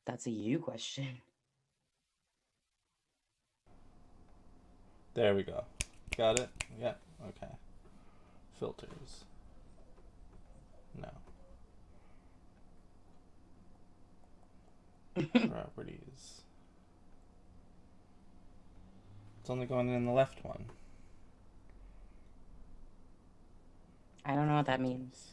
That's a you question. There we go. Got it? Yeah. Okay. Filters. No. Properties. It's only going in the left one. I don't know what that means.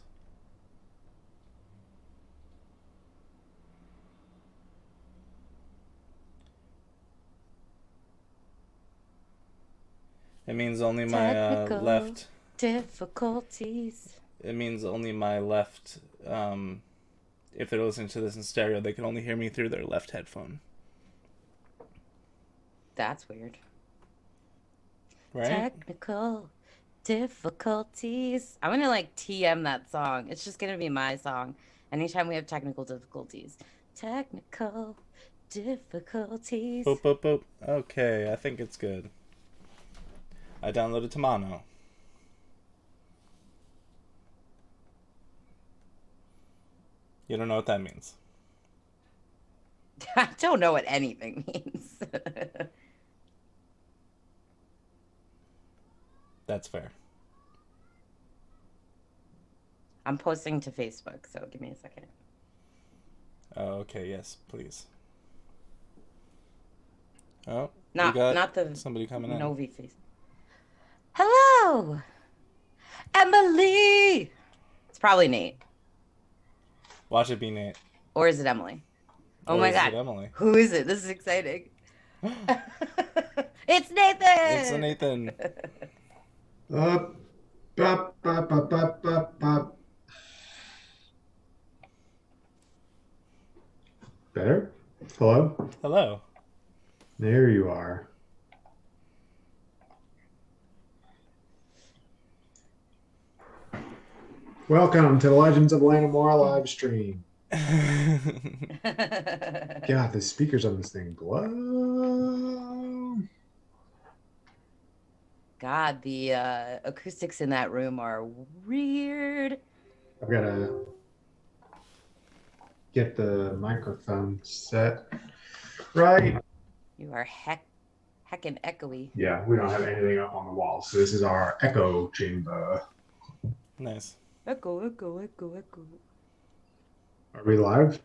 It means only my Technical left. difficulties. It means only my left. If they're listening to this in stereo, they can only hear me through their left headphone. That's weird. Right? Technical difficulties. I'm gonna like TM that song. It's just gonna be my song. Anytime we have technical difficulties. Technical difficulties. Boop, boop, boop. Okay, I think it's good. I downloaded Tamano. You don't know what that means. I don't know what anything means. That's fair. I'm posting to Facebook, so give me a second. Oh, okay, yes, please. Oh, we Not got not the somebody coming in. Novi face. Hello, Emily. It's probably Nate. Watch it be Nate. Or is it Emily? Oh Or my is God. it Emily? Who is it? This is exciting. It's It's a Nathan. Nathan. Up, up, up, up, up, up, up. Better? Hello? Hello. There you are. Welcome to the Legends of Lanamore live stream. God, the speakers on this thing blow. God, the acoustics in that room are weird. I've got to get the microphone set right. You are heckin' echoey. Yeah, we don't have anything up on the wall, so this is our echo chamber. Nice. Echo, echo, echo, echo. Are we live?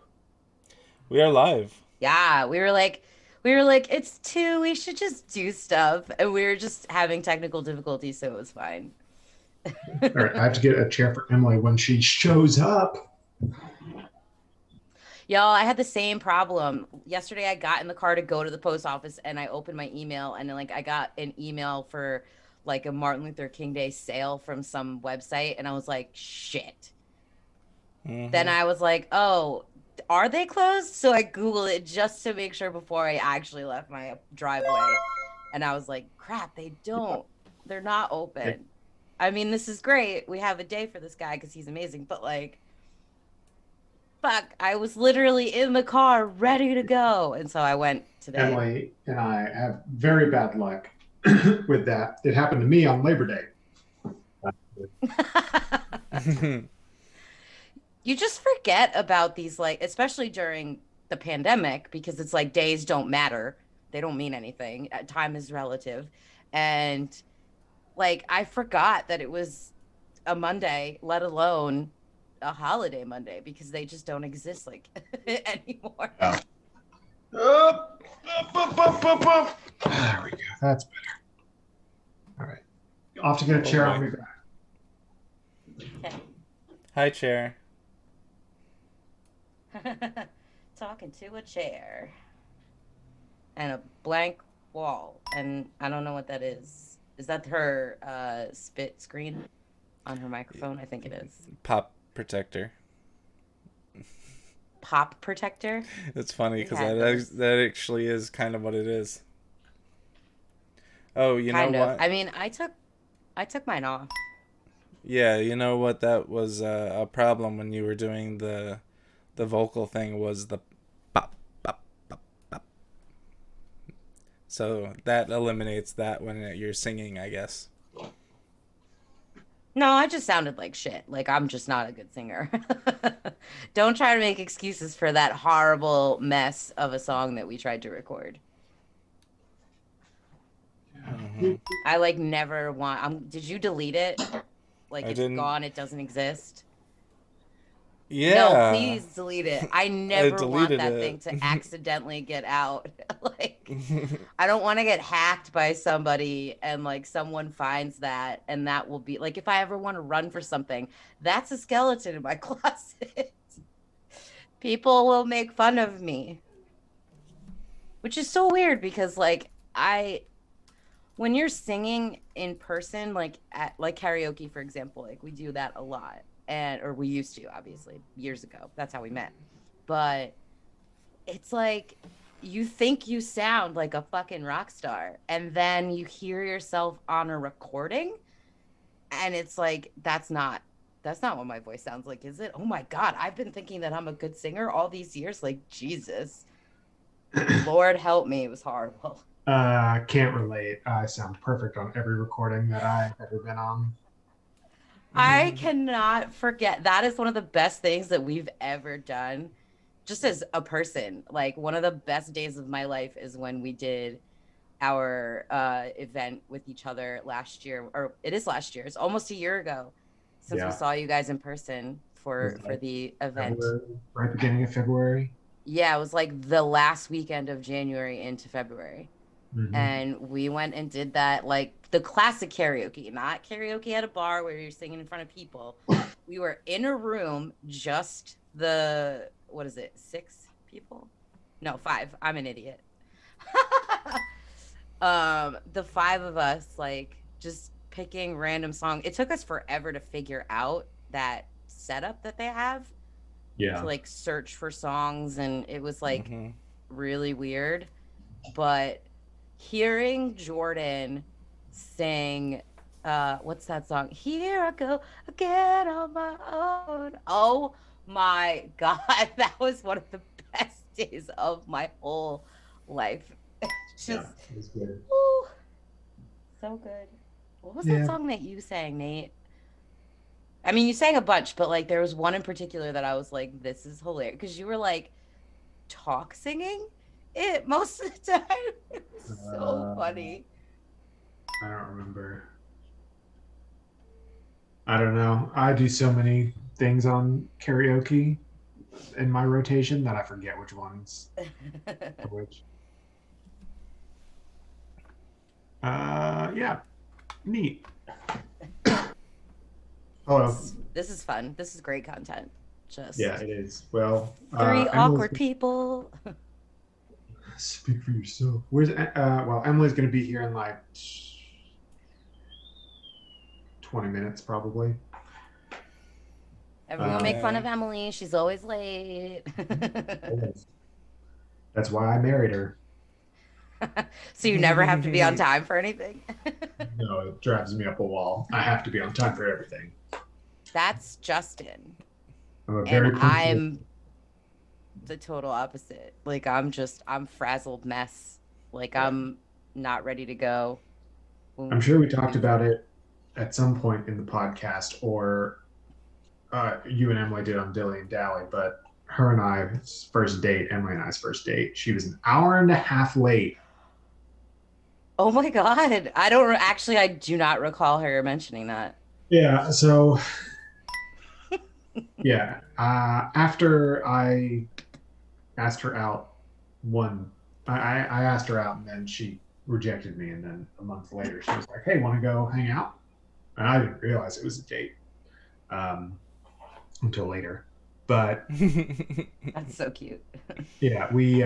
We are live. Yeah, we were like, it's 2, we should just do stuff. And we were just having technical difficulties, so it was fine. All right, I have to get a chair for Emily when she shows up. Y'all, I had the same problem. Yesterday I got in the car to go to the post office and I opened my email and like I got an email for like a Martin Luther King Day sale from some website and I was like, shit. Mm-hmm. Then I was like, oh, are they closed? So I Googled it just to make sure before I actually left my driveway. And I was like, crap, they're not open. I mean, this is great. We have a day for this guy because he's amazing. But like, fuck, I was literally in the car ready to go. And so I went today. Emily and I have very bad luck with that. It happened to me on Labor Day. You just forget about these, like, especially during the pandemic, because it's like days don't matter. They don't mean anything. Time is relative. And like, I forgot that it was a Monday, let alone a holiday Monday, because they just don't exist like anymore. Oh. Up, up. There we go. That's better. All right. Off to get a chair. I'll be back. Okay. Hi, chair. Talking to a chair and a blank wall, and I don't know what that is. Is that her spit screen on her microphone? I think it is. Pop protector. Pop protector? It's funny because those. that actually is kind of what it is. Oh, you Kind know of. what? I mean, I took mine off. Yeah, you know what? That was a problem when you were doing the vocal thing was the pop, pop, pop, pop. So that eliminates that when you're singing, I guess. No, I just sounded like shit. Like I'm just not a good singer. Don't try to make excuses for that horrible mess of a song that we tried to record. Mm-hmm. I like never want. Did you delete it? Like I it's didn't. gone. It doesn't exist. No, Yeah, please delete it. I I never want deleted that thing to it. accidentally get out. Like I don't want to get hacked by somebody and like someone finds that and that will be like if I ever want to run for something, that's a skeleton in my closet. People will make fun of me, which is so weird because like I when you're singing in person like at like karaoke for example, like we do that a lot and or we used to obviously years ago. That's how we met. But it's like you think you sound like a fucking rock star and then you hear yourself on a recording and it's like that's not what my voice sounds like, is it? Oh my god, I've been thinking that I'm a good singer all these years, like Jesus. Lord help me, it was horrible. Can't relate. I sound perfect on every recording that I've ever been on. I cannot forget that is one of the best things that we've ever done just as a person. Like one of the best days of my life is when we did our event with each other last year, or it is last year. It's almost a year ago since we Yeah. saw you guys in person Was for like the event. February, right beginning of February. Yeah, it was like the last weekend of January into February. Mm-hmm. And we went and did that like the classic karaoke, not karaoke at a bar where you're singing in front of people. We were in a room, just the what is it, 6 people? No, 5. I'm an idiot. The 5 of us like just picking random songs. It took us forever to figure out that setup that they have Yeah. to like search for songs, and it was like Mm-hmm. really weird. But hearing Jordan sing what's that song? Here I go again on my own. Oh my god, that was one of the best days of my whole life. Just Yeah, it was good. ooh, so good. What was that Yeah. song that you sang, Nate? I mean, you sang a bunch, but like there was one in particular that I was like, this is hilarious because you were like talk singing it most of the time. It was so funny. I don't remember. I don't know. I do so many things on karaoke in my rotation that I forget which ones are which. Yeah, neat. Oh, This is fun. This is great content. Just yeah, it is. Well, 3 Emily's awkward people. speak for yourself. Where's well, Emily's gonna be here in like 20 minutes probably. Everyone make fun Okay. of Emily. She's always late. That's why I married her. So you never have to be on time for anything. No, it drives me up a wall. I have to be on time for everything. That's Justin. I'm a And very punctual. I'm the total opposite. Like I'm frazzled mess. Like Yeah. I'm not ready to go. I'm sure we talked about it at some point in the podcast, or you and Emily did on Dilly and Dally, but her and I's first date, Emily and I's first date, she was an hour and a half late. Oh my God. I do not recall her mentioning that. Yeah, so yeah, after I asked her out, I asked her out, and then she rejected me, and then a month later she was like, "Hey, want to go hang out?" And I didn't realize it was a date until later. But That's so cute. yeah, we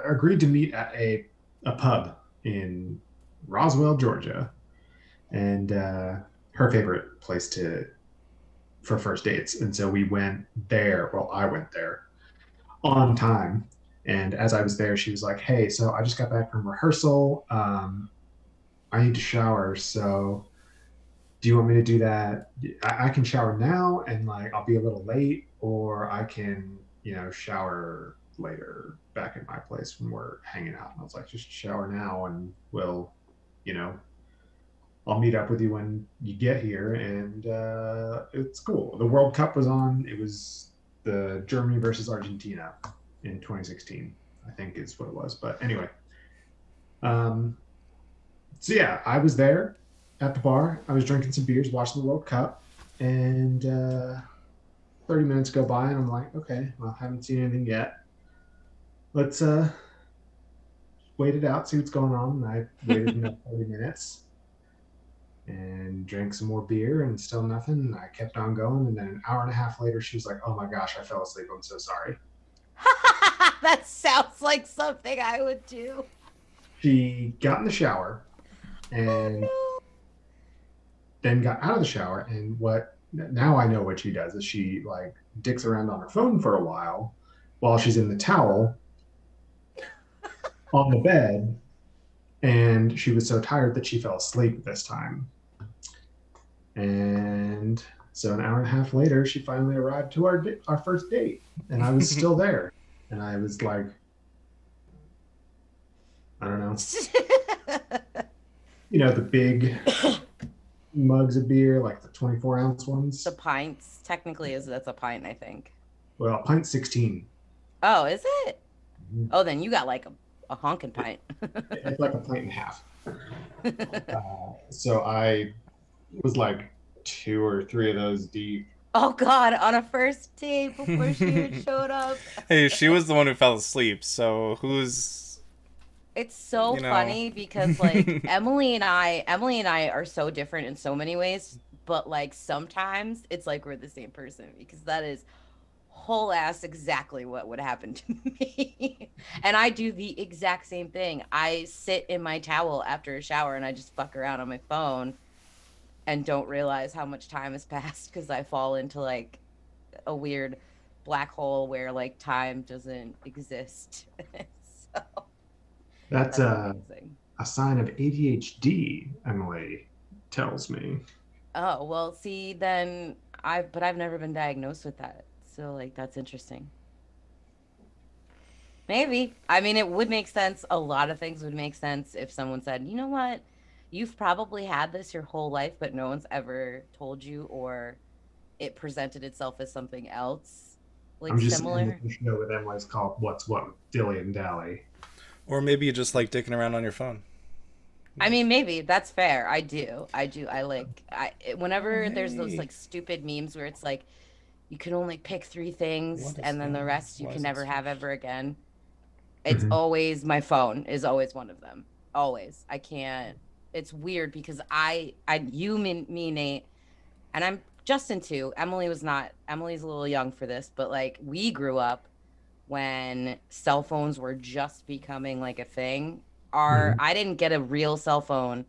agreed to meet at a pub in Roswell, Georgia, and her favorite place for first dates. And so we went there. Well, I went there on time. And as I was there, she was like, "Hey, so I just got back from rehearsal. I need to shower. So do you want me to do that? I can shower now and like I'll be a little late, or I can, shower later back at my place when we're hanging out." And I was like, "Just shower now and we'll, I'll meet up with you when you get here, and it's cool. The World Cup was on. It was the Germany versus Argentina in 2016, I think is what it was. But anyway, um, so yeah, I was there at the bar. I was drinking some beers, watching the World Cup, and 30 minutes go by, and I'm like, okay, well, I haven't seen anything yet. Let's wait it out, see what's going on. And I waited another 30 minutes and drank some more beer, and still nothing. And I kept on going, and then an hour and a half later, she was like, "Oh my gosh, I fell asleep. I'm so sorry." That sounds like something I would do. She got in the shower and then got out of the shower, and what now I know what she does is she like dicks around on her phone for a while she's in the towel on the bed, and she was so tired that she fell asleep this time. And so an hour and a half later, she finally arrived to our first date, and I was still there, and I was like, I don't know, the big mugs of beer, like the 24-ounce ones. The pints, technically, that's a pint, I think. Well, pint 16. Oh, is it? Mm-hmm. Oh, then you got like a honking pint. It's like a pint and a half. So I was like 2 or 3 of those deep. Oh God, on a first date before she even showed up. Hey, she was the one who fell asleep, so who's... It's so funny because like Emily and I are so different in so many ways, but like sometimes it's like we're the same person, because that is whole ass exactly what would happen to me. And I do the exact same thing. I sit in my towel after a shower and I just fuck around on my phone and don't realize how much time has passed, because I fall into like a weird black hole where like time doesn't exist. So that's a sign of ADHD, Emily tells me. Oh, well, see, then I've never been diagnosed with that. So like that's interesting. Maybe. I mean, it would make sense. A lot of things would make sense if someone said, "You know what? You've probably had this your whole life, but no one's ever told you, or it presented itself as something else, like I'm just similar." The show with Emily's called "What's What with Dilly and Dally." Or maybe you just like dicking around on your phone. I mean, maybe that's fair. I do. Whenever there's those like stupid memes where it's like, you can only pick 3 things and then the rest you can never have ever again. It's always my phone is always one of them. Always. I can't. It's weird because you, me, Nate, and I'm Justin too. Emily's a little young for this, but like we grew up when cell phones were just becoming like a thing. I didn't get a real cell phone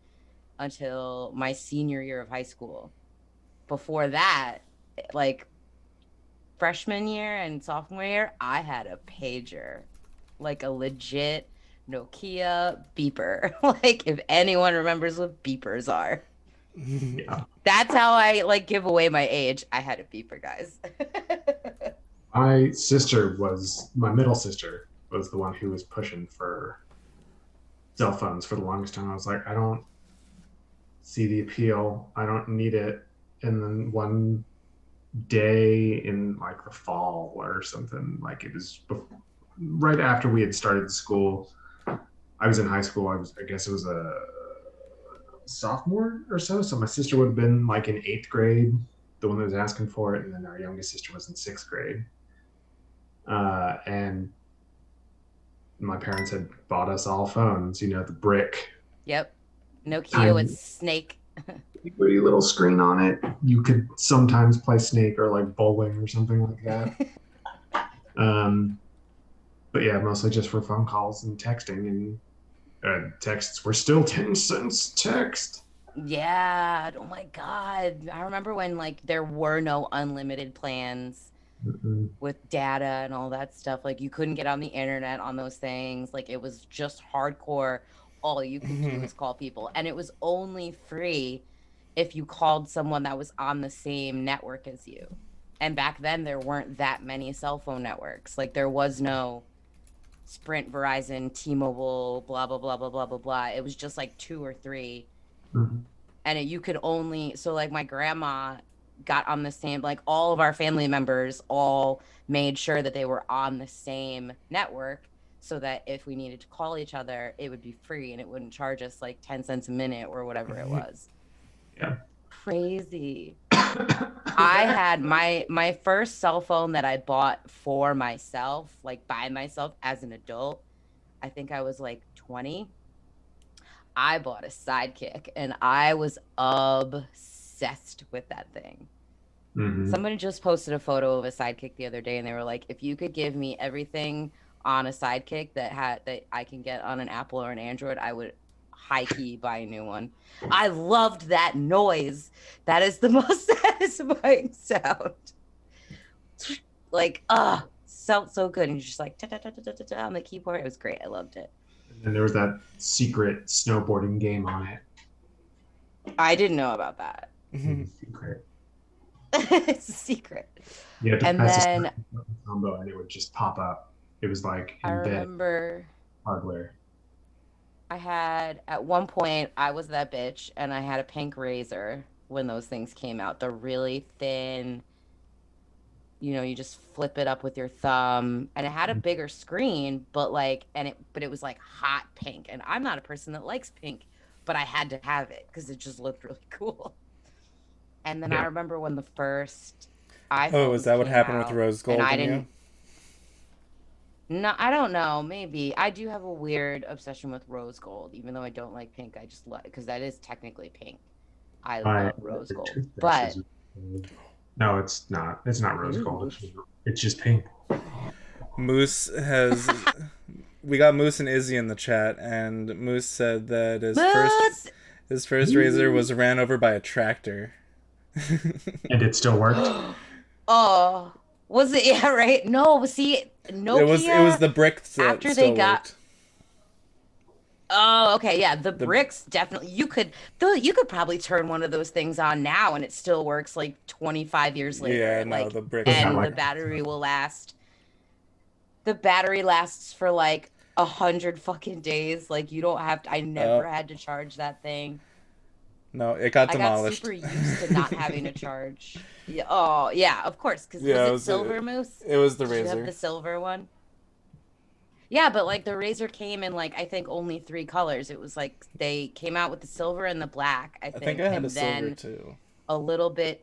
until my senior year of high school. Before that, like freshman year and sophomore year, I had a pager, like a legit Nokia beeper. Like if anyone remembers what beepers are. Yeah. That's how I like give away my age. I had a beeper, guys. My middle sister was the one who was pushing for cell phones for the longest time. I was like, I don't see the appeal. I don't need it. And then one day in like the fall or something, like it was right after we had started school. I was in high school. I guess it was a sophomore or so. So my sister would have been like in 8th grade, the one that was asking for it. And then our youngest sister was in 6th grade. And my parents had bought us all phones, the brick. Yep. Nokia with Snake. Pretty little screen on it. You could sometimes play Snake or like bowling or something like that. But yeah, mostly just for phone calls and texting, and texts were still 10 cents text. Yeah. Oh my God. I remember when like there were no unlimited plans with data and all that stuff. Like you couldn't get on the internet on those things. Like it was just hardcore. All you could do was call people, and it was only free if you called someone that was on the same network as you. And back then there weren't that many cell phone networks. Like there was no Sprint, Verizon, T-Mobile, blah blah blah blah blah blah blah. It was just like 2 or 3. and you could only, so like my grandma got on the same, like all of our family members all made sure that they were on the same network so that if we needed to call each other, it would be free and it wouldn't charge us like 10 cents a minute or whatever it was. Yeah. Crazy. I had my first cell phone that I bought for myself, like by myself as an adult. I think I was like 20. I bought a Sidekick and I was obsessed with that thing. Mhm. Somebody just posted a photo of a Sidekick the other day and they were like, if you could give me everything on a Sidekick that I can get on an Apple or an Android, I would high key buy a new one. I loved that noise. That is the most satisfying sound. Like, felt so good. And you're just like on the keyboard. It was great. I loved it. And there was that secret snowboarding game on it. I didn't know about that. Secret. It's a secret. You had to And press then a combo and it would just pop up. It was like I embedded remember hardware. I had, at one point, I was that bitch, and I had a pink razor when those things came out. The really thin, you just flip it up with your thumb, and it had a bigger screen, but it was like hot pink. And I'm not a person that likes pink, but I had to have it because it just looked really cool. And then I remember when the first iPhone. Oh, is that what happened with rose gold? And I in you? didn't. No, I don't know. Maybe I do have a weird obsession with rose gold, even though I don't like pink. I just love because that is technically pink. I love rose gold, but no, it's not. It's not rose gold. It's just pink. Moose has. We got Moose and Izzy in the chat, and Moose said that his first razor was ran over by a tractor. And it still worked. Oh, was it? Yeah, right. No, see, Nokia. It was the bricks that after still they got. worked. Oh, okay, yeah, the bricks definitely. You could probably turn one of those things on now, and it still works like 25 years later. Yeah, no, like, the bricks. And the battery will last. The battery lasts for like 100 fucking days. Like you don't have to. I never had to charge that thing. No, it got demolished. I got super used to not having to charge. Yeah. Oh, yeah, of course. Because was it silver, Moose? It was the Did razor. you have the silver one? Yeah, but like the razor came in like I think only 3 colors. It was like they came out with the silver and the black. I think I had a silver too. A little bit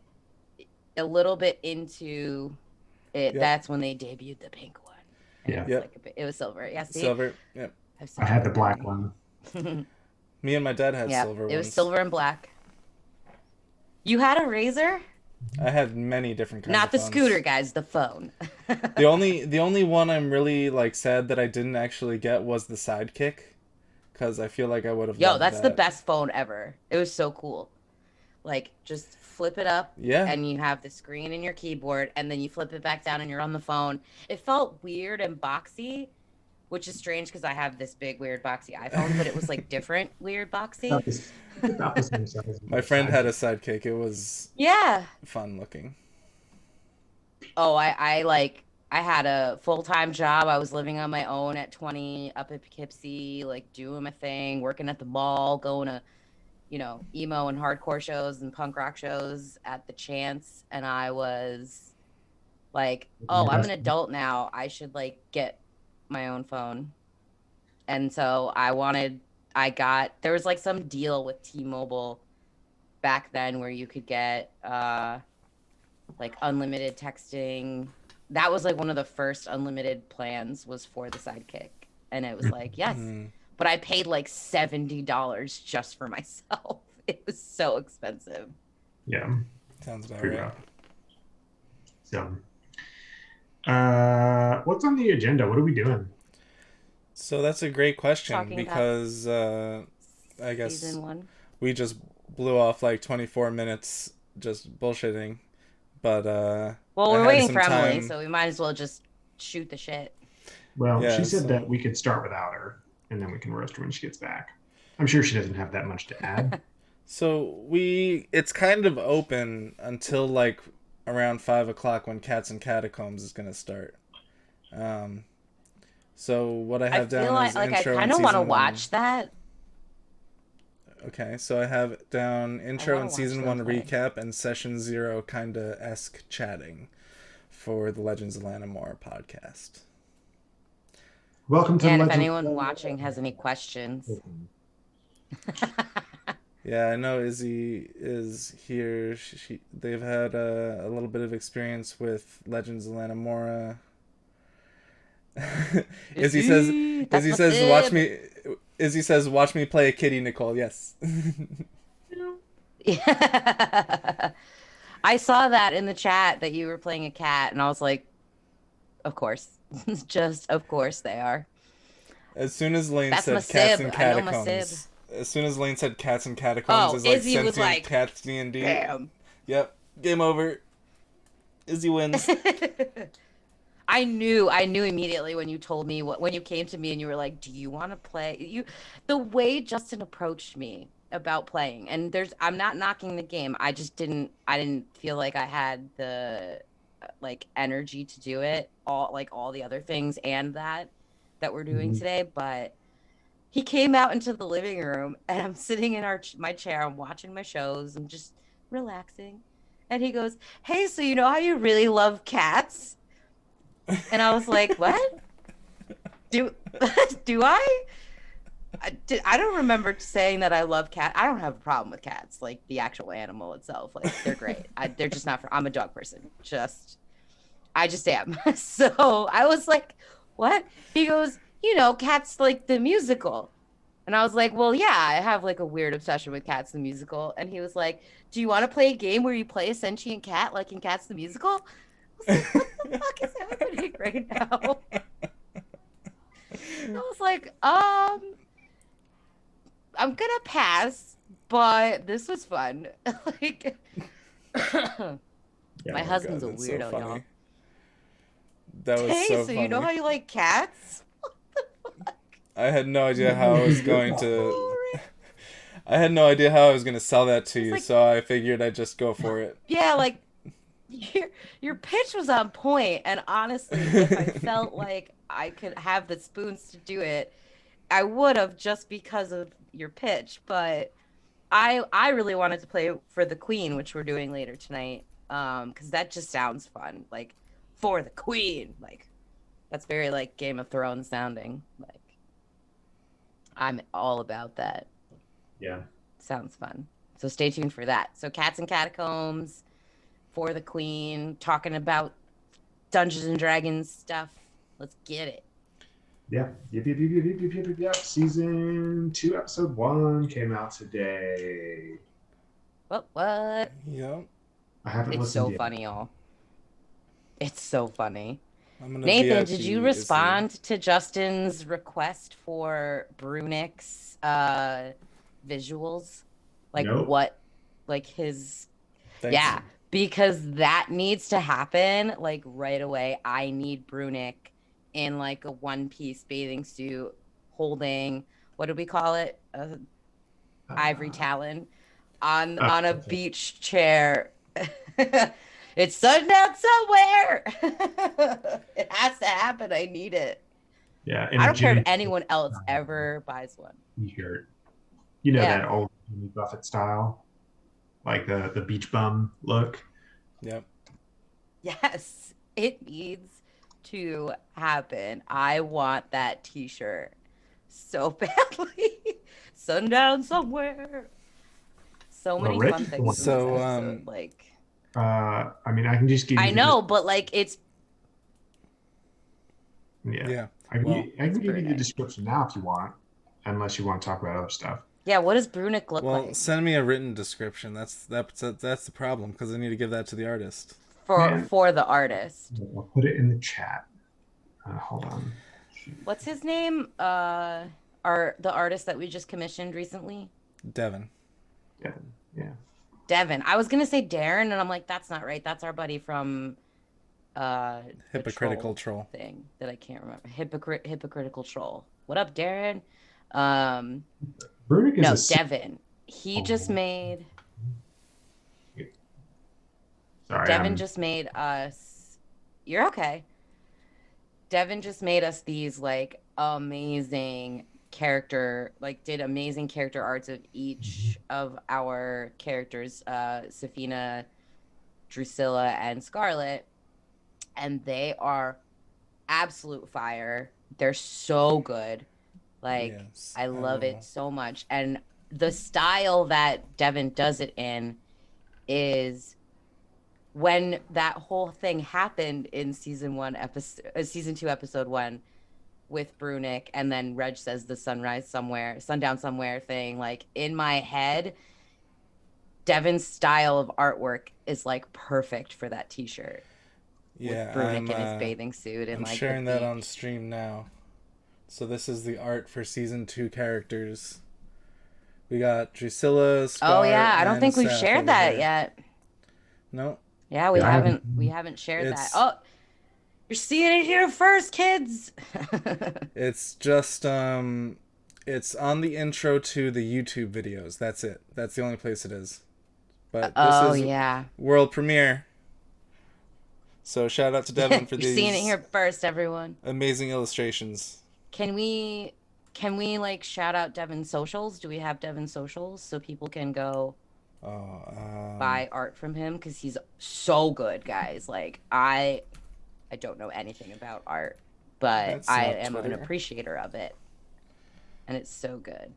into it. Yep. That's when they debuted the pink one. And it was silver. Yeah, see? Silver. Yep. I had the black one. Me and my dad had silver ones. It was silver and black. You had a razor? I had many different kinds. Not the phones. scooter, guys. The phone. the only one I'm really like sad that I didn't actually get was the Sidekick, because I feel like I would have. Yo, that's the best phone ever. It was so cool. Like just flip it up, and you have the screen and your keyboard, and then you flip it back down, and you're on the phone. It felt weird and boxy, which is strange because I have this big weird boxy iPhone, but it was like different weird boxy. My friend had a Sidekick. It was fun looking. Oh, I had a full-time job. I was living on my own at 20 up at Poughkeepsie, like doing my thing, working at the mall, going to, emo and hardcore shows and punk rock shows at the Chance. And I was like, oh, I'm an adult now. I should like get my own phone. And so there was like some deal with T-Mobile back then where you could get like unlimited texting. That was like one of the first unlimited plans was for the Sidekick. And it was like, yes. But I paid like $70 just for myself. It was so expensive. Yeah. Sounds about right. So, what's on the agenda? What are we doing? So that's a great question because I guess season 1. We just blew off like 24 minutes just bullshitting. But we're waiting for Emily, so we might as well just shoot the shit. Well, she said that we could start without her, and then we can roast her when she gets back. I'm sure she doesn't have that much to add. So it's kind of open until like around 5 o'clock when Cats and Catacombs is gonna start. So what I have down is intro. I kind of want to watch that. Okay, so I have down intro and watch season them 1 play. recap and session 0 kinda esque chatting for the Legends of Lanamore podcast. Welcome to And the if Legend. anyone watching has any questions. Yeah, I know Izzy is here. They've had a little bit of experience with Legends of Lanamora. Izzy says, "Watch me." Izzy says, "Watch me play a kitty." Nicole, yes. Yeah. I saw that in the chat that you were playing a cat, and I was like, of course. Just of course they are. As soon as Lane That's my said Cats sib. and I know my sib. Catacombs, as soon as Lane said Cats and Catacombs Oh, is like Izzy was sentient like, cats D&D. Bam. Yep, game over. Izzy wins. I knew immediately when you told me when you came to me and you were like, "Do you want to play?" The way Justin approached me about playing, and I'm not knocking the game. I didn't feel like I had the like energy to do it all the other things and that we're doing today, but he came out into the living room and I'm sitting in my chair, I'm watching my shows, I'm just relaxing. And he goes, "Hey, so you know how you really love cats?" And I was like, "What? Do I? I don't remember saying that I love cats. I don't have a problem with cats, like the actual animal itself. Like they're great. They're just not I'm a dog person. I just am." So I was like, "What?" He goes, "You know, Cats like the musical." And I was like, "Well, yeah, I have like a weird obsession with Cats the musical." And he was like, "Do you want to play a game where you play a sentient cat like in Cats the musical?" I was like, "What the fuck is happening right now?" I was like, I'm gonna pass, but this was fun. Like, my husband's a weirdo, y'all. That was Hey, so so funny. you know how you like cats? I had no idea how I was going to. I had no idea how I was going to sell that to you, like, so I figured I'd just go for it. Yeah, like your pitch was on point, and honestly, if I felt like I could have the spoons to do it, I would have, just because of your pitch. But I really wanted to play for the Queen, which we're doing later tonight, because that just sounds fun. Like, for the Queen, like that's very like Game of Thrones sounding. Like, I'm all about that. Yeah. Sounds fun. So stay tuned for that. So Cats and Catacombs, for the Queen, talking about Dungeons and Dragons stuff. Let's get it. Yeah. Yep. Season 2, episode 1 came out today. What? Yep. I haven't It's listened so yet. funny, y'all. It's so funny. Nathan, VIP, did you respond to Justin's request for Brunick's visuals? Like, nope. what? Like his... Thanks. Yeah, because that needs to happen like right away. I need Brunick in like a one-piece bathing suit holding, what do we call it? Ivory talon on a beach chair. It's sundown somewhere. It has to happen. I need it. Yeah. I don't care if anyone else ever buys one. T-shirt. You know, that old Jimmy Buffett style, like the beach bum look. Yep. Yes, it needs to happen. I want that T-shirt so badly. Sundown somewhere. So many fun things. So, like, I mean, I can just give you. I know, but like, it's. Yeah. I can give you the description now if you want, unless you want to talk about other stuff. Yeah, what does Brunick look like? Well, send me a written description. That's the problem, because I need to give that to the artist. For the artist. I'll put it in the chat. Hold on. What's his name? The artist that we just commissioned recently? Devin. Yeah. Devin. I was gonna say Darren, and I'm like, that's not right. That's our buddy from Hypocritical troll thing that I can't remember. Hypocritical troll. What up, Darren? Brunick is Devin. He just made. Sorry, Devin just made us. You're okay. Devin just made us these like amazing did amazing character arts of each of our characters, Safina, Drusilla, and Scarlet, and they are absolute fire. They're so good. Like, Yes, I I love it will. so much. And the style that Devin does it in is when that whole thing happened in season 2, episode 1 with Brunick, and then Reg says the sundown somewhere thing. Like, in my head, Devin's style of artwork is like perfect for that t-shirt with Yeah, Brunick in his bathing suit and I'm like the sharing that on beak. stream now. So this is the art for season 2 characters. We got Drusilla, Oh Scar, yeah, I don't and think we've Saf shared over that here. yet. No, Yeah, we Yeah, I haven't haven't. we haven't shared that. it's Oh, you're seeing it here first, kids. it's just it's on the intro to the YouTube videos. That's it. That's the only place it is. But this Oh is yeah. world premiere. So shout out to Devin for You're seeing it these here first, everyone. amazing illustrations. Can we like shout out Devin's socials? Do we have Devin's socials so people can go Oh, buy art from him? Because he's so good, guys. Like, I don't know anything about art, but That's I not am an Twitter. appreciator of it. And it's so good.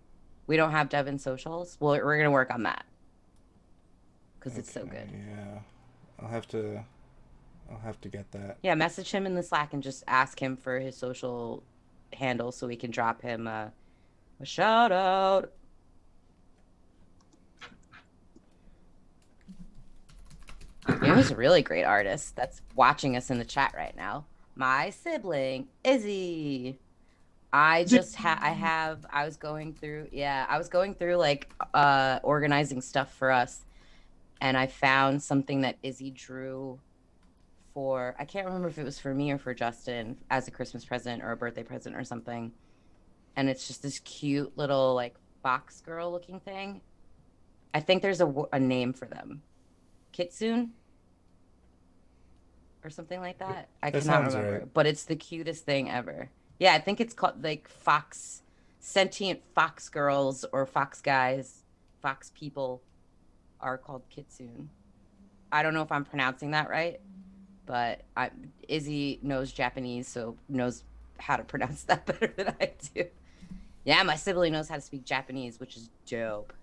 We don't have Devin's socials. Well, we're gonna work on that. Because it's so good. Yeah, I'll have to get that. Yeah, message him in the Slack and just ask him for his social handle so we can drop him a shout out. You know who's a really great artist that's watching us in the chat right now? My sibling, Izzy. I was going through like organizing stuff for us, and I found something that Izzy drew for, I can't remember if it was for me or for Justin as a Christmas present or a birthday present or something. And it's just this cute little like fox girl looking thing. I think there's a name for them. Kitsune or something like that. I That cannot sounds remember, right. but it's the cutest thing ever. Yeah, I think it's called like sentient fox girls or fox guys, fox people are called Kitsune. I don't know if I'm pronouncing that right, but Izzy knows Japanese, so knows how to pronounce that better than I do. Yeah, my sibling knows how to speak Japanese, which is dope.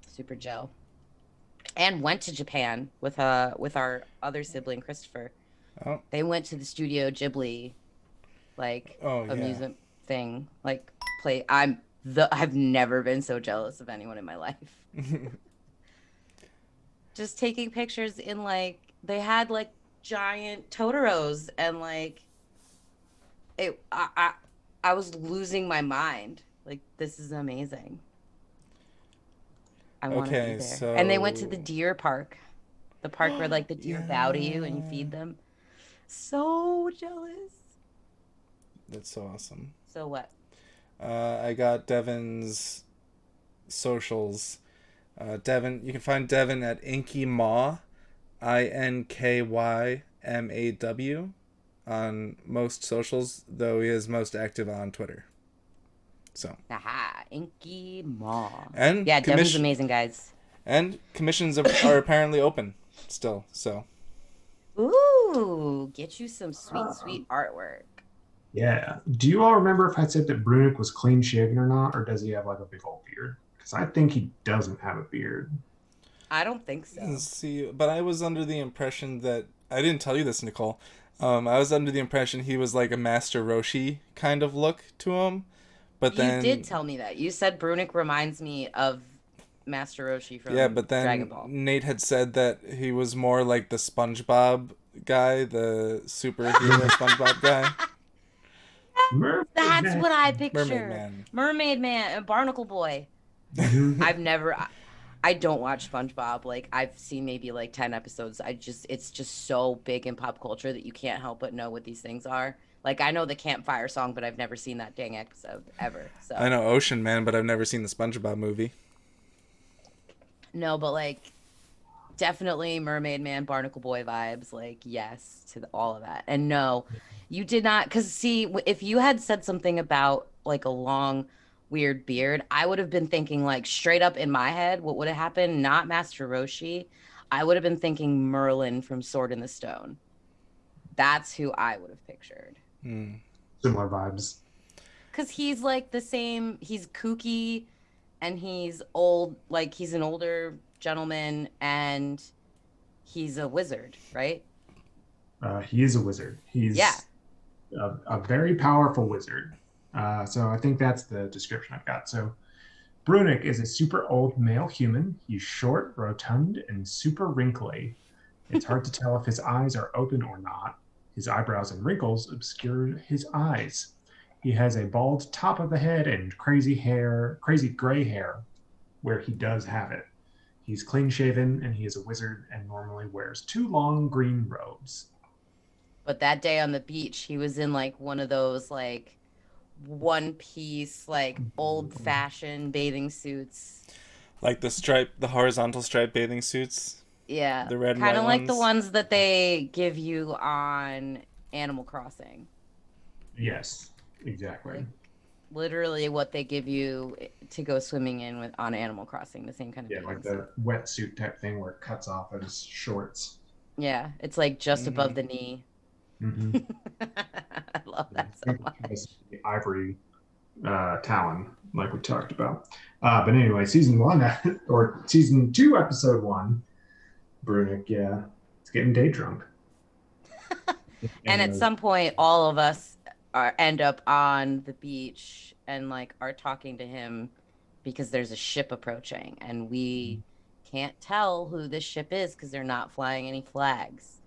Super Joe. And went to Japan with our other sibling, Christopher. Oh, They went to the Studio Ghibli, like, amusement thing. Like, I've never been so jealous of anyone in my life. Just taking pictures in, like, they had, like, giant Totoros, and, like, I was losing my mind. Like, this is amazing. I want to be there. so And they went to the deer park. The park where, like, the deer bow to you and you feed them. So jealous. That's so awesome. So what? I got Devin's socials. Devin, you can find Devin at Inky Maw, INKYMAW, on most socials, though he is most active on Twitter. So. Aha, Inky Maw. And yeah, Devin's amazing, guys. And commissions are apparently open still, so. Ooh, get you some sweet artwork. Yeah. Do you all remember if I said that Brunick was clean shaven or not, or does he have like a big old beard? Because I think he doesn't have a beard. I don't think so. See, but I was under the impression that, I didn't tell you this, Nicole. I was under the impression he was like a Master Roshi kind of look to him. But then you did tell me that. You said Brunick reminds me of Master Roshi from but then Dragon Ball. Nate had said that he was more like the SpongeBob guy, the superhero SpongeBob guy. That's what I picture. Mermaid Man, Barnacle Boy. I don't watch SpongeBob. Like, I've seen maybe like 10 episodes. It's just so big in pop culture that you can't help but know what these things are. Like, I know the campfire song, but I've never seen that dang episode ever. So I know Ocean Man, but I've never seen the SpongeBob movie. No, but like, definitely Mermaid Man, Barnacle Boy vibes. Like, yes to all of that. And no, You did not, because see, if you had said something about like a long, weird beard, I would have been thinking like straight up in my head, what would have happened? Not Master Roshi. I would have been thinking Merlin from Sword in the Stone. That's who I would have pictured. Similar vibes. Because he's like the same, he's kooky and he's old, like he's an older gentleman and he's a wizard, right? He is a wizard. Yeah. He's a very powerful wizard. So I think that's the description I've got. So Brunick is a super old male human. He's short, rotund, and super wrinkly. It's hard to tell if his eyes are open or not. His eyebrows and wrinkles obscure his eyes. He has a bald top of the head and crazy gray hair where he does have it. He's clean shaven and he is a wizard and normally wears 2 long green robes. But that day on the beach, he was in like one of those like one piece, like old fashioned bathing suits. Like the horizontal stripe bathing suits. Yeah. The red and kind of white like the ones that they give you on Animal Crossing. Yes, exactly. Like, literally what they give you to go swimming in with on Animal Crossing, the same kind of Yeah, like the wetsuit type thing where it cuts off at his shorts. Yeah, it's like just above the knee. Mm-hmm. I love that so much. The ivory talon, like we talked about. But anyway, season 1 or season 2, episode 1, Brunick, yeah, it's getting day drunk. And at some point, all of us end up on the beach and like are talking to him because there's a ship approaching, and we can't tell who this ship is because they're not flying any flags.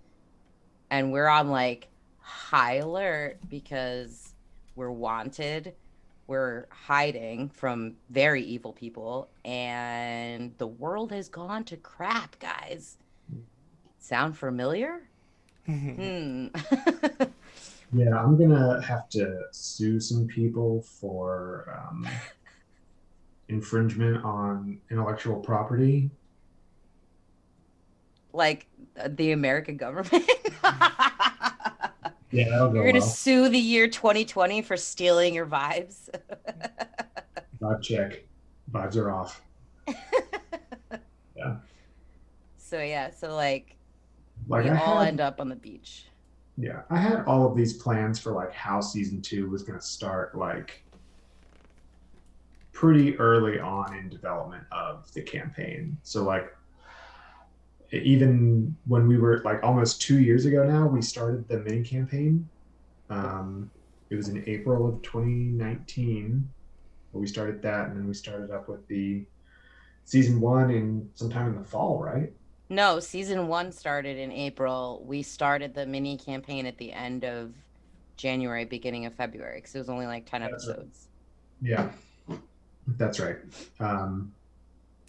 And we're on like high alert because we're wanted. We're hiding from very evil people, and the world has gone to crap, guys. Sound familiar? Yeah, I'm gonna have to sue some people for infringement on intellectual property. Like the American government? Yeah, that'll go You're gonna well. sue the year 2020 for stealing your vibes? Vibe check. Vibes are off. Yeah. So like Like we I all had, end up on the beach. yeah, I had all of these plans for like how season 2 was gonna start, like pretty early on in development of the campaign. So like even when we were like almost 2 years ago now, we started the mini campaign. It was in April of 2019 where we started that, and then we started up with the season 1 in sometime in the fall, right? No, season 1 started in April. We started the mini campaign at the end of January, beginning of February, because it was only like 10 episodes. Yeah, that's right.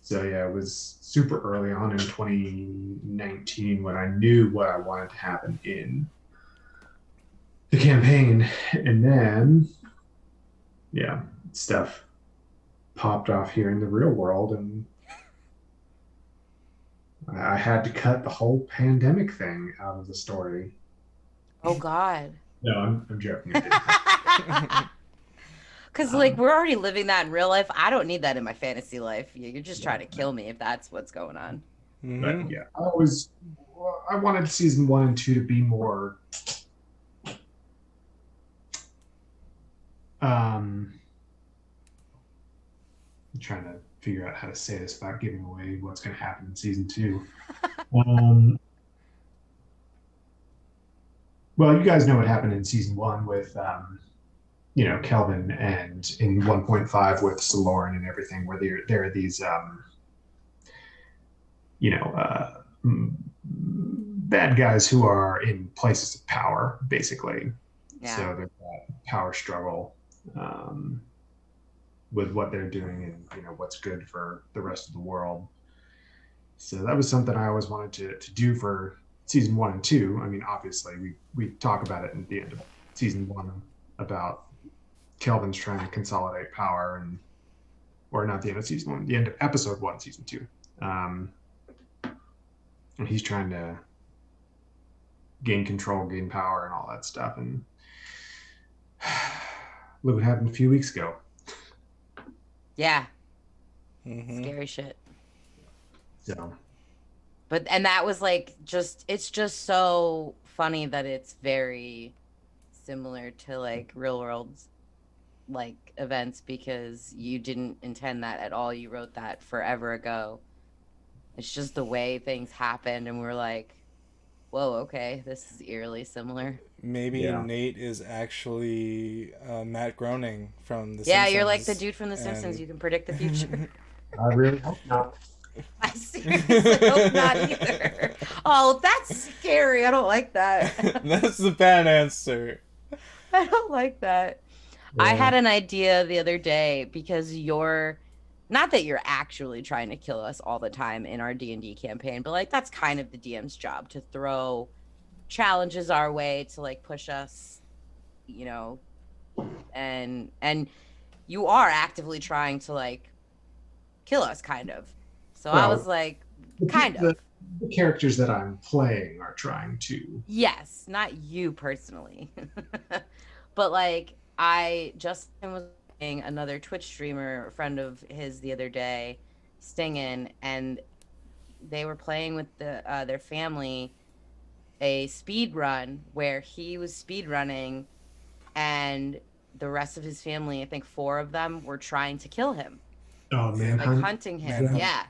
So yeah, it was super early on in 2019 when I knew what I wanted to happen in the campaign. And then, yeah, stuff popped off here in the real world, and I had to cut the whole pandemic thing out of the story. Oh God. No, I'm joking. I didn't. Because like we're already living that in real life. I don't need that in my fantasy life. You're just trying to kill me if that's what's going on. But yeah, I wanted season 1 and 2 to be more I'm trying to figure out how to say this without giving away what's going to happen in season 2. Well, you guys know what happened in season 1 with Kelvin, and in 1.5 with Saloran and everything, where there are these bad guys who are in places of power, basically. Yeah. So there's that power struggle with what they're doing and what's good for the rest of the world. So that was something I always wanted to do for season 1 and 2. I mean, obviously we talk about it at the end of season 1 about Kelvin's trying to consolidate power, or not the end of season 1, the end of episode 1, season 2. And he's trying to gain control, gain power, and all that stuff. And Look what happened a few weeks ago. Yeah, Mm-hmm. scary shit. So, And that was like it's just so funny that it's very similar to like real world like events because you didn't intend that at all. You wrote that forever ago. It's just the way things happened, and we're like, whoa, okay, this is eerily similar. Maybe yeah. Nate is actually Matt Groening from The Yeah, you're like the Simpsons. dude from The Simpsons. And You can predict the future. I really hope not. I seriously hope not either. Oh, that's scary. I don't like that. that's the bad answer. I don't like that. I Yeah. had an idea the other day because you're not that you're actually trying to kill us all the time in our D&D campaign, but like that's kind of the DM's job to throw challenges our way to like push us, you know, and you are actively trying to like kill us kind of. So I was Well, like kind the, of. the characters that I'm playing are trying to. Yes, not you personally. But like Justin was playing another Twitch streamer, a friend of his the other day, Stingin, and they were playing with their family a speed run where he was speed running and the rest of his family, I think four of them, were trying to kill him. Oh, Like Manhunt. hunting him. Manhunt. Yeah.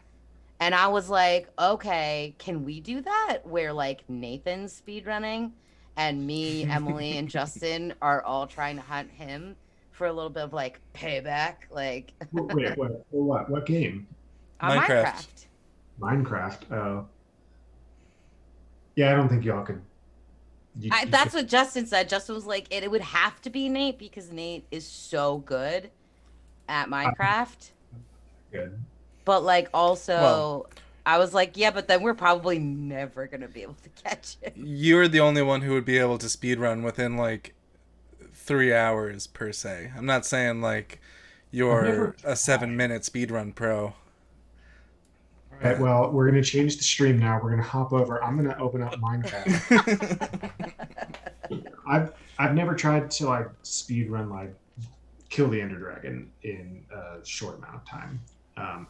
And I was like, okay, can we do that? Where like Nathan's speed running and me, Emily, and Justin are all trying to hunt him for a little bit of like payback, like Wait, what? What game? on Minecraft. Minecraft. Oh, yeah. I don't think y'all could. That's what Justin said. Justin was like, it would have to be Nate because Nate is so good at Minecraft. Good. But like also Well, I was like, yeah, but then we're probably never gonna be able to catch him. you're the only one who would be able to speedrun within like 3 hours per se. I'm not saying like I've never you're a 7-minute speedrun pro. All right. Well, we're gonna change the stream now. We're gonna hop over. I'm gonna open up Minecraft. I've never tried to like speed run like kill the Ender Dragon in a short amount of time.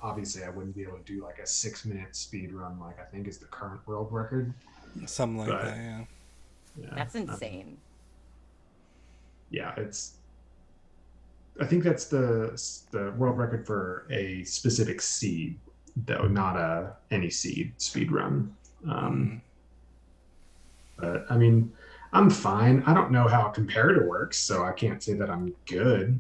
Obviously, I wouldn't be able to do like a 6-minute speed run like I think is the current world record. Something like But- that, yeah. Yeah, That's insane. Yeah, it's. I think that's the world record for a specific seed, though, not any seed speed run. But I mean, I'm fine. I don't know how a comparator works, so I can't say that I'm good.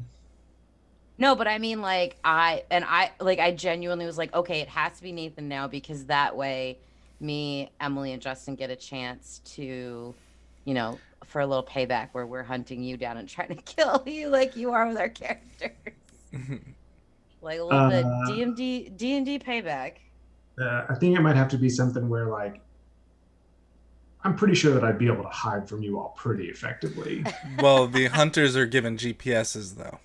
No, but I mean, like, I genuinely was like, okay, it has to be Nathan now because that way, me, Emily, and Justin get a chance to, you know, for a little payback where we're hunting you down and trying to kill you like you are with our characters, like a little bit D&D payback. I think it might have to be something where like I'm pretty sure that I'd be able to hide from you all pretty effectively. Well, the hunters are given GPSs though.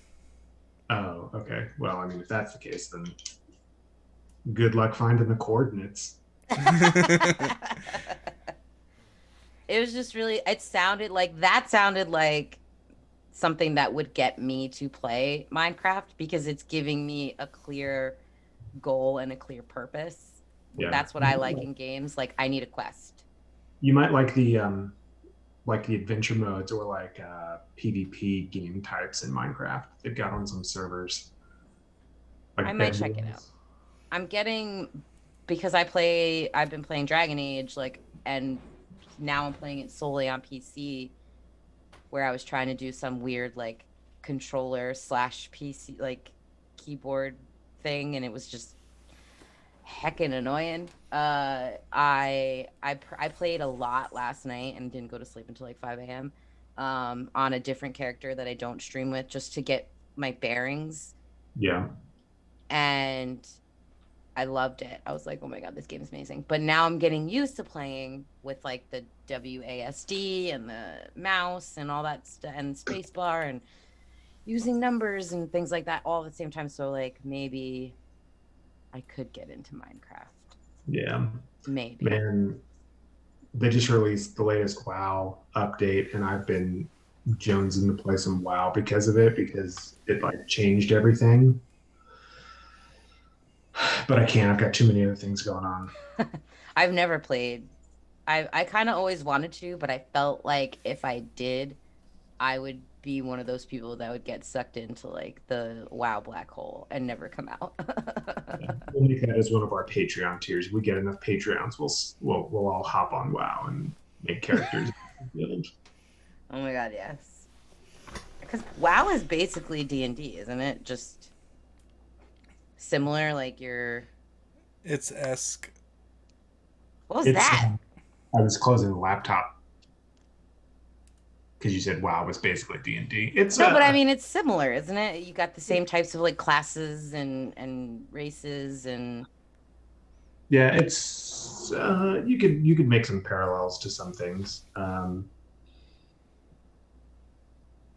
Oh, okay. Well, I mean, if that's the case, then good luck finding the coordinates. It was just really, it sounded like something that would get me to play Minecraft because it's giving me a clear goal and a clear purpose. Yeah. That's what I like in games. Like, I need a quest. You might like the adventure modes or like PvP game types in Minecraft. They've got on some servers. Like I might check it Bedwars. out. I'm getting, because I've been playing Dragon Age, like, and now I'm playing it solely on PC, where I was trying to do some weird like controller / PC like keyboard thing, and it was just heckin' annoying. I played a lot last night and didn't go to sleep until like 5 a.m. On a different character that I don't stream with just to get my bearings, Yeah. and I loved it. I was like, oh my god, this game is amazing. But now I'm getting used to playing with like the WASD and the mouse and all that stuff and spacebar and using numbers and things like that all at the same time. So like maybe I could get into Minecraft. Yeah. Maybe. Man, they just released the latest WoW update, and I've been jonesing to play some WoW because of it, because it like changed everything. But I can't. I've got too many other things going on. I've never played. I kind of always wanted to, but I felt like if I did, I would be one of those people that would get sucked into like the WoW black hole and never come out. Yeah. We'll make that as one of our Patreon tiers. We get enough Patreons, we'll all hop on WoW and make characters. Oh my god, yes. Because WoW is basically D&D, isn't it? Just similar, like your. It's esque. What was that? I was closing the laptop because you said WoW was basically D&D. It's no, but I mean it's similar, isn't it? You got the same types of like classes and races and. Yeah, it's you could make some parallels to some things.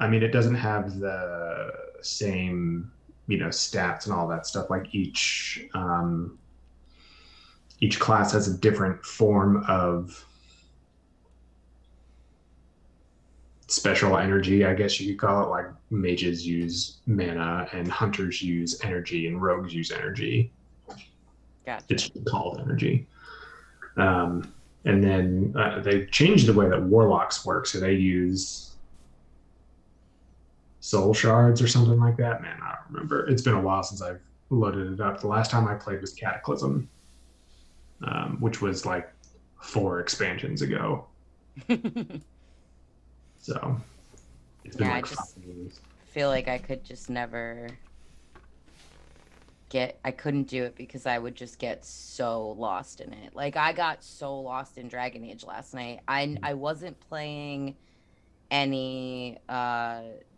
I mean, it doesn't have the same, stats and all that stuff. Like each class has a different form of special energy, I guess you could call it. Like mages use mana, and hunters use energy, and rogues use energy. Gotcha. It's called energy. And then they changed the way that warlocks work, so they use soul shards or something like that. Man, I don't remember. It's been a while since I've loaded it up. The last time I played was Cataclysm, which was like 4 expansions ago. So it's been like 5 years. Feel like I could just never I couldn't do it because I would just get so lost in it. Like I got so lost in Dragon Age last night. I wasn't playing any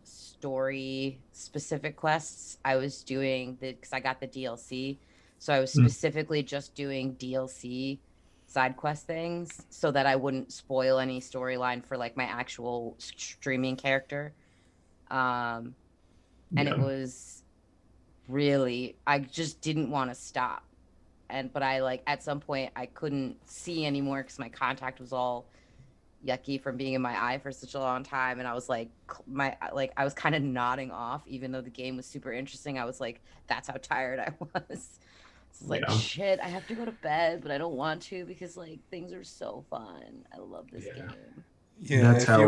story specific quests. I was doing because I got the DLC, so I was specifically just doing DLC side quest things so that I wouldn't spoil any storyline for like my actual streaming character. And it was really, I just didn't want to stop. But I like at some point I couldn't see anymore because my contact was all yucky from being in my eye for such a long time, and I was like I was kind of nodding off even though the game was super interesting. I was like, that's how tired I was. It's like, shit, I have to go to bed, but I don't want to because like things are so fun. I love this game. Yeah, that's how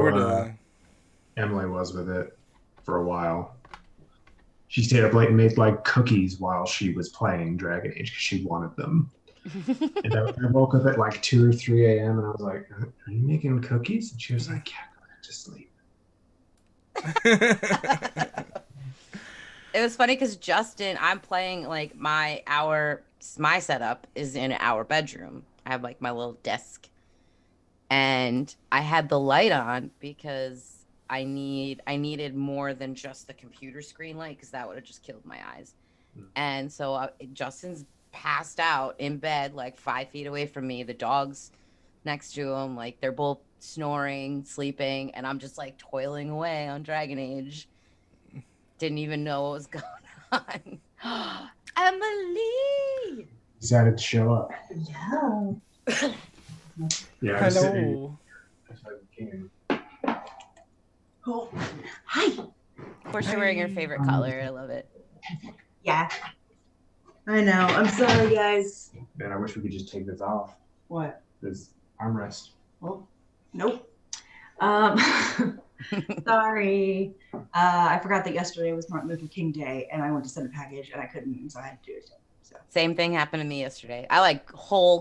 Emily was with it for a while. She stayed up late and made like cookies while she was playing Dragon Age because she wanted them. And I woke up at like 2 or 3 a.m. and I was like, "Are you making cookies?" And she was like, "Yeah, go back to sleep." It was funny because Justin, I'm playing like my setup is in our bedroom. I have like my little desk, and I had the light on because I needed more than just the computer screen light because that would have just killed my eyes. And so Justin's passed out in bed like 5 feet away from me. The dog's next to him, like they're both snoring, sleeping, and I'm just like toiling away on Dragon Age. Didn't even know what was going on. Emily decided to show up. Yeah. Yeah. Hello. Oh, hi. Of course, you're wearing your favorite color. I love it. Yeah. I know. I'm sorry, guys. Man, I wish we could just take this off. What? This armrest. Well, nope. Sorry. I forgot that yesterday was Martin Luther King Day, and I went to send a package, and I couldn't, and so I had to do it. So. Same thing happened to me yesterday. I like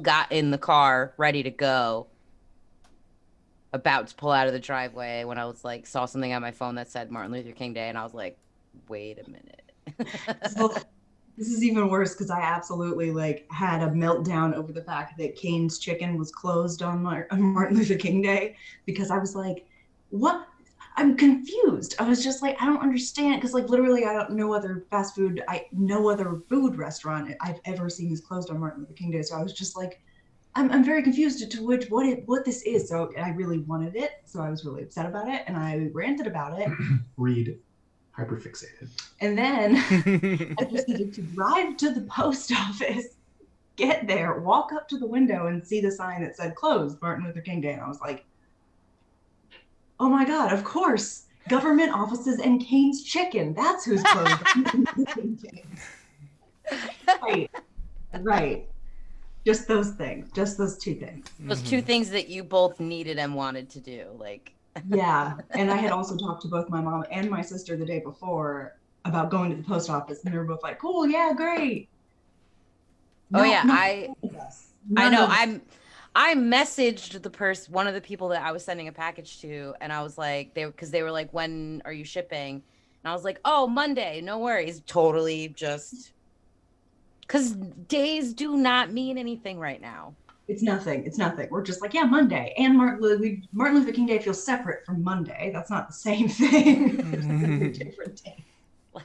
got in the car, ready to go, about to pull out of the driveway when I was like, saw something on my phone that said Martin Luther King Day, and I was like, wait a minute. So, this is even worse because I absolutely like had a meltdown over the fact that Cane's Chicken was closed on Martin Luther King Day because I was like, what? I'm confused. I was just like, I don't understand because like literally I don't know other no other food restaurant I've ever seen is closed on Martin Luther King Day. So I was just like, I'm very confused as to what this is. So I really wanted it. So I was really upset about it and I ranted about it. Read. Hyperfixated. And then I proceeded to drive to the post office, get there, walk up to the window and see the sign that said closed Martin Luther King Day. And I was like, oh my God, of course. government offices and Cane's Chicken. That's who's closed. Right. Right. Just those things. Just those two things. Those two things that you both needed and wanted to do. Like, yeah. And I had also talked to both my mom and my sister the day before about going to the post office, and they were both like, cool, yeah, great. Oh yeah, I know. I messaged one of the people that I was sending a package to, and I was like, because they were like, when are you shipping? And I was like, oh, Monday, no worries. Totally just because days do not mean anything right now. It's nothing. It's nothing. We're just like, yeah, Monday. And Martin Luther King Day feels separate from Monday. That's not the same thing. It's a different day.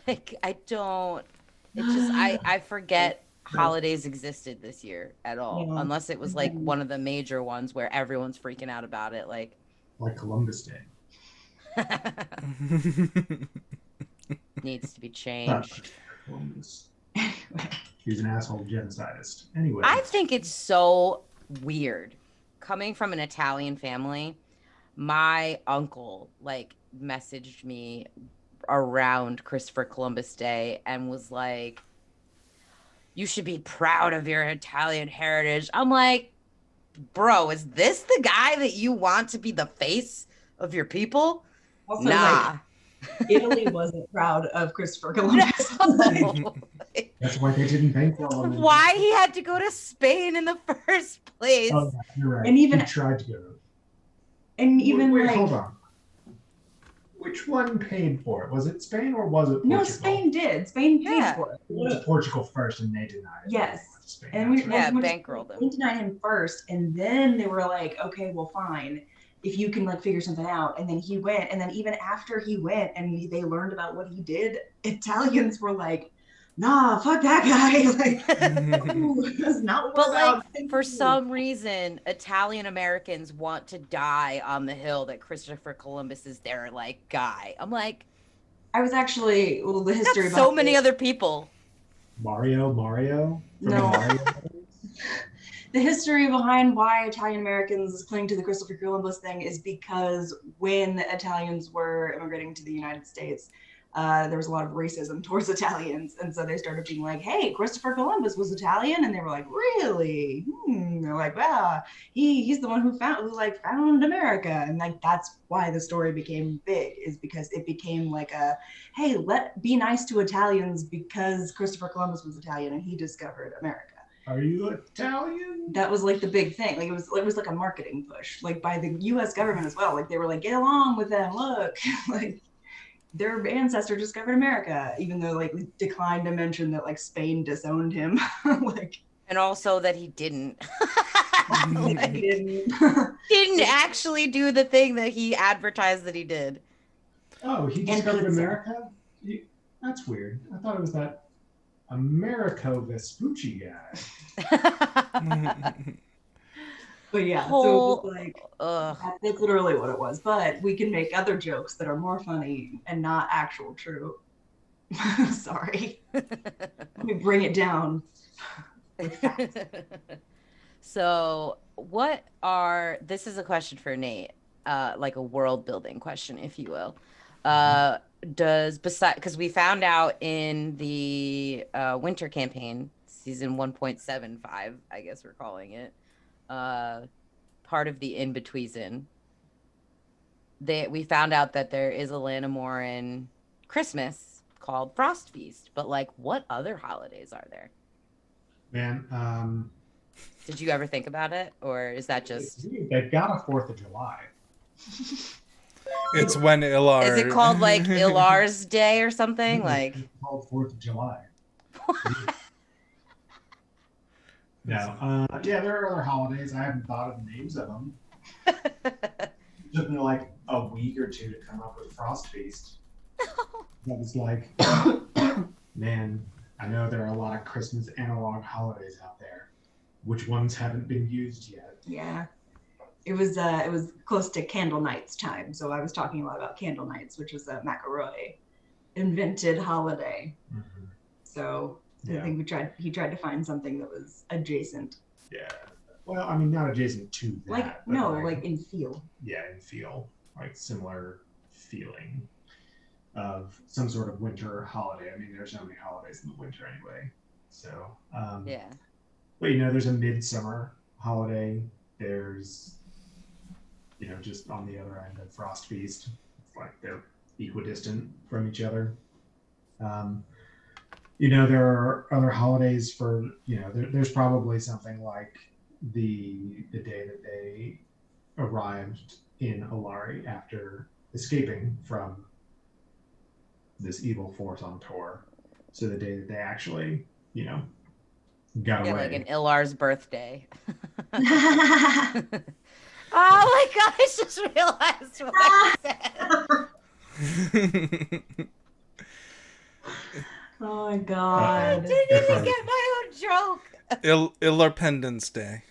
Like, I don't, it's just, I forget holidays existed this year at all, unless it was like one of the major ones where everyone's freaking out about it. Like Columbus Day. Needs to be changed. Columbus. He's an asshole genocidist. Anyway. I think it's so weird. Coming from an Italian family, my uncle like messaged me around Christopher Columbus Day and was like, you should be proud of your Italian heritage. I'm like, bro, is this the guy that you want to be the face of your people? Also, nah. Like, Italy wasn't proud of Christopher Columbus. No. That's why they didn't bankroll him. Why he had to go to Spain in the first place. Oh, you're right. And even he tried to go. And even wait, like, hold on. Which one paid for it? Was it Spain or was it Portugal? No, Spain did. Spain paid for it. It was Portugal first, and they denied it. Yes. Spain, and we bankrolled him. They denied him first, and then they were like, okay, well, fine, if you can like figure something out. And then he went, and then even after he went, and they learned about what he did, Italians were like, nah, fuck that guy. Like, that's not what but we're like, about. for some reason, Italian Americans want to die on the hill that Christopher Columbus is their like guy. I'm like, I was actually the history. So many other people. Mario. No. Mario. The history behind why Italian Americans cling to the Christopher Columbus thing is because when the Italians were immigrating to the United States, there was a lot of racism towards Italians. And so they started being like, hey, Christopher Columbus was Italian. And they were like, really? They're like, wow, he's the one who found America. And like, that's why the story became big, is because it became like a, hey, be nice to Italians because Christopher Columbus was Italian and he discovered America. Are you Italian? That was like the big thing. Like it was like a marketing push, like by the U.S. government as well. Like they were like, get along with them. Look, like their ancestor discovered America, even though like we declined to mention that like Spain disowned him. Like, and also that he didn't. like, didn't actually do the thing that he advertised that he did. Oh, he discovered America? That's weird. I thought it was that Americo Vespucci guy. But yeah, so it was like, that's literally what it was. But we can make other jokes that are more funny and not actual true. Sorry. Let me bring it down. So this is a question for Nate, like a world building question, if you will. Because we found out in the winter campaign, season 1.75, I guess we're calling it, part of the in-between, we found out that there is a Lannamoran Christmas called Frost Feast. But like, what other holidays are there? Man, did you ever think about it, or is that just they've got a 4th of July? It's when Ilar. Is it called like Ilar's Day or something? Like, it's called 4th of July. No, yeah, there are other holidays. I haven't thought of the names of them. It took me like a week or two to come up with Frost Feast. I was like, man, I know there are a lot of Christmas analog holidays out there. Which ones haven't been used yet? Yeah. It was close to Candle Nights time, so I was talking a lot about Candle Nights, which was a McElroy invented holiday. Mm-hmm. So yeah. I think he tried to find something that was adjacent. Yeah. Well, I mean, not adjacent to that. Like in feel. Yeah, in feel, like similar feeling. of some sort of winter holiday. I mean, there's so many holidays in the winter anyway. So, Yeah. but you know, there's a midsummer holiday. There's, you know, just on the other end of Frost Feast. It's like they're equidistant from each other. You know, there are other holidays for, you know, there's probably something like the day that they arrived in Alari after escaping from this evil force on Tor. So the day that they actually, you know, got away. Like an Ilar's birthday. Oh my god, I just realized what I said. Oh my I god. didn't even get my own joke. Ilar Pendants Day.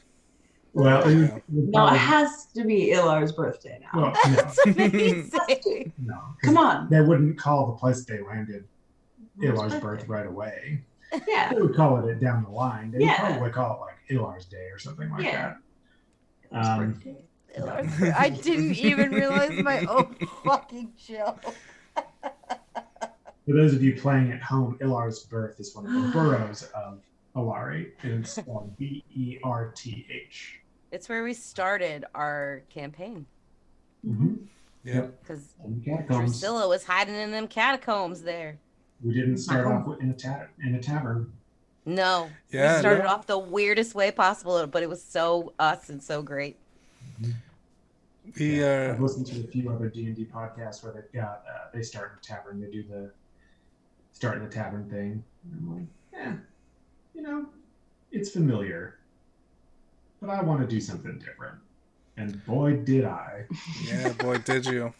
Well, No, it has to be Ilar's birthday now. Well, That's amazing. no. Come on. They wouldn't call the place they landed Ilar's birth right away. Yeah. They would call it down the line. They would Yeah. probably call it like Ilar's Day or something like Yeah. that. I didn't even realize my own fucking joke. For those of you playing at home, Ilar's birth is one of the boroughs of Alari, and it's spelled Berth. It's where we started our campaign. Mm-hmm. Yep. Because Catacombs. Drusilla was hiding in them catacombs there. We didn't start off in a tavern. No. Yeah, We started off the weirdest way possible, but it was so us and so great. Mm-hmm. I've listened to a few other D&D podcasts where they've got they start in a tavern. They do the start in the tavern thing. And I'm like, yeah, you know, it's familiar, but I want to do something different. And boy, did I! Yeah, boy, did you!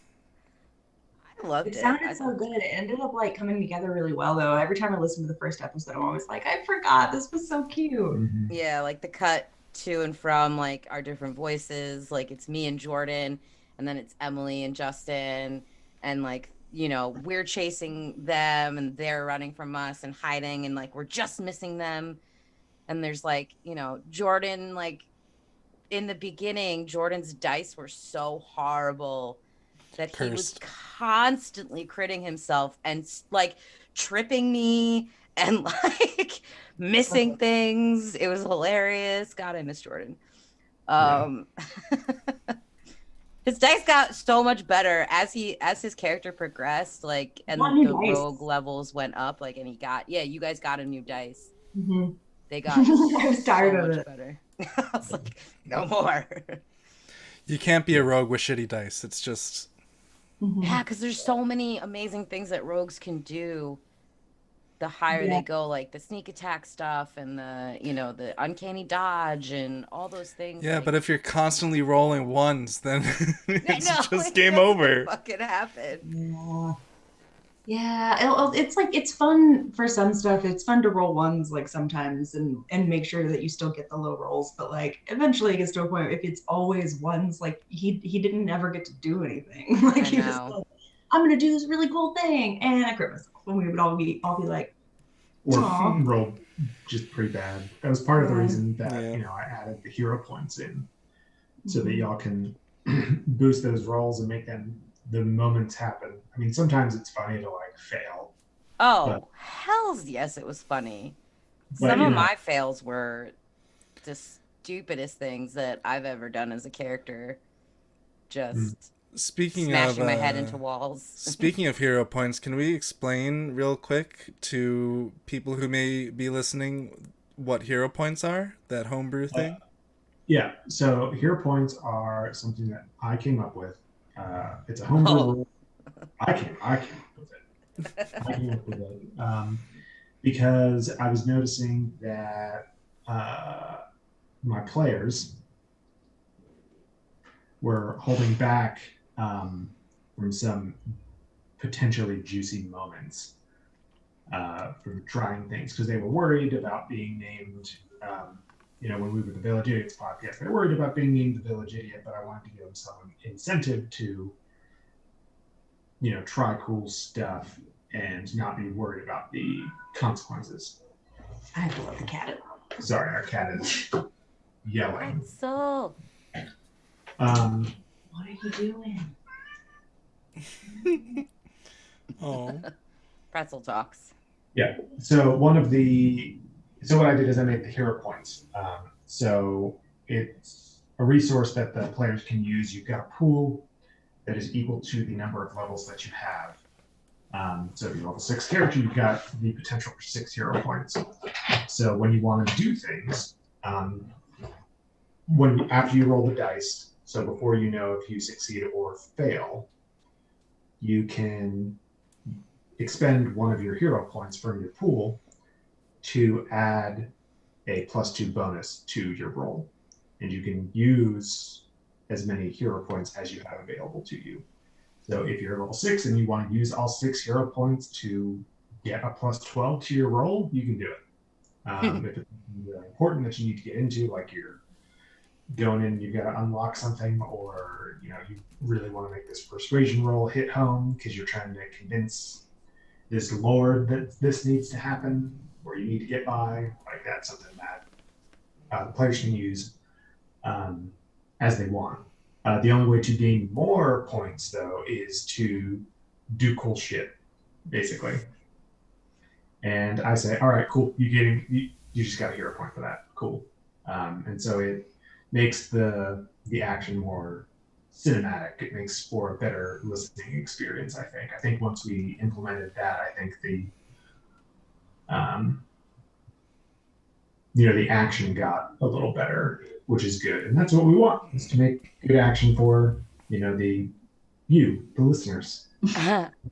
I loved It it. sounded so good. It ended up like coming together really well, though. Every time I listen to the first episode, I'm always like, I forgot this was so cute. Mm-hmm. Yeah, like the cut to and from like our different voices. Like it's me and Jordan, and then it's Emily and Justin, and like, you know, we're chasing them and they're running from us and hiding, and like we're just missing them. And there's like, you know, Jordan, like in the beginning, Jordan's dice were so horrible that he was constantly critting himself and like tripping me and like missing things. It was hilarious. God, I miss Jordan. His dice got so much better as his character progressed, like, and the rogue levels went up, like, and he got, you guys got a new dice. Mm-hmm. They got I was tired of it. Better. I was like, no more. You can't be a rogue with shitty dice. It's just yeah, because there's so many amazing things that rogues can do. The higher they go, like the sneak attack stuff and the, you know, the uncanny dodge and all those things. Yeah, like, but if you're constantly rolling ones, then it's just game over. Fucking happen. Yeah, it's like, it's fun for some stuff. It's fun to roll ones like sometimes and make sure that you still get the low rolls. But like eventually it gets to a point if it's always ones, like he didn't ever get to do anything. Like he was like, I'm gonna do this really cool thing, and I crit myself. When we would all be like, or roll just pretty bad. That was part of the reason that you know I added the hero points in, so that y'all can boost those rolls and make them the moments happen. I mean, sometimes it's funny to like fail. Oh, hells yes, it was funny. Some of my fails were the stupidest things that I've ever done as a character. Just smashing my head into walls. Speaking of hero points, can we explain real quick to people who may be listening what hero points are? That homebrew thing? Yeah, so hero points are something that I came up with. It's a homebrew rule. I came up with it. I came up with it because I was noticing that my players were holding back from some potentially juicy moments from trying things because they were worried about being named. You know, when we were the Village Idiots podcast, they were worried about being named the Village Idiot, but I wanted to give them some incentive to, you know, try cool stuff and not be worried about the consequences. I have to let the cat in. Sorry, our cat is yelling. So, what are you doing? Oh. Pretzel talks. Yeah. So what I did is I made the hero points. So it's a resource that the players can use. You've got a pool that is equal to the number of levels that you have. So if you're level 6 character, you've got the potential for 6 hero points. So when you want to do things, after you roll the dice, so before you know if you succeed or fail, you can expend one of your hero points from your pool to add a +2 bonus to your roll. And you can use as many hero points as you have available to you. So if you're level 6 and you want to use all 6 hero points to get a +12 to your roll, you can do it. If it's really important that you need to get into, like you're going in, you've got to unlock something, or you really want to make this persuasion roll hit home because you're trying to convince this lord that this needs to happen, or you need to get by, like that's something that the players can use as they want. The only way to gain more points, though, is to do cool shit, basically. And I say, all right, cool. You just got a hero point for that. Cool. And so it makes the action more cinematic. It makes for a better listening experience, I think. I think once we implemented that, I think the action got a little better, which is good. And that's what we want, is to make good action for, the listeners.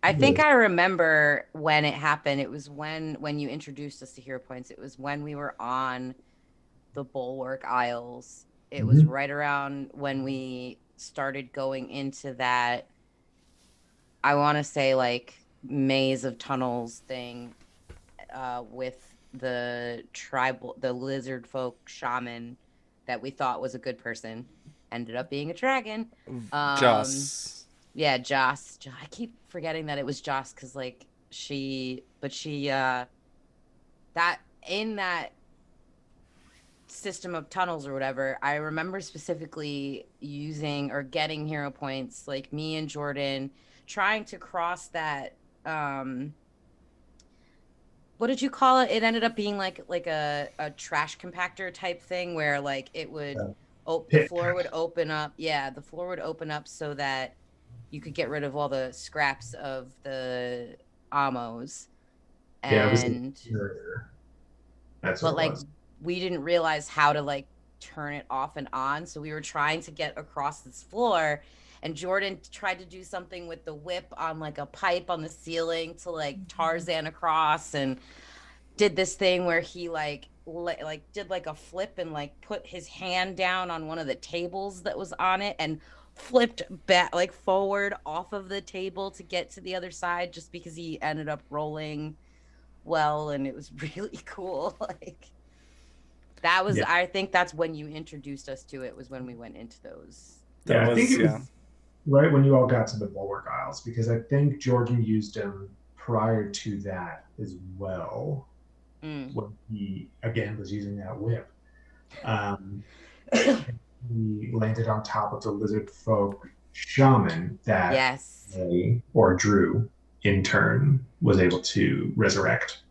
I think I remember when it happened. It was when you introduced us to hero points. It was when we were on the Bulwark Isles. It was right around when we started going into that, I want to say, like, maze of tunnels thing with the lizard folk shaman that we thought was a good person. Ended up being a dragon. Joss. Yeah, Joss. I keep forgetting that it was Joss because, like, that in that system of tunnels or whatever, I remember specifically using or getting hero points, like me and Jordan trying to cross that. What did you call it? It ended up being like a trash compactor type thing where, like, it would the floor would open up. Yeah, the floor would open up so that you could get rid of all the scraps of the ammos. And that's what it was. We didn't realize how to, like, turn it off and on, so we were trying to get across this floor, and Jordan tried to do something with the whip on, like, a pipe on the ceiling to, like, Tarzan across, and did this thing where he did like a flip and, like, put his hand down on one of the tables that was on it and flipped back, like, forward off of the table to get to the other side, just because he ended up rolling well, and it was really cool. Like, that was, I think that's when you introduced us to it, was when we went into those. I think it was right when you all got to the Bulwark Isles, because I think Jordan used them prior to that as well. When he, again, was using that whip. He landed on top of the lizard folk shaman that or Drew, in turn, was able to resurrect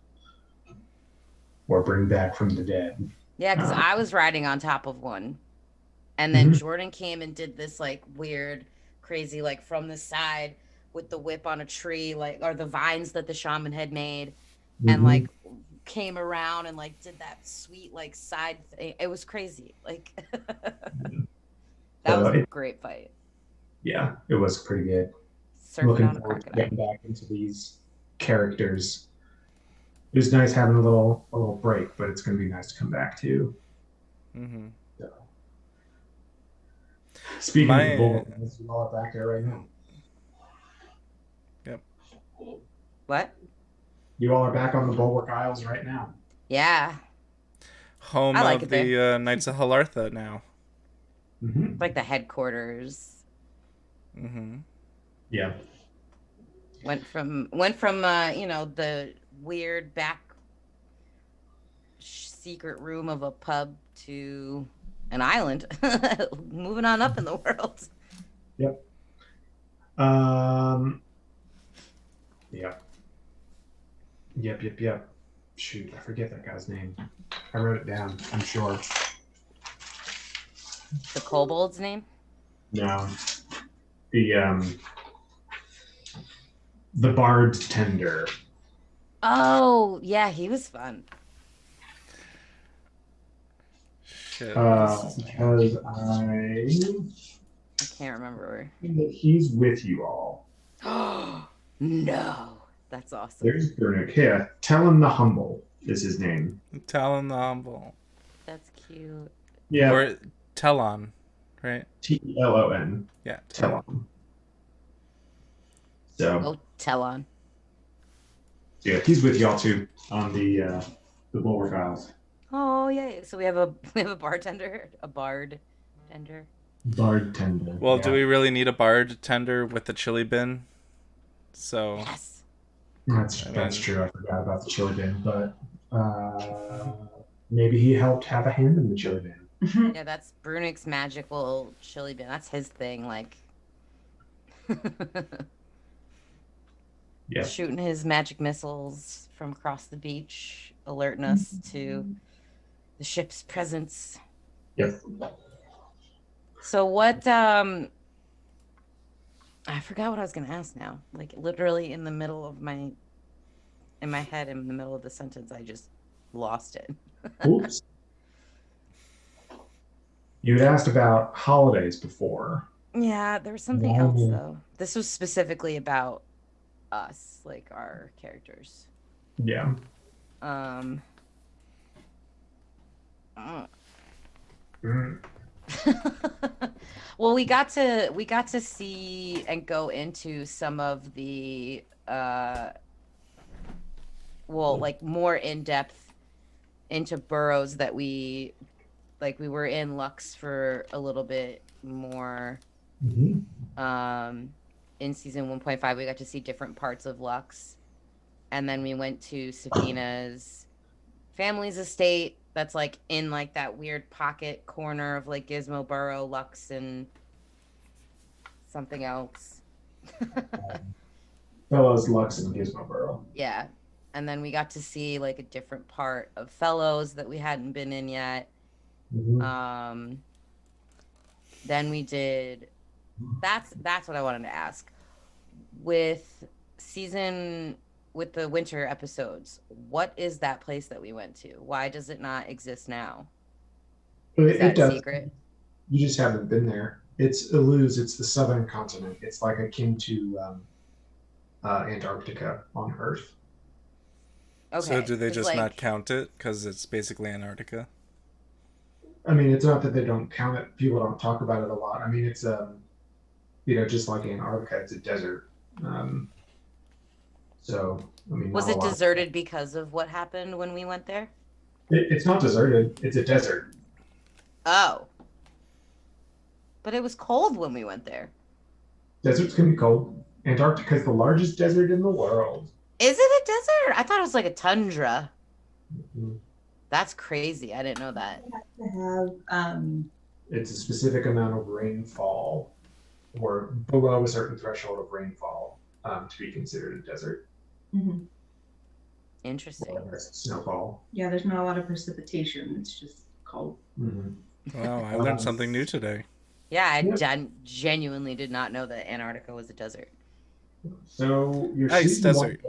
or bring back from the dead. Yeah, because I was riding on top of one, and then Jordan came and did this, like, weird, crazy, like, from the side with the whip on a tree, like, or the vines that the shaman had made, and, like, came around and, like, did that sweet, like, side thing. It was crazy. Like, that was a great fight. Yeah, it was pretty good. Looking forward to getting back into these characters. It was nice having a little break, but it's going to be nice to come back to. So. Speaking of the Bulwark, you all are back there right now. Yep. What? You all are back on the Bulwark Isles right now. Yeah. Home of the Knights of Halartha now. Like the headquarters. Yeah. Went from the weird back secret room of a pub to an island. Moving on up in the world. Yep. Yep. Yep. Shoot, I forget that guy's name. I wrote it down, I'm sure. The kobold's name? No. The Bard Tender. Oh, yeah, he was fun. Shit. Because I can't remember. He's with you all. No. That's awesome. There's Bernick. Here, Talon the Humble is his name. Talon the Humble. That's cute. Yeah. Or Telon, right? Telon. Yeah. Telon. So. Oh, Telon. Yeah, he's with y'all too on the Bulwark Isles. Oh yeah. So we have a bartender, a bard tender. Bartender. Well, yeah. Do we really need a bartender with the chili bin? So. Yes. That's true. I forgot about the chili bin, but maybe he helped have a hand in the chili bin. Yeah, that's Brunick's magical chili bin. That's his thing, like. Yeah. Shooting his magic missiles from across the beach, alerting us to the ship's presence. Yep. So what? I forgot what I was gonna ask now. Like literally in the middle of in my head, in the middle of the sentence, I just lost it. Oops. You had asked about holidays before. Yeah, there was something else though. This was specifically about us, like our characters. Yeah. Well, we got to see and go into some of the like more in depth into boroughs that we were in Lux for a little bit more. Mm-hmm. In season 1.5, we got to see different parts of Lux, and then we went to Safina's family's estate. That's like in like that weird pocket corner of like Gizmo Borough, Lux, and something else. Fellows, Lux, and Gizmo Borough. Yeah, and then we got to see like a different part of Fellows that we hadn't been in yet. Mm-hmm. Then we did. That's what I wanted to ask. With the winter episodes, what is that place that we went to? Why does it not exist now? It does. Secret? You just haven't been there. It's Iluz. It's the southern continent. It's like akin to Antarctica on Earth. Okay. So do they just not count it because it's basically Antarctica? I mean, it's not that they don't count it. People don't talk about it a lot. I mean, it's just like Antarctica, it's a desert. So, I mean, was it deserted because of what happened when we went there? It's not deserted. It's a desert. Oh. But it was cold when we went there. Deserts can be cold. Antarctica is the largest desert in the world. Is it a desert? I thought it was like a tundra. Mm-hmm. That's crazy. I didn't know that. You have to have it's a specific amount of rainfall, or below a certain threshold of rainfall, to be considered a desert. Mm-hmm. Interesting. Snowfall. Yeah, there's not a lot of precipitation. It's just cold. Mm-hmm. Wow, I learned something new today. Yeah, I genuinely did not know that Antarctica was a desert. So your ice desert.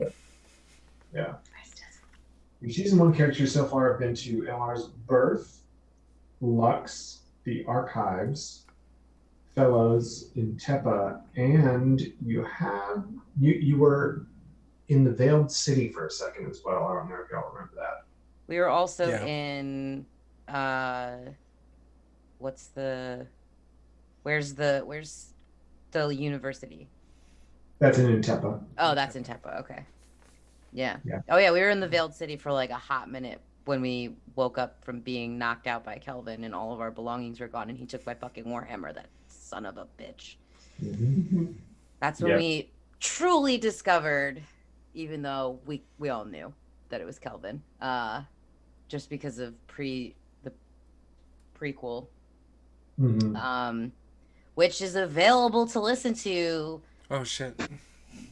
Yeah. Ice desert. Your season 1 characters so far have been to LR's Birth, Lux, the Archives, Fellows in Tepa, and you were in the Veiled City for a second as well. I don't know if y'all remember that. We were also in where's the university? That's in Tepa. Oh, that's in Tepa. Okay. Yeah. Yeah. Oh yeah, we were in the Veiled City for like a hot minute when we woke up from being knocked out by Kelvin and all of our belongings were gone and he took my fucking warhammer, that son of a bitch. Mm-hmm. That's when we truly discovered, even though we all knew that it was Kelvin, just because of the prequel, mm-hmm. Which is available to listen to. Oh shit!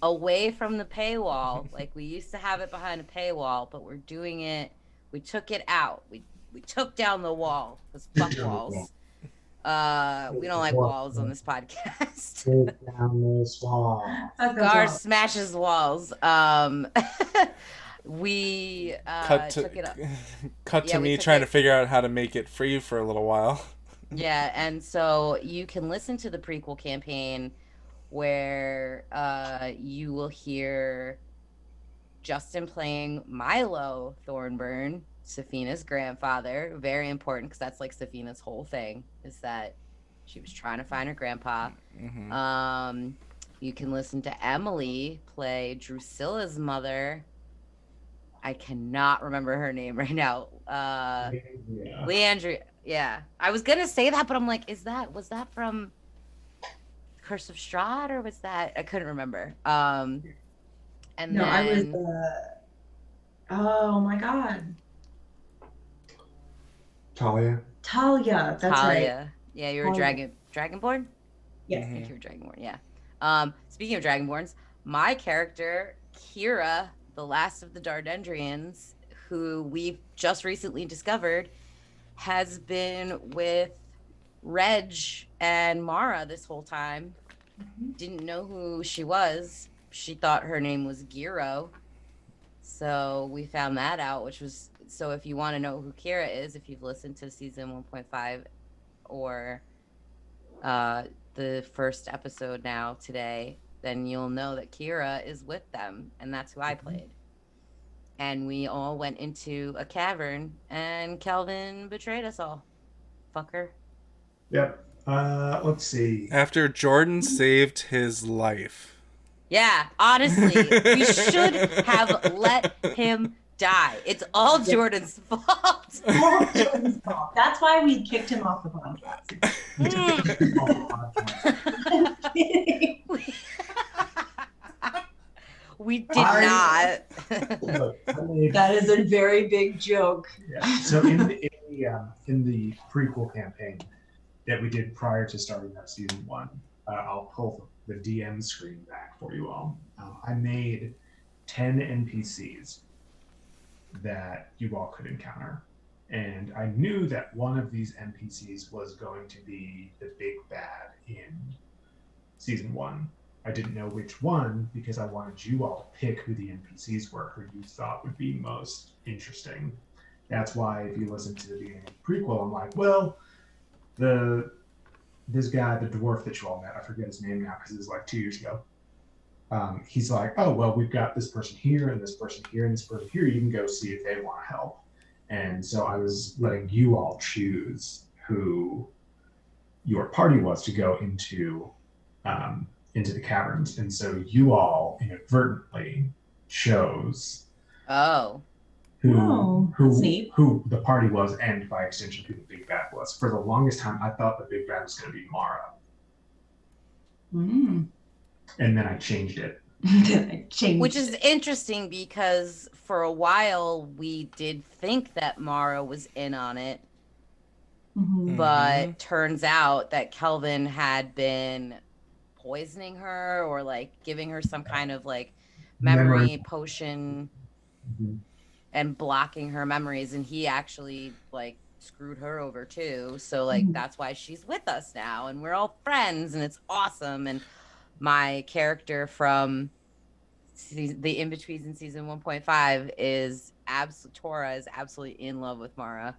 away from the paywall. Like we used to have it behind a paywall, but we're doing it. We took it out. We took down the wall because fuck walls. We don't like walls on this podcast. Take down this wall. Gar smashes walls. We took it up. Cut to me trying to figure out how to make it free for a little while. Yeah, and so you can listen to the prequel campaign where you will hear Justin playing Milo Thornburn, Safina's grandfather. Very important because that's like Safina's whole thing, is that she was trying to find her grandpa. Mm-hmm. You can listen to Emily play Drusilla's mother. I cannot remember her name right now. Leandria. Yeah. I was going to say that, but I'm like, was that from Curse of Strahd, or was that, I couldn't remember. And no, then... I was, oh my God. Talia, that's Talia. right. Yeah, you were Dragonborn? Yeah. I think you were Dragonborn, yeah. Speaking of Dragonborns, my character, Kira, the last of the Dardendrians, who we've just recently discovered, has been with Reg and Mara this whole time. Mm-hmm. Didn't know who she was. She thought her name was Giro. So we found that out, which was, so if you want to know who Kira is, if you've listened to season 1.5 or the first episode now today, then you'll know that Kira is with them, and that's who I played. And we all went into a cavern, and Kelvin betrayed us all. Fucker. Yep. Let's see. After Jordan saved his life. Yeah, honestly, we should have let him die. It's all Jordan's fault. All Jordan's fault. That's why we kicked him off the podcast. I'm kidding. We did not. Look, that is a very big joke. Yeah. So in the prequel campaign that we did prior to starting up season 1, I'll pull the DM screen back for you all. I made 10 NPCs that you all could encounter. And I knew that one of these NPCs was going to be the big bad in season 1. I didn't know which one because I wanted you all to pick who the NPCs were, who you thought would be most interesting. That's why if you listen to the beginning of the prequel, I'm like, well, this guy, the dwarf that you all met, I forget his name now because it was like 2 years ago. He's like, oh, well, we've got this person here and this person here and this person here. You can go see if they want to help. And so I was letting you all choose who your party was to go into the caverns. And so you all inadvertently chose who the party was, and by extension who the big bad was. For the longest time, I thought the big bad was going to be Mara. Mm. And then I changed it. Which is interesting because for a while we did think that Mara was in on it. Mm-hmm. But turns out that Kelvin had been poisoning her or like giving her some kind of like memory potion and blocking her memories, and he actually like screwed her over too. So like that's why she's with us now and we're all friends and it's awesome. And my character from the in-betweens in season 1.5 is Tora is absolutely in love with Mara.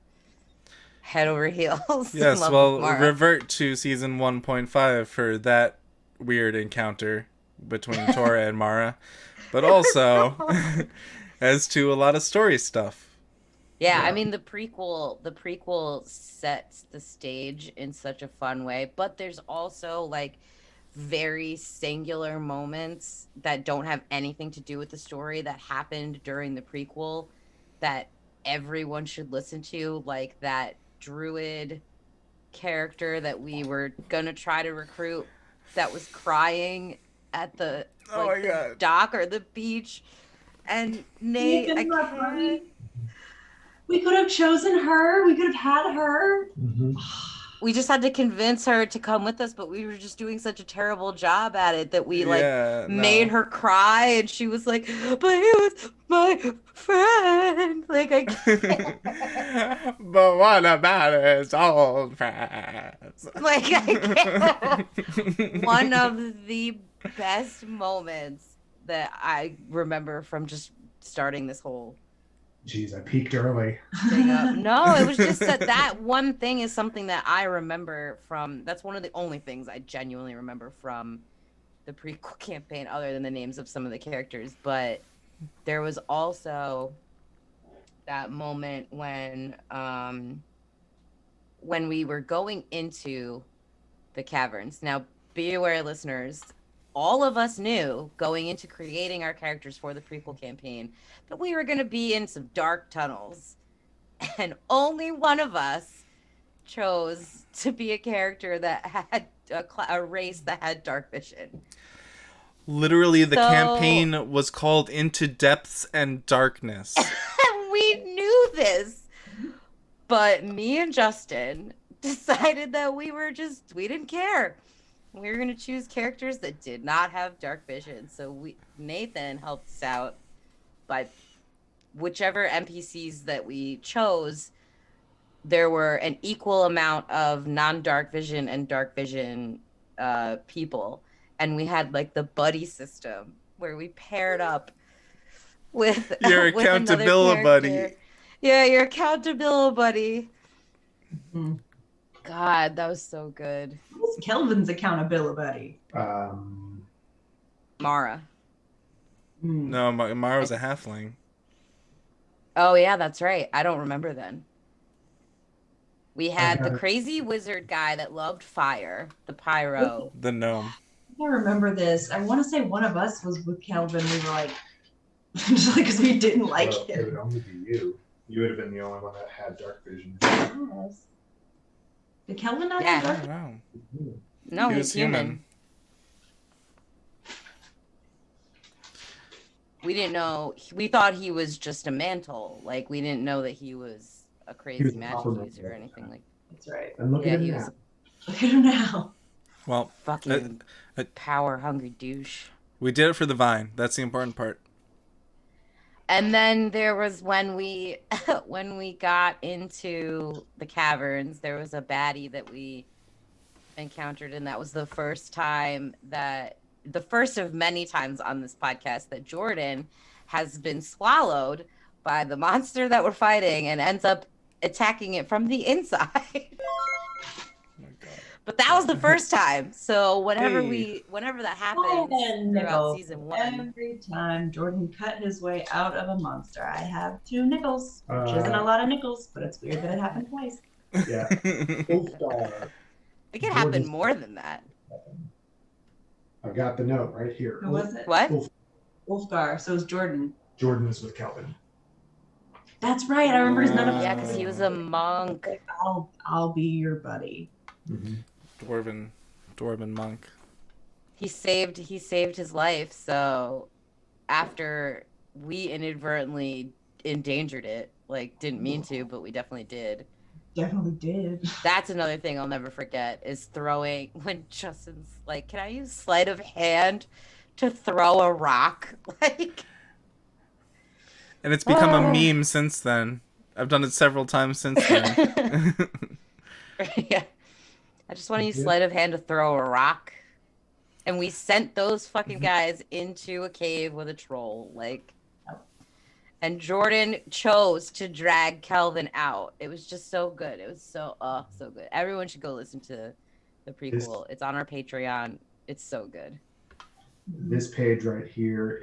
Head over heels. Yes, well, revert to season 1.5 for that weird encounter between Tora and Mara. But also as to a lot of story stuff. Yeah, I mean the prequel sets the stage in such a fun way, but there's also like very singular moments that don't have anything to do with the story that happened during the prequel that everyone should listen to, like that druid character that we were gonna try to recruit that was crying at the the dock or the beach. And Nate, we could have chosen her. We could have had her. we just had to convince her to come with us, but we were just doing such a terrible job at it that we Yeah, made no. her cry, and she was like, "But he was my friend." Like I can't. But what about his old friends? Like I can't. One of the best moments that I remember from just starting this whole Jeez, I peaked early. thing up. No, it was just that one thing is something that I remember from. That's one of the only things I genuinely remember from the prequel campaign, other than the names of some of the characters. But there was also that moment when we were going into the caverns. Now, be aware, listeners, all of us knew going into creating our characters for the prequel campaign that we were going to be in some dark tunnels. And only one of us chose to be a character that had a race that had dark vision. Literally, the So- campaign was called Into Depths and Darkness. And we knew this. But me and Justin decided that we didn't care. We were going to choose characters that did not have dark vision. So Nathan helped us out by whichever NPCs that we chose. There were an equal amount of non-dark vision and dark vision people. And we had like the buddy system where we paired up with Your with another accountability buddy. character. Yeah, your accountability buddy. Hmm. God, that was so good. Who's Kelvin's accountability Mara. Hmm. No, Mara was a halfling. Oh yeah, that's right. I don't remember then. We had the got it. crazy wizard guy that loved fire, the pyro. The gnome. I remember this. I want to say one of us was with Kelvin. We were like, just like because we didn't like Well, it him. would only be you. You would have been the only one that had dark vision. Yes. Did Kelvin not Yeah. have Oh, dark? wow. No, He he's was human. human. We didn't know. We thought he was just a mantle. Like we didn't know that he was a crazy was a magic proper user or mantle. anything like. That's right. And look Yeah, at him he now. was Look at him now. Well, fucking uh, power hungry douche. we did it for the vine. That's the important part. And then there was when we got into the caverns, there was a baddie that we encountered, and that was the first of many times on this podcast that Jordan has been swallowed by the monster that we're fighting and ends up attacking it from the inside. Oh my God. But that was the first time. So whenever Hey. that happens And throughout nickel. season 1. Every time Jordan cut his way out of a monster, I have 2 nickels, which isn't a Uh, lot of nickels, but it's weird that it happened twice. Yeah. Full star. I think it happened more than that. I've got the note right here. Who was it? What? Wolfgar. So it was Jordan. Jordan is with Kelvin. That's right. I remember his none of Yeah, because he was a monk. I'll be your buddy. Mm-hmm. Dwarven monk. He saved his life. So after we inadvertently endangered it, like didn't mean to, but we definitely did. Definitely did. That's another thing I'll never forget is throwing when Justin's like, "Can I use sleight of hand to throw a rock?" Like, And it's become a Oh. meme since then. I've done it several times since then. yeah. I just want to use Yeah. sleight of hand to throw a rock. And we sent those fucking guys into a cave with a troll. Like, and Jordan chose to drag Kelvin out. It was just so good. It was so good. Everyone should go listen to the prequel. It's on our Patreon. It's so good. This page right here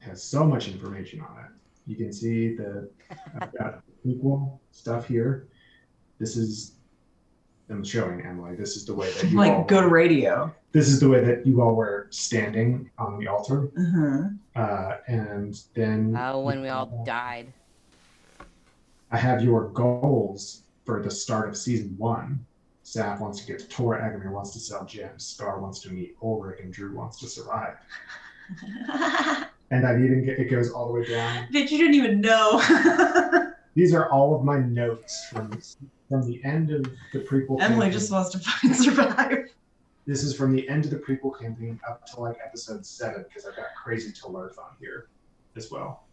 has so much information on it. You can see I've got equal stuff here. I'm showing Emily. This is the way that you all Like good radio. This is the way that you all were standing on the altar. Uh-huh. And then When we all died. I have your goals for the start of season 1. Saf wants to get to Tora, Agamir wants to sell gems, Star wants to meet Ulrich, and Drew wants to survive. And it goes all the way down. Bitch, you didn't even know. These are all of my notes from the end of the prequel. Emily campaign. just wants to fucking survive. This is from the end of the prequel campaign up to like episode 7 because I've got crazy to learn on here as well.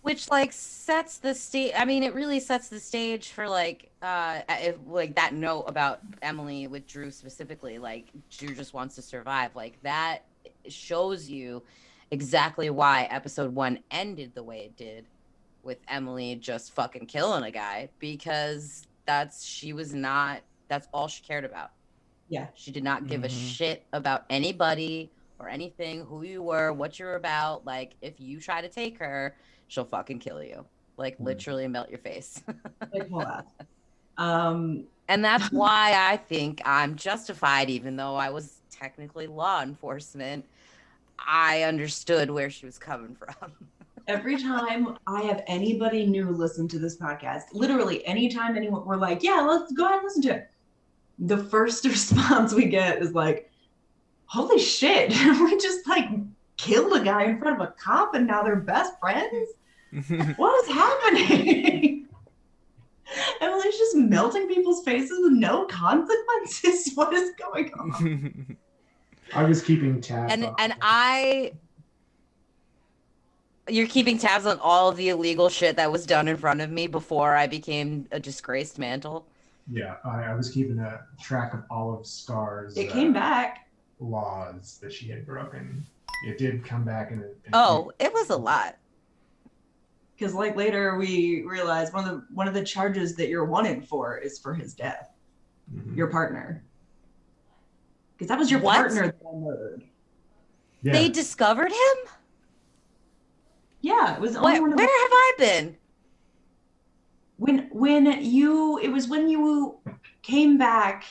Which like sets the stage. I mean, it really sets the stage for like if like that note about Emily with Drew specifically. Like Drew just wants to survive. Like that shows you exactly why episode 1 ended the way it did, with Emily just fucking killing a guy, because that's all she cared about. Yeah. She did not give a shit about anybody or anything, who you were, what you were about. Like, if you try to take her, she'll fucking kill you. Like, literally melt your face. Like, hold And that's why I think I'm justified, even though I was technically law enforcement. I understood where she was coming from. Every time I have anybody new listen to this podcast, literally anytime anyone, we're like, yeah, let's go ahead and listen to it. The first response we get is like, holy shit, we just like killed a guy in front of a cop and now they're best friends? What is happening? Emily's just melting people's faces with no consequences. What is going on? I was keeping tabs. You're keeping tabs on all of the illegal shit that was done in front of me before I became a disgraced mantle. Yeah, I was keeping a track of all of Scar's. It came back. Laws that she had broken. It did come back and it was a lot. Because like later we realized one of the charges that you're wanted for is for his death. Your partner. Because that was your partner that I murdered. Yeah. They discovered him? Yeah, it was only where have I been? When you came back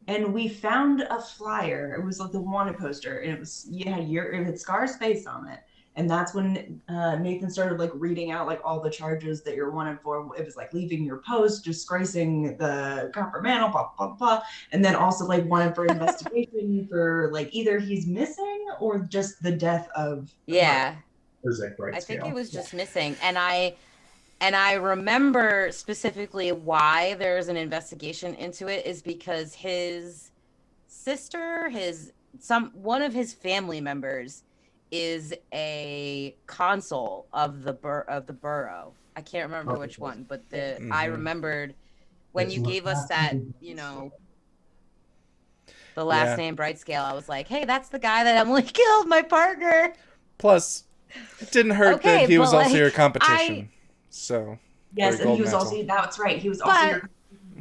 and we found a flyer. It was like the wanted poster, and it had Scar's face on it. And that's when Nathan started like reading out like all the charges that you're wanted for. It was like leaving your post, disgracing the copper mantle, blah blah blah, and then also like wanted for investigation for like either he's missing or just the death of. Yeah. I think it was just missing, and I remember specifically why there's an investigation into it is because his sister, one of his family members, is a consul of the borough. I can't remember which one, but I remembered when you gave us that, the last name Bright Scale. I was like, hey, that's the guy that Emily killed, my partner. Plus, it didn't hurt that he was also your competition. Yes, and he was also, that's right. He was also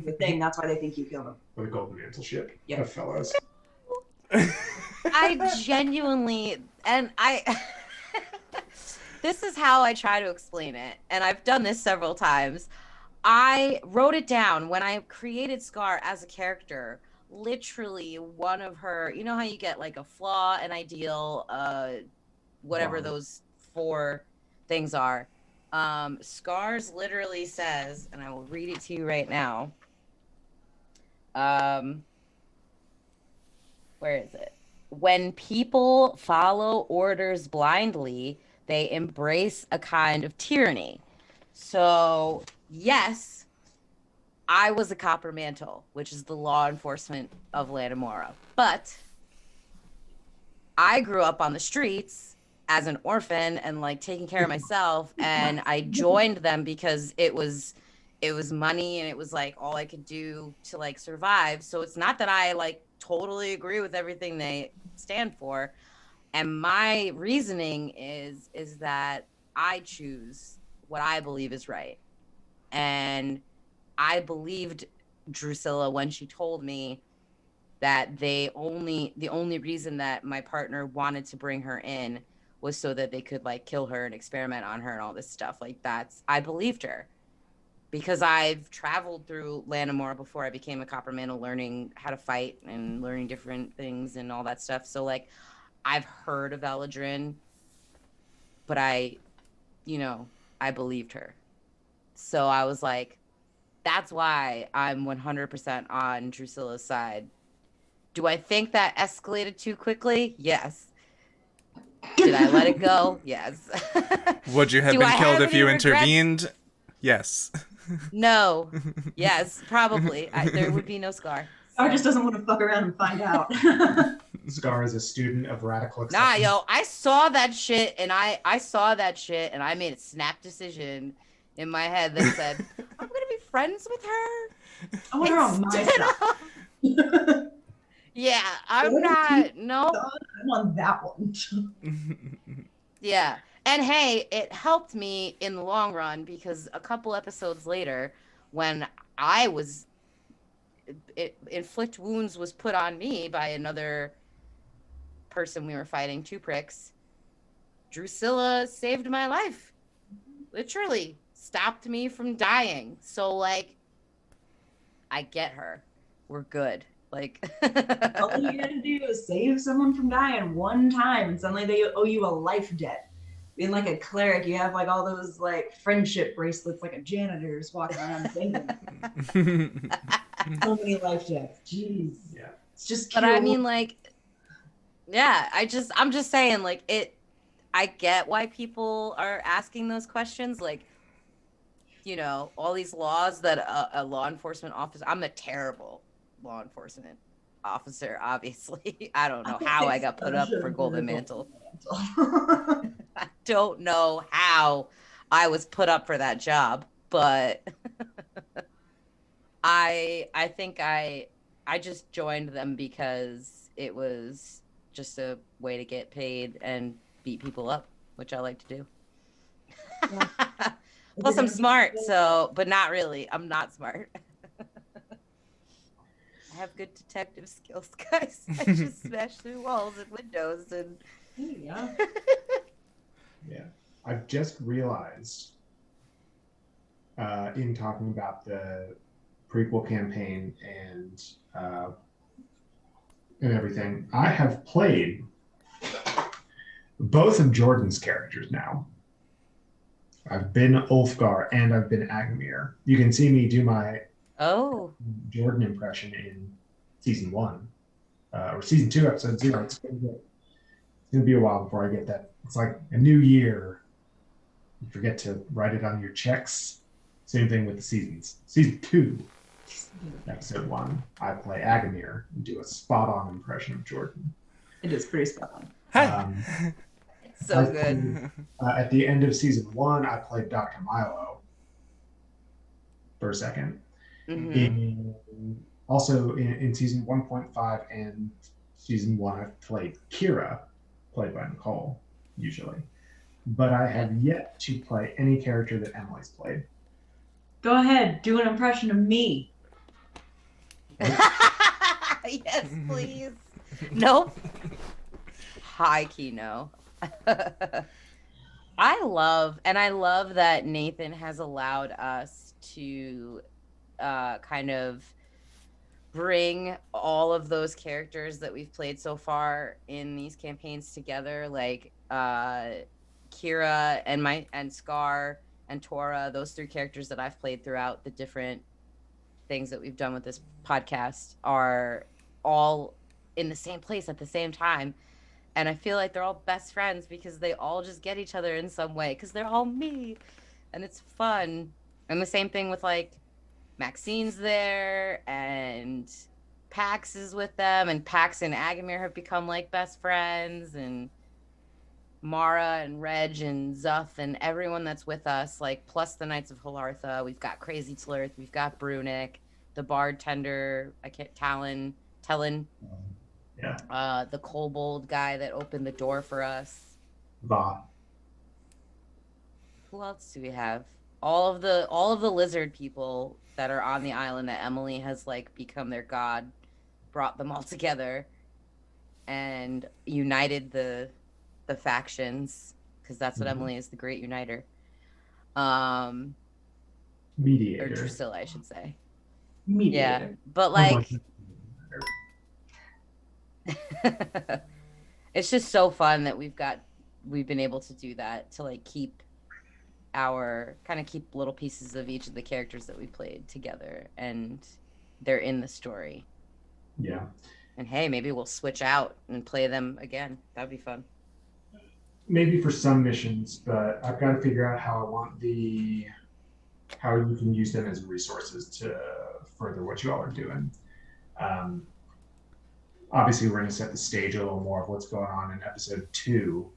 your thing. That's why they think you killed him. With a golden mantle ship of fellows. I genuinely, this is how I try to explain it, and I've done this several times. I wrote it down when I created Scar as a character. Literally, one of her, you know how you get like a flaw, an ideal, whatever those 4 things are. Scars literally says, and I will read it to you right now. Where is it? When people follow orders blindly, they embrace a kind of tyranny. So, yes, I was a copper mantle, which is the law enforcement of Lanamora. But I grew up on the streets as an orphan and like taking care of myself, and I joined them because it was money and it was like all I could do to like survive. So it's not that I like totally agree with everything they stand for, and my reasoning is that I choose what I believe is right. And I believed Drusilla when she told me that the only reason that my partner wanted to bring her in was so that they could like kill her and experiment on her and all this stuff. Like I believed her because I've traveled through Lanamora before I became a copper mantle, learning how to fight and learning different things and all that stuff. So like I've heard of Eladrin, but I believed her. So I was like, that's why I'm 100% on Drusilla's side. Do I think that escalated too quickly? Yes. Did I let it go? Yes. Would you have been killed if you intervened? Yes. No. Yes, probably. There would be no Scar. Scar just doesn't want to fuck around and find out. Scar is a student of radical Nah, acceptance. yo, I saw that shit and I made a snap decision in my head that said, I'm gonna be friends with her. I want her on my instead side. of- Yeah, I'm not. No. I'm on that one. Yeah. And hey, it helped me in the long run because a couple episodes later, when inflict wounds was put on me by another person we were fighting, two pricks, Drusilla saved my life. Literally stopped me from dying. So like, I get her. We're good. Like, all you gotta do is save someone from dying one time, and suddenly they owe you a life debt. Being like a cleric, you have like all those like friendship bracelets, like a janitor's walking around thinking. So many life debts. Jeez. Yeah. It's just. But I mean, like, yeah, I'm just saying, like, I get why people are asking those questions. Like, you know, all these laws that a law enforcement officer, I'm a terrible law enforcement officer, obviously. I don't know how I got put up for Golden Mantle. I don't know how I was put up for that job, but I think I just joined them because it was just a way to get paid and beat people up, which I like to do. Yeah. Plus I'm smart, so, but not really. I'm not smart. I have good detective skills, guys. I just smash through walls and windows and Yeah. Yeah. I've just realized in talking about the prequel campaign and everything, I have played both of Jordan's characters now. I've been Ulfgar and I've been Agamir. You can see me do my Jordan impression in season 1 or season 2, episode 0. It's gonna be a while before I get that. It's like a new year. You forget to write it on your checks. Same thing with the seasons. Season 2, episode 1, I play Agamir and do a spot-on impression of Jordan. It is pretty spot on. It's so good. At the end of season 1, I played Dr. Milo for a second. Mm-hmm. Also in season 1.5 and season 1, I've played Kira, played by Nicole, usually. But I have yet to play any character that Emily's played. Go ahead, do an impression of me. Yes, please. Nope. High key, no. I love that Nathan has allowed us to kind of bring all of those characters that we've played so far in these campaigns together, like Kira and Scar and Tora, those 3 characters that I've played throughout the different things that we've done with this podcast are all in the same place at the same time. And I feel like they're all best friends because they all just get each other in some way because they're all me and it's fun. And the same thing with like Maxine's there and Pax is with them, and Pax and Agamir have become like best friends, and Mara and Reg and Zuth and everyone that's with us, like plus the Knights of Holartha. We've got Crazy Slurth, we've got Brunick, the bartender, Talon. Yeah. The kobold guy that opened the door for us. Va. Who else do we have? All of the lizard people that are on the island that Emily has like become their god, brought them all together and united the factions, because that's what Emily is, the great uniter. Mediator. Or Drusilla, I should say. Mediator. Yeah, but like it's just so fun that we've been able to do that, to like keep little pieces of each of the characters that we played together, and they're in the story. Yeah. And hey, maybe we'll switch out and play them again. That'd be fun. Maybe for some missions, but I've got to figure out how I want the how you can use them as resources to further what you all are doing. Obviously, we're going to set the stage a little more of what's going on in episode 2.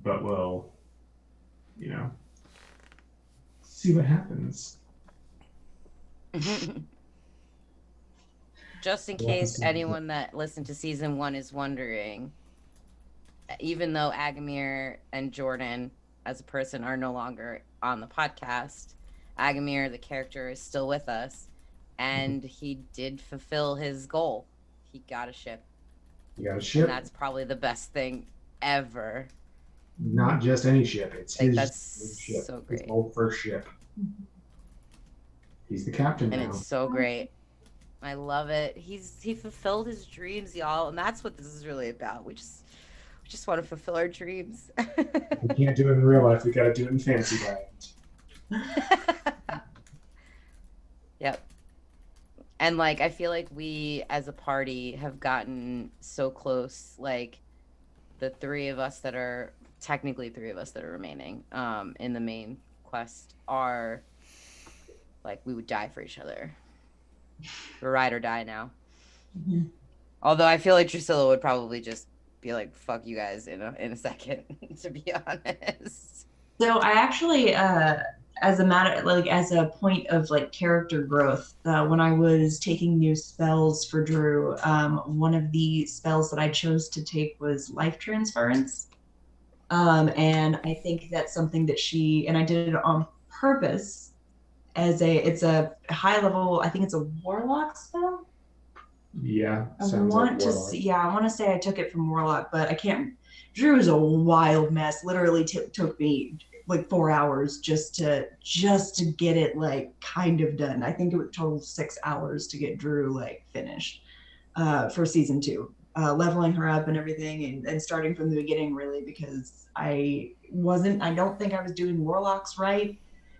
But we'll, see what happens. Just in case anyone that listened to season 1 is wondering, even though Agamir and Jordan as a person are no longer on the podcast, Agamir, the character, is still with us, and he did fulfill his goal. He got a ship. You got a ship? And that's probably the best thing ever. Not just any ship. It's his ship. So great. His old first ship. He's the captain and now. It's so great. I love it. He fulfilled his dreams, y'all, and that's what this is really about. We just want to fulfill our dreams. We can't do it in real life. We got to do it in fantasy land. Yep. And like, I feel like we as a party have gotten so close. Like, the three of us that are remaining in the main quest are like, we would die for each other. We're ride or die now. Mm-hmm. Although I feel like Drusilla would probably just be like, fuck you guys in a second, to be honest. So I actually, as a point of like character growth, when I was taking new spells for Drew, one of the spells that I chose to take was life transference. And I think that's something that and I did it on purpose it's a high level, I think it's a warlock spell. Yeah. I want to say I took it from warlock, but I can't. Drew is a wild mess. Literally took me like 4 hours just to get it like kind of done. I think it would total 6 hours to get Drew like finished for season 2, leveling her up and everything, and starting from the beginning really, because I don't think I was doing warlocks right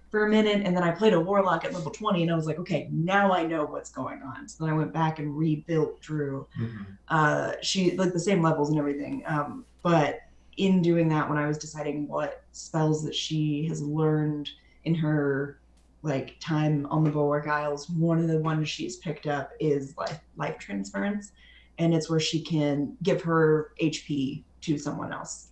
for a minute, and then I played a warlock at level 20, and I was like, okay, now I know what's going on. So then I went back and rebuilt Drew. Mm-hmm. She like the same levels and everything, but in doing that, when I was deciding what spells that she has learned in her like time on the Bulwark Isles, one of the ones she's picked up is life transference, and it's where she can give her HP to someone else.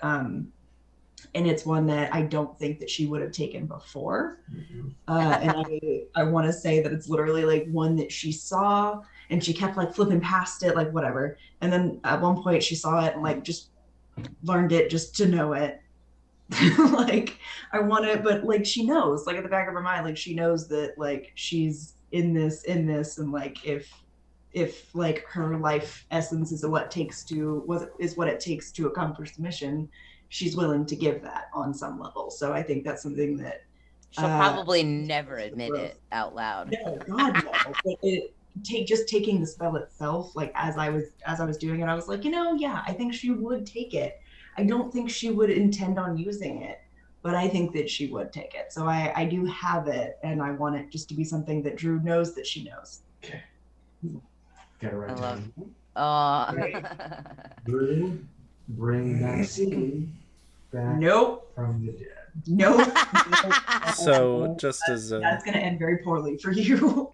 And it's one that I don't think that she would have taken before. Mm-hmm. And I want to say that it's literally like one that she saw and she kept like flipping past it, like whatever. And then at one point she saw it and like just learned it just to know it. Like I want to, but like she knows, like at the back of her mind, like she knows that like she's in this, and like if like her life essence is what it takes to accomplish the mission, she's willing to give that on some level. So I think that's something that she'll probably never admit it out loud. No, God no. But just taking the spell itself, like as I was doing it, I was like, yeah, I think she would take it. I don't think she would intend on using it, but I think that she would take it. So I do have it, and I want it just to be something that Drew knows that she knows. Okay. Got it right down. Drew, bring Maxine back Nope. from the dead. Nope. So just as that's going to end very poorly for you.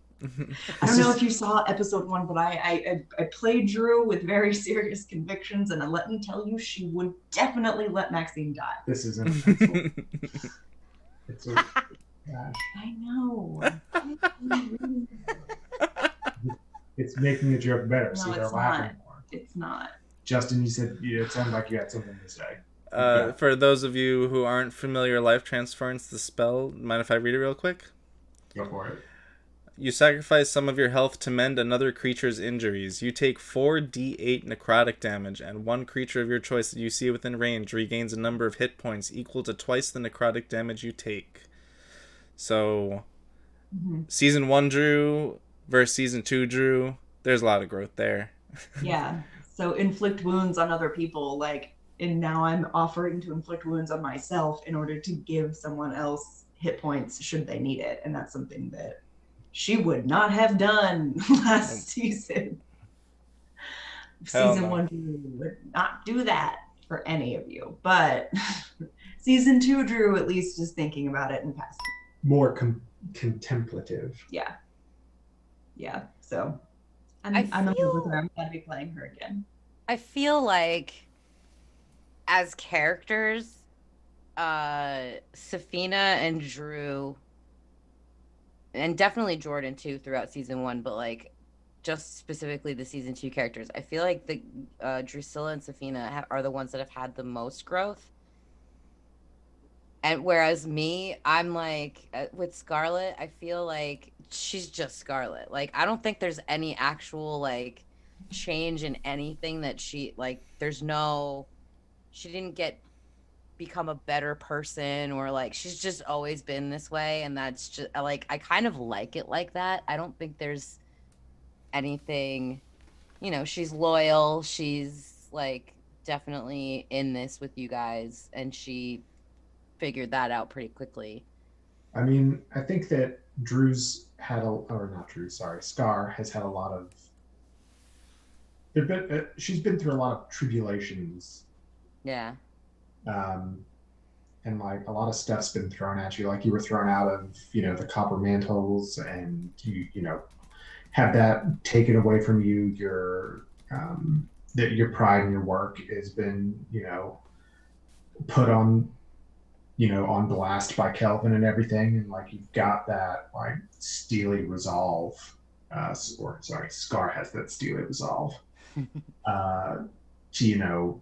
I don't know if you saw episode 1, but I played Drew with very serious convictions, and let me tell you, she would definitely let Maxine die. This isn't offensive. It's a gosh. I know. It's making the joke better, No, so they're it's laughing not. more. It's not. Justin, you said it sounded like you had something to say. For those of you who aren't familiar, life transference, the spell, mind if I read it real quick? Go for it. You sacrifice some of your health to mend another creature's injuries. You take 4d8 necrotic damage, and one creature of your choice that you see within range regains a number of hit points equal to twice the necrotic damage you take. So, Season 1 Drew versus Season 2 Drew, there's a lot of growth there. Yeah. So inflict wounds on other people, and now I'm offering to inflict wounds on myself in order to give someone else hit points should they need it. And that's something that she would not have done last season. Season 1 would not do that for any of you. But Season 2 Drew at least is thinking about it and passing. More contemplative. Yeah. Yeah. So I'm I in love with feel- her. I'm glad to be playing her again. I feel like as characters, Safina and Drew, and definitely Jordan too throughout season 1, but like just specifically the season 2 characters, I feel like the Drusilla and Safina are the ones that have had the most growth. And whereas me, I'm like with Scarlet, I feel like she's just Scarlet. Like I don't think there's any actual like change in anything that she like. She didn't become a better person, or like she's just always been this way, and that's just like I kind of like it like that. I don't think there's anything, she's loyal, she's like definitely in this with you guys, and she figured that out pretty quickly. I mean, I think that Drew's had not Drew, sorry, Scar has had a lot of. She's been through a lot of tribulations. Yeah. And like a lot of stuff's been thrown at you. Like you were thrown out of, the copper mantles, and you have that taken away from you. That your pride in your work has been, put on, on blast by Kelvin and everything. And like you've got that like steely resolve, Scar has that steely resolve to,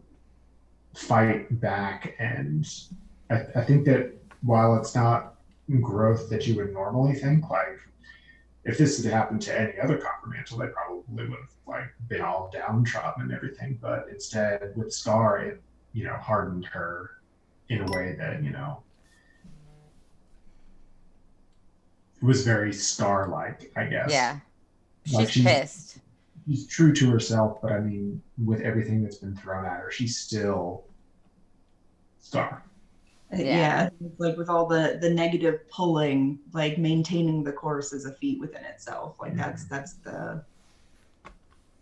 fight back. And I think that while it's not growth that you would normally think, like if this had happened to any other copper mantle, they probably would have like been all downtrodden and everything. But instead, with Scar, it hardened her in a way that was very Scar-like, I guess. Yeah. Like She's pissed. She's true to herself, but I mean, with everything that's been thrown at her, she's still Scar. Yeah. Like with all the negative pulling, like maintaining the course is a feat within itself. Like that's the.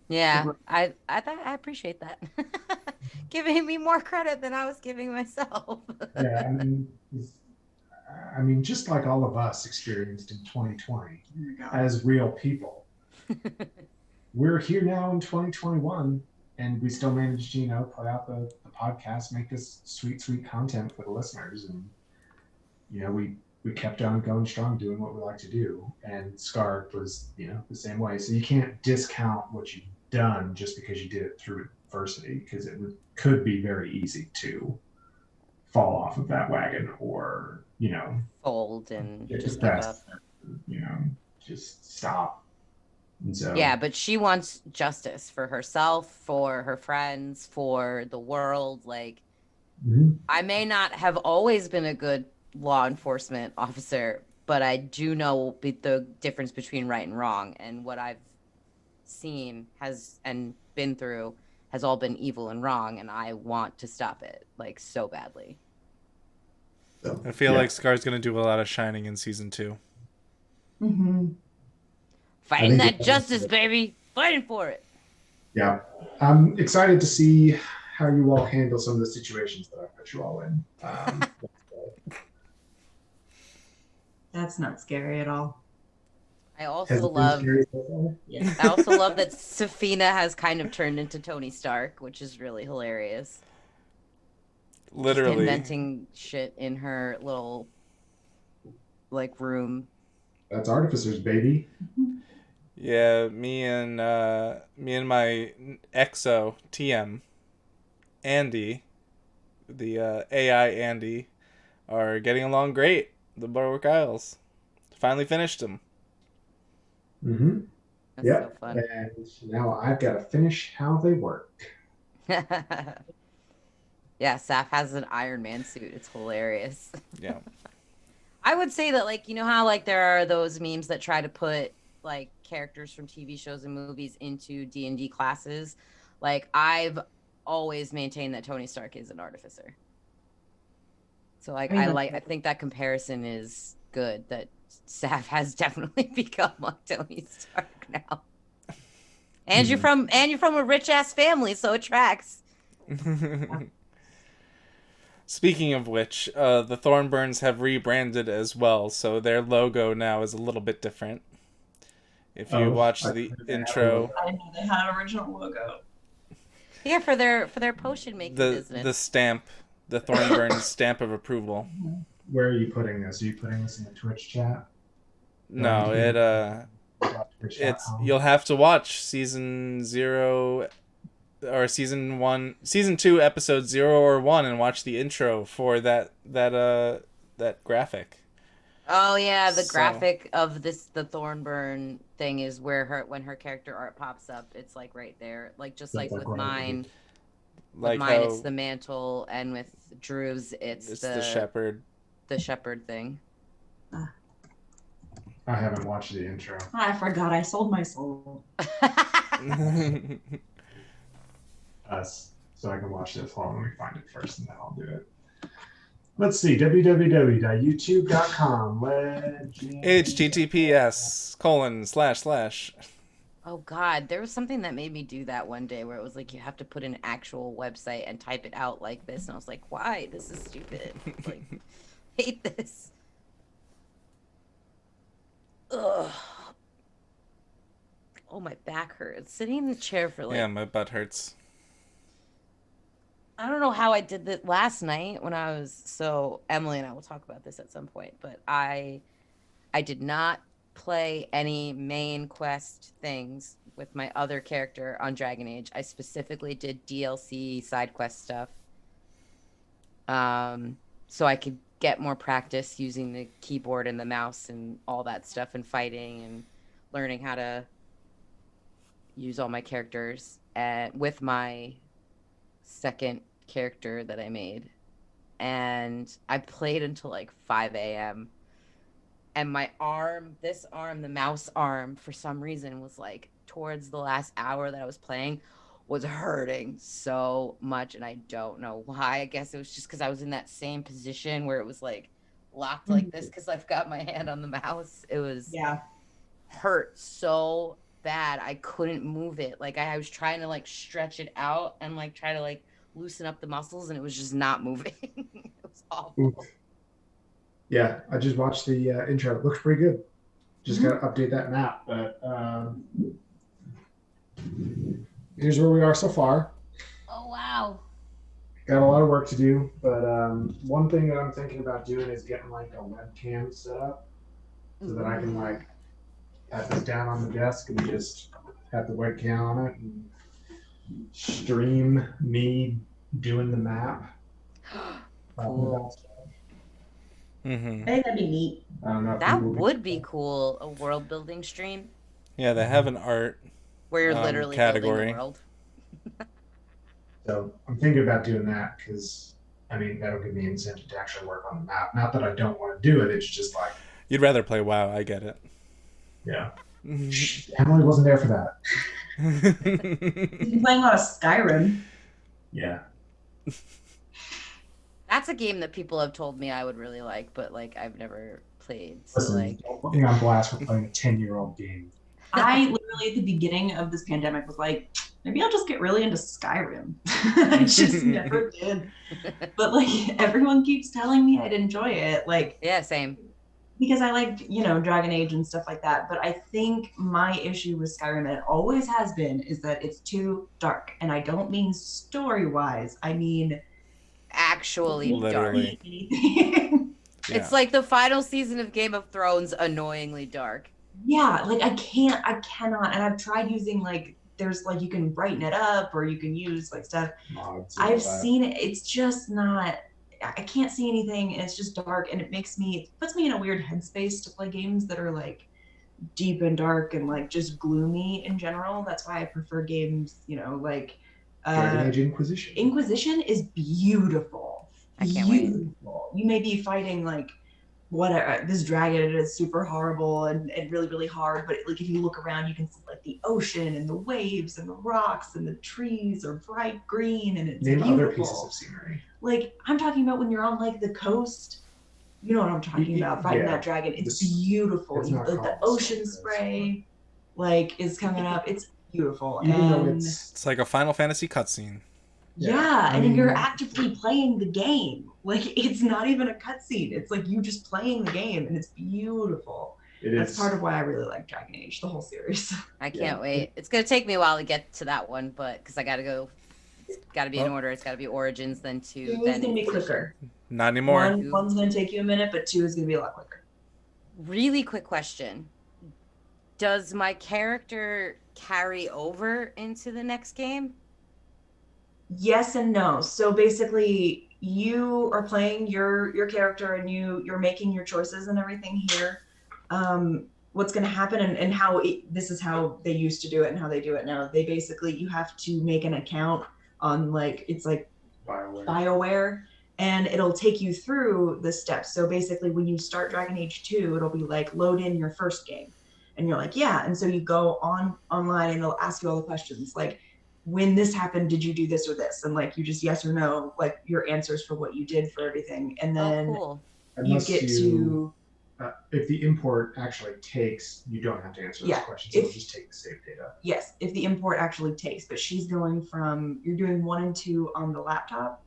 Yeah, I appreciate that. Giving me more credit than I was giving myself. Yeah, I mean, just like all of us experienced in 2020 as real people, we're here now in 2021, and we still managed to, put out the podcast, make this sweet content for the listeners, and we kept on going strong, doing what we like to do. And Scar was, the same way. So you can't discount what you've done just because you did it through adversity, because it could be very easy to fall off of that wagon, or fold and get just give up. depressed, just stop. And so Yeah, but she wants justice for herself, for her friends, for the world. Like, I may not have always been a good law enforcement officer, but I do know the difference between right and wrong, and what I've seen and been through has all been evil and wrong, and I want to stop it like so badly. So, I feel like Scar's gonna do a lot of shining in season 2. Fighting that justice, baby. Fighting for it. Yeah. I'm excited to see how you all handle some of the situations that I put you all in. That's not scary at all. I also love that Safina has kind of turned into Tony Stark, which is really hilarious. Literally just inventing shit in her little like room. That's Artificers, baby. Yeah, me and my EXO TM Andy, the AI Andy, are getting along great. The Berwick Isles. Finally finished them. Mm-hmm. That's yep. So fun. And now I've got to finish how they work. Yeah, Saf has an Iron Man suit. It's hilarious. Yeah. I would say that, like, how like there are those memes that try to put like characters from TV shows and movies into D&D classes. Like, I've always maintained that Tony Stark is an artificer. So like I think that comparison is good, that Saf has definitely become like Tony Stark now. And you're from a rich ass family, so it tracks. Speaking of which, the Thornburns have rebranded as well, so their logo now is a little bit different. If you watch I the heard they have a intro, I didn't know they had an original logo. Yeah, for their potion making business. the stamp, the Thornburns stamp of approval. Where are you putting this? Are you putting this in the Twitch chat? No, it's you'll have to watch season 0 or season 2, episode 0 or 1, and watch the intro for that graphic. Oh yeah, the So- graphic of the Thornburn thing is where when her character art pops up, it's like right there, like just like with mine. Like mine, how it's the mantle, and with Drew's, it's the shepherd. the shepherd thing. I haven't watched the intro. I forgot I sold my soul. Us, so I can watch this. Hold on, let me find it first, and then I'll do it. Let's see, www.youtube.com. https:// Oh God, there was something that made me do that one day where it was like you have to put an actual website and type it out like this, and I was like, why? This is stupid. Like, hate this. Ugh. Oh, my back hurts. Sitting in the chair for like Yeah, my butt hurts. I don't know how I did that last night when I was Emily and I will talk about this at some point, but I did not play any main quest things with my other character on Dragon Age. I specifically did DLC side quest stuff. So I could get more practice using the keyboard and the mouse and all that stuff and fighting and learning how to use all my characters with my second character that I made. And I played until like 5 a.m. And my arm, the mouse arm, for some reason was like towards the last hour that I was playing was hurting so much. And I don't know why. I guess it was just because I was in that same position where it was like locked like this because I've got my hand on the mouse. It was hurt so bad. I couldn't move it. Like I was trying to like stretch it out and like try to like loosen up the muscles, and it was just not moving. It was awful. Ooh. Yeah, I just watched the intro. It looks pretty good. Just got to update that map. But here's where we are so far. Oh, wow. Got a lot of work to do. But one thing that I'm thinking about doing is getting like a webcam set up so that I can like have this down on the desk and just have the webcam on it and stream me doing the map. Cool. Mm-hmm. I think that'd be neat. I don't know if That people would be cool. A world building stream Yeah, they have an art where you're literally category. building the world. So I'm thinking about doing that because, I mean, that'll give me incentive to actually work on the map. Not that I don't want to do it. It's just like, You'd rather play WoW, I get it. yeah. Emily wasn't there for that. You've been playing a lot of Skyrim. Yeah. That's a game that people have told me I would really like, but like I've never played. So Listen, like, don't put me on blast for playing a 10-year-old game. I literally at the beginning of this pandemic was like, maybe I'll just get really into Skyrim. I just never did. But like everyone keeps telling me I'd enjoy it. Like, yeah, same. because I like, Dragon Age and stuff like that. But I think my issue with Skyrim, and it always has been, is that it's too dark. And I don't mean story-wise. I mean Actually Literally. anything. It's like the final season of Game of Thrones, annoyingly dark. Yeah, like I cannot. And I've tried using there's you can brighten it up or you can use stuff. Mods and I've that. seen it. It's just not, I can't see anything. And it's just dark, and it puts me in a weird headspace to play games that are deep and dark and just gloomy in general. That's why I prefer games, Dragon Age Inquisition. Inquisition is beautiful. I can't wait. Beautiful. You may be fighting whatever, this dragon is super horrible and really, really hard, but if you look around, you can see the ocean and the waves and the rocks and the trees are bright green, and it's Name beautiful. other pieces of scenery. I'm talking about when you're on the coast. You know what I'm talking about, fighting that dragon. It's beautiful. It's not The called ocean spray, spray is coming up. It's beautiful. Even though And it's It's like a Final Fantasy cutscene. Yeah, I and mean, you're actively playing the game. Like it's not even a cutscene. It's like you just playing the game, and it's beautiful. That's part of why I really like Dragon Age, the whole series. I can't wait. It's gonna take me a while to get to that one, but because I gotta go, it's gotta be in order. It's gotta be Origins, then 2, 2 then is gonna be Inquisition. quicker. Not anymore. One's gonna take you a minute, but 2 is gonna be a lot quicker. Really quick question: does my character carry over into the next game? Yes and no. So basically, you are playing your character, and you're making your choices and everything here. What's going to happen, and how this is how they used to do it and how they do it now. They basically, you have to make an account on it's like BioWare, and it'll take you through the steps. So basically, when you start Dragon Age 2, it'll be like load in your first game, and you're like, yeah. And so you go online, and it'll ask you all the questions like, when this happened, did you do this or this? And like you just yes or no, like your answers for what you did for everything. And then cool. you get to if the import actually takes, you don't have to answer those questions. It'll just take the save data. Yes, if the import actually takes. But she's going you're doing 1 and 2 on the laptop.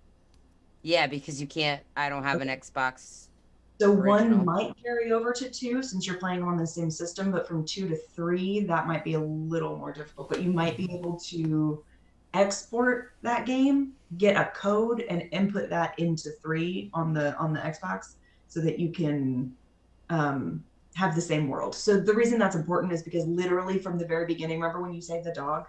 Yeah, because you can't. I don't have an Xbox. So original. 1 might carry over to 2 since you're playing on the same system, but from 2 to 3, that might be a little more difficult. But you might be able to export that game, get a code, and input that into 3 on the Xbox so that you can have the same world. So the reason that's important is because literally from the very beginning, remember when you saved the dog?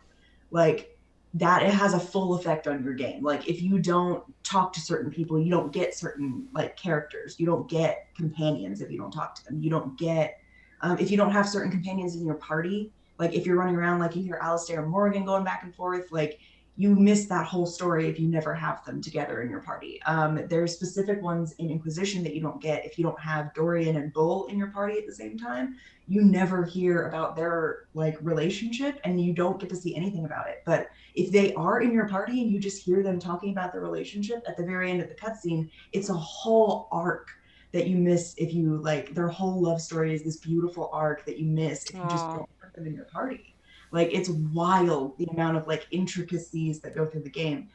Like that, it has a full effect on your game. Like if you don't talk to certain people, you don't get certain like characters. You don't get companions if you don't talk to them. You don't get, if you don't have certain companions in your party, like if you're running around, like you hear Alistair and Morgan going back and forth, like you miss that whole story if you never have them together in your party. There's specific ones in Inquisition that you don't get if you don't have Dorian and Bull in your party at the same time. You never hear about their like relationship, and you don't get to see anything about it. But if they are in your party and you just hear them talking about their relationship at the very end of the cutscene, it's a whole arc that you miss if you like their whole love story is this beautiful arc that you miss if you just don't have them in your party. Like it's wild the amount of like intricacies that go through the game.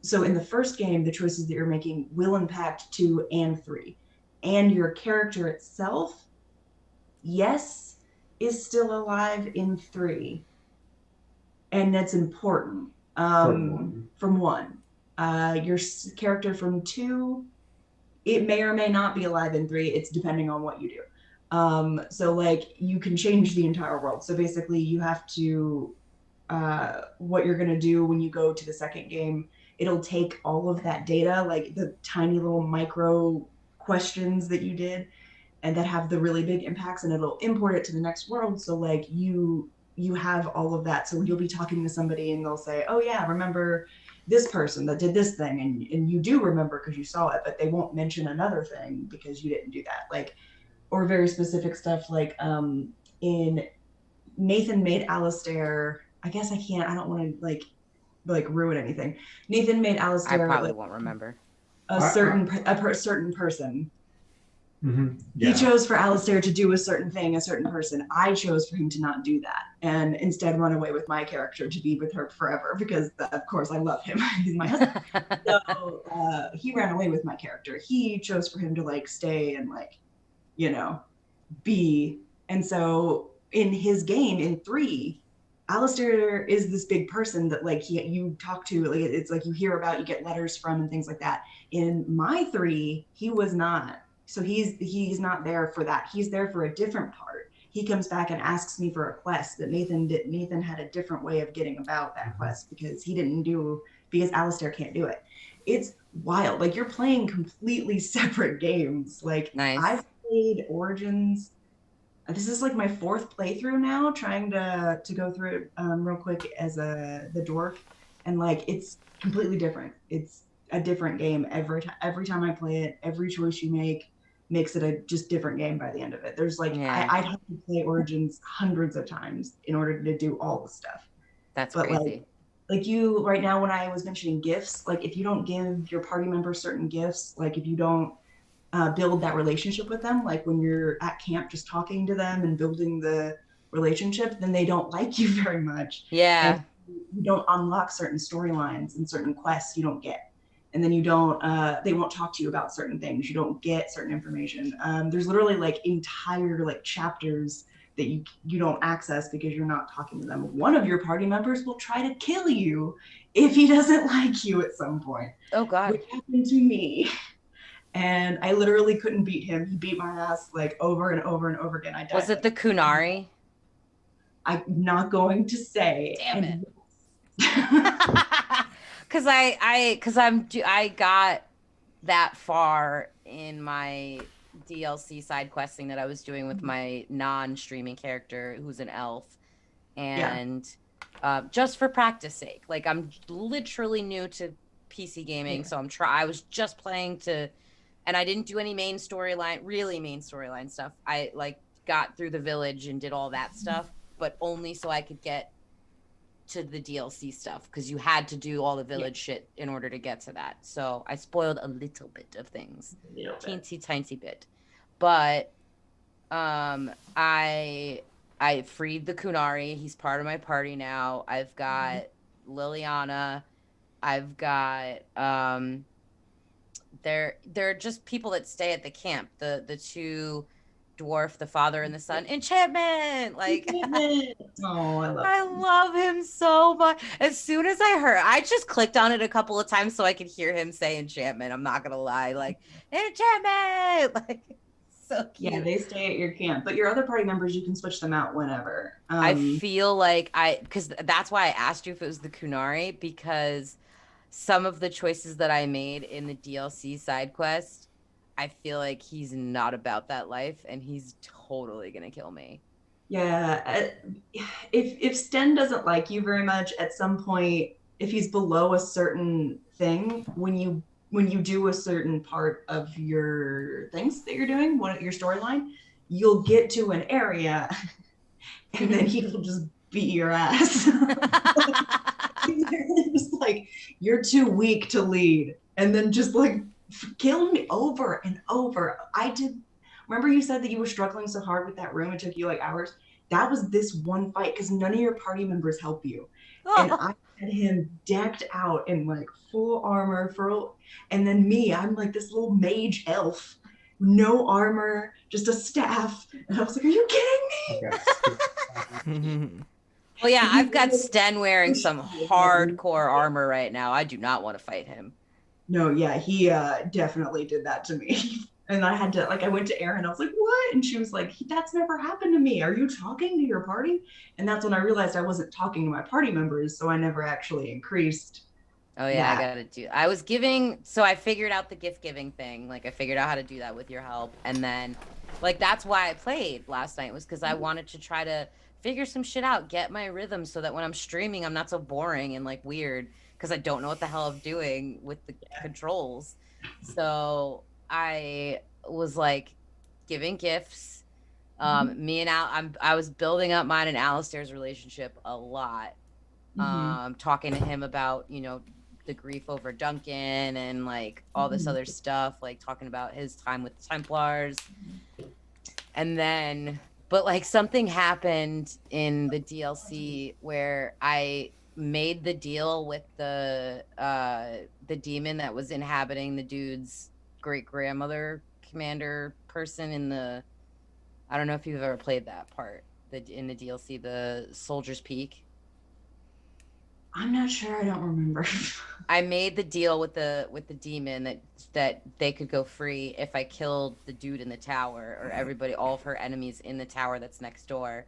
So in the first game, the choices that you're making will impact 2 and 3. And your character itself, yes, is still alive in 3. And that's important. From 1. Your character from 2, it may or may not be alive in 3. It's depending on what you do. So like you can change the entire world. So basically you have to, what you're going to do when you go to the second game, it'll take all of that data, like the tiny little micro questions that you did and that have the really big impacts, and it'll import it to the next world. So like you have all of that. So you'll be talking to somebody and they'll say, oh yeah, remember this person that did this thing. And you do remember because you saw it, but they won't mention another thing because you didn't do that. Like, or very specific stuff like in Nathan made Alistair, I guess I don't want to like ruin anything. Nathan made Alistair. I probably won't remember. A certain person. Mm-hmm. Yeah. He chose for Alistair to do a certain thing, a certain person. I chose for him to not do that and instead run away with my character to be with her forever because, of course, I love him. He's my husband. So he ran away with my character. He chose for him to like stay and like, you know, be. And so in his game in 3, Alistair is this big person that like you talk to, like it's like you hear about, you get letters from and things like that. In my 3, he was not. So he's not there for that. He's there for a different part. He comes back and asks me for a quest that Nathan had a different way of getting about that quest because Alistair can't do it. It's wild. Like you're playing completely separate games. Like nice. I've played Origins. This is like my 4th playthrough now, trying to go through it real quick as the dwarf, and like it's completely different. It's a different game every time I play it. Every choice you make makes it a just different game by the end of it. There's like I'd have to play Origins hundreds of times in order to do all the stuff. That's crazy. Like you right now, when I was mentioning gifts, like if you don't give your party members certain gifts, like if you don't build that relationship with them, like when you're at camp just talking to them and building the relationship, then they don't like you very much. Yeah. you don't unlock certain storylines and certain quests you don't get. And then you don't, they won't talk to you about certain things. You don't get certain information. There's literally like entire like chapters that you don't access because you're not talking to them. One of your party members will try to kill you if he doesn't like you at some point. Oh God. Which happened to me. And I literally couldn't beat him. He beat my ass like over and over and over again. I died. Was it the Kunari? I'm not going to say. Damn it. Cause I got that far in my DLC side questing that I was doing with my non-streaming character who's an elf, and just for practice sake, like I'm literally new to PC gaming, so I was just playing to, and I didn't do any main storyline stuff. I like got through the village and did all that stuff, but only so I could get to the DLC stuff, because you had to do all the village shit in order to get to that. So I spoiled a little bit of things, tiny bit, but I freed the Kunari. He's part of my party now. I've got Liliana. I've got they're just people that stay at the camp. The two dwarf, the father and the son. Enchantment. Like oh, I love him so much. As soon as I just clicked on it a couple of times so I could hear him say enchantment. I'm not gonna lie, like enchantment. Like so cute. Yeah, they stay at your camp, but your other party members, you can switch them out whenever. I feel like because that's why I asked you if it was the Kunari, because some of the choices that I made in the DLC side quest, I feel like he's not about that life, and he's totally gonna kill me. Yeah, if Sten doesn't like you very much, at some point, if he's below a certain thing, when you do a certain part of your things that you're doing, your storyline, you'll get to an area, and then he will just beat your ass. Just like, you're too weak to lead, and then just like kill me over and over. Remember you said that you were struggling so hard with that room, it took you like hours? That was this one fight, because none of your party members help you. And I had him decked out in like full armor, and then me, I'm like this little mage elf, no armor, just a staff. And I was like, are you kidding me? Well, yeah, I've got Sten wearing some hardcore armor right now. I do not want to fight him. No, yeah, he definitely did that to me. And I had to, like, I went to Erin, I was like, what? And she was like, that's never happened to me. Are you talking to your party? And that's when I realized I wasn't talking to my party members, so I never actually increased. Oh, yeah, so I figured out the gift giving thing. Like, I figured out how to do that with your help. And then, like, that's why I played last night, was because I wanted to try to figure some shit out, get my rhythm, so that when I'm streaming, I'm not so boring and, like, weird, because I don't know what the hell I'm doing with the controls. So I was like giving gifts. Me and I was building up mine and Alistair's relationship a lot. Talking to him about, the grief over Duncan and like all this other stuff, like talking about his time with the Templars. And then, but like something happened in the DLC where I made the deal with the demon that was inhabiting the dude's great grandmother commander person in the, I don't know if you've ever played that part in the DLC, the Soldier's Peak. I'm not sure. I don't remember. I made the deal with the demon that they could go free if I killed the dude in the tower, or everybody, all of her enemies in the tower that's next door.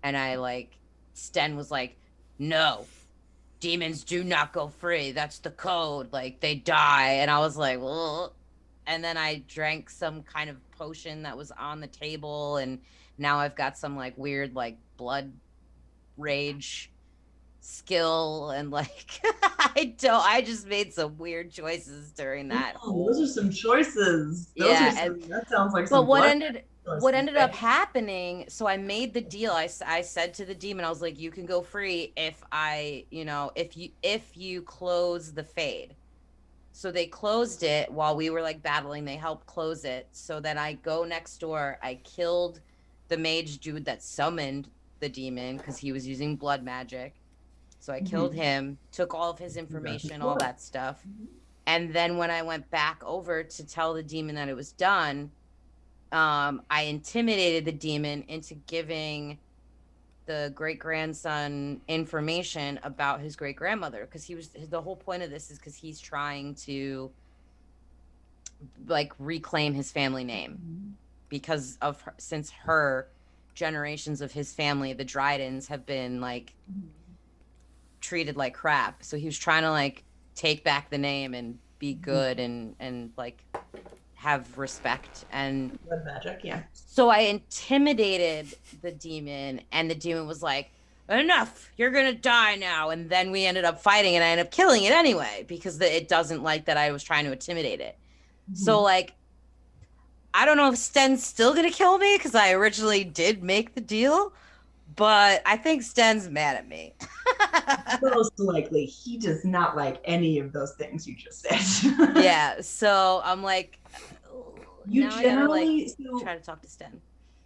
And Sten was like, no, demons do not go free. That's the code. Like, they die. And I was like, well, and then I drank some kind of potion that was on the table, and now I've got some like weird like blood rage skill, and like I just made some weird choices during that. Those are some choices. That sounds like. But what ended up happening? So I made the deal. I said to the demon, I was like, you can go free if if you close the fade. So they closed it while we were like battling. They helped close it. So then I go next door. I killed the mage dude that summoned the demon because he was using blood magic. So I killed him, took all of his information, all that stuff. And then when I went back over to tell the demon that it was done, I intimidated the demon into giving the great grandson information about his great grandmother, because the whole point of this is because he's trying to like reclaim his family name because of her, since her generations of his family, the Drydens, have been like treated like crap. So he was trying to like take back the name and be good and like have respect and magic. Yeah. So I intimidated the demon, and the demon was like, enough, you're gonna die now. And then we ended up fighting, and I ended up killing it anyway because it doesn't like that I was trying to intimidate it. So like, I don't know if Sten's still gonna kill me because I originally did make the deal, but I think Sten's mad at me. Most likely, he does not like any of those things you just said. Yeah, so I'm like, you now generally I gotta, like, try to talk to Sten.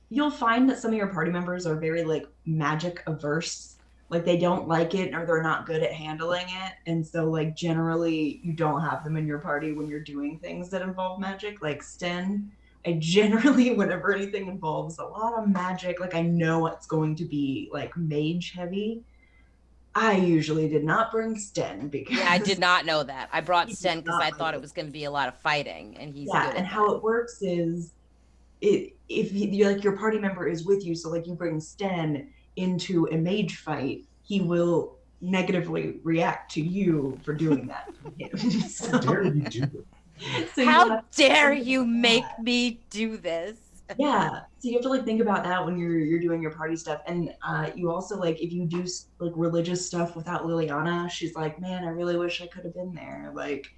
You'll find that some of your party members are very like magic averse. Like they don't like it or they're not good at handling it. And so like generally you don't have them in your party when you're doing things that involve magic. Like Sten, I generally, whenever anything involves a lot of magic, like I know it's going to be like mage heavy. I usually did not bring Sten because I did not know that. I brought Sten because I thought it was going to be a lot of fighting, and he's good. And how it works is, if you're like your party member is with you, so like you bring Sten into a mage fight, he will negatively react to you for doing that to him. So, how dare you do this? So how dare you make me do this? Yeah, so you have to like think about that when you're doing your party stuff. And you also like, if you do like religious stuff without Liliana, she's like, man, I really wish I could have been there, like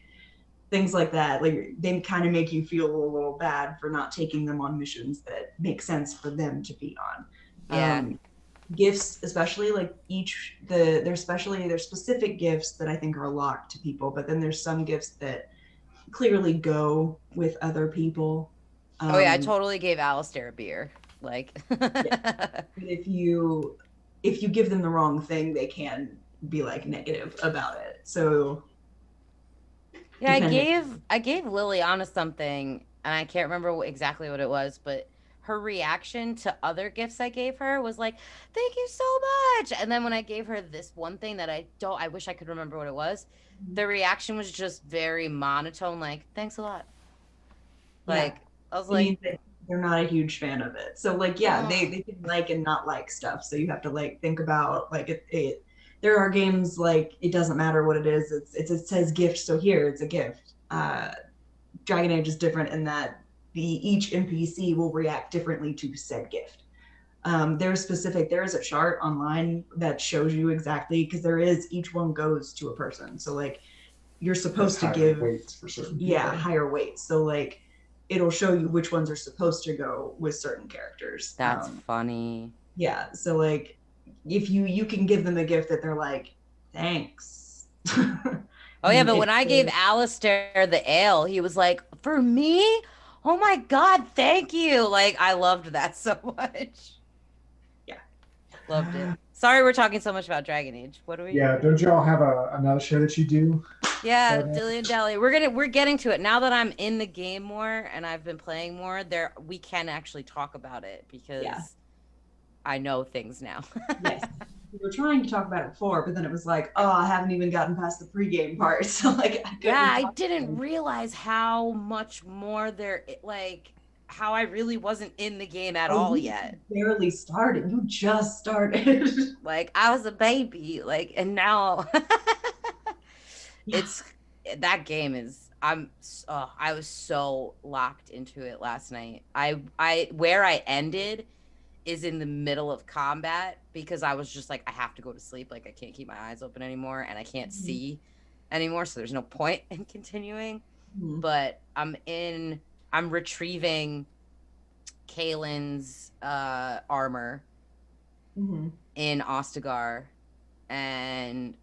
things like that. Like they kind of make you feel a little bad for not taking them on missions that make sense for them to be on. Gifts, especially like there's specific gifts that I think are locked to people, but then there's some gifts that clearly go with other people. I totally gave Alistair a beer. Like, if you give them the wrong thing, they can be like negative about it. So yeah, I gave Liliana something, and I can't remember exactly what it was, but her reaction to other gifts I gave her was like, "Thank you so much." And then when I gave her this one thing that I wish I could remember what it was, the reaction was just very monotone, like, "Thanks a lot." Like, I was like, they're not a huge fan of it. So like, they can like and not like stuff. So you have to like think about like it. There are games like it doesn't matter what it is. It says gift, so here it's a gift. Dragon Age is different in that each NPC will react differently to said gift. There is a chart online that shows you exactly, because each one goes to a person. So like you're supposed to give weights for certain people. Higher weights. So like it'll show you which ones are supposed to go with certain characters. That's funny. Yeah. So like if you can give them a gift that they're like, thanks. Oh yeah, but when I gave Alistair the ale, he was like, for me? Oh my God, thank you. Like, I loved that so much. Yeah. Loved it. Sorry we're talking so much about Dragon Age. What are we? Yeah, don't you all have another show that you do? Yeah, Dilly and Dally. We're getting to it. Now that I'm in the game more and I've been playing more, we can actually talk about it because I know things now. Yes. We were trying to talk about it before, but then it was like, oh, I haven't even gotten past the pregame part. So like I didn't realize how much more how I really wasn't in the game at all yet. Barely started. You just started. Like I was a baby. Like, and now that game is I was so locked into it last night. Where I ended is in the middle of combat because I was just like, I have to go to sleep. Like I can't keep my eyes open anymore and I can't see anymore. So there's no point in continuing. But I'm retrieving Kaylin's armor in Ostagar and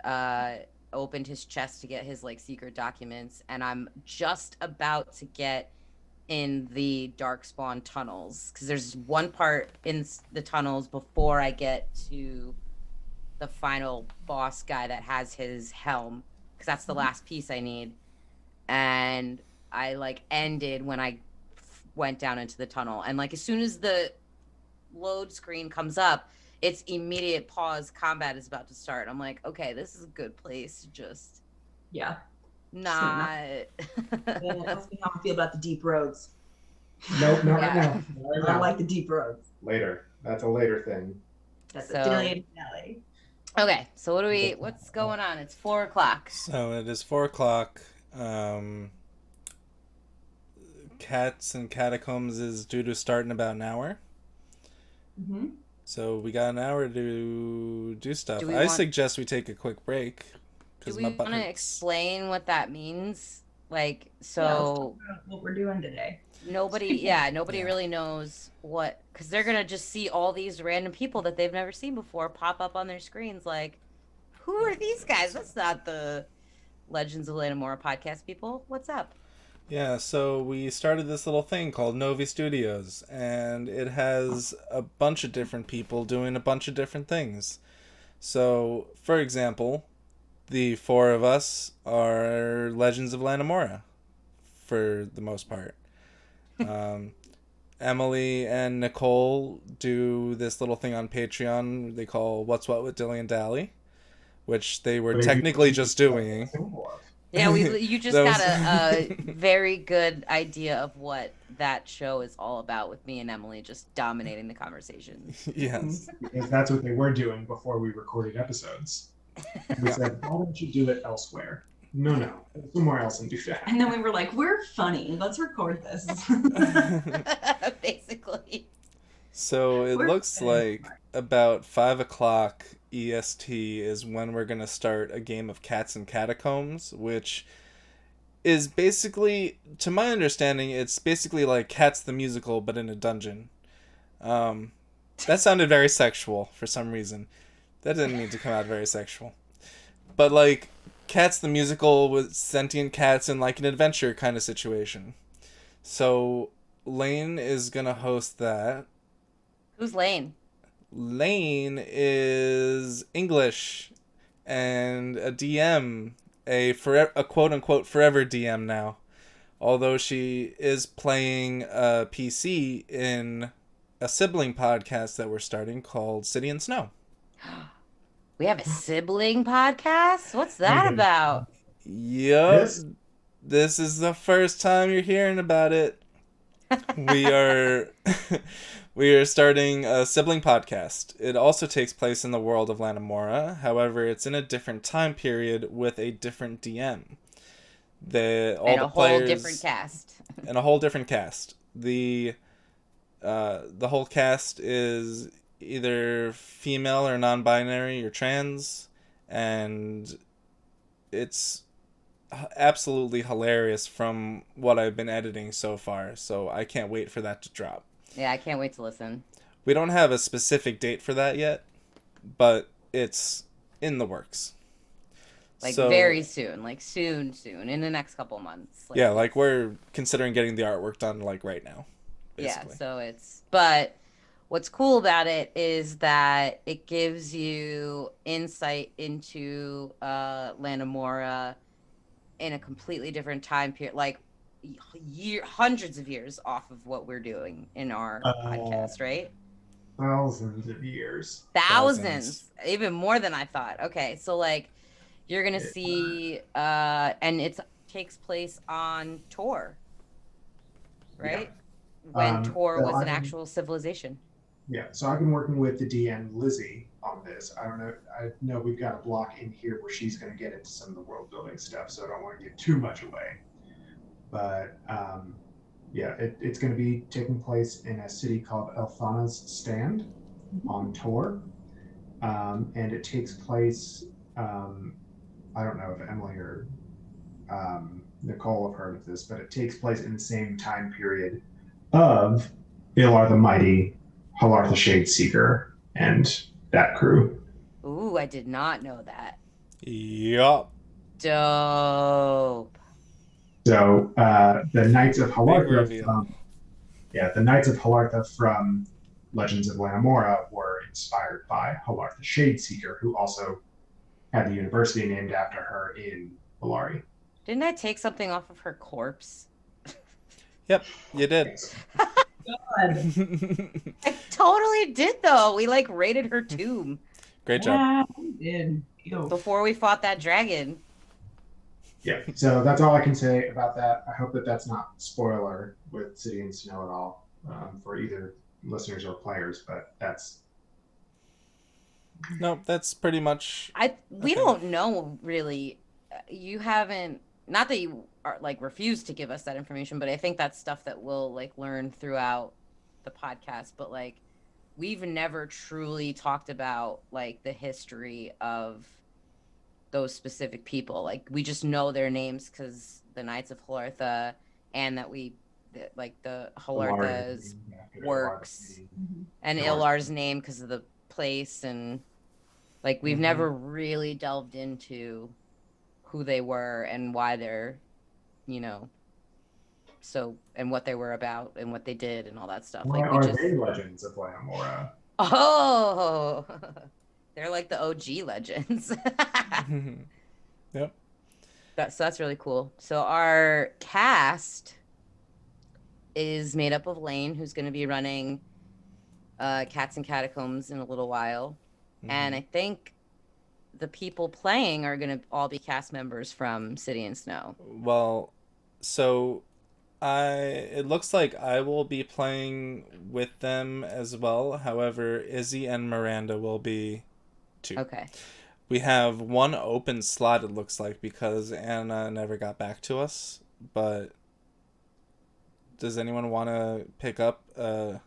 opened his chest to get his like secret documents, and I'm just about to get in the Darkspawn tunnels because there's one part in the tunnels before I get to the final boss guy that has his helm, because that's the last piece I need. And I like ended when I went down into the tunnel, and like as soon as the load screen comes up, it's immediate pause. Combat is about to start. I'm like, okay, this is a good place to just Yeah. not. Ask me how I feel about the deep roads. Nope, not right Yeah. now. Not right I now. like the deep roads. Later. That's a later thing. That's So- a dilly-dally. Okay, so what's going on? It's 4:00. So it is 4:00. Cats and Catacombs is due to start in about an hour. Mm-hmm. So we got an hour to do stuff. Do we I want- suggest we take a quick break. Do 'Cause we my butt want to hurts. explain what that means? Like, Yeah, let's so talk about what we're doing today. nobody Yeah. really knows what, because they're gonna just see all these random people that they've never seen before pop up on their screens. Like, who are these guys? That's not the Legends of Lanamora podcast people. What's up? Yeah, so we started this little thing called Novi Studios, and it has a bunch of different people doing a bunch of different things. So, for example, the four of us are Legends of Lanamora, for the most part. Emily and Nicole do this little thing on Patreon they call What's What with Dilly and Dally, which they were technically just doing. Yeah, you just That got was- a very good idea of what that show is all about, with me and Emily just dominating the conversation. Yes. Because that's what they were doing before we recorded episodes. And we said, why don't you do it elsewhere? No, go somewhere else and do that. And then we were like, we're funny. Let's record this. Basically. So it We're looks very like about 5:00 EST is when we're gonna start a game of Cats and Catacombs, which is basically, to my understanding, it's basically like Cats the musical but in a dungeon. That sounded very sexual for some reason. That didn't mean to come out very sexual. But like Cats the musical with sentient cats in like an adventure kind of situation. So Lane is gonna host that. Who's Lane? Lane is English and a DM, a quote-unquote forever DM now. Although she is playing a PC in a sibling podcast that we're starting called City and Snow. We have a sibling podcast? What's that about? Yup. Yes. This is the first time you're hearing about it. We are we are starting a sibling podcast. It also takes place in the world of Lanamora. However, it's in a different time period with a different DM. And a whole different cast. And a whole different cast. The whole cast is either female or non-binary or trans, and it's absolutely hilarious from what I've been editing so far, so I can't wait for that to drop. Yeah, I can't wait to listen. We don't have a specific date for that yet, but it's in the works. Like So- very soon, like soon, in the next couple months. yeah, like we're considering getting the artwork done like right now. Yeah, Basically. so but what's cool about it is that it gives you insight into Lanamora in a completely different time period, like hundreds of years off of what we're doing in our podcast, right? Thousands of years. Thousands, even more than I thought. Okay, so like you're gonna see, and it takes place on Tor, right? When Tor so was an I'm- actual civilization. Yeah, so I've been working with the DM Lizzie on this. I don't know. I know we've got a block in here where she's going to get into some of the world building stuff, so I don't want to give too much away. But yeah, it's going to be taking place in a city called Elthana's Stand on Tor, and it takes place. I don't know if Emily or Nicole have heard of this, but it takes place in the same time period of Ilar the Mighty, Halar the Shade Seeker, and that crew. Ooh, I did not know that. Yup. Dope. So the Knights of Big Halartha reveal. the Knights of Halartha from Legends of Lanamora were inspired by Halar the Shadeseeker, who also had the university named after her in Polari. Didn't I take something off of her corpse? Yep, you did. God. I totally did though. We like raided her tomb Great job. Yeah, we did. Ew. before we fought that dragon. Yeah, so that's all I can say about that. I hope that that's not spoiler with City and Snow at all for either listeners or players, but that's No, that's pretty much. We Okay. don't know really. You haven't, not that you are like refused to give us that information, but I think that's stuff that we'll like learn throughout the podcast. But like, we've never truly talked about like the history of those specific people. Like, we just know their names because the Knights of Halartha, and that like the Halartha's works and Ilar's name because of the place, and like we've never really delved into who they were and why they're, so, and what they were about and what they did and all that stuff. Why Like, we are just, they legends of Lamora? oh, they're like the OG legends. Yep. That's really cool. So our cast is made up of Lane, who's going to be running Cats and Catacombs in a little while. And I think the people playing are going to all be cast members from City and Snow. Well, so it looks like I will be playing with them as well. However, Izzy and Miranda will be too. Okay. We have one open slot, it looks like, because Anna never got back to us. But does anyone want to pick up a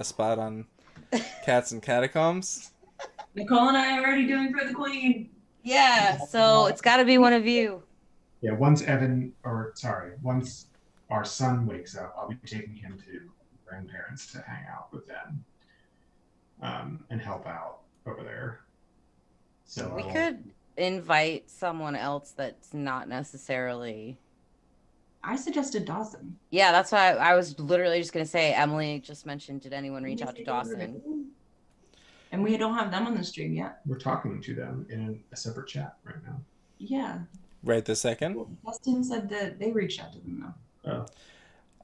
spot on Cats and Catacombs? Nicole and I are already doing For the Queen. Yeah, so it's got to be one of you. Yeah, once our son wakes up, I'll be taking him to grandparents to hang out with them and help out over there. So We could invite someone else that's not necessarily... I suggested Dawson. Yeah, that's why I was literally just going to say, Emily just mentioned, did anyone reach out to Dawson? And we don't have them on the stream yet. We're talking to them in a separate chat right now. Yeah. Right this second? Dustin said that they reached out to them though. Oh.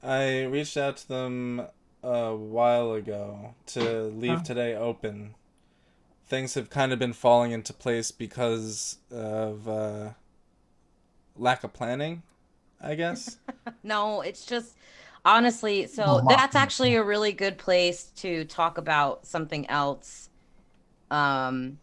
I reached out to them a while ago to leave today open. Things have kind of been falling into place because of lack of planning, I guess. No, it's just, honestly, so that's actually a really good place to talk about something else that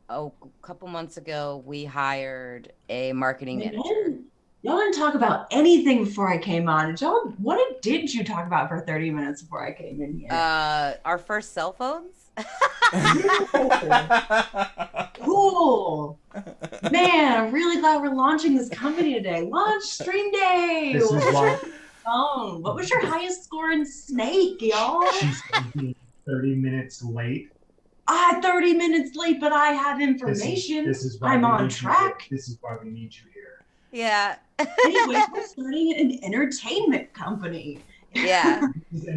a couple months ago we hired a marketing manager. Y'all didn't talk about anything before I came on. What did you talk about for 30 minutes before I came in here? Our first cell phones. Cool. Man, I'm really glad we're launching this company today. Launch stream day. This is why What was your highest score in Snake, y'all? she's 30 minutes late. 30 minutes late, but I have information. This is why I'm we on need you track. here. This is why we need you here. Yeah. Anyways, we're starting an entertainment company. Yeah.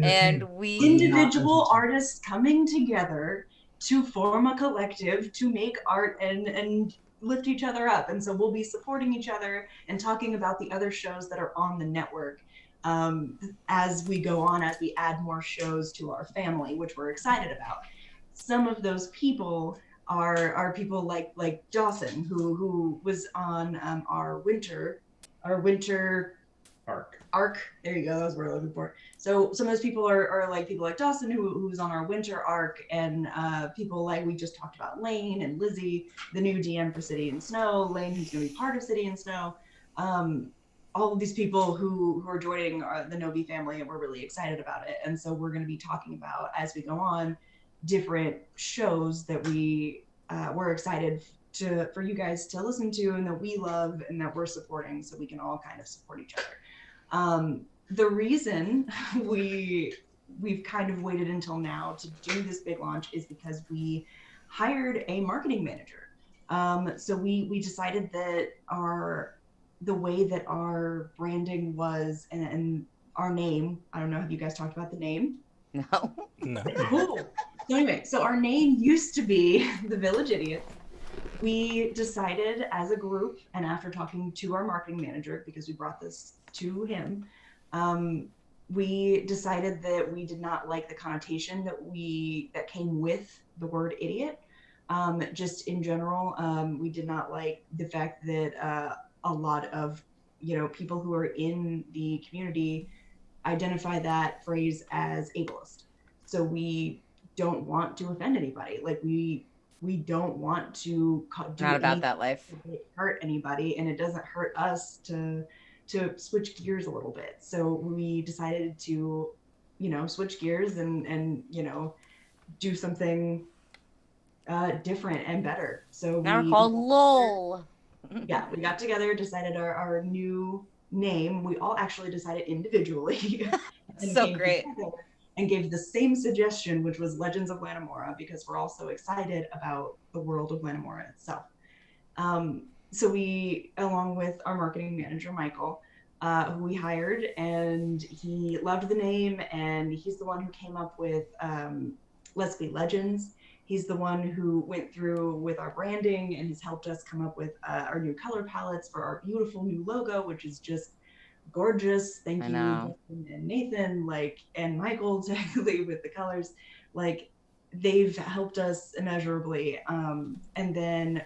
And we Individual artists coming together to form a collective to make art and lift each other up. And so we'll be supporting each other and talking about the other shows that are on the network as we go on, as we add more shows to our family, which we're excited about. Some of those people are people like Dawson, who was on our winter arc. There you go. That was what we're looking for. So some of those people are like people like Dawson, who's on our winter arc, and people like we just talked about, Lane and Lizzie, the new DM for City and Snow. Lane, who's going to be part of City and Snow. All of these people who are joining the Novi family, and we're really excited about it. And so we're going to be talking about, as we go on, different shows that we're excited for you guys to listen to and that we love and that we're supporting, so we can all kind of support each other. The reason we've kind of waited until now to do this big launch is because we hired a marketing manager. So we decided that the way that our branding was and our name, I don't know, have you guys talked about the name? No. No. Cool. So anyway, so our name used to be the Village Idiots. We decided as a group, and after talking to our marketing manager, because we brought this to him, we decided that we did not like the connotation that came with the word idiot. Just in general, we did not like the fact that a lot of people who are in the community identify that phrase as ableist. So we don't want to offend anybody. Like we don't want to do Not about anything that life. to hurt anybody, and it doesn't hurt us to switch gears a little bit. So we decided to switch gears and do something different and better. So Now we're called LoL. yeah, we got together, decided our new name. We all actually decided individually. And So came great. together and gave the same suggestion, which was Legends of Lanamora, because we're all so excited about the world of Lanamora itself. So we, along with our marketing manager, Michael, who we hired, and he loved the name, and he's the one who came up with Let's Be Legends. He's the one who went through with our branding and has helped us come up with our new color palettes for our beautiful new logo, which is just gorgeous. Thank you, Justin and Nathan, and Michael, technically, with the colors. They've helped us immeasurably. And then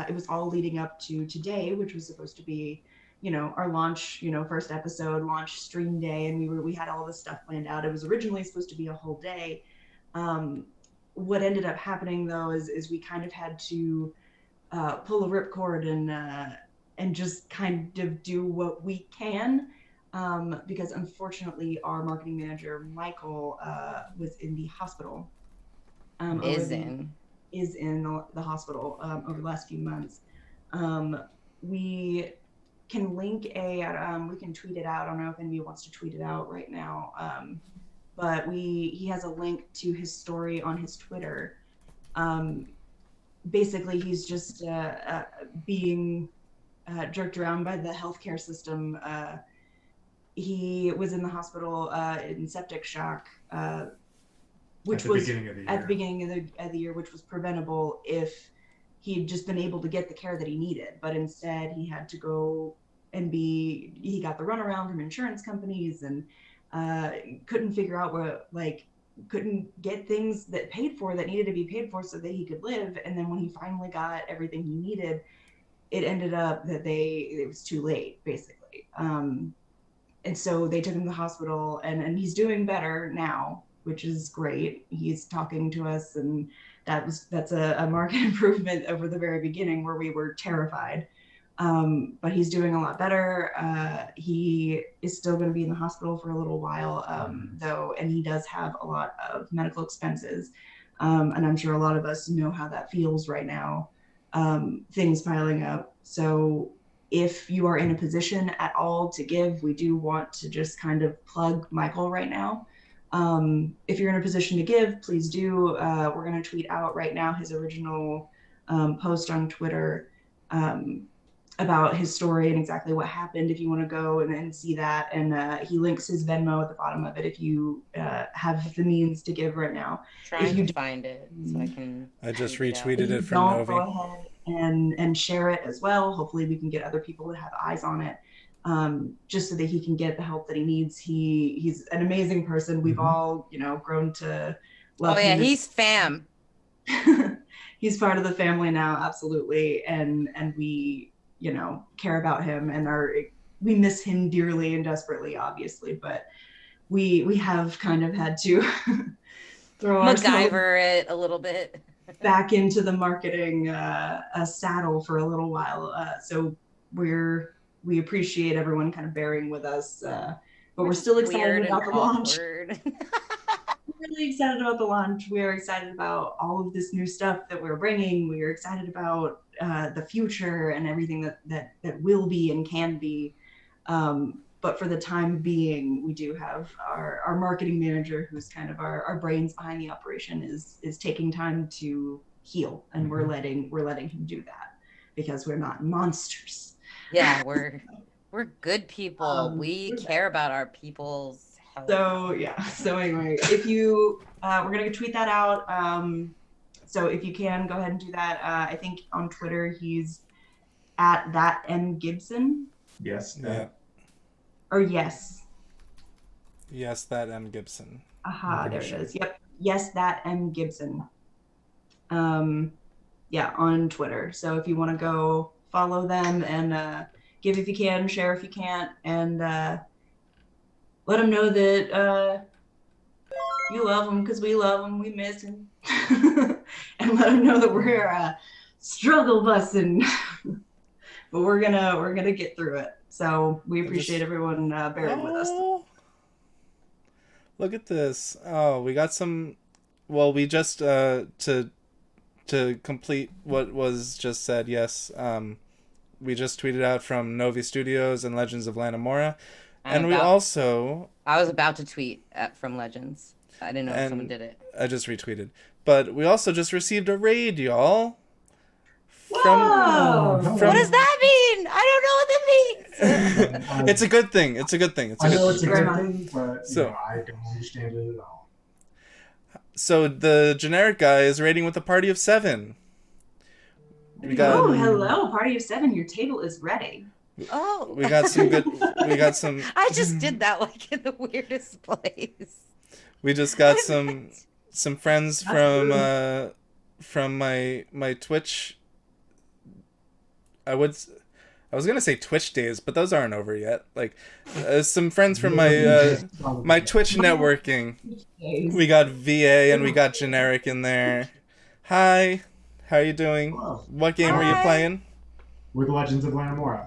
it was all leading up to today, which was supposed to be, our launch, first episode, launch stream day, and we had all this stuff planned out. It was originally supposed to be a whole day. What ended up happening though is we kind of had to pull a ripcord and just kind of do what we can, because unfortunately our marketing manager Michael was in the hospital. Is in the hospital over the last few months. We can link we can tweet it out. I don't know if anybody wants to tweet it out right now. But he has a link to his story on his Twitter. Basically, he's just being jerked around by the healthcare system. He was in the hospital in septic shock, which was at the beginning of the year, which was preventable if he had just been able to get the care that he needed. But instead, he had to go and he got the runaround from insurance companies and couldn't figure out couldn't get things that needed to be paid for so that he could live. And then when he finally got everything he needed, it ended up that it was too late, basically. And so they took him to the hospital, and he's doing better now, which is great. He's talking to us, and that's a marked improvement over the very beginning where we were terrified. But he's doing a lot better. He is still going to be in the hospital for a little while, though, and he does have a lot of medical expenses. And I'm sure a lot of us know how that feels right now, things piling up. So if you are in a position at all to give, we do want to just kind of plug Michael right now. If you're in a position to give, please do. We're going to tweet out right now his original post on Twitter about his story and exactly what happened, if you want to go and see that. And he links his Venmo at the bottom of it if you have the means to give right now. Trying to find it so I can. I just retweeted it from Novi. Go ahead and share it as well. Hopefully we can get other people that have eyes on it, just so that he can get the help that he needs. He's an amazing person. We've all, grown to love him. Oh yeah, he's fam. He's part of the family now, absolutely. And we, care about him and we miss him dearly and desperately, obviously, but we have kind of had to throw MacGyver it a little bit back into the marketing saddle for a little while. So we appreciate everyone kind of bearing with us, but we're still excited about the launch. Really excited about the launch. We are excited about all of this new stuff that we're bringing. We are excited about the future and everything that will be and can be. But for the time being, we do have our marketing manager, who's kind of our brains behind the operation, is taking time to heal, and we're letting him do that because we're not monsters. Yeah, we're good people. We care about our people's So yeah. So anyway, if you we're gonna tweet that out. So if you can go ahead and do that. I think on Twitter he's at that M Gibson. Yes. Yeah. Or yes. Yes, that M Gibson. Aha, there it is. Yep. Yes, that M Gibson. Yeah, on Twitter. So if you want to go follow them and give if you can, share if you can't, and let them know that you love them because we love them. We miss them, and let them know that we're struggle busting, but we're gonna get through it. So we appreciate everyone bearing with us. Look at this. Oh, we got some. Well, we just to complete what was just said. Yes, we just tweeted out from Novi Studios and Legends of Lanamora, and we also. I was about to tweet from Legends. I didn't know if someone did it. I just retweeted, but we also just received a raid, y'all. Whoa! What does that mean? I don't know what that means. It's a good thing. It's a good thing. I know it's a good thing, but I don't understand it at all. So the generic guy is raiding with a party of 7. We got. Oh, hello, party of 7. Your table is ready. Oh, we got some good. We got some. I just did that like in the weirdest place. We just got some friends from my Twitch. I was gonna say Twitch days, but those aren't over yet. Like, some friends from my Twitch networking. We got VA and we got generic in there. Hi, how are you doing? Hello. What game are you playing? We're the Legends of Lanamora.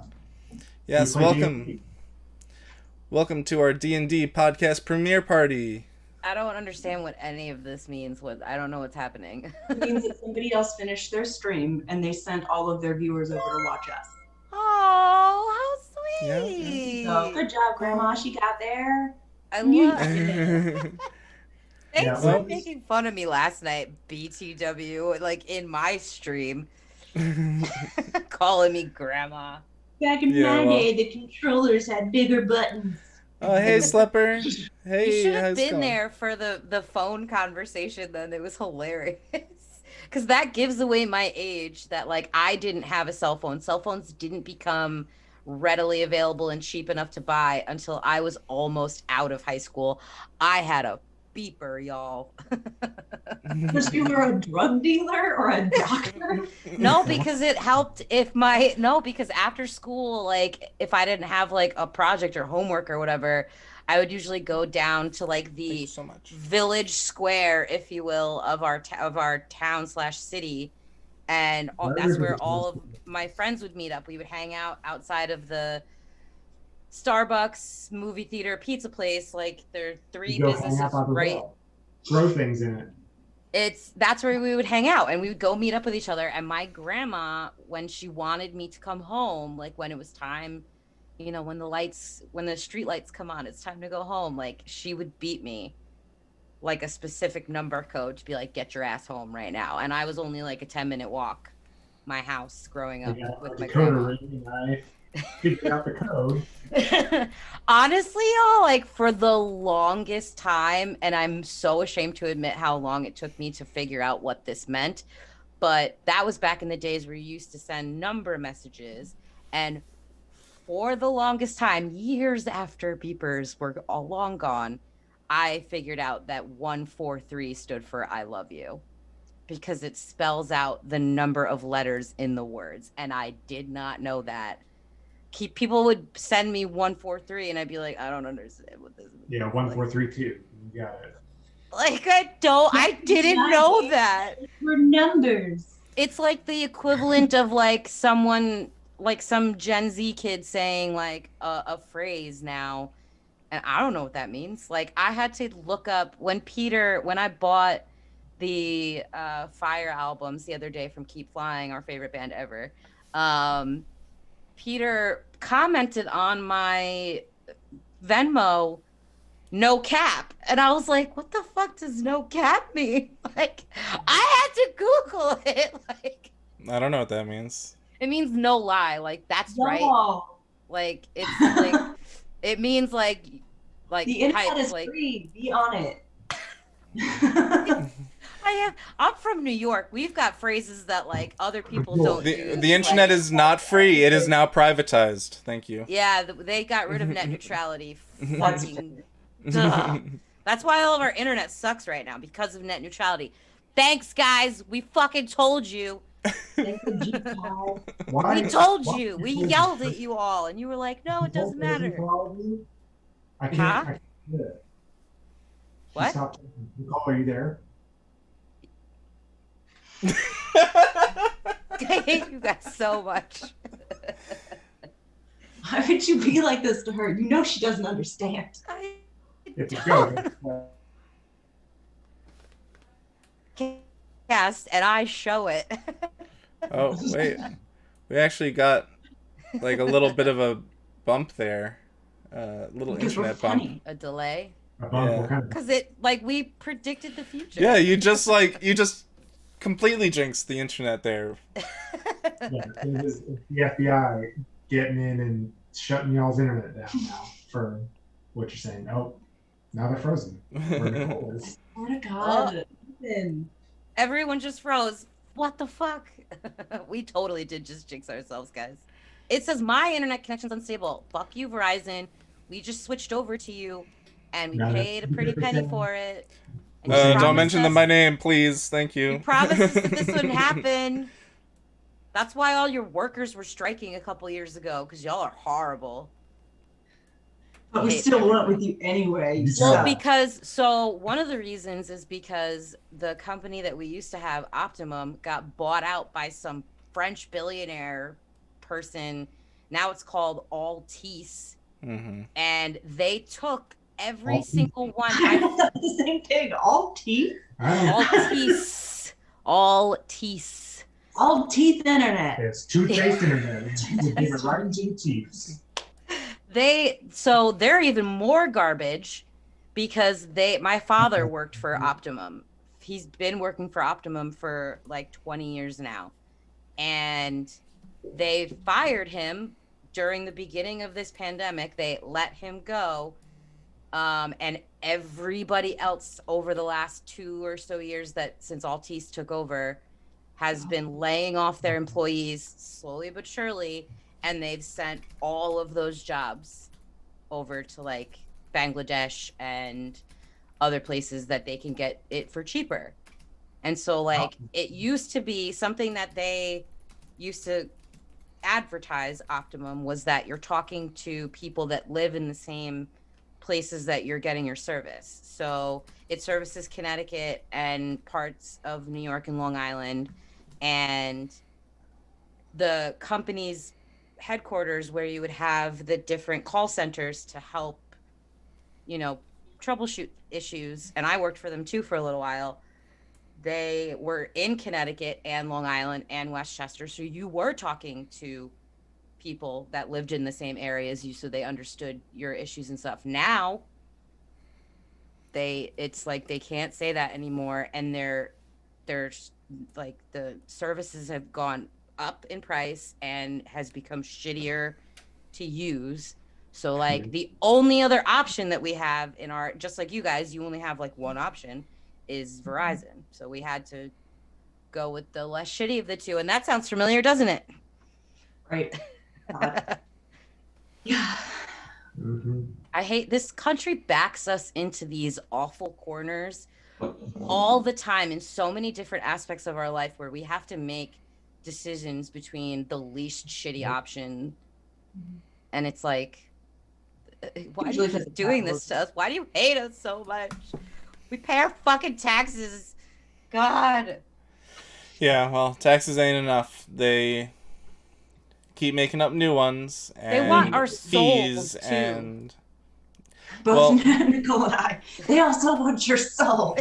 Yes, welcome. Welcome to our D&D podcast premiere party. I don't understand what any of this means. I don't know what's happening. It means that somebody else finished their stream and they sent all of their viewers over to watch us. Oh, how sweet! Yeah. So, good job, Grandma. She got there. I love it. Thanks for making fun of me last night, BTW, like in my stream, calling me Grandma. Back in my day, the controllers had bigger buttons. Oh, hey, Slepper. Hey, you should have been going? there for the phone conversation then. It was hilarious. Because that gives away my age that, like, I didn't have a cell phone. Cell phones didn't become readily available and cheap enough to buy until I was almost out of high school. I had a beeper, y'all. Because you were a drug dealer or a doctor? No, because it helped because after school, like, if I didn't have like a project or homework or whatever, I would usually go down to like the village square, if you will, of our town/city, and that's where all of my friends would meet up. We would hang out outside of the Starbucks, movie theater, pizza place. Like, there are 3 businesses right. Throw things in it. That's where we would hang out, and we would go meet up with each other. And my grandma, when she wanted me to come home, like when it was time, you know, when the street lights come on, it's time to go home, like, she would beat me like a specific number code to be like, get your ass home right now. And I was only like a 10-minute walk my house growing up with my grandma. Figured out the code. Honestly, y'all, like, for the longest time, and I'm so ashamed to admit how long it took me to figure out what this meant, but that was back in the days where you used to send number messages, and for the longest time, years after beepers were all long gone, I figured out that 143 stood for I love you, because it spells out the number of letters in the words, and I did not know that. People would send me 143 and I'd be like, I don't understand what this is. Yeah, 1432. You got it. Like, I didn't know that. For numbers. It's like the equivalent of like someone, like some Gen Z kid saying like a phrase now. And I don't know what that means. Like, I had to look up when I bought the Fire albums the other day from Keep Flying, our favorite band ever. Peter commented on my Venmo, no cap. And I was like, what the fuck does no cap mean? Like, I had to Google it. Like, I don't know what that means. It means no lie. Like, that's right. Like, it's like, it means like like The internet hype, is like free. Be on it. I'm from New York. We've got phrases that like other people don't use. The internet like, is not free. It is now privatized. Thank you. yeah, they got rid of net neutrality. Fucking duh. That's why all of our internet sucks right now, because of net neutrality. Thanks, guys. We fucking told you. Why? We told Why- you. We yelled at you all, and you were like, "No, it doesn't matter." I can't. Huh? I can't do it. What? Stop. Nicole, are you there? I hate you guys so much. Why would you be like this to her? You know she doesn't understand. I If you don't go, cast, and I show it. Oh, wait. We actually got like a little bit of a bump there. Little Because we're internet bump. funny. A delay, a bump, Yeah. what kind of- because it like we predicted the future. Yeah, you just completely jinxed the internet there. yeah, it is the FBI getting in and shutting y'all's internet down now for what you're saying. Oh, now they're frozen. Where Nicole is. Oh my God. Ethan. Everyone just froze. What the fuck? We totally did just jinx ourselves, guys. It says my internet connection's unstable. Fuck you, Verizon. We just switched over to you, and we No, that's- paid a pretty penny for it. And you Don't promised mention us- my name, please. Thank You you. promised us that this wouldn't happen. That's why all your workers were striking a couple years ago, because y'all are horrible. But we Hate still went everything. with you anyway. You Well, suck. One of the reasons is because the company that we used to have, Optimum, got bought out by some French billionaire person. Now it's called Altice, and they took every Altice? single one. I thought the same thing. All teeth. Altice, Altice. All teeth internet. It's toothpaste internet. You give it right into the teeth. They're even more garbage because my father worked for Optimum. He's been working for Optimum for like 20 years now. And they fired him during the beginning of this pandemic. They let him go. And everybody else over the last 2 or so years since Altice took over has been laying off their employees slowly but surely. And they've sent all of those jobs over to like Bangladesh and other places that they can get it for cheaper. And so like it used to be something that they used to advertise, Optimum, was that you're talking to people that live in the same places that you're getting your service. So it services Connecticut and parts of New York and Long Island, and the company's headquarters where you would have the different call centers to help, troubleshoot issues. And I worked for them too for a little while. They were in Connecticut and Long Island and Westchester. So you were talking to people that lived in the same area as you, so they understood your issues and stuff. Now it's like they can't say that anymore. And they're like, the services have gone up in price and has become shittier to use. So like the only other option that we have just like you guys, you only have like one option, is Verizon. So we had to go with the less shitty of the two. And that sounds familiar, doesn't it? Right. Yeah. I hate this country backs us into these awful corners all the time in so many different aspects of our life, where we have to make decisions between the least shitty option. And it's like, why are you just doing this to us? Why do you hate us so much? We pay our fucking taxes. God. Yeah, well, taxes ain't enough. They keep making up new ones, and They want our fees souls, too. and Both Nicole and I. They also want your soul.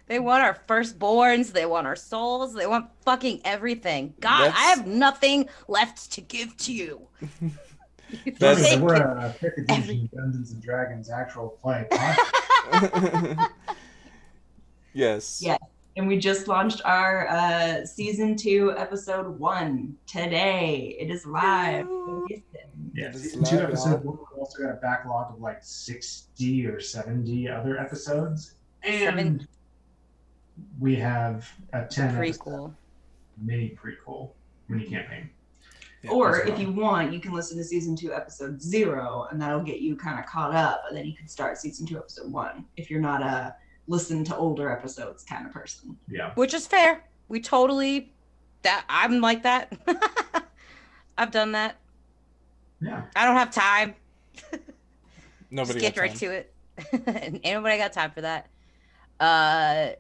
They want our firstborns. They want our souls. They want fucking everything. God, I have nothing left to give to you. That's- We're a 5th edition Dungeons and Dragons actual play podcast. Yes. Yeah. And we just launched our season 2, episode 1 today. It is live. Go listen. Yeah, Just season 2, love episode y'all. 1, we also got a backlog of like 60 or 70 other episodes. And Seven- we have a 10 episode Prequel. mini campaign. Yeah, Or as well. if you want, you can listen to season 2, episode 0, and that'll get you kind of caught up. And then you can start season 2, episode 1 if you're not a listen to older episodes kind of person. Yeah. Which is fair. We totally I'm like that. I've done that. Yeah. I don't have time. Nobody Just get got right time. to it. Ain't nobody got time for that. I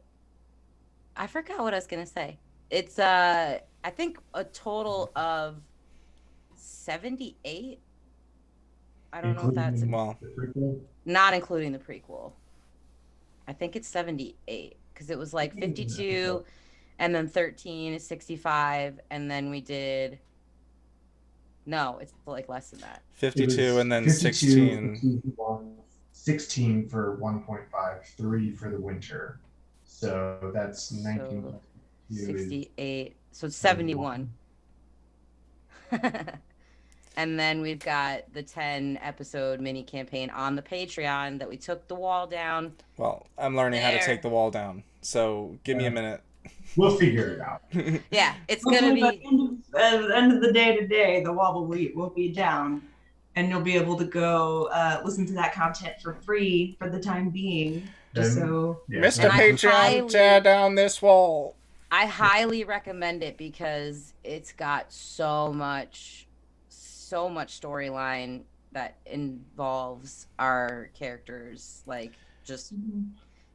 forgot what I was gonna say. It's I think a total of 78. I don't know if that's Including Well, the prequel. not including the prequel. I think it's 78 because it was like 52 and then 13 is 65 and then we did no, it's like less than that. It 52 was and then 52 for 16. season 1, 16 for 1.5, 3 for the winter. So that's 19. So 68. So it's 71. And then we've got the 10 episode mini campaign on the Patreon that we took the wall down. Well, I'm learning how to There. take the wall down. So give me a minute. We'll figure it out. Yeah, it's gonna Hopefully by be the end of the day today, the wall will be down, and you'll be able to go listen to that content for free for the time being. Just Then- so Yeah, Mr. And I Patreon, highly- tear down this wall. I highly recommend it because it's got so much storyline that involves our characters, like just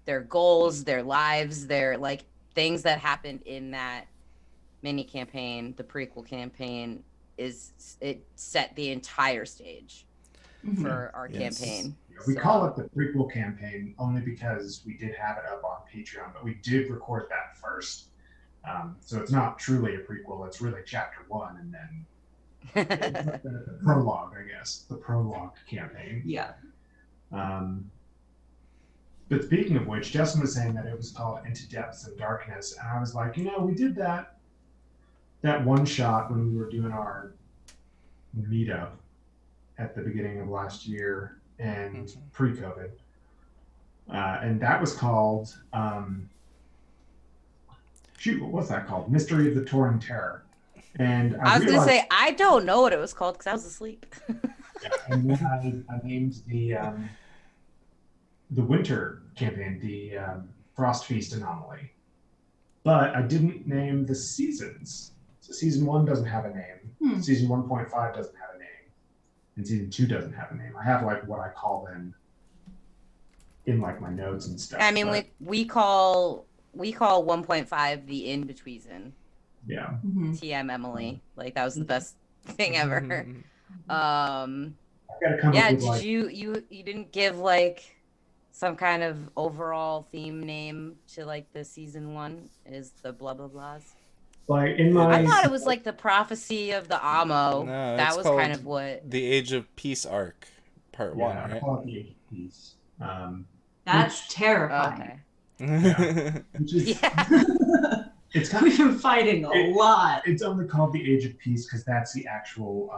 their goals, their lives, their like things that happened in that mini campaign, the prequel campaign, it set the entire stage for our Yes. campaign. We So- call it the prequel campaign only because we did have it up on Patreon, but we did record that first. So it's not truly a prequel. It's really chapter 1 and then the prologue, I guess. The prologue campaign. yeah. But speaking of which, Justin was saying that it was called Into Depths and Darkness. And I was like, we did that one shot when we were doing our meetup at the beginning of last year and pre-COVID. And that was called, what was that called? Mystery of the Touring Terror. And I was gonna realized- say I don't know what it was called because I was asleep. Yeah, and then I named the winter campaign the Frost Feast Anomaly, but I didn't name the seasons. So season 1 doesn't have a name. Season 1.5 doesn't have a name, and season 2 doesn't have a name. I have like what I call them in like my notes and stuff. I mean, but, we call 1.5 the in between. yeah. TM Emily, like that was the best thing ever. I've got to come Yeah, up with did like you didn't give like some kind of overall theme name to like the season 1 is the blah blah blahs? in my. I thought it was like the prophecy of the Amo. No, That it's was kind called of what. The Age of Peace arc, part 1, I right? call it the piece. That's terrifying. Okay. Which is, Yeah. it's kind We've of been fighting a lot. it's only called the Age of Peace because that's the actual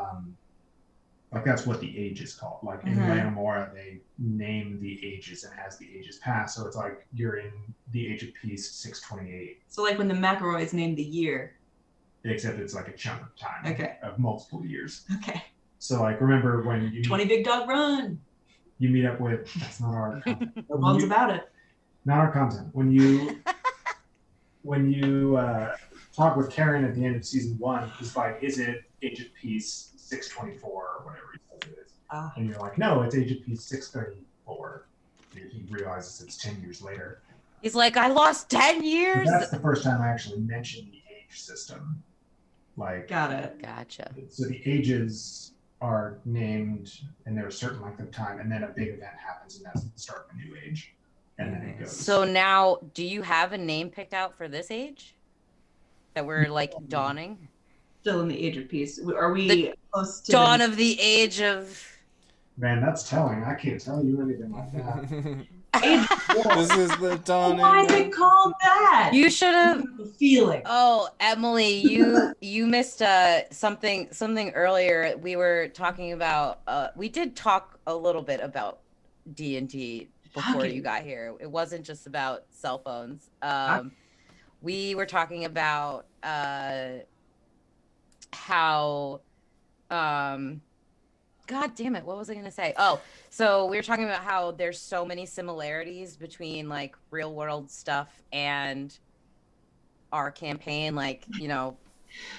like that's what the age is called. Like in Lanamora, they name the ages and as the ages pass. So it's like you're in the Age of Peace 628, So like when the McElroys named the year. except it's like a chunk of time Okay. of multiple years. Okay. So like remember when you 20 Big Dog Run. you meet up with that's not our content. When One's you- about it. not our content. When you talk with Karen at the end of season 1, he's like, "Is it Age of Peace 624 or whatever he says it is?" And you're like, "No, it's Age of Peace 634." He realizes it's 10 years later. He's like, I lost 10 But years. that's the first time I actually mentioned the age system. Like, Got it. Gotcha. so the ages are named, and there's a certain length of time, and then a big event happens, and that's the start of a new age, and then it goes. So now, do you have a name picked out for this age that we're like dawning? Still in the Age of Peace. Are we The close to Dawn of the age of. Man, that's telling. I can't tell you anything like that. Age of War. This is the dawn. Why is it called that? You should have. The feeling. Oh, Emily, you missed something earlier. We were talking about. We did talk a little bit about D&D before you got here. It wasn't just about cell phones. We were talking about how. God damn it! What was I gonna say? Oh, so we were talking about how there's so many similarities between like real world stuff and our campaign, like, you know,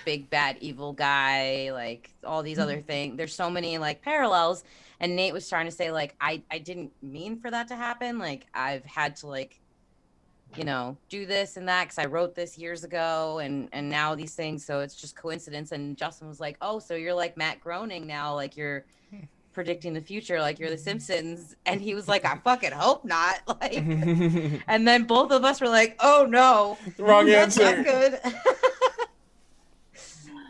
big bad evil guy, like all these other things. There's so many like parallels. And Nate was trying to say like I didn't mean for that to happen. Like I've had to like, you know, do this and that because I wrote this years ago and now these things. So it's just coincidence. And Justin was like, oh, so you're like Matt Groening now, like you're predicting the future, like you're the Simpsons. And he was like, I fucking hope not. Like, and then both of us were like, oh no, Wrong that's answer. not good.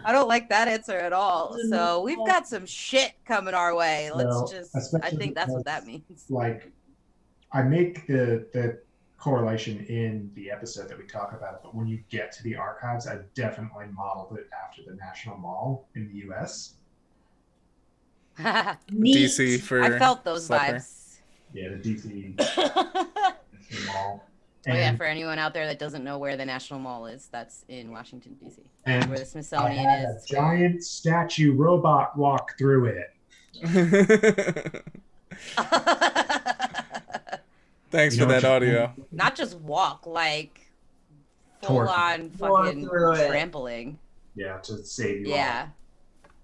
I don't like that answer at all. So we've got some shit coming our way. Let's I think that's what that means. Like, I make the correlation in the episode that we talk about it, but when you get to the archives, I definitely modeled it after the National Mall in the US. DC for I felt those Slipper. vibes. Yeah, the DC Mall. Oh yeah, for anyone out there that doesn't know where the National Mall is, that's in Washington, D.C. And where the I Smithsonian had is. a giant statue robot walk through it. Thanks You for know that what audio. Not just walk, like Torque. full on Walk fucking through it. trampling. Yeah, to save you Yeah. all.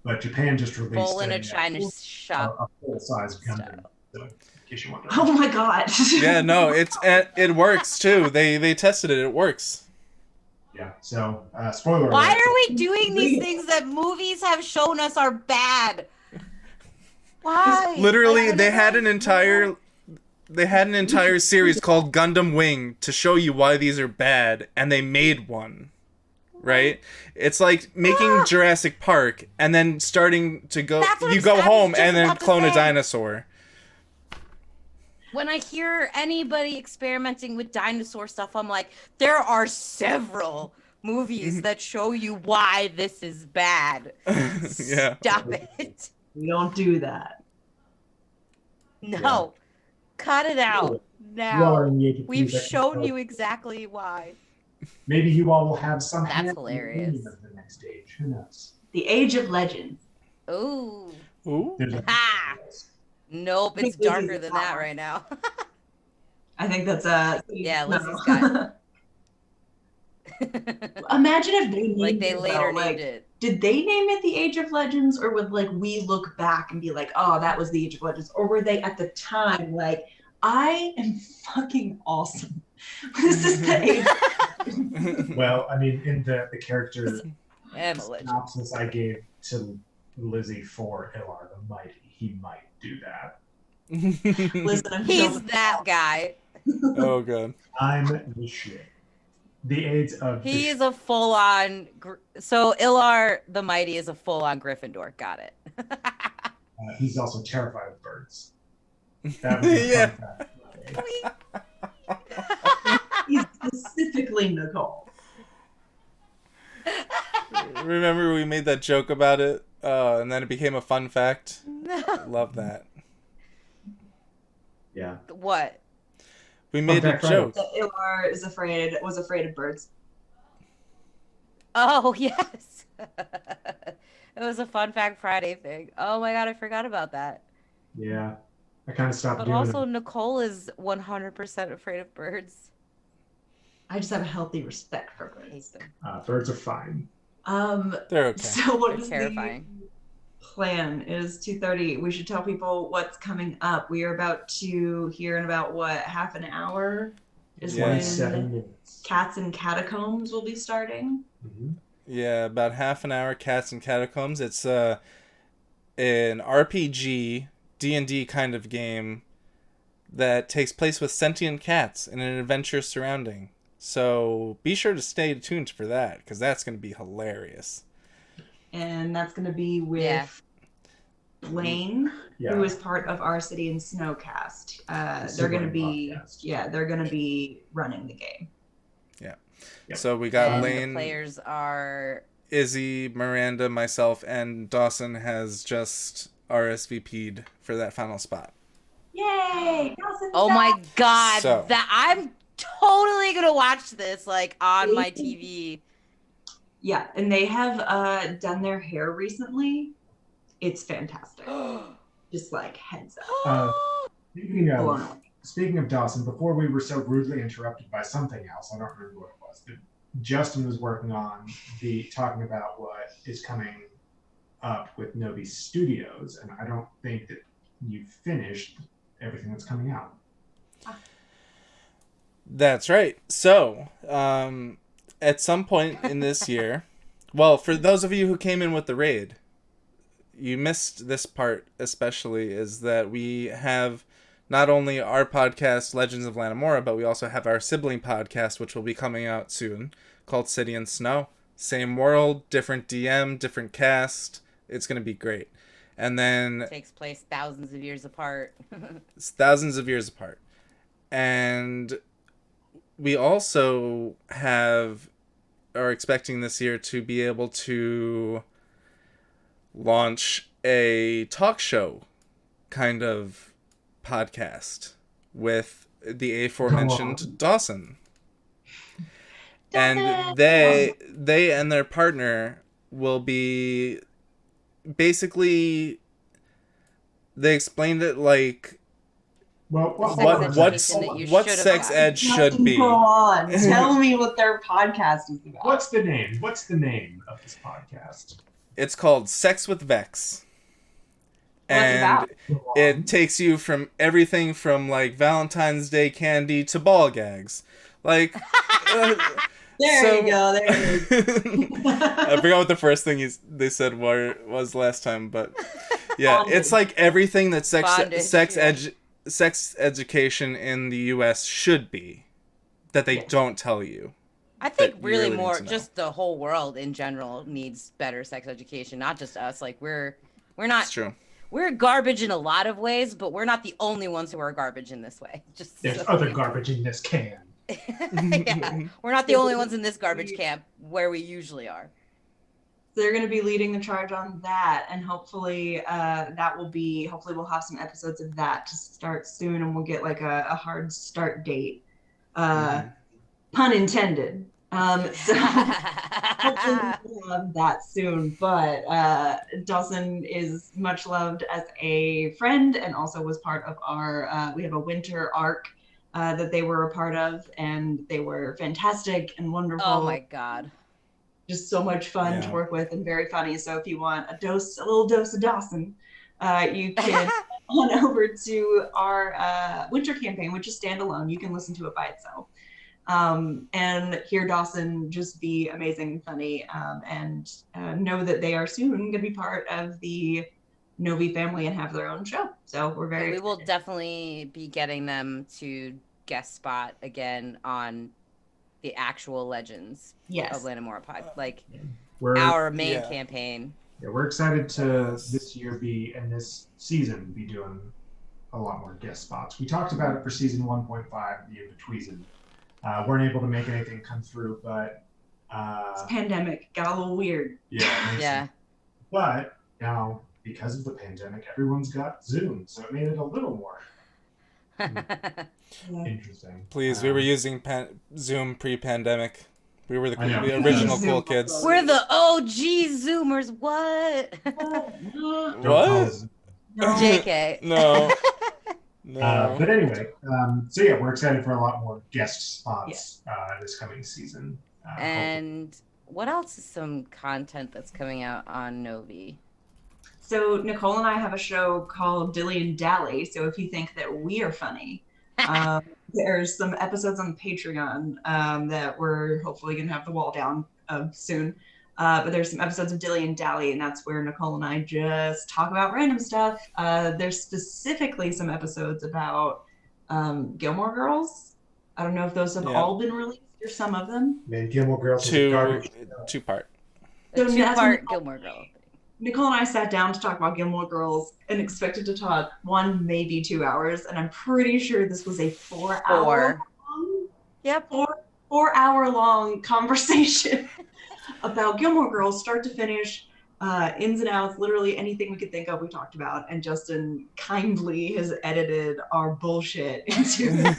But Japan just released Full in a China a shop. full-size Gundam. style. So, in case you wonder. Oh my god. Yeah, no, it works too. They tested it. It works. Yeah, so spoiler Why alert. are we doing these things that movies have shown us are bad? Why? Literally, Like, they had an entire series called Gundam Wing to show you why these are bad, and they made one. Right? It's like making Jurassic Park and then starting to go That's what you I go was home just and then about to clone a say. dinosaur. When I hear anybody experimenting with dinosaur stuff, I'm like, there are several movies that show you why this is bad. Yeah. Stop it. We don't do that. No. Cut it out. You all are Now. in the age of We've music, shown so you exactly why. maybe you all will have some That's hand in the hilarious. meaning of the next age. Who knows? The Age of Legends. Ooh. Ooh. There's a Ha! Nope, I it's think Lizzie's darker the than top that one. right now. I think that's Yeah, no. Lizzie's got Imagine if they named like they it, later though, like, named it. did they name it the Age of Legends, or would like we look back and be like, oh, that was the Age of Legends, or were they at the time like, I am fucking awesome. This is the age. well, I mean, in the character I'm a legend. synopsis I gave to Lizzie for Ilar the Mighty, he might do that. Listen, I'm He's joking. that guy. Oh god. I'm the shit. The AIDS of the He is a full-on. So Ilar the Mighty is a full-on Gryffindor. Got it. he's also terrified of birds. That was a Yeah. fun fact. He's specifically Nicole. Remember we made that joke about it, and then it became a fun fact. Love that. Yeah. What? We made a fact, right. joke. That Ilar was afraid of birds. Oh yes. It was a Fun Fact Friday thing. Oh my god, I forgot about that. Yeah. I kind of stopped But doing also, it. Nicole is 100% afraid of birds. I just have a healthy respect for I hate birds. them. Birds are fine. They're okay. So what They're is terrifying. the plan? It is 2:30. We should tell people what's coming up. We are about to hear in about what, half an hour is Yeah. 27 when minutes. Cats and Catacombs will be starting. Mhm. Yeah, about half an hour. Cats and Catacombs. It's an RPG D&D kind of game that takes place with sentient cats in an adventure surrounding. So be sure to stay tuned for that, because that's going to be hilarious. And that's going to be with Yeah. Blaine Yeah. who is part of our City and Snowcast. The They're going to sibling be, podcast. they're going to be running the game. Yeah. Yep. So we got And Lane, the players are Izzy, Miranda, myself, and Dawson has just RSVP'd for that final spot. Yay! Dawson's oh my back! god, So- that I'm totally gonna watch this like on my TV. Yeah, and they have done their hair recently. It's fantastic. Just like heads up. Speaking Blown of away. speaking of Dawson, before we were so rudely interrupted by something else, I don't remember what it was. But Justin was working on talking about what is coming up with Novi Studios, and I don't think that you finished everything that's coming out. That's right. So, at some point in this year, well, for those of you who came in with the raid, you missed this part especially, is that we have not only our podcast, Legends of Lanamora, but we also have our sibling podcast, which will be coming out soon, called City and Snow. Same world, different DM, different cast. It's going to be great. And then Takes place thousands of years apart. it's thousands of years apart. And we also are expecting this year to be able to launch a talk show kind of podcast with the aforementioned Dawson. And they and their partner will be basically, they explained it like Well, what sex ed should be. Go on. Tell me what their podcast is about. What's the name? What's the name of this podcast? It's called Sex with Vex. What's it about? It takes you from everything from like Valentine's Day candy to ball gags. Like There you go. There you go. I forgot what the first thing they said was last time, but yeah, it's like everything that sex education in the US should be, that they don't tell you. I think That you really really need more to know. just the whole world in general needs better sex education, not just us. Like we're not It's true. we're garbage in a lot of ways, but we're not the only ones who are garbage in this way. Just There's so other you know. garbage in this can. Yeah, we're not the only ones in this garbage camp where we usually are. They're going to be leading the charge on that, and hopefully hopefully we'll have some episodes of that to start soon, and we'll get like a hard start date. Pun intended. So hopefully we'll have that soon. But Dawson is much loved as a friend, and also was part of our. We have a winter arc that they were a part of, and they were fantastic and wonderful. Oh my god. Just so much fun to work with and very funny. So if you want a little dose of Dawson, you can head on over to our winter campaign, which is standalone. You can listen to it by itself. And hear Dawson just be amazing and funny, and know that they are soon going to be part of the Novi family and have their own show. So we're very We will excited. definitely be getting them to guest spot again on the actual Legends of Lanamora pod, like our main campaign. Yeah, we're excited to this year in this season be doing a lot more guest spots. We talked about it for season 1.5, the In-Betweezen. Weren't able to make anything come through, but This pandemic got a little weird. Yeah. But now, because of the pandemic, everyone's got Zoom, so it made it a little more interesting. Please, we were using Zoom pre-pandemic. We were the I know. original cool kids. We're the OG Zoomers. What? Don't call What? us- JK. No. No. But anyway, so yeah, we're excited for a lot more guest spots this coming season. And what else is some content that's coming out on Novi? So Nicole and I have a show called Dilly and Dally. So if you think that we are funny, there's some episodes on Patreon that we're hopefully going to have the wall down of soon. But there's some episodes of Dilly and Dally, and that's where Nicole and I just talk about random stuff. There's specifically some episodes about Gilmore Girls. I don't know if those have all been released or some of them. Man, Gilmore Girls is garbage. Two-part. The So that's two-part when- Gilmore Girl. Nicole and I sat down to talk about Gilmore Girls and expected to talk 1, maybe 2 hours, and I'm pretty sure this was a 4-hour long, Yep. 4-hour long conversation about Gilmore Girls, start to finish, ins and outs, literally anything we could think of we talked about, and Justin kindly has edited our bullshit into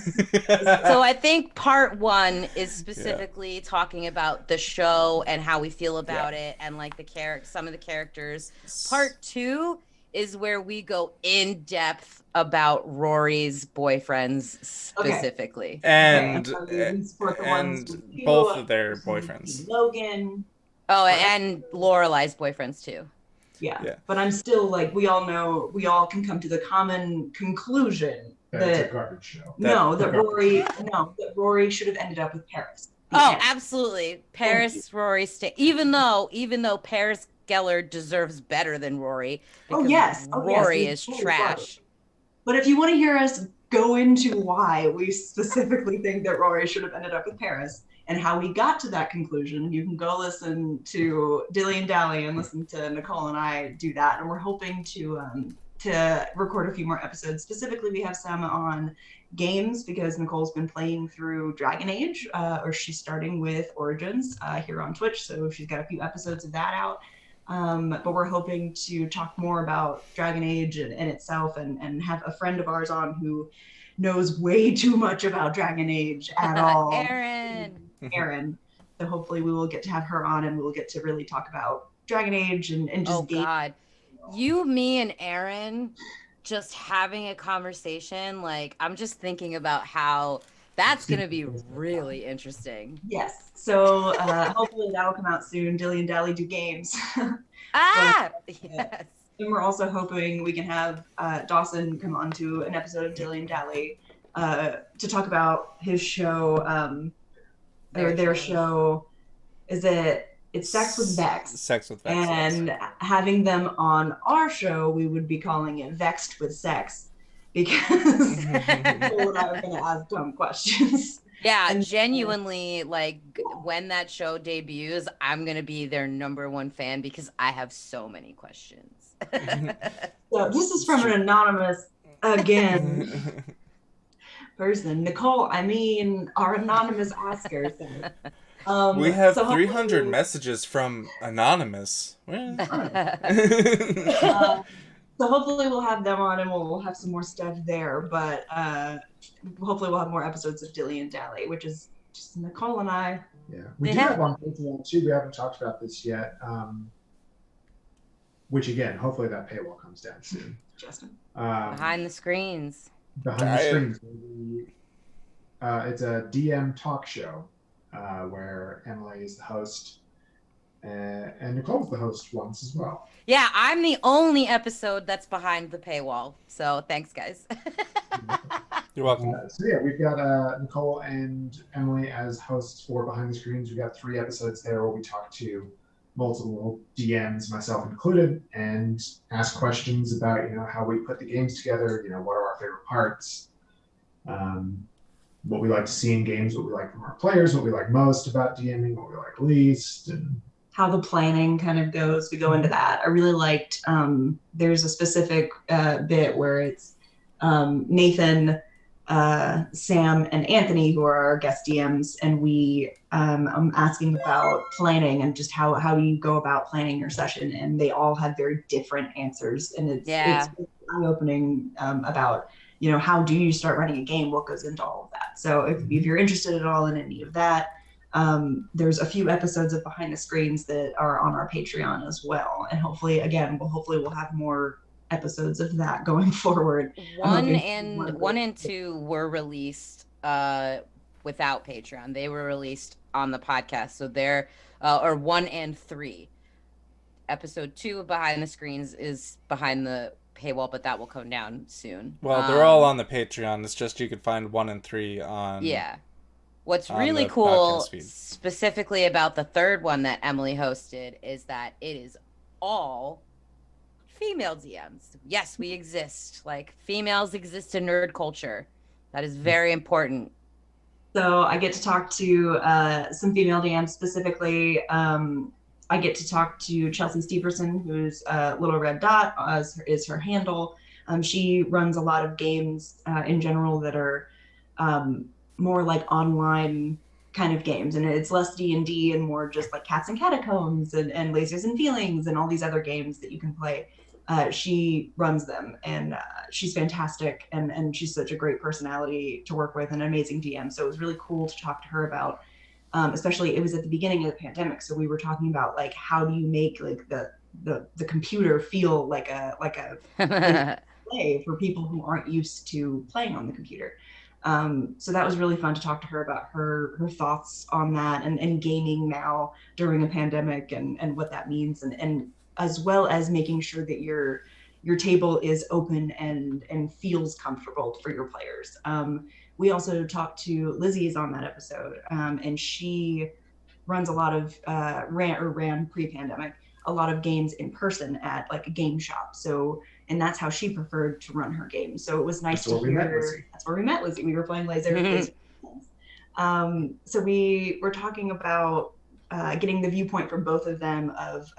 So I think part 1 is specifically talking about the show and how we feel about it, and like some of the characters. Part 2 is where we go in depth about Rory's boyfriends specifically. And we support the ones with you, both of their boyfriends. Logan. Oh, and Lorelai's boyfriends too. Yeah. But I'm still like, we all can come to the common conclusion that it's a garbage show. that Rory should have ended up with Paris. Absolutely. Paris, Rory even though Paris Geller deserves better than Rory. Because Rory is trash. But if you want to hear us go into why we specifically think that Rory should have ended up with Paris and how we got to that conclusion, you can go listen to Dilly and Dally and listen to Nicole and I do that. And we're hoping to record a few more episodes. Specifically, we have some on games because Nicole's been playing through Dragon Age, or she's starting with Origins here on Twitch. So she's got a few episodes of that out. But we're hoping to talk more about Dragon Age and itself and have a friend of ours on who knows way too much about Dragon Age at all. Erin. So hopefully we will get to have her on and we'll get to really talk about Dragon Age and just God. You, me, and Erin just having a conversation, like I'm just thinking about how that's going to be really interesting. Yes. So hopefully that'll come out soon. Dilly and Dally do games. Yes. And we're also hoping we can have Dawson come on to an episode of Dilly and Dally to talk about his show, their show. It's Sex with Vex. Sex with Vex. And having them on our show, we would be calling it Vexed with Sex. Because Nicole and I are going to ask dumb questions. Yeah, and genuinely, like when that show debuts, I'm going to be their #1 fan because I have so many questions. So this is from an anonymous, again, person. Nicole, our anonymous asker said. We have 300 messages from anonymous. So hopefully we'll have them on and we'll have some more stuff there. But hopefully we'll have more episodes of Dilly and Dally, which is just Nicole and I. Yeah, we do have on Patreon too. We haven't talked about this yet. Which again, hopefully that paywall comes down soon. Justin. Behind the screens. Behind the screens. It's a DM talk show where Emily is the host. And Nicole's the host once as well. Yeah, I'm the only episode that's behind the paywall. So thanks, guys. You're welcome. So yeah, we've got Nicole and Emily as hosts for Behind the Screens. We've got 3 episodes there where we talk to multiple DMs, myself included, and ask questions about how we put the games together. What are our favorite parts? What we like to see in games, what we like from our players, what we like most about DMing, what we like least, and how the planning kind of goes. We go into that. I really liked, there's a specific bit where it's Nathan, Sam, and Anthony, who are our guest DMs, and I'm asking about planning and just how do you go about planning your session, and they all had very different answers, and it's eye-opening about how do you start running a game, what goes into all of that. So if you're interested at all in any of that, there's a few episodes of Behind the Screens that are on our Patreon as well, and hopefully we'll have more episodes of that going forward. 1 and 2 were released without Patreon. They were released on the podcast, so they're or 1 and 3. Episode 2 of Behind the Screens is behind the paywall, but that will come down soon. Well, they're all on the Patreon. It's just you could find 1 and 3 on. Yeah. What's really cool, specifically about the third one that Emily hosted, is that it is all female DMs. Yes, we exist. Like, females exist in nerd culture. That is very important. So I get to talk to some female DMs, specifically I get to talk to Chelsea Steverson, who's Little Red Dot, is her handle. She runs a lot of games in general that are more like online kind of games, and it's less D&D and more just like Cats and Catacombs and Lasers and Feelings and all these other games that you can play. She runs them, and she's fantastic, and she's such a great personality to work with, and an amazing DM. So it was really cool to talk to her about, especially it was at the beginning of the pandemic, so we were talking about like how do you make like the computer feel like a play for people who aren't used to playing on the computer. So that was really fun to talk to her about her thoughts on that, and gaming now during a pandemic, and what that means, and as well as making sure that your table is open and feels comfortable for your players. We also talked to Lizzie's on that episode, and she runs a lot of ran pre-pandemic a lot of games in person at like a game shop. So, and that's how she preferred to run her games. So it was nice to hear. That's where we met Lizzie. We were playing Laser. So we were talking about getting the viewpoint from both of them of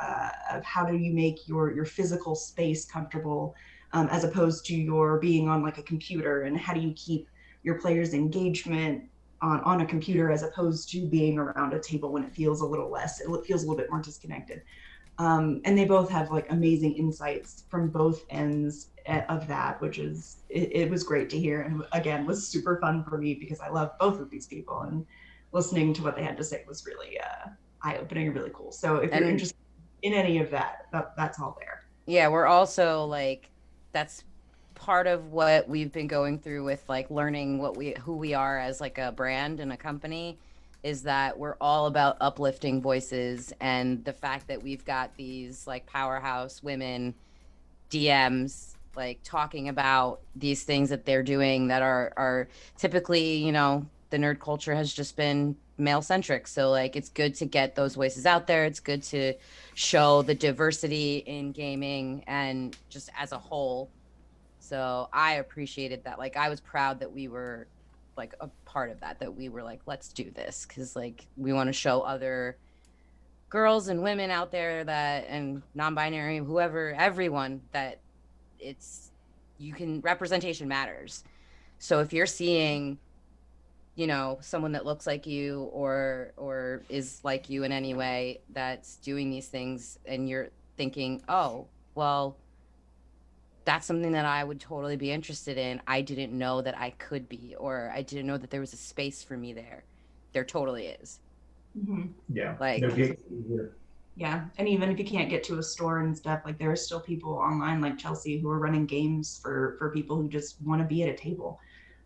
how do you make your physical space comfortable, as opposed to your being on like a computer, and how do you keep your players' engagement on a computer as opposed to being around a table when it feels a little less, it feels a little bit more disconnected. And they both have like amazing insights from both ends of that, which is, it was great to hear. And again, was super fun for me because I love both of these people, and listening to what they had to say was really eye-opening and really cool. So if you're interested in any of that, that's all there. Yeah, we're also like, that's part of what we've been going through with like learning who we are as like a brand and a company, is that we're all about uplifting voices, and the fact that we've got these like powerhouse women DMs like talking about these things that they're doing that are typically, you know, the nerd culture has just been male centric. So like it's good to get those voices out there. It's good to show the diversity in gaming and just as a whole. So I appreciated that. Like I was proud that we were like a part of that we were like, let's do this, because like we want to show other girls and women out there that, and non-binary, whoever, everyone, that it's, you can, representation matters. So if you're seeing, you know, someone that looks like you or is like you in any way that's doing these things, and you're thinking, oh, well, that's something that I would totally be interested in. I didn't know that I could be, or I didn't know that there was a space for me there. There totally is. Mm-hmm. Yeah. Like, yeah. And even if you can't get to a store and stuff, like there are still people online like Chelsea who are running games for people who just want to be at a table,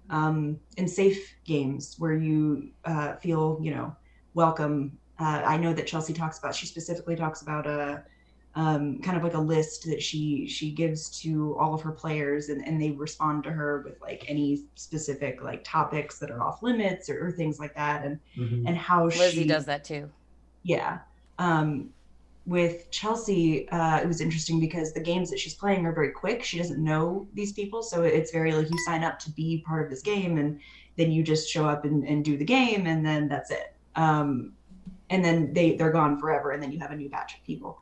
and safe games where you feel, you know, welcome. I know that Chelsea she specifically talks about kind of like a list that she gives to all of her players, and they respond to her with like any specific like topics that are off limits or things like that, and how Lizzie does that too. Yeah. With Chelsea, it was interesting because the games that she's playing are very quick. She doesn't know these people, so it's very like you sign up to be part of this game, and then you just show up and do the game, and then that's it. And then they're gone forever, and then you have a new batch of people.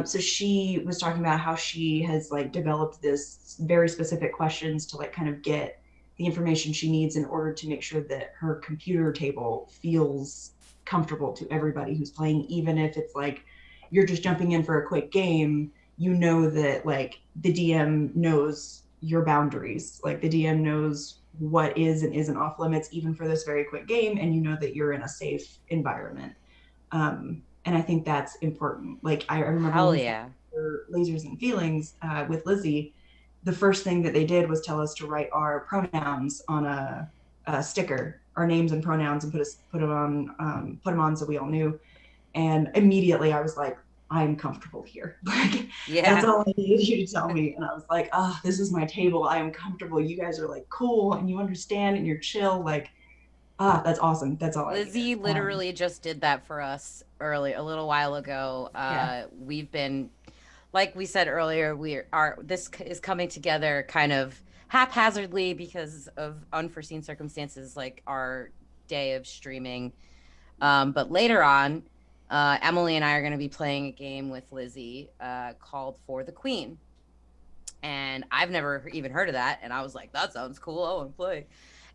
So she was talking about how she has like developed this very specific questions to like kind of get the information she needs in order to make sure that her computer table feels comfortable to everybody who's playing, even if it's like you're just jumping in for a quick game. You know that like the DM knows your boundaries, like the DM knows what is and isn't off limits even for this very quick game, and you know that you're in a safe environment. And I think that's important. Like I remember for Lasers and Feelings with Lizzie, the first thing that they did was tell us to write our pronouns on a sticker, our names and pronouns, and put them on so we all knew. And immediately I was like, I'm comfortable here. Like, yeah, that's all I needed you to tell me. And I was like, oh, this is my table. I am comfortable. You guys are like cool, and you understand, and you're chill. Like, that's awesome. That's all. Lizzie literally just did that for us a little while ago. We've been, like we said earlier, this is coming together kind of haphazardly because of unforeseen circumstances, like our day of streaming. But later on, Emily and I are going to be playing a game with Lizzie called For the Queen. And I've never even heard of that. And I was like, that sounds cool. I want to play.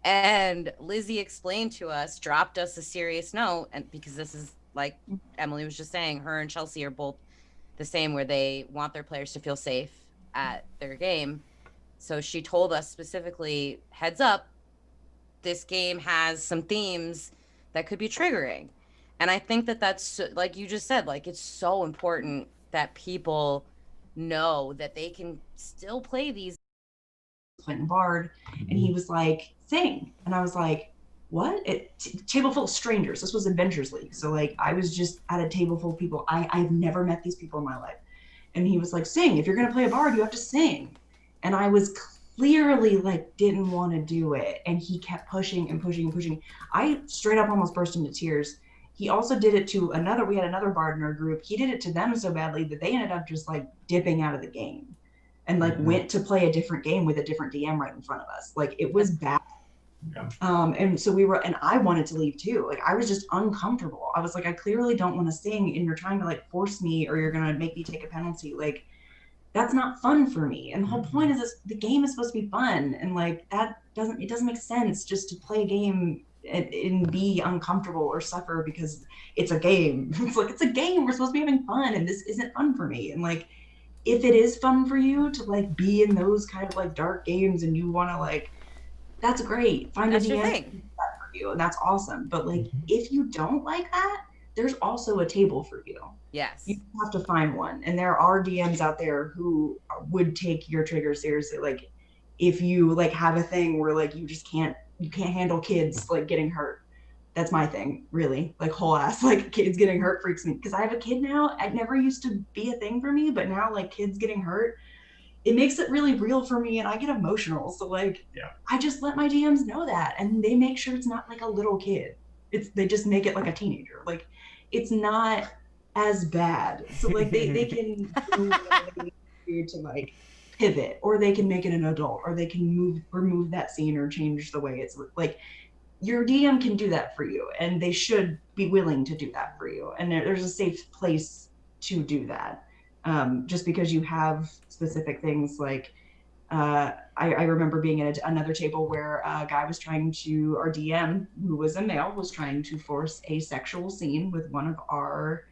And Lizzie explained to us, dropped us a serious note. And because this is like Emily was just saying, her and Chelsea are both the same, where they want their players to feel safe at their game. So she told us specifically, heads up, this game has some themes that could be triggering. And I think that that's, like you just said, like, it's so important that people know that they can still play these. Playing Bard, and he was like, sing. And I was like, what? Table full of strangers. This was Adventures League. So like, I was just at a table full of people. I've never met these people in my life. And he was like, sing. If you're going to play a Bard, you have to sing. And I was clearly like, didn't want to do it. And he kept pushing and pushing and pushing. I straight up almost burst into tears. He also did it to we had another Bard in our group. He did it to them so badly that they ended up just like dipping out of the game and like went to play a different game with a different DM right in front of us. Like, it was bad. Yeah. And so and I wanted to leave too. Like, I was just uncomfortable. I was like, I clearly don't want to sing, and you're trying to like force me, or you're going to make me take a penalty. Like, that's not fun for me. And the whole point is this, the game is supposed to be fun. And like, it doesn't make sense just to play a game and be uncomfortable or suffer because it's a game. It's like, it's a game. We're supposed to be having fun, and this isn't fun for me. And like, if it is fun for you to like be in those kind of like dark games and you want to like, that's great. Find That's a your DM thing. for you, and that's awesome. But like, if you don't like that, there's also a table for you. Yes. You have to find one. And there are DMs out there who would take your trigger seriously. Like, if you like have a thing where like you can't handle kids like getting hurt. That's my thing, really. Like, whole ass, like, kids getting hurt freaks me. Because I have a kid now. It never used to be a thing for me, but now like kids getting hurt, it makes it really real for me, and I get emotional. So like, I just let my DMs know that, and they make sure it's not like a little kid. They just make it like a teenager. Like, it's not as bad. So like, they can do whatever they need to do to like pivot, or they can make it an adult, or they can remove that scene or change the way it's like. Your DM can do that for you, and they should be willing to do that for you. And there's a safe place to do that. Just because you have specific things like, I remember being at another table where a guy was our DM, who was a male, was trying to force a sexual scene with one of our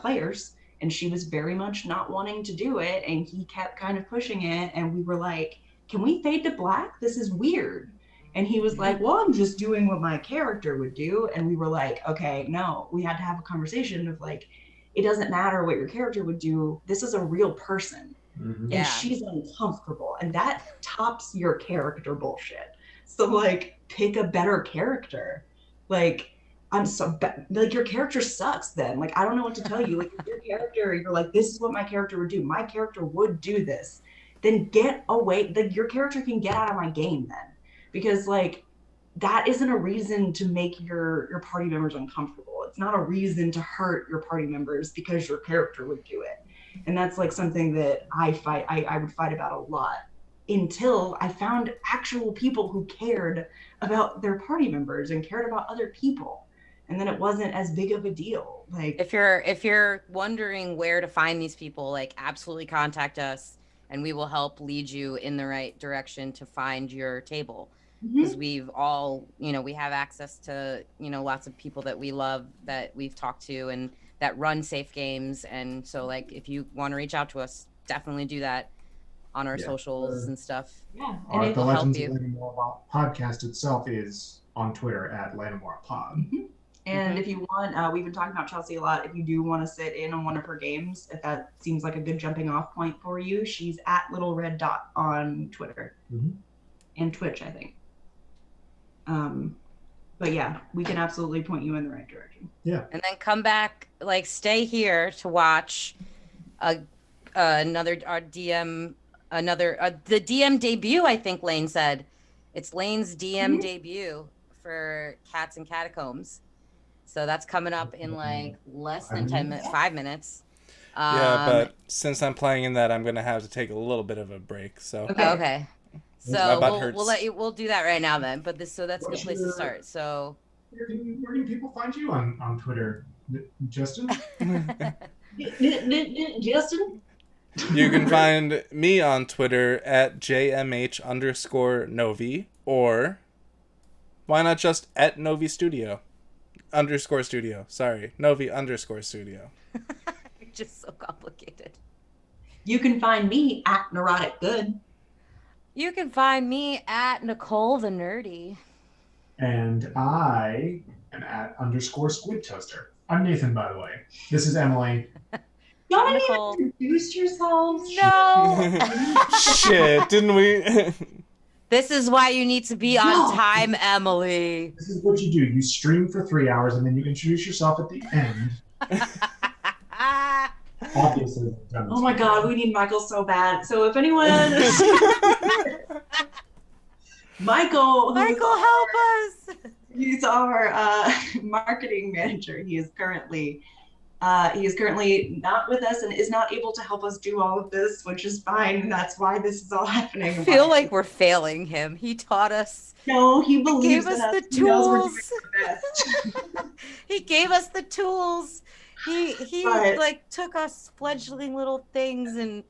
players. And she was very much not wanting to do it. And he kept kind of pushing it. And we were like, can we fade to black? This is weird. And he was like, well, I'm just doing what my character would do. And we were like, okay, no, we had to have a conversation of like, it doesn't matter what your character would do. This is a real person. And she's uncomfortable. And that tops your character bullshit. So like, pick a better character. Like, like, your character sucks then. Like, I don't know what to tell you. Like, if your character, you're like, this is what my character would do. My character would do this. Then get away. Like, your character can get out of my game then. Because like, that isn't a reason to make your party members uncomfortable. It's not a reason to hurt your party members because your character would do it. And that's like something that I would fight about a lot, until I found actual people who cared about their party members and cared about other people. And then it wasn't as big of a deal. Like, if you're wondering where to find these people, like, absolutely contact us, and we will help lead you in the right direction to find your table. Because we've all, we have access to, lots of people that we love, that we've talked to, and that run safe games. And so like, if you want to reach out to us, definitely do that on our socials and stuff. Yeah. And it the will help Legends you. of Lattimore podcast itself is on Twitter at Lattimore Pod. And if you want, we've been talking about Chelsea a lot. If you do want to sit in on one of her games, if that seems like a good jumping off point for you, she's at Little Red Dot on Twitter and Twitch, I think. But yeah, we can absolutely point you in the right direction. Yeah. And then come back, like, stay here to watch another DM, the DM debut. I think Lane said it's Lane's DM debut for Cats and Catacombs. So that's coming up in like less than 5 minutes. But since I'm playing in that, I'm gonna have to take a little bit of a break. So okay. My So butt we'll do that right now then. But that's a good place to start. So Where can people find you on Twitter, Justin? Justin? You can find me on Twitter at JMH_Novi, or why not just at Novi Studio _ studio. Sorry, Novi _ studio. You're just so complicated. You can find me at Neurotic Good. You can find me at Nicole the Nerdy. And I am at _Squid Toaster. I'm Nathan, by the way. This is Emily. Y'all I'm didn't Nicole. even introduce yourselves. No. Shit, didn't we? This is why you need to be on time, Emily. This is what you do. You stream for 3 hours and then you introduce yourself at the end. Obviously. Oh my god, we need Michael so bad. So if anyone Michael, help us. he's our marketing manager. He is currently not with us and is not able to help us do all of this, which is fine. And that's why this is all happening. I feel like we're failing him. He taught us. No, he believes gave us in the He knows we're doing tools. our best. He gave us the tools. He But- like took us fledgling little things and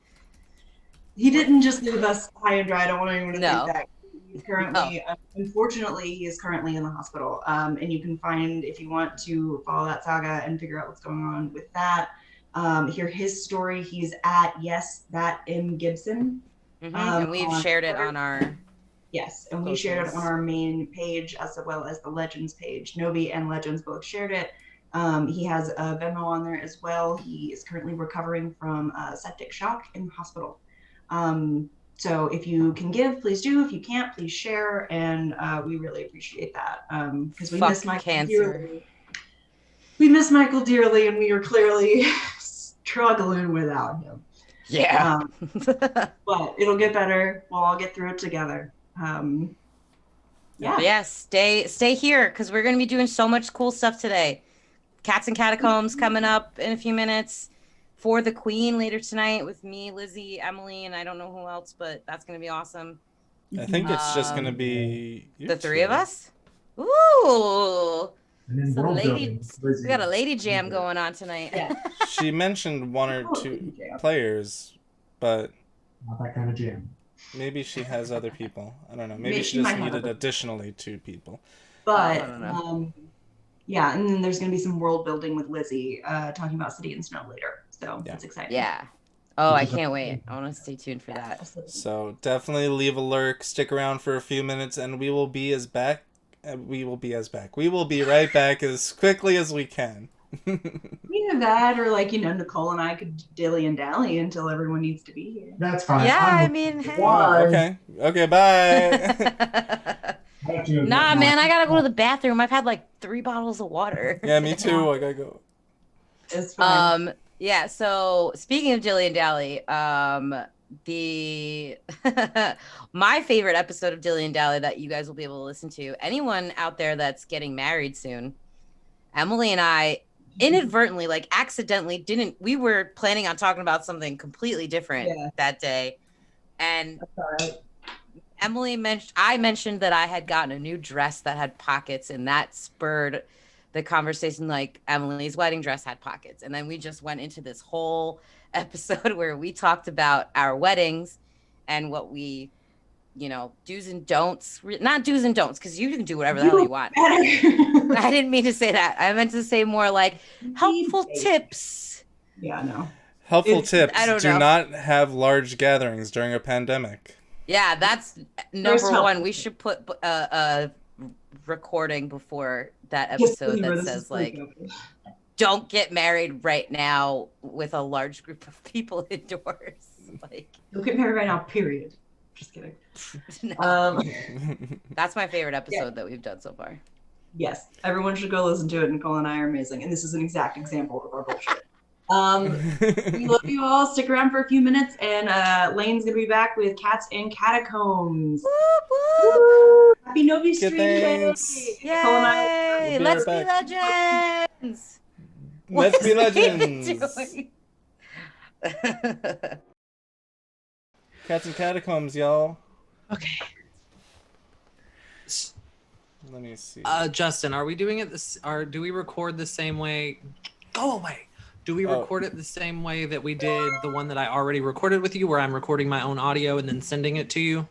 He didn't just leave us high and dry. I don't want anyone to No. think that. He's currently, unfortunately, he is currently in the hospital. And you can find, if you want to follow that saga and figure out what's going on with that, hear his story. He's at Gibson. and we've on shared it Twitter. on our Yes, and we shared it Socials. on our main page as well as the Legends page. Novi and Legends both shared it. He has a Venmo on there as well. He is currently recovering from septic shock in the hospital. So if you can give, please do. If you can't, please share. And we really appreciate that because we Fuck miss Michael cancer. dearly. We miss Michael dearly, and we are clearly struggling without him. yeah. But it'll get better. We'll all get through it together. Yeah. Stay here because we're gonna be doing so much cool stuff today. Cats and Catacombs coming up in a few minutes. For the Queen later tonight with me, Lizzie, Emily, and I don't know who else, but that's gonna be awesome. I think it's just gonna be you The three of two. us. Ooh, And then some world ladies. building. We got a lady jam going on tonight. Yeah. She mentioned one or two players, but Not that kind of jam. maybe she has other people. I don't know. Maybe Maybe she she just might have needed other- additionally 2 people. But I don't know. yeah, and then there's going to be some world building with Lizzie talking about City and Snow later. So Yeah. that's exciting. Yeah. Oh, I can't wait. I want to stay tuned for that. So definitely leave a lurk, stick around for a few minutes, and we will be back. We will be right back as quickly as we can. Either that or Nicole and I could dilly and dally until everyone needs to be here. That's fine. Yeah, I'm I with mean, you. hey. Why? Okay, bye. I have to- Nah, man, I gotta go to the bathroom. I've had like 3 bottles of water. Yeah, me too. I gotta go. It's fine. Yeah, so speaking of Dilly and Dally, the my favorite episode of Dilly and Dally that you guys will be able to listen to, anyone out there that's getting married soon, Emily and I inadvertently, accidentally we were planning on talking about something completely different that day. And That's all right. I mentioned that I had gotten a new dress that had pockets, and that spurred the conversation. Like, Emily's wedding dress had pockets, and then we just went into this whole episode where we talked about our weddings and what we, do's and don'ts. Not do's and don'ts, because you can do whatever the hell you want. I didn't mean to say that. I meant to say more like helpful tips. Yeah, no. Helpful tips. I don't Do know. not have large gatherings during a pandemic. Yeah, that's number First help. one. We should put a recording before that episode that says don't get married right now with a large group of people indoors. Don't get married right now, period. Just kidding. No. That's my favorite episode that we've done so far. Yes, everyone should go listen to it. Nicole and I are amazing, and this is an exact example of our bullshit. We love you all. Stick around for a few minutes, and Lane's gonna be back with Cats and Catacombs. Woo! Happy Novi stream day! thanks. Nicole and I- Yay! We'll be Let's right be legends. Let's be What's he legends. doing? Cats and Catacombs, y'all. Okay. Let me see. Justin, are we doing it or do we record the same way go away. Do we record it the same way that we did the one that I already recorded with you, where I'm recording my own audio and then sending it to you?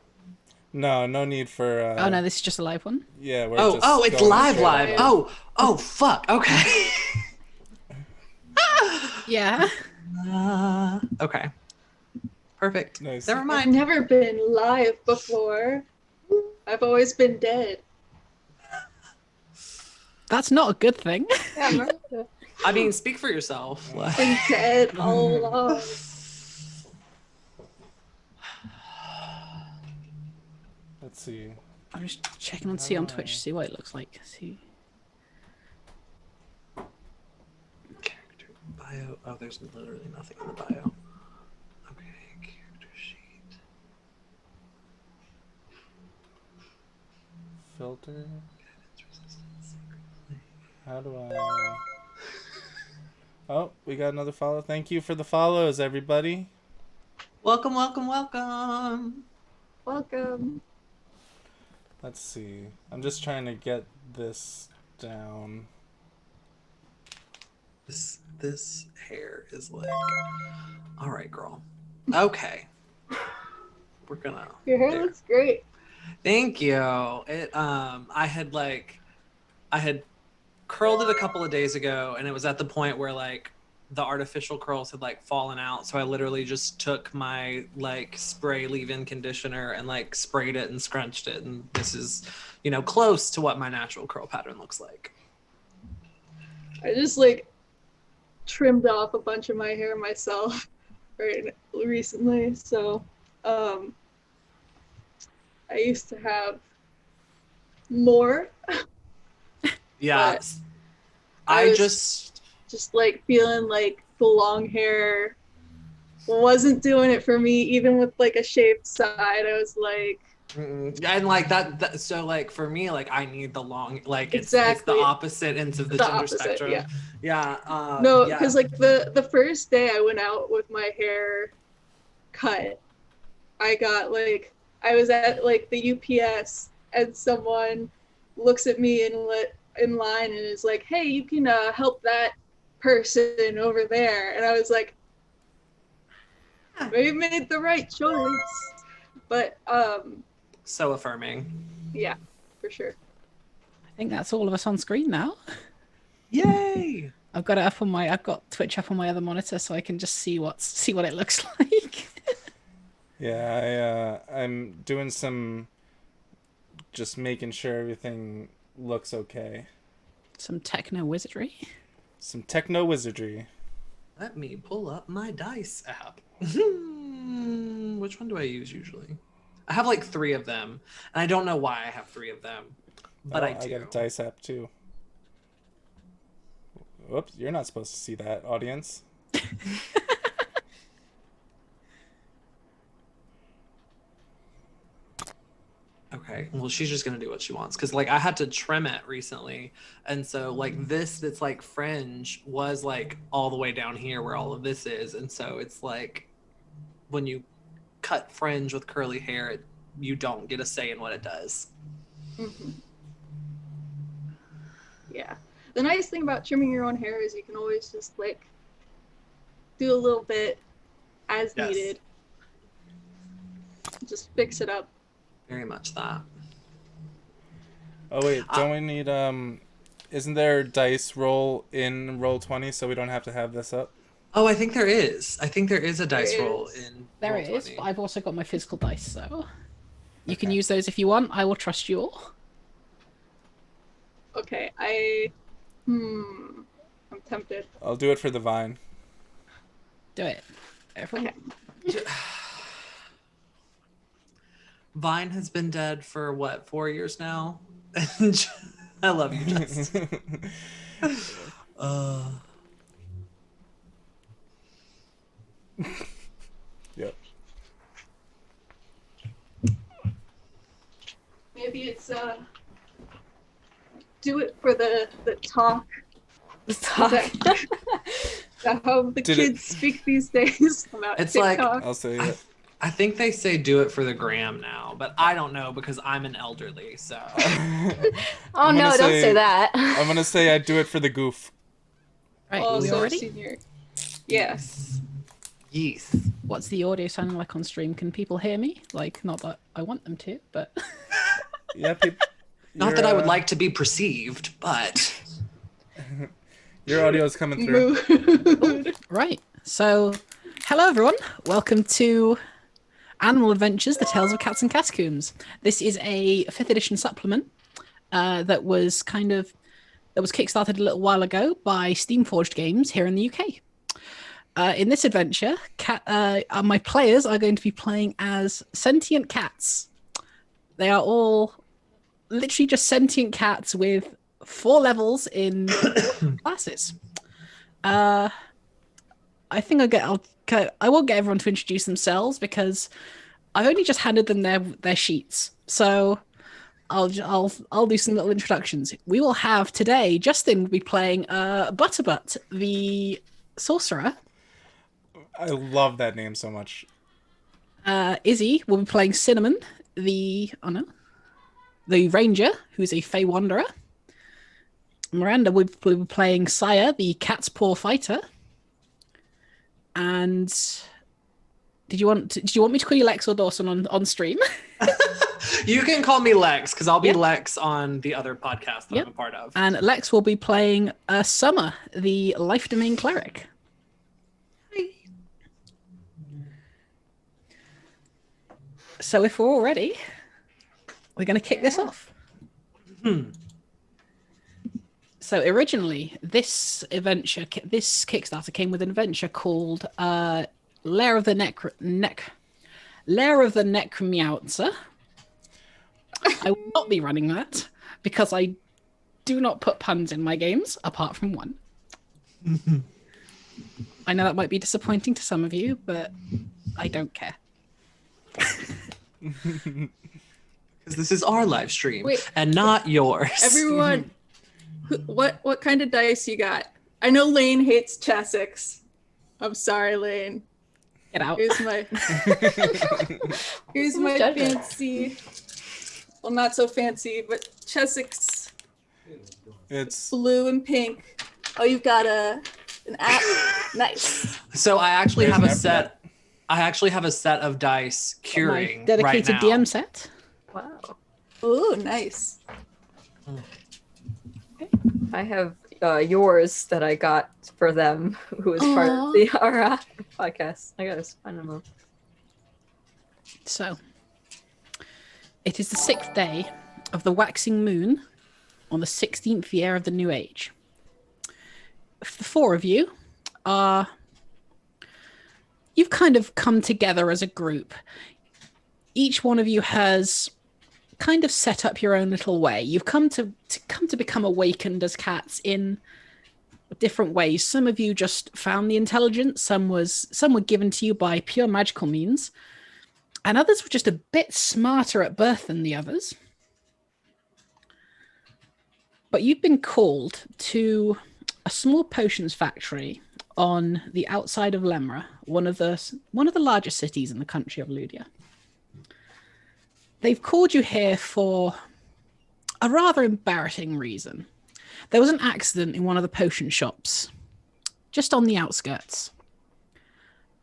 No need for. Oh no, this is just a live one. Yeah, we're just. Oh, it's going live. straight up. Oh, fuck. Okay. Yeah. Okay. Perfect. Nice. Never I've mind. never been live before. I've always been dead. That's not a good thing. Yeah, I mean, speak for yourself. I've been dead all along. Let's see. I'm just checking on see on Twitch to see what it looks like. See. Character bio. Oh, there's literally nothing in the bio. Okay, character sheet. Filter. How do I? Oh, we got another follow. Thank you for the follows, everybody. Welcome, welcome, welcome. Welcome. Let's see. I'm just trying to get this down. This hair is like, all right, girl. Okay, we're gonna. Your hair looks great. Thank you. It I had curled it a couple of days ago, and it was at the point where like the artificial curls had like fallen out, so I literally just took my like spray leave-in conditioner and like sprayed it and scrunched it, and this is, you know, close to what my natural curl pattern looks like. I just like trimmed off a bunch of my hair myself recently, so I used to have more. Yeah, But I was just like feeling like the long hair wasn't doing it for me, even with like a shaved side. I was like, and like that so like for me, like I need the long, like it's Exactly. the opposite ends of the gender opposite, spectrum. yeah. No, because like the first day I went out with my hair cut, I got like, I was at like the UPS and someone looks at me in line and is like, hey, you can help that person over there. And I was like, we made the right choice. But so affirming. yeah, for sure. I think that's all of us on screen now. Yay! I've got Twitch up on my other monitor so I can just see what it looks like. Yeah, I'm doing some, just making sure everything looks okay. Some techno wizardry. Some techno wizardry. Let me pull up my dice app. Which one do I use usually? I have like 3 of them, and I don't know why I have 3 of them, but I do. I got a dice app too. Whoops, you're not supposed to see that, audience. Okay, well, she's just gonna do what she wants, because like I had to trim it recently, and so like this that's like fringe was like all the way down here where all of this is, and so it's like when you cut fringe with curly hair, you don't get a say in what it does. Mm-hmm. Yeah. The nice thing about trimming your own hair is you can always just like do a little bit as Yes. needed. Just fix it up. Very much that. Oh wait, don't we need isn't there dice roll in Roll20 so we don't have to have this up? Oh, I think there is. I think there is a dice There roll is. in There Roll20. it is. But I've also got my physical dice, so you can use those if you want. I will trust you all. Okay, I'm tempted. I'll do it for the Vine. Do it. Everyone. Okay. Vine has been dead for what, 4 years now? I love you, Jess. Yep. Maybe it's do it for the talk. Talk. Is that how the Did it- kids speak these days about It's like- TikTok? I'll say it. I think they say do it for the gram now, but I don't know because I'm an elderly, so. I'm Oh no, gonna don't say that. I'm gonna say I do it for the goof. Right, we Also already? senior. Yes. Yeast. What's the audio sounding like on stream? Can people hear me? Like, not that I want them to, but Yeah, people. Not that I would like to be perceived, but Your audio is coming through. Mood. right. So, hello everyone. Welcome to Animal Adventures: The Tales of Cats and Catacombs. This is a 5th edition supplement that was kickstarted a little while ago by Steamforged Games here in the UK. In this adventure, my players are going to be playing as sentient cats. They are all literally just sentient cats with 4 levels in classes. I think I won't get everyone to introduce themselves because I've only just handed them their sheets. So I'll do some little introductions. We will have today Justin will be playing Butterbutt, the sorcerer. I love that name so much. Izzy will be playing Cinnamon, the ranger, who's a Fey wanderer. Miranda will be playing Saya, the cat's paw fighter. And did you want me to call you Lex or Dawson on stream? you can call me Lex because I'll be Yep. Lex on the other podcast that Yep. I'm a part of. And Lex will be playing Summer, the life domain cleric. So if we're all ready, we're going to kick this off. So originally, this Kickstarter came with an adventure called Lair of the Necromeowser. I will not be running that because I do not put puns in my games, apart from one. I know that might be disappointing to some of you, but I don't care. Because this is our live stream Wait. and not yours. Everyone, what kind of dice you got? I know Lane hates Chessex. I'm sorry, Lane. Get out. Here's my fancy. Well, not so fancy, but Chessex It's blue and pink. Oh, you've got an app. Nice. So I actually There's have a an set. I actually have a set of dice curing My dedicated right now. DM set. Wow. Ooh, nice. I have yours that I got for them, who is part Aw. of the our podcast. I gotta find them all. So, it is the 6th day of the waxing moon on the 16th year of the New Age. The 4 of you you've kind of come together as a group. Each one of you has kind of set up your own little way. You've come to become awakened as cats in different ways. Some of you just found the intelligence, some were given to you by pure magical means, and others were just a bit smarter at birth than the others. But you've been called to a small potions factory on the outside of Lemra, one of the largest cities in the country of Ludia. They've called you here for a rather embarrassing reason. There was an accident in one of the potion shops, just on the outskirts.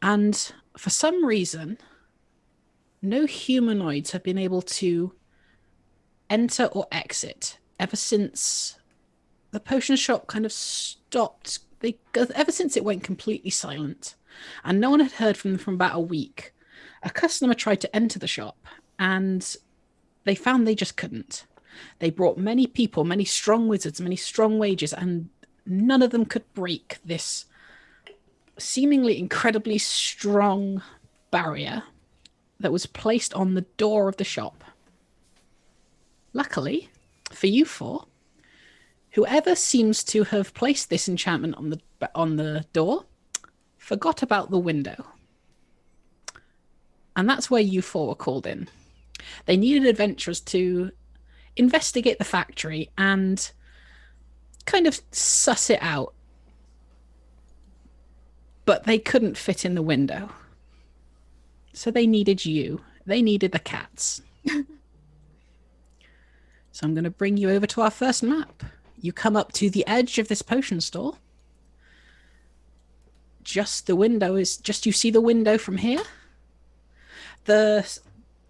And for some reason, no humanoids have been able to enter or exit ever since the potion shop kind of stopped. Ever since it went completely silent, and no one had heard from them for about a week. A customer tried to enter the shop, and they found they just couldn't. They brought many people, many strong wizards, many strong mages, and none of them could break this seemingly incredibly strong barrier that was placed on the door of the shop. Luckily, for you 4, whoever seems to have placed this enchantment on the door forgot about the window. And that's where you 4 were called in. They needed adventurers to investigate the factory and kind of suss it out. But they couldn't fit in the window. So they needed you. They needed the cats. So I'm going to bring you over to our first map. You come up to the edge of this potion store. just you see the window from here. The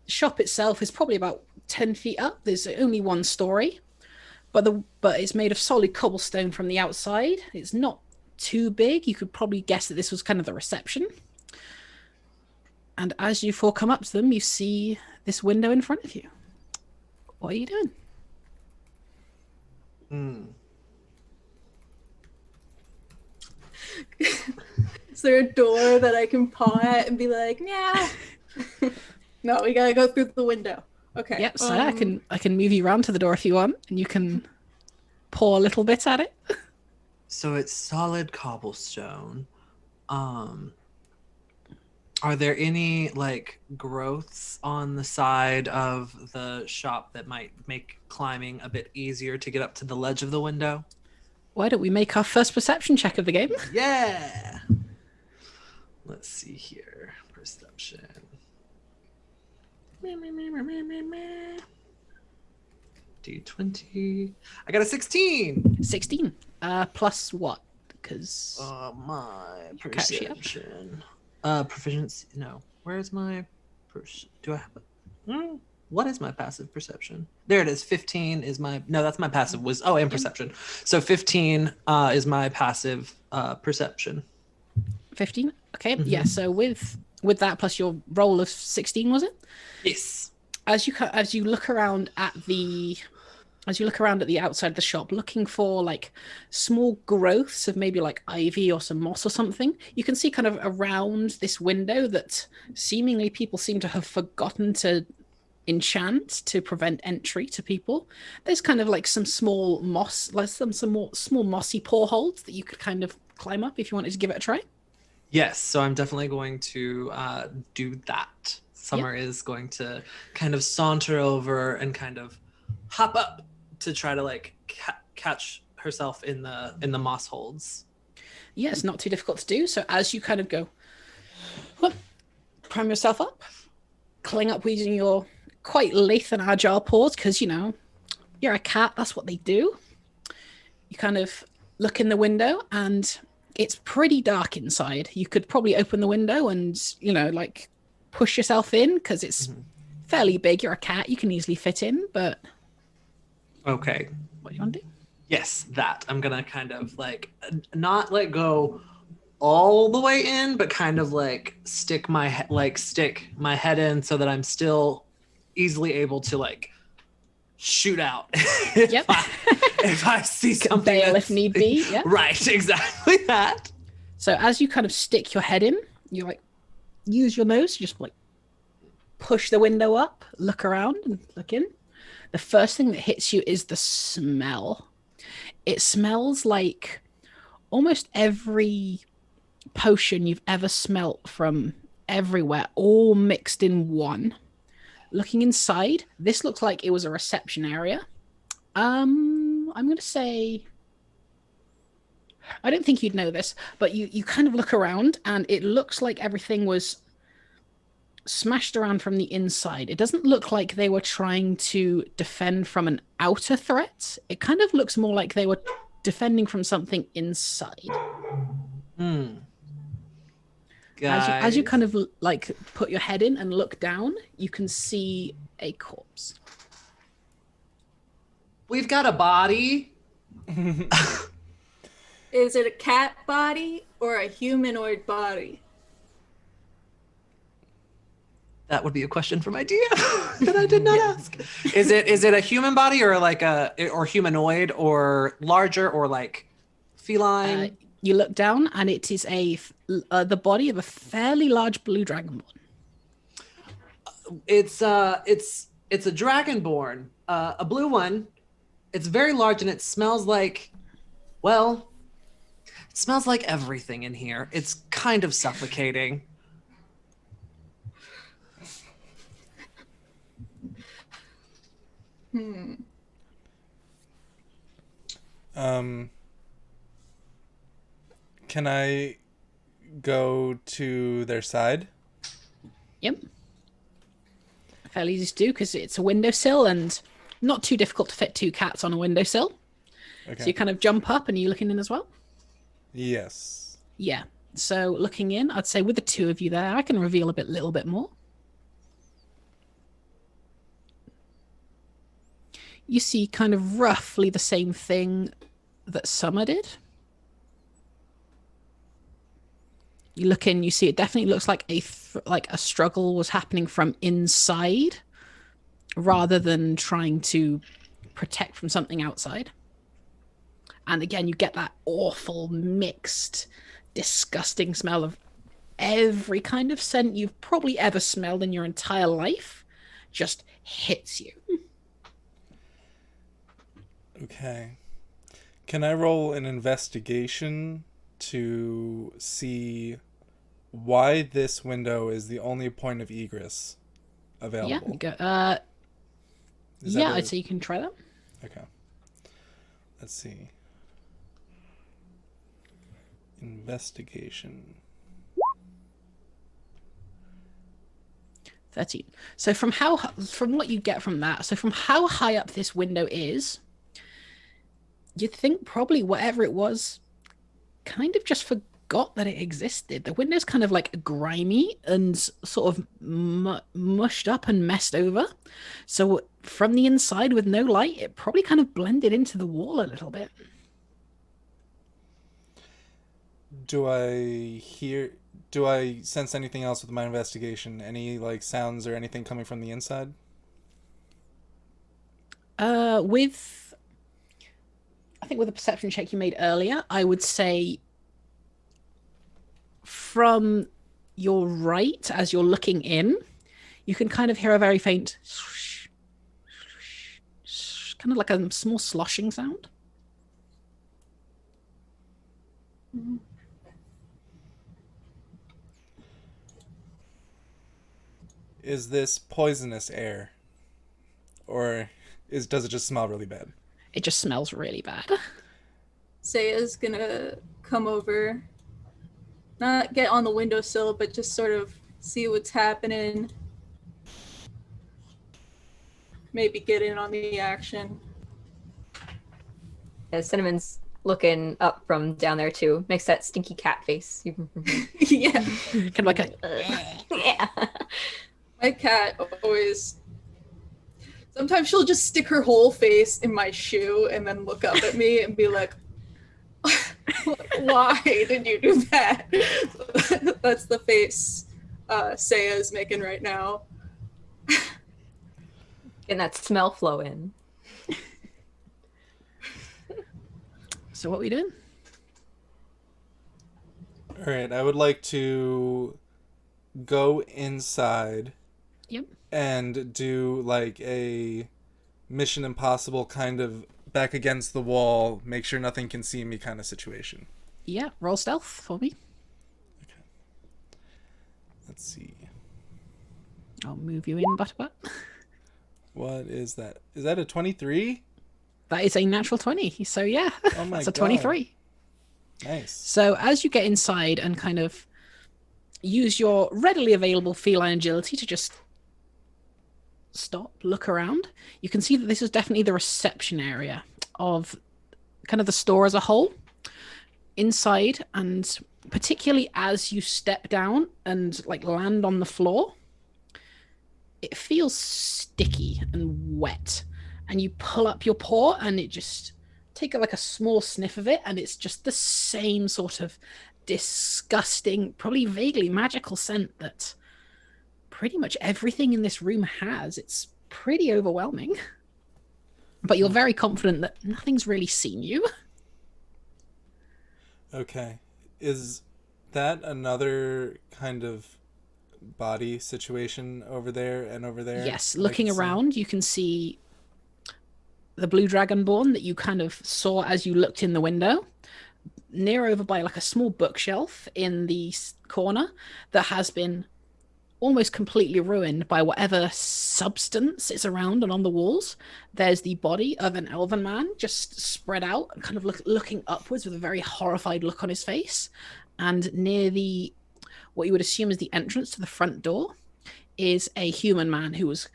shop itself is probably about 10 feet up. There's only one story, but it's made of solid cobblestone from the outside. It's not too big. You could probably guess that this was kind of the reception. And as you four come up to them, you see this window in front of you. What are you doing? Is there a door that I can paw at and be like, meow? No, we gotta go through the window. Okay. Yep, so I can move you around to the door if you want, and you can paw a little bit at it. So it's solid cobblestone. Are there any like growths on the side of the shop that might make climbing a bit easier to get up to the ledge of the window? Why don't we make our first perception check of the game? Yeah. Let's see here. Perception. D20. I got a 16. 16. Plus what? Because My catch you up. perception. Proficiency. No. Where's my? Do I have? What is my passive perception? There it is. 15 is my. No, that's my passive. And perception. So 15 is my passive perception. 15. Okay. Yeah. So with that plus your roll of 16, was it? Yes. As you look around at the outside of the shop, looking for like small growths of maybe like ivy or some moss or something, you can see kind of around this window that seemingly people seem to have forgotten to enchant to prevent entry to people. There's kind of like some small moss, like some more small mossy holes that you could kind of climb up if you wanted to give it a try. Yes. So I'm definitely going to do that. Summer is going to kind of saunter over and kind of hop up to try to like catch herself in the moss holds. Yeah, it's not too difficult to do. So as you kind of go, prime yourself up, cling up using your quite lithe and agile paws, because you're a cat. That's what they do. You kind of look in the window, and it's pretty dark inside. You could probably open the window and like push yourself in, because it's fairly big. You're a cat. You can easily fit in, but okay. What do you want to do? Yes, that. I'm gonna kind of like not like go all the way in, but kind of like stick my head in so that I'm still easily able to like shoot out if I see something. Bail if need be. Yeah. Right, exactly that. So as you kind of stick your head in, you like use your nose to just like push the window up, look around and look in. The first thing that hits you is the smell. It smells like almost every potion you've ever smelt from everywhere, all mixed in one. Looking inside, this looks like it was a reception area. I'm going to say, I don't think you'd know this, but you kind of look around and it looks like everything was smashed around from the inside. It doesn't look like they were trying to defend from an outer threat. It kind of looks more like they were defending from something inside. As you kind of like put your head in and look down, you can see a corpse. We've got a body. Is it a cat body or a humanoid body? That would be a question for my DM that I did not ask. Is it a human body or like or humanoid or larger or like feline? You look down and it is the body of a fairly large blue dragonborn. It's a dragonborn, a blue one. It's very large and it smells like, well, it smells like everything in here. It's kind of suffocating. Can I go to their side? Yep. Fairly easy to do because it's a windowsill and not too difficult to fit two cats on a windowsill. Okay. So you kind of jump up and you're looking in as well? Yes. Yeah. So looking in, I'd say with the two of you there, I can reveal a little bit more. You see kind of roughly the same thing that Summer did. You look in, you see it definitely looks like a struggle was happening from inside rather than trying to protect from something outside. And again, you get that awful, mixed, disgusting smell of every kind of scent you've probably ever smelled in your entire life just hits you. Okay. Can I roll an investigation to see why this window is the only point of egress available? Yeah, I'd say you can try that. Okay. Let's see. Investigation. 13. So from what you get from that, so from how high up this window is, you'd think probably whatever it was kind of just forgot that it existed. The window's kind of like grimy and sort of mushed up and messed over. So from the inside with no light, it probably kind of blended into the wall a little bit. Do I sense anything else with my investigation? Any like sounds or anything coming from the inside? I think with the perception check you made earlier, I would say from your right, as you're looking in, you can kind of hear a very faint swoosh, swoosh, swoosh, kind of like a small sloshing sound. Is this poisonous air? Or does it just smell really bad? It just smells really bad. Saya's gonna come over, not get on the windowsill, but just sort of see what's happening. Maybe get in on the action. Yeah, Cinnamon's looking up from down there too. Makes that stinky cat face. Yeah. Kind of like a... Yeah. My cat always... Sometimes she'll just stick her whole face in my shoe and then look up at me and be like, why did you do that? That's the face Saya is making right now. Getting that smell flow in. So what are we doing? All right, I would like to go inside. Yep. And do like a Mission Impossible kind of back against the wall, make sure nothing can see me kind of situation. Yeah, roll stealth for me. Okay. Let's see. I'll move you in, Butterbutt. What is that? Is that a 23? That is a natural 20. So yeah, Oh my that's a God. 23. Nice. So as you get inside and kind of use your readily available feline agility to just stop, look around, you can see that this is definitely the reception area of kind of the store as a whole. Inside, and particularly as you step down and like land on the floor, it feels sticky and wet. And you pull up your paw and it just take like a small sniff of it, and it's just the same sort of disgusting, probably vaguely magical scent that pretty much everything in this room has. It's pretty overwhelming. But you're very confident that nothing's really seen you. Okay. Is that another kind of body situation over there and over there? Yes, looking around, you can see the blue dragonborn that you kind of saw as you looked in the window, near over by like a small bookshelf in the corner that has been almost completely ruined by whatever substance is around and on the walls. There's the body of an elven man just spread out, kind of looking upwards with a very horrified look on his face. And near the, what you would assume is the entrance to the front door, is a human man who was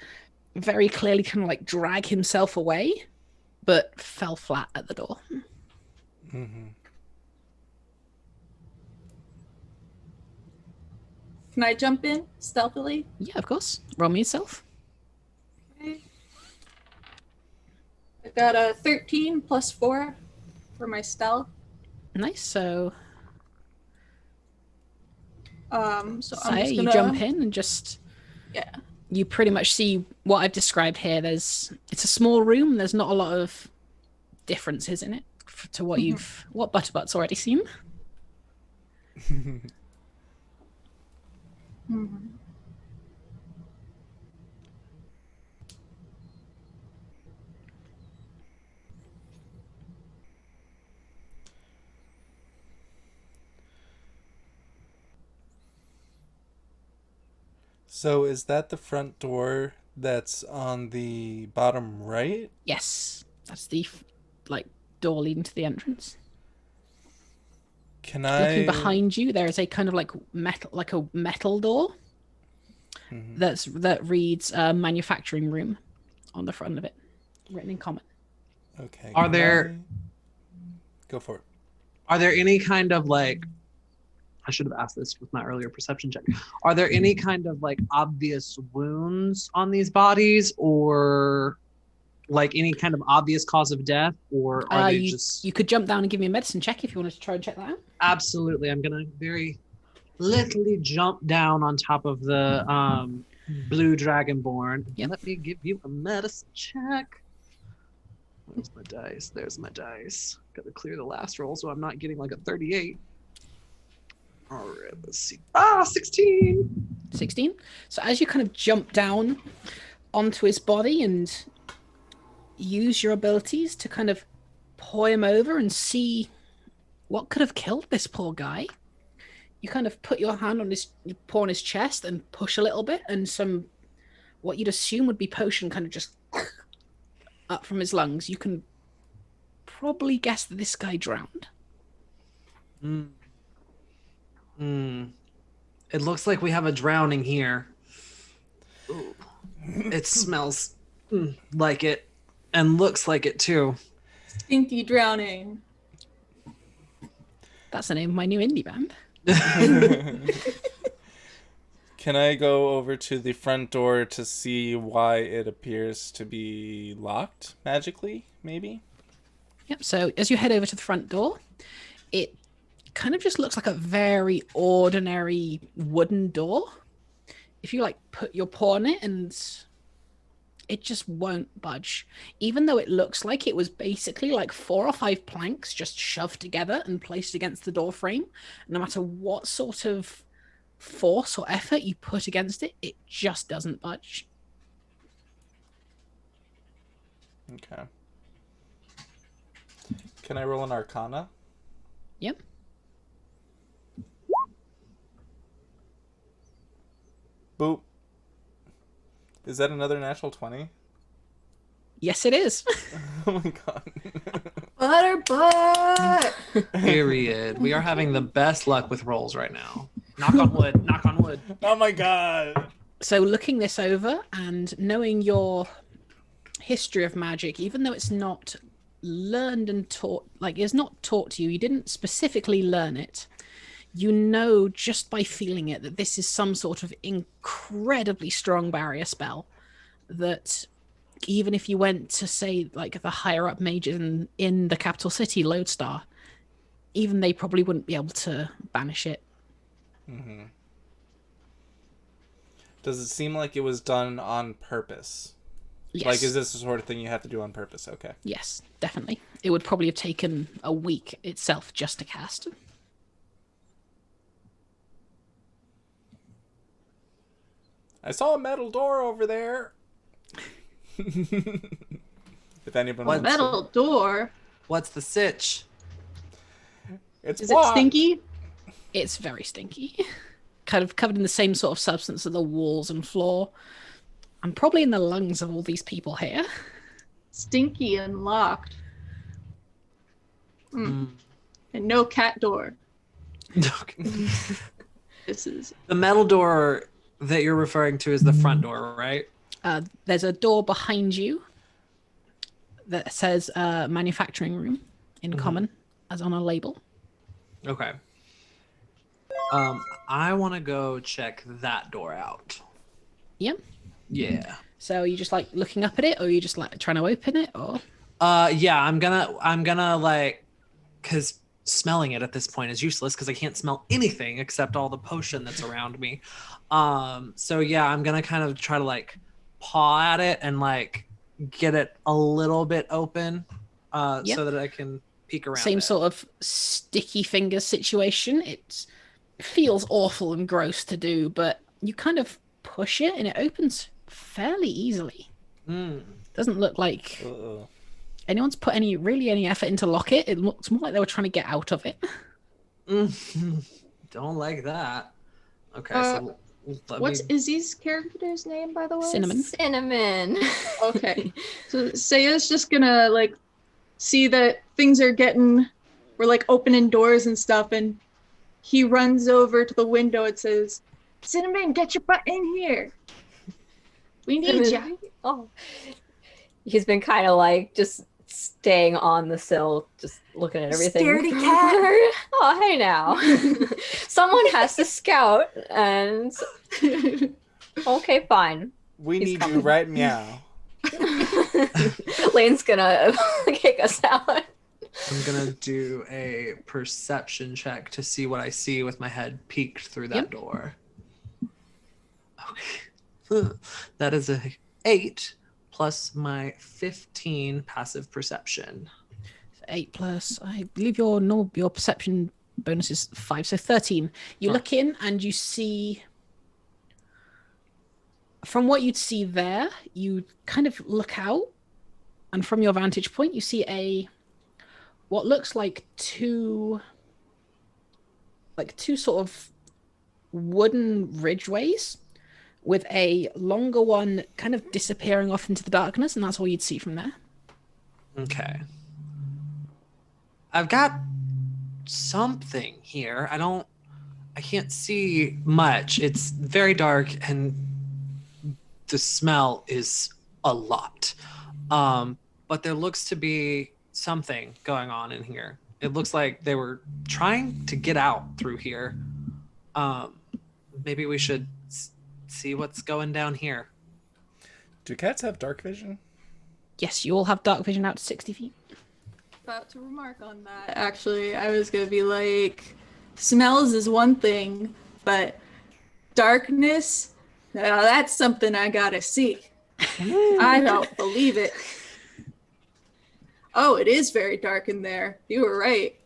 very clearly kind of like drag himself away, but fell flat at the door. Mm-hmm. Can I jump in stealthily? Yeah, of course. Roll me yourself. Okay. I got a 13 plus 4 for my stealth. Nice. So, So I'm Saya, just you gonna jump in and just Yeah. you pretty much see what I've described here. It's a small room. There's not a lot of differences in it to what what Butterbutt's already seen. Mhm. So is that the front door that's on the bottom right? Yes, that's the like door leading to the entrance. Can Looking I behind you, there is a kind of like a metal door that reads manufacturing room on the front of it, written in common. Okay. Are can there- Go for it. Are there any kind of like, I should have asked this with my earlier perception check. Are there any kind of like obvious wounds on these bodies, or like any kind of obvious cause of death, or are they just You could jump down and give me a medicine check if you wanted to try and check that out. absolutely? I'm gonna very literally jump down on top of the blue dragonborn. Yep. Let me give you a medicine check. Where's my dice? There's my dice. Got to clear the last roll so I'm not getting like a 38. All right, let's see. 16. 16. So as you kind of jump down onto his body and use your abilities to kind of paw him over and see what could have killed this poor guy, you kind of put your hand on you paw on his chest and push a little bit, and some what you'd assume would be potion kind of just up from his lungs. You can probably guess that this guy drowned. It looks like we have a drowning here. Ooh. It smells like it and looks like it too. Stinky drowning. That's the name of my new indie band. Can I go over to the front door to see why it appears to be locked magically, maybe? Yep. So as you head over to the front door, it kind of just looks like a very ordinary wooden door. If you like put your paw on it, and it just won't budge, even though it looks like it was basically like 4 or 5 planks just shoved together and placed against the door frame. No matter what sort of force or effort you put against it, it just doesn't budge. Okay. Can I roll an Arcana? Yep. Boop. Is that another natural 20? Yes, it is. Oh my god. Butterbutt! Period. We are having the best luck with rolls right now. Knock on wood. Knock on wood. Oh my god. So looking this over and knowing your history of magic, even though it's not learned and taught, like it's not taught to you, you didn't specifically learn it, you know just by feeling it that this is some sort of incredibly strong barrier spell that even if you went to, say, like the higher up mages in the capital city, Lodestar, even they probably wouldn't be able to banish it. Mm-hmm. Does it seem like it was done on purpose? Yes. Like, is this the sort of thing you have to do on purpose? Okay. Yes, definitely. It would probably have taken a week itself just to cast. I saw a metal door over there. If anyone What wants to- Metal door. What's the sitch? It's Is blocked. it stinky? It's very stinky. Kind of covered in the same sort of substance of the walls and floor. And probably in the lungs of all these people here. Stinky and locked. Mm. And no cat door. This is The metal door that you're referring to is the front door, right? There's a door behind you that says manufacturing room in common as on a label. Okay. I want to go check that door out. Yep. Yeah. So are you just like looking up at it, or are you just like trying to open it, or? Yeah, I'm gonna like, cause smelling it at this point is useless because I can't smell anything except all the potion that's around me. So yeah, I'm gonna kind of try to like paw at it and like get it a little bit open, Yep. so that I can peek around. Same it. sort of sticky fingers situation. It feels awful and gross to do, but you kind of push it and it opens fairly easily. Doesn't look like anyone's put any effort into lock it. It looks more like they were trying to get out of it. Don't like that. Okay, so what's Izzy's character's name, by the way? Cinnamon. Okay. So Saya's just gonna like see that things are we're like opening doors and stuff, and he runs over to the window and says, Cinnamon, get your butt in here. We need you. Oh. He's been kind of like just staying on the sill, just looking at everything. Scaredy cat. Oh, hey now. Someone has to scout, and okay, fine. We need you right meow. Lane's gonna kick us out. I'm gonna do a perception check to see what I see with my head peeked through that door. Okay. That is a 8 plus my 15 passive perception. 8 plus, I believe your perception bonus is 5, so 13. You look in and you see, from what you'd see there, you kind of look out, and from your vantage point, you see what looks like two sort of wooden ridgeways with a longer one kind of disappearing off into the darkness, and that's all you'd see from there. Okay. I've got something here. I can't see much. It's very dark and the smell is a lot. But there looks to be something going on in here. It looks like they were trying to get out through here. Maybe we should see what's going down here. Do cats have dark vision? Yes, you all have dark vision out to 60 feet. About to remark on that. Actually, I was gonna be like, smells is one thing, but darkness, now that's something I gotta see. I don't believe it. Oh, it is very dark in there. You were right.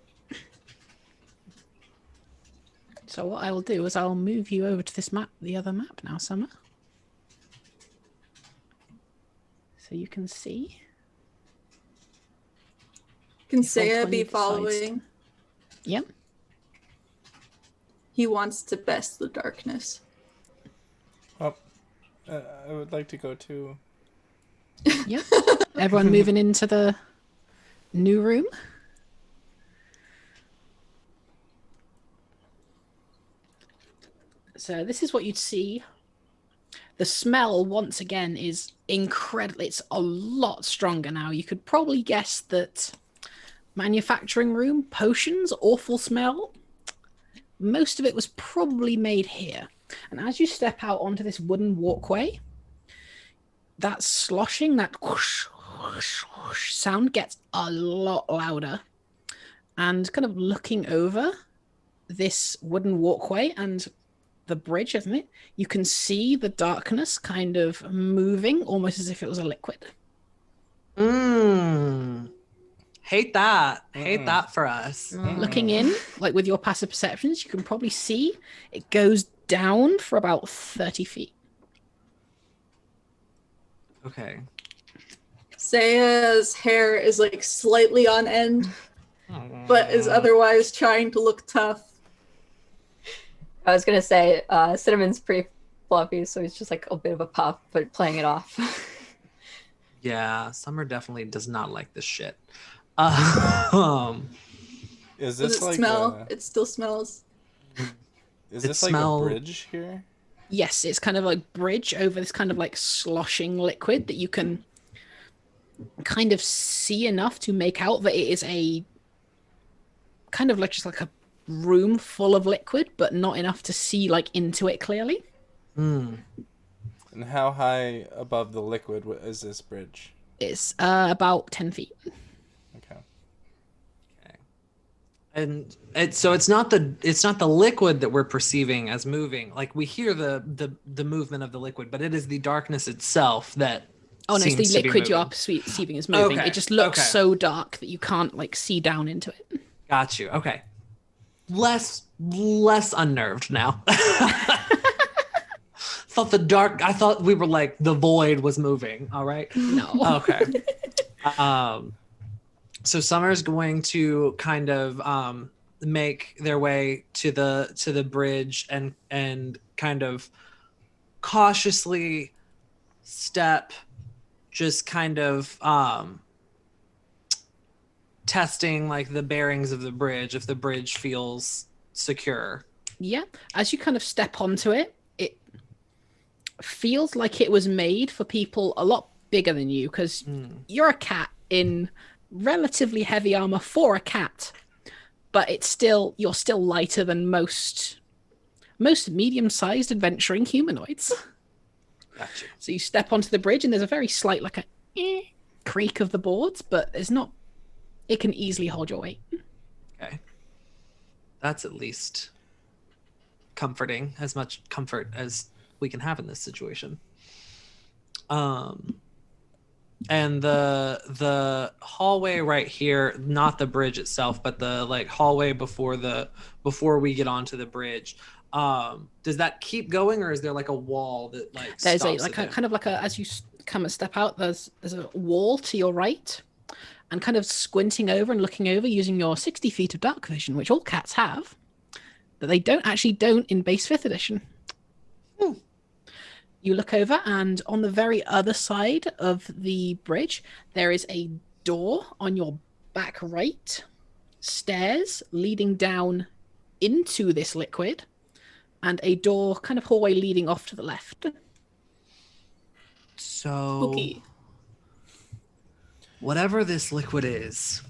So what I will do is I'll move you over to this map, the other map now, Summer. So you can see. Can Saya be following? Yep. He wants to best the darkness. Oh, I would like to go too. Yep. Everyone moving into the new room. So this is what you'd see. The smell, once again, is incredible. It's a lot stronger now. You could probably guess that manufacturing room, potions, awful smell. Most of it was probably made here. And as you step out onto this wooden walkway, that sloshing, that whoosh, whoosh, whoosh sound gets a lot louder. And kind of looking over this wooden walkway and the bridge, isn't it? You can see the darkness kind of moving, almost as if it was a liquid. Hate that. Hate that for us. Looking in, like with your passive perceptions, you can probably see it goes down for about 30 feet. Okay. Saya's hair is like slightly on end, but is otherwise trying to look tough. I was gonna say, Cinnamon's pretty fluffy, so he's just like a bit of a puff, but playing it off. Yeah, Summer definitely does not like this shit. Is Does this it like smell? It still smells. is It this like smell- a bridge here? Yes, it's kind of like bridge over this kind of like sloshing liquid that you can kind of see enough to make out that it is a kind of like just like a room full of liquid, but not enough to see like into it clearly. Hmm. And how high above the liquid is this bridge? It's about 10 feet. Okay. And it's not the liquid that we're perceiving as moving. Like we hear the movement of the liquid, but it is the darkness itself that. Oh no, it's the seems to be liquid you are moving. perceiving is moving. Okay, It just looks okay. so dark that you can't like see down into it. Got you. Okay. Less unnerved now. I thought we were like the void was moving. All right. No. Okay. So Summer's going to kind of make their way to the bridge and kind of cautiously step, just kind of testing like the bearings of the bridge, if the bridge feels secure. Yeah. As you kind of step onto it, it feels like it was made for people a lot bigger than you, because you're a cat in relatively heavy armor for a cat, but you're still lighter than most medium-sized adventuring humanoids. Gotcha. So you step onto the bridge and there's a very slight like a creak of the boards, but there's not. It can easily hold your weight. Okay. That's at least comforting, as much comfort as we can have in this situation. And the hallway right here, not the bridge itself, but the like hallway before we get onto the bridge. Does that keep going, or is there like a wall that like There's stops a kind of like a, as you come and step out, there's a wall to your right, and kind of squinting over and looking over using your 60 feet of dark vision, which all cats have, that they don't in base 5th edition. You look over, and on the very other side of the bridge, there is a door on your back right, stairs leading down into this liquid, and a door, kind of hallway leading off to the left. So, Spooky. Whatever this liquid is,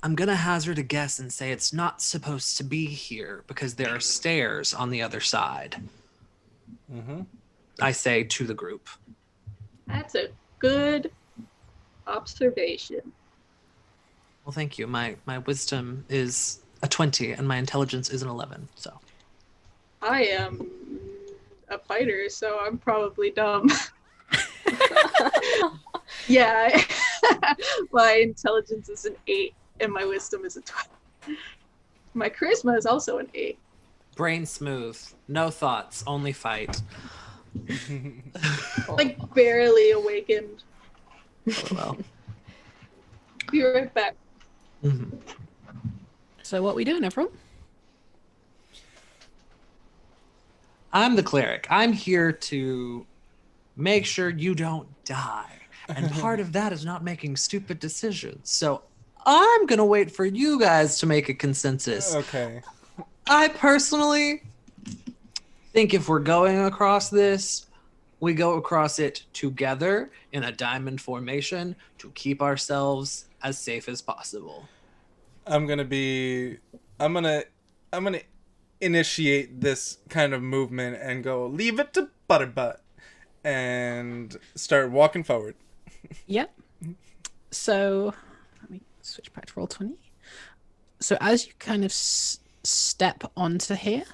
I'm going to hazard a guess and say it's not supposed to be here because there are stairs on the other side. Mm-hmm. I say to the group. That's a good observation. Well, thank you. My wisdom is a 20 and my intelligence is an 11. So I am a fighter, so I'm probably dumb. Yeah, my intelligence is an 8 and my wisdom is a 12. My charisma is also an 8. brain smooth, no thoughts, only fight. Like barely awakened. Well. Be right back. Mm-hmm. So what are we doing, everyone? I'm the cleric. I'm here to make sure you don't die. And part of that is not making stupid decisions. So I'm going to wait for you guys to make a consensus. Okay. I personally think if we're going across this, we go across it together in a diamond formation to keep ourselves as safe as possible. I'm gonna initiate this kind of movement and go, leave it to Butterbutt, and start walking forward. Yep. So let me switch back to roll 20. So as you kind of step onto here,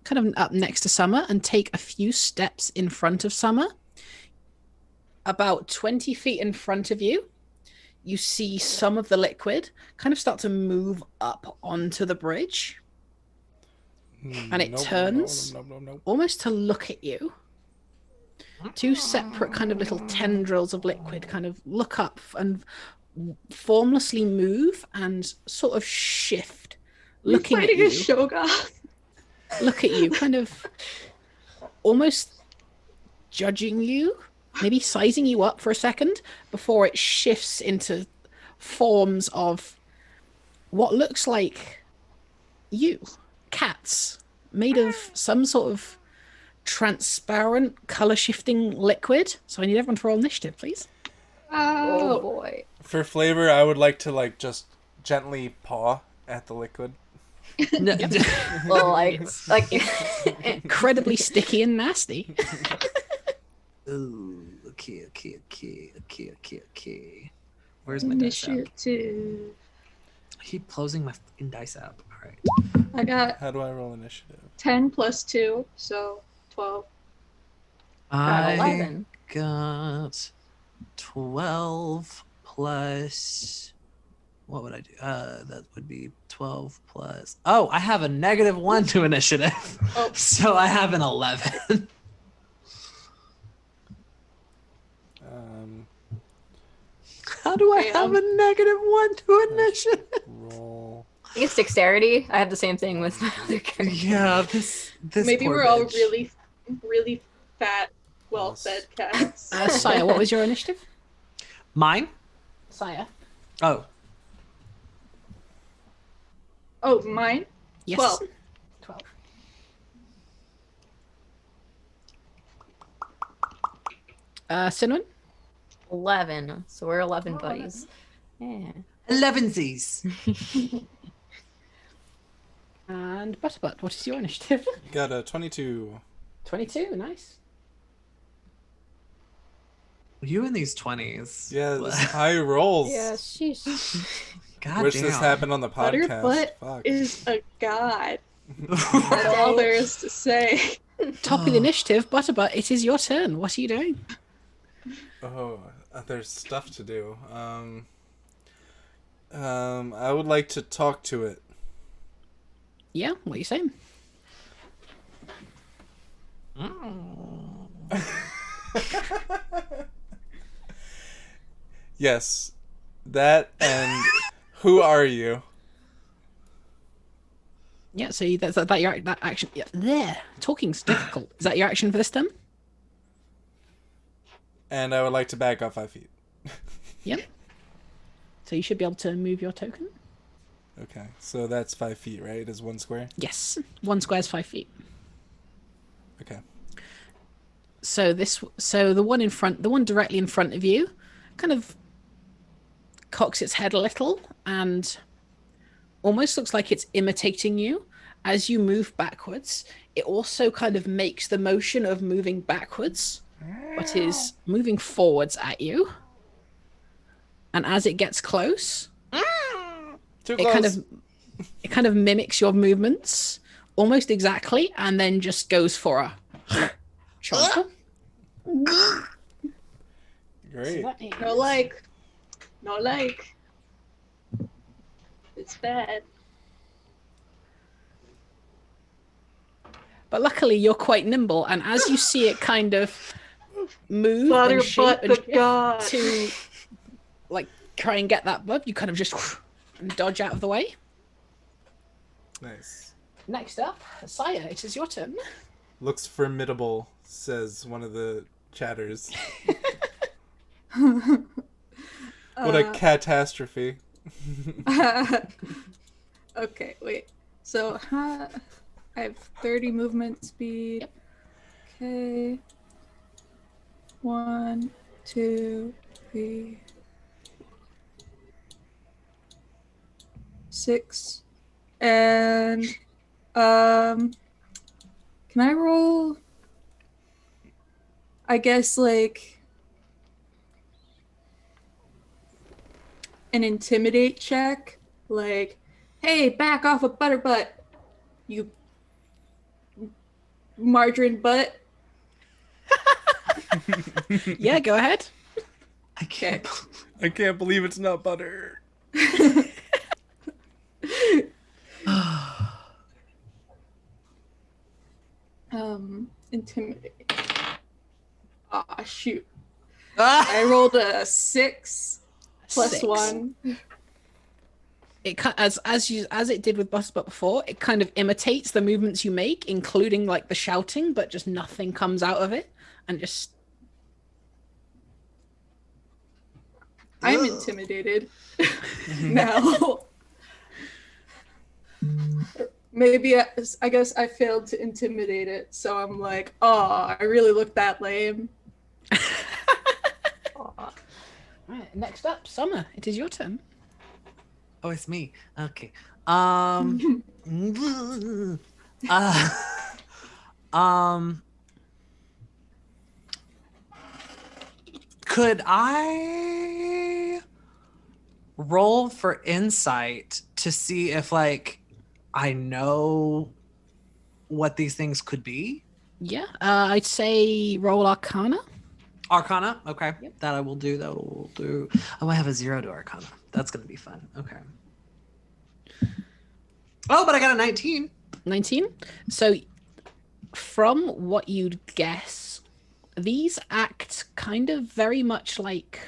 kind of up next to Summer, and take a few steps in front of Summer, about 20 feet in front of you, you see some of the liquid kind of start to move up onto the bridge. And it turns almost to look at you. Two separate kind of little tendrils of liquid kind of look up and formlessly move and sort of shift, looking at you. A Shogun. Look at you, kind of almost judging you, maybe sizing you up for a second before it shifts into forms of what looks like you, cats, made of some sort of transparent color shifting liquid. So I need everyone to roll initiative, please. Oh boy. For flavor, I would like to just gently paw At the liquid. No, Well, like Incredibly sticky and nasty. Ooh, okay. Where's my dice app? Initiative. I keep closing my fucking dice app. All right. I got How do I roll initiative? 10 plus 2, so 12. got I 11. got 12 plus. What would I do? That would be 12 plus. Oh, I have a -1 to initiative. Oh. So I have an 11. How do I Okay, have a -1 to initiative? Roll. I think it's dexterity. I have the same thing with my other character. Yeah, this Maybe poor we're all bitch. really fat, well-fed cats. Saya, what was your initiative? Mine? Saya. Oh, Oh, mine? Yes. 12. 12. Cinnamon? 11. So we're 11 buddies. Yeah. 11sies. And Butterbutt, what is your initiative? Got a 22. 22, nice. You in these 20s. Yeah, this high rolls. Yeah, sheesh. God Wish damn. this happened on the podcast. Butterbutt Fuck. is a god. That's all there is to say. Top of the initiative, Butterbutt, it is your turn. What are you doing? Oh, there's stuff to do. I would like to talk to it. Yeah, what are you saying? Yes, that and who are you? Yeah, so that your that action. Yeah, there. Talking's difficult. Is that your action for this turn? And I would like to back off 5 feet. Yep. So you should be able to move your token. Okay, so that's 5 feet, right? Is 1 square? Yes, 1 square is 5 feet. Okay. So the one directly in front of you, kind of cocks its head a little and almost looks like it's imitating you as you move backwards. It also kind of makes the motion of moving backwards, but is moving forwards at you. And as it gets close, Too it close. kind of mimics your movements almost exactly, and then just goes for a chomp. Great. No like. No like. It's bad. But luckily, you're quite nimble, and as you see it kind of move and shape Butterbutt and the shift god. to like try and get that bug, you kind of just and dodge out of the way. Nice. Next up, Saya, it is your turn. Looks formidable, says one of the chatters. What a catastrophe. Okay, wait. So I have 30 movement speed. Yep. Okay. 1, 2, 3, 6. And can I roll? I guess like an intimidate check, like, hey, back off a Butterbutt, you margarine butt. Yeah, go ahead. I can't. I can't believe it's not butter. Intimidate. Ah, shoot. I rolled a 6 plus 6. 1. It as it did with Butterbutt before, it kind of imitates the movements you make, including like the shouting, but just nothing comes out of it, and just. I'm intimidated now. Maybe I guess I failed to intimidate it, so I'm like, oh, I really look that lame. Right, next up, Summer. It is your turn. Oh, it's me. Okay. Um. uh, um. Could I roll for insight to see if like I know what these things could be? Yeah, I'd say roll Arcana. Arcana? Okay. Yep. That I will do. That will do. Oh, I have a 0 to Arcana. That's going to be fun. Okay. Oh, but I got a 19. 19. So, from what you'd guess, these act kind of very much like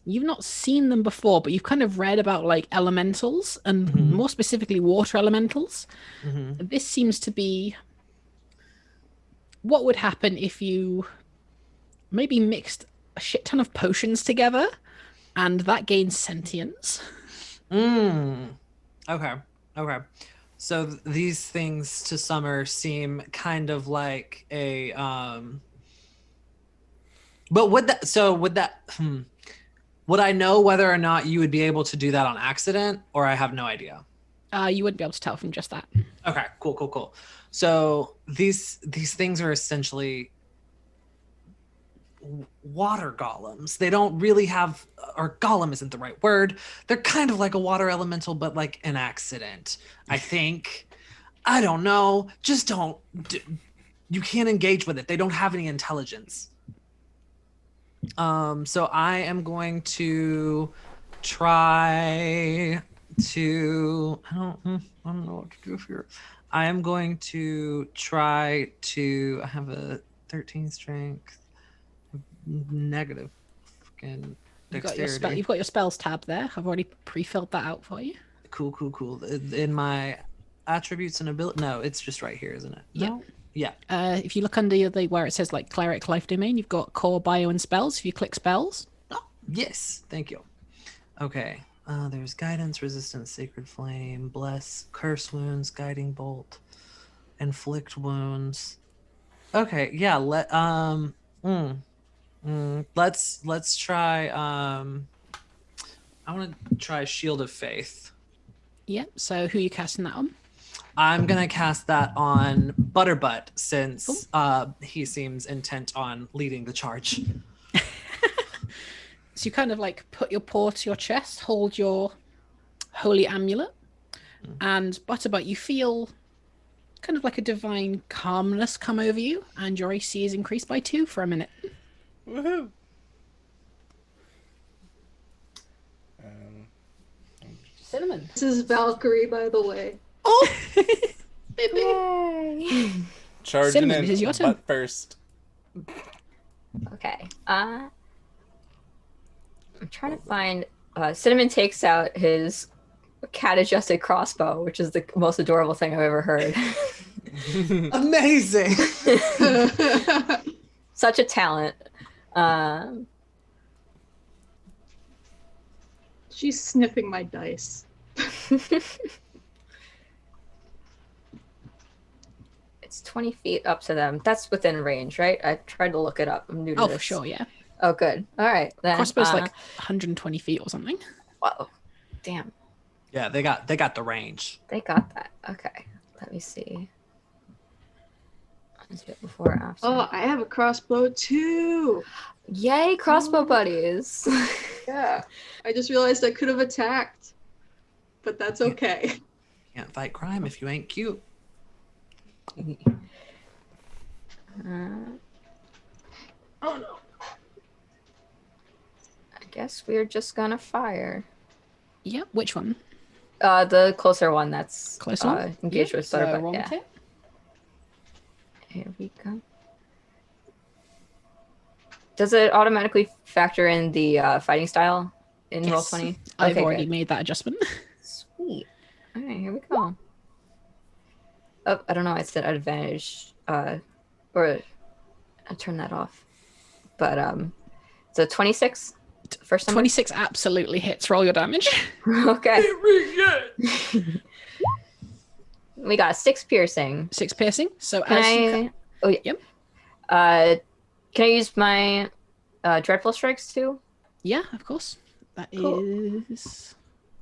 you've not seen them before, but you've kind of read about like elementals and more specifically water elementals. This seems to be what would happen if you maybe mixed a shit ton of potions together and that gains sentience. Okay. Okay. So these things to Summer seem kind of like a but would I know whether or not you would be able to do that on accident, or I have no idea? You wouldn't be able to tell from just that. Okay, cool. So these things are essentially water golems. They don't really have, or golem isn't the right word. They're kind of like a water elemental, but like an accident, I think. I don't know. Just don't. You can't engage with it. They don't have any intelligence. So I am going to try to. I don't know what to do here. I am going to try to. I have a 13 strength. Negative fucking dexterity. You've got your spells tab there. I've already pre-filled that out for you. Cool. In my attributes and ability. No, it's just right here, isn't it? No? Yeah. If you look under where it says like cleric life domain, you've got core bio and spells. If you click spells. Oh, yes. Thank you. Okay. There's guidance, resistance, sacred flame, bless, curse wounds, guiding bolt, inflict wounds. Okay. Yeah. Let's try. I want to try Shield of Faith. Yep. So who are you casting that on? I'm gonna cast that on Butterbutt since he seems intent on leading the charge. So you kind of like put your paw to your chest, hold your holy amulet, and Butterbutt, you feel kind of like a divine calmness come over you, and your AC is increased by 2 for a minute. Woohoo! Cinnamon. This is Valkyrie, by the way. Oh! Yay! Charging Cinnamon, in this is your turn. butt first. Okay. I'm trying to find. Cinnamon takes out his cat-adjusted crossbow, which is the most adorable thing I've ever heard. Amazing. Such a talent. She's sniffing my dice. It's 20 feet up to them. That's within range, right? I tried to look it up. I'm new to Oh, this. for sure, yeah. Oh, good. All right. Then, Crossbow's like 120 feet or something. Whoa. Damn. Yeah, they got the range. They got that. Okay. Let me see. Is it before or after? Oh, I have a crossbow too. Yay, crossbow buddies. Yeah. I just realized I could have attacked, but that's okay. Can't fight crime if you ain't cute. Oh no. I guess we're just gonna fire. Yep. Which one? The closer one that's Closer one? engaged with So Butterbutt. roll Yeah. it. Here we go. Does it automatically factor in the fighting style in Yes. Roll20? I've Okay, already good. made that adjustment. Sweet. All right, here we go. Oh, I don't know. I said advantage, or I turned that off. But so 26 first number? 26 absolutely hits. Roll your damage. Okay. We got 6 piercing. 6 piercing. So Can as you I? Oh yeah. Yep. Can I use my dreadful strikes too? yeah, of course. That Cool. is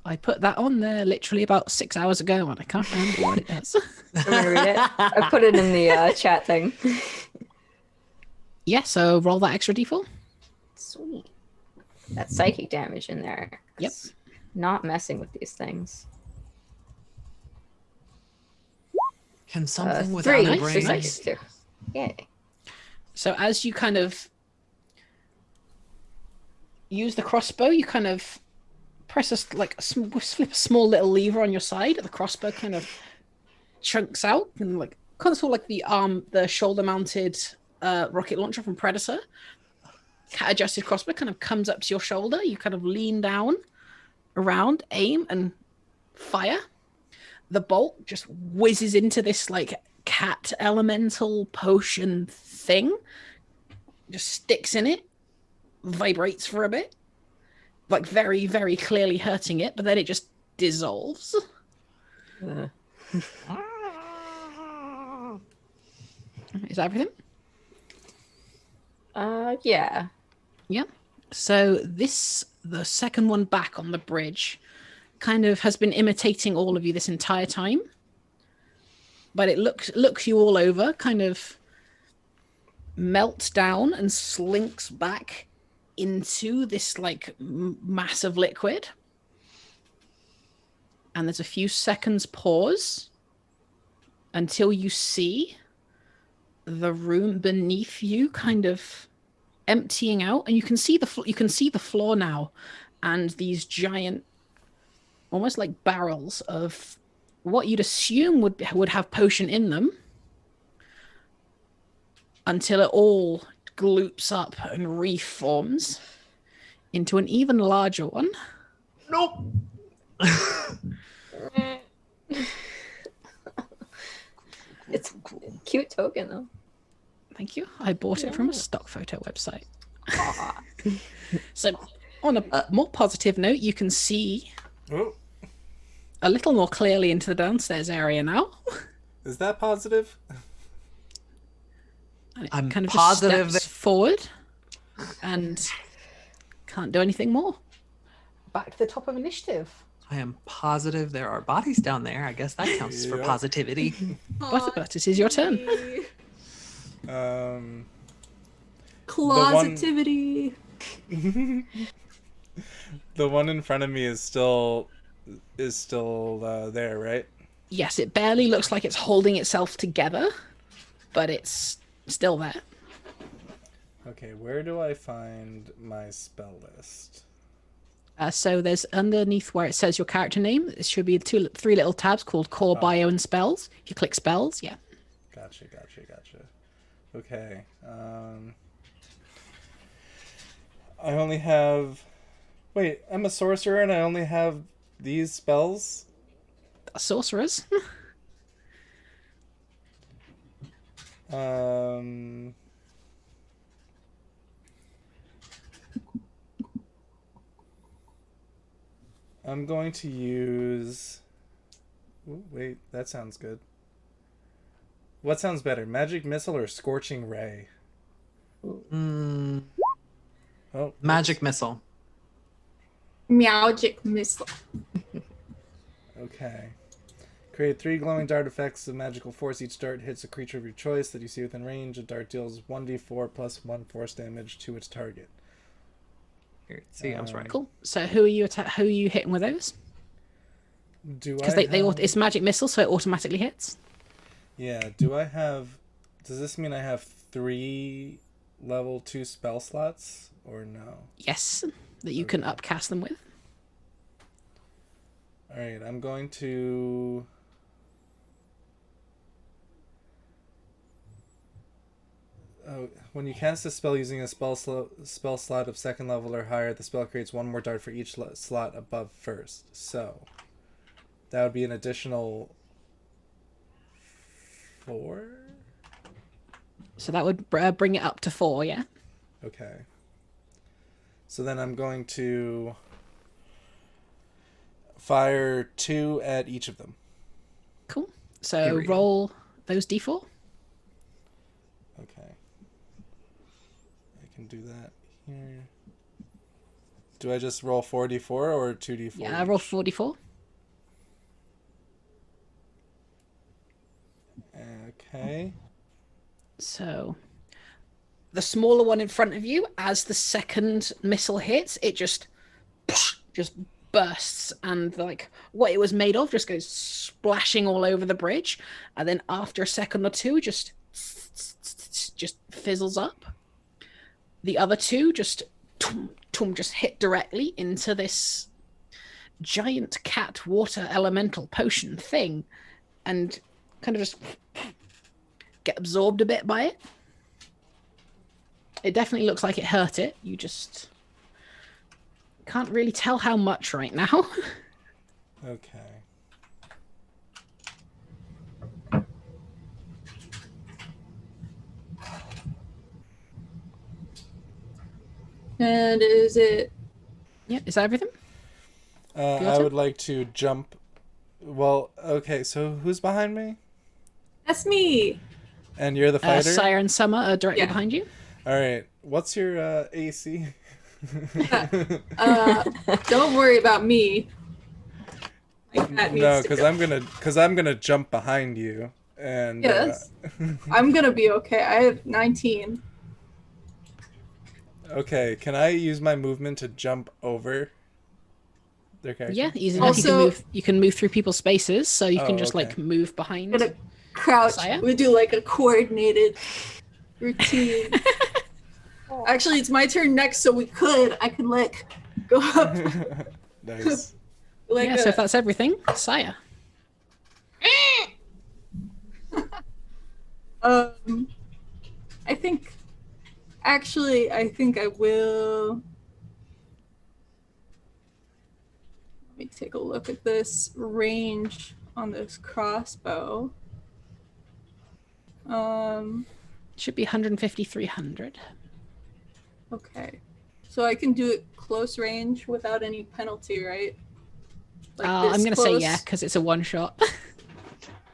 I put that on there literally about 6 hours ago, and I can't remember what it does. I'm gonna read it. I put it in the chat thing. Yeah, so roll that extra d4. Sweet. That psychic damage in there. Yep. Not messing with these things. Can something 3. without a Nice, brain? nice. Psychic too. Yay. So as you kind of use the crossbow, you kind of press flip a small little lever on your side. The crossbow kind of chunks out and like kind of sort of like the shoulder-mounted rocket launcher from Predator. Cat-adjusted crossbow kind of comes up to your shoulder. You kind of lean down, around, aim, and fire. The bolt just whizzes into this like cat elemental potion thing. Just sticks in it, vibrates for a bit, like very, very clearly hurting it, but then it just dissolves. Is that everything? Yeah. Yep. So the second one back on the bridge, kind of has been imitating all of you this entire time. But it looks you all over, kind of melts down and slinks back into this like mass of liquid. And there's a few seconds pause until you see the room beneath you kind of emptying out, and you can see the floor now, and these giant, almost like barrels of what you'd assume would have potion in them, until it all gloops up and reforms into an even larger one. Nope. It's a cute token though. Thank you. I bought it from a stock photo website. So on a more positive note, you can see a little more clearly into the downstairs area now. Is that positive? And it I'm kind of positive just steps forward and can't do anything more. Back to the top of initiative. I am positive there are bodies down there. I guess that counts for Yep. positivity. Butterbut, it is your turn. Closetivity. The one in front of me is still there, right? Yes, it barely looks like it's holding itself together, but it's still there. Okay, where do I find my spell list? So there's underneath where it says your character name, it should be three little tabs called Core, Bio, and Spells. If you click Spells, yeah. Gotcha. Okay. I only have... Wait, I'm a sorcerer and I only have these spells? Sorcerers. I'm going to use... Ooh, wait, that sounds good. What sounds better, Magic Missile or Scorching Ray? Mm, Oh, magic missile. Meowgic missile. Okay. Create 3 glowing dart effects of magical force. Each dart hits a creature of your choice that you see within range. A dart deals 1d4 plus 1 force damage to its target. Here, see, I was right. Cool. So who are you hitting with those? Do Because I they have... it's magic missile, so it automatically hits. Yeah, do I have... Does this mean I have 3 level 2 spell slots, or no? Yes, that you can upcast them with. Alright, I'm going to... Oh, when you cast a spell using a spell slot of second level or higher, the spell creates 1 more dart for each slot above first. So, that would be an additional 4? So that would bring it up to 4, yeah? Okay. So then I'm going to fire 2 at each of them. Cool. Here So we go. roll those d4. Okay. I can do that here. Do I just roll 4d4 or 2d4? Yeah, roll 44. Okay. So the smaller one in front of you, as the second missile hits, it just bursts, and like what it was made of just goes splashing all over the bridge, and then after a second or two just fizzles up. The other two just hit directly into this giant cat water elemental potion thing and kind of just get absorbed a bit by it. It definitely looks like it hurt it. You just can't really tell how much right now. Okay. And is it? Yeah, is that everything? I would like to jump. Well, okay, so who's behind me? That's me. And you're the fighter? Sire and Summer are directly behind you. All right. What's your AC? Don't worry about me. No, because I'm gonna jump behind you. And yes, I'm gonna be okay. I have 19. Okay, can I use my movement to jump over their character? Yeah, easy enough. Also, you can move through people's spaces, so you can just like move behind. Gonna crouch. Saya? We do like a coordinated routine. Actually, it's my turn next, so I could like go up. Nice. Like so if that's everything, Saya. I think I will. Let me take a look at this range on this crossbow. Should be 150, 300. Okay. So I can do it close range without any penalty, right? Like I'm going to say yeah, because it's a one shot.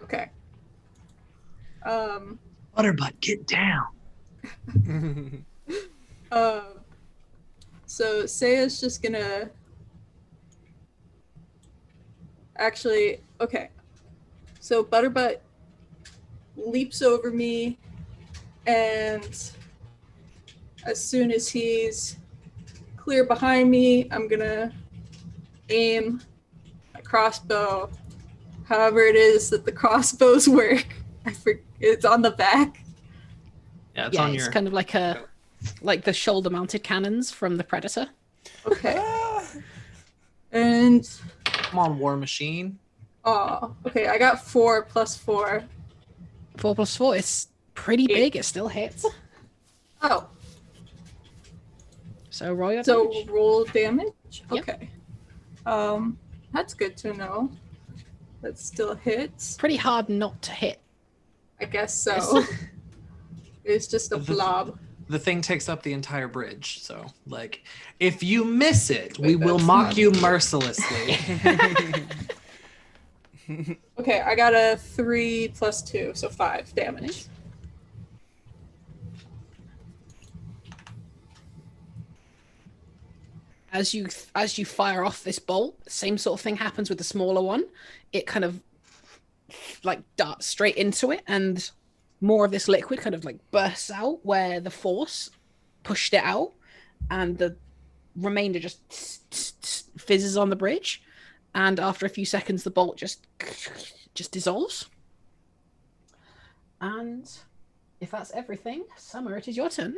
Okay. Butterbutt, get down. So Saya's just gonna actually, okay. So Butterbutt leaps over me, and as soon as he's clear behind me, I'm gonna aim my crossbow. However it is that the crossbows work. It's on the back. Yeah, it's on your... kind of like the shoulder-mounted cannons from the Predator. Okay. And come on, War Machine. Oh, okay. I got 4 plus 4. 4 plus 4 is pretty big. It still hits. Oh. So roll your damage. damage. Roll damage? Yep. Okay. That's good to know. That still hits. Pretty hard not to hit. I guess so. It's just a blob. The thing takes up the entire bridge, so like if you miss it, we will mock you mercilessly. Okay, I got a 3 plus 2, so 5 damage. Nice. As you fire off this bolt, same sort of thing happens with the smaller one. It kind of like darts straight into it, and more of this liquid kind of like bursts out where the force pushed it out, and the remainder just fizzes on the bridge. And after a few seconds, the bolt just dissolves. And if that's everything, Summer, it is your turn.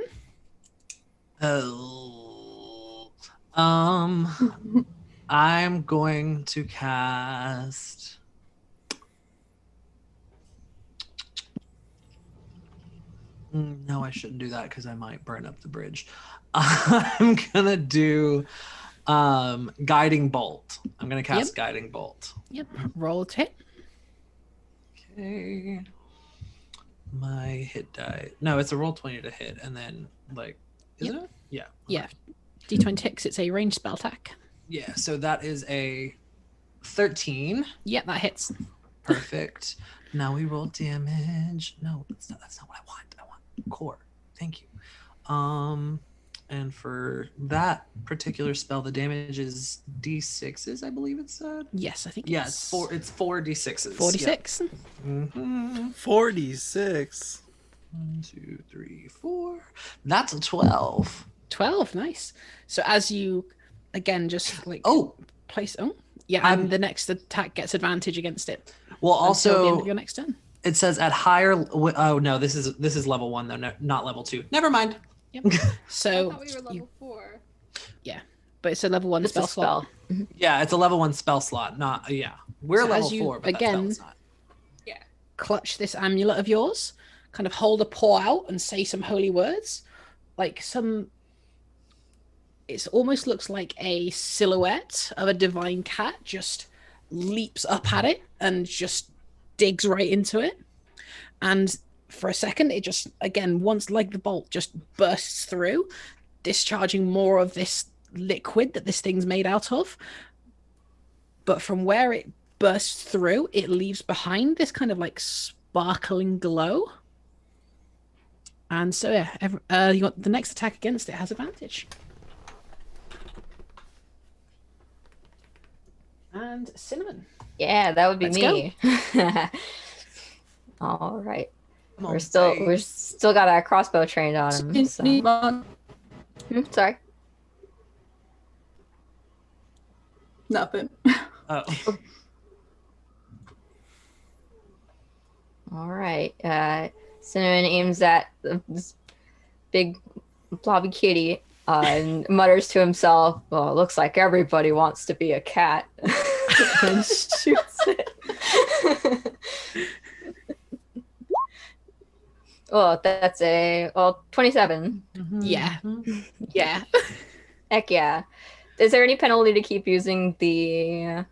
I'm going to cast. No, I shouldn't do that because I might burn up the bridge. I'm gonna do Guiding Bolt. I'm gonna cast Guiding Bolt. Yep. Roll to hit. Okay. My hit die. No, it's a roll 20 to hit, and then like, is it? Yeah. Okay. Yeah. D26. It's a ranged spell attack. Yeah. So that is a 13. Yep, that hits. Perfect. Now we roll damage. No, that's not what I want. I want core. Thank you. And for that particular spell, the damage is d6s, I believe it said. Yes, I think Yeah, it's 4 d6s. 46. Yep. Mm-hmm. 46. 1, 2, 3, 4. That's a 12. 12, nice. So as you, again, just like place... Oh, yeah, and the next attack gets advantage against it. Well, until also... the end of your next turn. It says at higher... Oh, no, this is level 1, though, no, not level 2. Never mind. Yep. So I thought we were level 4. Yeah, but it's a level 1 spell slot. Yeah, it's a level 1 spell slot, not... Yeah. We're So level as you, 4, but again, that spell is not. Yeah. Clutch this amulet of yours, kind of hold a paw out and say some holy words. Like some... It almost looks like a silhouette of a divine cat just leaps up at it and just digs right into it. And for a second, it just, again, once like the bolt, just bursts through, discharging more of this liquid that this thing's made out of. But from where it bursts through, it leaves behind this kind of like sparkling glow. And so, yeah, you got the next attack against it has advantage. And Cinnamon. Yeah, that would be Let's me. All right. Come on, We're still got our crossbow trained on him. So. Sorry. Nothing. Oh. All right. Cinnamon aims at this big blobby kitty and mutters to himself, "Well, it looks like everybody wants to be a cat," and shoots it. Oh, that's a 27. Mm-hmm. Yeah. Yeah. Heck yeah. Is there any penalty to keep using the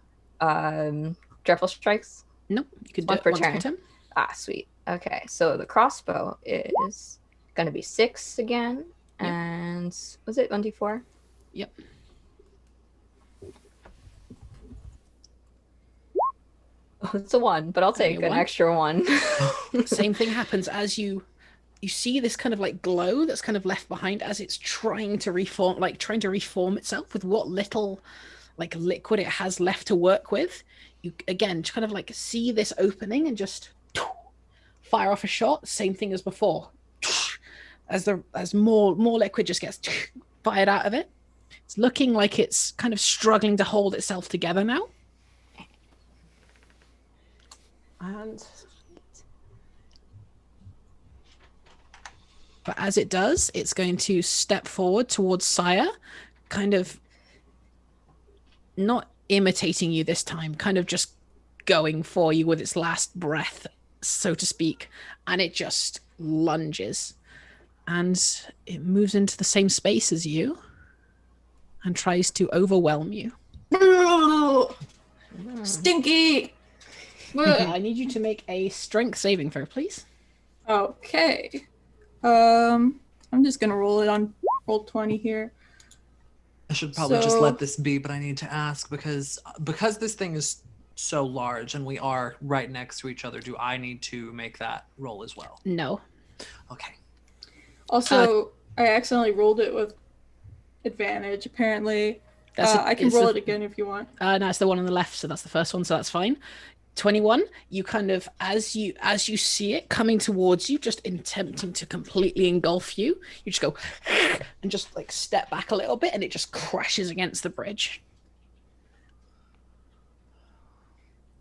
dreadful strikes? Nope. You could do One it per once turn. per turn. Ah, sweet. Okay, so the crossbow is going to be 6 again. Yep. And was it 1d4? Yep. Oh, it's a 1, but I'll take an extra 1. Same thing happens as you see this kind of like glow that's kind of left behind as it's trying to reform itself with what little like liquid it has left to work with. You again kind of like see this opening and just fire off a shot. Same thing as before. As more liquid just gets fired out of it. It's looking like it's kind of struggling to hold itself together now. But as it does, it's going to step forward towards Sire, kind of not imitating you this time, kind of just going for you with its last breath, so to speak. And it just lunges. And it moves into the same space as you and tries to overwhelm you. Stinky! I need you to make a strength saving throw, please. Okay. I'm just gonna roll it on roll 20 here. I should probably just let this be, but I need to ask because this thing is so large and we are right next to each other. Do I need to make that roll as well? No. Okay. Also, I accidentally rolled it with advantage, apparently. I can roll it again if you want. No, it's the one on the left, so that's the first one, so that's fine. 21, you kind of, as you see it coming towards you, just attempting to completely engulf you, you just go and just like step back a little bit and it just crashes against the bridge.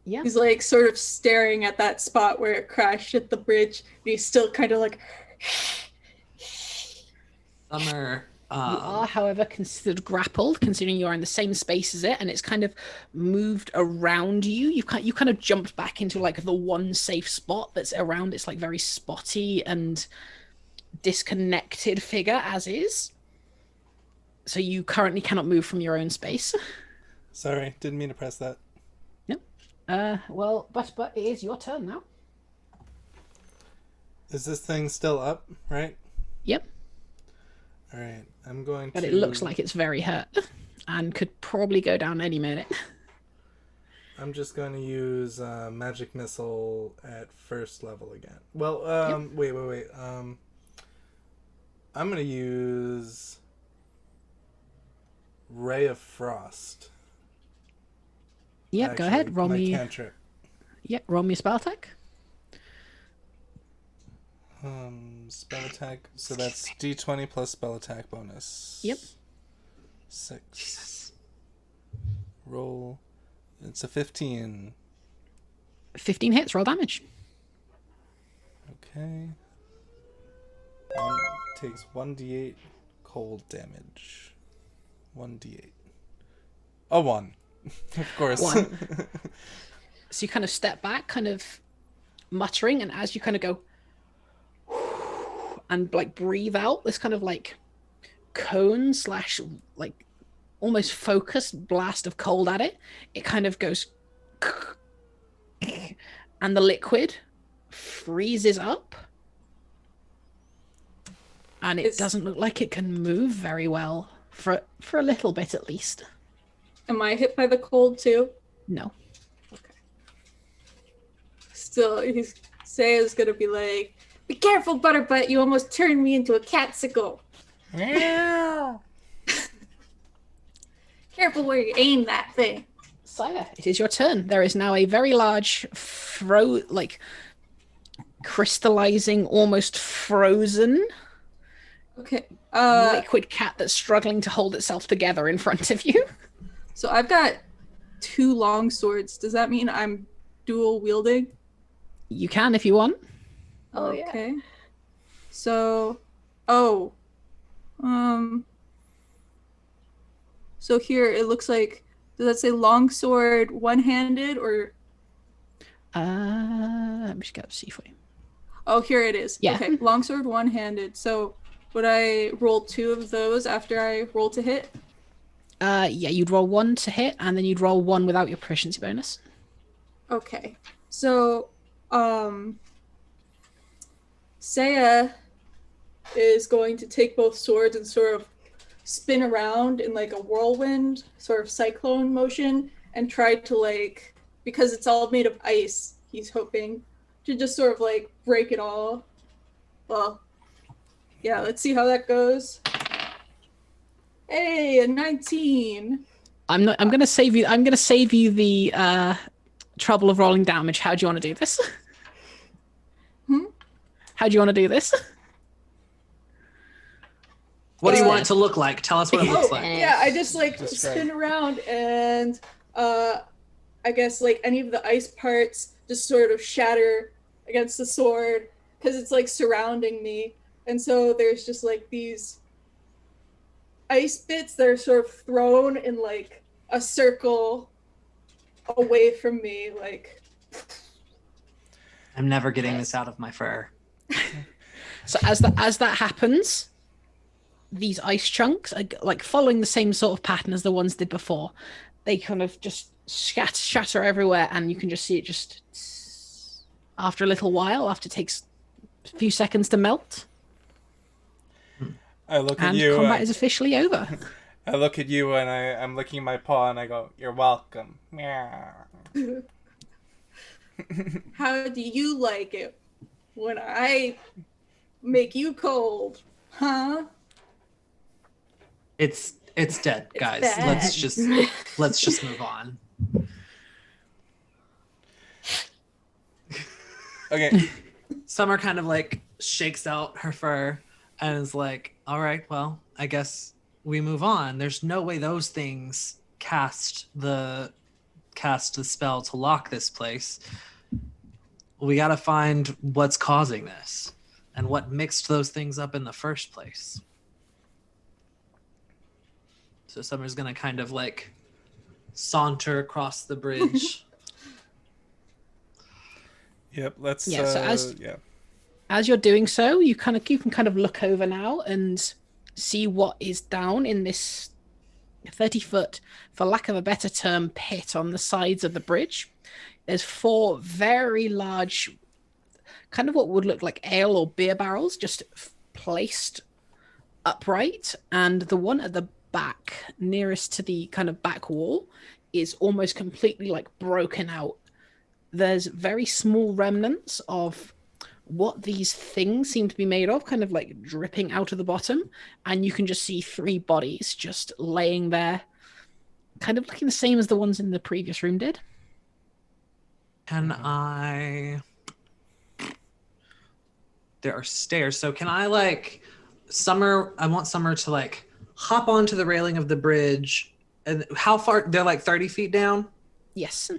Yeah. He's like sort of staring at that spot where it crashed at the bridge, and he's still kind of like... Summer. You are, however, considered grappled, considering you're in the same space as it, and it's kind of moved around you. You kind of jumped back into like the one safe spot that's around its like very spotty and disconnected figure as is. So you currently cannot move from your own space. Sorry, didn't mean to press that. No. Well, but it is your turn now. Is this thing still up, right? Yep. All right, I'm going to... But it looks like it's very hurt and could probably go down any minute. I'm just going to use Magic Missile at first level again. Well, wait. I'm going to use Ray of Frost. Yep, go ahead. Roll my me. cantrip. Yep, roll me a spell attack. Spell attack. So that's D20 plus spell attack bonus. Yep. 6. Jesus. Roll. It's a 15. 15 hits. Roll damage. Okay. Takes 1d8 cold damage. 1d8. A 1. Of course. 1. So you kind of step back, kind of muttering, and as you kind of go and like breathe out this kind of like cone slash like almost focused blast of cold at it, it kind of goes and the liquid freezes up. And it doesn't look like it can move very well for a little bit at least. Am I hit by the cold too? No. Okay. Still, Saya's gonna be like, "Be careful, Butterbutt! You almost turned me into a catsicle." Careful where you aim that thing. Saya, it is your turn. There is now a very large crystallizing, almost frozen Okay. liquid cat that's struggling to hold itself together in front of you. So I've got 2 long swords. Does that mean I'm dual wielding? You can if you want. Oh, yeah. Okay. So, so here it looks like, does that say longsword one-handed or? Let me just go see for you. Oh, here it is. Yeah. Okay, longsword one-handed. So would I roll 2 of those after I roll to hit? Yeah, you'd roll 1 to hit, and then you'd roll 1 without your proficiency bonus. Okay. So, Saya is going to take both swords and sort of spin around in like a whirlwind, sort of cyclone motion, and try to like, because it's all made of ice, he's hoping to just sort of like break it all. Well, yeah, let's see how that goes. Hey, a 19. I'm gonna save you the trouble of rolling damage. How do you want to do this? How do you want to do this? What do you want it to look like? Tell us what it looks Oh, like. yeah, I just like Describe. spin around and I guess like any of the ice parts just sort of shatter against the sword because it's like surrounding me. And so there's just like these ice bits that are sort of thrown in like a circle away from me, like. I'm never getting this out of my fur. So as that happens, these ice chunks are like following the same sort of pattern as the ones did before. They kind of just shatter everywhere, and you can just see it just after a little while, after it takes a few seconds to melt. I look at And you. combat is officially over. I look at you and I'm licking my paw and I go, "You're welcome." Meow. How do you like it when I make you cold? Huh? It's dead, guys. bad. Let's just move on. Okay. Summer kind of like shakes out her fur and is like, "All right, well, I guess we move on. There's no way those things cast the spell to lock this place. We got to find what's causing this and what mixed those things up in the first place." So Summer's gonna kind of like saunter across the bridge. Yep. Let's. Yeah, so yeah. As you're doing so, you can kind of look over now and see what is down in this 30-foot, for lack of a better term, pit on the sides of the bridge. There's 4 very large, kind of what would look like ale or beer barrels, just placed upright, and the one at the back, nearest to the kind of back wall, is almost completely like broken out. There's very small remnants of what these things seem to be made of, kind of like dripping out of the bottom, and you can just see 3 bodies just laying there, kind of looking the same as the ones in the previous room did. Can I... There are stairs, so can I like... Summer, I want Summer to like hop onto the railing of the bridge. And how far? They're like 30 feet down? Yes.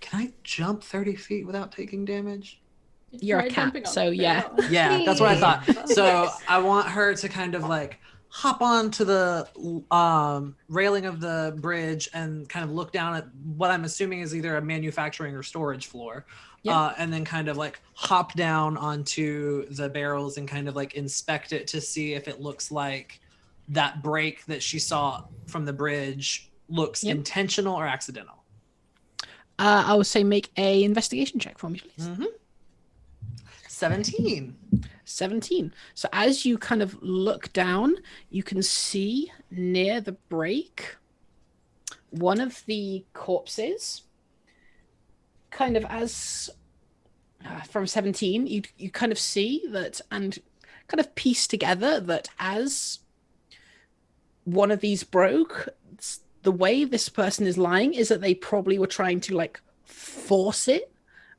Can I jump 30 feet without taking damage? You're a Try jumping cat, on so the yeah. barrel. Yeah, that's what I thought. So I want her to kind of like hop onto the railing of the bridge and kind of look down at what I'm assuming is either a manufacturing or storage floor. Yeah. And then kind of like hop down onto the barrels and kind of like inspect it to see if it looks like that break that she saw from the bridge looks intentional or accidental. I would say make a investigation check for me, please. 17. 17. So as you kind of look down, you can see near the break one of the corpses, kind of as from 17, you kind of see that and kind of piece together that as one of these broke, the way this person is lying is that they probably were trying to like force it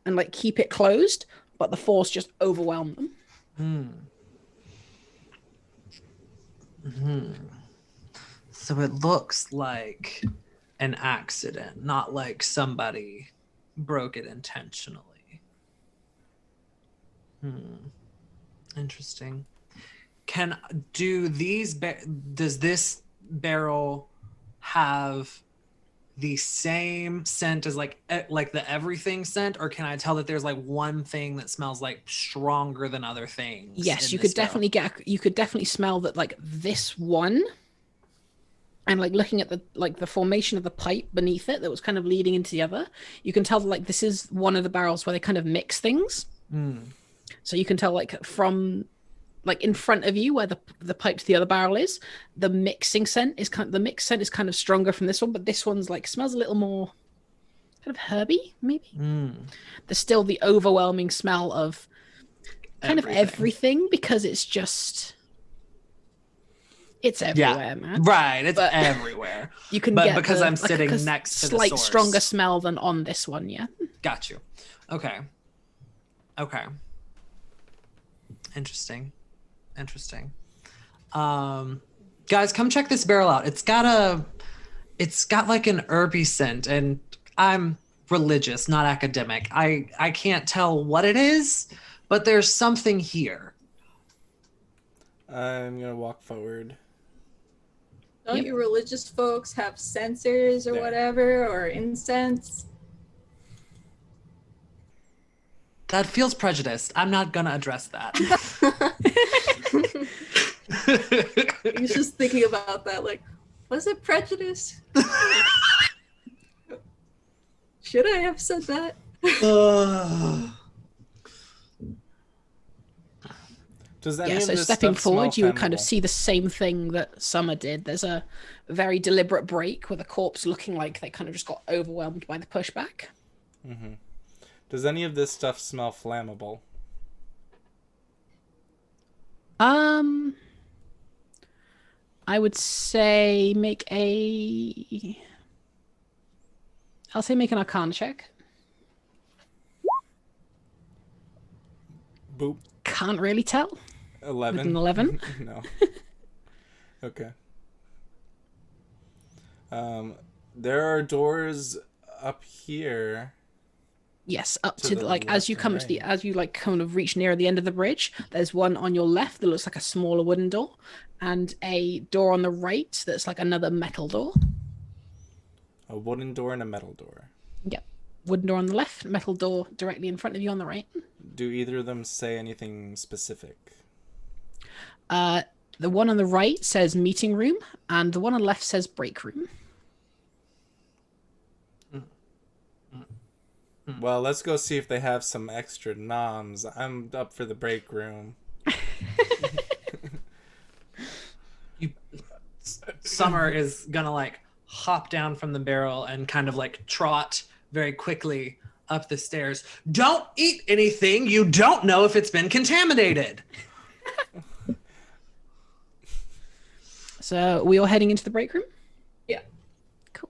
and like keep it closed, but the force just overwhelmed them. So it looks like an accident, not like somebody broke it intentionally. Interesting. Does this barrel have the same scent as like the everything scent, or can I tell that there's like one thing that smells like stronger than other things? Yes, you could definitely smell that, like this one, and like looking at the formation of the pipe beneath it that was kind of leading into the other, you can tell that like this is one of the barrels where they kind of mix things. So you can tell like from like in front of you where the pipe to the other barrel is, the mixing scent is kind of stronger from this one, but this one's like smells a little more kind of herby, maybe. There's still the overwhelming smell of kind of everything because it's everywhere, man. Right, it's everywhere. You can but get because I'm sitting a next to the slight source. stronger smell than on this one, yeah. Got you. Okay. Interesting. Guys, come check this barrel out. It's got like an herby scent, and I'm religious, not academic. I can't tell what it is, but there's something here. I'm gonna walk forward. Don't you religious folks have sensors or whatever, or incense? That feels prejudiced. I'm not gonna address that. He's just thinking about that, like, was it prejudice? Should I have said that? Does any of so this stepping stuff smell forward, you would kind of flammable? see the same thing that Summer did. There's a very deliberate break with a corpse looking like they kind of just got overwhelmed by the pushback. Does any of this stuff smell flammable? I would say make an Arcana check. Boop. Can't really tell. 11. With an 11? No. Okay. There are doors up here. Yes, up To to the like as you left come and to the right. as you like kind of reach near the end of the bridge, there's one on your left that looks like a smaller wooden door, and a door on the right that's like another metal door. A wooden door and a metal door. Yep. Wooden door on the left, metal door directly in front of you on the right. Do either of them say anything specific? The one on the right says meeting room, and the one on the left says break room. Well, let's go see if they have some extra noms. I'm up for the break room. Summer is gonna like hop down from the barrel and kind of like trot very quickly up the stairs. Don't eat anything you don't know if it's been contaminated. So we all heading into the break room? Yeah. Cool.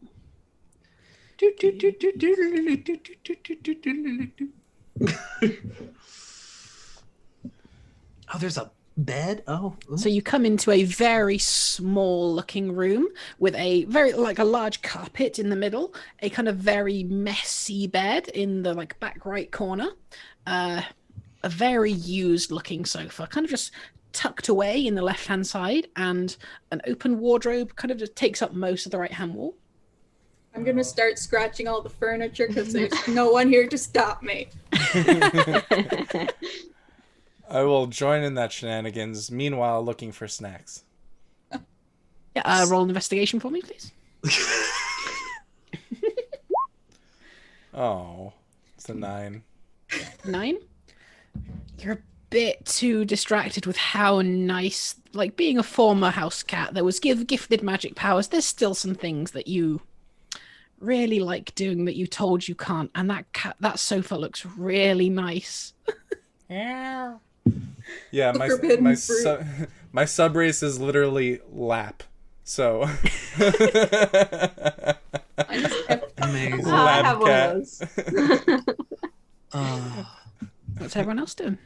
Oh, there's a bed. Oh. So you come into a very small looking room with a very like a large carpet in the middle, a kind of very messy bed in the like back right corner, a very used looking sofa, kind of just tucked away in the left hand side, and an open wardrobe kind of just takes up most of the right hand wall. I'm gonna start scratching all the furniture because there's no one here to stop me. I will join in that shenanigans, meanwhile looking for snacks. Yeah, roll an investigation for me, please. Oh, it's a 9. 9. You're a bit too distracted with how nice, like being a former house cat that was gifted magic powers, there's still some things that you really like doing that you told you can't, and that sofa looks really nice. Yeah, my sub race is literally lap. So Amazing. I have one cat. of those. What's everyone else doing?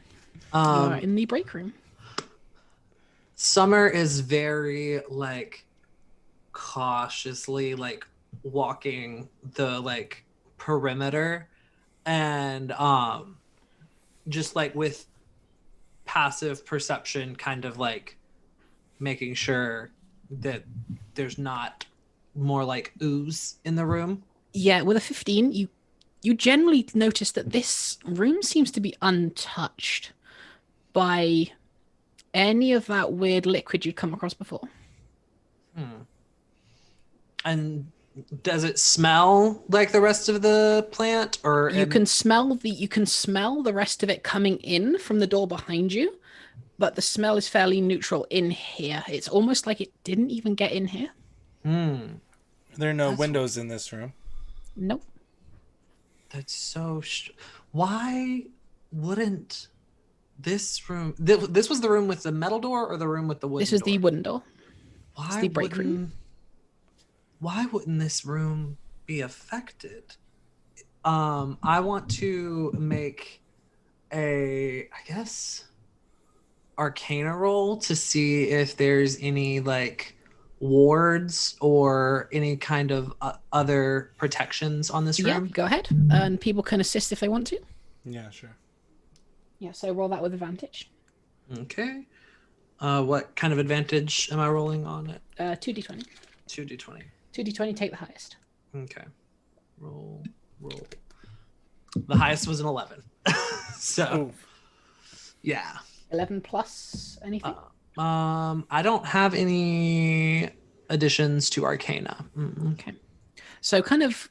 You are in the break room. Summer is very like cautiously like walking the like perimeter, and just like with passive perception, kind of like making sure that there's not more like ooze in the room. Yeah, with a 15, you generally notice that this room seems to be untouched by any of that weird liquid you'd come across before. And does it smell like the rest of the plant, or You can smell the rest of it coming in from the door behind you, but the smell is fairly neutral in here. It's almost like it didn't even get in here. There are no windows in this room. Nope. That's so why wouldn't this room this was the room with the metal door or the room with the wooden This is door? the wooden door. Why It's the break room. Why wouldn't this room be affected? I want to make I guess, Arcana roll to see if there's any like wards or any kind of other protections on this Yeah, room. go ahead. And people can assist if they want to. Yeah, sure. Yeah, so roll that with advantage. Okay. What kind of advantage am I rolling on it? 2d20. 2d20. 2d20, take the highest. Okay. Roll. The highest was an 11. So, yeah. 11 plus anything? I don't have any additions to Arcana. Okay. So kind of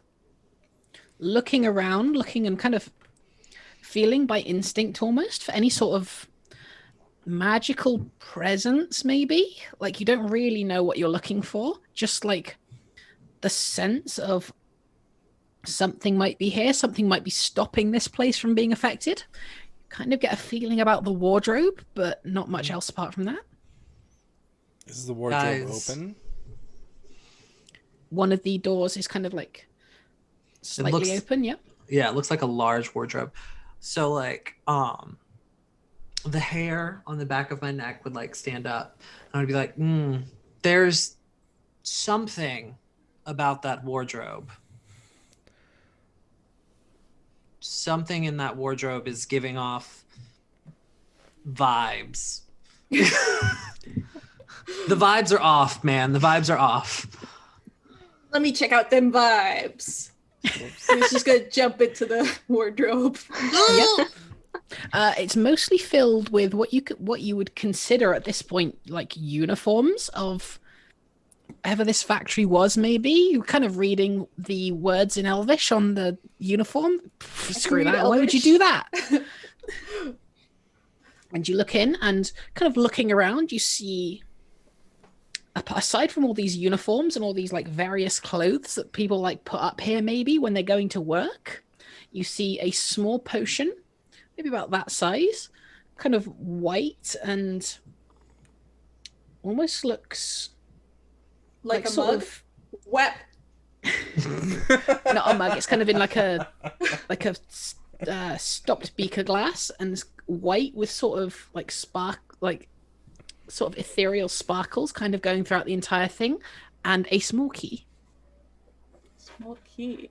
looking around, looking and kind of feeling by instinct almost for any sort of magical presence, maybe? Like you don't really know what you're looking for, just like the sense of something might be here, something might be stopping this place from being affected. You kind of get a feeling about the wardrobe, but not much else apart from that. Is the wardrobe Guys. open? One of the doors is kind of like slightly open, yeah. Yeah, it looks like a large wardrobe. So like the hair on the back of my neck would like stand up. And I'd be like, there's something about that wardrobe. Something in that wardrobe is giving off vibes. The vibes are off, man. The vibes are off. Let me check out them vibes. So he's just gonna jump into the wardrobe. Yep. It's mostly filled with what you would consider at this point like uniforms of whatever this factory was. Maybe you're kind of reading the words in Elvish on the uniform. Screw that! Why would you do that? And you look in, and kind of looking around, you see, aside from all these uniforms and all these like various clothes that people like put up here maybe when they're going to work, you see a small potion, maybe about that size, kind of white and almost looks Like a sort mug? of Wet. not a mug. It's kind of in like a stopped beaker glass, and it's white with sort of like sort of ethereal sparkles kind of going throughout the entire thing, and a small key. Small key.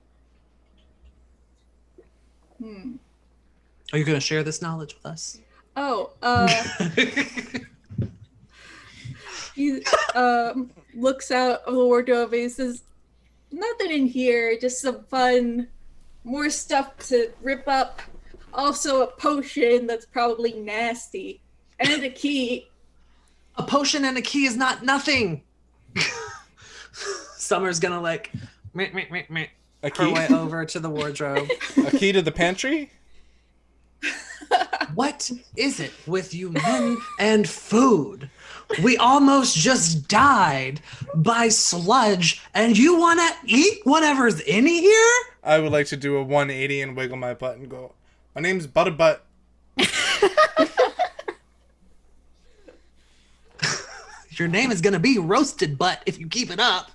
Are you going to share this knowledge with us? Oh, he looks out of the wardrobe and he says, nothing in here, just some fun, more stuff to rip up. Also a potion that's probably nasty. And a key. A potion and a key is not nothing. Summer's gonna like meh, A her key? way over to the wardrobe. A key to the pantry? What is it with you men and food? We almost just died by sludge, and you want to eat whatever's in here? I would like to do a 180 and wiggle my butt and go, my name's Butterbutt. Your name is going to be Roasted Butt if you keep it up.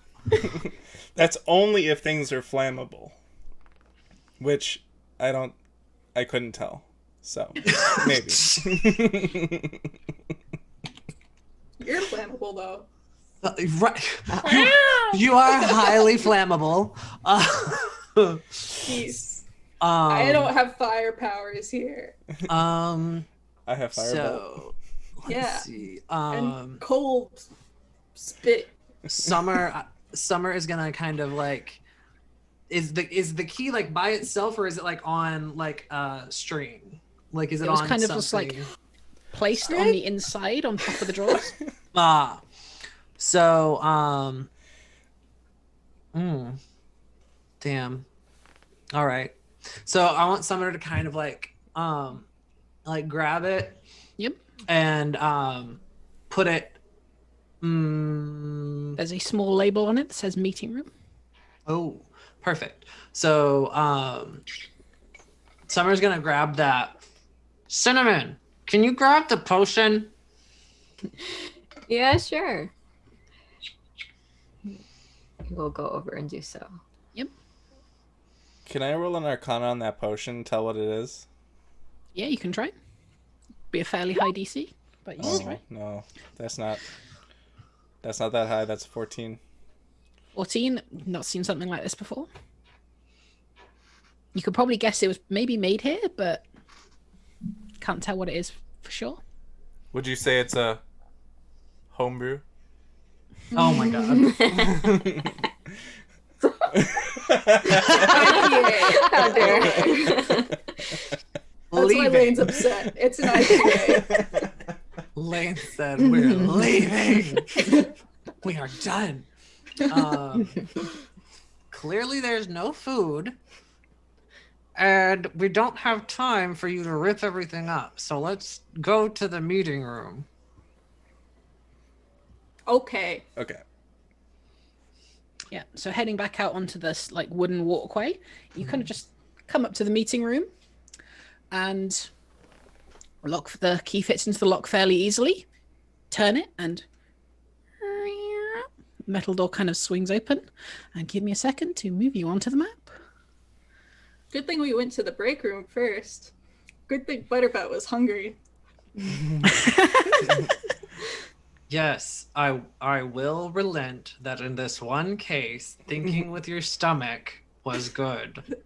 That's only if things are flammable. Which I couldn't tell. So, maybe. You're flammable though. Right. You are highly flammable. Jeez. I don't have fire powers here. I have firebolt. So, Yeah. let's see. And cold spit. Summer is gonna kind of like, is the key like by itself, or is it like on like a string? Like, is it was on kind of something? just like placed on the inside on top of the drawers. So damn. All right. So I want Summer to kind of like grab it. Yep. And put it. There's a small label on it that says meeting room. Oh, perfect. So Summer's gonna grab that. Cinnamon, can you grab the potion? Yeah, sure. We'll go over and do so. Yep. Can I roll an Arcana on that potion? Tell what it is? Yeah, you can try. Be a fairly high DC, but you can try. No, that's not that high. That's 14. 14. Not seen something like this before. You could probably guess it was maybe made here, but can't tell what it is for sure.Uld you say it's a homebrew? Oh my god. How dare. That's why Lane's upset. It's an IPA. Lane said, we're leaving. We are done. Clearly there's no food. And we don't have time for you to rip everything up. So let's go to the meeting room. Okay. Okay. Yeah, so heading back out onto this like wooden walkway, you kind of just come up to the meeting room, and the key fits into the lock fairly easily. Turn it, and metal door kind of swings open. And give me a second to move you onto the map. Good thing we went to the break room first. Good thing Butterbutt was hungry. Yes, I will relent that in this one case, thinking with your stomach was good.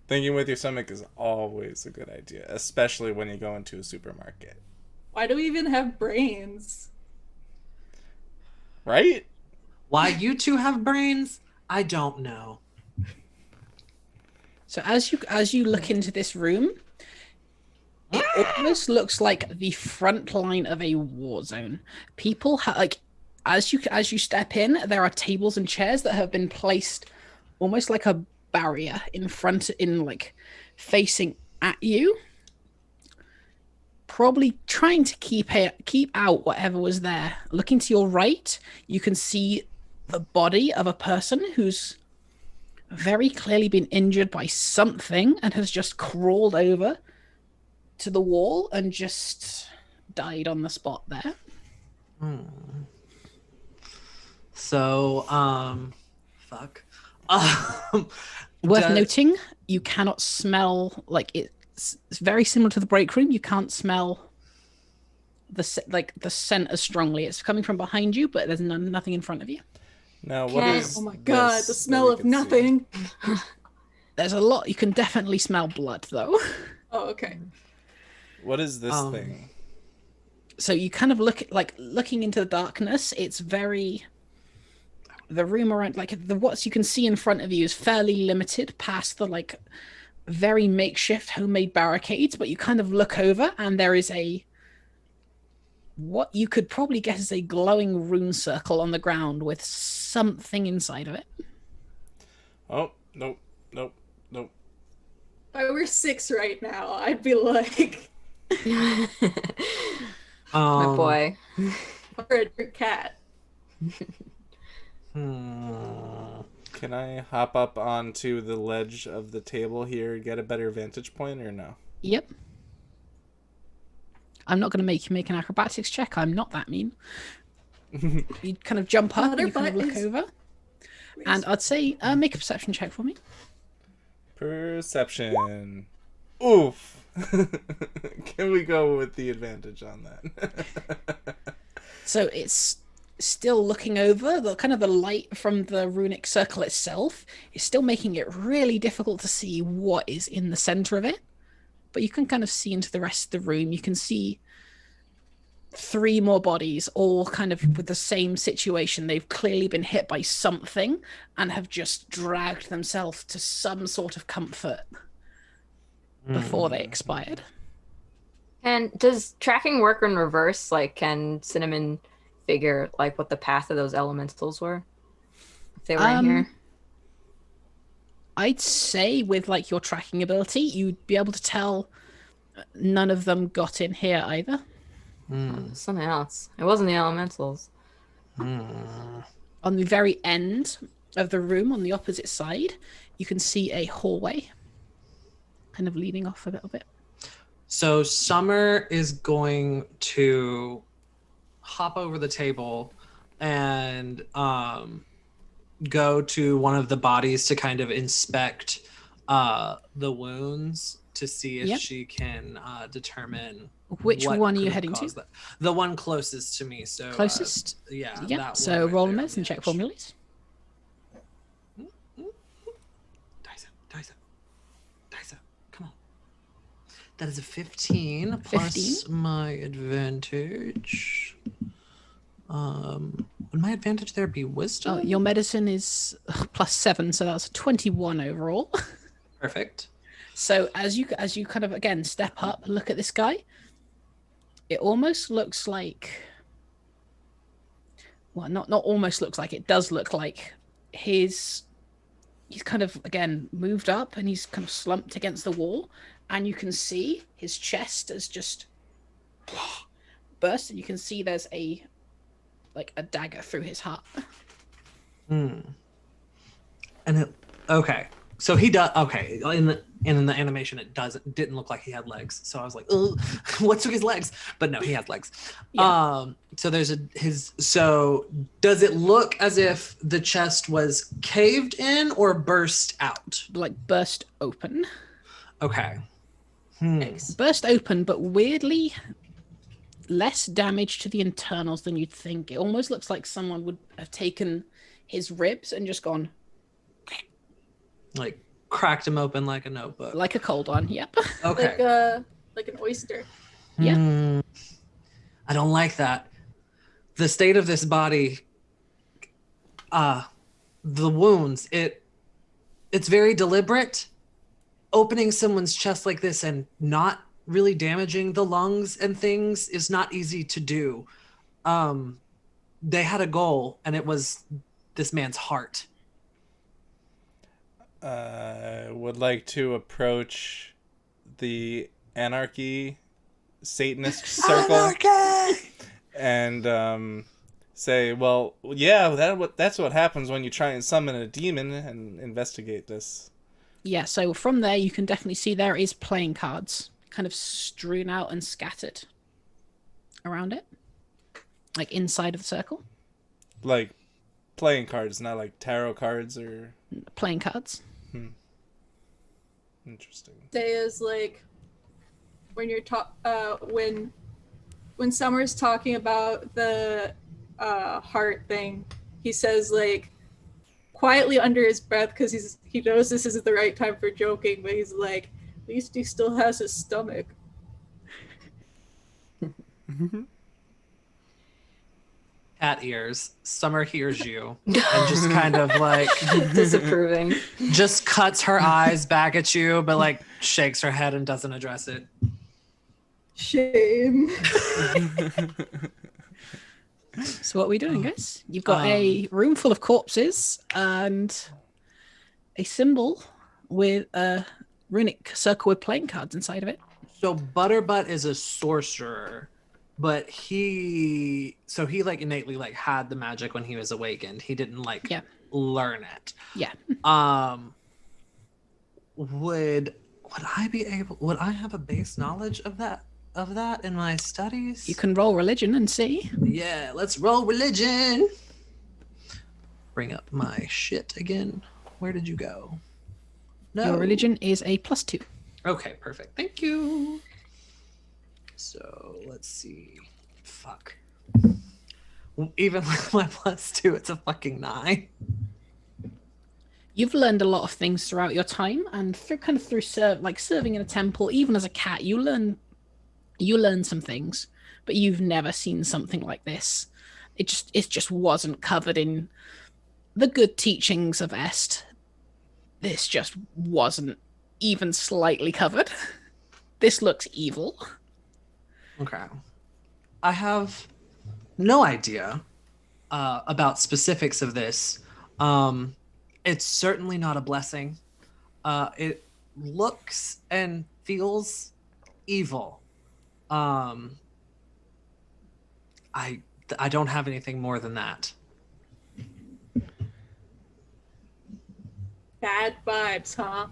Thinking with your stomach is always a good idea, especially when you go into a supermarket. Why do we even have brains? Right? Why you two have brains, I don't know. So as you look into this room, it almost looks like the front line of a war zone. People as you step in, there are tables and chairs that have been placed almost like a barrier facing at you, probably trying to keep out whatever was there. Looking to your right, you can see the body of a person who's very clearly been injured by something and has just crawled over to the wall and just died on the spot there. So, fuck. Worth noting, you cannot smell, like, it's very similar to the break room. You can't smell the scent as strongly. It's coming from behind you, but there's nothing in front of you. Now, what is Oh my god, the this smell that we of can see? nothing. There's a lot. You can definitely smell blood, though. Oh, okay. What is this thing? So you kind of looking into the darkness. It's the room around, like, what you can see in front of you is fairly limited past the, like, very makeshift homemade barricades, but you kind of look over and there is what you could probably guess is a glowing rune circle on the ground with something inside of it. Oh, nope. If I were 6 right now, I'd be like, My boy. or a cat. Can I hop up onto the ledge of the table here and get a better vantage point, or no? Yep. I'm not going to make you make an acrobatics check. I'm not that mean. You kind of jump up and you kind of look over. And I'd say make a perception check for me. Perception. Oof. Can we go with the advantage on that? So it's still looking over. The light from the runic circle itself is still making it really difficult to see what is in the center of it. But you can kind of see into the rest of the room. You can see 3 more bodies, all kind of with the same situation. They've clearly been hit by something and have just dragged themselves to some sort of comfort before they expired. And does tracking work in reverse? Like, can Cinnamon figure, like, what the path of those elementals were if they were in here? I'd say with, like, your tracking ability, you'd be able to tell none of them got in here either. Something else. It wasn't the elementals. On the very end of the room, on the opposite side, you can see a hallway kind of leading off a little bit. So Summer is going to hop over the table and go to one of the bodies to kind of inspect the wounds to see if she can determine which what one are you could have heading to. caused that. The one closest to me. So Closest? yeah. Yeah. That So one roll a there on medicine the check edge. for me, please. Dysa, come on. That is a 15 plus my advantage. Would my advantage there be wisdom? Oh, your medicine is +7, so that's a 21 overall. Perfect. So as you kind of again step up, look at this guy. It almost looks like, well, not almost looks like, it does look like he's kind of again moved up and he's kind of slumped against the wall, and you can see his chest has just burst, and you can see there's a dagger through his heart. And it so he does in the animation it didn't look like he had legs, so I was like, ugh, what took his legs? But no, he has legs. Yeah. So there's so does it look as if the chest was caved in or burst out? Like burst open. Okay. Burst open, but weirdly less damage to the internals than you'd think. It almost looks like someone would have taken his ribs and just gone, like, cracked him open like a notebook. like a cold one. Yep. Okay. Like an oyster. Yeah. I don't like that. The state of this body, the wounds, it's very deliberate. Opening someone's chest like this and not really damaging the lungs and things is not easy to do. They had a goal, and it was this man's heart. Would like to approach the Anarchy Satanist circle and say, well, yeah, that's what happens when you try and summon a demon and investigate this. Yeah, so from there you can definitely see there is playing cards kind of strewn out and scattered around it, like inside of the circle. Like playing cards, not like tarot cards or playing cards. Interesting. Say is like when you're when Summer's talking about the heart thing, he says like quietly under his breath because he knows this isn't the right time for joking, but he's like, at least he still has his stomach. Cat ears. Summer hears you and just kind of like Disapproving. just cuts her eyes back at you, but like shakes her head and doesn't address it. Shame. So what are we doing, guys? You've got a room full of corpses and a symbol with a runic circle with playing cards inside of it. So Butterbutt is a sorcerer, but he like innately like had the magic when he was awakened. He didn't like learn it. Yeah. Would I have a base knowledge of that in my studies? You can roll religion and see. Yeah, let's roll religion. Bring up my shit again. Where did you go? No. Your religion is a +2. Okay, perfect. Thank you. So let's see. Fuck. Even with my +2, it's a fucking 9. You've learned a lot of things throughout your time, and through serving in a temple, even as a cat, you learn some things, but you've never seen something like this. It just wasn't covered in the good teachings of Est. This just wasn't even slightly covered. This looks evil. Okay. I have no idea about specifics of this. It's certainly not a blessing. It looks and feels evil. I don't have anything more than that. Bad vibes, huh?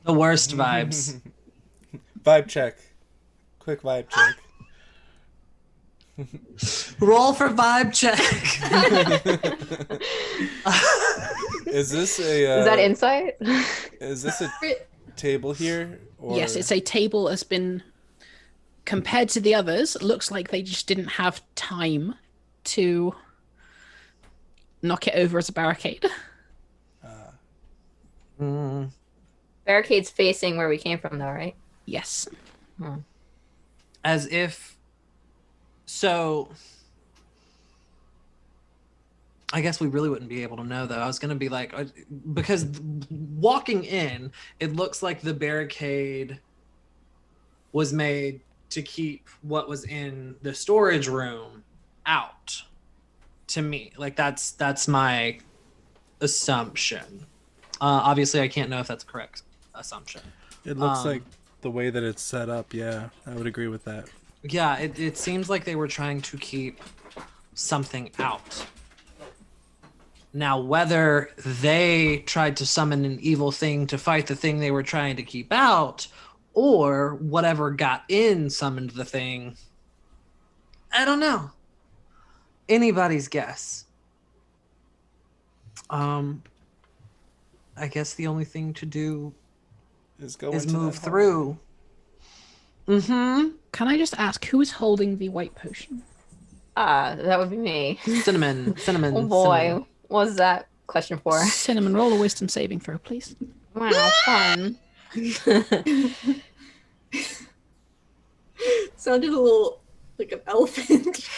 The worst vibes. Vibe check. Quick vibe check. Roll for vibe check. Is this a? Is that insight? Is this a table here? Or... Yes, it's a table has been compared to the others. It looks like they just didn't have time to knock it over as a barricade. Barricade's facing where we came from, though, right? Yes. As if. So. I guess we really wouldn't be able to know, though. I was going to be like, because walking in, it looks like the barricade was made to keep what was in the storage room out. To me, like that's my assumption. Obviously, I can't know if that's a correct assumption. It looks like the way that it's set up. Yeah, I would agree with that. Yeah, it seems like they were trying to keep something out. Now, whether they tried to summon an evil thing to fight the thing they were trying to keep out, or whatever got in summoned the thing, I don't know. Anybody's guess. I guess the only thing to do is move through. Mm-hmm. Can I just ask, who is holding the white potion? That would be me. Cinnamon. Oh boy. Cinnamon. What was that question for? Cinnamon, roll a wisdom saving throw, please. Wow, fun. Sounded a little like an elephant.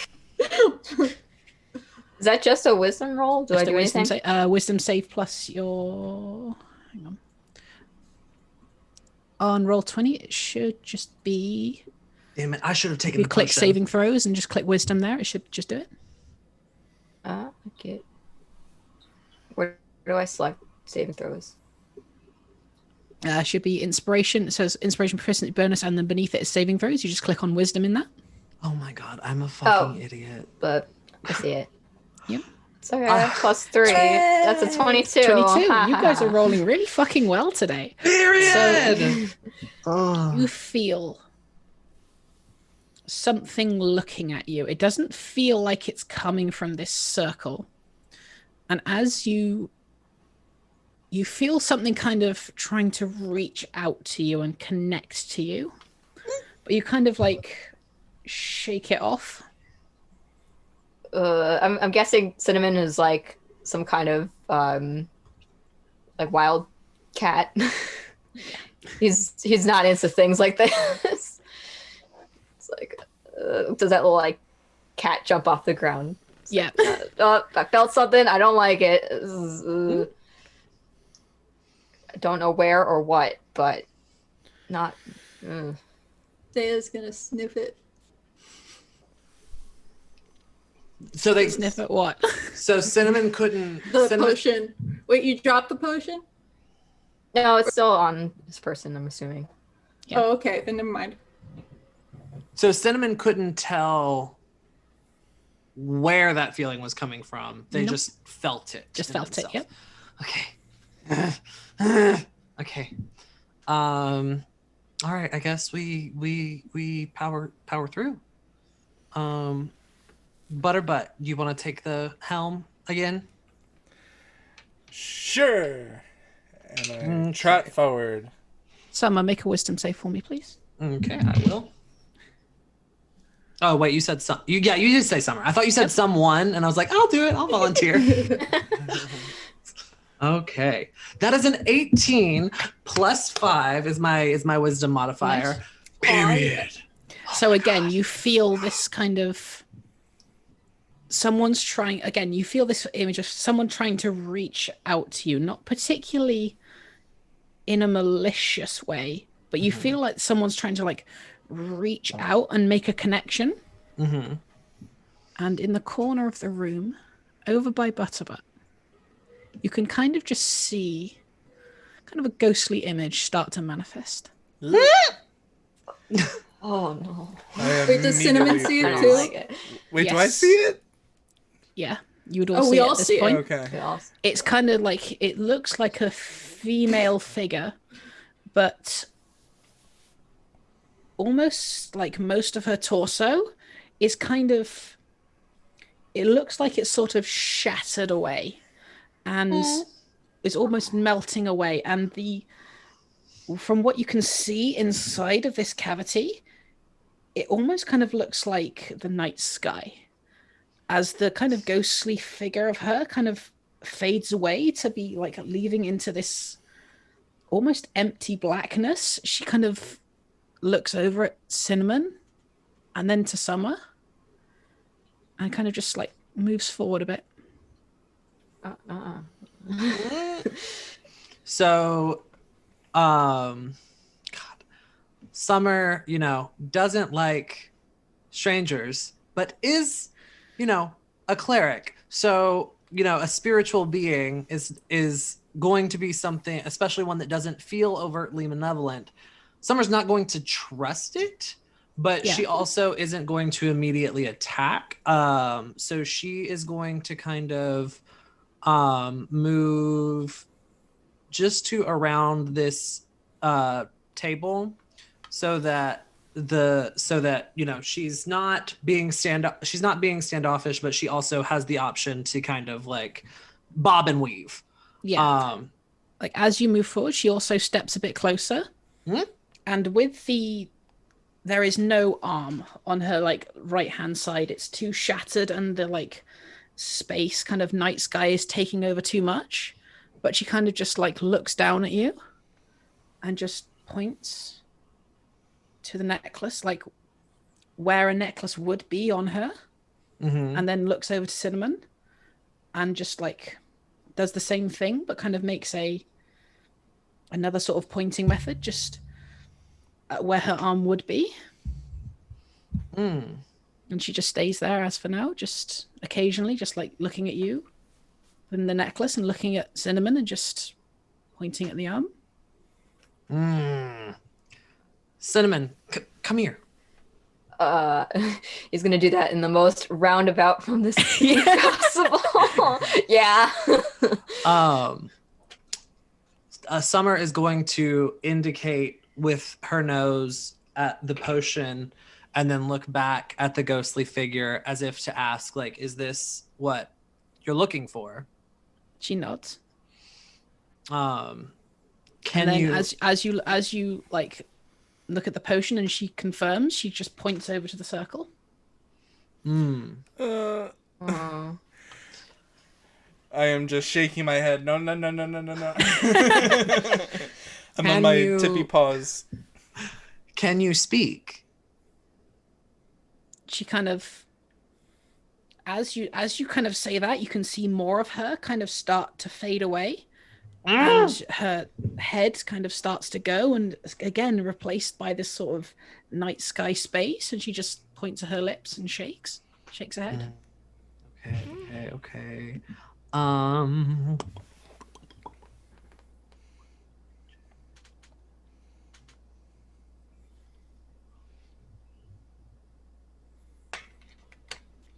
Is that just a wisdom roll? Do Just I do a wisdom anything? wisdom save plus your... Hang on. On roll 20, it should just be... Damn it, I should have If taken you the click potion. saving throws and just click wisdom there, it should just do it. Okay. Where do I select saving throws? Should be inspiration. It says inspiration proficiency bonus, and then beneath it is saving throws. You just click on wisdom in that. Oh my god, I'm a fucking idiot. But I see it. Yep. It's okay. Plus 3. That's a 22. 22. You guys are rolling really fucking well today. Period. You feel something looking at you. It doesn't feel like it's coming from this circle. And as you feel something kind of trying to reach out to you and connect to you, but you kind of like shake it off. I'm guessing Cinnamon is like some kind of like wild cat. He's not into things like this. It's like, does that little like cat jump off the ground? It's Yeah. like, oh, I felt something. I don't like it. I don't know where or what, but not. Daya's gonna sniff it. So they Sniff at what? So Cinnamon couldn't. The Cinnamon, potion. Wait, you dropped the potion? No, it's still on this person, I'm assuming. Yeah. Oh, okay. Then never mind. So Cinnamon couldn't tell where that feeling was coming from. They Nope. just felt it. Just in felt it, themselves. yep. Okay. Okay. All right. I guess we power through. Butterbutt, you want to take the helm again? Sure. And I trot forward. Summer, make a wisdom save for me, please. Okay, I will. Oh wait, you said some. You did say summer. I thought you said someone, and I was like, I'll do it. I'll volunteer. Okay, that is an 18 plus 5 is my wisdom modifier. Nice. Period. So again, you feel this kind of someone's trying again, you feel this image of someone trying to reach out to you, not particularly in a malicious way, but you feel like someone's trying to like reach out and make a connection. Mm-hmm. And in the corner of the room, over by Butterbutt, you can kind of just see kind of a ghostly image start to manifest. Oh no. Wait, does Cinnamon see it I don't too? like it. Wait, do I Yes. see it? Yeah, you would all Oh, see we it all at this see it. point. Okay. It's kind of like it looks like a female figure, but almost like most of her torso is kind of, it looks like it's sort of shattered away and is almost melting away. And from what you can see inside of this cavity, it almost kind of looks like the night sky, as the kind of ghostly figure of her kind of fades away to be like leaving into this almost empty blackness. She kind of looks over at Cinnamon and then to Summer and kind of just like moves forward a bit. So, God, Summer, doesn't like strangers, but is, a cleric. So, a spiritual being is going to be something, especially one that doesn't feel overtly malevolent. Summer's not going to trust it, but she also isn't going to immediately attack. So she is going to kind of move just to around this table so that she's not being standoffish, but she also has the option to kind of like bob and weave. Like as you move forward, she also steps a bit closer. And there is no arm on her like right hand side. It's too shattered and the like space kind of night sky is taking over too much. But she kind of just like looks down at you and just points to the necklace, like where a necklace would be on her. And then looks over to Cinnamon and just like does the same thing, but kind of makes another sort of pointing method just where her arm would be. And she just stays there as for now, just occasionally just like looking at you and the necklace and looking at Cinnamon and just pointing at the arm. Cinnamon, come here. he's gonna do that in the most roundabout from this possible. Yeah. Summer is going to indicate with her nose at the potion and then look back at the ghostly figure as if to ask, like, is this what you're looking for? She nods. Can And then you as you like look at the potion and she confirms, she just points over to the circle. I am just shaking my head. No. I'm on my tippy paws. Can you speak? She kind of, as you kind of say that, you can see more of her kind of start to fade away, and her head kind of starts to go, and again replaced by this sort of night sky space. And she just points to her lips and shakes her head. Okay.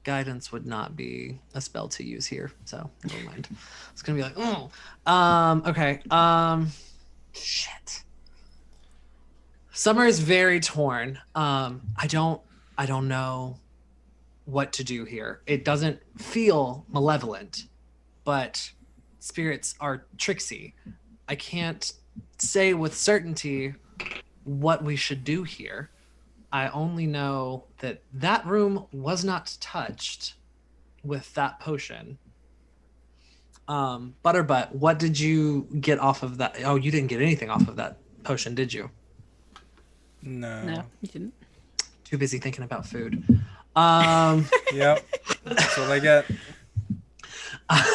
Guidance would not be a spell to use here, so never mind. It's gonna be like, okay. Shit. Summer is very torn. I don't know what to do here. It doesn't feel malevolent, but spirits are tricksy. I can't say with certainty what we should do here. I only know that room was not touched with that potion. Butterbutt, what did you get off of that? Oh, you didn't get anything off of that potion, did you? No, you didn't. Too busy thinking about food. Yep, that's what I get.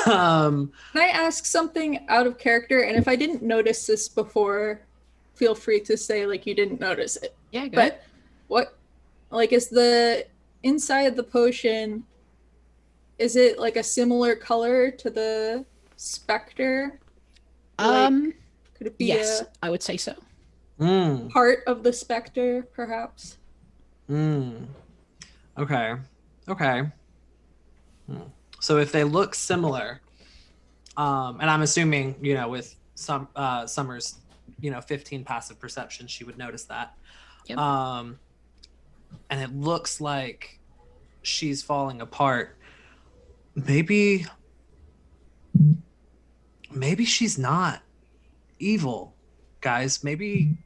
Can I ask something out of character? And if I didn't notice this before, feel free to say like you didn't notice it. Yeah, go But ahead. what, like, is the inside of the potion, is it like a similar color to the specter? Like, could it be Yes, I would say so. a part of the specter, perhaps? Okay. So if they look similar, and I'm assuming, with some Summer's, 15 passive perception, she would notice that. Yep. And it looks like she's falling apart. Maybe she's not evil, guys. Maybe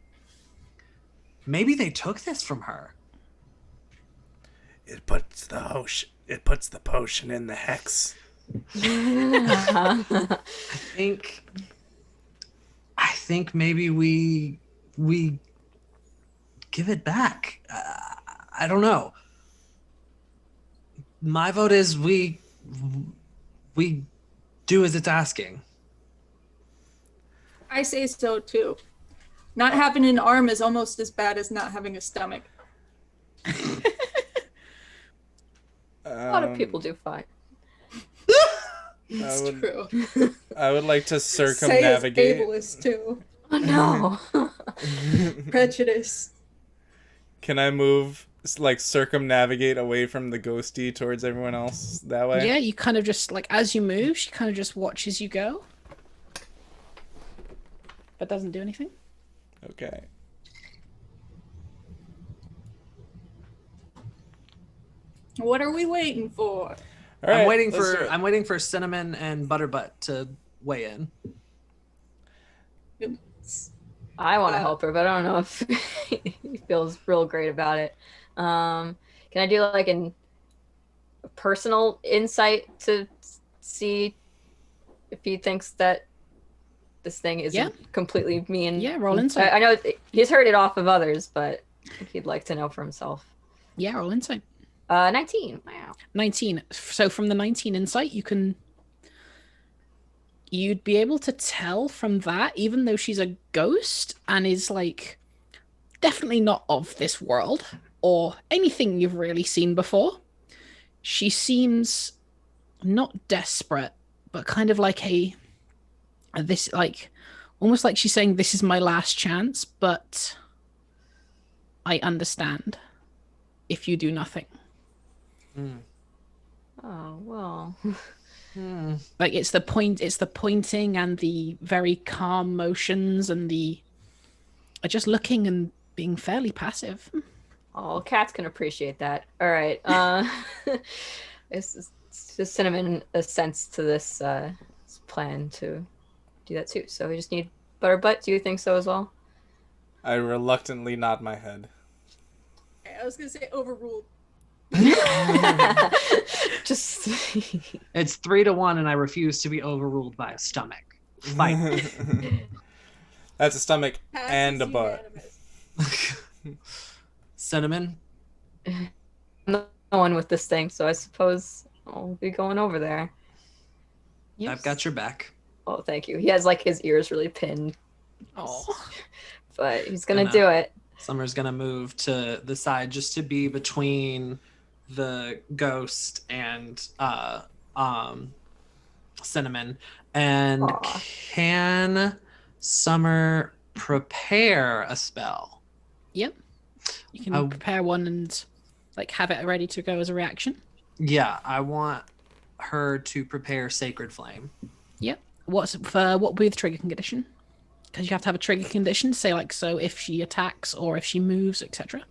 they took this from her. It puts the potion in the hex. I think maybe we give it back. I don't know. My vote is we do as it's asking. I say so too. Not having an arm is almost as bad as not having a stomach. A lot of people do fine. It's true. I would like to Say is circumnavigate. ableist too. Oh no. Prejudice. Can I move, like, circumnavigate away from the ghosty towards everyone else that way? Yeah, you kind of just, like, as you move, she kind of just watches you go. But doesn't do anything. Okay. What are we waiting for? All right, I'm waiting let's do it. I'm waiting for Cinnamon and Butterbutt to weigh in. I want to help her, but I don't know if he feels real great about it. Can I do like a personal insight to see if he thinks that this thing isn't completely me? And Yeah, roll insight. I know he's heard it off of others, but I think he'd like to know for himself. Yeah, roll insight. 19. Wow. 19. So from the 19 insight, you'd be able to tell from that, even though she's a ghost and is like definitely not of this world or anything you've really seen before, she seems not desperate, but kind of like this, like almost like she's saying, this is my last chance, but I understand. if you do nothing. Oh well. Like it's the pointing and the very calm motions and the just looking and being fairly passive. Oh, cats can appreciate that. All right. It's just Cinnamon assents to this plan to do that too. So we just need Butterbutt. Do you think so as well? I reluctantly nod my head. I was gonna say overruled. Just It's 3-1, and I refuse to be overruled by a stomach. Fight. That's a stomach Pass and is a butt. unanimous. Cinnamon. I'm the one with this thing, so I suppose I'll be going over there. Yes. I've got your back. Oh, thank you. He has like his ears really pinned, Oh, but he's gonna do it. Summer's gonna move to the side just to be between the ghost and Cinnamon. And Aw. can Summer prepare a spell? yep. You can prepare one and like have it ready to go as a reaction. Yeah, I want her to prepare Sacred Flame. Yep. What would be the trigger condition? Because you have to have a trigger condition, say like so if she attacks or if she moves, etc.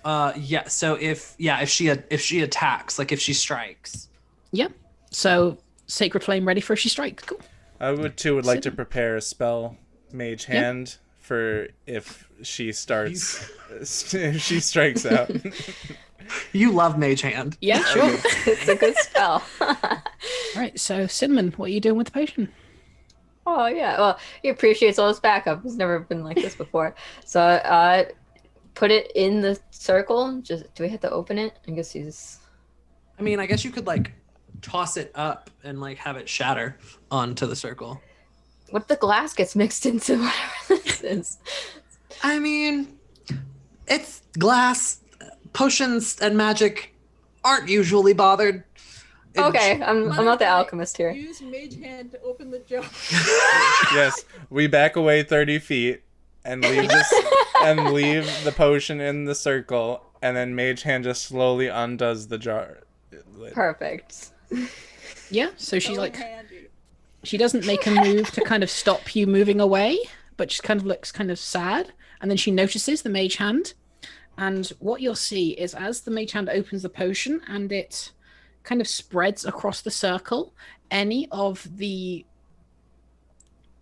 Yeah. So if she attacks, like if she strikes. Yep. So Sacred Flame ready for if she strikes. Cool. I would like to prepare a spell, Mage Hand, for if she starts, if she strikes out. You love Mage Hand. Yeah, sure. It's a good spell. All right. So Cinnamon, what are you doing with the potion? Oh yeah, well, he appreciates all his backup. He's never been like this before. So put it in the circle. Just do we have to open it? I guess he's. I mean, I guess you could like toss it up and like have it shatter onto the circle. What if the glass gets mixed into whatever this is? I mean, it's glass. Potions and magic aren't usually bothered. Okay, I'm not the alchemist here. Use Mage Hand to open the jar. Yes, we back away 30 feet and leave the potion in the circle, and then Mage Hand just slowly undoes the jar lid. Perfect. Yeah. So she's So like, handy. she doesn't make a move to kind of stop you moving away, but she kind of looks kind of sad, and then she notices the Mage Hand. And what you'll see is as the Mage Hand opens the potion and it kind of spreads across the circle, any of the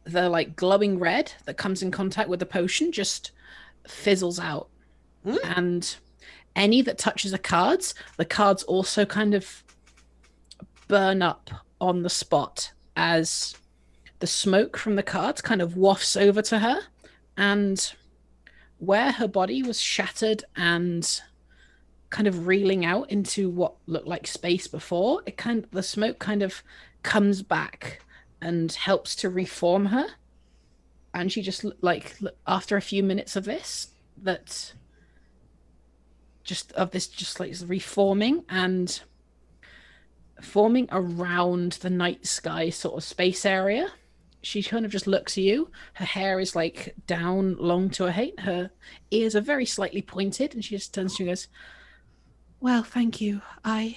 like glowing red that comes in contact with the potion just fizzles out. And any that touches the cards also kind of burn up on the spot as the smoke from the cards kind of wafts over to her, and where her body was shattered and kind of reeling out into what looked like space before, the smoke kind of comes back and helps to reform her. And she just after a few minutes of this, reforming and forming around the night sky sort of space area, she kind of just looks at you. Her hair is like down long to her height. Her ears are very slightly pointed, and she just turns to you and goes, "Well, thank you. I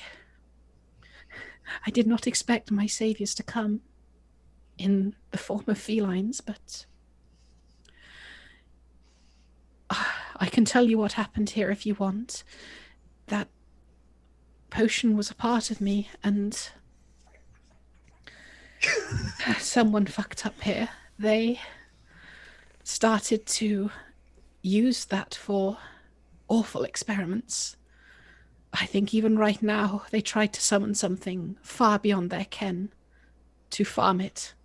did not expect my saviors to come in the form of felines, but I can tell you what happened here if you want. That potion was a part of me, and someone fucked up here. They started to use that for awful experiments. I think even right now they tried to summon something far beyond their ken to farm it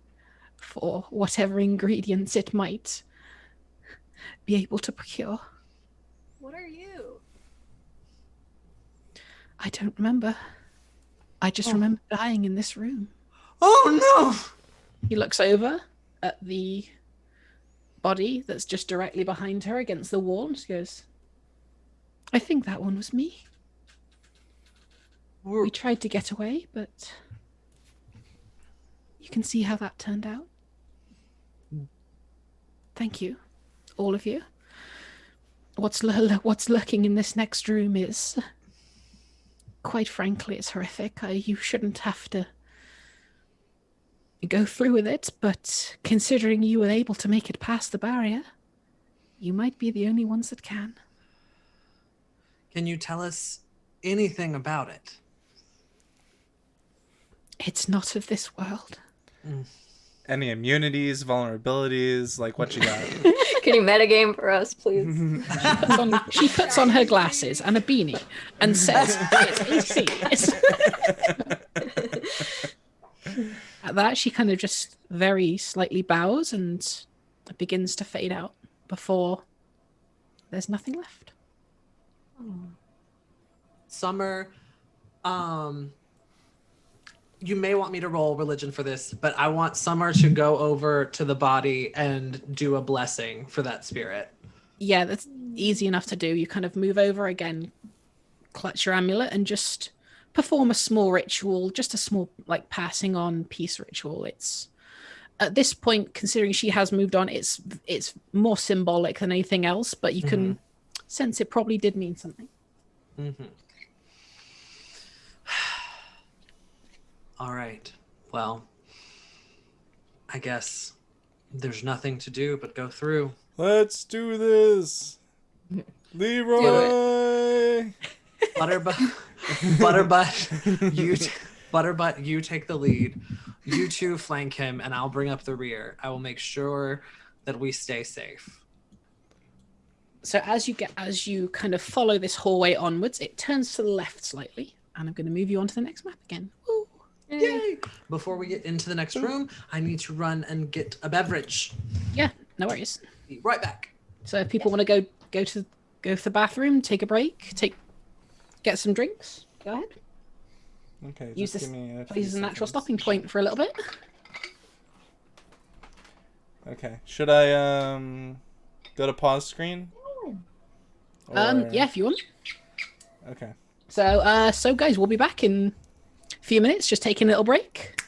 for whatever ingredients it might be able to procure. What are you? I don't remember. I just remember dying in this room." Oh no! He looks over at the body that's just directly behind her against the wall and just goes, "I think that one was me. We tried to get away, but you can see how that turned out. Thank you, all of you. What's lurking in this next room is quite frankly, it's horrific. You shouldn't have to go through with it, but considering you were able to make it past the barrier, you might be the only ones that can. Can you tell us anything about it? It's not of this world. Any immunities, vulnerabilities, like what you got? Can you metagame for us, please? She puts on her glasses and a beanie and says, it's AC. At that, she kind of just very slightly bows and begins to fade out before there's nothing left. Summer, you may want me to roll religion for this, but I want Summer to go over to the body and do a blessing for that spirit. Yeah, that's easy enough to do. You kind of move over again, clutch your amulet, and just perform a small ritual, just a small, like, passing on peace ritual. It's at this point, considering she has moved on, it's more symbolic than anything else, but you can sense it probably did mean something. All right. Well, I guess there's nothing to do but go through. Let's do this. Leroy. Butterbutt, you take the lead. You two flank him, and I'll bring up the rear. I will make sure that we stay safe. So as you kind of follow this hallway onwards, it turns to the left slightly, and I'm going to move you on to the next map again. Woo. Yay! Before we get into the next room, I need to run and get a beverage. Yeah, no worries. Be right back. So if people want to go to the bathroom, take a break, get some drinks, go ahead. Okay. Use just this give me a place few as a natural seconds. stopping point for a little bit. Okay. Should I go to pause screen? Or- Yeah, if you want. Okay. So guys, we'll be back in a few minutes. Just taking a little break.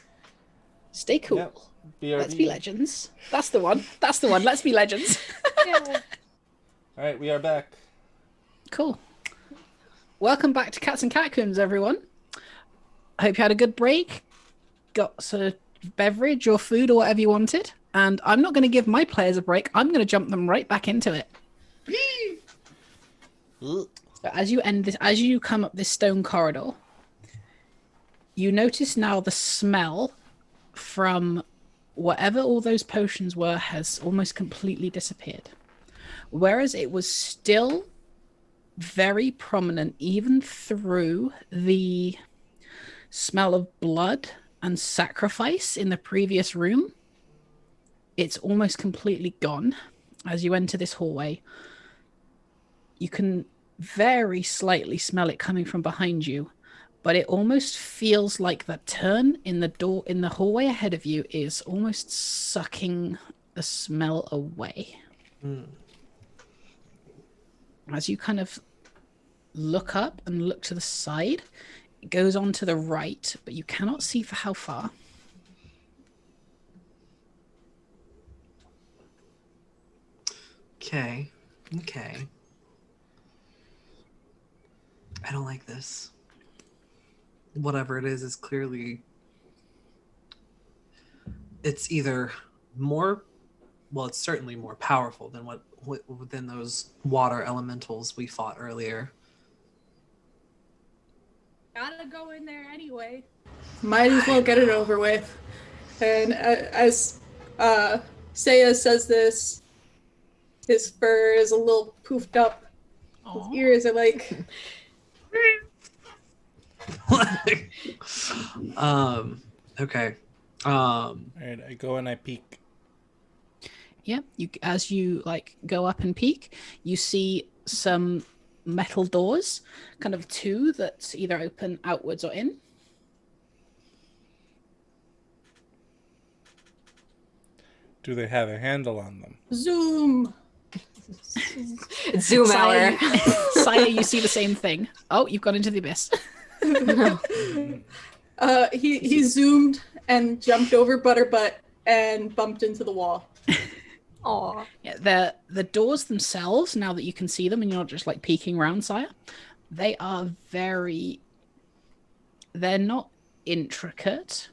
Stay cool. Yep. BRB. Let's be legends. That's the one. Let's be legends. All right, we are back. Cool. Welcome back to Cats and Catacombs, everyone. I hope you had a good break. Got some beverage or food or whatever you wanted. And I'm not going to give my players a break. I'm going to jump them right back into it. So as you come up this stone corridor, you notice now the smell from whatever all those potions were has almost completely disappeared. Whereas it was still very prominent even through the smell of blood and sacrifice in the previous room, it's almost completely gone. As you enter this hallway, you can very slightly smell it coming from behind you, but it almost feels like that turn in the hallway ahead of you is almost sucking the smell away. As you kind of look up and look to the side, it goes on to the right, but you cannot see for how far. Okay. I don't like this. Whatever it is clearly... It's either more... Well, it's certainly more powerful than than those water elementals we fought earlier. Gotta go in there anyway. Might as well get it over with. And as Saya says this, his fur is a little poofed up. His ears are like... Okay. All right, I go and I peek. Yeah, as you go up and peek, you see some metal doors, kind of two that either open outwards or in. Do they have a handle on them? Zoom! Zoom hour. Saya, you see the same thing. Oh, you've gone into the abyss. He zoomed and jumped over Butterbutt and bumped into the wall. Aw. Yeah, the doors themselves, now that you can see them and you're not just peeking around, Saya, they are very They're not intricate,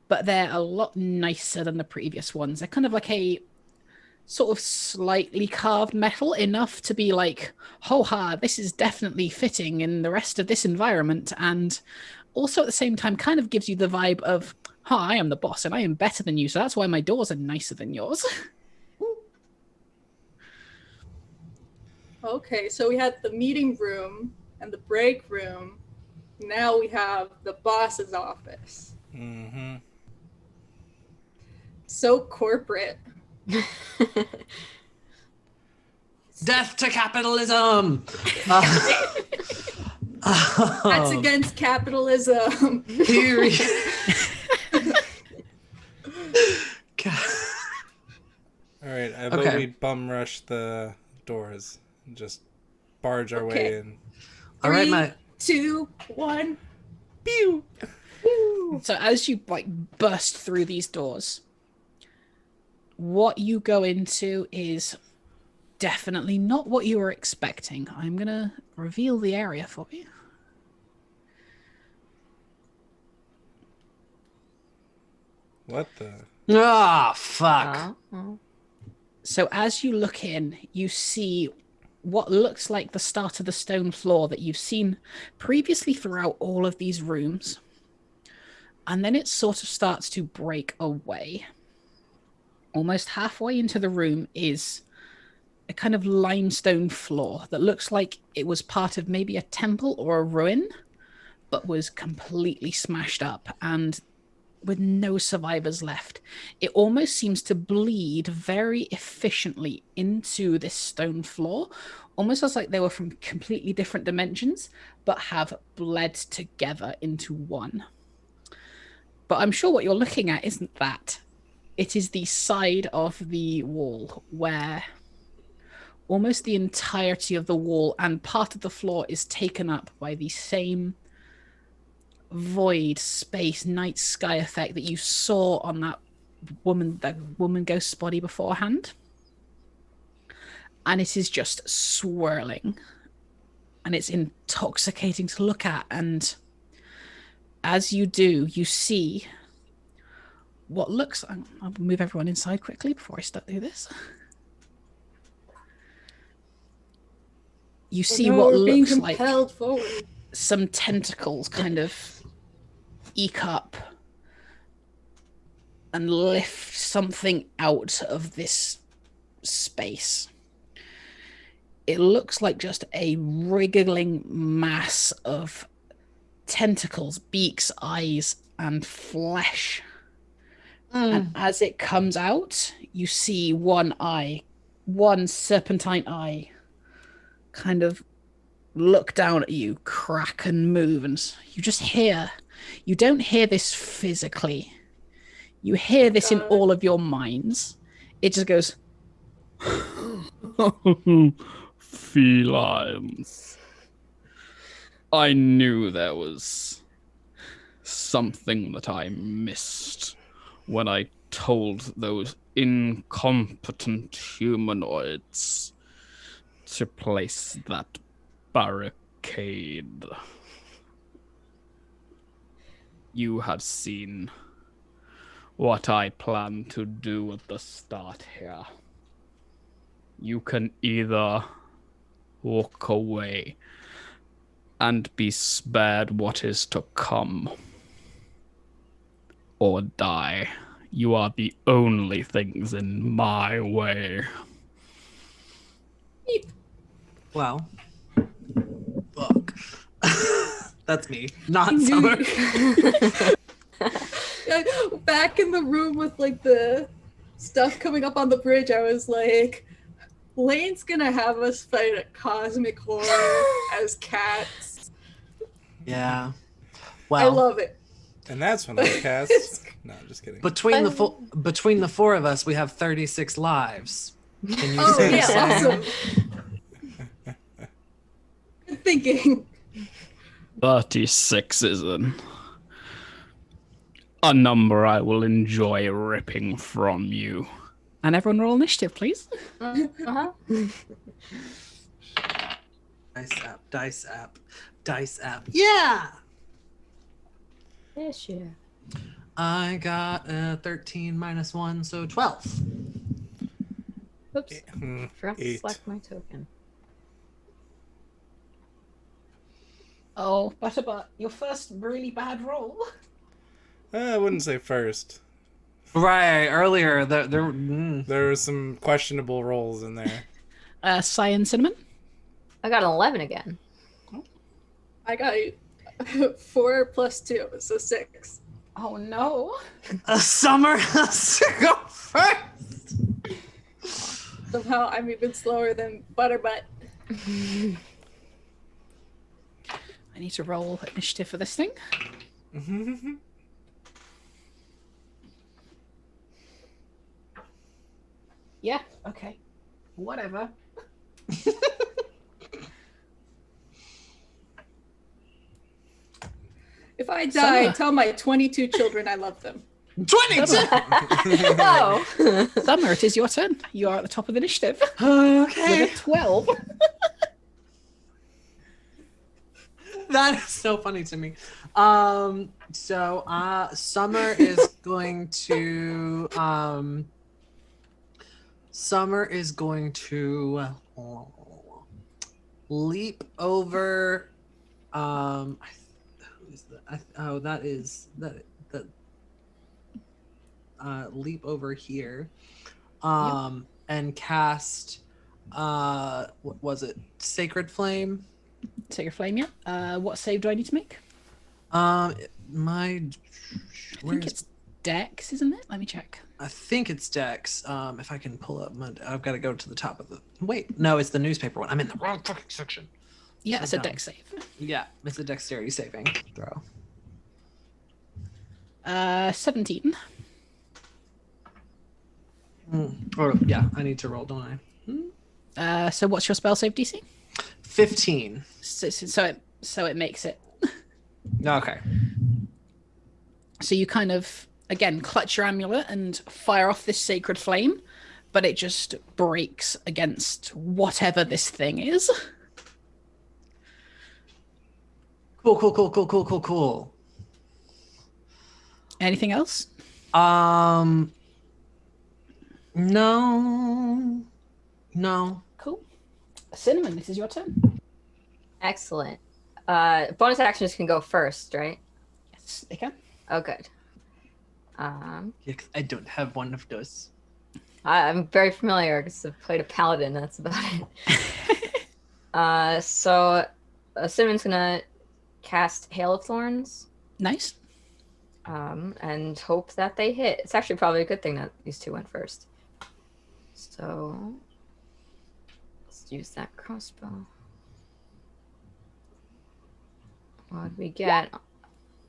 but they're a lot nicer than the previous ones. They're kind of like a sort of slightly carved metal, enough to be like, ho ha, this is definitely fitting in the rest of this environment. And also at the same time kind of gives you the vibe of, I am the boss and I am better than you, so that's why my doors are nicer than yours. Okay, so we had the meeting room and the break room. Now we have the boss's office. Mm-hmm. So corporate. Death to capitalism. That's against capitalism. Period. All right, I vote we bum rush the doors and just barge our way in. All right, 3, 2, 1. Pew! So as you like burst through these doors, what you go into is definitely not what you were expecting. I'm gonna reveal the area for you. What the? Ah, fuck. So as you look in, you see what looks like the start of the stone floor that you've seen previously throughout all of these rooms. And then it sort of starts to break away. Almost halfway into the room is a kind of limestone floor that looks like it was part of maybe a temple or a ruin, but was completely smashed up and with no survivors left. It almost seems to bleed very efficiently into this stone floor, almost as like they were from completely different dimensions, but have bled together into one. But I'm sure what you're looking at isn't that. It is the side of the wall where almost the entirety of the wall and part of the floor is taken up by the same void space night sky effect that you saw on that woman ghost body beforehand. And it is just swirling and it's intoxicating to look at. And as you do, you see what looks, I'll move everyone inside quickly before I start doing this. You see what looks like forward. some tentacles kind of eke up and lift something out of this space. It looks like just a wriggling mass of tentacles, beaks, eyes, and flesh. And as it comes out, you see one eye, one serpentine eye, kind of look down at you, crack and move, and you just hear. You don't hear this physically. You hear this in all of your minds. It just goes, felines. I knew there was something that I missed when I told those incompetent humanoids to place that barricade. You had seen what I planned to do at the start here. You can either walk away and be spared what is to come, or die. You are the only things in my way. Well, fuck. That's me, not Summer. Back in the room with like the stuff coming up on the bridge, I was like, Lane's gonna have us fight a cosmic horror as cats. Yeah. I Well, love it. And that's when I cast. No, I'm just kidding. between the four of us, we have 36 lives. Can you Oh say the yeah, same? awesome. Good thinking. 36 is a number I will enjoy ripping from you. and everyone roll initiative, please. Uh-huh. Dice app. Yeah. Yes, yeah. I got 13 minus 1, so 12. Oops. Forgot to 8. select my token. Oh, Butterbut, your first really bad roll. I wouldn't say first. Right, earlier, There were some questionable rolls in there. Cyan Cinnamon. I got an 11 again. I got 4 plus 2, so 6. Oh no. Summer has to go first. Somehow I'm even slower than Butterbutt. I need to roll initiative for this thing. Yeah, okay. Whatever. If I die, Summer. tell my 22 children I love them. 22! Oh! Summer, it is your turn. You are at the top of the initiative. Okay. With a 12. That is so funny to me. Summer is going to leap over who is that? Leap over here and cast what was it? Sacred Flame. Take your flame, yeah. What save do I need to make? I think it's Dex, isn't it? Let me check. I think it's Dex. If I can pull up I've got to go to the top of the. Wait, no, it's the newspaper one. I'm in the wrong fucking section. Yeah, So it's a dumb. Dex save. Yeah, it's a dexterity saving throw. 17. Or yeah, I need to roll, don't I? So what's your spell save DC? 15. So it makes it. Okay. So you kind of, again, clutch your amulet and fire off this sacred flame, but it just breaks against whatever this thing is. Cool. Anything else? No. Cool. Cinnamon, this is your turn. Excellent. Bonus actions can go first, right? Yes, they can. Oh, good. Yeah, 'cause I don't have one of those. I'm very familiar because I've played a paladin. That's about it. So Cinnamon's gonna cast Hail of Thorns. Nice. And hope that they hit. It's actually probably a good thing that these two went first. So let's use that crossbow. What did we get?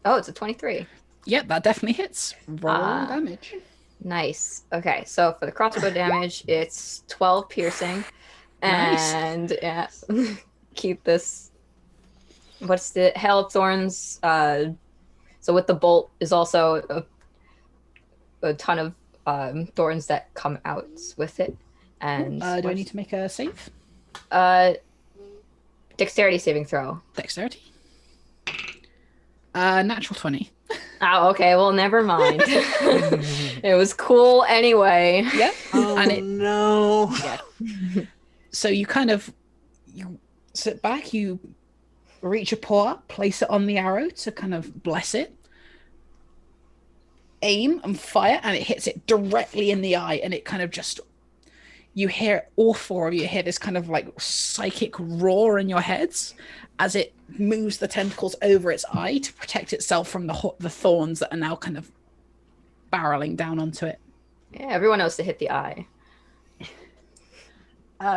Oh, it's a 23. Yep, that definitely hits. Roll damage. Nice. Okay, so for the crossbow damage, it's 12 piercing. Nice. And yeah, keep this. What's the Hail of Thorns? So with the bolt is also a ton of thorns that come out with it. And do I need to make a save? Dexterity saving throw. Dexterity. Natural 20. Oh, okay. Well, never mind. It was cool anyway. Yep. Oh, And it, no. yeah. So you sit back, you reach a paw up, place it on the arrow to kind of bless it. Aim and fire, and it hits it directly in the eye, and it kind of just, you hear, all four of you hear this kind of like psychic roar in your heads as it moves the tentacles over its eye to protect itself from the thorns that are now kind of barreling down onto it. Yeah, everyone knows to hit the eye.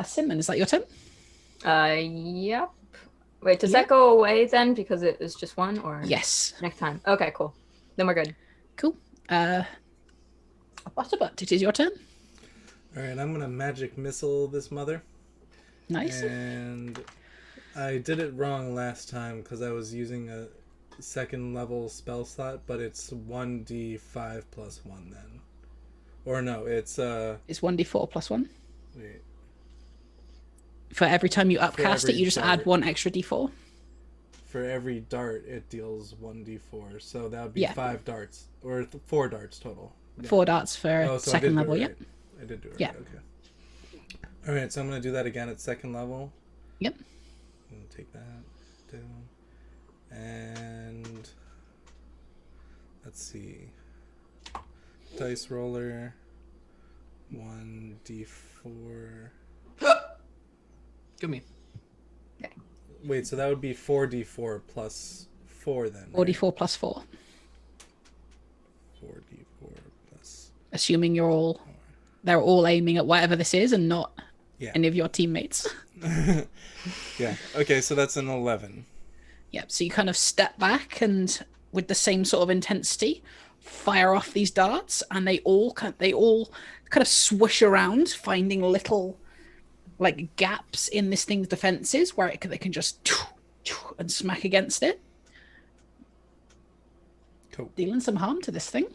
Cinnamon, is that your turn? Yep. Wait, does that go away then because it is just one, or Yes. next time? Okay, cool. Then we're good. Cool. Butterbutt, it is your turn. All right, I'm gonna magic missile this mother. Nice. And I did it wrong last time because I was using a second level spell slot, but it's 1d5 plus 1 then. Or no, it's It's 1d4 plus 1. wait. For every time you upcast it, every- you just sorry. add one extra d4. for every dart, it deals 1d4. So that would be Yeah. 5 darts. Or 4 darts total. Yeah. 4 darts for So second I did level, do it yep. right. I did do it Yeah. right, okay. Alright, so I'm going to do that again at second level. Yep. I'm going to take that down. And... let's see. Dice roller. 1d4. Give me. Wait, so that would be 4d4 plus 4 then. 4d4 plus 4. 4d4 plus... Assuming they're all aiming at whatever this is and not any of your teammates. Yeah. Okay, so that's an 11. Yep, so you kind of step back and with the same sort of intensity, fire off these darts, and they all kind of swish around, finding little like gaps in this thing's defenses where they can just and smack against it. Cool. Dealing some harm to this thing.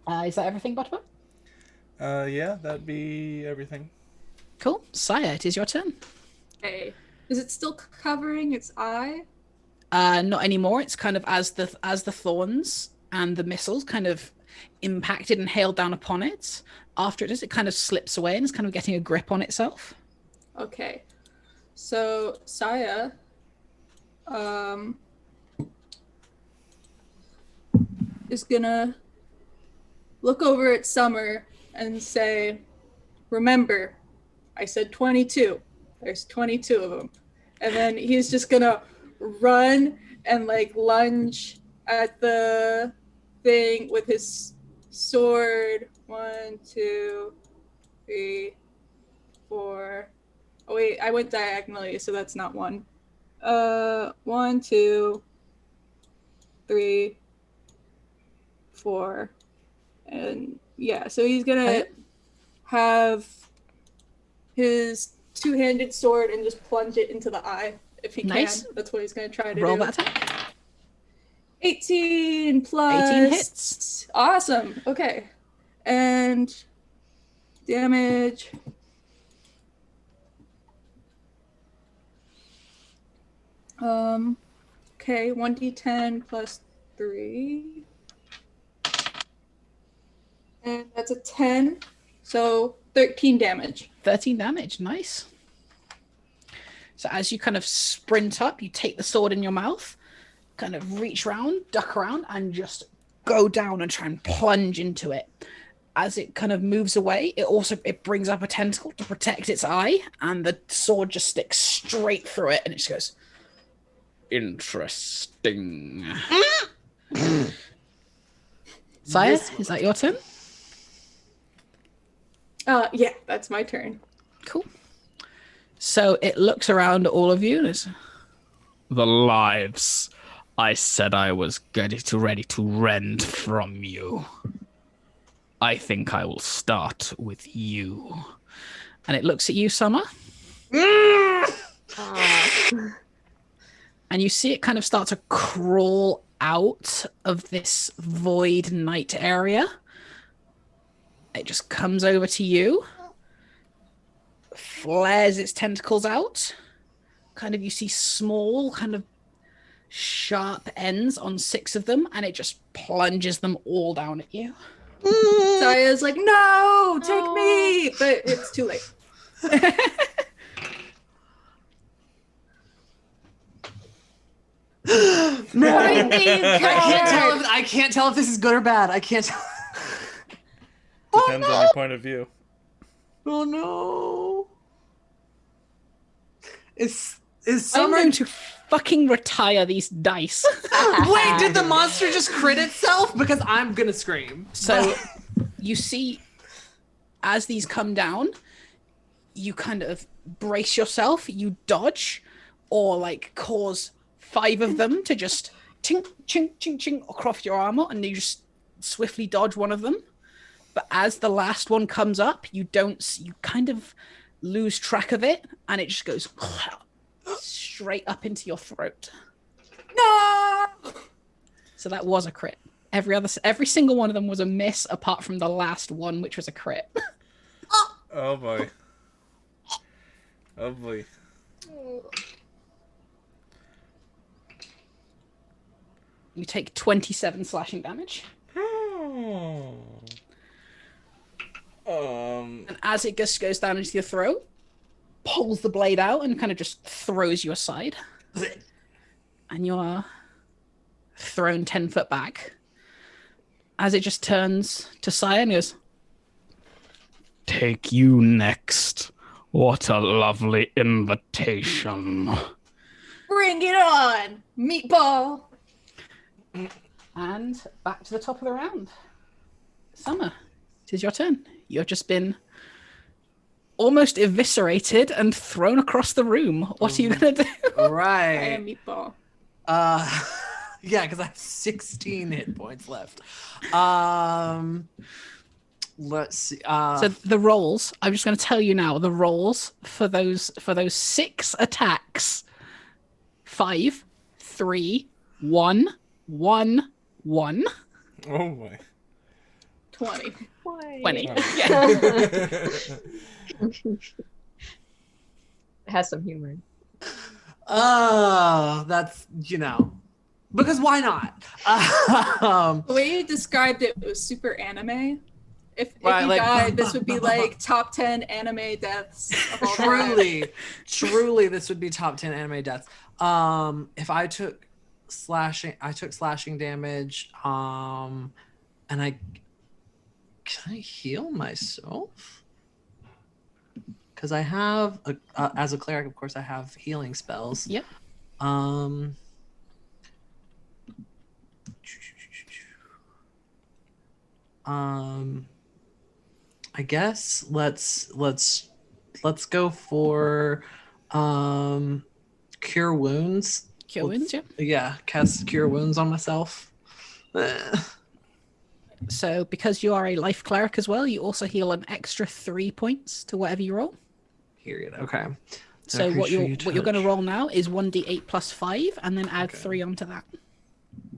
Is that everything, Butterbutt? Yeah, that'd be everything. Cool. Saya, it is your turn. Okay. Is it still covering its eye? Not anymore. It's kind of as the thorns and the missiles kind of impacted and hailed down upon it. After it kind of slips away and is kind of getting a grip on itself. Okay. So Saya is gonna look over at Summer and say, remember, I said 22. There's 22 of them. And then he's just gonna run and like lunge at the thing with his sword. 1, 2, 3, 4. Oh wait, I went diagonally, so that's not 1. 1, 2, 3, 4. And yeah, so he's gonna have his two-handed sword and just plunge it into the eye if he can. That's what he's gonna try to Roll do. that attack. 18 plus 18 hits. Awesome. Okay. And damage. Okay, 1d10 plus 3. And that's a 10. So 13 damage. 13 damage. Nice. So as you kind of sprint up, you take the sword in your mouth, kind of reach around, duck around, and just go down and try and plunge into it. As it kind of moves away, it brings up a tentacle to protect its eye, and the sword just sticks straight through it, and it just goes, interesting. Saya, is that your turn? Yeah, that's my turn. Cool. So it looks around at all of you and is... The lives I said I was ready to rend from you. I think I will start with you. And it looks at you, Summer. And you see it kind of start to crawl out of this void night area. It just comes over to you, flares its tentacles out. Kind of, you see small, kind of sharp ends on 6 of them, and it just plunges them all down at you. Saya's like, no, take me! But it's too late. No, I can't tell if this is good or bad. I can't tell. Depends on your point of view. Oh no. Is I'm Summer going to fucking retire these dice. Wait, did the monster just crit itself? Because I'm gonna scream. So you see, as these come down, you kind of brace yourself, you dodge, or like cause 5 of them to just chink, chink, chink, chink across your armor, and you just swiftly dodge one of them. But as the last one comes up, you kind of lose track of it, and it just goes straight up into your throat. No! So that was a crit. Every single one of them was a miss, apart from the last one, which was a crit. Oh boy. Oh boy. You take 27 slashing damage. And as it just goes down into your throat, pulls the blade out and kind of just throws you aside. And you are thrown 10 foot back. As it just turns to Sire and goes, Take you next. What a lovely invitation. Bring it on, meatball. and back to the top of the round. Summer, it is your turn. You have just been almost eviscerated and thrown across the room. What are you going to do? I Right. am meatball. Yeah, because I have 16 hit points left. Let's see. So the rolls, I'm just going to tell you now, the rolls for those 6 attacks. 5, 3, 1, 1, 1. Oh my. 20. 20. Oh. Yeah. It has some humor. Oh, that's, because why not? The way you described it was super anime. If Right, you like- died, this would be like top 10 anime deaths of all time. truly, this would be top 10 anime deaths. If I took slashing damage, and can I heal myself? Because I have as a cleric, of course, I have healing spells. Yep. I guess let's go for cure wounds. Cure wounds, yeah. Yeah, cast cure wounds on myself. So because you are a life cleric as well, you also heal an extra 3 points to whatever you roll. Period. Okay. So No what creature you're you going to touch. roll now is 1d8 plus 5, and then add Okay. 3 onto that.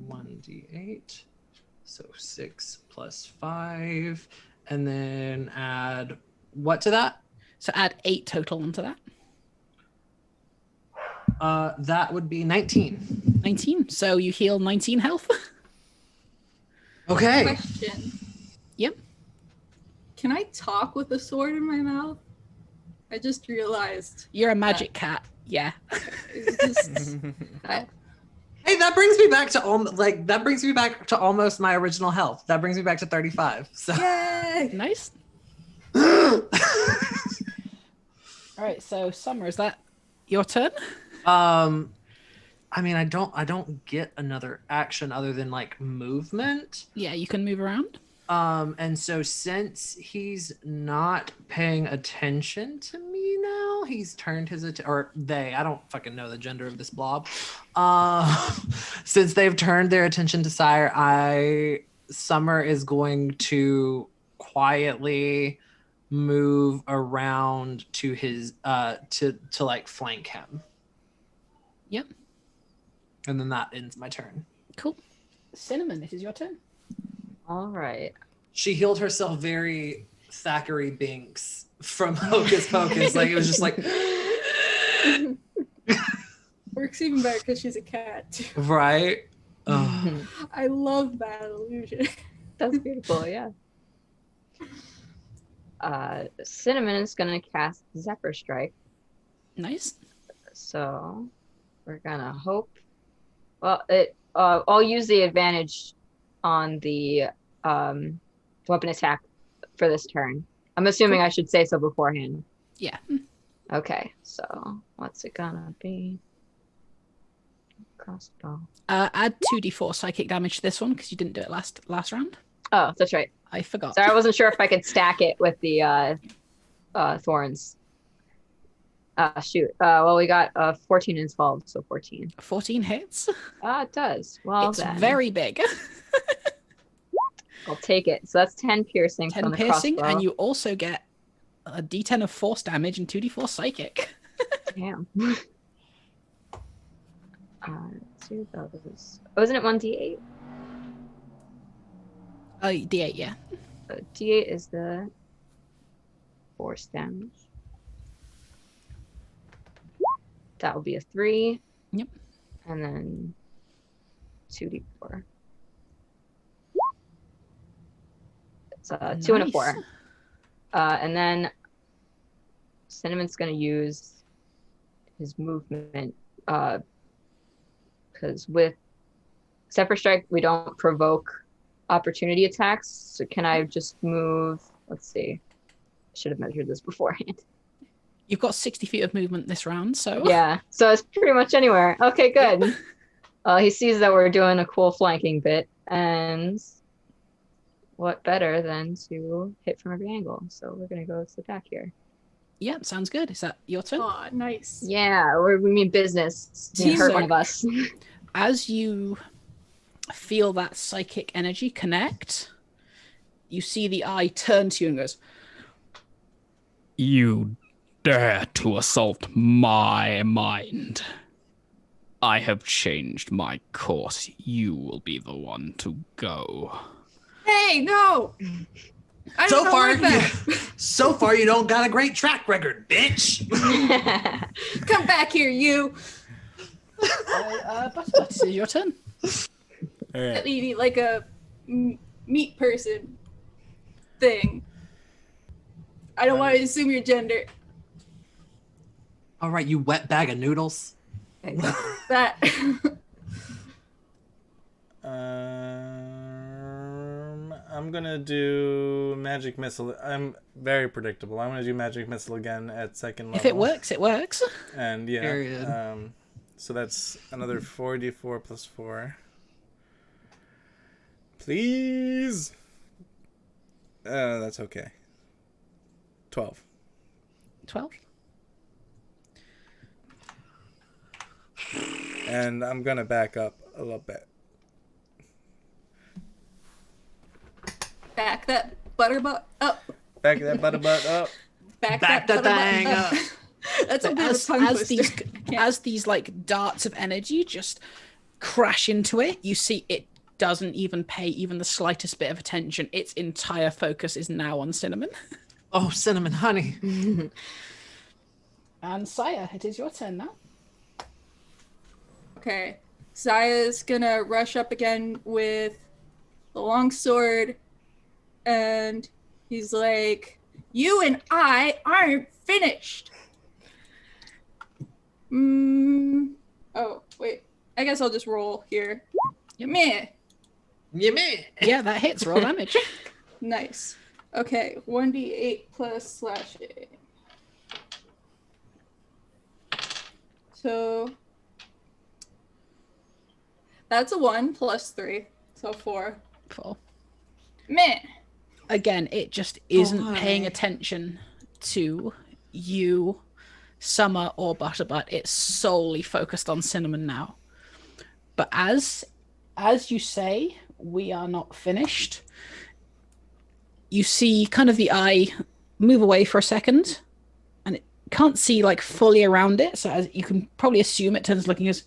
1d8. So 6 plus 5. And then add what to that? So add 8 total onto that. That would be 19. 19. So you heal 19 health. Okay. Question. Yep. Can I talk with a sword in my mouth? I just realized. You're a magic cat. Yeah. It's just, Hey, that brings me back to almost my original health. That brings me back to 35. So yay! Nice. All right. So Summer, is that your turn? I mean, I don't get another action other than like movement. Yeah, you can move around. And so since he's not paying attention to me now, he's turned his or they, I don't fucking know the gender of this blob. Since they've turned their attention to Sire, Summer is going to quietly move around to his to like flank him. Yep. And then that ends my turn. Cool. Cinnamon, this is your turn. All right. She healed herself very Thackeray Binks from Hocus Pocus. Like it was just like Works even better because she's a cat. too. right. Ugh. I love that illusion. That's beautiful, yeah. Cinnamon is gonna cast Zephyr Strike. Nice. So we're gonna hope. Well, I'll use the advantage on the weapon attack for this turn. I'm assuming I should say so beforehand. Yeah. Okay, so what's it gonna be? Crossbow. Add 2d4 psychic damage to this one because you didn't do it last round. Oh, that's right. I forgot. Sorry, I wasn't sure if I could stack it with the thorns. Shoot. Well, we got 14 and 12, so 14. 14 hits. It does. Well, It's then very big. I'll take it. So that's 10 piercing 10 from the piercing, crossbow. and you also get a d10 of force damage and 2d4 psychic. Damn. Let's see what that is. Wasn't it 1d8? D8, yeah. D8 is the force damage. That will be a 3. Yep. And then 2d4. It's 2 and a 4. And then Cinnamon's going to use his movement because with Zephyr Strike, we don't provoke opportunity attacks. So can I just move? Let's see. I should have measured this beforehand. You've got 60 feet of movement this round, so... Yeah, so it's pretty much anywhere. Okay, good. He sees that we're doing a cool flanking bit, and what better than to hit from every angle? So we're going to go to attack here. Yeah, sounds good. Is that your turn? Aw, nice. Yeah, we mean business. Hurt one of us. As you feel that psychic energy connect, you see the eye turn to you and goes, You dare to assault my mind. I have changed my course. You will be the one to go. Hey, no! I So don't far, like that. so far, you don't got a great track record, bitch. Come back here, you. Butterbut, this is your turn. All right. Let me be like a meat person thing. I don't want to assume your gender. All right, you wet bag of noodles. That. I'm gonna do magic missile. I'm very predictable. I'm gonna do magic missile again at second level. If it works, it works. And yeah, Period. so that's another 4d4 plus 4. Please. That's okay. 12. 12. And I'm gonna back up a little bit. Back that butterbutt up. Back that butterbutt up. Back that butterbutt thing up. That's a bit of a tongue twister. As these like darts of energy just crash into it, you see it doesn't even pay even the slightest bit of attention. Its entire focus is now on Cinnamon. Oh, Cinnamon, honey. And Saya, it is your turn now. Okay. Saya's gonna rush up again with the long sword, and he's like, "You and I aren't finished." Oh, wait. I guess I'll just roll here. Yep. Meh. Yeah, man. Yeah, that hits. Roll damage. Nice. Okay, 1d8 plus /8. So that's a 1 plus 3, so 4. 4. Meh. Again, it just isn't Why? paying attention to you, Summer, or Butterbut. It's solely focused on Cinnamon now. But as you say, we are not finished. You see kind of the eye move away for a second, and it can't see like fully around it. So as you can probably assume, it turns looking as,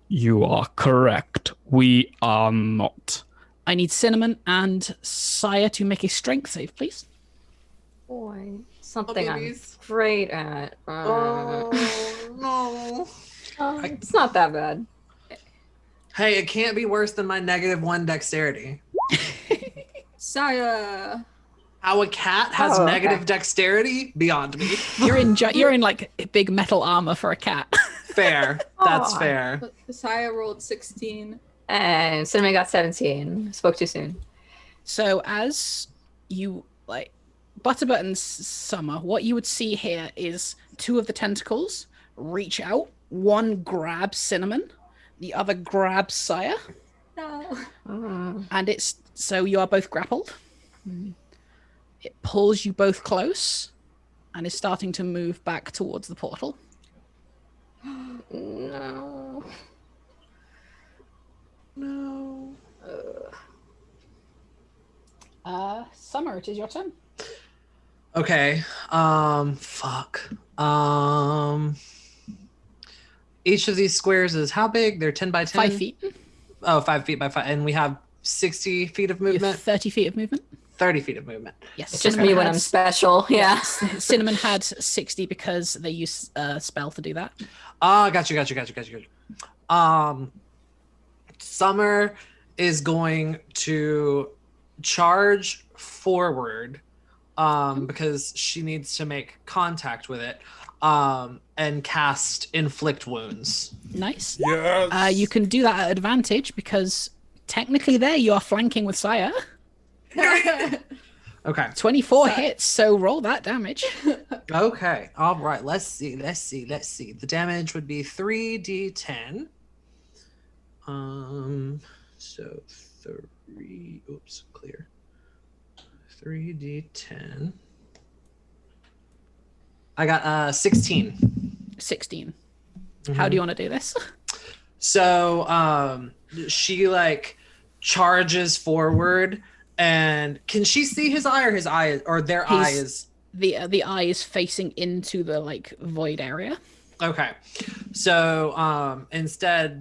You are correct. We are not. I need Cinnamon and Saya to make a strength save, please. Boy, something I'm babies. great at. Oh, no. It's not that bad. Hey, it can't be worse than my -1 dexterity. Saya. How a cat has Oh, negative okay. dexterity? Beyond me. You're in like big metal armor for a cat. Fair. That's Aw. fair. Saya rolled 16. And Cinnamon got 17. Spoke too soon. So as you like Butterbut and Summer, what you would see here is two of the tentacles reach out. One grabs Cinnamon, the other grabs Saya, No. and it's so you are both grappled. It pulls you both close and is starting to move back towards the portal. No. No. Summer, it is your turn. Okay. Fuck. Each of these squares is how big? They're 10 by 10? 5 feet. Oh, 5 feet by 5. And we have 60 feet of You have movement, 30 feet of movement. 30 feet of movement. Yes. It's just Cinnamon me when had- I'm special. Yeah. Cinnamon had 60 because they use a spell to do that. Ah, gotcha. Summer is going to charge forward because she needs to make contact with it and cast Inflict Wounds. Nice. Yes. You can do that at advantage because technically there you are flanking with Sire. Okay. 24 hits, so roll that damage. Okay. All right. Let's see. The damage would be 3d10. So 3. Oops. Clear. 3d10. I got 16. 16. How do you want to do this? So she like charges forward, and can she see his eye, or his eye, or their eye is the eye is facing into the like void area. okay? So instead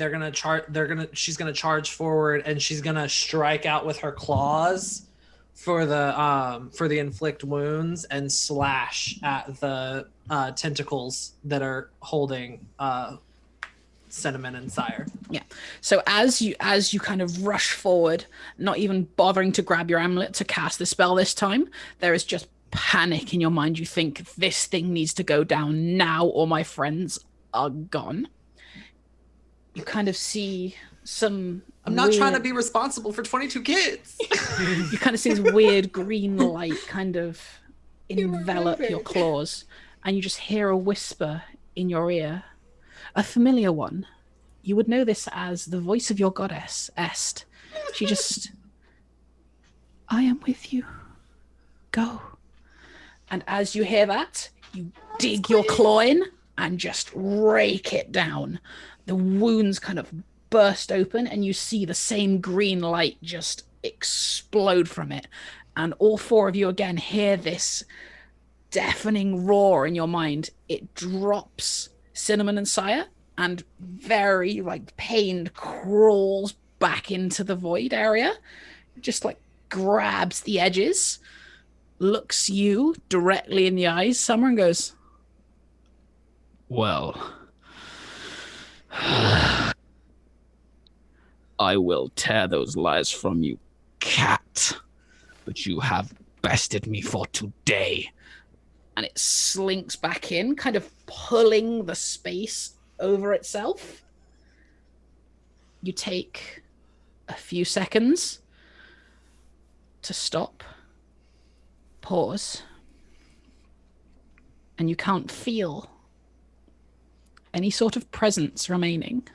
she's gonna charge forward, and she's gonna strike out with her claws for the inflict wounds and slash at the tentacles that are holding Cinnamon and Sire. Yeah. So as you kind of rush forward, not even bothering to grab your amulet to cast the spell this time, there is just panic in your mind. You think this thing needs to go down now or my friends are gone. You kind of see some I'm not trying to be responsible for 22 kids. You kind of see this weird green light kind of envelop your claws, and you just hear a whisper in your ear. A familiar one. You would know this as the voice of your goddess, Est. She just... I am with you. Go. And as you hear that, you dig your claw in and just rake it down. The wounds kind of burst open, and you see the same green light just explode from it. And all four of you again hear this deafening roar in your mind. It drops Cinnamon and Sire, and very like pained crawls back into the void area, just like grabs the edges, looks you directly in the eyes, Summer, and goes, well, I will tear those lies from you, cat, but you have bested me for today. And it slinks back in, kind of pulling the space over itself. You take a few seconds to stop, pause, and you can't feel any sort of presence remaining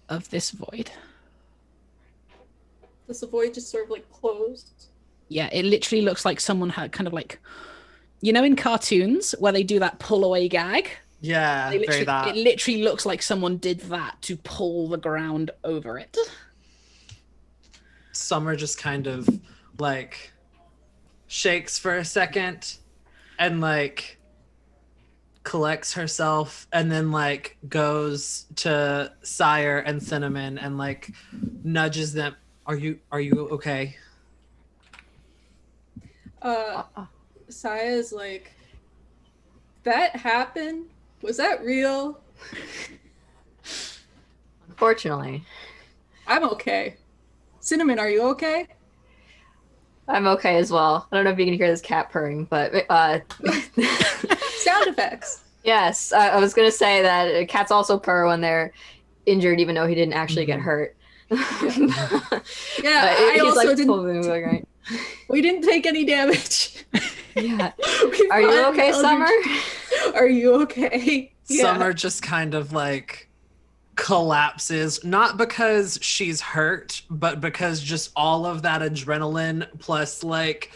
of this void. Does the void just sort of like closed? Yeah, it literally looks like someone had kind of like, you know, in cartoons where they do that pull away gag? Yeah, very that. It literally looks like someone did that to pull the ground over it. Summer just kind of like shakes for a second and like collects herself, and then like goes to Sire and Cinnamon and like nudges them. Are you okay? Saya's like, that happened? Was that real? Unfortunately. I'm okay. Cinnamon, are you okay? I'm okay as well. I don't know if you can hear this cat purring, but Sound effects. yes, I was going to say that cats also purr when they're injured, even though he didn't actually get hurt. Yeah, I also like, didn't. totally right. We didn't take any damage. Yeah. Are you okay, Summer? Are you okay? Yeah. Summer just kind of like collapses, not because she's hurt, but because just all of that adrenaline plus like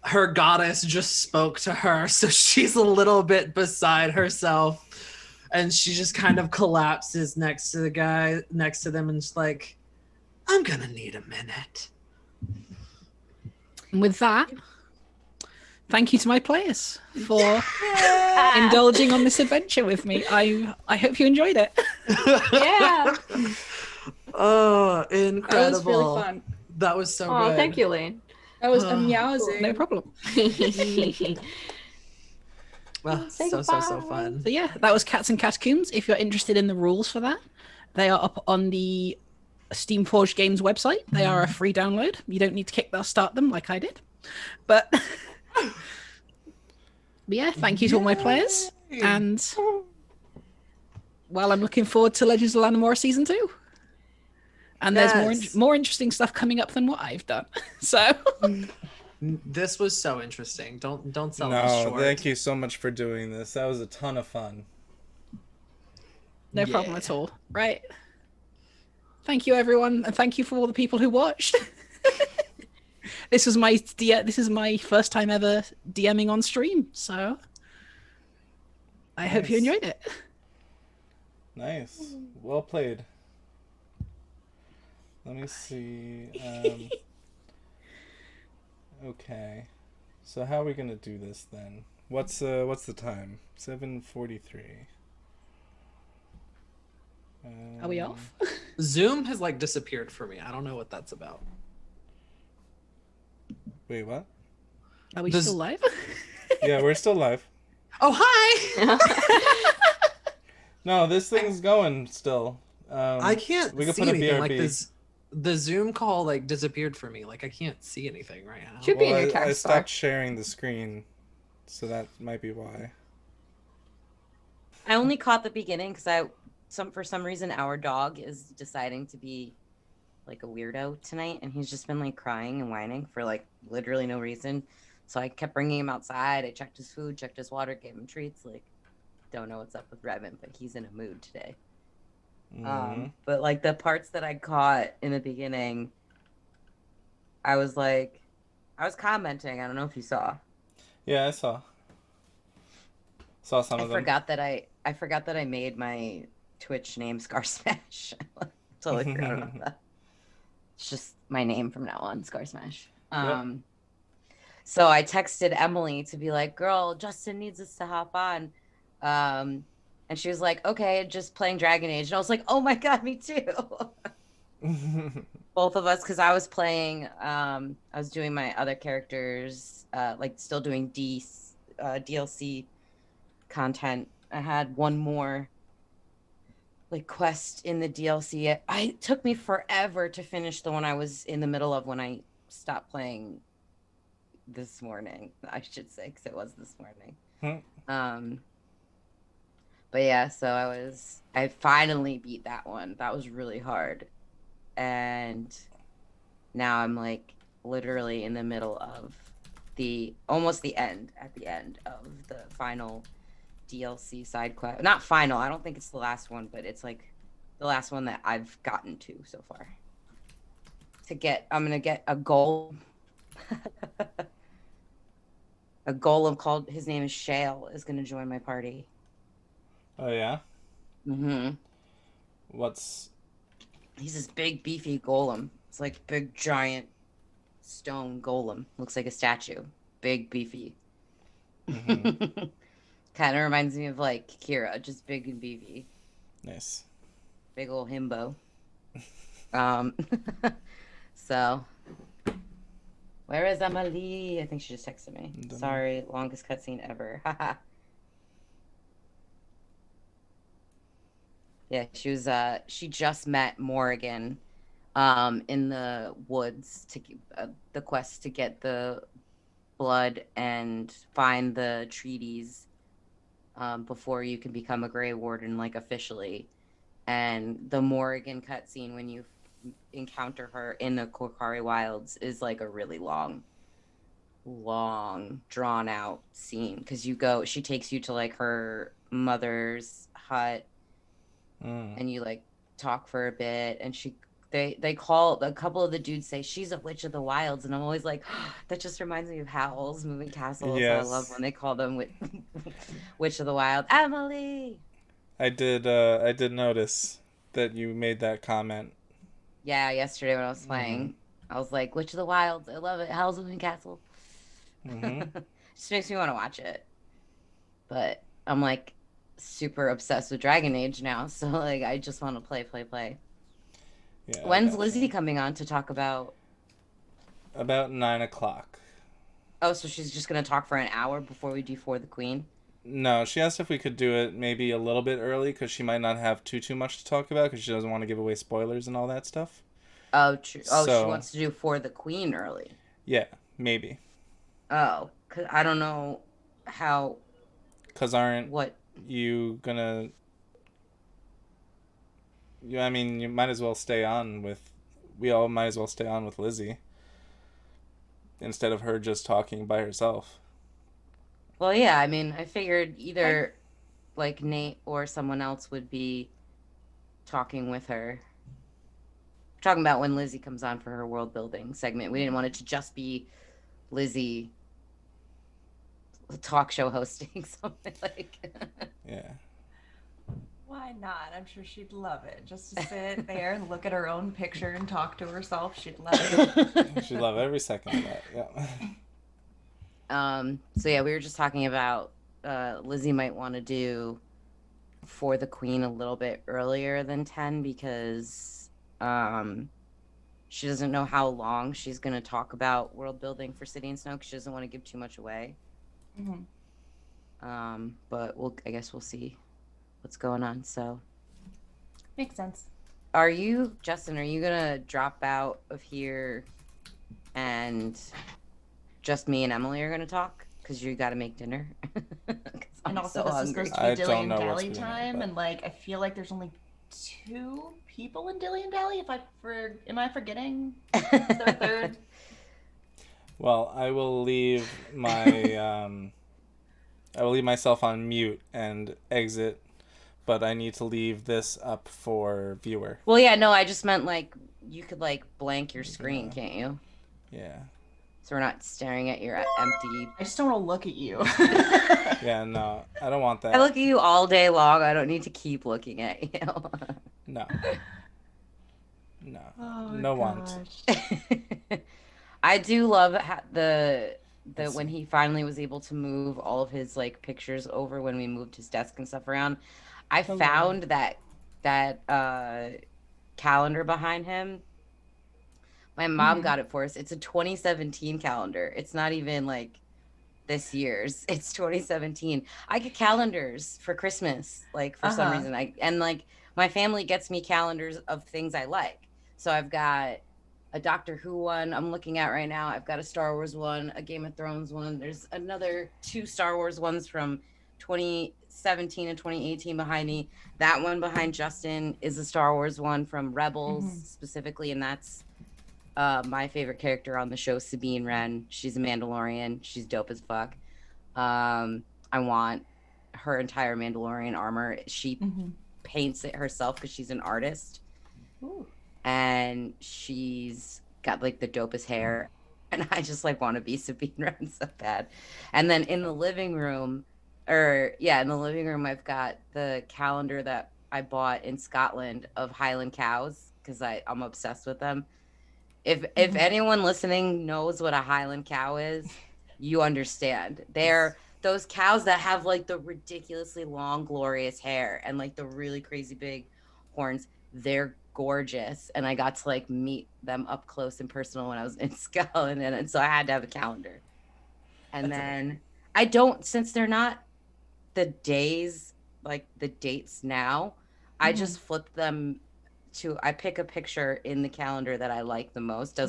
her goddess just spoke to her, so she's a little bit beside herself, and she just kind of collapses next to the guy next to them and just like, I'm gonna need a minute. And with that, thank you to my players for indulging on this adventure with me. I hope you enjoyed it. Yeah. Oh, incredible. That was really fun. That was so Oh, good. thank you, Lane. That was amusing. No problem. Well, Say so goodbye. fun. So yeah, that was Cats and Catacombs. If you're interested in the rules for that, they are up on the Steamforged Games website. They are a free download. You don't need to kickstart them like I did. But yeah, thank you to all my players. And well, I'm looking forward to Legends of Lanamora Season 2. And there's more interesting stuff coming up than what I've done. So this was so interesting. Don't sell us short. Thank you so much for doing this. That was a ton of fun. No problem at all. Right. Thank you, everyone, and thank you for all the people who watched. This is my first time ever DMing on stream, so I hope you enjoyed it. Nice. Well played. Let me see. Okay. So how are we gonna do this then? What's the time? 7:43. Are we off? Zoom has like disappeared for me. I don't know what that's about. Wait, what? Are we still live? Yeah, we're still live. Oh, hi! No, this thing's going still. I can't we could see put a anything. BRB. Like this, the Zoom call like disappeared for me. Like I can't see anything right now. Should be in your task I bar. stopped sharing the screen, so that might be why. I only caught the beginning because for some reason our dog is deciding to be like a weirdo tonight, and he's just been like crying and whining for like literally no reason. So I kept bringing him outside. I checked his food, checked his water, gave him treats. Like, don't know what's up with Revan, but he's in a mood today. But like the parts that I caught in the beginning, I was commenting. I don't know if you saw. Yeah, I saw some of them. I forgot that I made my Twitch name Scar Smash. Totally forgot about that. It's just my name from now on, Scar Smash. So I texted Emily to be like, girl, Justin needs us to hop on. And she was like, okay, just playing Dragon Age. And I was like, oh my God, me too. Both of us, because I was playing, I was doing my other characters, like still doing DLC content. I had one more like quest in the DLC. It took me forever to finish the one I was in the middle of when I stopped playing this morning, I should say, because it was this morning. But yeah, so I finally beat that one. That was really hard. And now I'm like literally in the middle of at the end of the final DLC side quest. Not final, I don't think it's the last one, but it's like the last one that I've gotten to so far. I'm gonna get a goal. A golem called, his name is Shale, is gonna join my party. Oh yeah? Mm-hmm. He's this big beefy golem. It's like big giant stone golem. Looks like a statue. Big beefy. Mm-hmm. Kind of reminds me of like Kira, just big and beefy. Nice. Big old himbo. So where is Emily? I think she just texted me. Sorry, longest cutscene ever. Haha. Yeah, she just met Morrigan in the woods to the quest to get the blood and find the treaties before you can become a Grey Warden, like officially. And the Morrigan cutscene when you encounter her in the Korkari Wilds is like a really long drawn out scene, because she takes you to like her mother's hut. And you like talk for a bit, and they call a couple of the dudes say she's a witch of the wilds, and I'm always like, oh, that just reminds me of Howl's Moving Castle. Yes. So I love when they call them witch of the wild. Emily. I did notice that you made that comment. Yeah, yesterday when I was playing, I was like, witch of the wilds. I love it. Howl's Moving Castle. Just makes me want to watch it, but I'm like super obsessed with Dragon Age now, so like I just want to play. Yeah, when's Lizzie coming on to talk about 9:00? Oh, so she's just gonna talk for an hour before we do For the Queen? No, she asked if we could do it maybe a little bit early, because she might not have too much to talk about, because she doesn't want to give away spoilers and all that stuff. Oh, true. Oh, she So- wants to do For the Queen early. Yeah, maybe. Oh, cause I don't know how. Because aren't What? you gonna... I mean, you might as well stay on with... We all might as well stay on with Lizzie. Instead of her just talking by herself. Well, yeah. I mean, I figured either like Nate or someone else would be talking with her. We're talking about when Lizzie comes on for her world building segment. We didn't want it to just be Lizzie talk show hosting something like. Yeah. Why not? I'm sure she'd love it. Just to sit there and look at her own picture and talk to herself. She'd love it. She'd love every second of that. Yeah. So yeah, we were just talking about Lizzie might want to do For the Queen a little bit earlier than 10 because she doesn't know how long she's going to talk about world building for City and Snow because she doesn't want to give too much away. But I guess we'll see what's going on. So Makes sense. Justin, are you gonna drop out of here and just me and Emily are gonna talk? Because you gotta make dinner. And also, so this hungry. is supposed to I be Dilly don't and know what's Dally being time, but- and like I feel like there's only 2 people in Dilly and Dally. Am I forgetting? Is there a third? Well, I will leave my... I will leave myself on mute and exit, but I need to leave this up for viewer. Well, yeah, no, I just meant like you could like blank your screen, can't you? Yeah. So we're not staring at your empty. I just don't want to look at you. Yeah, no, I don't want that. I look at you all day long. I don't need to keep looking at you. No. No. Oh, No want. I do love the when he finally was able to move all of his like pictures over when we moved his desk and stuff around. I found that calendar behind him. My mom got it for us. It's a 2017 calendar. It's not even like this year's. It's 2017. I get calendars for Christmas, like for some reason. And like my family gets me calendars of things I like. So I've got a Doctor Who one I'm looking at right now. I've got a Star Wars one, a Game of Thrones one. There's another 2 Star Wars ones from 2017 and 2018 behind me. That one behind Justin is a Star Wars one from Rebels specifically, and that's my favorite character on the show, Sabine Wren. She's a Mandalorian. She's dope as fuck. I want her entire Mandalorian armor. She paints it herself because she's an artist. Ooh. And she's got like the dopest hair, and I just like want to be Sabine Wren so bad. And then in the living room, I've got the calendar that I bought in Scotland of Highland cows because I'm obsessed with them. If anyone listening knows what a Highland cow is, you understand. They're those cows that have like the ridiculously long, glorious hair and like the really crazy big horns. They're gorgeous, and I got to like meet them up close and personal when I was in Scotland, and so I had to have a calendar. And then I don't, since they're not the days, like the dates now, I just flip them to, I pick a picture in the calendar that I like the most,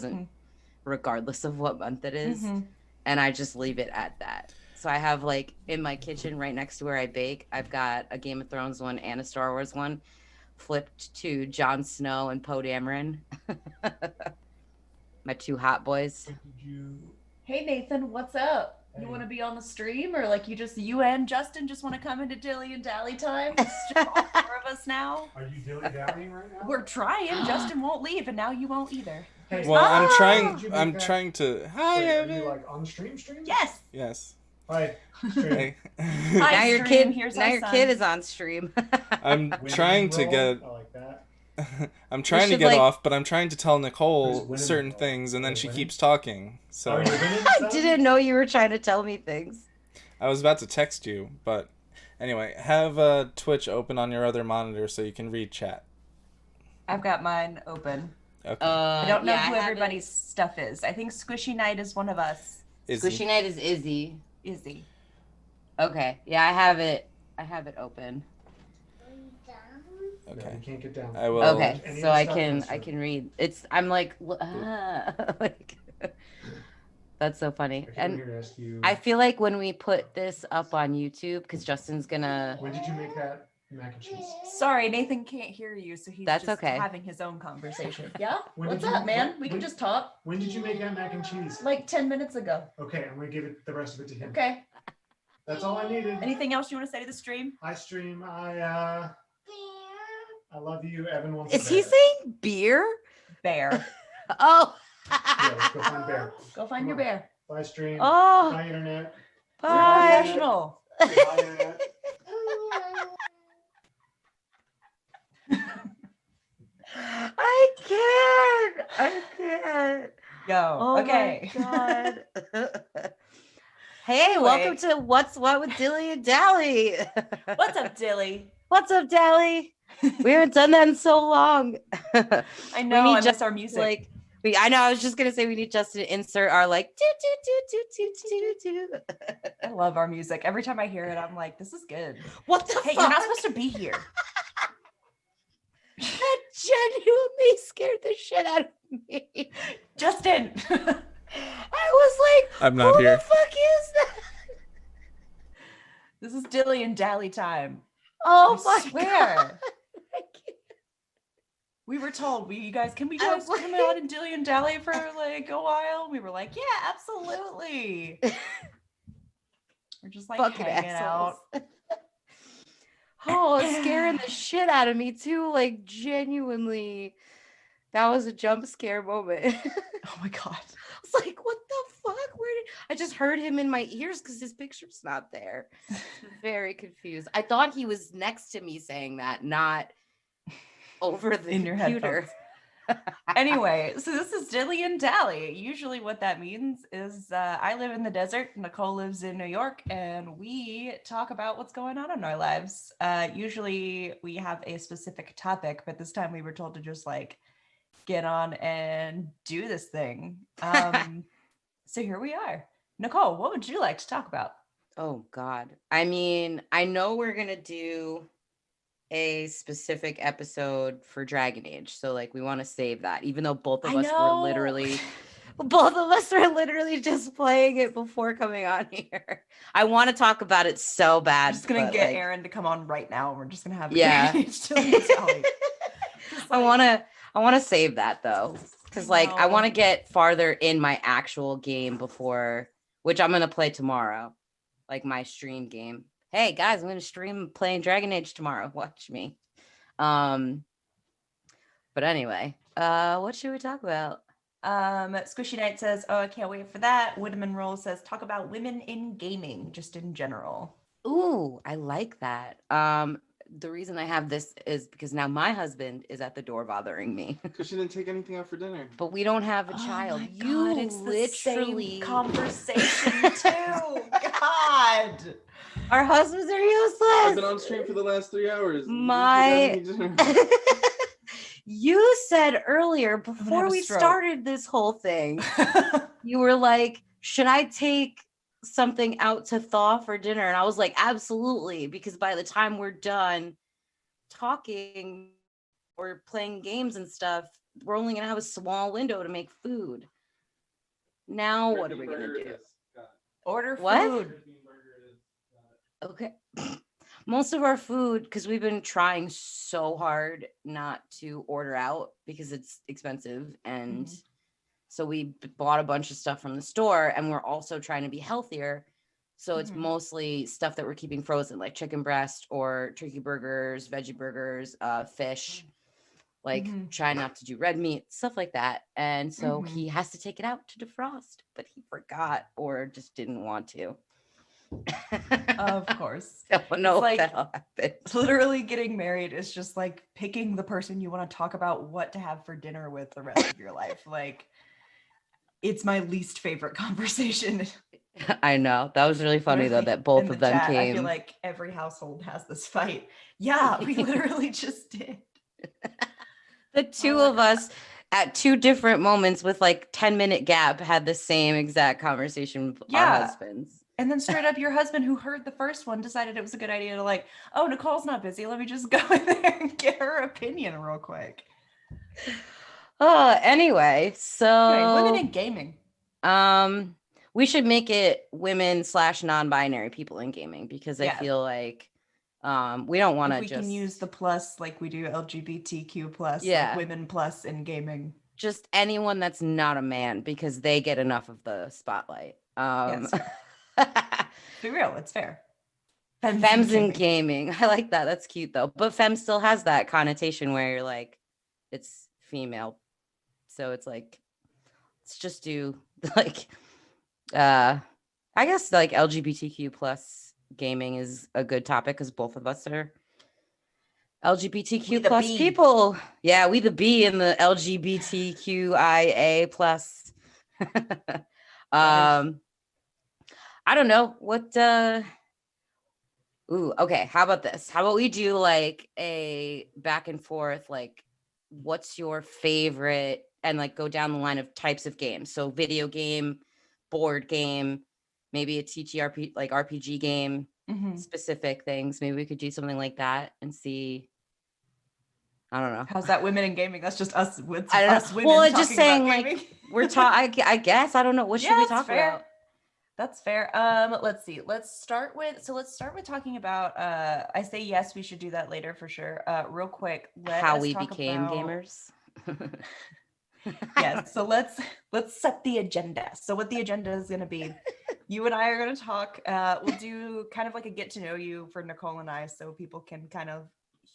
regardless of what month it is, and I just leave it at that. So I have like in my kitchen right next to where I bake, I've got a Game of Thrones one and a Star Wars one flipped to Jon Snow and Poe Dameron. My 2 hot boys. Hey Nathan, what's up? You want to be on the stream, or like you and Justin just want to come into Dilly and Dally time? It's just all 4 of us now. Are you dilly-dallying right now? We're trying. Justin won't leave, and now you won't either. Well, I'm trying to... Hi, Wait, are Evan. you like on the stream? Yes. Yes. Hi. Hey. Now Hi, your stream. kid, Here's now our your son. kid is on stream. I'm trying to get... I like that. I'm trying to should, get like- off, but I'm trying to tell Nicole Who's winning certain the role? things, and then Who's she winning? keeps talking. So Are you winning, I son? didn't know you were trying to tell me things. I was about to text you, but anyway, have Twitch open on your other monitor so you can read chat. I've got mine open. Okay. I don't know yeah, who I have everybody's stuff is. I think Squishy Knight is one of us. Izzy. Squishy Night is Izzy. Izzy. Okay. Yeah, I have it. I have it open. No, Okay. you can't get down. I will. Okay, Any so of the I stuff can goes through. read. I'm like, like that's so funny. I came And here to ask you. I feel like when we put this up on YouTube, because Justin's gonna. When did you make that mac and cheese? Sorry, Nathan can't hear you, so he's That's just okay. having his own conversation. Yeah? When What's did you- up, man? when- We can when- just talk. When did you make that mac and cheese? Like 10 minutes ago. Okay, I'm gonna give it the rest of it to him. Okay. That's all I needed. Anything else you want to say to the stream? I stream. I love you. Evan wants. Is a he bear. saying beer? Bear. Oh. Yeah, let's go find bear. Go find Come your on. bear. Bye stream. Oh. Bye internet. Bye. Professional. Bye internet. I can't. Yo. Oh okay. my God. Hey, Anyway. welcome to What's What with Dilly and Dally. What's up, Dilly? What's up, Dally? We haven't done that in so long. I know. need I miss just, our music. Like, I know. I was just gonna say we need Justin to insert our like do. I love our music. Every time I hear it, I'm like, this is good. What the Hey, fuck? you're not supposed to be here. That genuinely scared the shit out of me. Justin. I was like, I'm not who here. the fuck is that? This is Dilly and Dally time. Oh I my swear. God. I can't. We were told, can we guys I'm come out and Dilly and Dally for like a while? We were like, yeah, absolutely. We're just like Fucking hanging assholes. out. Oh, it's scaring the shit out of me too. Like genuinely, that was a jump scare moment. Oh my God. I was like, what the fuck? Where did I just heard him in my ears because his picture's not there. Very confused. I thought he was next to me saying that, not over the In your computer. Anyway, so this is Dilly and Dally. Usually what that means is I live in the desert, Nicole lives in New York, and we talk about what's going on in our lives. Usually we have a specific topic, but this time we were told to just like get on and do this thing. So here we are. Nicole, what would you like to talk about? Oh God. I mean, I know we're gonna do a specific episode for Dragon Age. So like we want to save that, even though both of us were literally just playing it before coming on here. I want to talk about it so bad. I'm just gonna but, get like, Aaron to come on right now, and we're just gonna have a Yeah. Dragon Age Dilly and Dally. Just I want to save that though, because like I No. want to get farther in my actual game before, which I'm gonna play tomorrow, like my stream game. Hey guys, I'm gonna stream playing Dragon Age tomorrow. Watch me. But anyway, what should we talk about? Squishy Knight says, "Oh, I can't wait for that." Woodman Roll says, "Talk about women in gaming, just in general." Ooh, I like that. The reason I have this is because now my husband is at the door bothering me. Because she didn't take anything out for dinner. But we don't have a child. Oh my You God, it's the literally same conversation too. God. Our husbands are useless. I've been on stream for the last 3 hours. My- You said earlier have before a we stroke. started this whole thing, you were like, should I take something out to thaw for dinner? And I was like, absolutely, because by the time we're done talking or playing games and stuff, we're only gonna have a small window to make food. Now what are we gonna do? Order What? food. Okay. Most of our food, because we've been trying so hard not to order out because it's expensive. And so we bought a bunch of stuff from the store, and we're also trying to be healthier. So it's Mhm. mostly stuff that we're keeping frozen, like chicken breast or turkey burgers, veggie burgers, fish, like Mhm. trying not to do red meat, stuff like that. And so Mhm. he has to take it out to defrost, but he forgot or just didn't want to. Of course. Don't know It's if like- that'll happen. Literally getting married is just like picking the person you want to talk about what to have for dinner with the rest of your life. Like, it's my least favorite conversation. I know. That was really funny though Literally that both in of the them chat, I feel came. like every household has this fight. Yeah, we literally just did. The two Oh of my us at two different moments with like 10-minute gap had the same exact conversation with our Yeah. husbands. And then straight up, your husband, who heard the first one, decided it was a good idea to like, oh, Nicole's not busy. Let me just go in there and get her opinion real quick. Anyway, so Anyway, women in gaming. we should make it women/non-binary people in gaming because I feel like we don't want to we can use the plus like we do LGBTQ plus, like women plus in gaming. Just anyone that's not a man because they get enough of the spotlight. Be real, it's fair. Femmes in gaming. I like that. That's cute though. But femme still has that connotation where you're like, it's female. So it's like, let's just do like, I guess like LGBTQ plus gaming is a good topic because both of us are LGBTQ plus people. Yeah, we the B in the LGBTQIA plus. I don't know what okay, how about this? How about we do like a back and forth, like what's your favorite, and like go down the line of types of games. So video game, board game, maybe a TTRP like RPG game, specific things. Maybe we could do something like that and see. I don't know. How's that women in gaming? That's just us with I don't us know. women. Well, talking just saying about like gaming. we're talking. I guess I don't know. What should we talk about? That's fair. Let's see. Let's start with talking about I say yes, we should do that later for sure. Real quick, how we became gamers. Yes, so let's set the agenda. So what the agenda is going to be, you and I are going to talk. We'll do kind of like a get to know you for Nicole and I, so people can kind of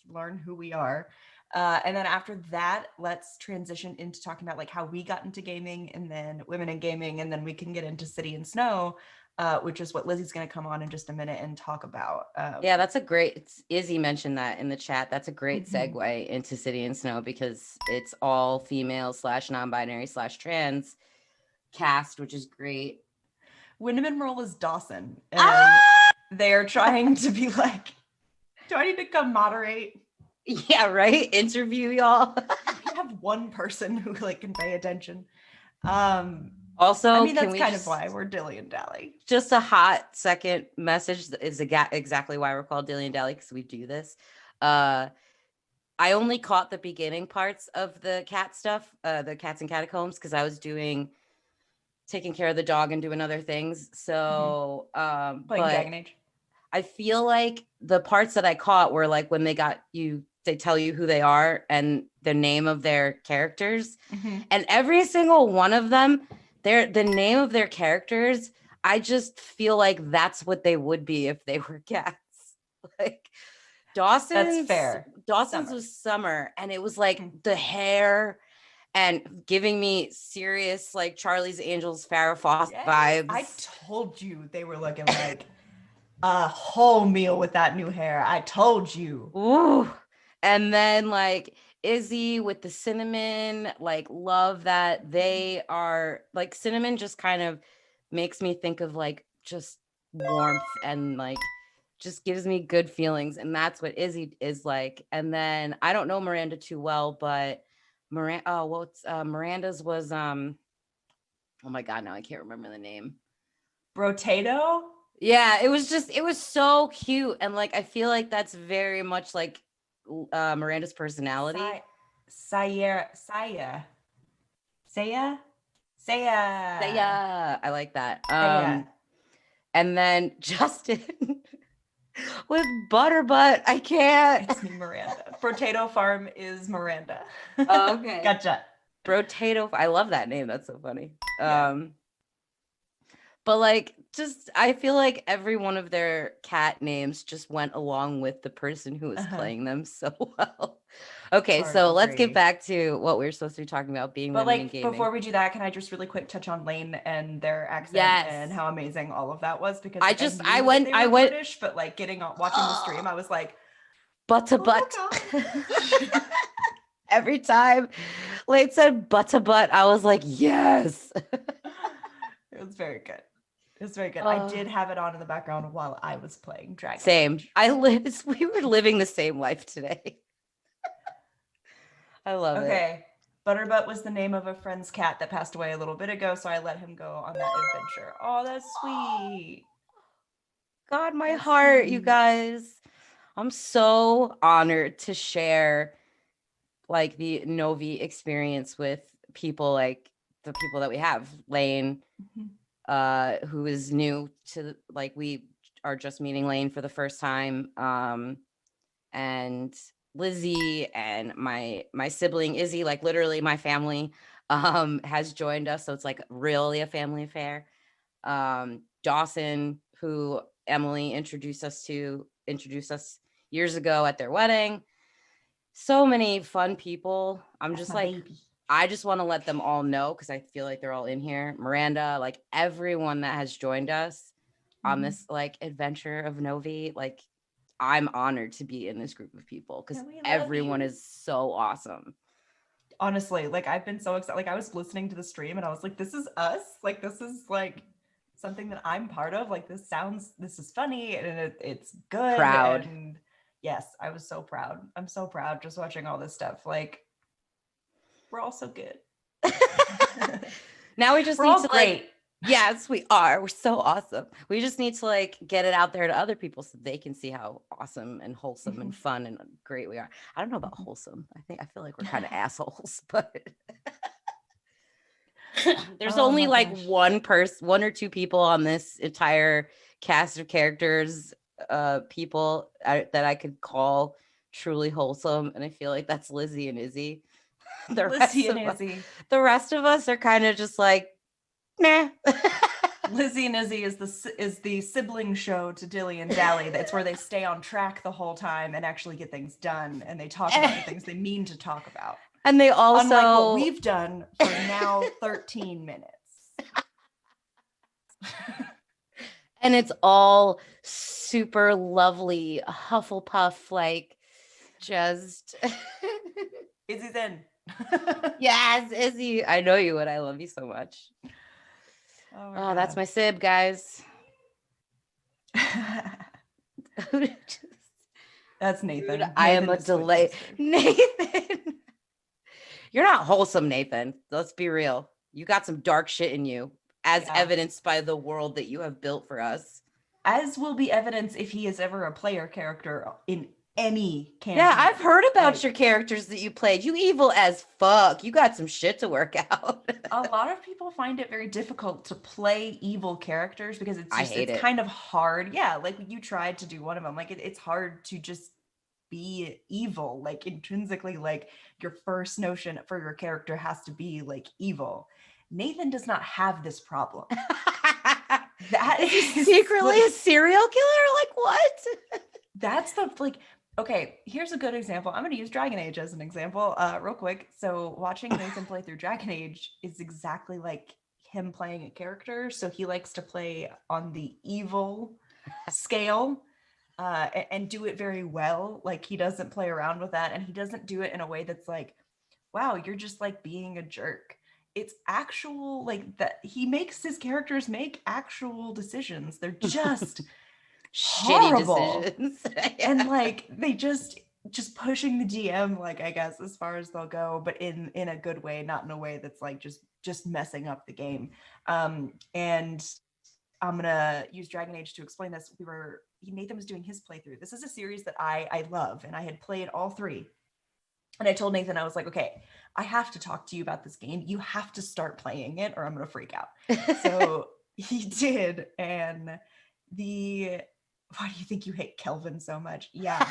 learn who we are. And then after that, let's transition into talking about like how we got into gaming, and then women in gaming, and then we can get into City and Snow, which is what Lizzie's going to come on in just a minute and talk about. Yeah, that's a great. Izzy mentioned that in the chat. That's a great segue into City and Snow because it's all female / non-binary / trans cast, which is great. Wyndham Roll is Dawson, and they're trying to be like, do I need to come moderate? Yeah, right. Interview y'all. We have one person who like can pay attention. Also, I mean that's kind of why we're Dilly and Dally. Just a hot second message is exactly why we're called Dilly and Dally, because we do this. I only caught the beginning parts of the cat stuff, the Cats and Catacombs, because I was taking care of the dog and doing other things. So, Playing but Dragon Age. I feel like the parts that I caught were like when they tell you who they are and the name of their characters. And every single one of them, the name of their characters, I just feel like that's what they would be if they were cats. Like Dawson's, that's fair. Dawson's was Summer, and it was like the hair and giving me serious like Charlie's Angels Farrah Fawcett vibes. I told you they were looking like a whole meal with that new hair. I told you. Ooh. And then like Izzy with the cinnamon, like love that they are like cinnamon just kind of makes me think of like just warmth and like just gives me good feelings. And that's what Izzy is like. And then I don't know Miranda too well, but Miranda's was oh my god, now I can't remember the name. Brotato? Yeah, it was so cute. And like I feel like that's very much like Miranda's personality. Saya. I like that. And then Justin with Butterbutt. I can't. It's me, Miranda. Brotato Farm is Miranda. Oh, okay. Gotcha. Brotato. I love that name. That's so funny. But like, just I feel like every one of their cat names just went along with the person who was playing them so well. Okay, so let's get back to what we were supposed to be talking about, being women in gaming. Before we do that, can I just really quick touch on Lane and their accent and how amazing all of that was? Because like, I went British, but like watching the stream, I was like, Butterbutt. Every time Lane said Butterbutt, I was like, yes. It was very good. It's very good. I did have it on in the background while I was playing Dragon Age. We were living the same life today. I love it. Okay. Butterbutt was the name of a friend's cat that passed away a little bit ago, so I let him go on that adventure. Oh, that's sweet. God, my heart, you guys. I'm so honored to share like the Novi experience with people like the people that we have. Lane, who is new to like we are just meeting Lane for the first time. And Lizzie and my sibling Izzy, like literally my family, has joined us. So it's like really a family affair. Dawson, who Emily introduced us years ago at their wedding. So many fun people. I'm just like, I just want to let them all know because I feel like they're all in here. Miranda, like everyone that has joined us on this like adventure of Novi, like I'm honored to be in this group of people because everyone is so awesome. Honestly, like I've been so excited. Like I was listening to the stream and I was like, this is us. Like this is like something that I'm part of. Like this is funny and it's good. Proud. And yes, I was so proud. I'm so proud just watching all this stuff. Like we're all so good. Now we just we're need all to great. like, yes, we are. We're so awesome. We just need to like get it out there to other people so they can see how awesome and wholesome and fun and great we are. I don't know about wholesome. I feel like we're kind of assholes, but there's only like one or two people on this entire cast of characters, people that I could call truly wholesome, and I feel like that's Lizzie and Izzy. The rest of us are kind of just like, nah. Lizzie and Izzy is the sibling show to Dilly and Dally. That's where they stay on track the whole time and actually get things done, and they talk about the things they mean to talk about. And they also, unlike what we've done for now 13 minutes. And it's all super lovely, Hufflepuff, like just Izzy's in. Yes, Izzy. I know you would. I love you so much. Oh, that's my sib, guys. That's Nathan. Dude, I am a delay. Nathan. You're not wholesome, Nathan. Let's be real. You got some dark shit in you, as evidenced by the world that you have built for us. As will be evidence if he is ever a player character in any campaign. Yeah, I've heard about your characters that you played. You evil as fuck. You got some shit to work out. A lot of people find it very difficult to play evil characters because it's kind of hard. Yeah, like you tried to do one of them. Like it's hard to just be evil, like intrinsically, like your first notion for your character has to be like evil. Nathan does not have this problem. That is he secretly like, a serial killer? Like what? That's the like. Okay, here's a good example. I'm going to use Dragon Age as an example, real quick. So watching Nathan play through Dragon Age is exactly like him playing a character. So he likes to play on the evil scale. And do it very well. Like he doesn't play around with that, and he doesn't do it in a way that's like, wow, you're just like being a jerk. It's actual like that he makes his characters make actual decisions. They're just shitty decisions. And like they just pushing the DM, like I guess as far as they'll go, but in a good way, not in a way that's like just messing up the game. And I'm gonna use Dragon Age to explain this. Nathan was doing his playthrough. This is a series that I love, and I had played all three. And I told Nathan, I was like, okay, I have to talk to you about this game. You have to start playing it or I'm gonna freak out. So he did. And why do you think you hate Kelvin so much? Yeah.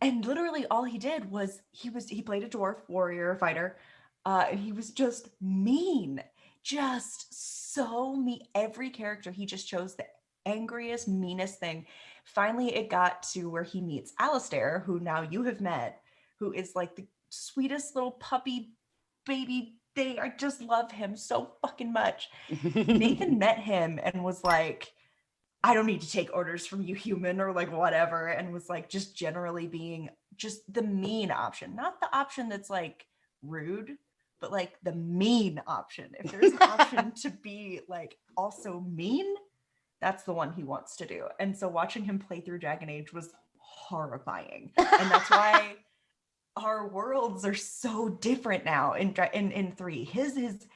And literally all he did was he played a dwarf warrior fighter. And he was just mean. Just so mean. Every character, he just chose the angriest, meanest thing. Finally, it got to where he meets Alistair, who now you have met, who is like the sweetest little puppy baby thing. I just love him so fucking much. Nathan met him and was like, I don't need to take orders from you, human, or like whatever, and was like just generally being just the mean option, not the option that's like rude, but like the mean option. If there's an option to be like also mean, that's the one he wants to do. And so watching him play through Dragon Age was horrifying. And that's why our worlds are so different now in 3. His is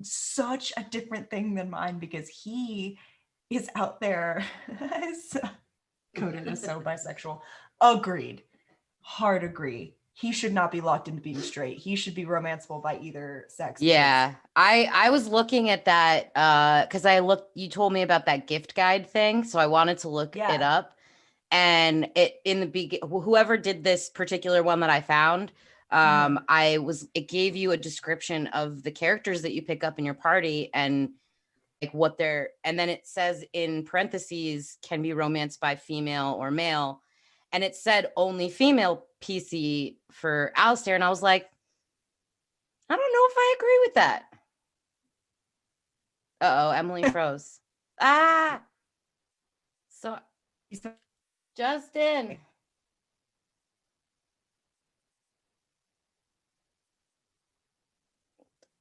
such a different thing than mine because he is out there is coded as so bisexual. Agreed. Hard agree. He should not be locked into being straight. He should be romanceable by either sex. Yeah, I was looking at that because you told me about that gift guide thing, so I wanted to look it up. And whoever did this particular one that I found, it gave you a description of the characters that you pick up in your party and like and then it says in parentheses can be romanced by female or male, and it said only female PC for Alistair, and I was like, I don't know if I agree with that. Uh-oh, Emily froze. So Justin.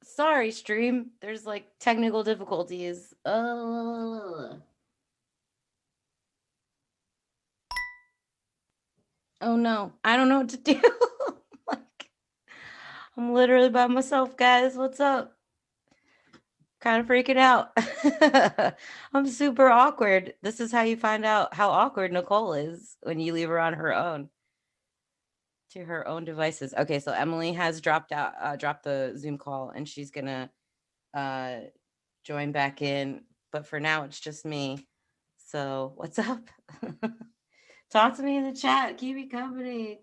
Sorry, stream. There's like technical difficulties. Oh no. I don't know what to do. Like, I'm literally by myself, guys. What's up? Kind of freaking out. I'm super awkward. This is how you find out how awkward Nicole is when you leave her on her own. To her own devices. Okay, so Emily has dropped the Zoom call, and she's gonna join back in. But for now, it's just me. So what's up? Talk to me in the chat. Keep me company.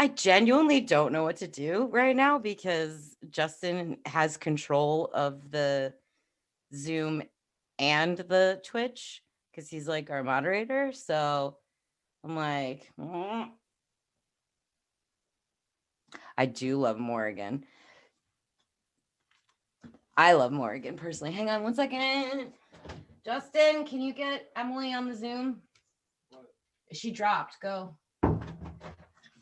I genuinely don't know what to do right now because Justin has control of the Zoom and the Twitch because he's like our moderator. So I'm like, I do love Morrigan. I love Morrigan personally. Hang on one second. Justin, can you get Emily on the Zoom? She dropped. Go.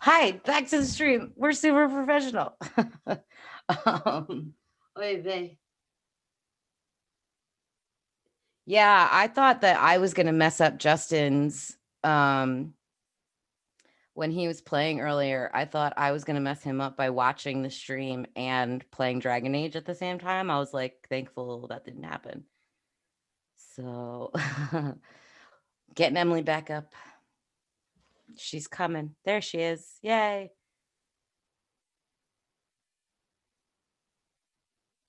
Hi, back to the stream. We're super professional. Yeah, I thought that I was gonna mess up Justin's when he was playing earlier. I thought I was gonna mess him up by watching the stream and playing Dragon Age at the same time. I was like thankful that didn't happen. So getting Emily back up. She's coming. There she is. Yay.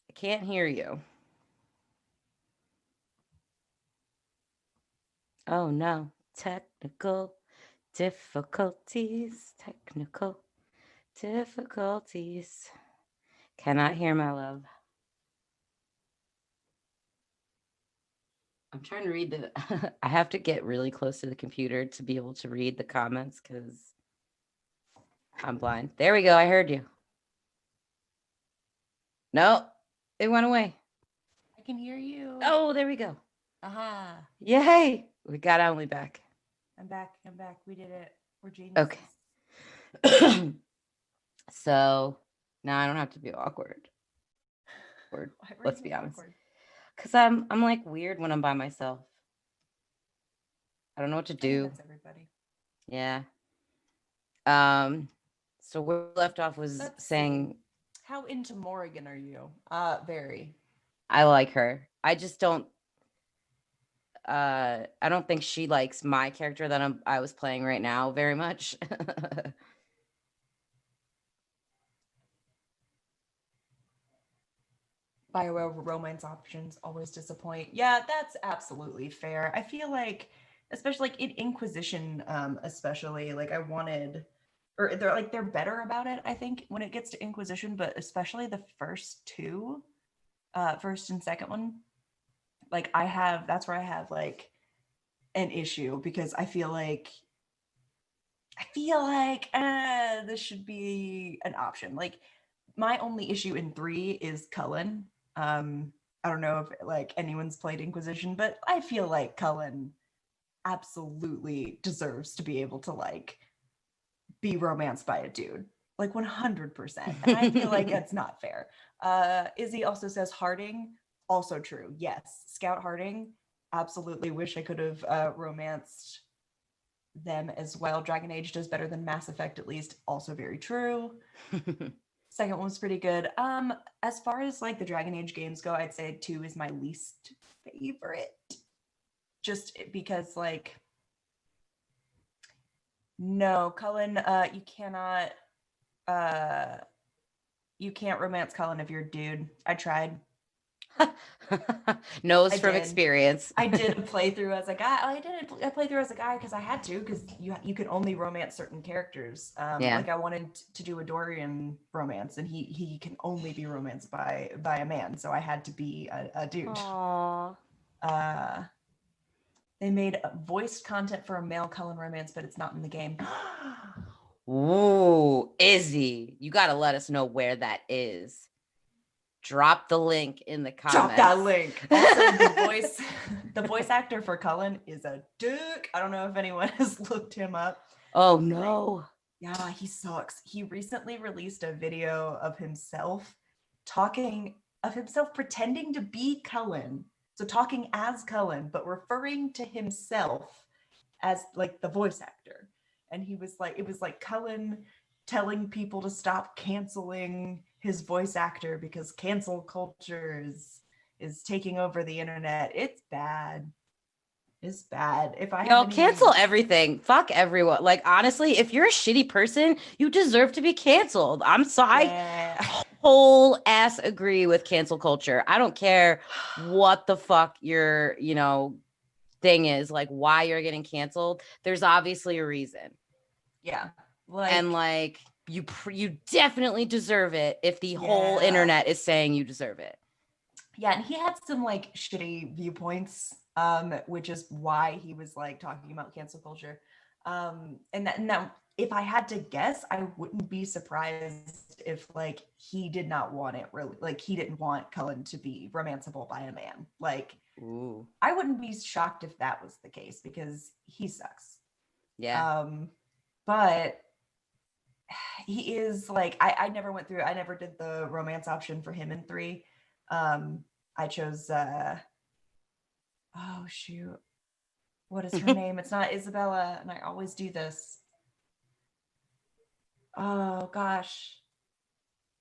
I can't hear you. Oh no. Technical difficulties. Cannot hear my love. I'm trying to read the I have to get really close to the computer to be able to read the comments because I'm blind. There we go. I heard you. No, it went away. I can hear you. Oh, there we go. Aha. Yay. We got Emily back. I'm back. We did it. We're geniuses. Okay. So now I don't have to be awkward. Let's be honest. Because I'm like weird when I'm by myself. I don't know what to do. That's everybody. Yeah. So where we left off was saying, how into Morrigan are you? Very. I like her. I just don't. I don't think she likes my character that I was playing right now very much. BioWare romance options always disappoint. Yeah, that's absolutely fair. I feel like, especially like in Inquisition, especially like I wanted, or they're better about it. I think when it gets to Inquisition, but especially the first two, first and second one, like that's where I have like an issue because I feel like this should be an option. Like my only issue in 3 is Cullen. I don't know if like anyone's played Inquisition, but I feel like Cullen absolutely deserves to be able to like be romanced by a dude, like 100%. And I feel like it's not fair. Izzy also says Harding, also true. Yes, Scout Harding, absolutely wish I could have romanced them as well. Dragon Age does better than Mass Effect, at least. Also very true. Second one was pretty good. As far as like the Dragon Age games go, I'd say 2 is my least favorite. Just because like no, Cullen, you can't romance Cullen if you're a dude. I tried. Knows I from did. experience. I did a playthrough as a guy. I played through as a guy because I had to, because you can only romance certain characters. Yeah. Like I wanted to do a Dorian romance, and he can only be romanced by a man, so I had to be a dude. Aww. They made voiced content for a male Cullen romance, but it's not in the game. Ooh, Izzy, you gotta let us know where that is. Drop the link in the comments. Drop that link. Also, the voice actor for Cullen is a dick. I don't know if anyone has looked him up. Oh no. Yeah, he sucks. He recently released a video of himself pretending to be Cullen. So talking as Cullen, but referring to himself as like the voice actor. And it was like Cullen telling people to stop canceling his voice actor because cancel culture is taking over the internet. It's bad. It's bad. If I cancel everything. Fuck everyone. Like honestly, if you're a shitty person, you deserve to be canceled. I'm sorry. Yeah. Whole ass agree with cancel culture. I don't care what the fuck your, thing is, like why you're getting canceled. There's obviously a reason. Yeah. You definitely deserve it if the whole internet is saying you deserve it. Yeah, and he had some like shitty viewpoints, which is why he was like talking about cancel culture. And that if I had to guess, I wouldn't be surprised if like he did not want it really, like he didn't want Cullen to be romanceable by a man. Like, ooh, I wouldn't be shocked if that was the case because he sucks. Yeah. But he is like I never did the romance option for him in 3. I chose oh shoot, what is her name? It's not Isabella, and I always do this. Oh gosh,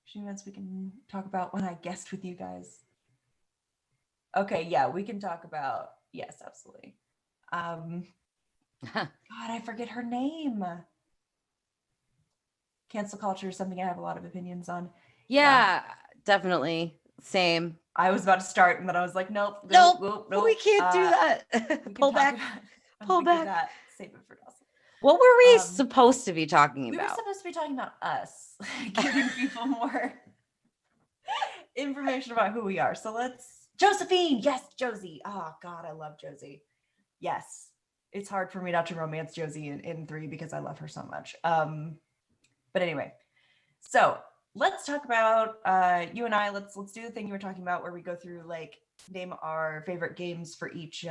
she means we can talk about when I guessed with you guys. Okay, yeah, we can talk about, yes, absolutely. God, I forget her name. Cancel culture is something I have a lot of opinions on. Yeah, definitely. Same. I was about to start, and then I was like, nope. We can't do that. Pull back. Pull back. That. Save it for Dawson. What were we supposed to be talking about? We were supposed to be talking about us, giving people more information about who we are. So let's, Josephine. Yes, Josie. Oh God, I love Josie. Yes, it's hard for me not to romance Josie in 3 because I love her so much. But anyway, so let's talk about you and I. Let's do the thing you were talking about, where we go through like name our favorite games for each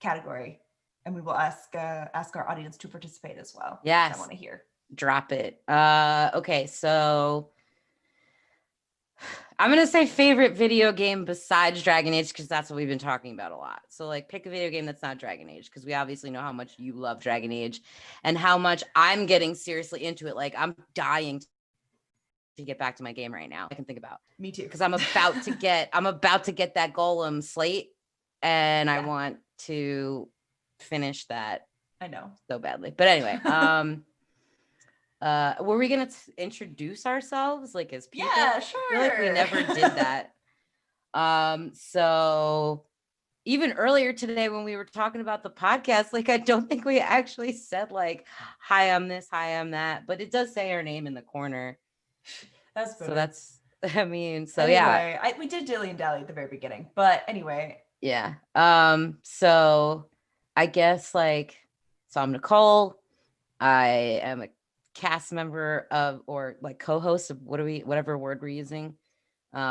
category, and we will ask our audience to participate as well. Yes, I want to hear. Drop it. Okay, so I'm gonna say favorite video game besides Dragon Age because that's what we've been talking about a lot. So like pick a video game that's not Dragon Age because we obviously know how much you love Dragon Age and how much I'm getting seriously into it. Like I'm dying to get back to my game right now. I can think about. Me too. Because I'm about to get that Golem slate and I want to finish that. I know. So badly. But anyway, were we gonna introduce ourselves like as people? Yeah, sure. I feel like we never did that. So even earlier today when we were talking about the podcast, like I don't think we actually said like, hi, I'm this, hi, I'm that, but it does say our name in the corner. That's better. So that's, I mean, so anyway, yeah. We did dilly and dally at the very beginning, but anyway. Yeah. So I guess like, so I'm Nicole. I am a cast member of, or like co-host of whatever word we're using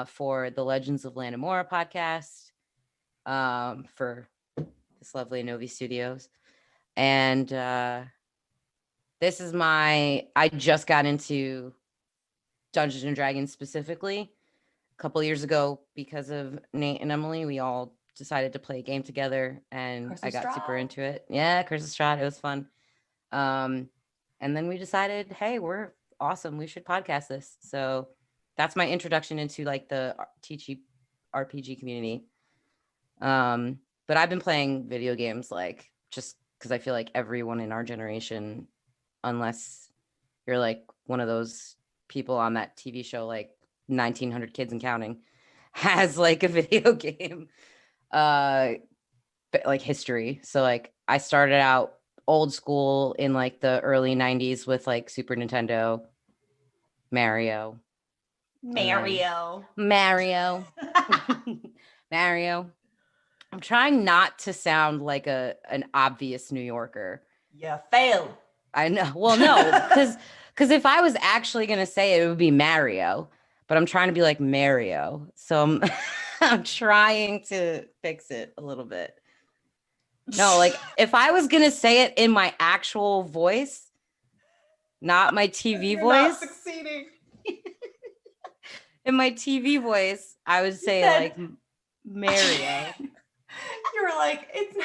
for the Legends of Landamora podcast for this lovely Novi Studios. And this is I just got into Dungeons and Dragons specifically a couple years ago because of Nate and Emily. We all decided to play a game together and I got super into it. Yeah, Curse of Strahd. It was fun. And then we decided, hey, we're awesome. We should podcast this. So that's my introduction into like the TTRPG community. But I've been playing video games like just because I feel like everyone in our generation, unless you're like one of those people on that TV show like 1900 Kids and Counting, has like a video game like history. So like I started out old school in like the early 90s with like Super Nintendo, Mario. Mario. I'm trying not to sound like an obvious New Yorker. Yeah, fail. I know. Well, no, because if I was actually gonna say it, it would be Mario, but I'm trying to be like Mario. So I'm I'm trying to fix it a little bit. No, like if I was gonna say it in my actual voice, not my TV You're voice. Not succeeding. In my TV voice, I would say like Mario. You were like, it's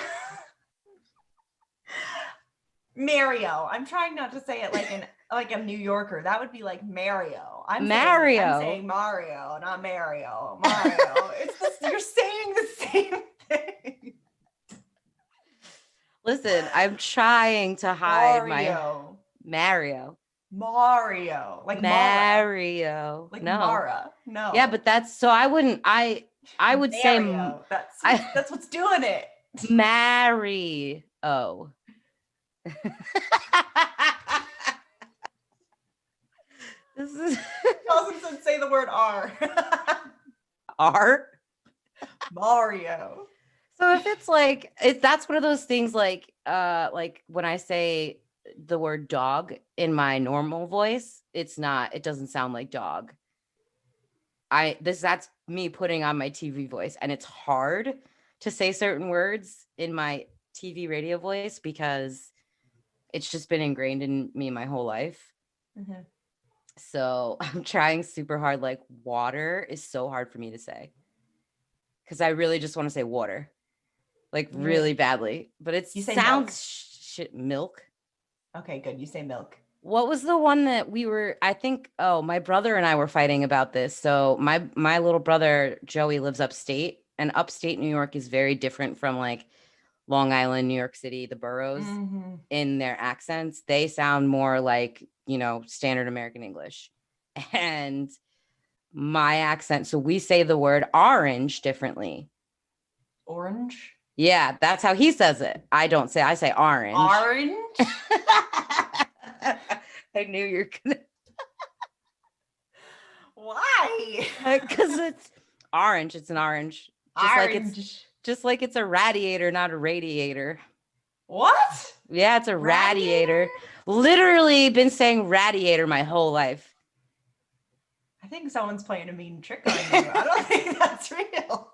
Mario. I'm trying not to say it like a New Yorker. That would be like Mario. I'm saying Mario, not Mario. Mario. You're saying the same thing. Listen, I'm trying to hide Mario. Mario. Like Mario. Mara. Like no. Mara. No. Yeah, but that's so I would say Mario. That's what's doing it. Mario. This is Dawson said say the word R. R? Mario. So if it's like that's one of those things like when I say the word dog in my normal voice, it doesn't sound like dog. That's me putting on my TV voice, and it's hard to say certain words in my TV radio voice because it's just been ingrained in me my whole life. Mm-hmm. So I'm trying super hard. Like water is so hard for me to say because I really just want to say water, like really badly. But it sounds shit. Milk. Okay, good. You say milk. What was the one that my brother and I were fighting about this. So my little brother Joey lives upstate, and upstate New York is very different from like Long Island, New York City, the boroughs. Mm-hmm. In their accents. They sound more like, standard American English. And my accent, so we say the word orange differently. Orange? Yeah, that's how he says it. I say orange. Orange? I knew you're gonna. Why? Because it's orange. It's an orange. Just like it's a radiator, not a radiator. What? Yeah, it's a radiator. Literally been saying radiator my whole life. I think someone's playing a mean trick on you. I don't think that's real.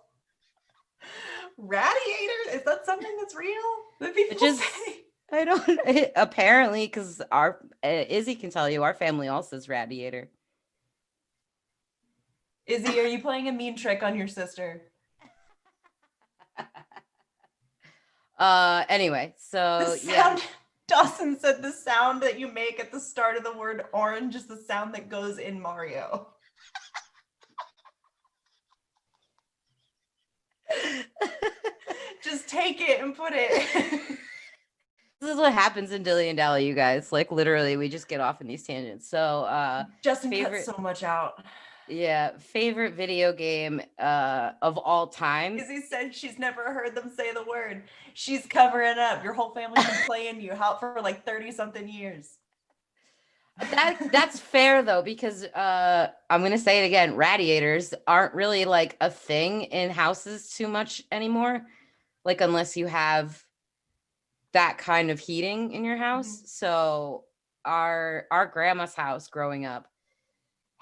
Radiator? Is that something that's real? That people say? I don't. Apparently, because our Izzy can tell you, our family all says radiator. Izzy, are you playing a mean trick on your sister? Anyway, so Dawson said the sound that you make at the start of the word orange is the sound that goes in Mario. Just take it and put it. This is what happens in Dilly and Dally, you guys. Like literally, we just get off in these tangents. So Justin cuts so much out. Yeah, favorite video game of all time. Izzy said she's never heard them say the word. She's covering up. Your whole family's been playing you out for like 30-something years. That's fair though, because I'm gonna say it again. Radiators aren't really like a thing in houses too much anymore. Like unless you have that kind of heating in your house. Mm-hmm. So our grandma's house growing up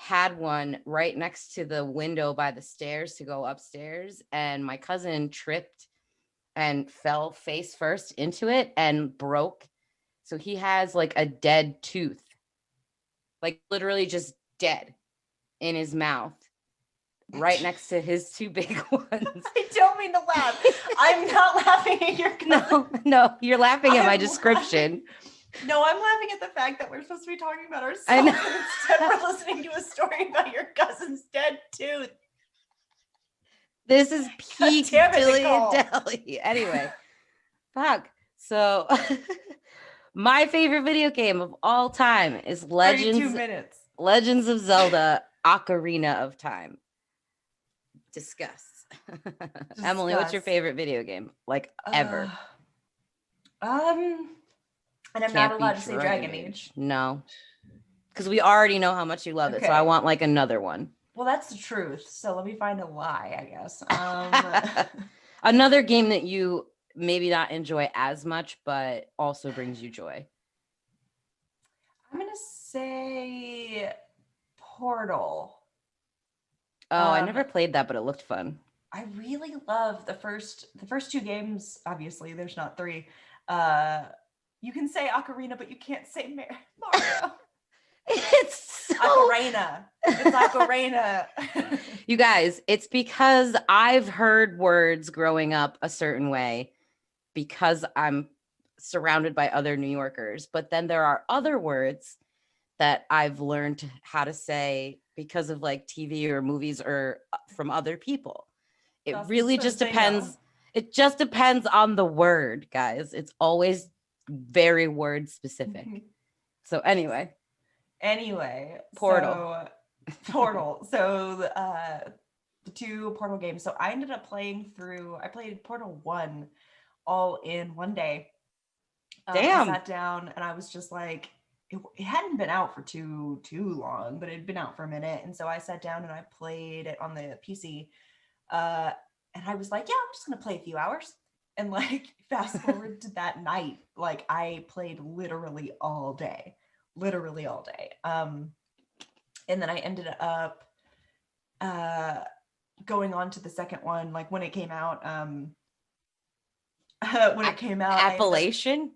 had one right next to the window by the stairs to go upstairs, and my cousin tripped and fell face first into it and broke. So he has like a dead tooth, like literally just dead in his mouth, right next to his two big ones. I don't mean to laugh. I'm not laughing at your cousin. No, you're laughing at my description. No, I'm laughing at the fact that we're supposed to be talking about ourselves. I know. And instead, we're listening to a story about your cousin's dead tooth. This is peak damn it, Dilly and Nicole. Deli. Anyway, fuck. So, my favorite video game of all time is 32 minutes. Legends of Zelda: Ocarina of Time. Discuss. Emily, what's your Discuss. favorite video game? Like ever? And I'm Can't not be allowed to say Dragon Age. No. Because we already know how much you love it. So I Okay. want like another one. Well, that's the truth. So let me find a lie, I guess. Another game that you maybe not enjoy as much, but also brings you joy. I'm gonna say Portal. Oh, I never played that, but it looked fun. I really love the first two games. Obviously, there's not three. You can say Ocarina, but you can't say Mario. It's so... Ocarina. It's Ocarina. You guys, it's because I've heard words growing up a certain way because I'm surrounded by other New Yorkers. But then there are other words that I've learned how to say because of like TV or movies or from other people. It really just depends. No. It just depends on the word, guys. It's always very word specific. Mm-hmm. So anyway, Portal. So the two Portal games. So I ended up playing I played Portal 1 all in one day. Damn. I sat down and I was just like, it hadn't been out for too long, but it had been out for a minute. And so I sat down and I played it on the PC. And I was like, yeah, I'm just going to play a few hours. And like, fast forward to that night, like I played literally all day. And then I ended up going on to the second one, like when it came out. Appellation?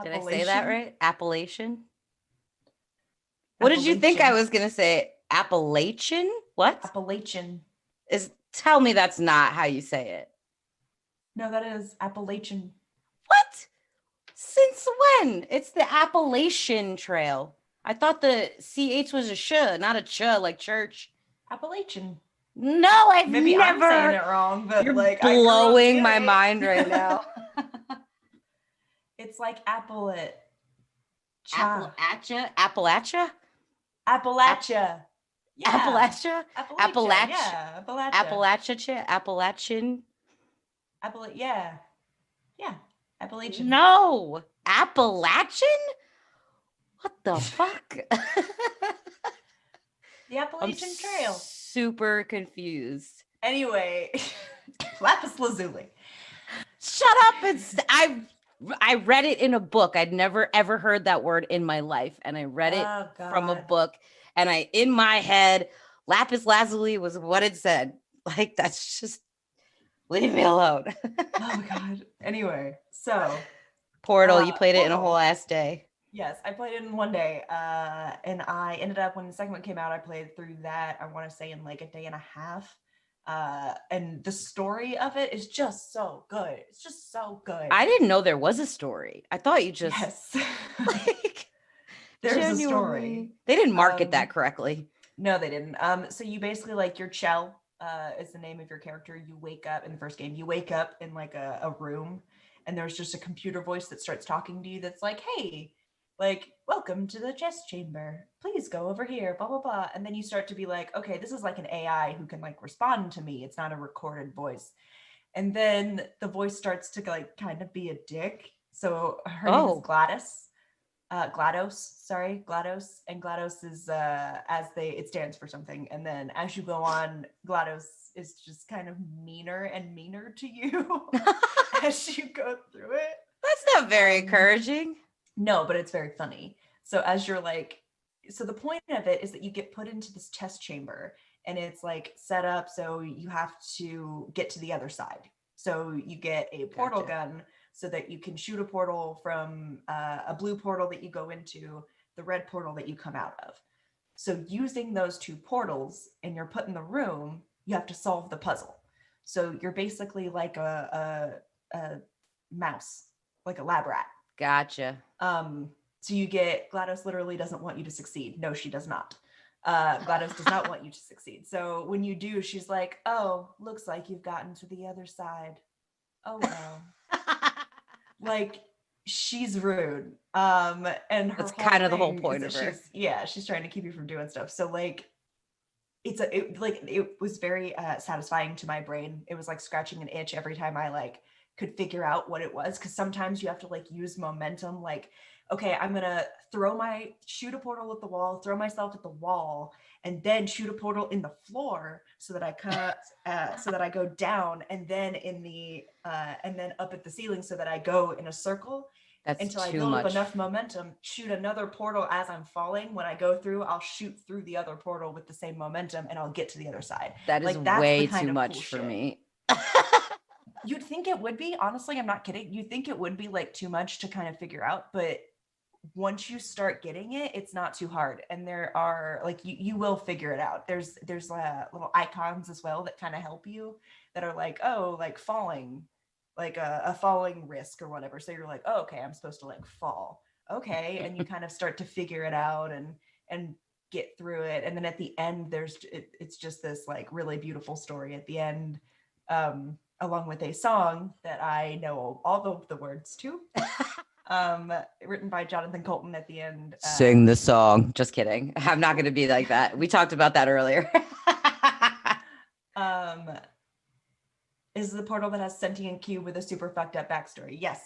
Did I say that right? Appellation? What did you think I was going to say? Appellation? What? Appellation. Tell me that's not how you say it. No, that is Appellation. What? Since when? It's the Appalachian Trail. I thought the CH was a sh, not a ch, like church. Appellation. No, Maybe I'm saying it wrong, but you're like blowing my mind right now. It's like Appalachia. Appalachia? Appalachia. Yeah. Appalachia? Appalachia. Yeah, Appalachian? Yeah. Appalachian. No. Appalachian? What the fuck? The Appalachian Trail. Super confused. Anyway, lapis lazuli. Shut up. I read it in a book. I'd never ever heard that word in my life, and I read it from a book. And in my head, lapis lazuli was what it said. Like, that's just, leave me alone. Oh God. Anyway, so Portal, you played it in a whole ass day. Yes, I played it in one day. And I ended up, when the second one came out, I played through that, I want to say in like a day and a half. And the story of it is just so good. It's just so good. I didn't know there was a story. I thought you just like there's a story. They didn't market that correctly. No, they didn't. So you basically, like, your Chell is the name of your character. You wake up in the first game. You wake up in like a room, and there's just a computer voice that starts talking to you. That's like, hey, like, welcome to the chess chamber. Please go over here, blah, blah, blah. And then you start to be like, okay, this is like an AI who can like respond to me. It's not a recorded voice. And then the voice starts to like kind of be a dick. So her name is GLaDOS. GLaDOS. And GLaDOS is it stands for something. And then as you go on, GLaDOS is just kind of meaner and meaner to you as you go through it. That's not very encouraging. No, but it's very funny. So as you're like, so the point of it is that you get put into this test chamber, and it's like set up so you have to get to the other side. So you get a portal gun so that you can shoot a portal from a blue portal that you go into, the red portal that you come out of. So using those two portals, and you're put in the room, you have to solve the puzzle. So you're basically like a mouse, like a lab rat. Gotcha. So you get GLaDOS literally doesn't want you to succeed. No, she does not. GLaDOS does not want you to succeed. So when you do, she's like, oh, looks like you've gotten to the other side. Oh no. Like, she's rude. And her That's whole kind of the whole thing point is of that her. she's trying to keep you from doing stuff. So like it was very satisfying to my brain. It was like scratching an itch every time I like could figure out what it was, because sometimes you have to like use momentum, like, okay, I'm gonna shoot a portal at the wall, throw myself at the wall, and then shoot a portal in the floor so that I go down, and then and then up at the ceiling so that I go in a circle. That's Until I too build much. up enough momentum, shoot another portal as I'm falling. When I go through, I'll shoot through the other portal with the same momentum, and I'll get to the other side. That is like, that's way the kind too of much cool for shit. me. You'd think it would be, honestly, I'm not kidding. You'd think it would be like too much to kind of figure out, but once you start getting it, it's not too hard. And there are like, you will figure it out. There's little icons as well that kind of help you, that are like, oh, like falling, like a falling risk or whatever. So you're like, oh, okay, I'm supposed to like fall. Okay. And you kind of start to figure it out and get through it. And then at the end, it's just this like really beautiful story at the end, along with a song that I know all of the words to. Written by Jonathan Colton at the end. Sing the song. Just kidding. I'm not going to be like that. We talked about that earlier. Is the portal that has sentient cube with a super fucked up backstory. Yes.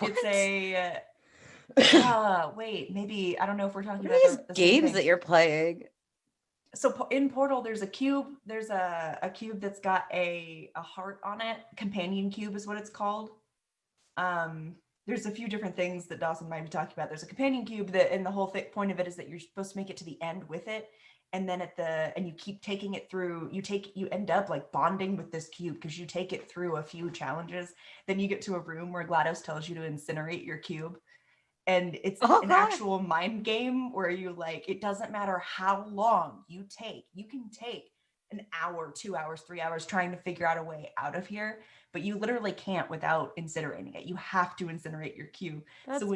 It's a wait, maybe I don't know if we're talking What about are these the games same that thing. you're playing? So in Portal, there's a cube. There's a cube that's got a heart on it. Companion cube is what it's called. There's a few different things that Dawson might be talking about. There's a companion cube and the whole point of it is that you're supposed to make it to the end with it. And then and you keep taking it through, you end up like bonding with this cube because you take it through a few challenges. Then you get to a room where GLaDOS tells you to incinerate your cube. And it's an actual mind game where you like, it doesn't matter how long you can take an hour, 2 hours, 3 hours trying to figure out a way out of here, but you literally can't without incinerating it. You have to incinerate your cube. That's so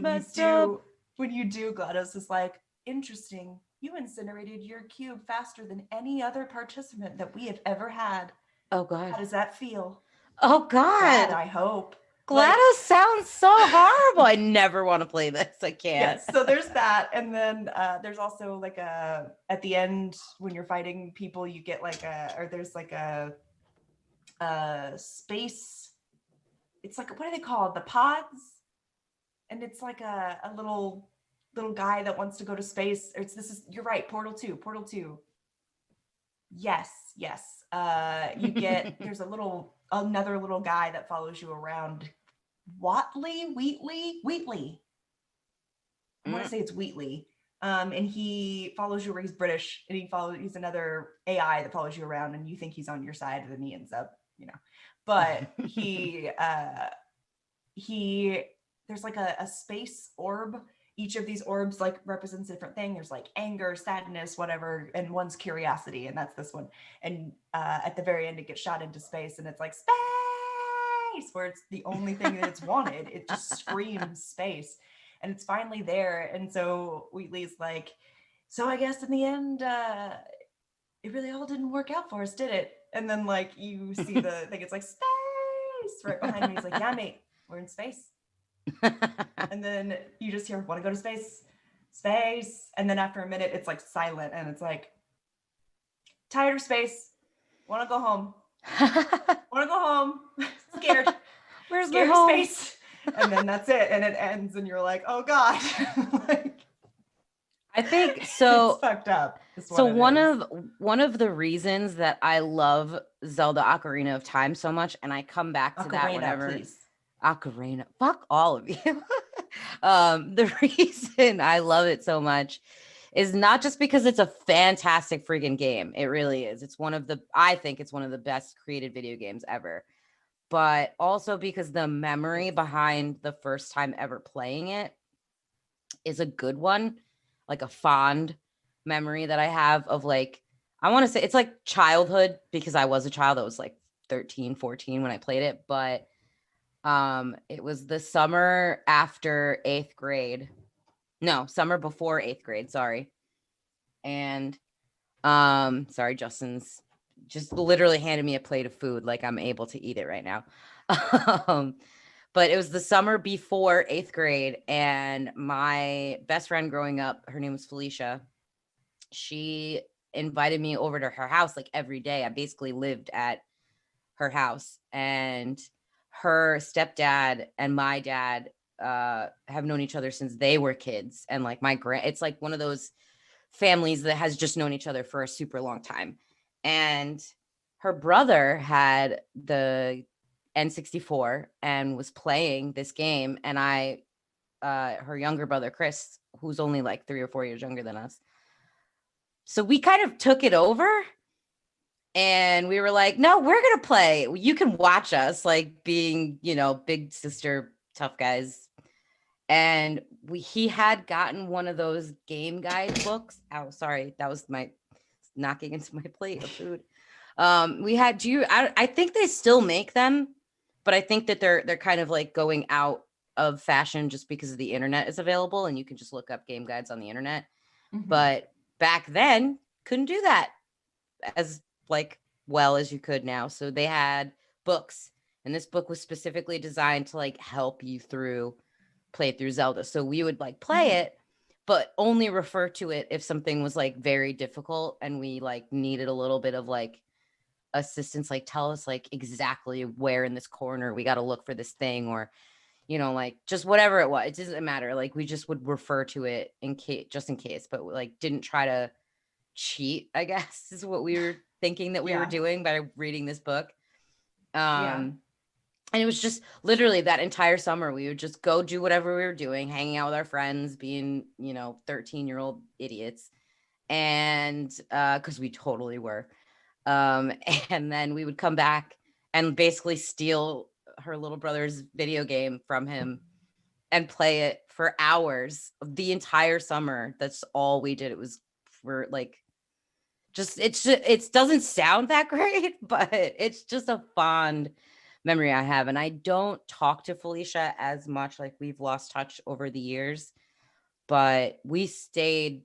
when you do, GLaDOS is like, interesting, you incinerated your cube faster than any other participant that we have ever had. Oh God. How does that feel? Oh God. Bad, I hope. GLaDOS sounds so horrible. I never want to play this. I can't. Yes, so there's that, and then there's also like at the end when you're fighting people, you get like there's like a space. It's like, what are they called? The pods, and it's like a little guy that wants to go to space. You're right. Portal 2. Yes. You get there's another little guy that follows you around. Wheatley. I want to say it's Wheatley. And he follows you where he's British, and he's another AI that follows you around, and you think he's on your side, and then he ends up, but there's like a space orb. Each of these orbs like represents a different thing. There's like anger, sadness, whatever, and one's curiosity, and that's this one. And at the very end, it gets shot into space, and it's like space, where it's the only thing that it's wanted. It just screams space, and it's finally there. And so Wheatley's like, so I guess in the end, it really all didn't work out for us, did it? And then like you see the thing, it's like space right behind me. He's like, yeah, mate, we're in space. And then you just hear, want to go to space? And then after a minute, it's like silent, and it's like, tired of space, want to go home. Scared. Where's Scared my of home? space. And then that's it, and it ends, and you're like, oh God. Like, I think so. It's fucked up. So one of the reasons that I love Zelda Ocarina of Time so much, and I come back to that whenever. Please. Ocarina, fuck all of you. The reason I love it so much is not just because it's a fantastic freaking game. It really is. I think it's one of the best created video games ever. But also because the memory behind the first time ever playing it is a good one, like a fond memory that I have of like, I want to say it's like childhood, because I was a child. I was like 13, 14 when I played it, but It was the summer after 8th grade. No, summer before 8th grade, sorry. And sorry, Justin's just literally handed me a plate of food like I'm able to eat it right now. But it was the summer before 8th grade, and my best friend growing up, her name was Felicia. She invited me over to her house like every day. I basically lived at her house, and her stepdad and my dad have known each other since they were kids. And like it's like one of those families that has just known each other for a super long time. And her brother had the N64 and was playing this game. And her younger brother, Chris, who's only like 3 or 4 years younger than us. So we kind of took it over, and we were like, no, we're going to play. You can watch us, like being, big sister, tough guys. And he had gotten one of those game guide books. Oh, sorry. That was my knocking into my plate of food. I think they still make them, but I think that they're kind of like going out of fashion just because the internet is available and you can just look up game guides on the internet. Mhm. But back then couldn't do that as like well as you could now. So they had books, and this book was specifically designed to like help you play through Zelda. So we would like play it, but only refer to it if something was like very difficult and we like needed a little bit of like assistance, like tell us like exactly where in this corner we got to look for this thing, or like just whatever it was. It doesn't matter. Like we just would refer to it just in case, but like didn't try to cheat, I guess is what we were thinking that we were doing by reading this book. And it was just literally that entire summer we would just go do whatever we were doing, hanging out with our friends, being 13-year-old idiots, and because we totally were. And then we would come back and basically steal her little brother's video game from him and play it for hours the entire summer. That's all we did. It was for like it doesn't sound that great, but it's just a fond memory I have. And I don't talk to Felicia as much. Like we've lost touch over the years, but we stayed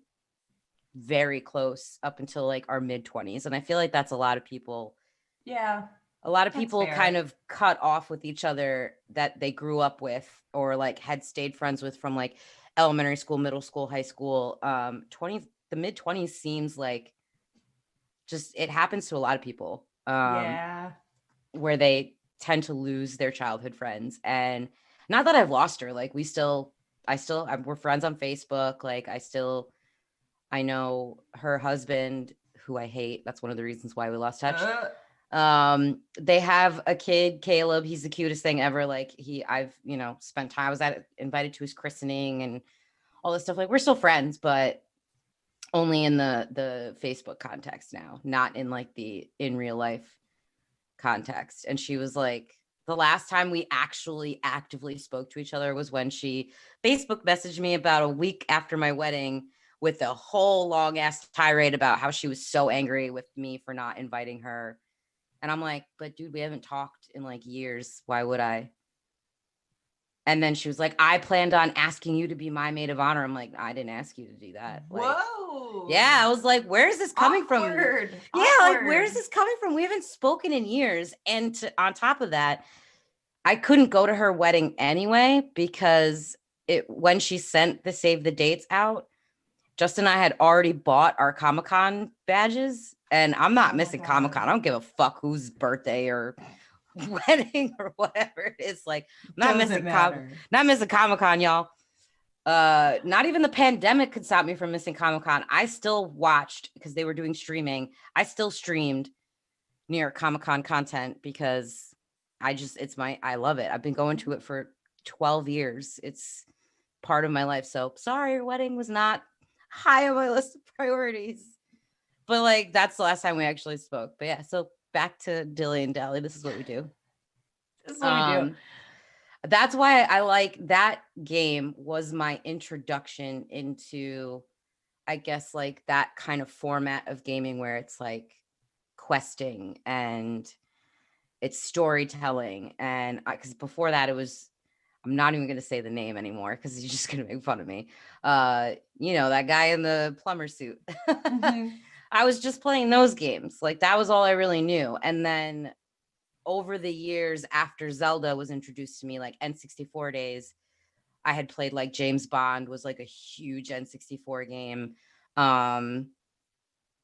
very close up until like our mid-20s. And I feel like that's a lot of people. Yeah. A lot of That's people fair. kind of cut off with each other that they grew up with or like had stayed friends with from like elementary school, middle school, high school. The mid-20s seems like just it happens to a lot of people. Where they tend to lose their childhood friends. And not that I've lost her, like we're friends on Facebook. Like I know her husband, who I hate. That's one of the reasons why we lost touch. They have a kid, Caleb. He's the cutest thing ever. Like I've spent time. I was invited to his christening and all this stuff. Like we're still friends, but only in the Facebook context now, not in like the in real life context. And she was like, the last time we actually actively spoke to each other was when she Facebook messaged me about a week after my wedding with a whole long ass tirade about how she was so angry with me for not inviting her. And I'm like, but dude, we haven't talked in like years. Why would I? And then she was like, I planned on asking you to be my maid of honor. I'm like, I didn't ask you to do that. Like, Whoa. yeah, I was like, where's this coming from? Yeah, like, where's this coming from? We haven't spoken in years. And on top of that, I couldn't go to her wedding anyway because when she sent the save the dates out, Justin and I had already bought our Comic-Con badges, and I'm not missing Comic-Con. I don't give a fuck whose birthday or wedding or whatever it is. Like, not missing Comic-Con, y'all. Not even the pandemic could stop me from missing Comic-Con. I still watched because they were doing streaming. I still streamed New York Comic-Con content because I love it. I've been going to it for 12 years. It's part of my life. So sorry, your wedding was not high on my list of priorities. But like, that's the last time we actually spoke. But yeah, so back to Dilly and Dally. This is what we do. That's why I like that game. Was my introduction into, I guess, like that kind of format of gaming where it's like questing and it's storytelling. And because before that, it was, I'm not even going to say the name anymore because he's just going to make fun of me. You know, that guy in the plumber suit. Mhm. I was just playing those games. Like that was all I really knew. And then over the years after Zelda was introduced to me, like N64 days, I had played like James Bond was like a huge N64 game.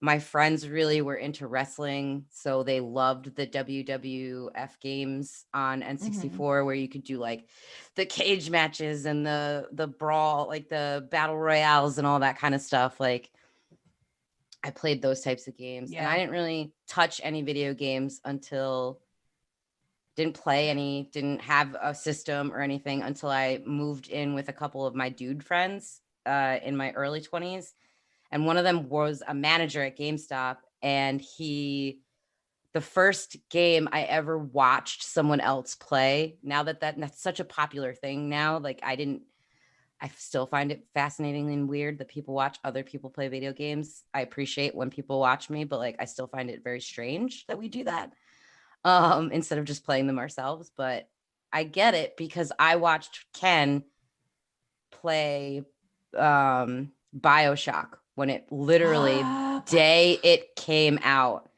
My friends really were into wrestling, so they loved the WWF games on N64 where you could do like the cage matches and the brawl, like the battle royales and all that kind of stuff. Like I played those types of games, and I didn't really touch any video games until didn't have a system or anything until I moved in with a couple of my dude friends in my early 20s. And one of them was a manager at GameStop. And the first game I ever watched someone else play, now that's such a popular thing now, like I still find it fascinating and weird that people watch other people play video games. I appreciate when people watch me, but like I still find it very strange that we do that. Instead of just playing them ourselves. But I get it because I watched Ken play BioShock when it literally day it came out.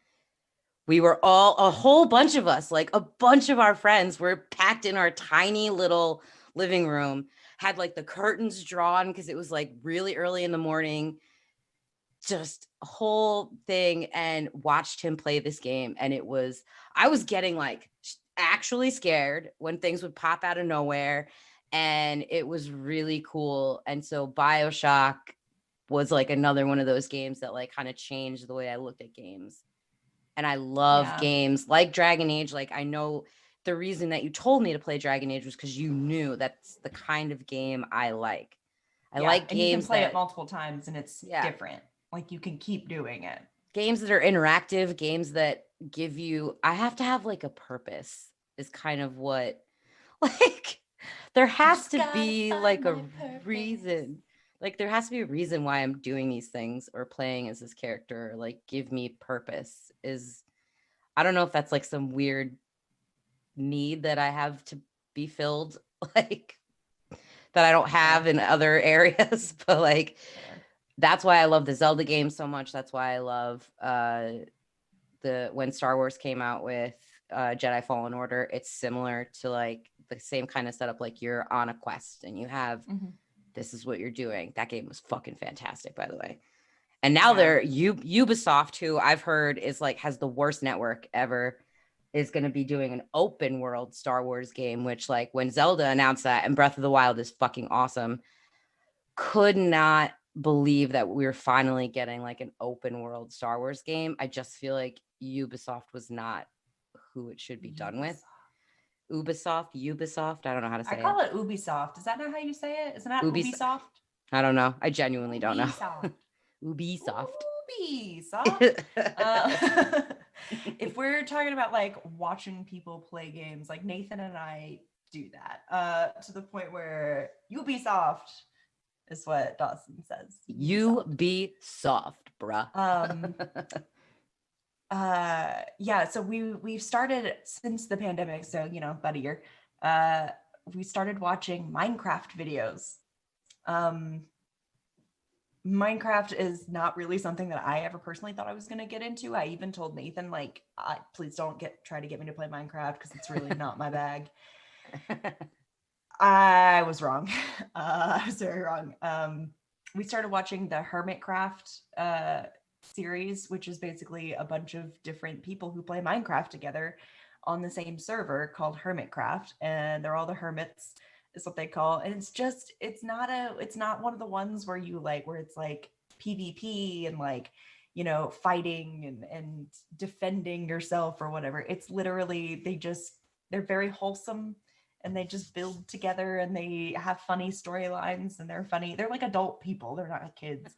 We were a whole bunch of us, like a bunch of our friends were packed in our tiny little living room, had like the curtains drawn because it was like really early in the morning, just a whole thing, and watched him play this game. And I was getting like actually scared when things would pop out of nowhere, and it was really cool. And so BioShock was like another one of those games that like kind of changed the way I looked at games. And I love games like Dragon Age. Like I know the reason that you told me to play Dragon Age was because you knew that's the kind of game I like. I like games, and you can play it multiple times and it's different. Like you can keep doing it. Games that are interactive, games that give you, I have to have like a purpose is kind of what, like there has to be like a reason. Like there has to be a reason why I'm doing these things or playing as this character, or like give me purpose. I don't know if that's like some weird need that I have to be filled, like that I don't have in other areas, but like that's why I love the Zelda game so much. That's why I love when Star Wars came out with Jedi Fallen Order. It's similar to like the same kind of setup. Like you're on a quest and you have this is what you're doing. That game was fucking fantastic, by the way. And now Ubisoft, who I've heard is like has the worst network ever, is going to be doing an open world Star Wars game. Which like when Zelda announced that, and Breath of the Wild is fucking awesome, could not believe that we were finally getting like an open world Star Wars game. I just feel like Ubisoft was not who it should be done with. Ubisoft. I don't know how to say it. I call it Ubisoft. Is that not how you say it? Isn't that Ubisoft? I don't know. I genuinely don't know. Ubisoft. If we're talking about like watching people play games, like Nathan and I do that to the point where Ubisoft is what Dawson says. Ubisoft, bruh. So we've started since the pandemic, so you know, about a year. We started watching Minecraft videos. Minecraft is not really something that I ever personally thought I was going to get into. I even told Nathan, like, please don't try to get me to play Minecraft because it's really not my bag. I was wrong. I was very wrong. We started watching the Hermitcraft series, which is basically a bunch of different people who play Minecraft together on the same server called Hermitcraft, and they're all the hermits is what they call. And it's not one of the ones where it's like PvP and like, you know, fighting and defending yourself or whatever. It's literally they're very wholesome. And they just build together and they have funny storylines and they're funny. They're like adult people. They're not like kids.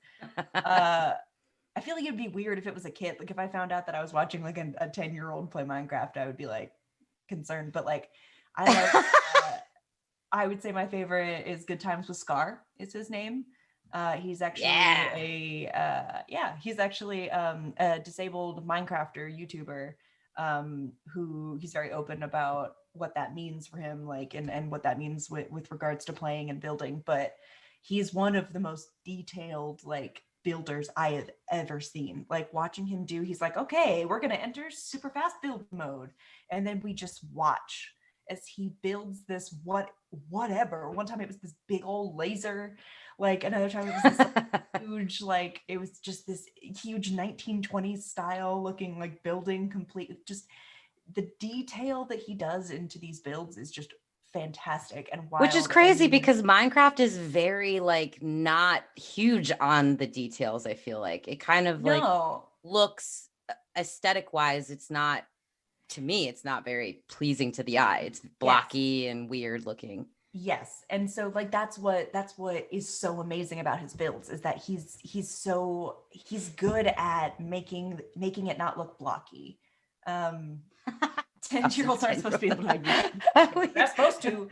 I feel like it'd be weird if it was a kid. Like if I found out that I was watching like a 10-year-old play Minecraft, I would be like concerned. But like I like, I would say my favorite is Good Times with Scar is his name. He's actually he's actually a disabled Minecrafter YouTuber who he's very open about what that means for him, like, and what that means with regards to playing and building. But he's one of the most detailed, like, builders I have ever seen. Like, watching him do, he's like, okay, we're gonna enter super fast build mode, and then we just watch as he builds this whatever. One time it was this big old laser, like another time it was this huge, like, it was just this huge 1920s style looking, like, building complete. Just the detail that he does into these builds is just fantastic and wild. Which is crazy and because Minecraft is very, like, not huge on the details. I feel like it kind of like no, looks aesthetic wise, it's not, to me, it's not very pleasing to the eye. It's blocky and weird looking. yes, and so, like, that's what is so amazing about his builds, is that he's good at making it not look blocky. 10-year-olds aren't supposed to be able to use it. They're supposed to.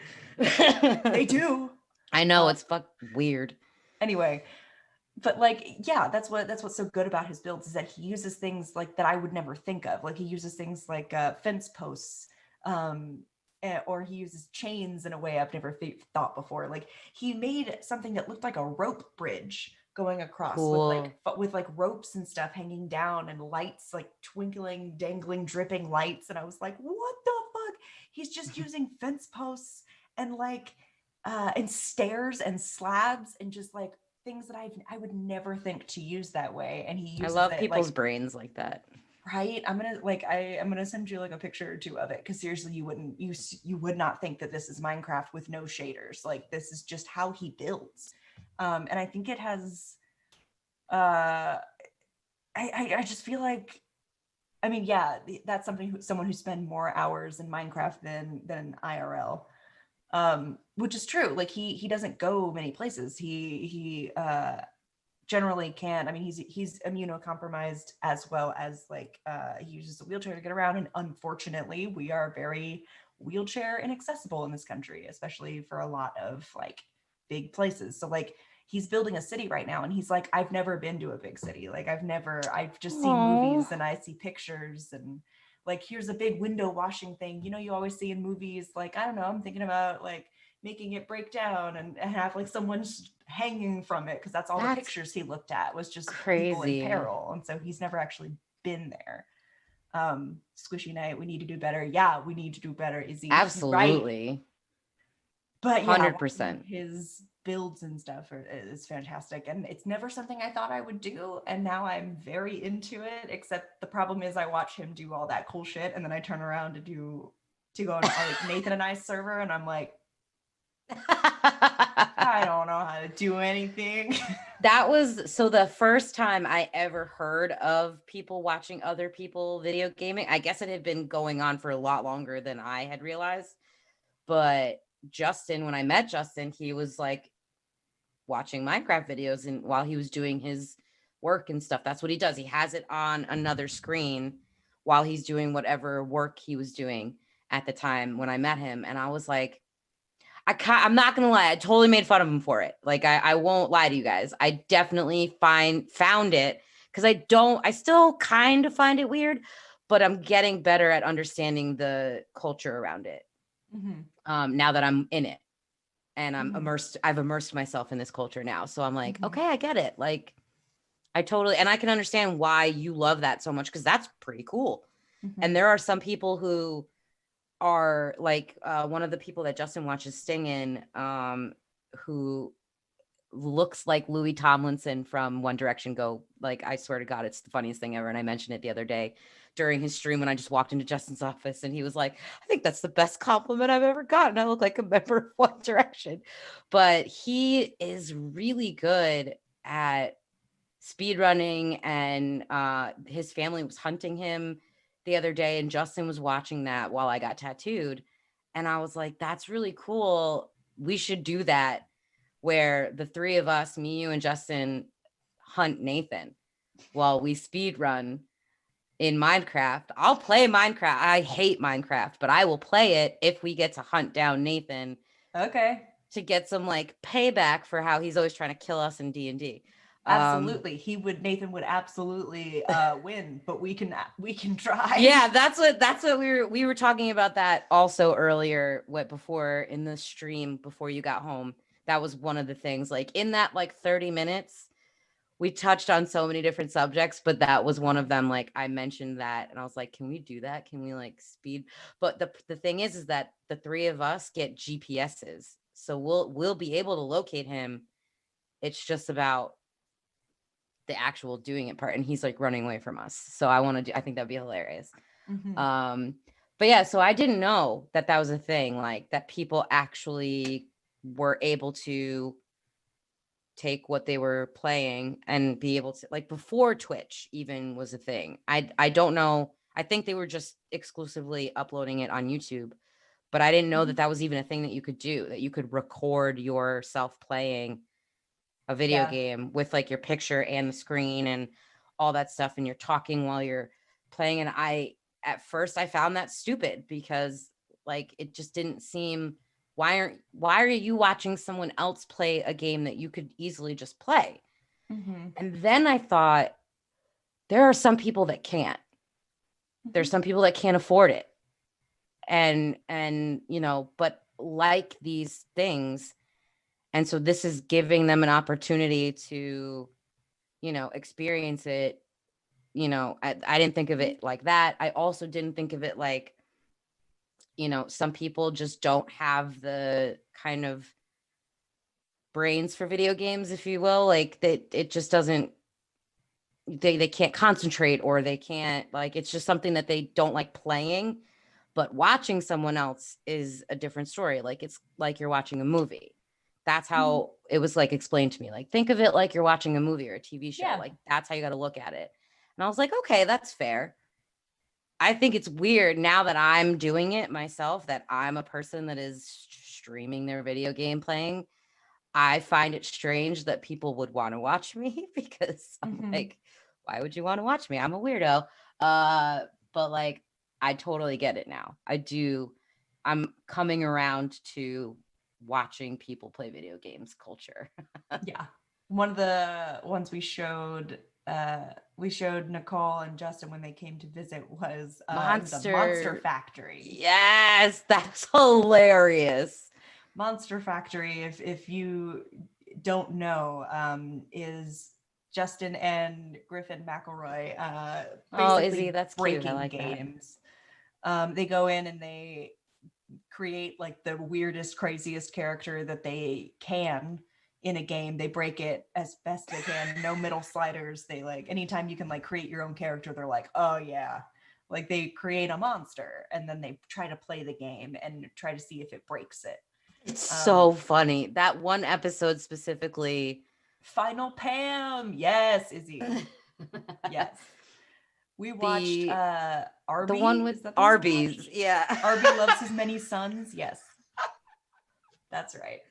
They do. I know, it's weird. Anyway, but, like, yeah, that's what's so good about his builds, is that he uses things like that I would never think of. Like, he uses things like fence posts, or he uses chains in a way I've never thought before. Like, he made something that looked like a rope bridge going across, with ropes and stuff hanging down, and lights, like, twinkling, dangling, dripping lights. And I was like, what the fuck? He's just using fence posts and, like, and stairs and slabs and just, like, things that I would never think to use that way. And he uses I love it, people's like, brains like that. right? I'm gonna send you, like, a picture or two of it, because seriously, you would not think that this is Minecraft with no shaders. Like, this is just how he builds. And I think it has I just feel like, I mean, yeah, that's someone who spend more hours in Minecraft than IRL. Which is true. Like, he doesn't go many places. He generally can. I mean, he's immunocompromised, as well as, like, he uses a wheelchair to get around, and unfortunately we are very wheelchair inaccessible in this country, especially for a lot of, like, big places. So, like, he's building a city right now, and he's like, I've never been to a big city. Like, I've just seen movies, and I see pictures, and, like, here's a big window washing thing, you always see in movies. Like, I don't know, I'm thinking about, like, making it break down and have, like, someone hanging from it, because that's all the pictures he looked at was just people in peril. And so he's never actually been there. Squishy Knight, we need to do better. Yeah, we need to do better, Izzy. Absolutely. Right. But yeah, 100%. His builds and stuff is fantastic, and it's never something I thought I would do, and now I'm very into it. Except the problem is, I watch him do all that cool shit, and then I turn around to go on, like, Nathan and I's server, and I'm like, I don't know how to do anything. That was so the first time I ever heard of people watching other people video gaming. I guess it had been going on for a lot longer than I had realized. But Justin, when I met Justin, he was, like, watching Minecraft videos, and while he was doing his work and stuff, that's what he does. He has it on another screen while he's doing whatever work he was doing at the time when I met him. And I was like, I'm not gonna lie, I totally made fun of him for it. Like, I won't lie to you guys. I definitely found it, because I still kind of find it weird, but I'm getting better at understanding the culture around it. Mm-hmm. Now that I'm in it, and I've immersed myself in this culture now. So I'm like, okay, I get it. Like, I can understand why you love that so much, because that's pretty cool. Mm-hmm. And there are some people who are like, one of the people that Justin watches Sting in, who looks like Louis Tomlinson from One Direction. Like, I swear to God, it's the funniest thing ever. And I mentioned it the other day during his stream when I just walked into Justin's office, and he was like, I think that's the best compliment I've ever gotten. I look like a member of One Direction. But he is really good at speedrunning, and his family was hunting him the other day, and Justin was watching that while I got tattooed. And I was like, that's really cool. We should do that, where the three of us, me, you, and Justin, hunt Nathan while we speed run in Minecraft. I'll play Minecraft. I hate Minecraft, but I will play it if we get to hunt down Nathan. Okay. To get some, like, payback for how he's always trying to kill us in D&D. Absolutely. Nathan would absolutely win, but we can try. Yeah, that's what we were talking about that also earlier, before in the stream before you got home. That was one of the things, like in that like 30 minutes, we touched on so many different subjects, but that was one of them. Like I mentioned that and I was like, can we do that? Can we like speed? But the thing is that the three of us get GPSs. So we'll be able to locate him. It's just about the actual doing it part, and he's like running away from us. So I think that'd be hilarious. Mhm. But yeah, so I didn't know that was a thing, like that people actually were able to take what they were playing and be able to, like, before Twitch even was a thing. I don't know. I think they were just exclusively uploading it on YouTube, but I didn't know that was even a thing that you could do, that you could record yourself playing a video game with like your picture and the screen and all that stuff, and you're talking while you're playing. And at first I found that stupid because like it just didn't seem, why are you watching someone else play a game that you could easily just play? Mhm. And then I thought, there are some people that can't. There's some people that can't afford it. And but like these things, and so this is giving them an opportunity to, experience it. I didn't think of it like that. I also didn't think of it like, some people just don't have the kind of brains for video games, if you will. Like that, it just doesn't, they can't concentrate, or they can't, like, it's just something that they don't like playing. But watching someone else is a different story. Like it's like you're watching a movie. That's how it was like explained to me. Like, think of it like you're watching a movie or a TV show. Yeah. Like that's how you got to look at it. And I was like, okay, that's fair. I think it's weird now that I'm doing it myself, that I'm a person that is streaming their video game playing. I find it strange that people would want to watch me because I'm like, why would you want to watch me? I'm a weirdo. But like, I totally get it now. I do. I'm coming around to watching people play video games culture. Yeah. One of the ones we showed Nicole and Justin when they came to visit was the Monster Factory. Yes, that's hilarious. Monster Factory, if you don't know, is Justin and Griffin McElroy basically That's breaking cute. I like games. They go in and they create like the weirdest, craziest character that they can in a game. They break it as best they can. No middle sliders. They like, anytime you can like create your own character, they're like, oh yeah. Like they create a monster and then they try to play the game and try to see if it breaks it. It's so funny. That one episode specifically. Final Pam. Yes, Izzy. Yes. We watched Arby. The one with Arby's. Yeah. Arby loves his many sons. Yes. That's right.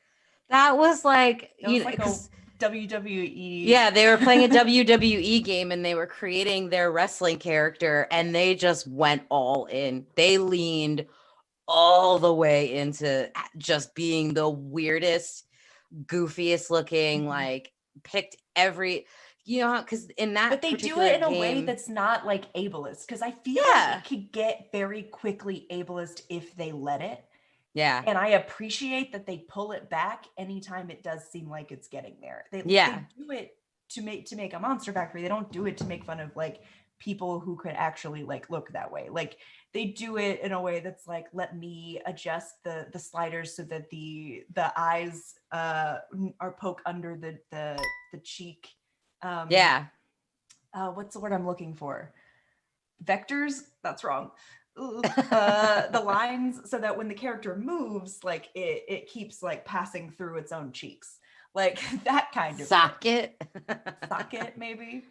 That was like, it was like a WWE. Yeah, they were playing a WWE game and they were creating their wrestling character and they just went all in. They leaned all the way into just being the weirdest, goofiest looking, like picked every, because in that, but they do it in a way that's not like ableist, because I feel like it could get very quickly ableist if they let it. Yeah. And I appreciate that they pull it back anytime it does seem like it's getting there. They do it to make a Monster Factory. They don't do it to make fun of like people who could actually like look that way. Like they do it in a way that's like, let me adjust the sliders so that the eyes are poke under the cheek. What's the word I'm looking for? Vectors? That's wrong. The lines, so that when the character moves, like it keeps like passing through its own cheeks, like that kind of socket maybe.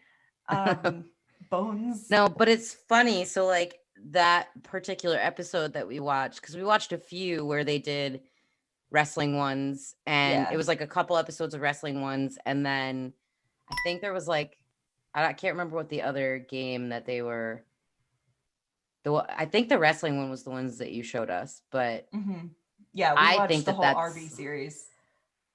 Bones. No, but it's funny. So like that particular episode that we watched, because we watched a few where they did wrestling ones, and it was like a couple episodes of wrestling ones, and then I think there was like, I can't remember what the other game that they were. I think the wrestling one was the ones that you showed us, but yeah, we watched the whole RV series.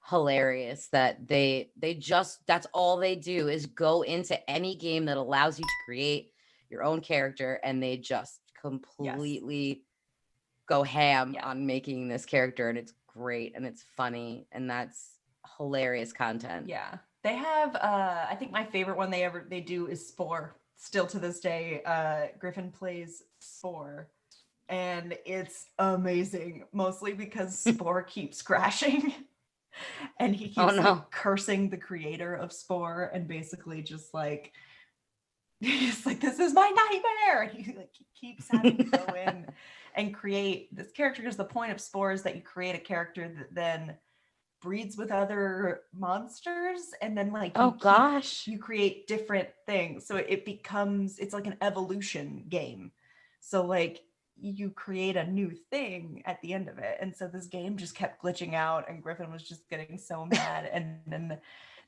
hilarious that they just, that's all they do is go into any game that allows you to create your own character, and they just completely go ham on making this character, and it's great and it's funny, and that's hilarious content. Yeah. They have I think my favorite one they do is Spore. Still to this day, Griffin plays Spore, and it's amazing, mostly because Spore keeps crashing. And he keeps like cursing the creator of Spore, and basically just like he's like, this is my nightmare. And he keeps having to go in and create this character, because the point of Spore is that you create a character that then breeds with other monsters, and then like you create different things, so it becomes, it's like an evolution game. So like you create a new thing at the end of it, and so this game just kept glitching out, and Griffin was just getting so mad. And then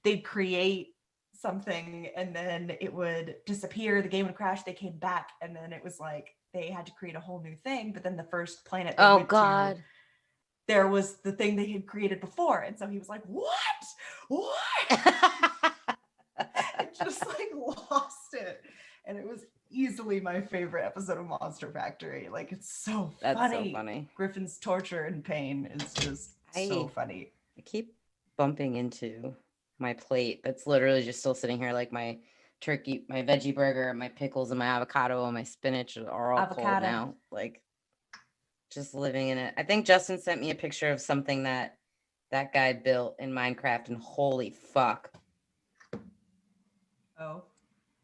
they'd create something, and then it would disappear, the game would crash, they came back, and then it was like they had to create a whole new thing. But then the first planet they went to, there was the thing they had created before, and so he was like, what and just like lost it. And it was easily my favorite episode of Monster Factory. Like, it's so funny. That's so funny. Griffin's torture and pain is just so funny. I keep bumping into my plate that's literally just still sitting here, like my turkey, my veggie burger, my pickles, and my avocado and my spinach are all cold now. Like, just living in it. I think Justin sent me a picture of something that guy built in Minecraft, and holy fuck. Oh.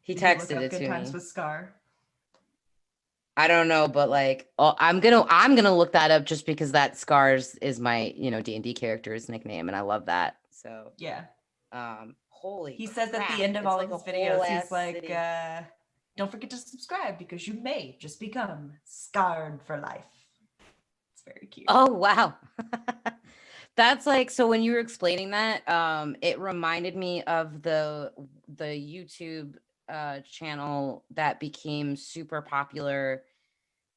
He texted it to Good Times me. with Scar. I don't know, but like, I'm gonna look that up, just because that Scars is my, D&D character's nickname, and I love that. So yeah. Holy. He says at the end of all of his videos, he's like, don't forget to subscribe, because you may just become scarred for life. It's very cute. Oh wow. That's like, so when you were explaining that, it reminded me of the YouTube channel that became super popular,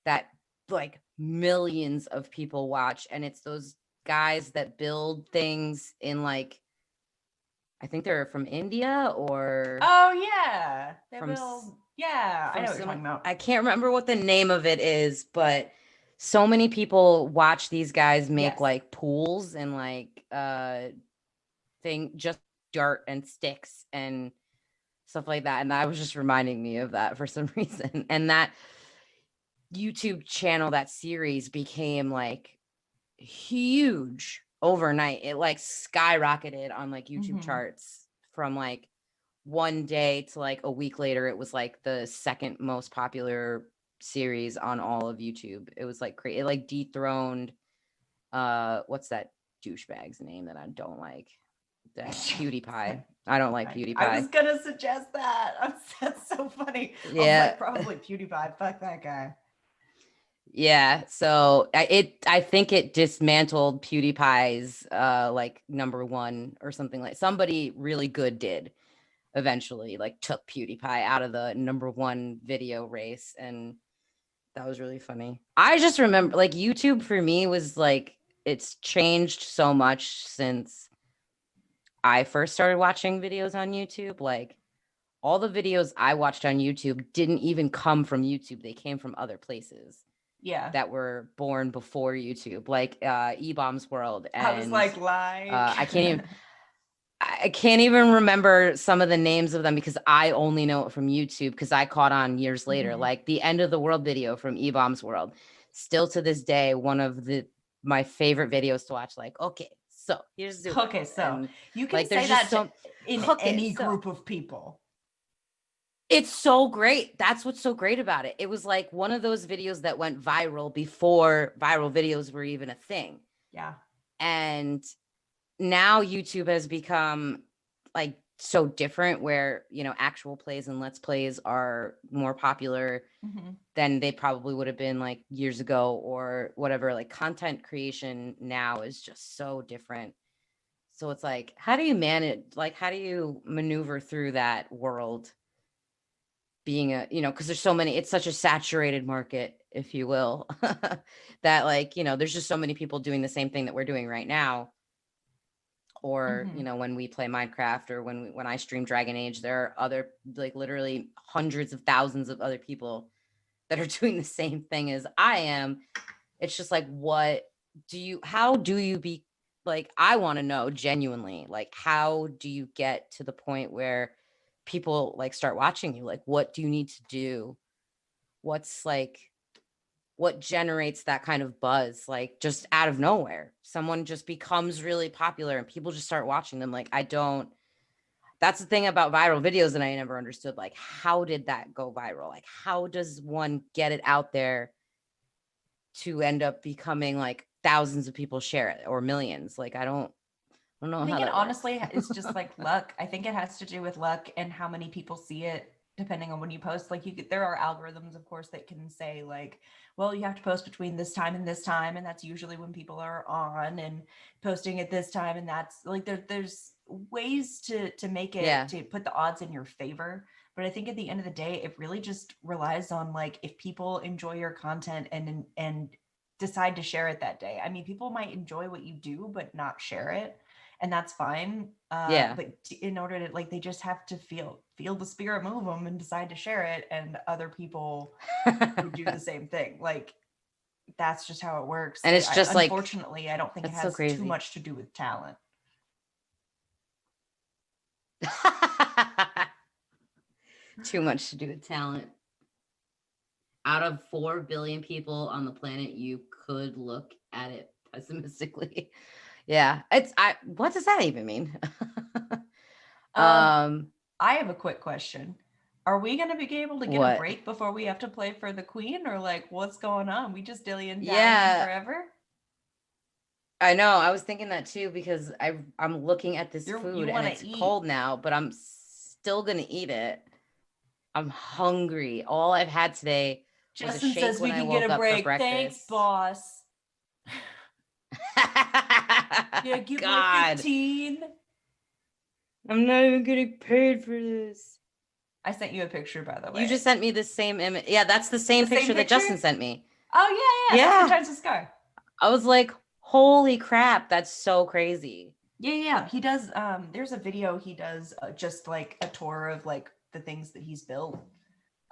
that like millions of people watch, and it's those guys that build things in, like, I think they're from India or I know what you're talking about. I can't remember what the name of it is, but so many people watch these guys make like pools and like just dirt and sticks and stuff like that. And that was just reminding me of that for some reason. And that YouTube channel, that series, became like huge overnight. It like skyrocketed on like YouTube charts from like one day to like a week later. It was like the second most popular series on all of YouTube. It was like it like dethroned what's that douchebag's name that I don't like? PewDiePie. I don't like PewDiePie. I was gonna suggest that. That's so funny. Yeah. I was like, probably PewDiePie. Fuck that guy. Yeah, so I think it dismantled PewDiePie's like #1 or something, like somebody really good did eventually like took PewDiePie out of the #1 video race, and that was really funny. I just remember like YouTube for me was like, it's changed so much since I first started watching videos on YouTube. Like all the videos I watched on YouTube didn't even come from YouTube. They came from other places. Yeah. That were born before YouTube, like E-Bomb's World. And I was like, I can't even remember some of the names of them, because I only know it from YouTube, because I caught on years later. Like the End of the World video from E-Bomb's World, still to this day one of my favorite videos to watch. Like, okay, so here's the so you can like, say that in any group of people. It's so great. That's what's so great about it. It was like one of those videos that went viral before viral videos were even a thing. Yeah. And now YouTube has become like so different, where, actual plays and let's plays are more popular than they probably would have been like years ago or whatever. Like content creation now is just so different. So it's like, how do you maneuver through that world? Being because there's so many, it's such a saturated market, if you will, that like, there's just so many people doing the same thing that we're doing right now, or Mhm. you know, when we play Minecraft, or when I stream Dragon Age, there are other, like, literally hundreds of thousands of other people that are doing the same thing as I am. It's just like, how do you be, like, I want to know genuinely, like, how do you get to the point where people like start watching you? Like, what do you need to do? What's like, what generates that kind of buzz? Like, just out of nowhere, someone just becomes really popular and people just start watching them. Like, that's the thing about viral videos that I never understood. Like, how did that go viral? Like, how does one get it out there to end up becoming like thousands of people share it, or millions? Like, I don't know I think how it that honestly works. is just like luck. I think it has to do with luck and how many people see it depending on when you post. Like, there are algorithms, of course, that can say like, well, you have to post between this time, and that's usually when people are on, and posting at this time, and that's like there's ways to make it, Yeah. to put the odds in your favor. But I think at the end of the day, it really just relies on like, if people enjoy your content and decide to share it that day. I mean, people might enjoy what you do but not share it, and that's fine. Yeah. But in order to, like, they just have to feel the spirit move them and decide to share it, and other people would do the same thing. Like, that's just how it works. And it's just like, unfortunately, I don't think it that's so has crazy. too much to do with talent. Too much to do with talent. Out of 4 billion people on the planet, you could look at it pessimistically. Yeah. What does that even mean? I have a quick question. Are we going to be able to get What? a break before we have to play for the queen, or like, what's going on? We just dilly-dallying Yeah. forever? I know. I was thinking that too, because I'm looking at this You food and wanna it's eat. cold now, but I'm still gonna eat it. I'm hungry. All I've had today was a Justin shake says we when I can woke get a up for break. breakfast. Thanks, boss. Yeah, get my God, 15. I'm not even getting paid for this. I sent you a picture, by the way. You just sent me the same image. Yeah, that's the same picture that Justin sent me. Oh, yeah. Yeah. That's the Times Sky. I was like, holy crap, that's so crazy. Yeah. He does, there's a video he does, just like a tour of like the things that he's built.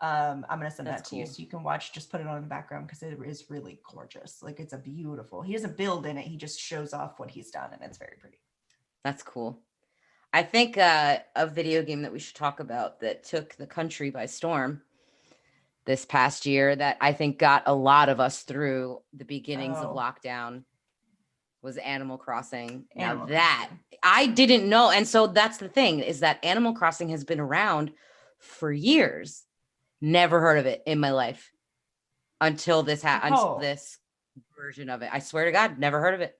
I'm gonna send that to you so you can watch. Just put it on in the background because it is really gorgeous. Like, it's a beautiful. He doesn't build in it. He just shows off what he's done, and it's very pretty. That's cool. I think a video game that we should talk about that took the country by storm this past year, that I think got a lot of us through the beginnings of lockdown, was Animal Crossing. Now that I didn't know. And so that's the thing, is that Animal Crossing has been around for years. Never heard of it in my life until this until this version of it. I swear to God, never heard of it.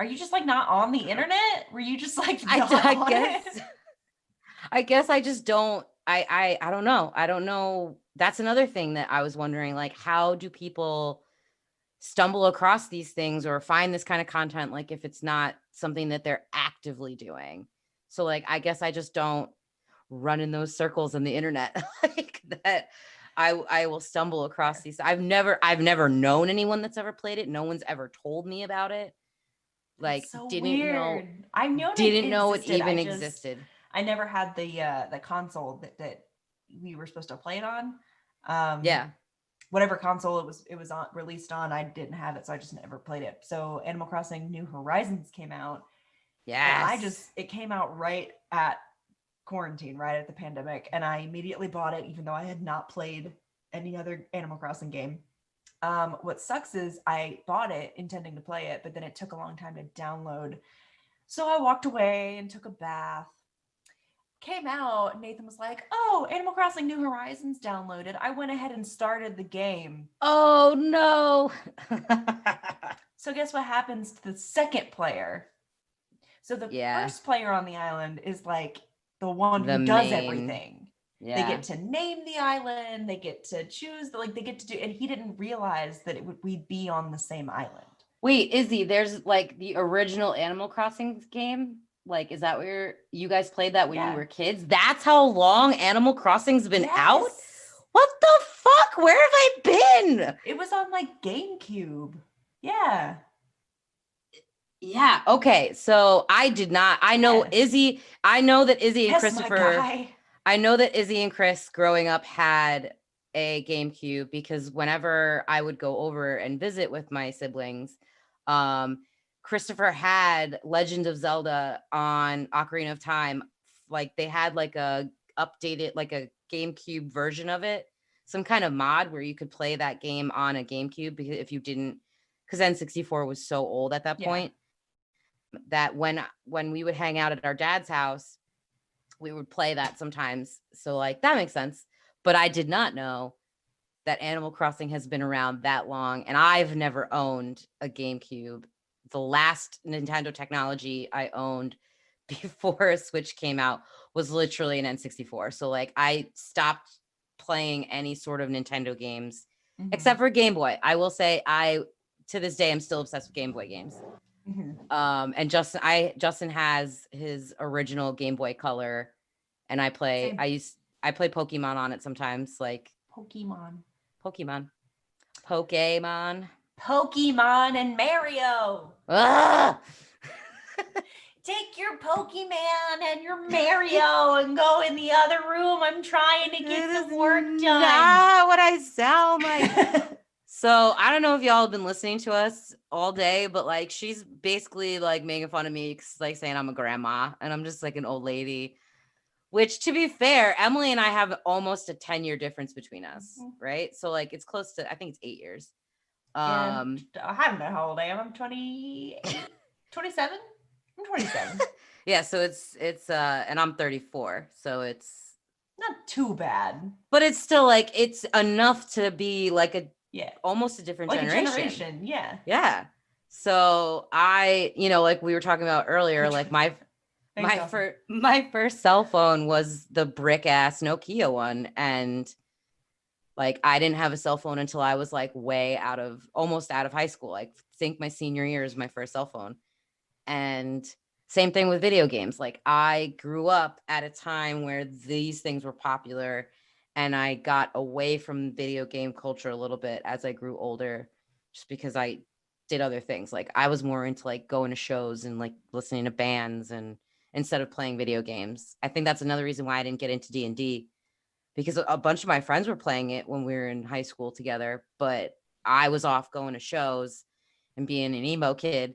Are you just like not on the internet? Were you just like not I on guess it? I guess I just don't. I don't know. I don't know. That's another thing that I was wondering. Like, how do people stumble across these things or find this kind of content? Like, if it's not something that they're actively doing. So, like, I guess I just don't run in those circles on the internet like that. I will stumble across these. I've never known anyone that's ever played it. No one's ever told me about it. Like, so didn't weird. know. I know Didn't know it existed. even existed. I never had the console that we were supposed to play it on. Yeah. Whatever console it was on, released on, I didn't have it, so I just never played it. So Animal Crossing New Horizons came out. Yeah. It came out right at quarantine, right at the pandemic, and I immediately bought it, even though I had not played any other Animal Crossing game. What sucks is I bought it intending to play it, but then it took a long time to download. So I walked away and took a bath. Came out, Nathan was like, "Oh, Animal Crossing New Horizons downloaded." I went ahead and started the game. Oh no. So guess what happens to the second player? So the first player on the island is like the one who does everything. Yeah. They get to name the island, they get to choose, they get to do, and he didn't realize that we'd be on the same island. Wait, Izzy, there's like the original Animal Crossing game. Like, is that where you guys played that when you were kids? That's how long Animal Crossing's been out? What the fuck? Where have I been? It was on like GameCube. Yeah. Yeah. Okay. So I did not. I know Yes. Izzy. I know that Izzy and Yes, Christopher. my guy. I know that Izzy and Chris growing up had a GameCube because whenever I would go over and visit with my siblings, Christopher had Legend of Zelda on Ocarina of Time. Like they had like a updated, like a GameCube version of it, some kind of mod where you could play that game on a GameCube because if you didn't, because N64 was so old at that Yeah. point that when we would hang out at our dad's house, we would play that sometimes. So like that makes sense. But I did not know that Animal Crossing has been around that long, and I've never owned a GameCube. The last Nintendo technology I owned before a Switch came out was literally an N64. So like I stopped playing any sort of Nintendo games except for Game Boy. I will say I to this day I'm still obsessed with Game Boy games. And Justin has his original Game Boy Color, and I play Pokemon on it sometimes, like Pokemon and Mario. Ugh! Take your Pokemon and your Mario and go in the other room. I'm trying to get some work done. Not what I sound like. So I don't know if y'all have been listening to us all day, but like she's basically like making fun of me, like saying I'm a grandma and I'm just like an old lady. Which, to be fair, Emily and I have almost a 10-year difference between us, right? So like it's close to, I think it's 8 years. And I don't know how old I am. I'm 28, 27. I'm 27. Yeah, so it's and I'm 34, so it's not too bad. But it's still like it's enough to be like a almost a different like generation. A generation, yeah. Yeah. So I, like we were talking about earlier, like my first cell phone was the brick ass Nokia one, and like I didn't have a cell phone until I was like almost out of high school. I think my senior year is my first cell phone. And same thing with video games. Like I grew up at a time where these things were popular, and I got away from video game culture a little bit as I grew older, just because I did other things. Like I was more into like going to shows and like listening to bands and instead of playing video games. I think that's another reason why I didn't get into D&D, because a bunch of my friends were playing it when we were in high school together, but I was off going to shows and being an emo kid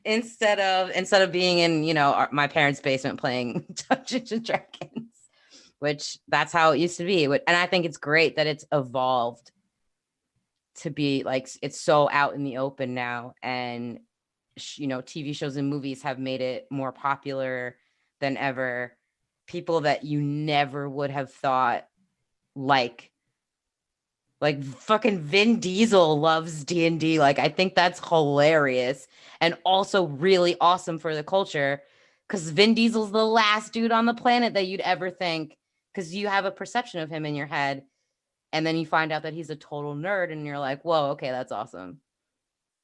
instead of being in, my parents' basement playing Dungeons and Dragons, which that's how it used to be. And I think it's great that it's evolved to be like, it's so out in the open now. And, TV shows and movies have made it more popular than ever. People that you never would have thought, like fucking Vin Diesel loves D&D. Like, I think that's hilarious and also really awesome for the culture, because Vin Diesel's the last dude on the planet that you'd ever think, because you have a perception of him in your head, and then you find out that he's a total nerd, and you're like, whoa, okay, that's awesome.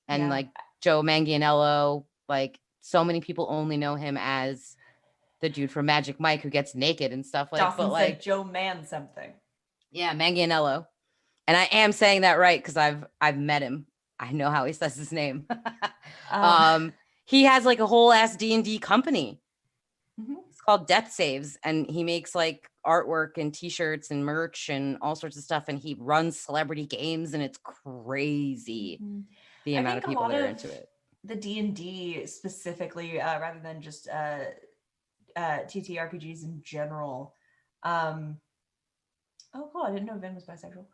And like Joe Manganiello, like so many people only know him as the dude from Magic Mike who gets naked and stuff. Like, Dawson but like said Joe Man something. Yeah, Manganiello. And I am saying that right because I've met him. I know how he says his name. He has like a whole ass D&D company. It's called Death Saves, and he makes like artwork and t-shirts and merch and all sorts of stuff, and he runs celebrity games, and it's crazy the amount of people that are into it. The D&D specifically, rather than just TTRPGs in general. Oh, cool! I didn't know Vin was bisexual.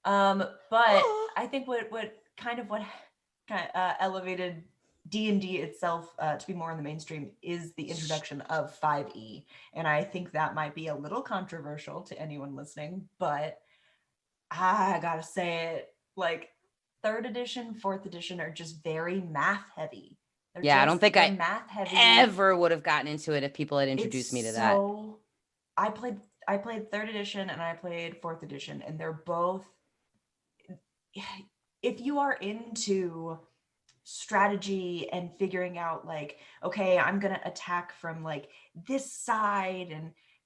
But I think what elevated D&D itself to be more in the mainstream is the introduction of 5e, and I think that might be a little controversial to anyone listening, but I gotta say it, like 3rd edition, 4th edition are just very math heavy. I don't think I math heavy. ever would have gotten into it if people had introduced me to that. I played 3rd edition and I played 4th edition, and they're both, if you are into strategy and figuring out like, okay, I'm gonna attack from like this side,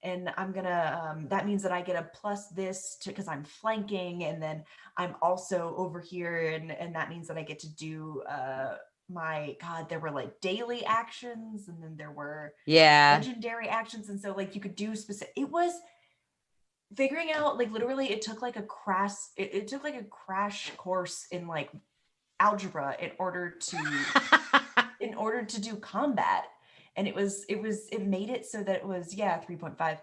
and I'm gonna that means that I get a plus this because I'm flanking, and then I'm also over here, and that means that I get to do my God, there were like daily actions, and then there were Yeah. legendary actions, and so like you could do specific. It was figuring out, like, literally it took like a crash course in like algebra in order to do combat. And it made it so that it was 3.5.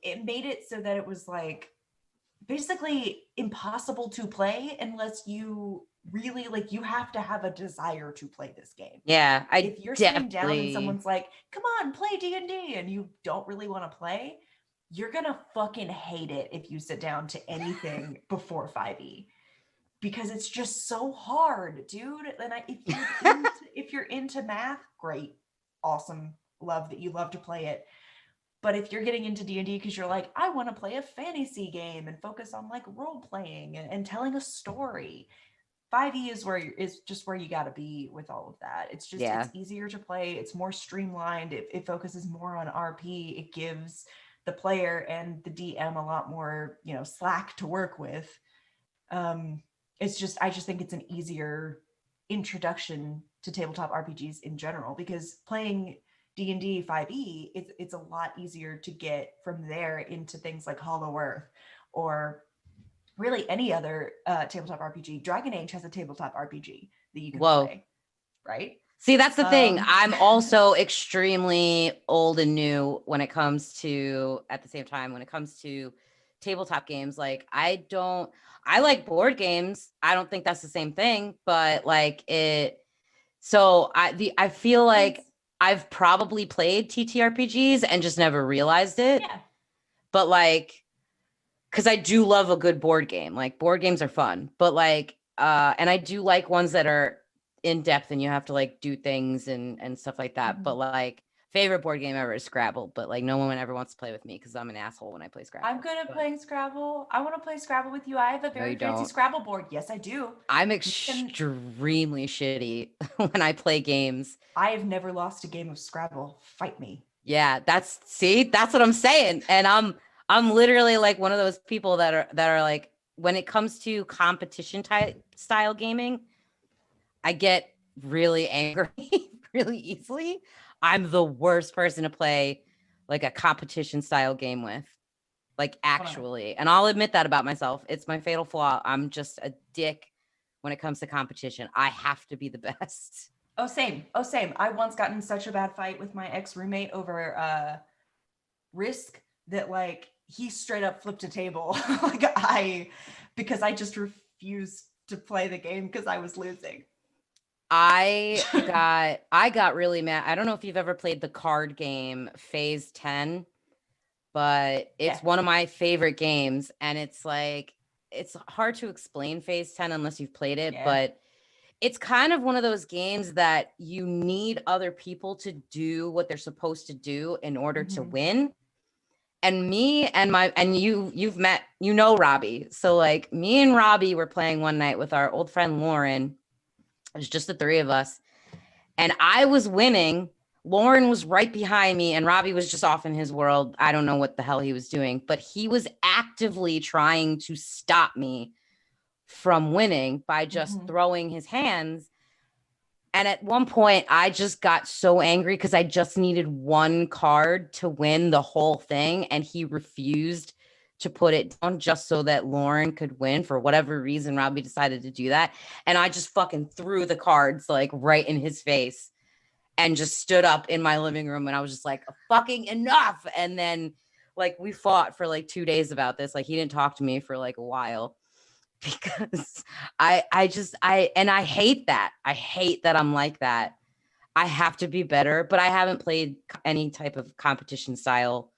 It made it so that it was like basically impossible to play unless you really, like, you have to have a desire to play this game. Yeah, If you're sitting down and someone's like, come on, play D&D, and you don't really want to play, you're gonna fucking hate it if you sit down to anything before 5e, because it's just so hard, dude. And if you're into math, great, awesome, love that you love to play it. But if you're getting into D&D because you're like, I want to play a fantasy game and focus on like role playing and telling a story, 5e is just where you got to be with all of that. It's just, it's easier to play. It's more streamlined. It focuses more on RP. It gives the player and the DM a lot more, slack to work with. I just think it's an easier introduction to tabletop RPGs in general, because playing D&D 5e, it's a lot easier to get from there into things like Hollow Earth, or really any other tabletop RPG. Dragon Age has a tabletop RPG that you can play, right? See, that's the thing. I'm also extremely old and new when it comes to, at the same time, when it comes to tabletop games. Like, I like board games. I don't think that's the same thing, but like I feel like I've probably played TTRPGs and just never realized it. Yeah. But like, because I do love a good board game. Like, board games are fun, but like, and I do like ones that are in depth and you have to like do things and stuff like that. Mm-hmm. But like, favorite board game ever is Scrabble. But like, no one ever wants to play with me because I'm an asshole when I play Scrabble. I'm good at playing Scrabble. I want to play Scrabble with you. I have a very fancy Scrabble board. Yes, I do. I'm extremely shitty when I play games. I have never lost a game of Scrabble. Fight me. Yeah, that's what I'm saying. And I'm literally like one of those people that are like, when it comes to competition style gaming, I get really angry really easily. I'm the worst person to play like a competition style game with, like, actually. And I'll admit that about myself. It's my fatal flaw. I'm just a dick when it comes to competition. I have to be the best. Oh, same. I once got in such a bad fight with my ex-roommate over Risk that like he straight up flipped a table because I just refused to play the game because I was losing. I got really mad. I don't know if you've ever played the card game Phase 10, but it's one of my favorite games, and it's like, it's hard to explain Phase 10 unless you've played it, but it's kind of one of those games that you need other people to do what they're supposed to do in order to win. And me and you've met, Robbie. So like, me and Robbie were playing one night with our old friend Lauren. It was just the three of us. And I was winning. Lauren was right behind me, and Robbie was just off in his world. I don't know what the hell he was doing, but he was actively trying to stop me from winning by just throwing his hands. And at one point, I just got so angry because I just needed one card to win the whole thing, and he refused to put it down just so that Lauren could win. For whatever reason, Robbie decided to do that. And I just fucking threw the cards like right in his face and just stood up in my living room, and I was just like, fucking enough. And then like, we fought for like 2 days about this. Like, he didn't talk to me for like a while, because I hate that. I hate that I'm like that. I have to be better, but I haven't played any type of competition style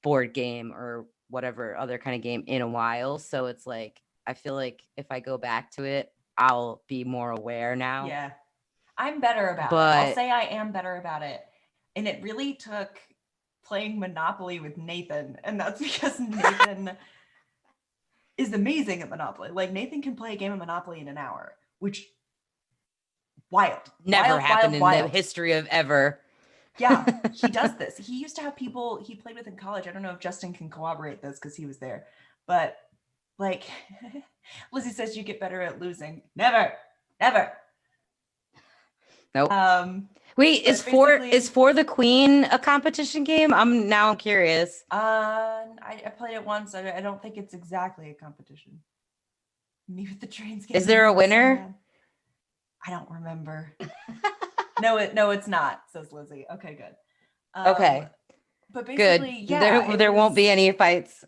board game or whatever other kind of game in a while. So it's like, I feel like if I go back to it, I'll be more aware now. Yeah, I'm better about it. I'll say I am better about it. And it really took playing Monopoly with Nathan. And that's because Nathan is amazing at Monopoly. Like, Nathan can play a game of Monopoly in an hour, which wild. Never happened in the history of ever. Yeah, he does this. He used to have people he played with in college. I don't know if Justin can corroborate this because he was there. But like, Lizzie says you get better at losing. Never. Nope. Wait, but basically- is For the Queen a competition game? I'm now curious. I played it once. I don't think it's exactly a competition. Me with the trains. Is there a winner? I don't remember. No, it's not, says Lizzie. Okay, good. Okay. But Good. basically, yeah. There won't be any fights.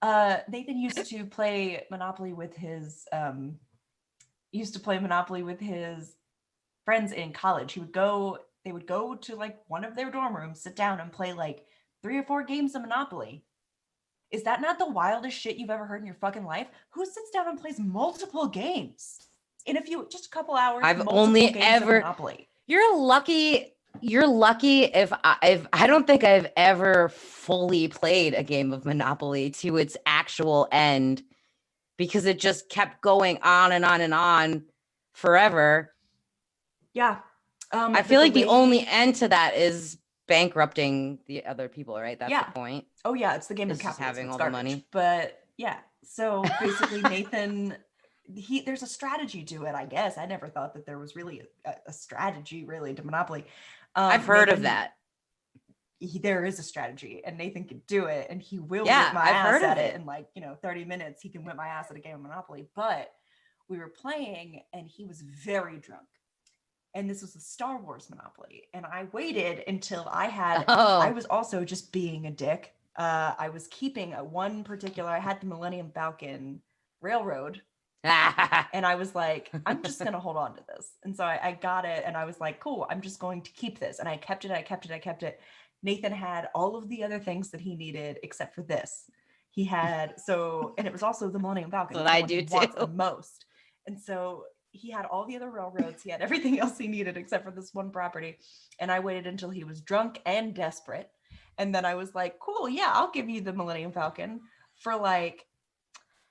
Nathan used to play Monopoly with his friends in college. They would go to like one of their dorm rooms, sit down and play like 3 or 4 games of Monopoly. Is that not the wildest shit you've ever heard in your fucking life? Who sits down and plays multiple games in just a couple hours? I've multiple only games of ever Monopoly. You're lucky if I don't think I've ever fully played a game of Monopoly to its actual end, because it just kept going on and on and on forever. Yeah. I feel like the only end to that is bankrupting the other people, right? That's the point. Oh yeah, it's the game of It's just capitalism. having It's all garbage. the money. But yeah, so basically Nathan, there's a strategy to it, I guess. I never thought that there was really a strategy really to Monopoly. I've heard of that. There is a strategy, and Nathan can do it, and he will Yeah, whip my I've ass heard at of it it. in like 30 minutes. He can whip my ass at a game of Monopoly. But we were playing, and he was very drunk. And this was a Star Wars Monopoly. And I waited until I was also just being a dick. I was keeping I had the Millennium Falcon Railroad. And I was like, I'm just going to hold on to this. And so I got it, and I was like, cool, I'm just going to keep this. And I kept it. Nathan had all of the other things that he needed except for this. He had, and it was also the Millennium Falcon. That's what I do wants too. the most. And so he had all the other railroads. He had everything else he needed except for this one property. And I waited until he was drunk and desperate. And then I was like, cool, yeah, I'll give you the Millennium Falcon for like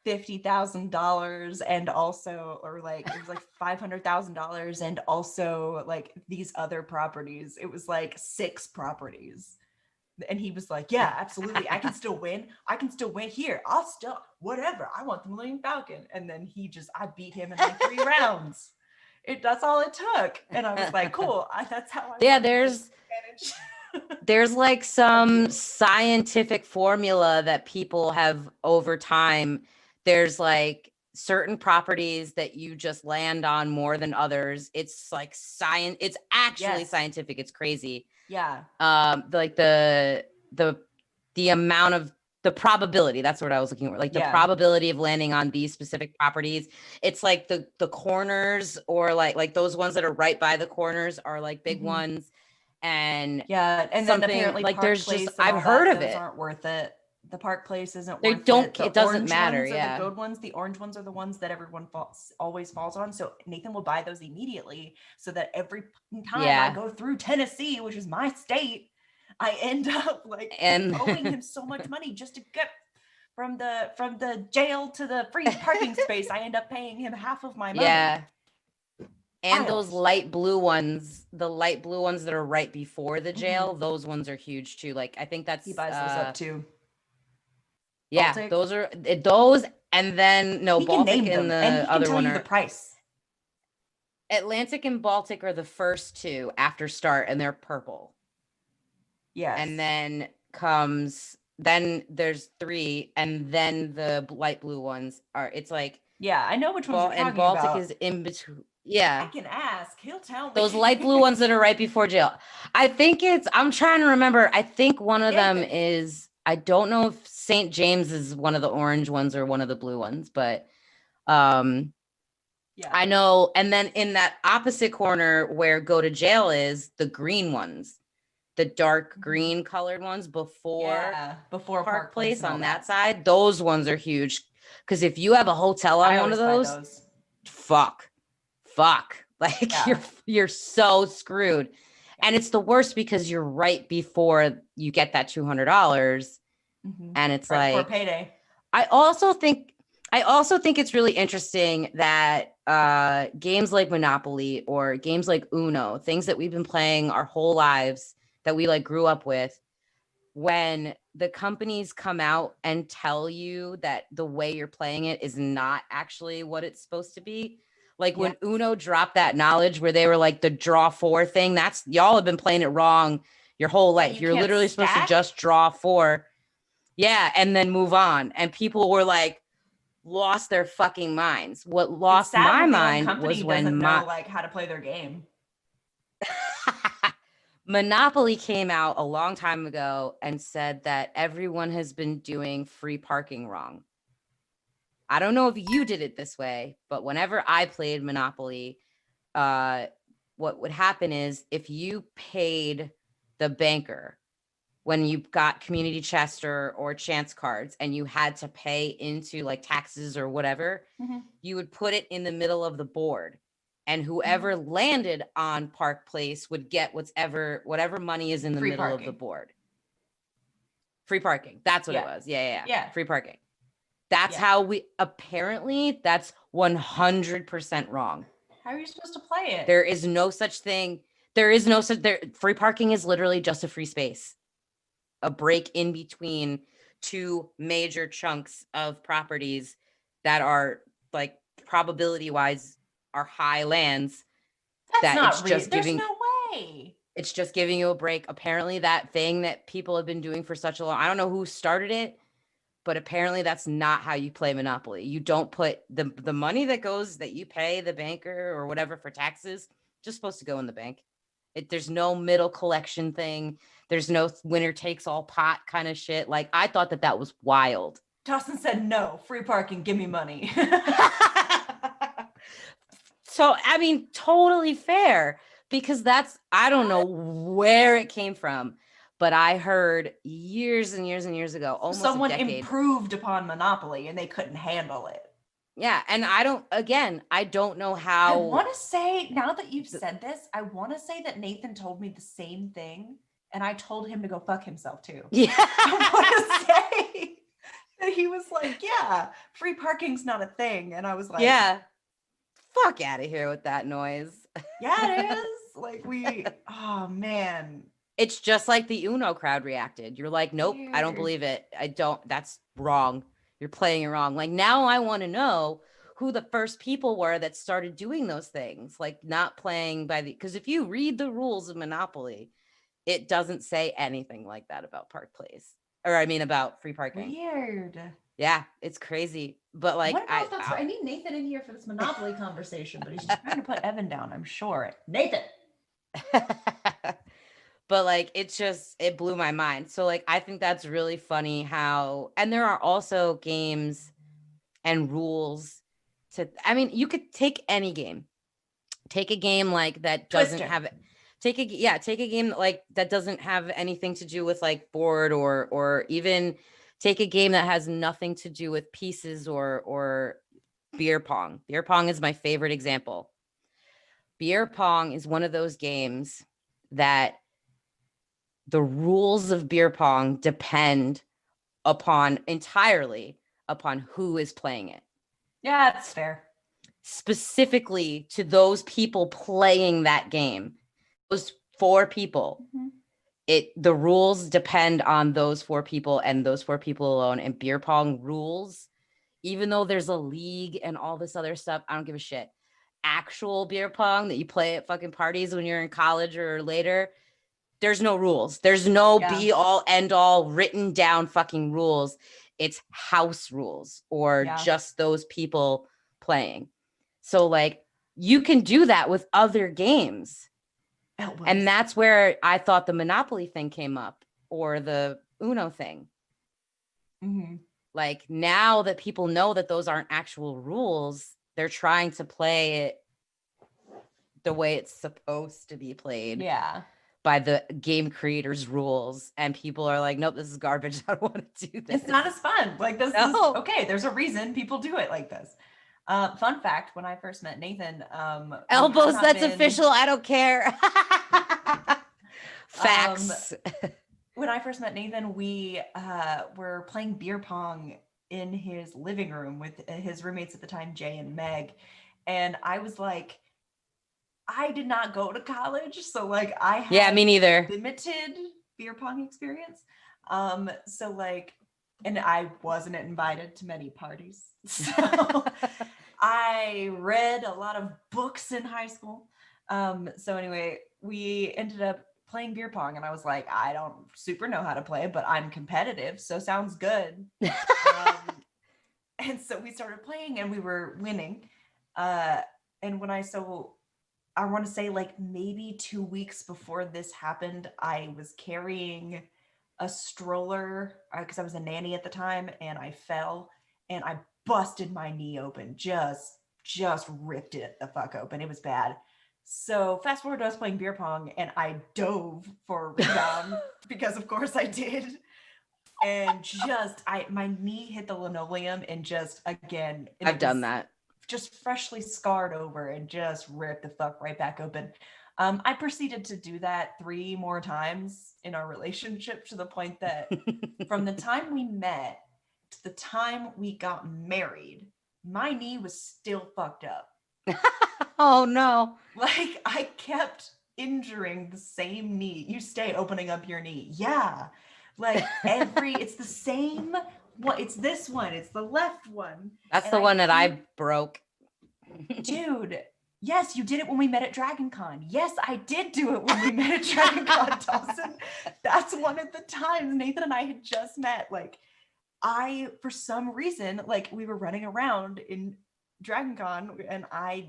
$50,000, and also, or like it was like $500,000, and also like these other properties. It was like 6 properties. And he was like, yeah, absolutely. I can still win. Here. I'll still, whatever. I want the Millennium Falcon. And then I beat him in like 3 rounds. That's all it took. And I was like, cool. That's how I Yeah, there's like some scientific formula that people have over time. There's like certain properties that you just land on more than others. It's like science. It's actually scientific. It's crazy. Yeah. Like the amount of the probability, that's what I was looking for. Like the probability of landing on these specific properties. It's like the corners, or like those ones that are right by the corners are like big ones. And and then apparently like Park there's Place just, and I've all heard that, of those it. aren't worth it. The Park Place isn't They worth don't, it. The it doesn't orange matter. ones are Yeah. the good ones. The orange ones are the ones that everyone always falls on. So Nathan will buy those immediately, so that every time I go through Tennessee, which is my state, I end up like owing him so much money just to get from the jail to the free parking space. I end up paying him half of my money. Yeah. And those light blue ones, the light blue ones that are right before the jail, those ones are huge too. Like I think that's he buys those up too. Yeah, Baltic? those, and then He can Baltic name and them, and he the can other tell one you are the price. Atlantic and Baltic are the first 2 after start, and they're purple. Yes. And then there's 3, and then the light blue ones are. It's like I know which ones you're talking and Baltic about. is in between. Yeah. I can ask. He'll tell me. Those light blue ones that are right before jail. I'm trying to remember. I think one of them is, I don't know if St. James is one of the orange ones or one of the blue ones, but I know. And then in that opposite corner where go to jail is the green ones, the dark green colored ones before Park Place on that side. Those ones are huge. Because if you have a hotel on one of those, fuck. Like you're so screwed. And it's the worst because you're right before you get that $200. And it's right like before payday. I also think it's really interesting that games like Monopoly or games like Uno, things that we've been playing our whole lives that we like grew up with, when the companies come out and tell you that the way you're playing it is not actually what it's supposed to be. Like when Uno dropped that knowledge where they were like the draw 4 thing, that's y'all have been playing it wrong your whole life. You're literally supposed to just draw 4. Yeah, and then move on. And people were like lost their fucking minds. What lost my mind was when doesn't know like how to play their game. Monopoly came out a long time ago and said that everyone has been doing free parking wrong. I don't know if you did it this way, but whenever I played Monopoly, what would happen is if you paid the banker when you got community chest or chance cards and you had to pay into like taxes or whatever, you would put it in the middle of the board. And whoever landed on Park Place would get whatever money is in the middle of the board. Free parking. That's what it was. Yeah. Free parking. That's how apparently that's 100% wrong. How are you supposed to play it? There is no such thing. Free parking is literally just a free space. A break in between 2 major chunks of properties that are like probability wise are high lands. That's not real. There's no way. It's just giving you a break. Apparently that thing that people have been doing for such a long, I don't know who started it, but apparently that's not how you play Monopoly. You don't put the money that you pay the banker or whatever for taxes, just supposed to go in the bank. There's no middle collection thing. There's no winner takes all pot kind of shit. Like I thought that was wild. Dawson said, no, free parking, give me money. So, I mean, totally fair because I don't know where it came from, but I heard years and years and years ago, almost someone a decade, improved upon Monopoly and they couldn't handle it. Yeah. And I don't know how. I want to say, now that you've said this, I want to say that Nathan told me the same thing and I told him to go fuck himself too. Yeah. I want to say that he was like, yeah, free parking's not a thing. And I was like, yeah. Fuck out of here with that noise. Yeah, it is. Like oh man. It's just like the Uno crowd reacted. You're like, nope, I don't believe it. That's wrong. You're playing it wrong. Like now I want to know who the first people were that started doing those things. Like not playing because if you read the rules of Monopoly, it doesn't say anything like that about Park Place. Or I mean about free parking. Weird. Yeah, it's crazy. But like I need Nathan in here for this Monopoly conversation, but he's just trying to put Evan down, I'm sure. Nathan. But like it blew my mind. So like I think that's really funny how, and there are also games and rules you could take any game. Take a game like that doesn't have take a game like that doesn't have anything to do with like board or even take a game that has nothing to do with pieces or beer pong. Beer pong is my favorite example. Beer pong is one of those games that the rules of beer pong depend entirely upon who is playing it. Yeah, that's fair. Specifically to those people playing that game. Those 4 people. The rules depend on those 4 people and those 4 people alone. And beer pong rules, even though there's a league and all this other stuff, I don't give a shit. Actual beer pong that you play at fucking parties when you're in college or later, there's no rules. There's no be all end all written down fucking rules. It's house rules or just those people playing. So like you can do that with other games. And that's where I thought the Monopoly thing came up or the Uno thing. Like now that people know that those aren't actual rules, they're trying to play it the way it's supposed to be played. Yeah. By the game creators' rules, and people are like, nope, this is garbage. I don't want to do this. It's not as fun. Like this is okay. There's a reason people do it like this. Fun fact: when I first met Nathan, elbows. That's official. I don't care. Facts. When I first met Nathan, we were playing beer pong in his living room with his roommates at the time, Jay and Meg, and I was like, I did not go to college, so like I had me neither. Limited beer pong experience. So like, and I wasn't invited to many parties. So I read a lot of books in high school. So anyway, we ended up playing beer pong, and I was like, I don't super know how to play, but I'm competitive, so sounds good. And so we started playing, and we were winning. And when I want to say like maybe 2 weeks before this happened, I was carrying a stroller because I was a nanny at the time, and I fell and I busted my knee open, just ripped it the fuck open. It was bad. So fast forward to us playing beer pong, and I dove for a rebound because of course I did. And my knee hit the linoleum, and just again, and I've done that. just freshly scarred over and just ripped the fuck right back open. I proceeded to do that 3 more times in our relationship, to the point that from the time we met to the time we got married, my knee was still fucked up. Oh no. Like, I kept injuring the same knee. You stay opening up your knee. Yeah. Like it's the same one. It's this one. It's the left one. That's And the one that I broke. Dude, yes, you did it when we met at Dragon Con. Yes, I did do it when we met at Dragon Con, Dawson. That's one of the times Nathan and I had just met. Like, for some reason, like, we were running around in Dragon Con, and I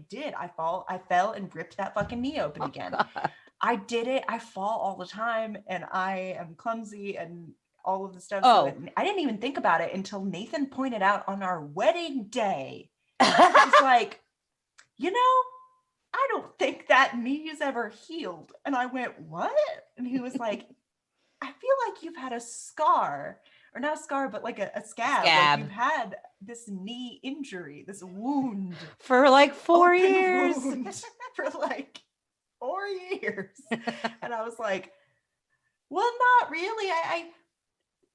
fell and ripped that fucking knee open again. I did it. I fall all the time, and I am clumsy and all of the stuff. Oh. So I didn't even think about it until Nathan pointed out on our wedding day. He's like, I don't think that knee is ever healed. And I went, what? And he was like, I feel like you've had a scar, or not a scar, but like a scab. Like, you've had this knee injury, this wound. For like 4 years. For like 4 years. And I was like, well, not really.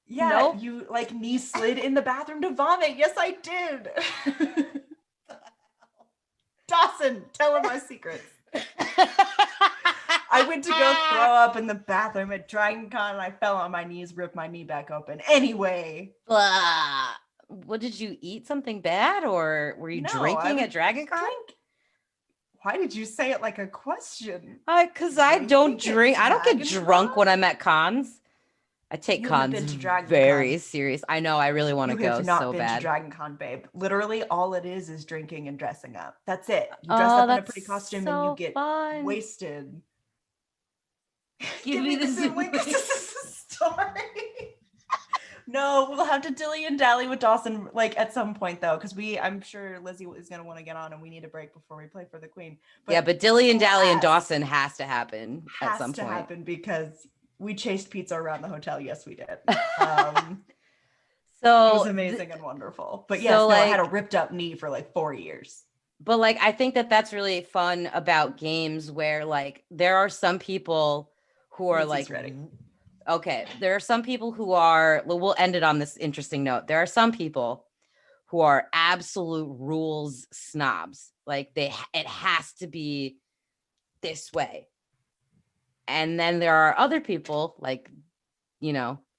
Nope. You like knee slid in the bathroom to vomit. Yes, I did. Dawson, tell him my secrets. I went to go throw up in the bathroom at Dragon Con, and I fell on my knees, ripped my knee back open. Anyway. What did you eat? Something bad, or were you drinking at Dragon Con? Why did you say it like a question? Because I don't drink. I don't get drunk when I'm at cons. I take cons very serious. I know. I really want to go so bad. To Dragon Con, babe. Literally, all it is drinking and dressing up. That's it. You dress up in a pretty costume, and you get wasted. Give me the story. No, we'll have to dilly and dally with Dawson like at some point though, because I'm sure Lizzie is gonna want to get on, and we need a break before we play for the Queen. But dilly and dally and Dawson has to happen at some point. Has to happen because we chased pizza around the hotel. Yes, we did. So it was amazing and wonderful. But yes, I had a ripped up knee for like 4 years. But like, I think that's really fun about games where like there are some people who are like ready. Okay, there are some people who are, we'll end it on this interesting note. There are some people who are absolute rules snobs. Like it has to be this way. And then there are other people like,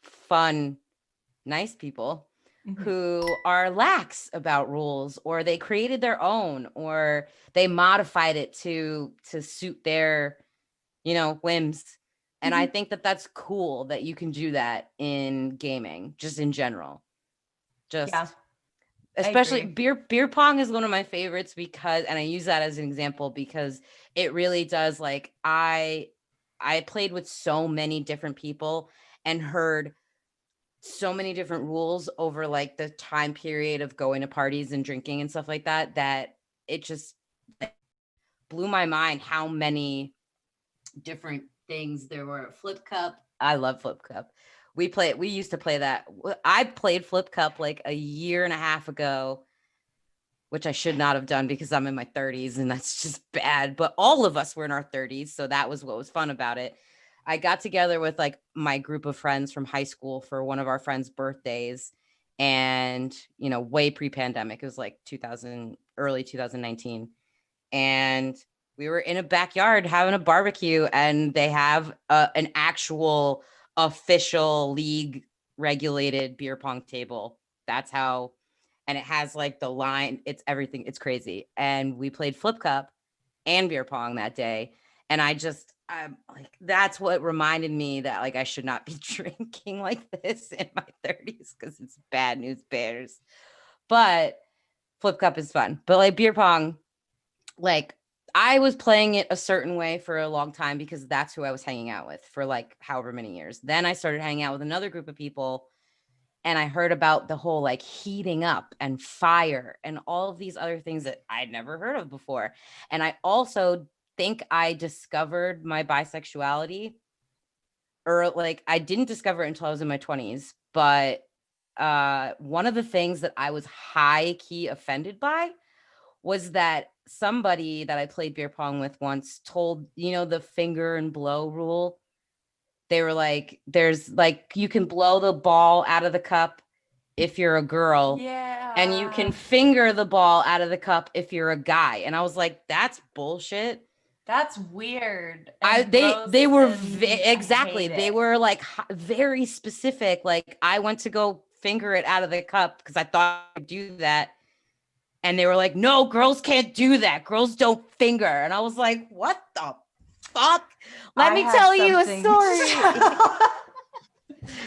fun, nice people who are lax about rules, or they created their own, or they modified it to suit their, whims. And I think that's cool that you can do that in gaming, just in general. Especially beer pong is one of my favorites because, and I use that as an example because it really does, like, I played with so many different people and heard so many different rules over like the time period of going to parties and drinking and stuff like that, that it just blew my mind how many different things there were. Flip Cup. I love Flip Cup. We used to play that. I played Flip Cup like a year and a half ago, which I should not have done because I'm in my 30s and that's just bad. But all of us were in our 30s. So that was what was fun about it. I got together with like my group of friends from high school for one of our friends' birthdays, and, way pre-pandemic. It was like early 2019. And we were in a backyard having a barbecue, and they have an actual official league regulated beer pong table. That's how and it has like the line. It's everything. It's crazy. And we played flip cup and beer pong that day. And I'm like, that's what reminded me that like I should not be drinking like this in my 30s because it's bad news bears. But flip cup is fun. But like beer pong, like I was playing it a certain way for a long time because that's who I was hanging out with for like however many years. Then I started hanging out with another group of people and I heard about the whole like heating up and fire and all of these other things that I'd never heard of before. And I also think I discovered my bisexuality, or like I didn't discover it until I was in my 20s. But one of the things that I was high key offended by was that somebody that I played beer pong with once told, the finger and blow rule. They were like, there's like, you can blow the ball out of the cup if you're a girl. Yeah. And you can finger the ball out of the cup if you're a guy. And I was like, that's bullshit. That's weird. They were exactly. They They were like very specific. Like I went to go finger it out of the cup because I thought I'd do that. And they were like, no, girls can't do that. Girls don't finger. And I was like, what the fuck? Let me tell you a story.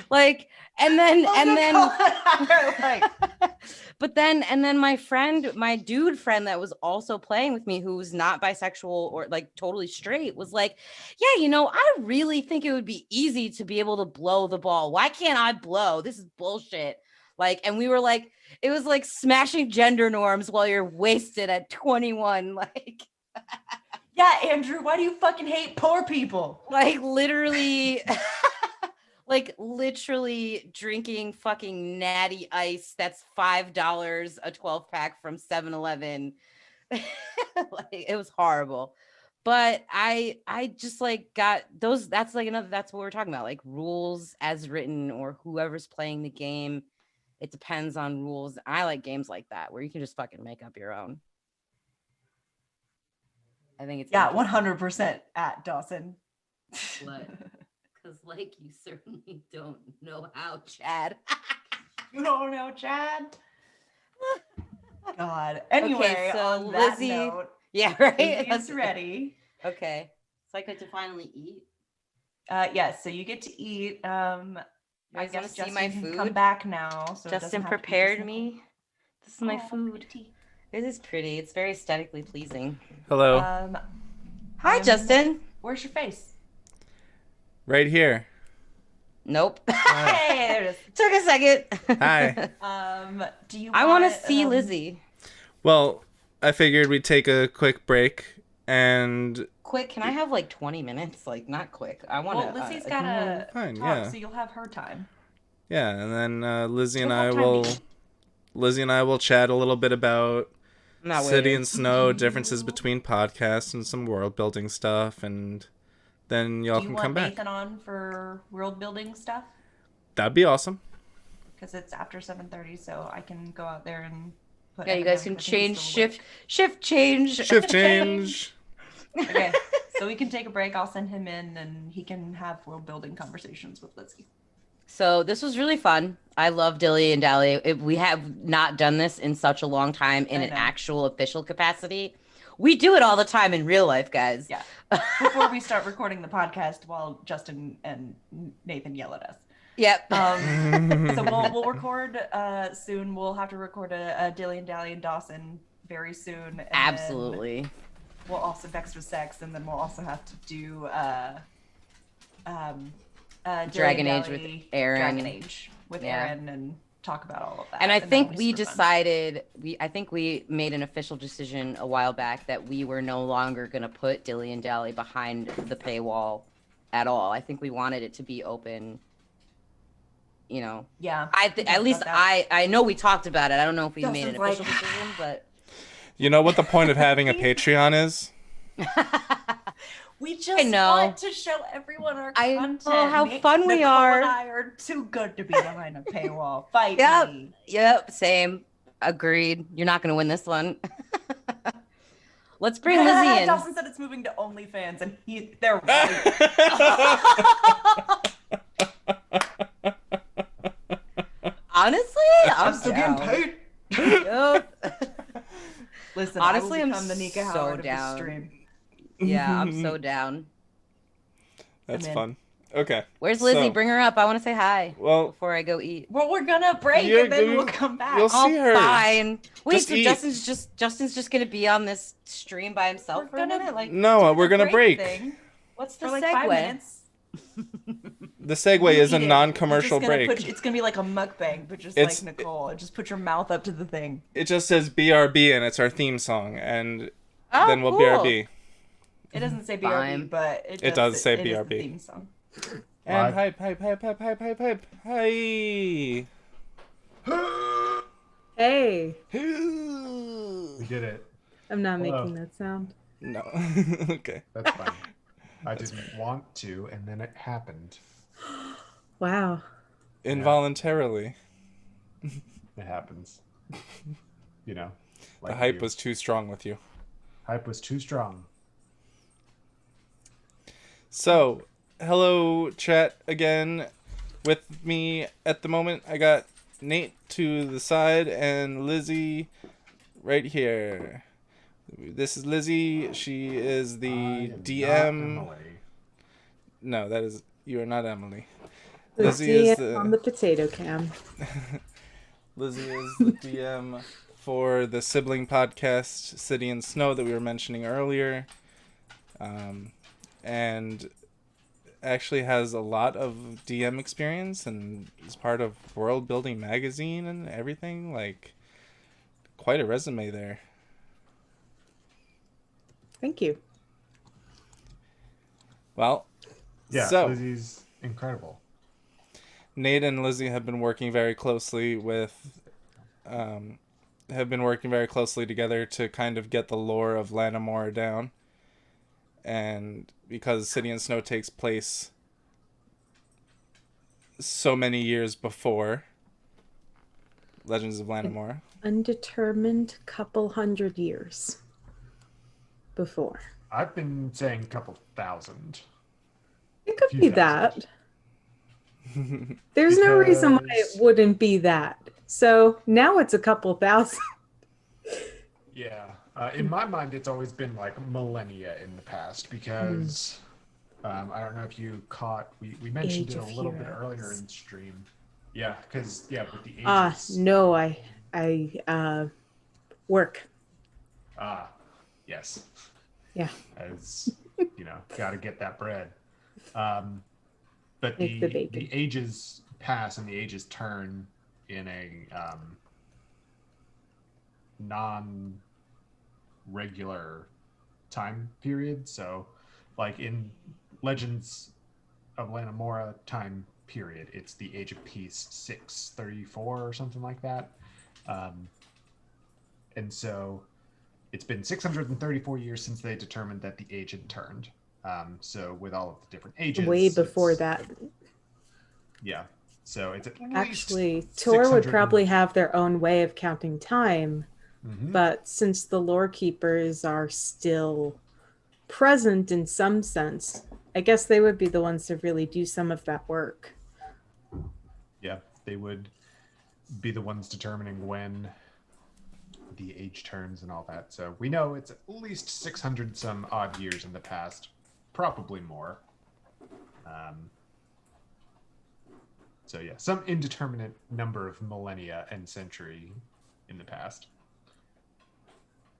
Like, and then but then my dude friend that was also playing with me, who was not bisexual or like totally straight, was like, yeah, I really think it would be easy to be able to blow the ball. Why can't I blow? This is bullshit. Like, and we were like, it was like smashing gender norms while you're wasted at 21. Like, yeah, Andrew, why do you fucking hate poor people? Like literally, like literally drinking fucking natty ice. That's $5 a 12-pack from 7-Eleven. Like, it was horrible. But I just like got those. That's like that's what we're talking about. Like rules as written, or whoever's playing the game. It depends on rules. I like games like that where you can just fucking make up your own. I think it's 100% at Dawson. What? Because like you certainly don't know how, Chad. You don't know, Chad? God. Anyway, okay, so on that Lizzie, note, yeah, right. Lizzie's ready. Okay, so I get to finally eat. Yes. So you get to eat. I guess see Justin my can food. come back now. So Justin prepared me. This is my food. It is pretty. It's very aesthetically pleasing. Hello. Hi, Justin. Where's your face? Right here. Nope. Hey, there it is. Took a second. Hi. Do you? I want to see Lizzie. Well, I figured we'd take a quick break and. Quick? Can I have like 20 minutes? Like, not quick. I want to. Well, Lizzie's gotta talk, yeah. so you'll have her time. Yeah, and then Lizzie and I will chat a little bit about City and Snow, differences between podcasts, and some world building stuff, and then y'all can come back. Do you want Nathan on for world building stuff? That'd be awesome. Because it's after 7:30, so I can go out there and put. Yeah, you guys can change shift change. Shift change. Okay, so we can take a break. I'll send him in, and he can have world building conversations with Lizzie. So this was really fun. I love Dilly and Dally. We have not done this in such a long time in an actual official capacity. We do it all the time in real life, guys. Yeah. Before we start recording the podcast, while Justin and Nathan yell at us. Yep. So we'll record soon. We'll have to record a Dilly and Dally and Dawson very soon. And absolutely. We'll also Vex with Sex, and then we'll also have to do Dragon Age with Aaron. Dragon Age with Aaron, and talk about all of that. And I think we decided, I think we made an official decision a while back that we were no longer going to put Dilly and Dally behind the paywall at all. I think we wanted it to be open. Yeah. At least I know we talked about it. I don't know if we made an official decision, but. You know what the point of having a Patreon is? We just want to show everyone our content. I know how fun we are. Nicole and I are too good to be behind a paywall. Fight me. Yep, same. Agreed. You're not going to win this one. Let's bring Lizzie in. Dawson said it's moving to OnlyFans, and they're right. Honestly, I'm still getting paid. Yup. Listen, Honestly, I I'm will become the Nika so Howard of the down. stream. Yeah, I'm so down. That's I'm in. fun. Okay. Where's Lizzie? So, Bring her up. I want to say hi well, before I go eat. Well, we're gonna break Yeah, and then you- we'll come back. you'll see her. Fine. Wait, Just so eat. Justin's just gonna be on this stream by himself We're for a gonna minute? Like, No, do we're the gonna break. thing what's the for like segue? 5 minutes. The segue You is a eat it. non-commercial You're just gonna break. it's gonna be like a mukbang, but just It's- like Nicole. Just put your mouth up to the thing. It just says BRB and it's our theme song, and Oh, then we'll cool. BRB. It doesn't say BRB, Fine. but It does say it is the BRB. theme song. And Live. hype. Hi. Hey, We did it. I'm not Hello. making that sound. No. Okay. That's fine. I didn't want to, and then it happened. Wow. Involuntarily. It happens. You know. The like hype you. was too strong with you. Hype was too strong. So, hello, chat again. With me at the moment, I got Nate to the side and Lizzie right here. This is Lizzie. She is I the am DM. not Emily. No, that is, you are not Emily. Lizzie Lizzie is on the the potato cam. Lizzie is the DM for the sibling podcast City and Snow that we were mentioning earlier, and actually has a lot of DM experience and is part of World Building Magazine and everything. Like, quite a resume there. Thank you. Well, Yeah, so Lizzie's incredible. Nate and Lizzie have been working very closely together to kind of get the lore of Lanamora down. And because City and Snow takes place so many years before Legends of Lanamora. Undetermined couple hundred years before. I've been saying a couple thousand. It could Few be thousand. that. There's no reason why it Because- wouldn't be that. So now it's a couple thousand. Yeah. In my mind, it's always been like millennia in the past because I don't know if you caught, we mentioned Age it a of little bit earlier Heroes. in stream. Yeah, because, yeah, with the ages. No, I work. Yes. Yeah. As, you know, got to get that bread. But Make the bacon. the ages pass and the ages turn in a non-regular time period. So, like in Legends of Lanamora time period, it's the Age of Peace 634 or something like that. And so it's been 634 years since they determined that the age had turned. So with all of the different ages, Way before it's- that. Yeah. So it's at least Actually, Tor would 600 probably have their own way of counting time. Mhm. But since the lore keepers are still present in some sense, I guess they would be the ones to really do some of that work. Yeah, they would be the ones determining when the age turns and all that. So we know it's at least 600 some odd years in the past, probably more. So yeah, some indeterminate number of millennia and century in the past.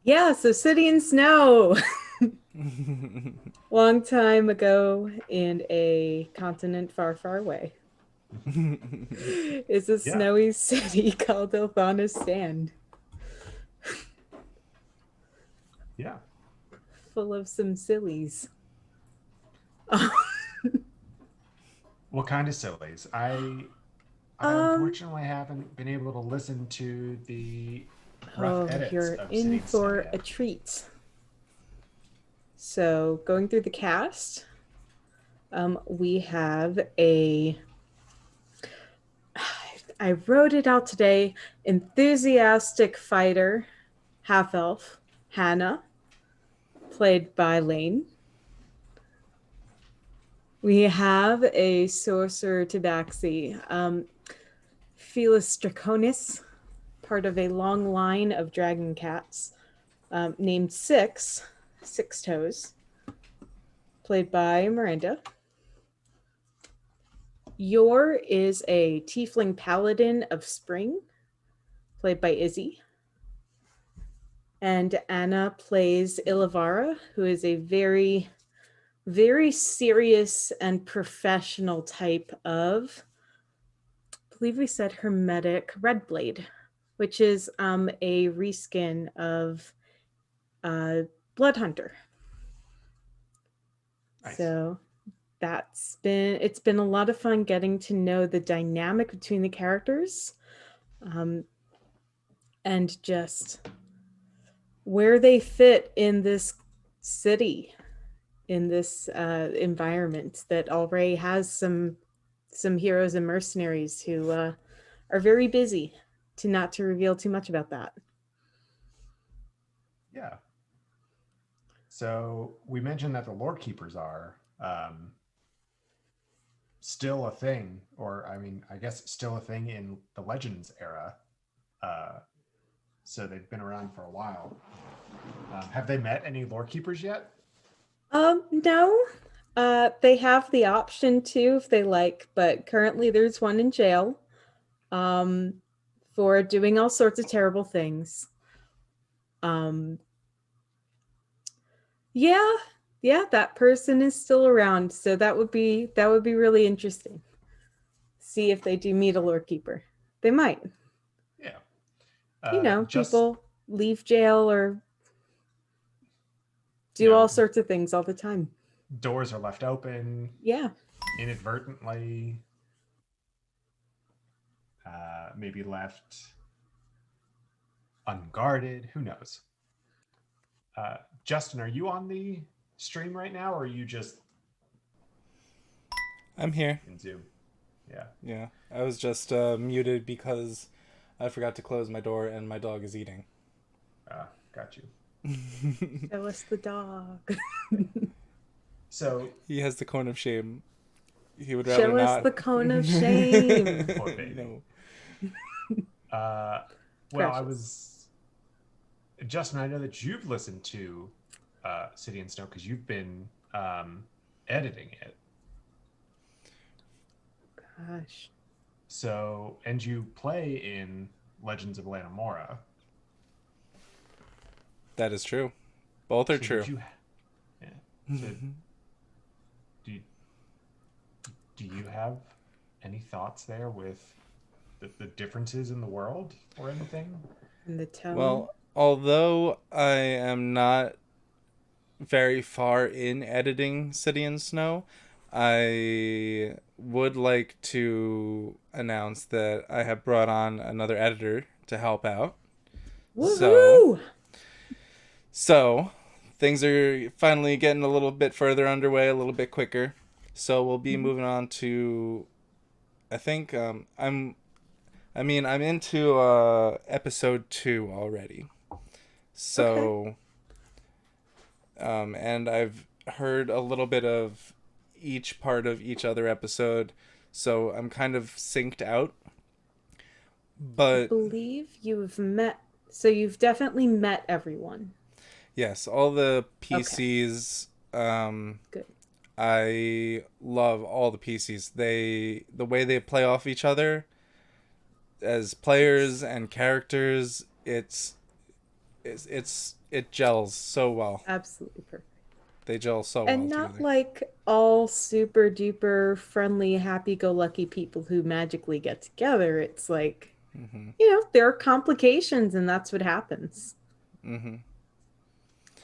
Yeah, so City and Snow. Long time ago in a continent far, far away. Is a Yeah. snowy city called Elthana's Sand. Yeah. Full of some sillies. What kind of sillies? I unfortunately haven't been able to listen to the rough edits You're of City in and Snow for yet. a treat. So, going through the cast, we have I wrote it out today, enthusiastic fighter, half elf, Hannah, played by Lane. We have a sorcerer tabaxi, Felis Draconis, part of a long line of dragon cats named Six Toes, played by Miranda. Yor is a tiefling paladin of spring, played by Izzy. And Anna plays Ilavara, who is a very, very serious and professional type of, I believe we said hermetic Redblade, which is a reskin of Bloodhunter. Nice. So it's been a lot of fun getting to know the dynamic between the characters, and just where they fit in this city, in this environment that already has some heroes and mercenaries who are very busy, not to reveal too much about that. Yeah. So we mentioned that the lore keepers are still a thing, or I guess still a thing in the Legends era. So they've been around for a while. Have they met any lore keepers yet? No. They have the option to if they like, but currently there's one in jail for doing all sorts of terrible things. Yeah, that person is still around, so that would be really interesting. See if they do meet a lore keeper. They might. Yeah. People leave jail or do all sorts of things all the time. Doors are left open. Yeah. Inadvertently. Maybe left unguarded. Who knows? Justin, are you on the stream right now, or are you just... I'm here. In Zoom. Yeah. Yeah. I was just muted because I forgot to close my door and my dog is eating. Got you. Show us the dog. So he has the cone of shame. He would rather show not. Show us the cone of shame. Poor baby. No. Well, I was... Justin, I know that you've listened to City and Snow because you've been editing it. Gosh. So, and you play in Legends of Lanamora. That is true. Both are true. So, do you have any thoughts there with the differences in the world or anything? And the tone? Well, although I am not very far in editing City and Snow, I would like to announce that I have brought on another editor to help out. Woohoo! So things are finally getting a little bit further underway, a little bit quicker. So we'll be moving on to, I think, I'm into episode 2 already. So, and I've heard a little bit of each part of each other episode, so I'm kind of synced out. But I believe you've definitely met everyone. Yes, all the PCs. Good. I love all the PCs. The way they play off each other as players and characters, it gels so well. Absolutely perfect. They gel so well. And not together. like all super duper friendly, happy go lucky people who magically get together. It's like, there are complications, and that's what happens.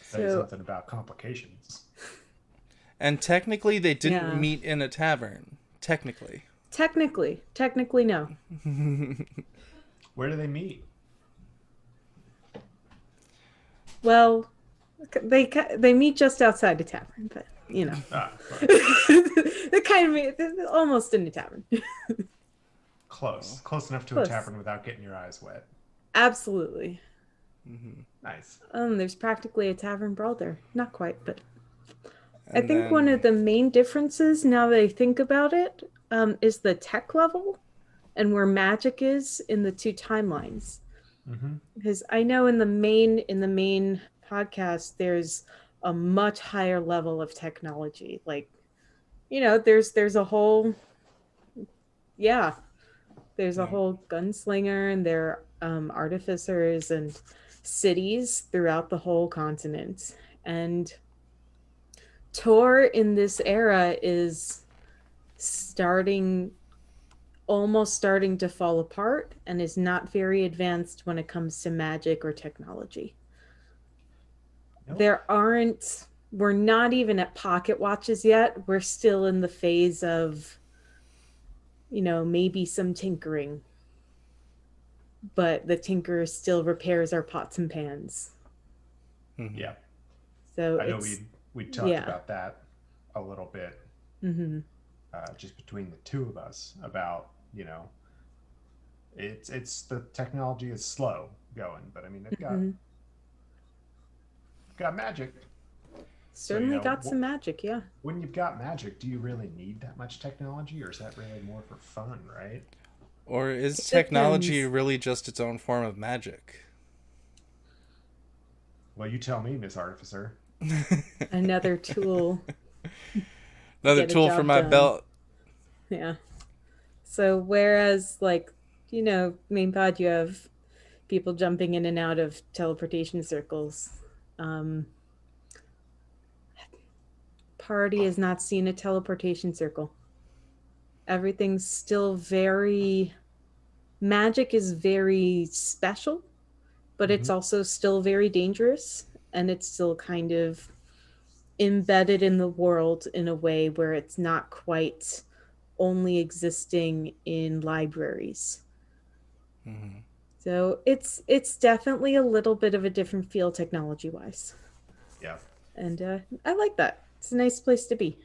Say something about complications. And technically, they didn't meet in a tavern. Technically, no. Where do they meet? Well, they meet just outside the tavern, but they're kind of almost in the tavern. Close enough to a tavern without getting your eyes wet. Absolutely. Nice. There's practically a tavern brawl there. Not quite, but I think one of the main differences, now that I think about it, is the tech level and where magic is in the two timelines. Because I know in the main podcast, there's a much higher level of technology. Like, there's a whole, there's a whole gunslinger, and there are artificers and cities throughout the whole continent. And Tor in this era is almost starting to fall apart, and is not very advanced when it comes to magic or technology. Nope. We're not even at pocket watches yet. We're still in the phase of, maybe some tinkering. But the tinker still repairs our pots and pans. Mm-hmm. Yeah. So I know we talked about that a little bit, just between the two of us about, it's the technology is slow going, but I mean they've got magic. Certainly got some magic, yeah. When you've got magic, do you really need that much technology, or is that really more for fun, right? Or is technology really just its own form of magic? Well, you tell me, Miss Artificer. Another tool. Another tool for my belt. Yeah. So whereas, main pod, you have people jumping in and out of teleportation circles. Party has not seen a teleportation circle. Everything's still magic is very special, but it's also still very dangerous, and it's still kind of embedded in the world in a way where it's not quite only existing in libraries. So it's definitely a little bit of a different feel technology wise. Yeah. And I like that. It's a nice place to be.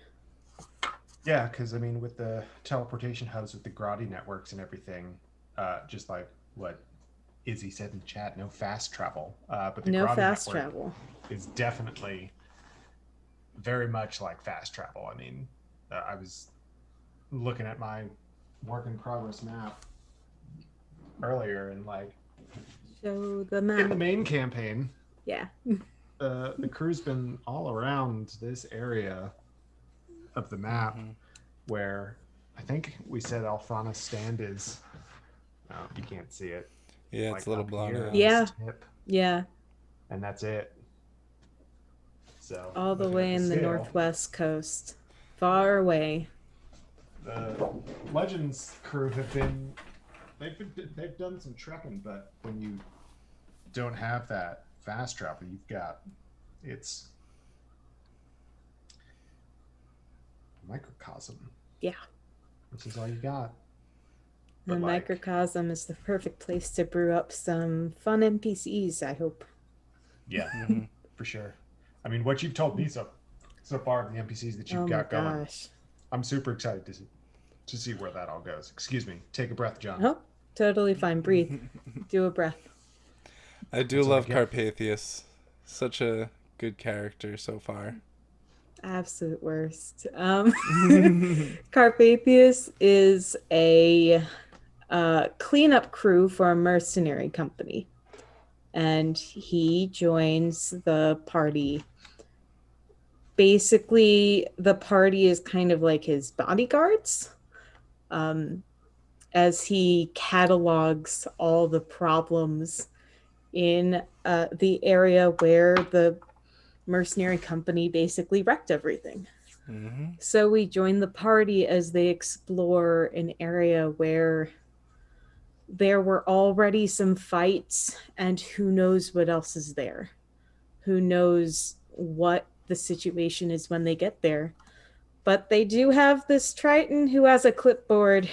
Yeah, because I mean, with the teleportation hubs, with the Grotti networks and everything, just like what Izzy said in the chat, no fast travel. But the Grotti fast network travel is definitely very much like fast travel. I mean, I was looking at my work in progress map earlier, and show the map in the main campaign. Yeah. The crew's been all around this area of the map where I think we said Alfana's stand is. Oh, you can't see it. Yeah, it's a little blown out. Yeah. Tip, yeah. and that's it. So all the way in the northwest coast, far away. The Legends crew they've done some trekking, but when you don't have that fast travel, it's microcosm. Yeah. This is all you got. And microcosm is the perfect place to brew up some fun NPCs, I hope. Yeah, for sure. I mean, what you've told me so far of the NPCs that you've got going, I'm super excited to see where that all goes. Excuse me. Take a breath, John. Oh, totally fine. Breathe. Do a breath. I do love Carpathius. Such a good character so far. Absolute worst. Carpathius is a cleanup crew for a mercenary company, and he joins the party. Basically, the party is kind of like his bodyguards, as he catalogs all the problems in the area where the mercenary company basically wrecked everything. So we join the party as they explore an area where there were already some fights, and who knows what else is there. Who knows what the situation is when they get there. But they do have this Triton who has a clipboard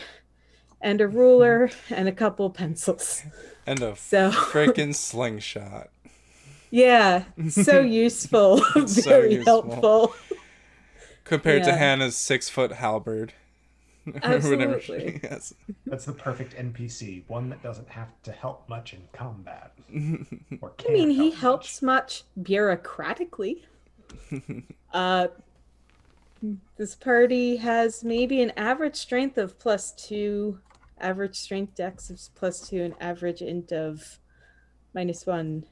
and a ruler and a couple pencils. And a freaking slingshot. Yeah, so useful. Very helpful. Compared to Hannah's 6-foot halberd. Absolutely. That's the perfect NPC. One that doesn't have to help much in combat. Or I mean, he helps much bureaucratically. This party has maybe an average strength of +2, average strength dex of +2, and average int of -1.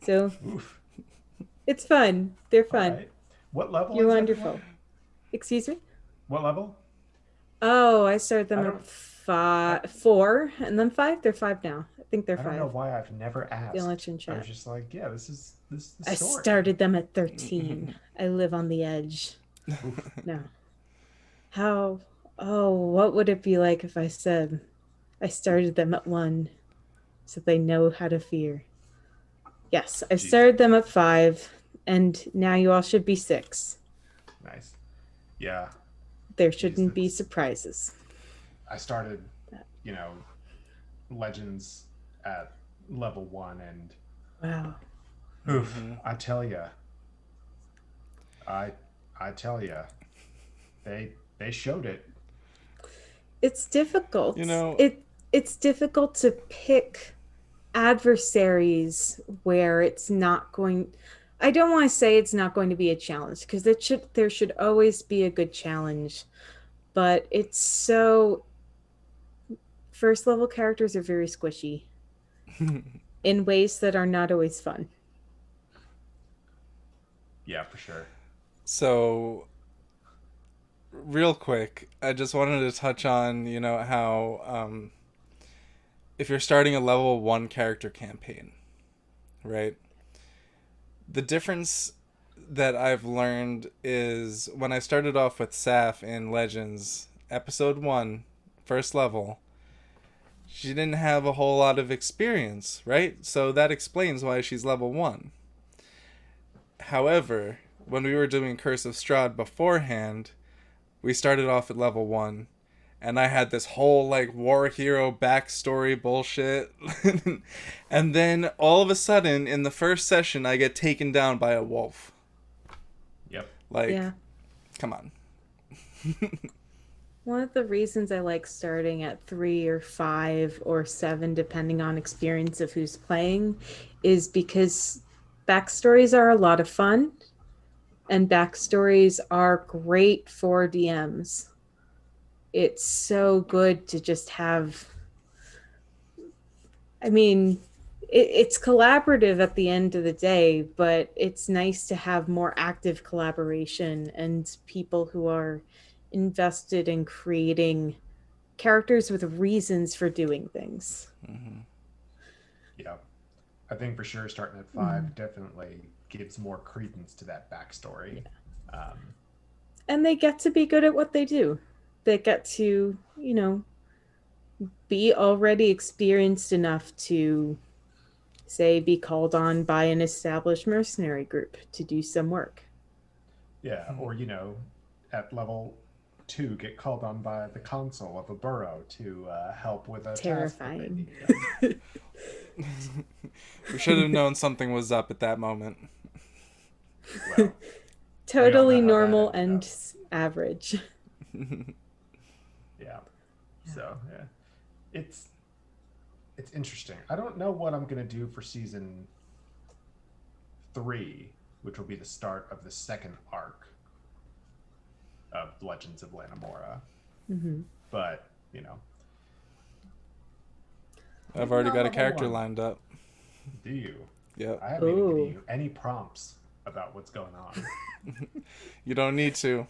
So Oof. it's fun. They're All fun. right. What level You're is wonderful. everyone? Excuse me? What level? Oh, I started them I at don't- 4 and then 5. They're 5 now. I think they're I 5. don't know why I've never asked. They'll let you in I was chat. just like, yeah, this is the I story. started them at 13. I live on the edge. Oof. No. How? Oh, what would it be like if I said I started them at 1 so they know how to fear? Yes, I Jeez. started them at 5, and now you all should be 6. Nice. Yeah. There Jeez, shouldn't be that's- surprises. I started, Legends at level 1, and Wow. oof, Mhm. I tell you, I tell you, they showed it. It's difficult. You know- It's difficult to pick adversaries where it's not going. I don't want to say it's not going to be a challenge, because there should always be a good challenge, but it's so first level characters are very squishy in ways that are not always fun. Yeah, for sure. So, real quick, I just wanted to touch on, how if you're starting a level 1 character campaign, right? The difference that I've learned is when I started off with Saf in Legends, episode 1, first level, she didn't have a whole lot of experience, right? So that explains why she's level 1. However, when we were doing Curse of Strahd beforehand, we started off at level 1, and I had this whole war hero backstory bullshit. And then all of a sudden in the first session I get taken down by a wolf. Yep. Yeah. Come on. One of the reasons I like starting at 3 or 5 or 7, depending on experience of who's playing, is because backstories are a lot of fun, and backstories are great for DMs. It's so good to just have. I mean, it's collaborative at the end of the day, but it's nice to have more active collaboration and people who are invested in creating characters with reasons for doing things. Mm-hmm. Yeah. I think for sure starting at 5 definitely gives more credence to that backstory. Yeah. And they get to be good at what they do. They get to, be already experienced enough to, say, be called on by an established mercenary group to do some work. Yeah, or at level 2, get called on by the consul of a borough to help with a Terrifying. task that they need. We should have known something was up at that moment. Well, Totally we all know how that normal ended and up. average. Yeah. So yeah, it's interesting. I don't know what I'm gonna do for season 3, which will be the start of the second arc of Legends of Lanamora. Mm-hmm. But I've already got a level character 1. lined up. Do you? Yep. I haven't even Ooh. given you any prompts about what's going on. You don't need to.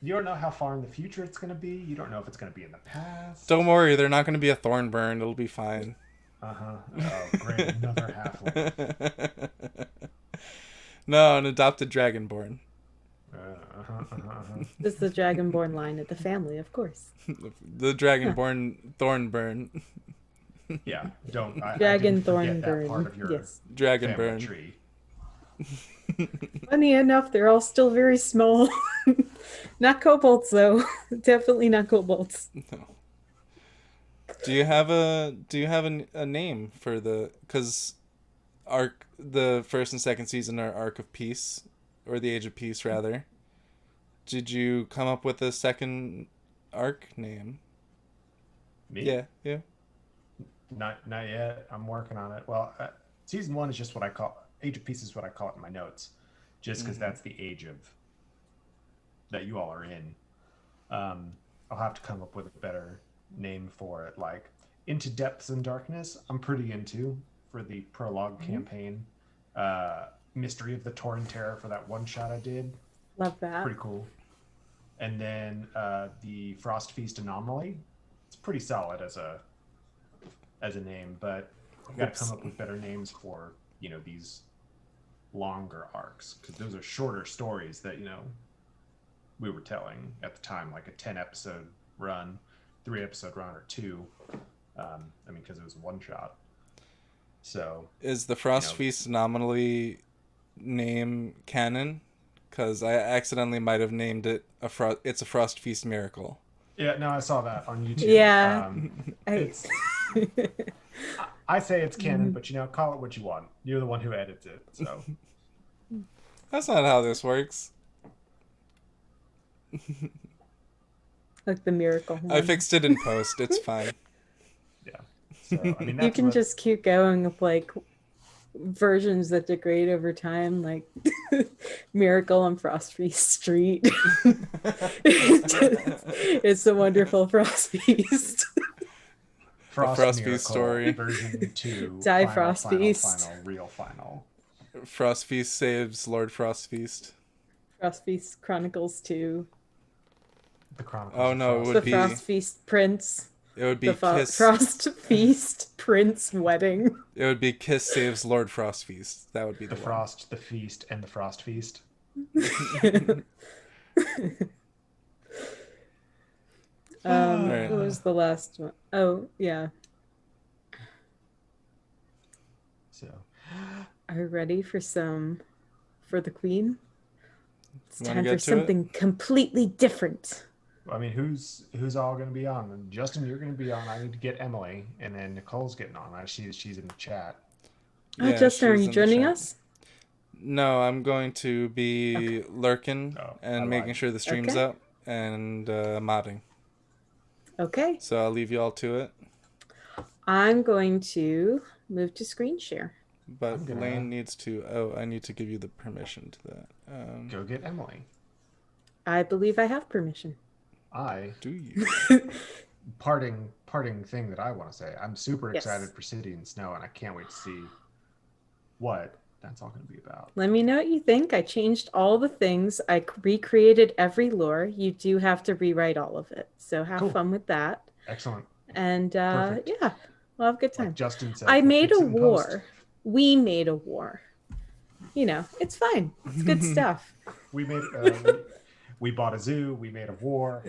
You don't know how far in the future it's going to be. You don't know if it's going to be in the past. Don't worry, they're not going to be a Thornburn. It'll be fine. Uh-huh. Oh, great. Another halfling. No, an adopted Dragonborn. This is the Dragonborn line of the family, of course. The Dragonborn Thornburn. Yeah, don't. I Dragon didn't forget that Thornburn. part of your Yes. family Dragonburn. tree. Funny enough, they're all still very small. Not kobolds, though. Definitely not kobolds. No. Do you have a name for because the first and second season are Arc of Peace, or the Age of Peace rather. Did you come up with a second arc name? Me? Yeah. Not yet. I'm working on it. Well, season 1 is just what I call Age of Peace is what I call it in my notes, just because that's the age of that you all are in. I'll have to come up with a better name for it. Like Into Depths and Darkness, I'm pretty into for the prologue campaign. Mystery of the Torrentera for that one shot I did. Love that. Pretty cool. And then the Frost Feast Anomaly. It's pretty solid as a name, but I got to come up with better names for these longer arcs, because those are shorter stories that we were telling at the time, like a 10-episode run, 3-episode run, or 2. Because it was one shot. So is the Frost Feast Anomaly name canon? Because I accidentally might have named it It's a Frost Feast Miracle. Yeah, no, I saw that on YouTube. Yeah. It's I say it's canon, but call it what you want. You're the one who edits it, so. That's not how this works. Like the miracle. I fixed it in post. It's fine. Yeah. So, you can just keep going with like versions that degrade over time, like Miracle on Frost Feast Street. It's a wonderful Frost Feast. Frost Feast story. Version 2. Die Frost Feast. Real final. Frost Feast saves Lord Frost Feast. Frost Feast Chronicles 2. The Chronicles. Oh no, it would the be Frost Feast Prince. It would be Kiss. Frost Feast Prince Wedding. It would be Kiss saves Lord Frost Feast. That would be the Frost, the Feast, and the Frost Feast. Right. What was the last one? Oh yeah. So, are you ready for the Queen? It's Wanna time get for to something completely different. Who's all going to be on? Justin, you're going to be on. I need to get Emily, and then Nicole's getting on. She's in the chat. Yeah, Justin, are she's you in the joining chat. us? No, I'm going to be lurking and making sure the stream's Okay. up and modding. Okay. So I'll leave you all to it. I'm going to move to screen share. But Lane needs to. Oh, I need to give you the permission to that. Go get Emily. I believe I have permission. Do you? Parting thing that I want to say. I'm super Yes. excited for City and Snow, and I can't wait to see what that's all going to be about. Let me know what you think. I changed all the things. I recreated every lore. You do have to rewrite all of it. So have fun with that. Excellent. And yeah, we'll have a good time. Like Justin said, I we'll made fix a it in war. post. We made a war. It's fine. It's good stuff. We made we bought a zoo. We made a war.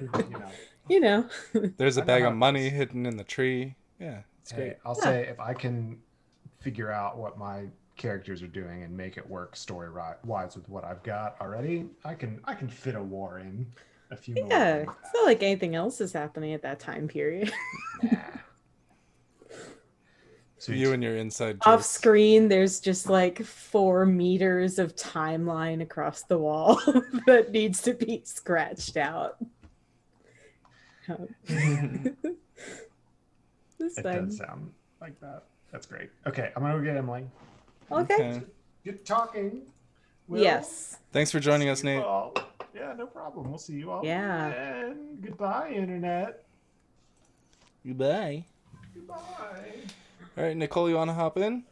There's a bag of money hidden in the tree. Yeah, it's great. I'll say if I can figure out what my characters are doing and make it work story wise with what I've got already, I can fit a war in a few more. Yeah, it's not like anything else is happening at that time period. So you and your inside Off jokes. screen, there's just like 4 meters of timeline across the wall that needs to be scratched out. It does sound like that. That's great. Okay, I'm gonna go get Emily. Okay. Good talking. Will. Yes. Thanks for joining us, Nate. Yeah, no problem. We'll see you all. Yeah. And goodbye, Internet. Goodbye. Goodbye. All right, Nicole, you want to hop in?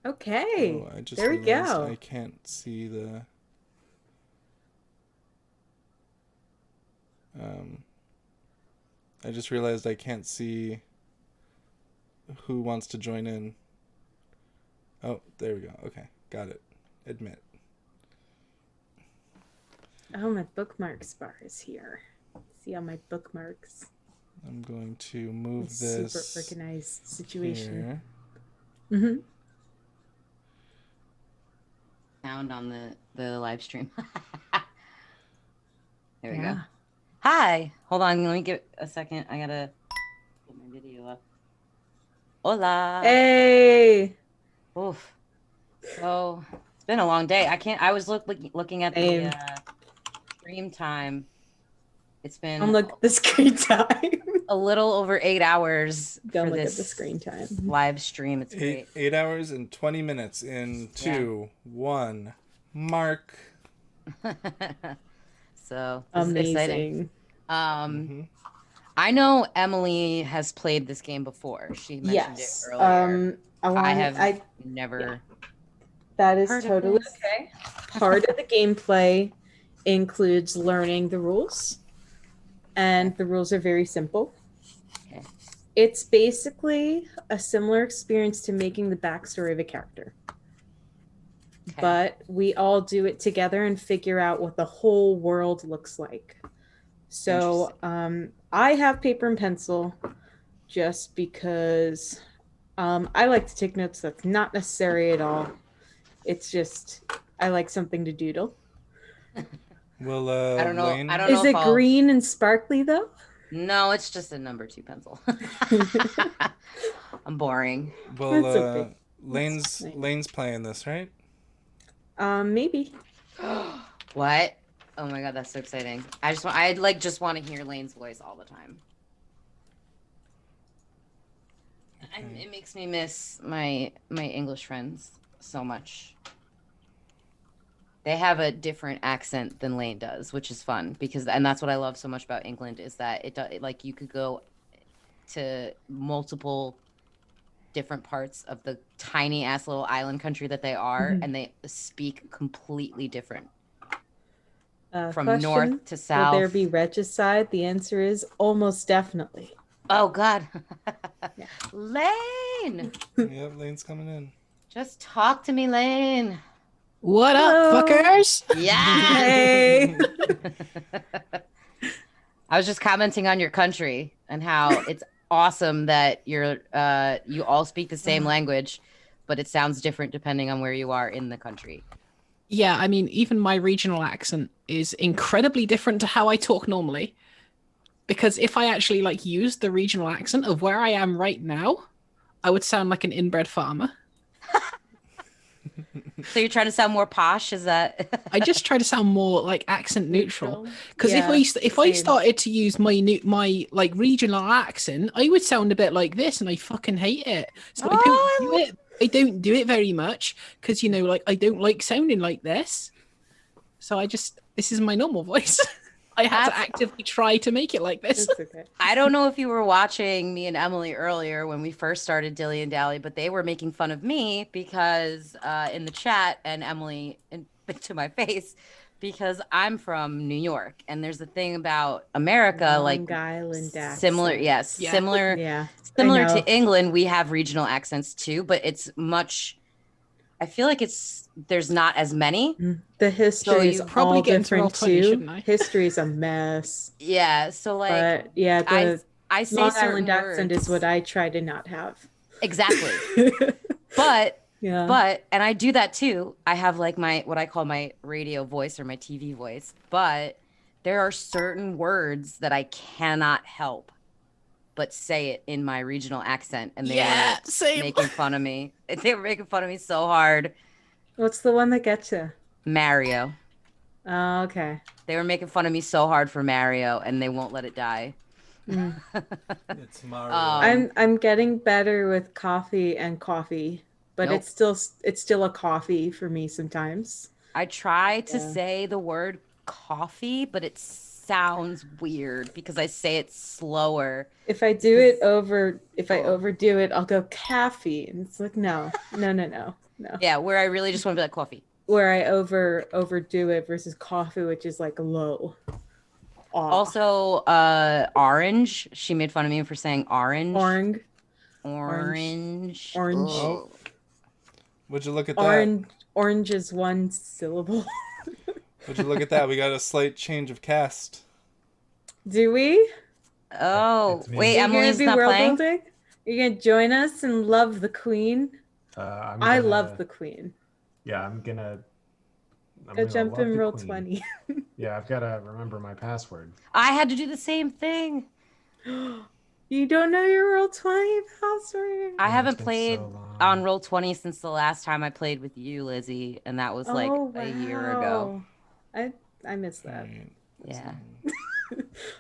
Okay. Oh, I just there we realized go. I can't see the. I just realized I can't see who wants to join in. Oh, there we go. Okay, got it. Admit. Oh, my bookmarks bar is here. See all my bookmarks. I'm going to move It's this. super organized situation. Here. Mm-hmm. Sound on the live stream. There we Yeah. go. Hi. Hold on. Let me give a second. I gotta get my video up. Hola. Hey. Oof. So it's been a long day. I was looking at the stream time. It's been Don't look at the screen time. a little over 8 hours Don't for look this at the screen time. live stream. It's great. 8 hours and 20 minutes in 2, 1. Mark. So this is exciting. Amazing. I know Emily has played this game before. She mentioned it earlier. I have never. That is heard of totally this. okay. Part of the gameplay includes learning the rules, and the rules are very simple. Okay. It's basically a similar experience to making the backstory of a character. Okay. But we all do it together and figure out what the whole world looks like. So I have paper and pencil just because I like to take notes. That's not necessary at all. It's just I like something to doodle. Well, I don't know. Lane? I don't know. Is it green and sparkly though? No, it's just a number 2 pencil. I'm boring. Well, That's okay. Lane's playing this, right? Maybe. What? Oh my god, that's so exciting! I just want to hear Lane's voice all the time. It makes me miss my English friends so much. They have a different accent than Lane does, which is fun and that's what I love so much about England is that like you could go to multiple different parts of the tiny ass little island country that they are, and they speak completely different from Question, north to south. Will there be regicide? The answer is almost definitely. Oh God, Yeah. Lane! Yep, Lane's coming in. Just talk to me, Lane. What Hello. up, fuckers? Yeah. Hey. I was just commenting on your country and how it's awesome that you all speak the same language, but it sounds different depending on where you are in the country. Yeah, I mean, even my regional accent is incredibly different to how I talk normally. Because if I actually used the regional accent of where I am right now, I would sound like an inbred farmer. So you're trying to sound more posh? Is that? I just try to sound more accent neutral. Because Yeah, if I same. started to use my regional accent, I would sound a bit like this, and I fucking hate it. So I don't do it very much because I don't like sounding like this. So this is my normal voice. I had to actively try to make it like this. That's okay. I don't know if you were watching me and Emily earlier when we first started Dilly and Dally, but they were making fun of me because in the chat and Emily to my face because I'm from New York and there's a thing about America Long Island accent. similar, yes, Yeah. similar, Yeah. similar I know. to England. We have regional accents too, but it's much. I feel like there's not as many. The history is probably all get into roll different 20, too. shouldn't I? History is a mess. Yeah, so But yeah, the I say Long certain Island accent words. is what I try to not have. Exactly. But Yeah. and I do that too. I have what I call my radio voice or my TV voice, but there are certain words that I cannot help but say it in my regional accent, and they were same. making fun of me. They were making fun of me so hard. What's the one that gets you? Mario. Oh, okay. They were making fun of me so hard for Mario, and they won't let it die. It's Mario. I'm getting better with coffee, but Nope. it's still a coffee for me sometimes. I try to say the word coffee, but it sounds weird because I say it slower. If I do it I overdo it, I'll go caffeine. And it's like no. Yeah, where I really just want to be like coffee. Where I overdo it versus coffee, which is low. Aw. Also, orange. She made fun of me for saying orange. Orange. Orange. Oh. Would you look at that? Orange is one syllable. Would you look at that? We got a slight change of cast. Do we? Oh, It's me. wait, You're Emily's gonna be not world playing? building? You're gonna join us and love the queen? I love the queen. Yeah, I'm gonna Go jump love in the roll queen. 20. Yeah, I've got to remember my password. I had to do the same thing. You don't know your roll 20 password? I haven't it's been played so long. on Roll20 since the last time I played with you, Lizzie, and that was a year ago. I missed that. Right. Yeah.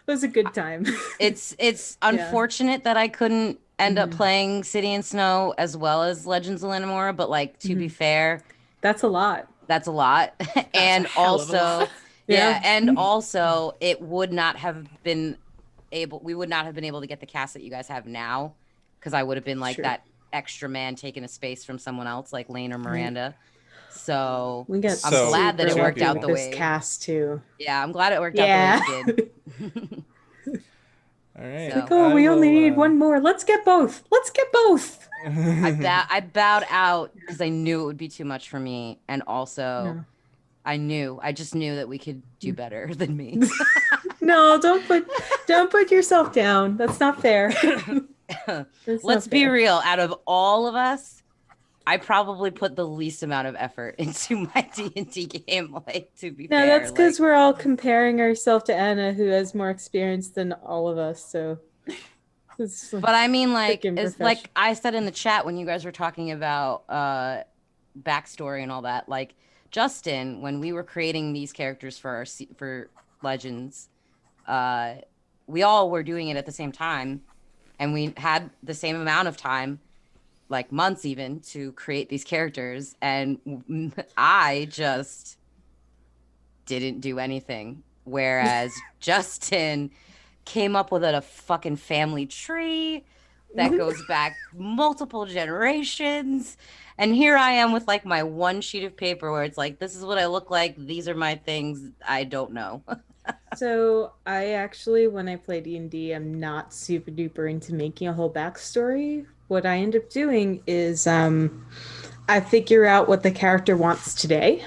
was a good time. It's unfortunate that I couldn't end up playing City and Snow as well as Legends of Lenamora, but like to be fair, That's a lot. that's a lot. And a hell of a also, lot. yeah, and also it would not have been we would not have been able to get the cast that you guys have now, because I would have been like Sure. that extra man taking a space from someone else like Lane or Miranda. So We got I'm glad that it super worked lucky out with the this way. cast too. Yeah, I'm glad it worked Yeah. out the way it did. All right. So- Like, oh, we only need one more. Let's get both. Let's get both. I bowed out because I knew it would be too much for me, and also No. I just knew that we could do better than me. No, don't put yourself down. That's not fair. Let's be real. Out of all of us, I probably put the least amount of effort into my D&D game. Like, to be No, fair, that's because we're all comparing ourselves to Anna, who has more experience than all of us. So, but I mean, like, freaking it's like I said in the chat when you guys were talking about backstory and all that. Like, Justin, when we were creating these characters for for Legends, we all were doing it at the same time, and we had the same amount of time, like months even, to create these characters, and I just didn't do anything, whereas Justin came up with a fucking family tree that goes back multiple generations, and here I am with like my one sheet of paper where it's like, this is what I look like, these are my things, I don't know. So I actually, when I play D&D, I'm not super duper into making a whole backstory. What I end up doing is I figure out what the character wants today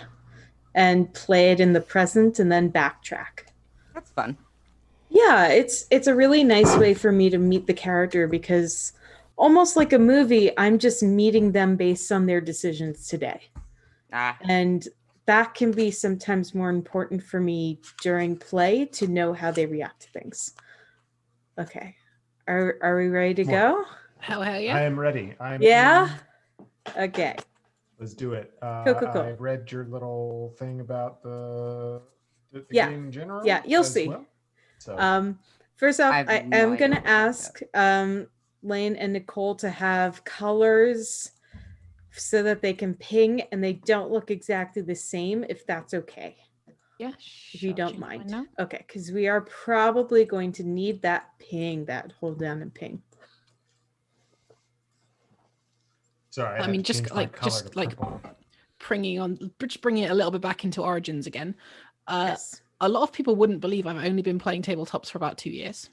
and play it in the present and then backtrack. That's fun. Yeah, it's a really nice way for me to meet the character, because almost like a movie, I'm just meeting them based on their decisions today. And that can be sometimes more important for me during play to know how they react to things. Okay. Are we ready to go? Hell yeah. I am ready. Yeah? Okay. Let's do it. Cool. I read your little thing about the Yeah. game in general. Yeah, you'll as see. well. So First off, I have I no am idea going what to ask Lane and Nicole to have colors so that they can ping and they don't look exactly the same, if that's okay. Yeah. If you don't change mine mind. now. Okay, because we are probably going to need that ping, that hold down and ping. sorry, I mean, just like bringing it a little bit back into Origins again. Yes. A lot of people wouldn't believe I've only been playing tabletops for about 2 years.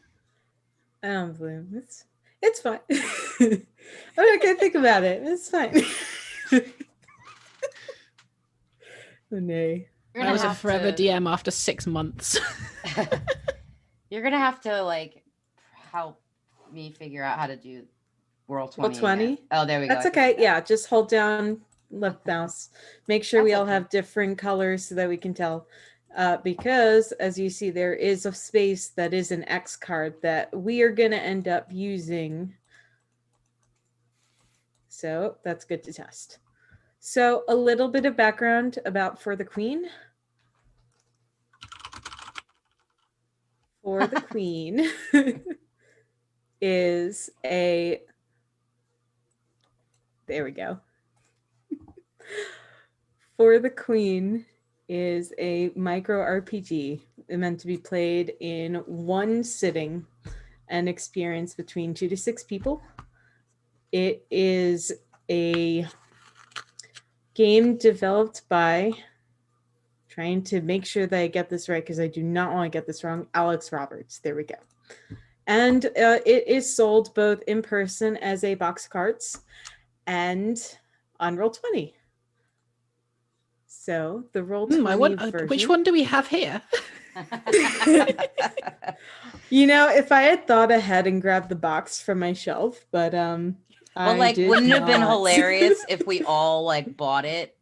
I don't believe it's fine. I'm not gonna think about it. It's fine. Oh nay. I was a forever DM after 6 months. You're gonna have to like help me figure out how to do World 20. Roll 20? again. Oh, there we go. That's I figured okay. it out. Yeah, just hold down left mouse. Make sure we That's all okay. have different colors so that we can tell. Because as you see, there is a space that is an X card that we are going to end up using. So that's good to test. So a little bit of background about For the Queen. For the Queen is a... There we go. For the Queen is a micro RPG meant to be played in one sitting and experience between 2 to 6 people. It is a game developed by, trying to make sure that I get this right because I do not want to get this wrong, Alex Roberts. There we go. And it is sold both in person as a box of cards and on Roll20. So the Roll20 version. Which one do we have here? You know, if I had thought ahead and grabbed the box from my shelf, but Well, like, wouldn't it have been hilarious if we all like bought it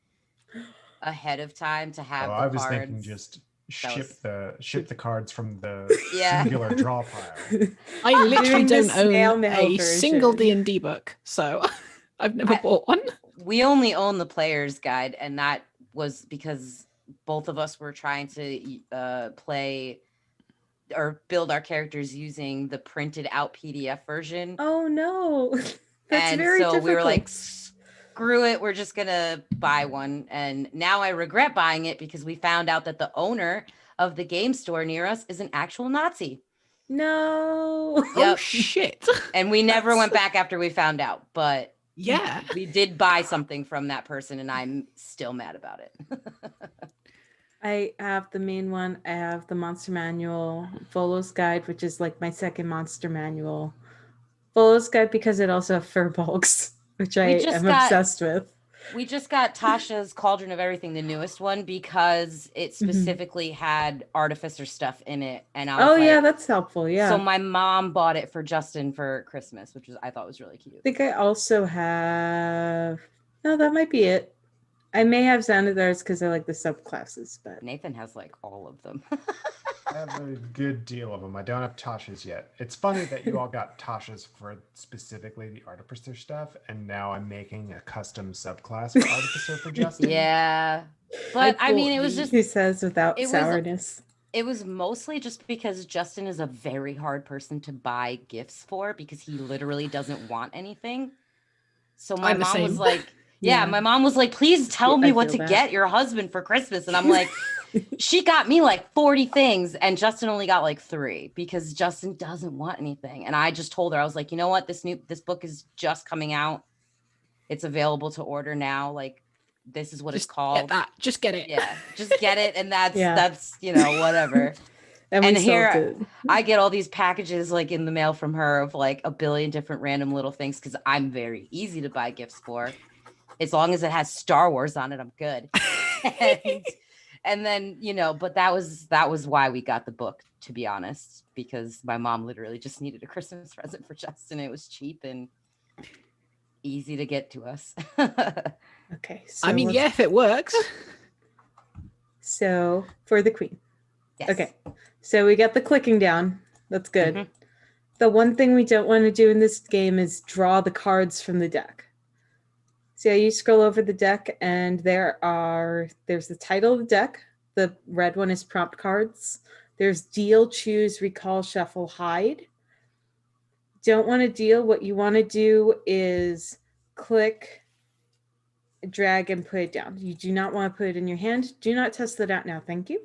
ahead of time to have the I was cards? thinking just ship was- the cards from the Yeah. singular draw pile. I literally Doing the don't snail own mail a version. single D&D book, so I've never bought one. We only own the player's guide, and that was because both of us were trying to play or build our characters using the printed out PDF version. Oh no. That's and very so difficult. we were like, screw it, we're just gonna buy one. And now I regret buying it because we found out that the owner of the game store near us is an actual Nazi. No. Yep. Oh shit. And we never went back after we found out, but Yeah. we did buy something from that person and I'm still mad about it. I have the main one. I have the monster manual, Volo's Guide, which is like my second monster manual. Volo's Guide because it also have fur bulks, which I am obsessed with. We just got Tasha's Cauldron of Everything, the newest one, because it specifically had artificer stuff in it. And I was yeah, that's helpful. Yeah. So my mom bought it for Justin for Christmas, which I thought was really cute. I think I also have. No, that might be it. I may have Xanadars because I like the subclasses, but Nathan has like all of them. I have a good deal of them. I don't have Tasha's yet. It's funny that you all got Tasha's for specifically the Artificer stuff, and now I'm making a custom subclass for Artificer for Justin. Yeah. But I mean, it was just... He says without sourness. It was mostly just because Justin is a very hard person to buy gifts for because he literally doesn't want anything. So my mom was like... Yeah, my mom was like, please tell me what to get your husband for Christmas. And I'm like, she got me like 40 things and Justin only got like 3 because Justin doesn't want anything. And I just told her, I was like, you know what? This book is just coming out. It's available to order now. Like, this is what it's called. Get that. Just get it. Yeah, just get it. And that's, you know, whatever. And here I get all these packages like in the mail from her of like a billion different random little things because I'm very easy to buy gifts for. As long as it has Star Wars on it, I'm good. and then, you know, but that was why we got the book, to be honest, because my mom literally just needed a Christmas present for Justin. It was cheap and easy to get to us. Okay. So I mean, yeah, if it works. So for the queen. Yes. Okay. So we got the clicking down. That's good. Mm-hmm. The one thing we don't want to do in this game is draw the cards from the deck. So you scroll over the deck and there's the title of the deck. The red one is prompt cards. There's deal, choose, recall, shuffle, hide. Don't want to deal. What you want to do is click, drag, and put it down. You do not want to put it in your hand. Do not test that out now. Thank you.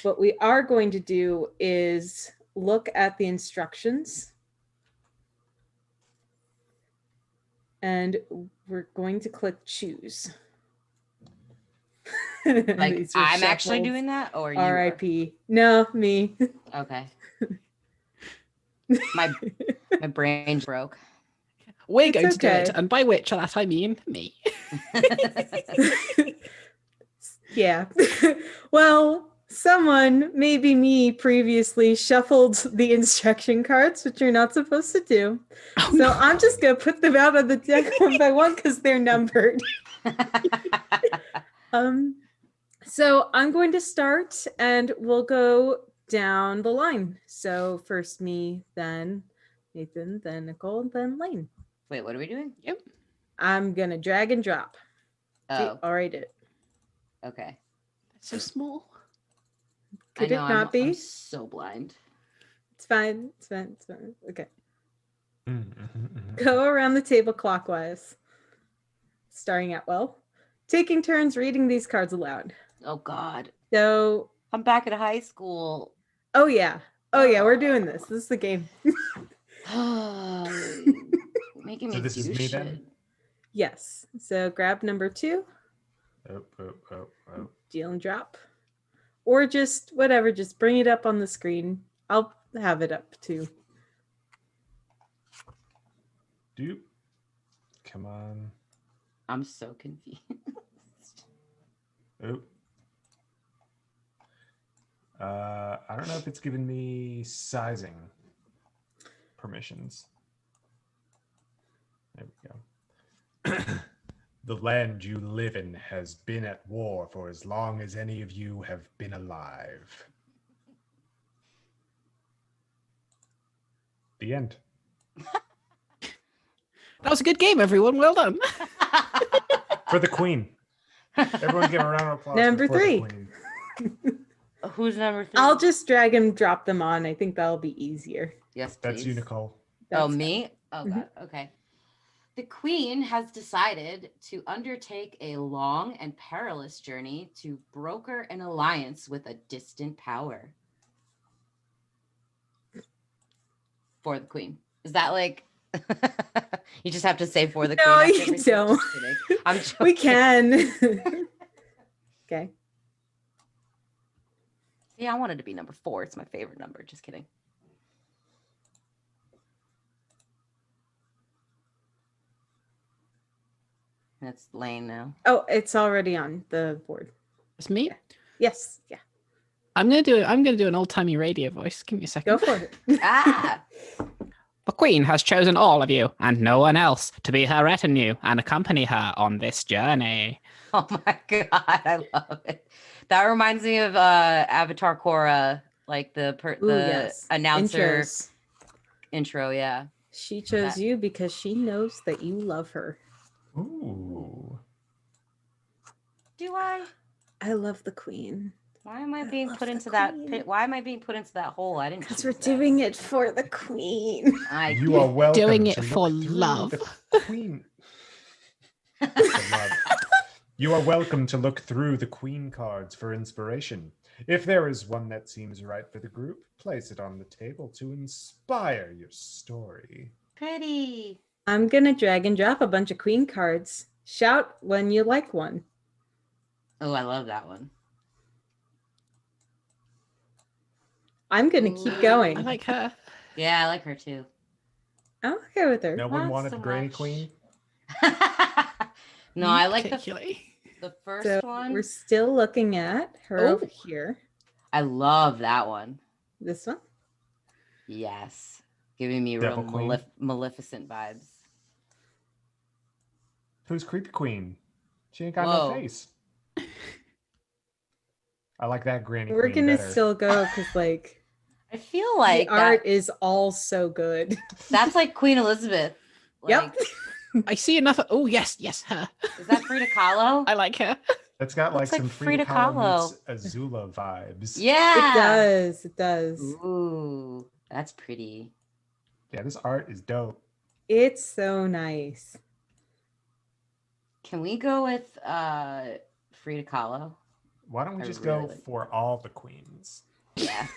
What we are going to do is look at the instructions. And we're going to click choose. Like I'm actually doing that, or you? RIP. No, me. Okay. My brain broke. We're going to do it, and by which that I mean me. Yeah. Well, someone, maybe me, previously shuffled the instruction cards, which you're not supposed to do. Oh, so no. I'm just going to put them out on the deck one by one because they're numbered. So I'm going to start and we'll go down the line. So first me, then Nathan, then Nicole, then Lane. Wait, what are we doing? Yep. I'm going to drag and drop. Oh. See, already did it. Okay. That's so small. Could it not be? I'm so blind. It's fine. It's fine. It's fine. Okay. Go around the table clockwise. Starting out well. Taking turns reading these cards aloud. Oh, God. So I'm back at high school. Oh, yeah. Oh, yeah. We're doing this. This is the game. Making me so this do is me shit. then? Yes. So grab number 2. Oh. Deal and drop. Or just whatever. Just bring it up on the screen. I'll have it up too. Doop. Come on. I'm so confused. Oh. I don't know if it's given me sizing permissions. There we go. The land you live in has been at war for as long as any of you have been alive. The end. That was a good game, everyone. Well done. For the Queen. Everyone give a round of applause. Number for 3. The Queen. Oh, Who's number 3? I'll just drag and drop them on. I think that'll be easier. Yes, please. That's you, Nicole. Oh, That's me? Oh, God. Okay. The queen has decided to undertake a long and perilous journey to broker an alliance with a distant power. For the queen. Is that like... You just have to say for the queen. No, after you everything? don't. Just kidding. I'm joking. We can. Okay. Yeah, I wanted to be number 4. It's my favorite number. Just kidding. It's Lane now. Oh, it's already on the board. It's me. Yes. Yeah. I'm gonna do an old timey radio voice. Give me a second. Go for it. Ah! The Queen has chosen all of you and no one else to be her retinue and accompany her on this journey. Oh my God, I love it. That reminds me of Avatar Korra, like the Ooh, yes. announcer Intros. intro. Yeah. She chose you because she knows that you love her. Ooh. Do I? I love the queen. Why am I being love put the into that queen. pit? Why am I being put into that hole? I didn't. Because choose we're that. doing it for the queen. You are welcome Doing to it for look through love. the queen. For love. You are welcome to look through the queen cards for inspiration. If there is one that seems right for the group, place it on the table to inspire your story. Pretty. I'm going to drag and drop a bunch of queen cards. Shout when you like one. Oh, I love that one. I'm going to keep going. I like her. Yeah, I like her too. I'm okay with her. No one Not wanted so Granny much. Queen? No, I like particularly. the first So one. we're still looking at her Oh. over here. I love that one. This one. Yes. Giving me Devil real Queen. Maleficent vibes. Who's Creepy Queen? She ain't got Whoa. no face. I like that Granny We're Queen going to better. still go because, like, I feel like the art is all so good. that's like Queen Elizabeth. Like, Yep. I see another. Oh yes, her. Is that Frida Kahlo? I like her. It's got like Looks like some Frida Frida Kahlo Kahlo. meets Azula vibes. Yeah. It does. It does. Ooh, that's pretty. Yeah, this art is dope. It's so nice. Can we go with Frida Kahlo? Why don't we I just really go like for all the queens? Yeah.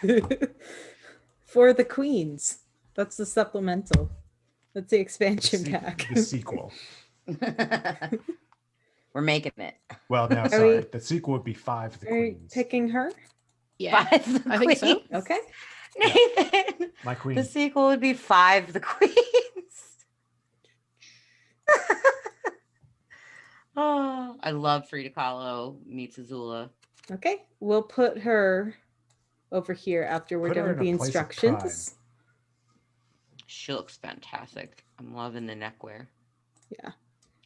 For the queens. That's the supplemental. That's the expansion pack. The sequel. We're making it. Well, no, Are sorry. we- The sequel would be 5 of the Are you queens. picking her? Yeah, 5 the I think so. queens. Okay. Nathan. My queen. The sequel would be 5 the queens. Oh, I love Frida Kahlo meets Azula. Okay. We'll put her over here after we're Put her done with in the a place of instructions. She looks fantastic. I'm loving the neckwear Yeah.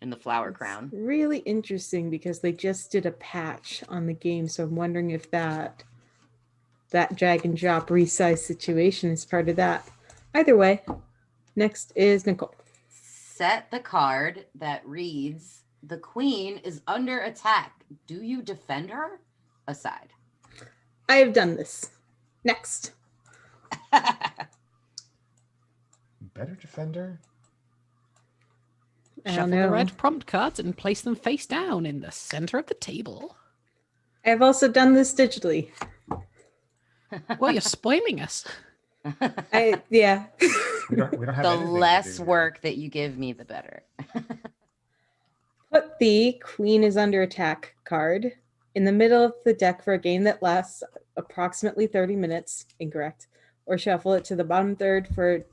and the flower It's crown. really interesting because they just did a patch on the game, so I'm wondering if that drag and drop resize situation is part of that. Either way, next is Nicole. Set the card that reads, "The queen is under attack. Do you defend her?" aside. I have done this. Next. Better defender? I don't Shuffle the know. red prompt cards and place them face down in the center of the table. I've also done this digitally. Well, you're spoiling us. Yeah. We don't have The anything to less do. work that you give me, the better. Put the Queen is under attack card in the middle of the deck for a game that lasts approximately 30 minutes. Incorrect. Or shuffle it to the bottom third for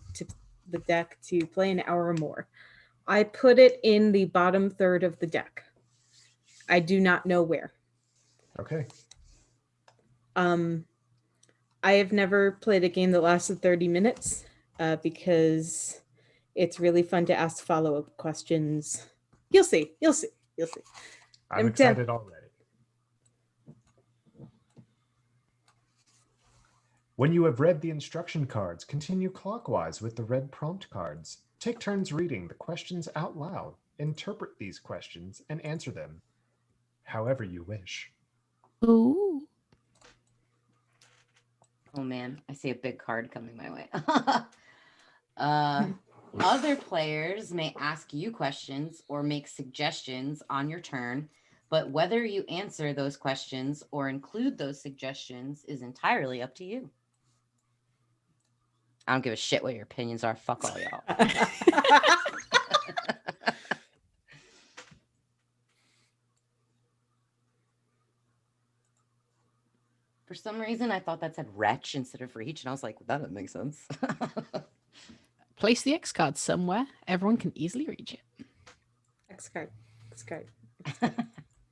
the deck to play an hour or more. I put it in the bottom third of the deck. I do not know where. Okay. I have never played a game that lasted 30 minutes because it's really fun to ask follow-up questions. You'll see. You'll see. You'll see. I'm I'm excited already. When you have read the instruction cards, continue clockwise with the red prompt cards. Take turns reading the questions out loud. Interpret these questions and answer them however you wish. Ooh. Oh man, I see a big card coming my way. Other players may ask you questions or make suggestions on your turn, but whether you answer those questions or include those suggestions is entirely up to you. I don't give a shit what your opinions are. Fuck all y'all. For some reason, I thought that said wretch instead of reach, and I was like, that doesn't make sense. Place the X card somewhere. Everyone can easily reach it. X card. X card.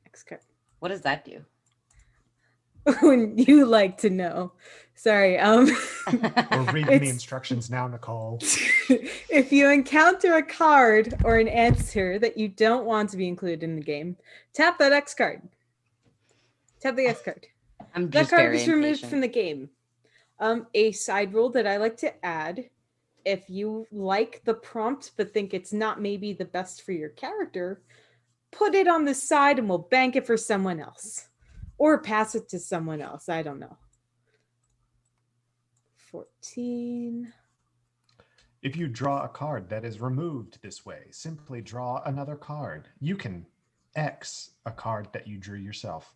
X card. What does that do? When you like to know. Sorry. We're reading the It's- instructions now, Nicole. If you encounter a card or an answer that you don't want to be included in the game, tap that X card. Tap the X card. I'm That just card very is removed impatient. from the game. A side rule that I like to add: if you like the prompt but think it's not maybe the best for your character, put it on the side and we'll bank it for someone else. Or pass it to someone else. I don't know. 14. If you draw a card that is removed this way, simply draw another card. You can X a card that you drew yourself.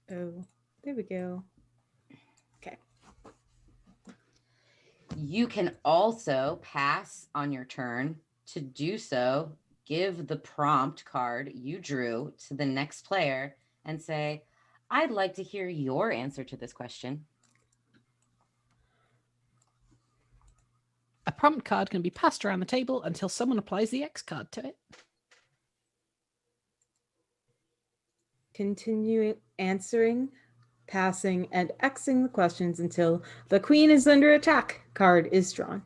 Oh, there we go. Okay. You can also pass on your turn. To do so, give the prompt card you drew to the next player and say, I'd like to hear your answer to this question. A prompt card can be passed around the table until someone applies the X card to it. Continue answering, passing, and Xing the questions until the queen is under attack card is drawn.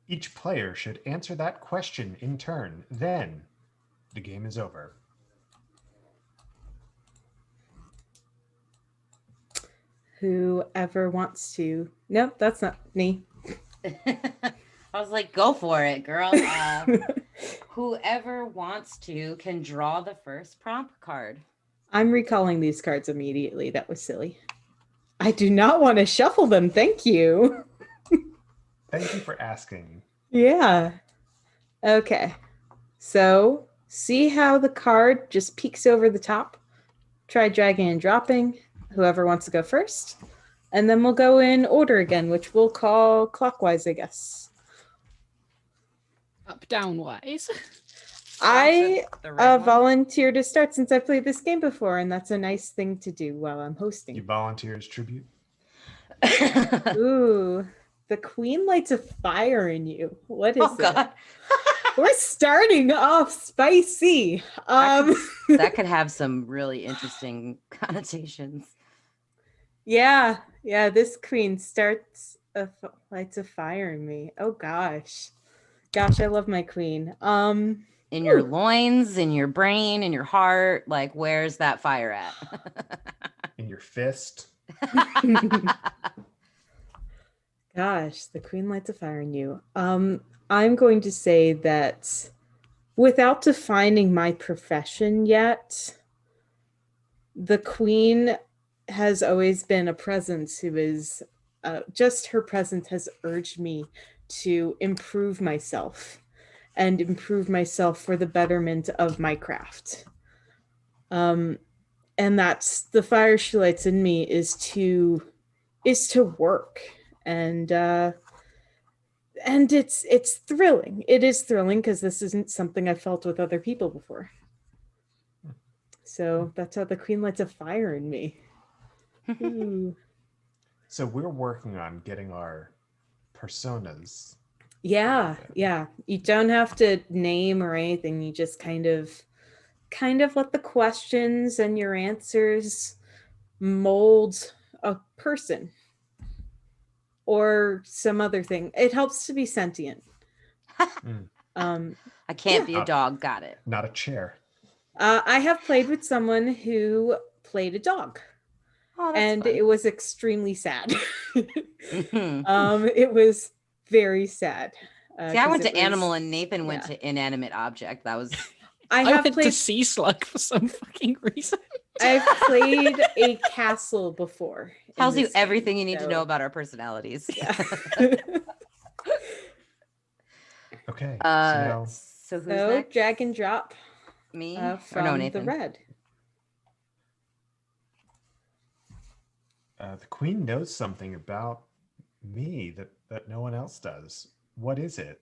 Each player should answer that question in turn. Then the game is over. Whoever wants to. Nope, that's not me. I was like, go for it, girl. Whoever wants to can draw the first prompt card. I'm recalling these cards immediately. That was silly. I do not want to shuffle them. Thank you. Thank you for asking. Yeah. Okay. So see how the card just peeks over the top? Try dragging and dropping. Whoever wants to go first. And then we'll go in order again, which we'll call clockwise, I guess. Up, down, wise. I The red one? volunteer to start since I've played this game before, and that's a nice thing to do while I'm You hosting. volunteer as tribute. Ooh, the queen lights a fire in you. What is Oh God. We're starting off spicy. That could have some really interesting connotations. Yeah, this queen lights a fire in me. Oh gosh. Gosh, I love my queen. In your loins, in your brain, in your heart, like where's that fire at? In your fist. Gosh, the queen lights a fire in you. I'm going to say that without defining my profession yet, the queen has always been a presence who is just her presence has urged me to improve myself and improve myself for the betterment of my craft. And that's the fire she lights in me is to work. And it's thrilling. It is thrilling because this isn't something I've felt with other people before. So that's how the queen lights a fire in me. Ooh. So we're working on getting our personas. Yeah. You don't have to name or anything. You just kind of let the questions and your answers mold a person or some other thing. It helps to be sentient. I can't be a dog. Got it. Not a chair. I have played with someone who played a dog. Oh, that's and fun. it was extremely sad. Mhm. It was very sad. See, I 'cause went it to animal was- and Nathan went yeah. to inanimate object. That was I I have went to played. Sea Slug for some fucking reason. I've played a castle before. in tells you this game, everything you need to know so- about our personalities. Yeah. Okay. So who's So next? drag and drop Me or from no, the Nathan? red. The queen knows something about me that no one else does. What is it?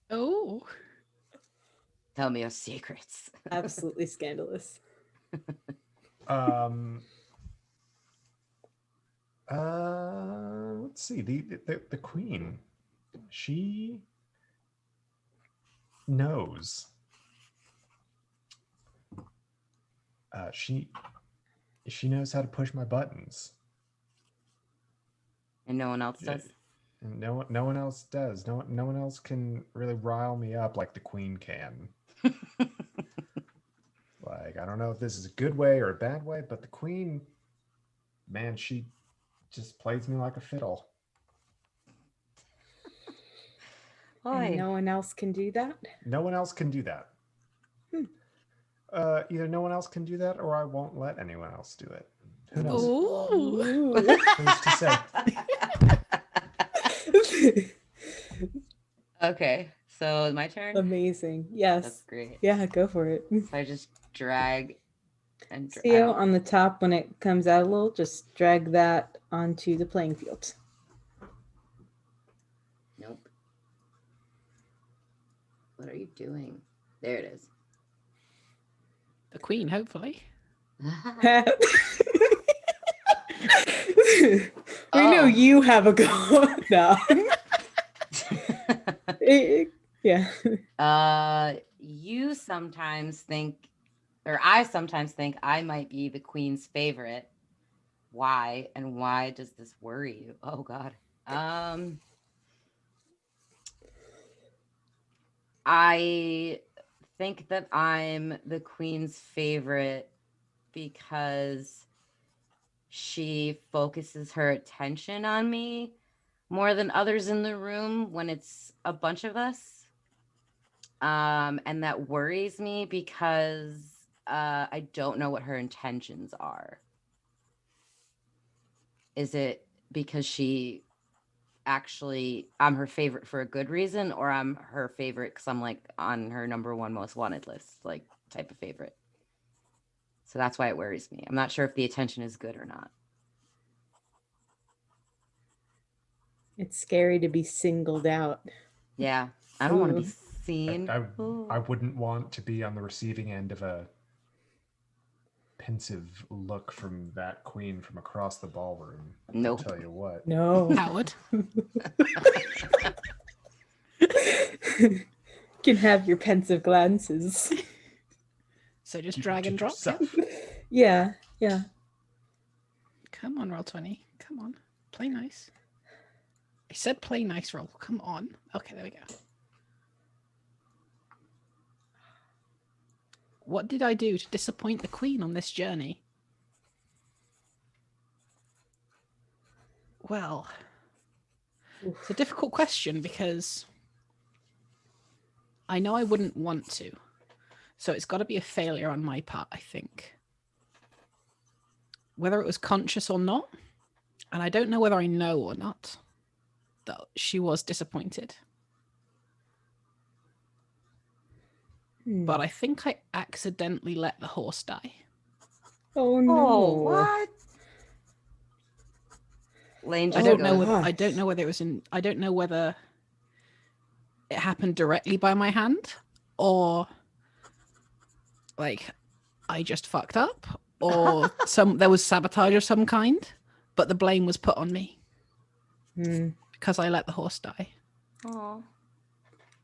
Oh. Tell me your secrets. Absolutely scandalous. Let's see. The queen. She knows. She knows how to push my buttons. And no one else does. And no one else does. No one else can really rile me up like the queen can. Like, I don't know if this is a good way or a bad way, but the queen, man, she just plays me like a fiddle. And no one else can do that? No one else can do that. Either no one else can do that, or I won't let anyone else do it. Who knows? Ooh. Who's to say? Okay, so my turn. Amazing. Yes. That's great. Yeah, go for it. So I just drag and Theo, on the top, when it comes out a little, just drag that onto the playing field. Nope. What are you doing? There it is. The queen, hopefully. We know you have a goal now. Yeah. You sometimes think, or I sometimes think I might be the queen's favorite. Why? And why does this worry you? Oh God. I think that I'm the queen's favorite because she focuses her attention on me more than others in the room when it's a bunch of us. And that worries me because I don't know what her intentions are. Is it because she actually, I'm her favorite for a good reason, or I'm her favorite because I'm like on her #1 most wanted list, like type of favorite? So that's why it worries me. I'm not sure if the attention is good or not. It's scary to be singled out. Yeah, I don't want to be seen. I wouldn't want to be on the receiving end of a pensive look from that queen from across the ballroom. Nope. I'll tell you what. No. Howard. Can have your pensive glances. So just drag and drop. Yeah, yeah. Come on, roll 20. Come on. Play nice. I said play nice roll. Come on. Okay, there we go. What did I do to disappoint the queen on this journey? Well, it's a difficult question because I know I wouldn't want to. So it's got to be a failure on my part, I think. Whether it was conscious or not, and I don't know whether I know or not, that she was disappointed. But I think I accidentally let the horse die. Oh no! Oh, what? Lane just I don't know. goes, I don't know whether it was in. I don't know whether it happened directly by my hand, or like I just fucked up, or there was sabotage of some kind. But the blame was put on me because I let the horse die. Oh.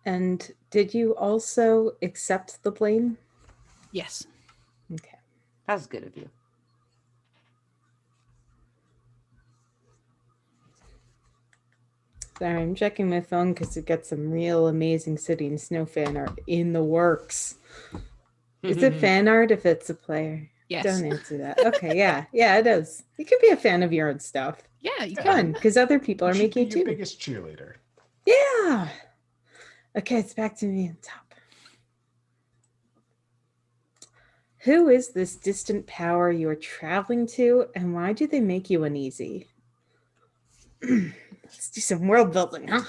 And did you also accept the blame? Yes. Okay. That was good of you. Sorry, I'm checking my phone because it got some real amazing City and Snow fan art in the works. Is it fan art if it's a player? Yes. Don't answer that. Okay, yeah, it is. You can be a fan of your own stuff. Yeah, you Fun, can. because other people You are should making be it your too. biggest cheerleader. Yeah. Okay, it's back to me on top. Who is this distant power you are traveling to, and why do they make you uneasy? Let's do some world building, huh?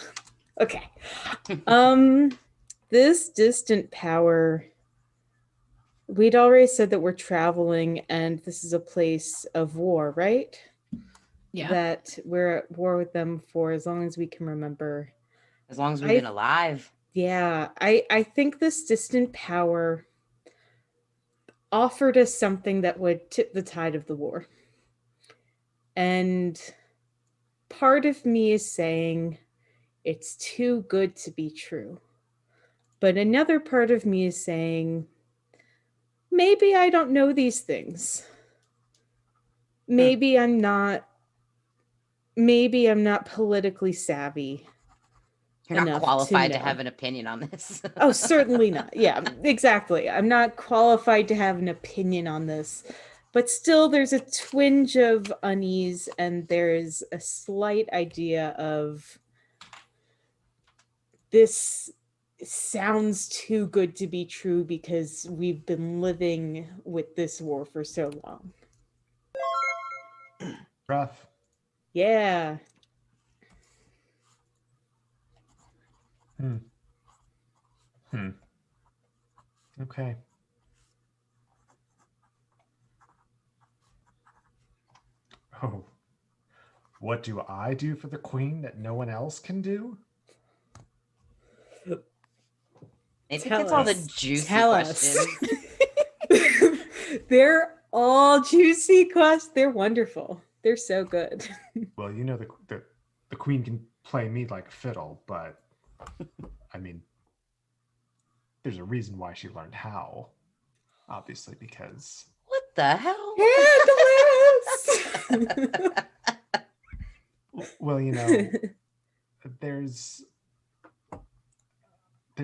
Okay. This distant power, we'd already said that we're traveling, and this is a place of war, right? Yeah. That we're at war with them for as long as we can remember. As long as we've been alive. Yeah, I think this distant power offered us something that would tip the tide of the war. And part of me is saying it's too good to be true. But another part of me is saying maybe I don't know these things. Maybe I'm not politically savvy. You're not qualified to know. have an opinion on this. Oh, certainly not. Yeah, exactly. I'm not qualified to have an opinion on this. But still, there's a twinge of unease, and there's a slight idea of this sounds too good to be true because we've been living with this war for so long. Rough. Yeah. Okay. Oh. What do I do for the queen that no one else can do? I think it's all the juicy questions. They're all juicy questions. They're wonderful. They're so good. Well, you know the queen can play me like a fiddle, but I mean, there's a reason why she learned how. Obviously, because what the hell? Well, you know, there's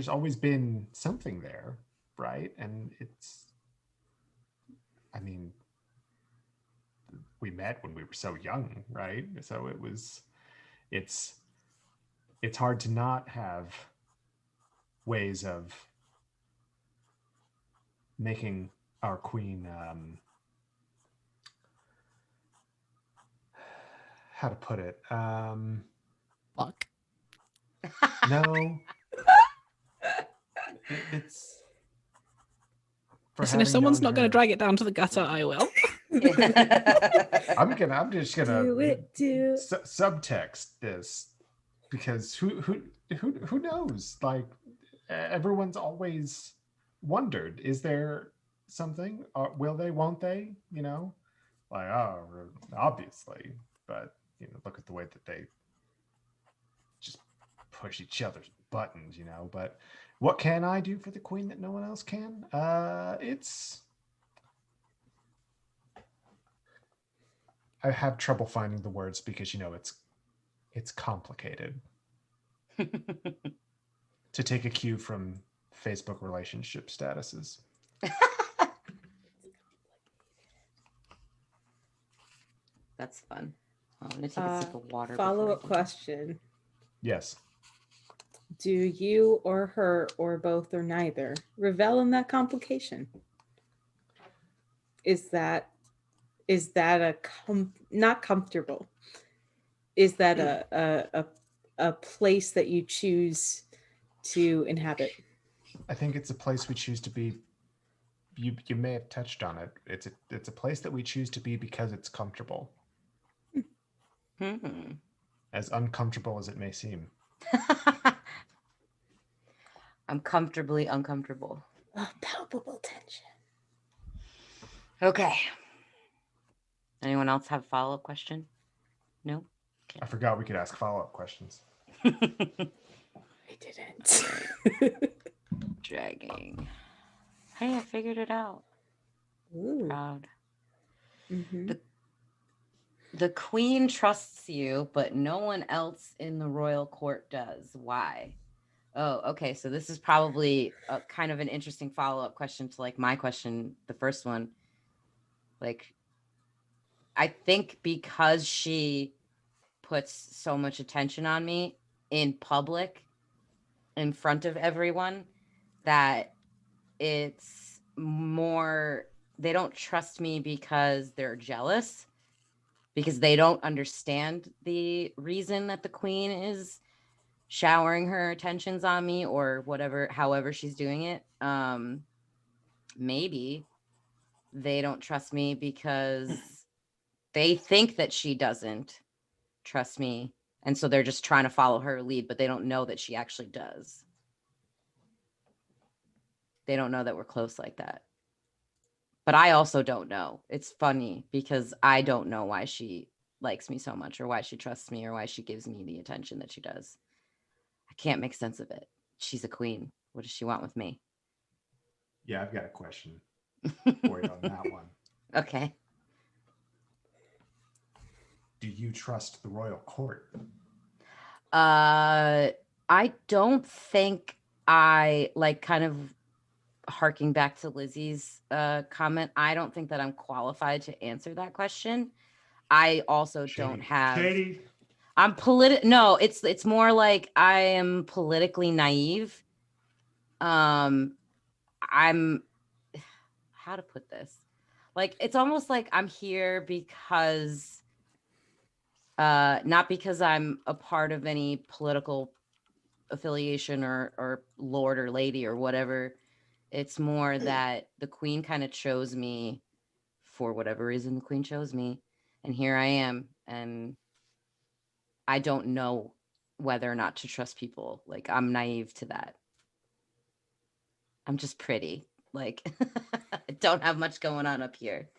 always been something there, right? And I mean, we met when we were so young, right? So it's hard to not have ways of making our queen, how to put it? Fuck. No. It's Listen, if someone's not going to drag it down to the gutter, I will. I'm just gonna do it. Subtext this, because who knows? Like, everyone's always wondered: is there something? Will they? Won't they? You know, like, oh, obviously, but you know, look at the way that they just push each other's buttons. You know, but what can I do for the queen that no one else can? I have trouble finding the words because, you know, it's complicated. To take a cue from Facebook relationship statuses. That's fun. I'm gonna take a sip of water. Follow-up question. Yes. Do you or her or both or neither revel in that complication? Is that not comfortable? Is that a place that you choose to inhabit? I think it's a place we choose to be. You may have touched on it. It's a place that we choose to be because it's comfortable. As uncomfortable as it may seem. I'm comfortably uncomfortable. Oh, palpable tension. Okay. Anyone else have a follow-up question? No? Okay. I forgot we could ask follow-up questions. I didn't. Dragging. Hey, I figured it out. Ooh. Proud. Mm-hmm. The queen trusts you, but no one else in the royal court does. Why? Oh, okay. So this is probably a kind of an interesting follow-up question to like my question, the first one. Like, I think because she puts so much attention on me in public, in front of everyone, that it's more, they don't trust me because they're jealous, because they don't understand the reason that the queen is showering her attentions on me or whatever, however she's doing it. Maybe they don't trust me because they think that she doesn't trust me. And so they're just trying to follow her lead, but they don't know that she actually does. They don't know that we're close like that. But I also don't know. It's funny because I don't know why she likes me so much or why she trusts me or why she gives me the attention that she does. I can't make sense of it. She's a queen. What does she want with me? Yeah, I've got a question for you on that one. Okay. Do you trust the royal court? I don't think I like, kind of harking back to Lizzie's comment. I don't think that I'm qualified to answer that question. I also don't have. Shady. I'm No, it's more like I am politically naive. I'm how to put this? Like, it's almost like I'm here because not because I'm a part of any political affiliation or lord or lady or whatever. It's more that the queen kind of chose me for whatever reason. The queen chose me, and here I am, and I don't know whether or not to trust people. Like, I'm naive to that. I'm just pretty. Like, I don't have much going on up here.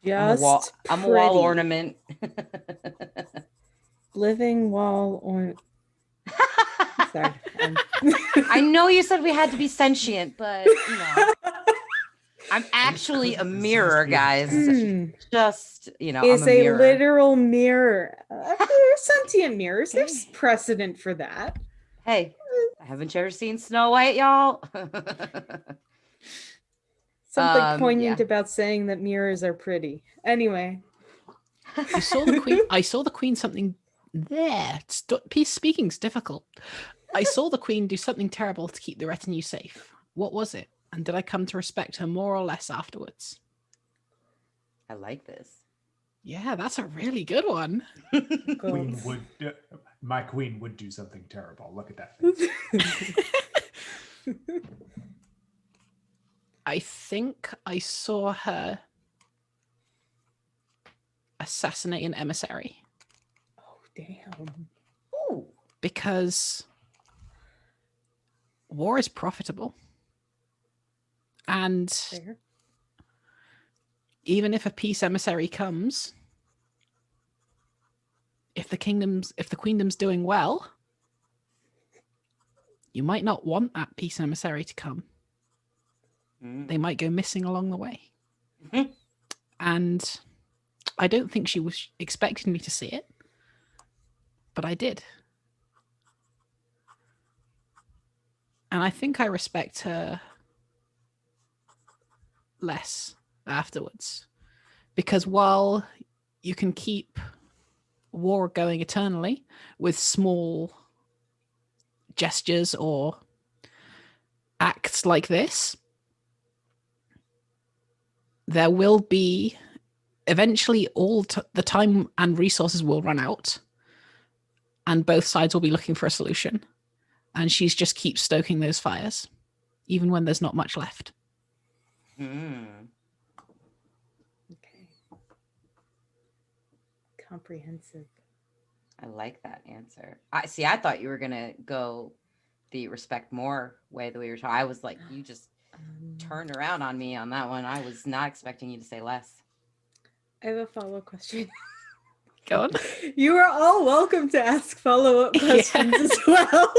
Just I'm a wall pretty. ornament. Living wall ornament. Sorry. I know you said we had to be sentient, but you know, I'm actually a mirror, guys. Just, you know, Is I'm a mirror. literal mirror. There are sentient mirrors. There's precedent for that. Hey, haven't you ever seen Snow White, y'all? Something poignant about saying that mirrors are pretty. Anyway. I saw the queen. I saw the queen something there. Speaking's difficult. I saw the queen do something terrible to keep the retinue safe. What was it? And did I come to respect her more or less afterwards? I like this. Yeah, that's a really good one. My queen would do something terrible. Look at that face. I think I saw her assassinate an emissary. Oh, damn. Ooh. Because war is profitable. And Fair. Even if a peace emissary comes, if the queendom's doing well, you might not want that peace emissary to come. They might go missing along the way. And I don't think she was expecting me to see it, but I did. And I think I respect her less afterwards. Because while you can keep war going eternally with small gestures or acts like this, there will be eventually the time and resources will run out and both sides will be looking for a solution. And she's just keeps stoking those fires, even when there's not much left. Okay. Comprehensive. I like that answer. I thought you were gonna go the respect more way the way you were talking. I was like, you just turned around on me on that one. I was not expecting you to say less. I have a follow-up question. Go on. You are all welcome to ask follow-up questions as well.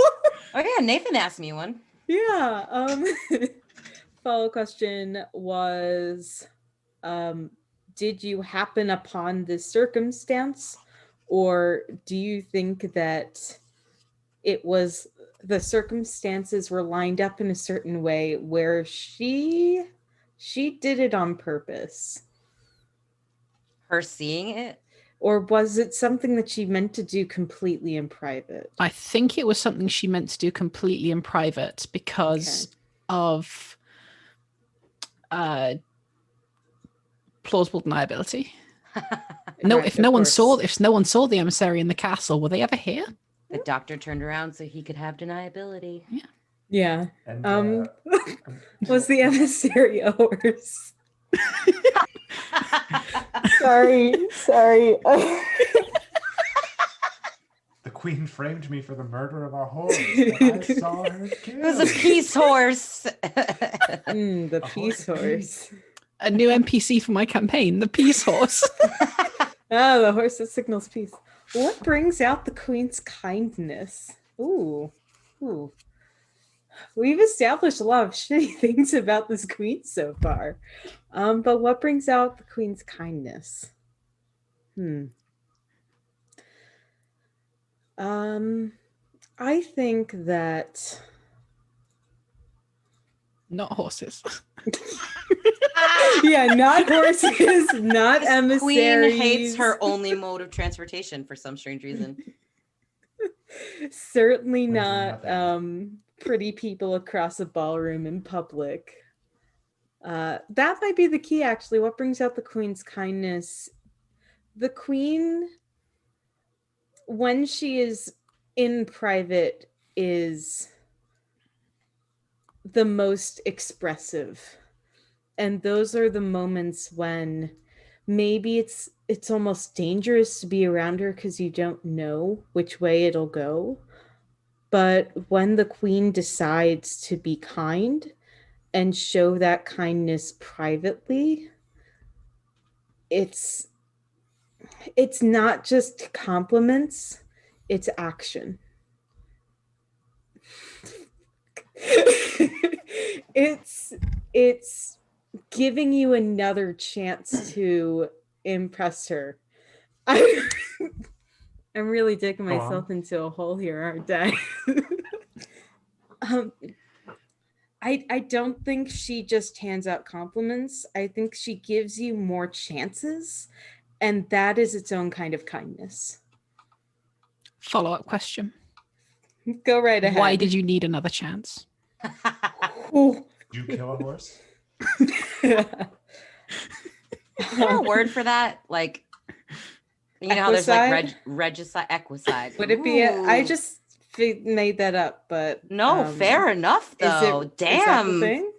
Oh yeah, Nathan asked me one. Yeah. Follow-up question was, did you happen upon this circumstance, or do you think that it was the circumstances were lined up in a certain way where she She did it on purpose. Her seeing it? Or was it something that she meant to do completely in private? I think it was something she meant to do completely in private because of plausible deniability. No, Right, if no of one course. saw the emissary in the castle, were they ever here? The doctor turned around so he could have deniability. Yeah. And, Was the emissary a horse? Sorry. the queen framed me for the murder of our horse. But I saw her killed. It was a peace horse. The A peace horse of horse. A new NPC for my campaign, the peace horse. Oh, the horse that signals peace. What brings out the queen's kindness? Ooh. We've established a lot of shitty things about this queen so far. But what brings out the queen's kindness? I think that Not horses. yeah, not horses, not This emissaries. queen hates her only mode of transportation for some strange reason. Certainly Where's the not nothing? pretty people across a ballroom in public. That might be the key, actually. What brings out the queen's kindness? The queen, when she is in private, is the most expressive. And those are the moments when maybe it's almost dangerous to be around her because you don't know which way it'll go. But when the queen decides to be kind and show that kindness privately, it's not just compliments, it's action. it's giving you another chance to impress her. I'm really digging Go myself on. into a hole here, aren't I? I don't think she just hands out compliments. I think she gives you more chances, and that is its own kind of kindness. Follow-up question. Go right ahead. Why did you need another chance? Ooh. Did you kill a horse? Is there a word for that? Like, you know how there's like regicide, equicide. Would it be? I Ooh. just made that up, but No, fair enough though. Damn. Is that the thing?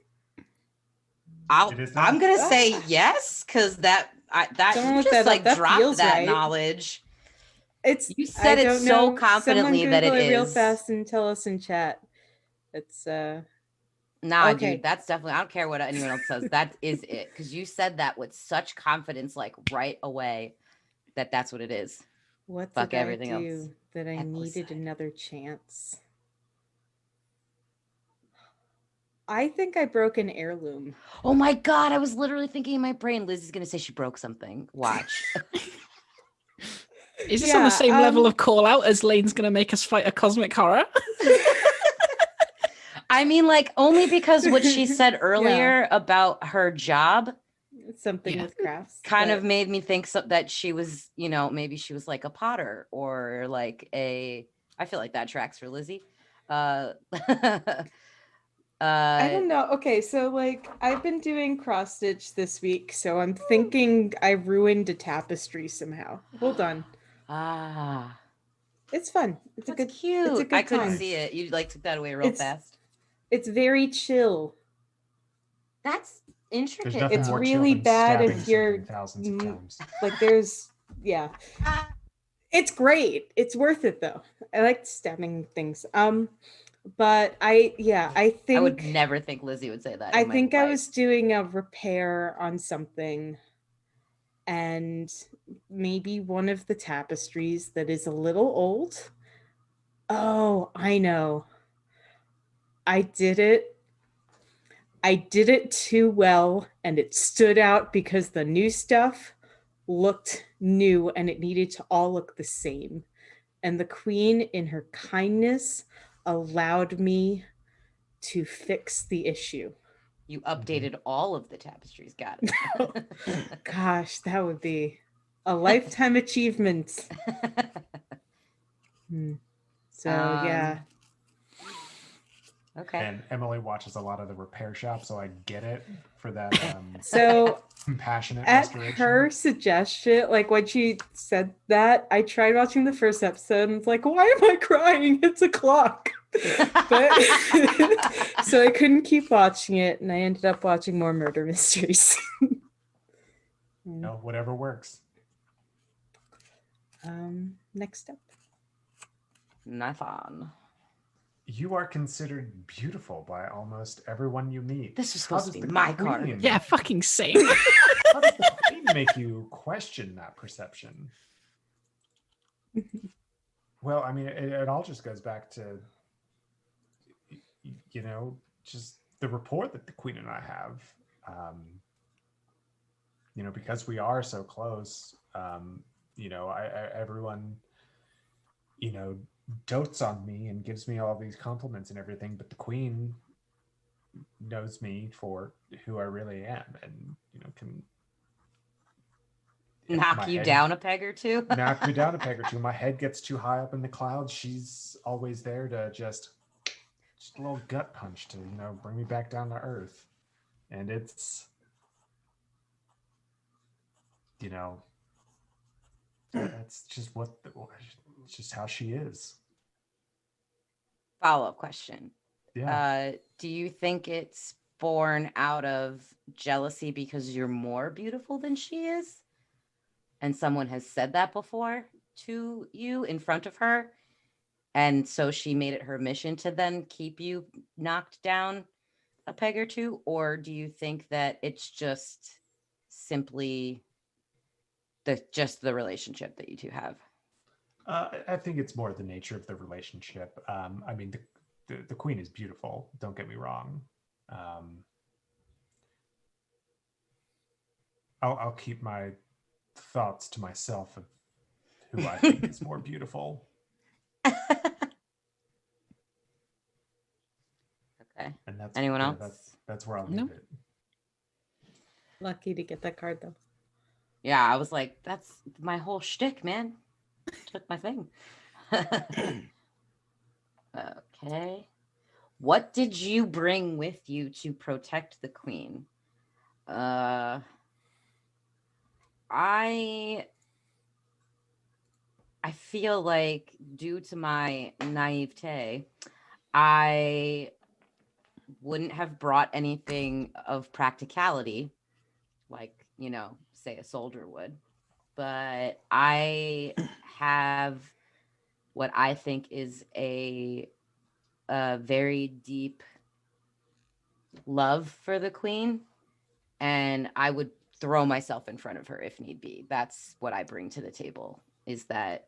I'm gonna say yes, because that Don't you look just that up. like That dropped feels that right. knowledge. You I said it don't so know. confidently Someone that it Google is. real fast and tell us in chat. It's Nah, okay. dude, that's definitely. I don't care what anyone else says. That is it, because you said that with such confidence, like right away, that's what it is. What Fuck did everything I do else. that I needed Equicide. another chance? I think I broke an heirloom. Oh my god, I was literally thinking in my brain, Liz is gonna say she broke something. Watch. Is this on the same level of call out as Lane's gonna make us fight a cosmic horror? I mean, like, only because what she said earlier about her job, something with crafts, kind of made me think that she was, maybe she was like a potter or like I feel like that tracks for Lizzie. I don't know. Okay, so like I've been doing cross stitch this week, so I'm thinking I ruined a tapestry somehow. Hold on. It's fun. It's That's a good cute. It's a good I couldn't time. see it. You like took that away real fast. It's very chill. That's intricate. It's more really chill than bad stabbing if you're something thousands of times. like there's it's great. It's worth it though. I like stabbing things. But I think I would never think Lizzie would say that. I think I was doing a repair on something, and maybe one of the tapestries that is a little old. Oh, I know. I did it too well, and it stood out because the new stuff looked new and it needed to all look the same. And the queen, in her kindness, allowed me to fix the issue. You updated all of the tapestries. Got it. Gosh, that would be a lifetime achievement. So yeah. Okay. And Emily watches a lot of the repair shop, so I get it for that So compassionate at restoration. her suggestion, like when she said that, I tried watching the first episode and it's like, why am I crying? It's a clock. But so I couldn't keep watching it, and I ended up watching more murder mysteries. No, whatever works. Next up. Nathan. You are considered beautiful by almost everyone you meet. This was How supposed to does be the my queen- card. Yeah, fucking same. How does the queen make you question that perception? Well, I mean, it all just goes back to, you know, just the rapport that the queen and I have. You know, because we are so close, you know, everyone, you know, dotes on me and gives me all these compliments and everything, but the queen knows me for who I really am, and you know, can Knock you down a peg or two. knock me down a peg or two. My head gets too high up in the clouds. She's always there to just a little gut punch to, you know, bring me back down to earth. And it's, you know, that's just it's just how she is. Follow-up question. Yeah. Do you think it's born out of jealousy because you're more beautiful than she is? And someone has said that before to you in front of her? And so she made it her mission to then keep you knocked down a peg or two? Or do you think that it's just simply the relationship that you two have? I think it's more the nature of the relationship. I mean, the queen is beautiful. Don't get me wrong. I'll keep my thoughts to myself of who I think is more beautiful. Okay. And that's Anyone else? That's where I'll leave No. it. Lucky to get that card though. Yeah, I was like, that's my whole shtick, man. Took my thing. Okay. What did you bring with you to protect the queen? I feel like, due to my naivete, I wouldn't have brought anything of practicality, like, you know, say a soldier would. But I have what I think is a very deep love for the queen, and I would throw myself in front of her if need be. That's what I bring to the table, is that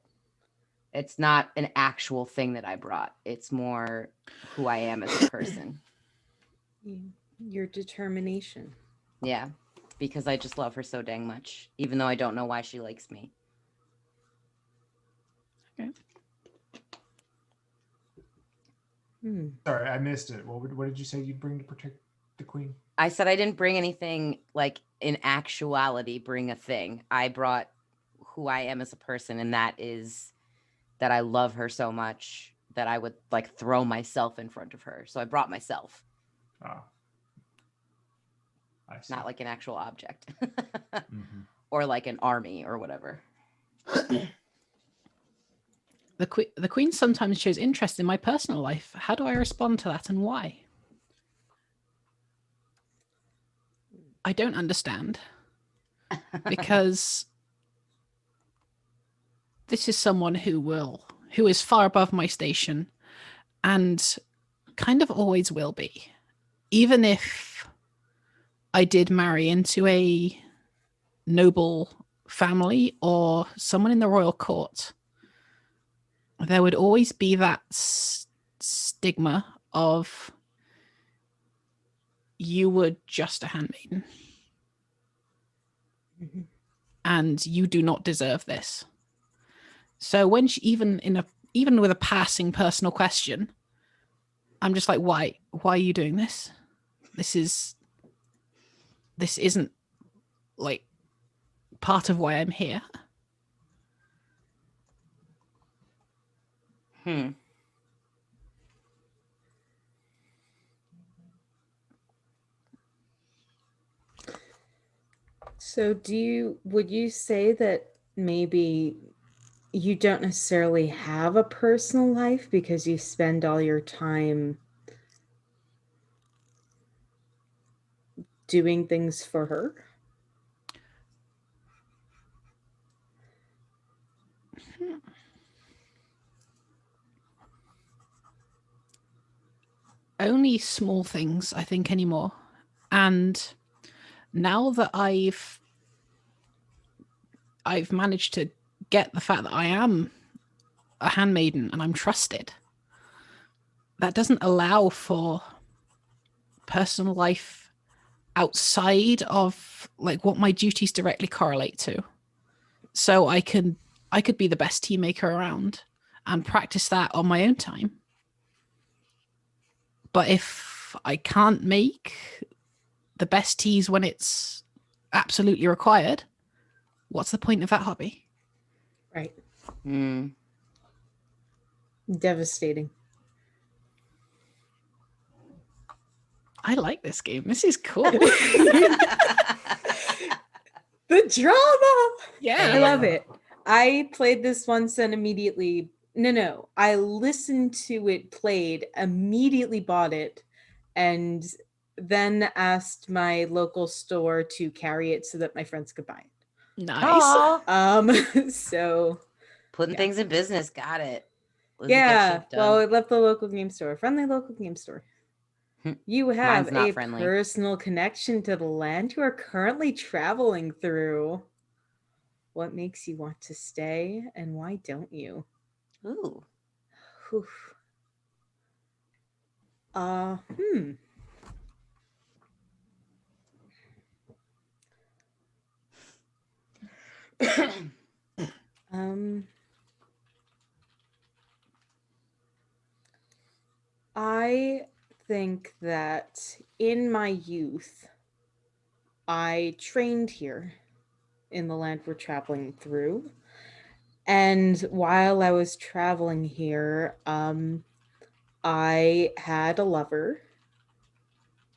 it's not an actual thing that I brought. It's more who I am as a person. Your determination. Yeah, because I just love her so dang much, even though I don't know why she likes me. Okay. Sorry, I missed it. What did you say you'd bring to protect the queen? I said I didn't bring anything, like, in actuality, bring a thing. I brought who I am as a person, and that is that I love her so much that I would, like, throw myself in front of her. So I brought myself. Oh. I see. Not like an actual object. Mm-hmm. Or like an army or whatever. The queen sometimes shows interest in my personal life. How do I respond to that, and why? I don't understand. Because this is someone who is far above my station and kind of always will be. Even if I did marry into a noble family or someone in the royal court, there would always be that stigma of you were just a handmaiden. Mm-hmm. And you do not deserve this. So when she, even with a passing personal question, I'm just like, why are you doing this? This is this isn't like part of why I'm here. So would you say that maybe you don't necessarily have a personal life because you spend all your time doing things for her? Only small things, I think, anymore. And now that I've managed to get the fact that I am a handmaiden and I'm trusted, that doesn't allow for personal life outside of like what my duties directly correlate to. So I could be the best tea maker around and practice that on my own time. But if I can't make the best teas when it's absolutely required, what's the point of that hobby? Right. Devastating. I like this game. This is cool. The drama. Yeah. I love it. I played this once and immediately I listened to it played, immediately bought it, and then asked my local store to carry it so that my friends could buy it. Nice. So putting things in business, got it. Let's yeah, get shit done. well, I left the local game store, friendly local game store. You have Mine's not a friendly. personal connection to the land you are currently traveling through. What makes you want to stay, and why don't you? Ooh. Oof. I think that in my youth, I trained here in the land we're traveling through. And while I was traveling here, I had a lover.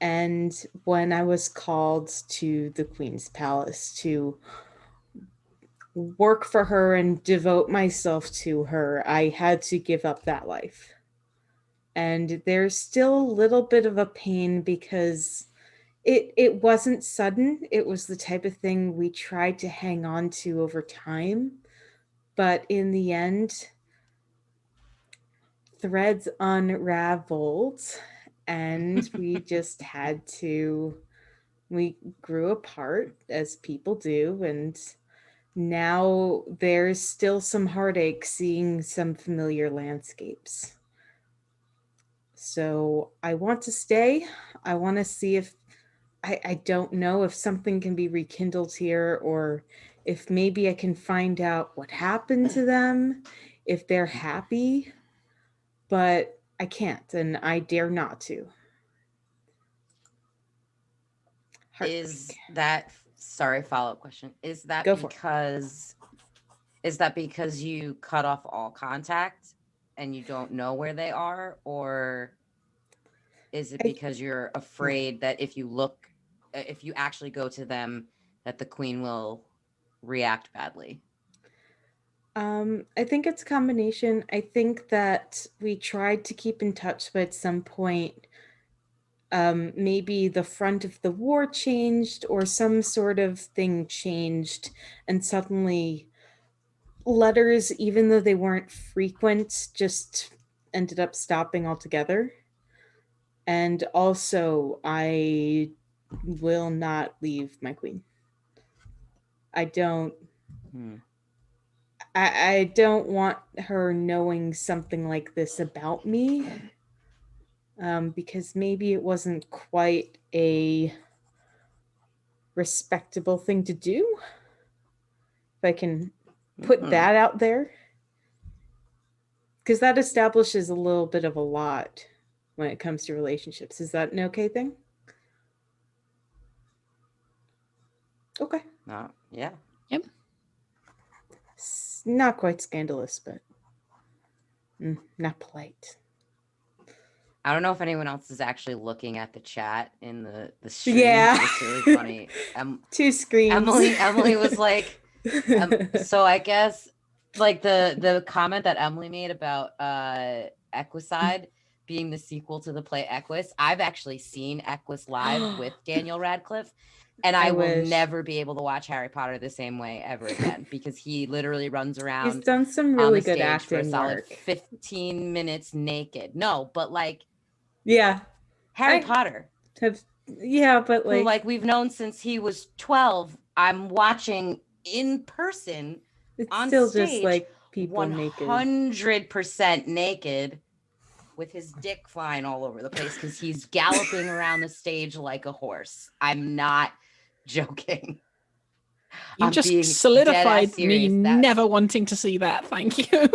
And when I was called to the Queen's Palace to work for her and devote myself to her, I had to give up that life. And there's still a little bit of a pain because it wasn't sudden. It was the type of thing we tried to hang on to over time. But in the end, threads unraveled and we just we grew apart as people do, and now there's still some heartache seeing some familiar landscapes. So I want to stay. I want to see if I don't know if something can be rekindled here, or if maybe I can find out what happened to them, if they're happy, but I can't, and I dare not to. Is that, sorry, follow-up question. Is that because you cut off all contact and you don't know where they are, or is it because you're afraid that if you actually go to them, that the Queen will react badly? I think it's a combination. I think that we tried to keep in touch, but at some point, maybe the front of the war changed or some sort of thing changed, and suddenly letters, even though they weren't frequent, just ended up stopping altogether. And also, I will not leave my queen. I don't. I don't want her knowing something like this about me, because maybe it wasn't quite a respectable thing to do. If I can put that out there, because that establishes a little bit of a lot when it comes to relationships. Is that an okay thing? Okay. Yeah. Yep. Not quite scandalous, but not polite. I don't know if anyone else is actually looking at the chat in the stream. Yeah. It's really funny. Two screens. Emily was like, so I guess like the comment that Emily made about Equicide being the sequel to the play Equus. I've actually seen Equus live with Daniel Radcliffe, and I will wish. never be able to watch Harry Potter the same way ever again because he literally runs around. He's done some on really the good stage for a acting solid work. 15 minutes naked. No, but like Yeah. Harry Potter. Yeah, but who like we've known since he was 12. I'm watching in person it's on still stage, just like people 100% naked with his dick flying all over the place because he's galloping around the stage like a horse. I'm not joking. You I'm just being solidified dead-ass me serious. never wanting to see that. Thank you.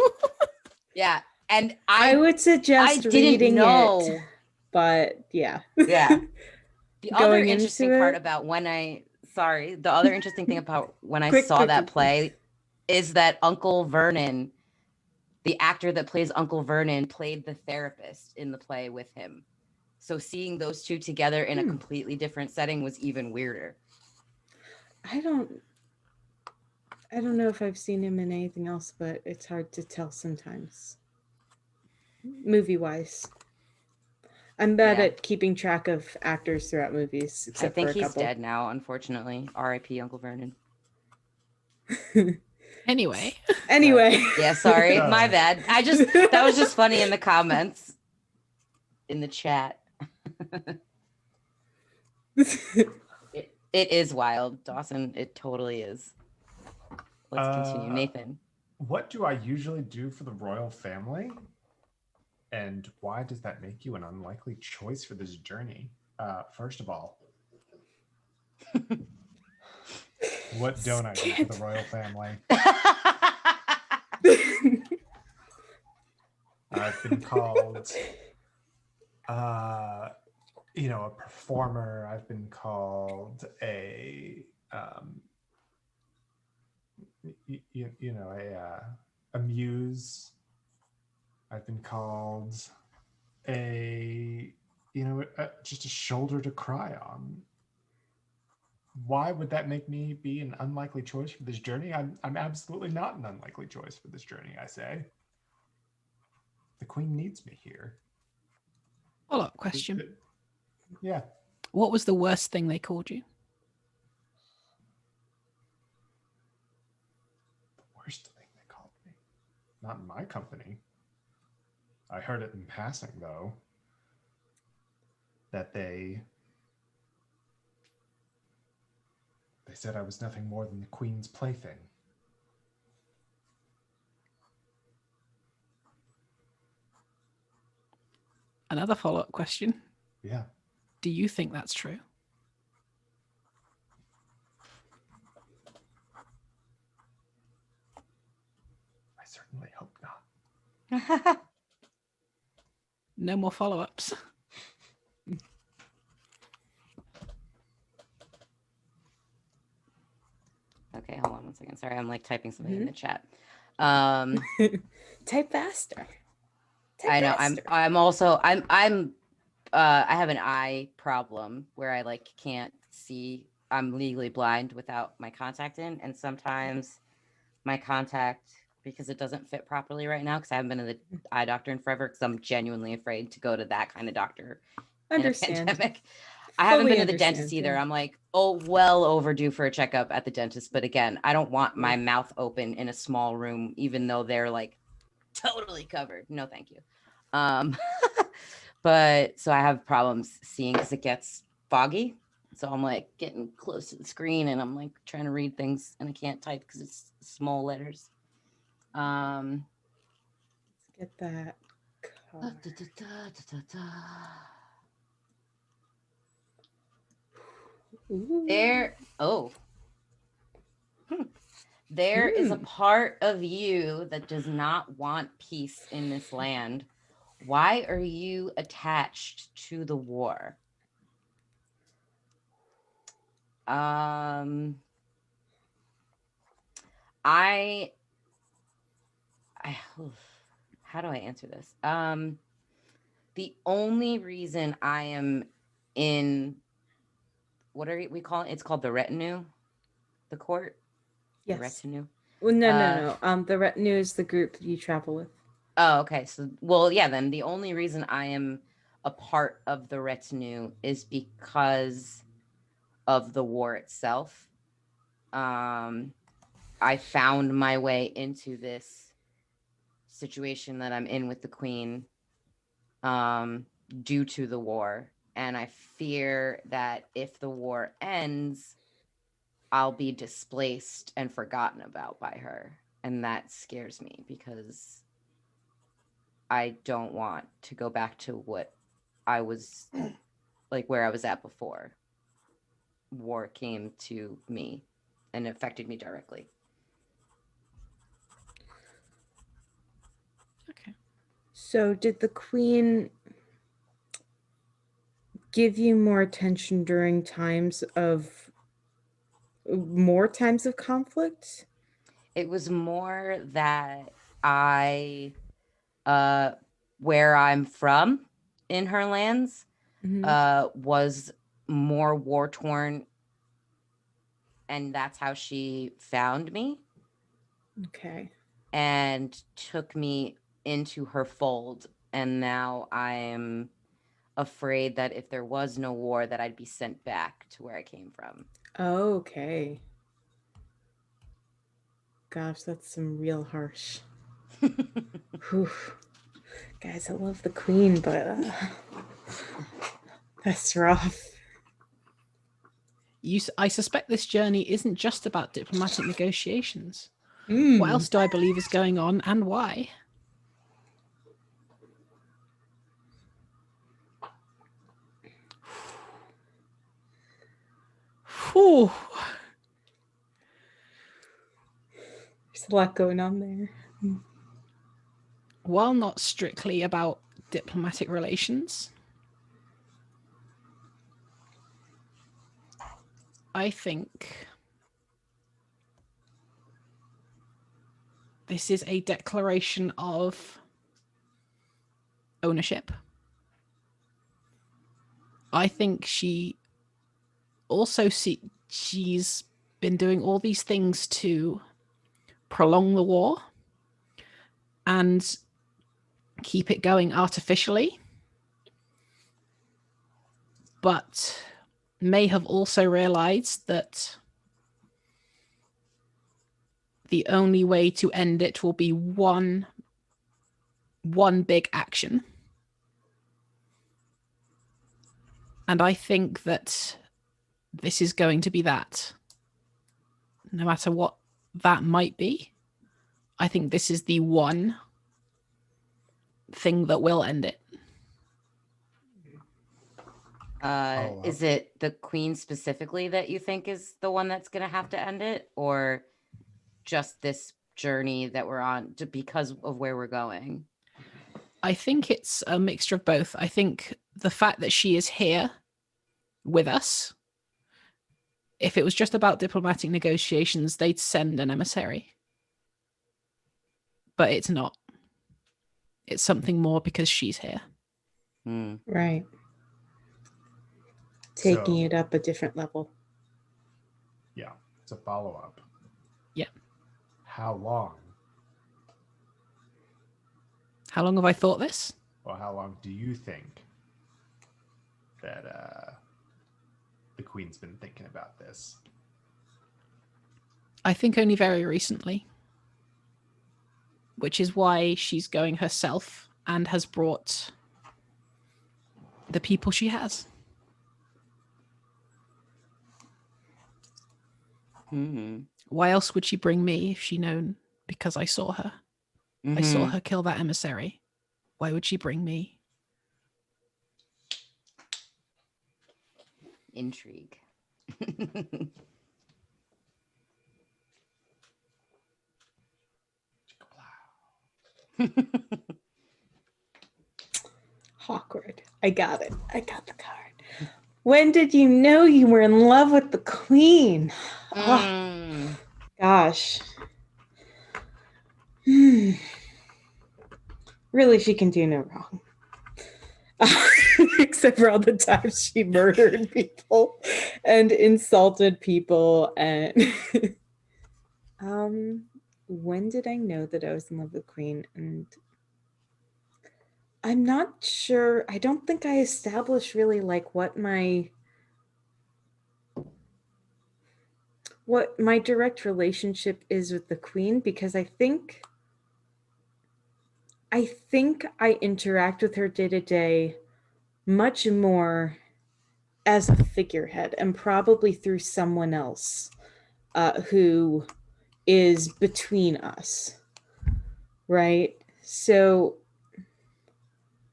Yeah, and I would suggest reading it, but yeah. Yeah. The other Going interesting into part it? about the other interesting thing about when I Quick, saw quick, that quick, play is that Uncle Vernon, the actor that plays Uncle Vernon, played the therapist in the play with him. So seeing those two together in a completely different setting was even weirder. I don't know if I've seen him in anything else, but it's hard to tell sometimes. Movie-wise. I'm bad at keeping track of actors throughout movies, I except think for a he's couple. dead now, unfortunately. R.I.P. Uncle Vernon. Anyway. Yeah, sorry. My bad. That was just funny in the comments. In the chat. It is wild, Dawson. It totally is. Let's continue. Nathan. What do I usually do for the royal family? And why does that make you an unlikely choice for this journey? First of all, what don't I do for the royal family? I've been called, a performer. I've been called a muse. I've been called just a shoulder to cry on. Why would that make me be an unlikely choice for this journey? I'm absolutely not an unlikely choice for this journey, I say. The queen needs me here. Follow-up question. Yeah. What was the worst thing they called you? Worst thing they called me. Not in my company. I heard it in passing, though, that they said I was nothing more than the queen's plaything. Another follow-up question. Yeah. Do you think that's true? I certainly hope not. No more follow-ups. Okay, hold on 1 second. Sorry, I'm like typing something in the chat. Type faster. I know. I'm also I have an eye problem where I like can't see. I'm legally blind without my contact in, and sometimes my contact, because it doesn't fit properly right now, because I haven't been to the eye doctor in forever, because I'm genuinely afraid to go to that kind of doctor in a pandemic. I haven't been to the dentist either. Yeah. I'm like, well overdue for a checkup at the dentist. But again, I don't want my mouth open in a small room, even though they're like totally covered. No, thank you. But so I have problems seeing because it gets foggy. So I'm like getting close to the screen and I'm like trying to read things and I can't type because it's small letters. Let's get that car. There is a part of you that does not want peace in this land. Why are you attached to the war? I how do I answer this? The only reason I am in what are we calling it? It's called the retinue, the court. Yes. The retinue. Well, no. The retinue is the group you travel with. Oh, okay. So, well, yeah. Then the only reason I am a part of the retinue is because of the war itself. I found my way into this situation that I'm in with the queen due to the war. And I fear that if the war ends, I'll be displaced and forgotten about by her. And that scares me because I don't want to go back to what I was like where I was at before war came to me and affected me directly. Okay. So did the queen give you more attention during more times of conflict? It was more that I where I'm from in her lands was more war torn, and that's how she found me. Okay. And took me into her fold, and now I'm afraid that if there was no war that I'd be sent back to where I came from. Okay. Gosh, that's some real harsh. Whew. Guys, I love the queen, but that's rough. I suspect this journey isn't just about diplomatic negotiations. What else do I believe is going on, and why? Whew. There's a lot going on there. While not strictly about diplomatic relations, I think this is a declaration of ownership. I think she also she's been doing all these things to prolong the war and keep it going artificially, but may have also realized that the only way to end it will be one big action. And I think that this is going to be that. No matter what that might be, I think this is the one thing that will end it. Is it the queen specifically that you think is the one that's going to have to end it, or just this journey that we're on because of where we're going? I think it's a mixture of both. I think the fact that she is here with us, if it was just about diplomatic negotiations, they'd send an emissary. But it's not. It's something more because she's here. Right. Taking it up a different level. Yeah, it's a follow-up. Yeah. How long? How long have I thought this? Well, how long do you think that the queen's been thinking about this? I think only very recently, which is why she's going herself and has brought the people she has. Why else would she bring me if she known? Because I saw her. I saw her kill that emissary. Why would she bring me? Intrigue. Awkward. I got it. I got the card. When did you know you were in love with the queen? Oh, gosh. Really, she can do no wrong. Except for all the times she murdered people and insulted people. And when did I know that I was in love with Queen? And I'm not sure. I don't think I established really like what my direct relationship is with the Queen, because I think I interact with her day to day much more as a figurehead, and probably through someone else who is between us, right? So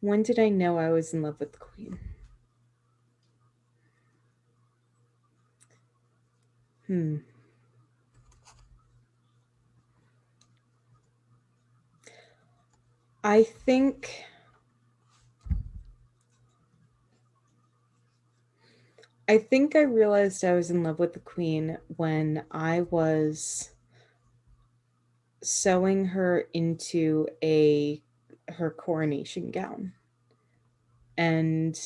when did I know I was in love with the Queen? I think I realized I was in love with the Queen when I was sewing her into her coronation gown. And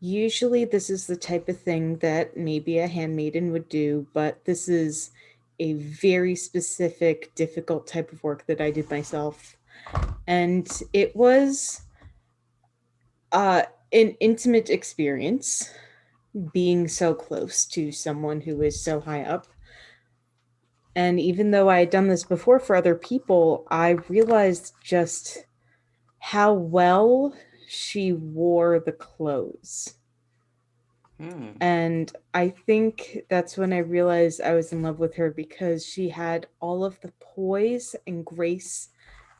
usually this is the type of thing that maybe a handmaiden would do, but this is a very specific, difficult type of work that I did myself. And it was an intimate experience, being so close to someone who is so high up. And even though I had done this before for other people, I realized just how well she wore the clothes. And I think that's when I realized I was in love with her, because she had all of the poise and grace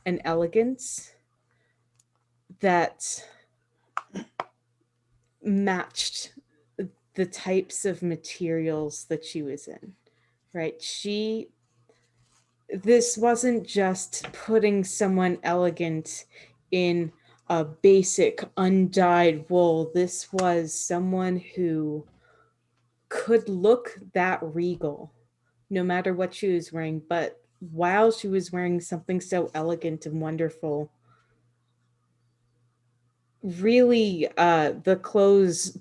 and elegance that matched the types of materials that she was in, right? This wasn't just putting someone elegant in a basic undyed wool. This was someone who could look that regal no matter what she was wearing, but while she was wearing something so elegant and wonderful, really the clothes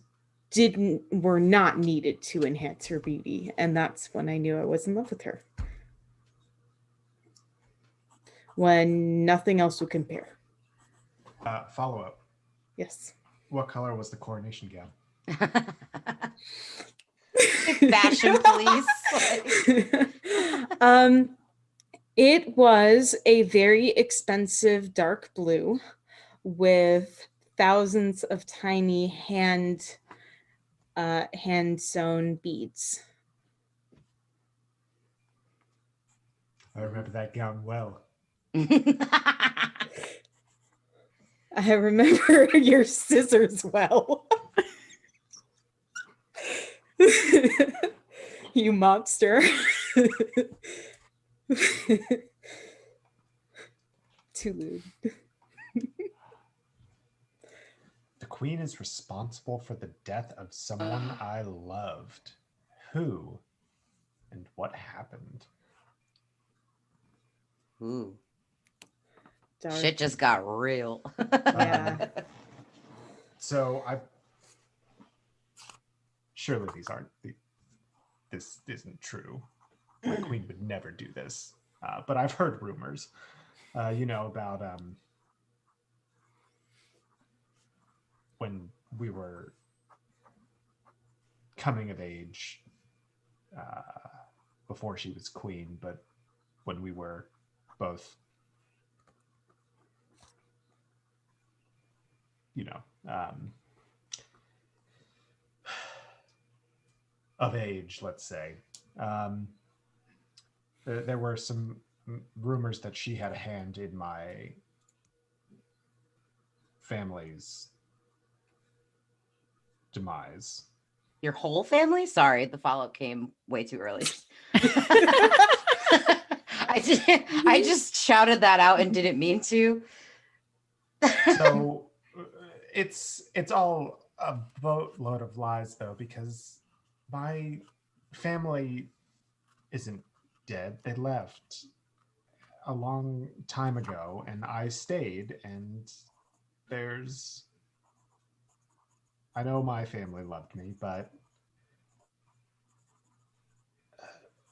were not needed to enhance her beauty. And that's when I knew I was in love with her, when nothing else would compare. Follow up. Yes. What color was the coronation gown? Fashion police. It was a very expensive dark blue with thousands of tiny hand sewn beads. I remember that gown well. I remember your scissors well. You monster. Too lewd. The Queen is responsible for the death of someone I loved. Who and what happened? Ooh. Dark. Shit just got real. Yeah. So surely this isn't true. My Queen would never do this. But I've heard rumors, about when we were coming of age, before she was queen, but when we were both, of age, let's say. There were some rumors that she had a hand in my family's demise. Your whole family? Sorry, the follow-up came way too early. I just shouted that out and didn't mean to. So it's all a boatload of lies, though, because my family isn't dead. They left. a long time ago, and I stayed, and there's... I know my family loved me, but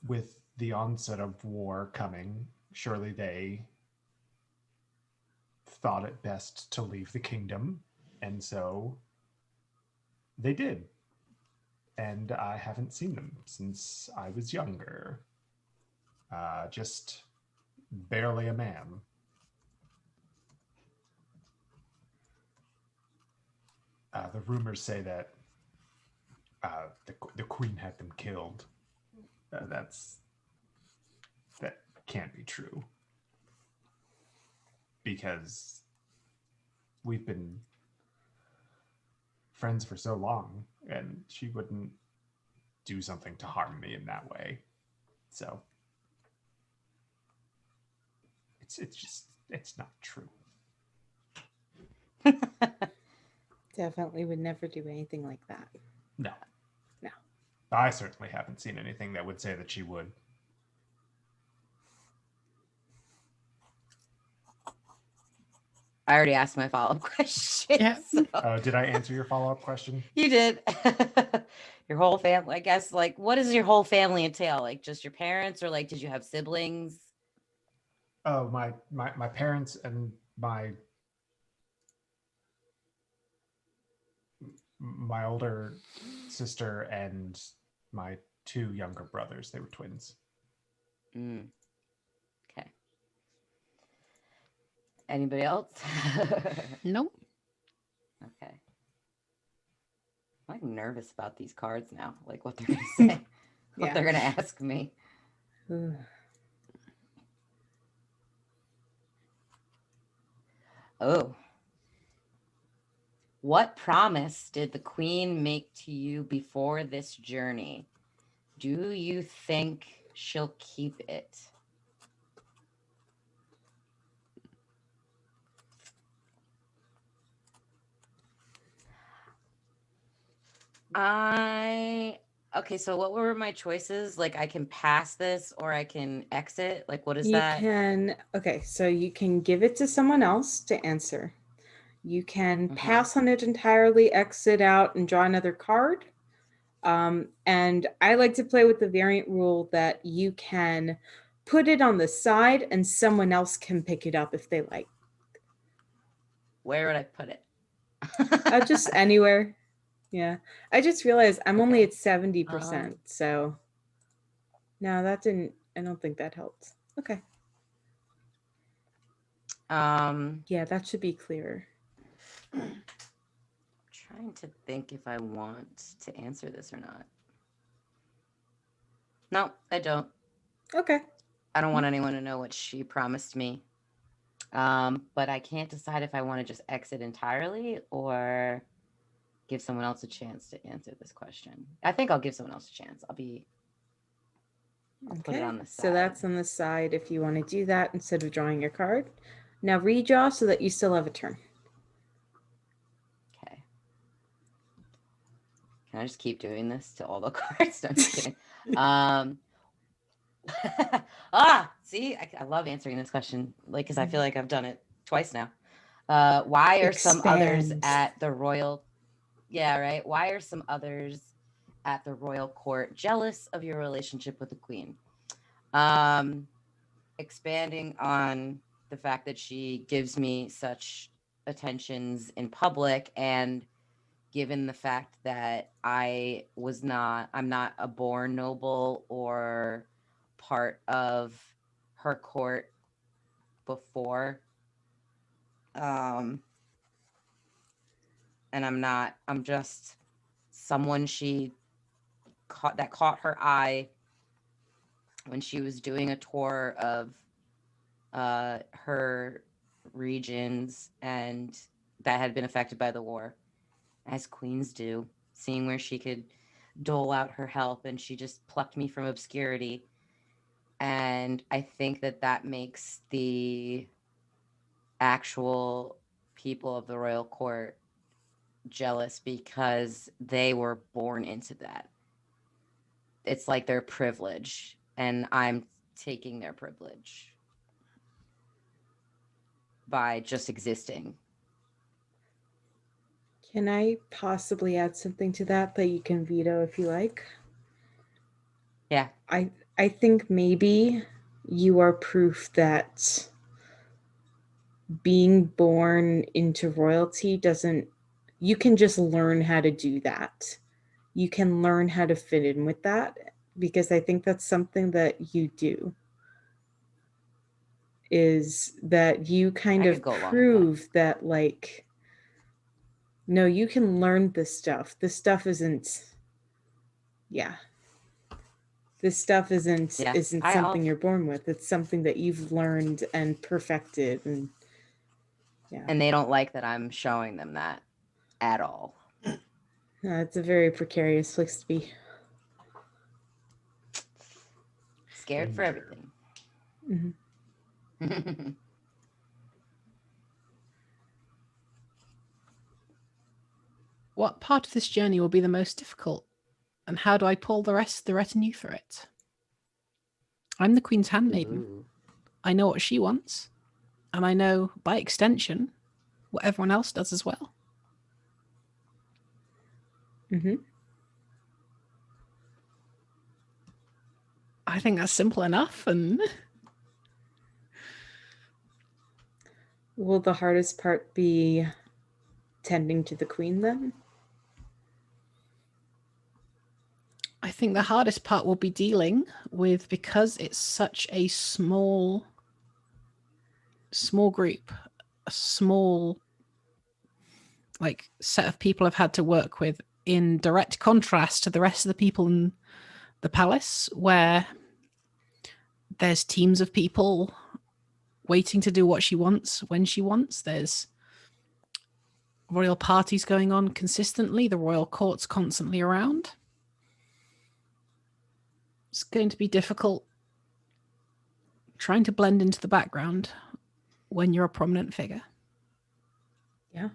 with the onset of war coming, surely they thought it best to leave the kingdom, and so they did. And I haven't seen them since I was younger. Just barely a man. The rumors say that the queen had them killed. That can't be true, because we've been friends for so long, and she wouldn't do something to harm me in that way. So it's not true. Definitely would never do anything like that. No. No. I certainly haven't seen anything that would say that she would. I already asked my follow-up question. Yeah. So. Did I answer your follow-up question? You did. Your whole family, I guess. Like, what does your whole family entail? Like, just your parents, or like, did you have siblings? Oh, my parents and my older sister and my two younger brothers. They were twins. Okay. Anybody else? Nope. Okay. I'm like nervous about these cards now. Like what they're gonna say, what they're gonna ask me. Oh. What promise did the queen make to you before this journey? Do you think she'll keep it? Okay, so what were my choices? Like I can pass this or I can exit? Like what is that? Okay, so you can give it to someone else to answer. You can pass on it entirely, exit out, and draw another card. And I like to play with the variant rule that you can put it on the side and someone else can pick it up if they like. Where would I put it? Just anywhere. Yeah. I just realized I'm only at 70%. So no, that didn't, I don't think that helped. Okay. Yeah, that should be clearer. Trying to think if I want to answer this or not. No, I don't. Okay. I don't want anyone to know what she promised me. But I can't decide if I want to just exit entirely or give someone else a chance to answer this question. I think I'll give someone else a chance. I'll put it on the side. So that's on the side if you want to do that instead of drawing your card. Now redraw so that you still have a turn. Okay. Can I just keep doing this to all the cards? No, I'm just kidding. See, I love answering this question, like, because I feel like I've done it twice now. Why are some others at the royal? Yeah, right. Why are some others at the royal court jealous of your relationship with the queen? Expanding on the fact that she gives me such attentions in public, and given the fact that I'm not a born noble or part of her court before. And I'm just someone she caught her eye when she was doing a tour of her regions and that had been affected by the war, as queens do, seeing where she could dole out her help, and she just plucked me from obscurity. And I think that makes the actual people of the royal court jealous because they were born into that. It's like their privilege, and I'm taking their privilege. by just existing. Can I possibly add something to that you can veto if you like? Yeah. I think maybe you are proof that being born into royalty doesn't, you can just learn how to do that. You can learn how to fit in with that, because I think that's something that you do, is that you kind I of could go along with that. prove that like, no, you can learn this stuff. This stuff isn't, this stuff isn't Yeah. something you're born with. It's something that you've learned and perfected. And And they don't like that I'm showing them that at all. It's a very precarious place to be. Scared for everything. Mm-hmm. What part of this journey will be the most difficult? And how do I pull the rest of the retinue through it? I'm the Queen's handmaiden. Ooh. I know what she wants. And I know, by extension, what everyone else does as well. Mm-hmm. I think that's simple enough. And will the hardest part be tending to the Queen then? I think the hardest part will be dealing with, because it's such a small group, a small like set of people I've had to work with, in direct contrast to the rest of the people in the palace, where there's teams of people waiting to do what she wants when she wants. There's royal parties going on consistently. The royal court's constantly around. It's going to be difficult trying to blend into the background when you're a prominent figure. Yeah.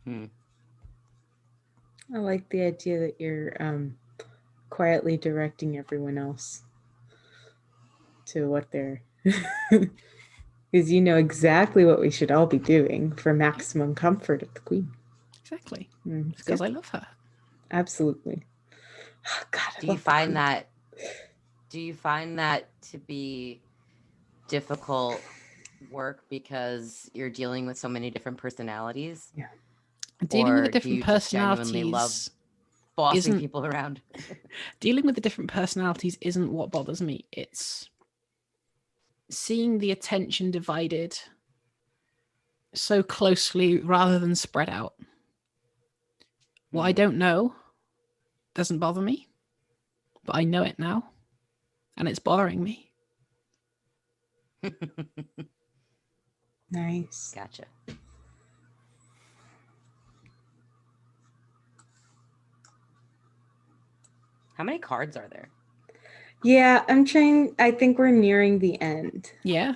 Hmm. I like the idea that you're quietly directing everyone else to what they're... Because you know exactly what we should all be doing for maximum comfort of the Queen. Exactly. Because I love her. Absolutely. Oh, God, Do you find that to be difficult work because you're dealing with so many different personalities? Yeah. Dealing with Or the different do you just genuinely love personalities bossing people around? Dealing with the different personalities isn't what bothers me. It's seeing the attention divided so closely rather than spread out. What I don't know doesn't bother me, but I know it now, and it's bothering me. Nice. Gotcha. How many cards are there? Yeah, I think we're nearing the end. Yeah.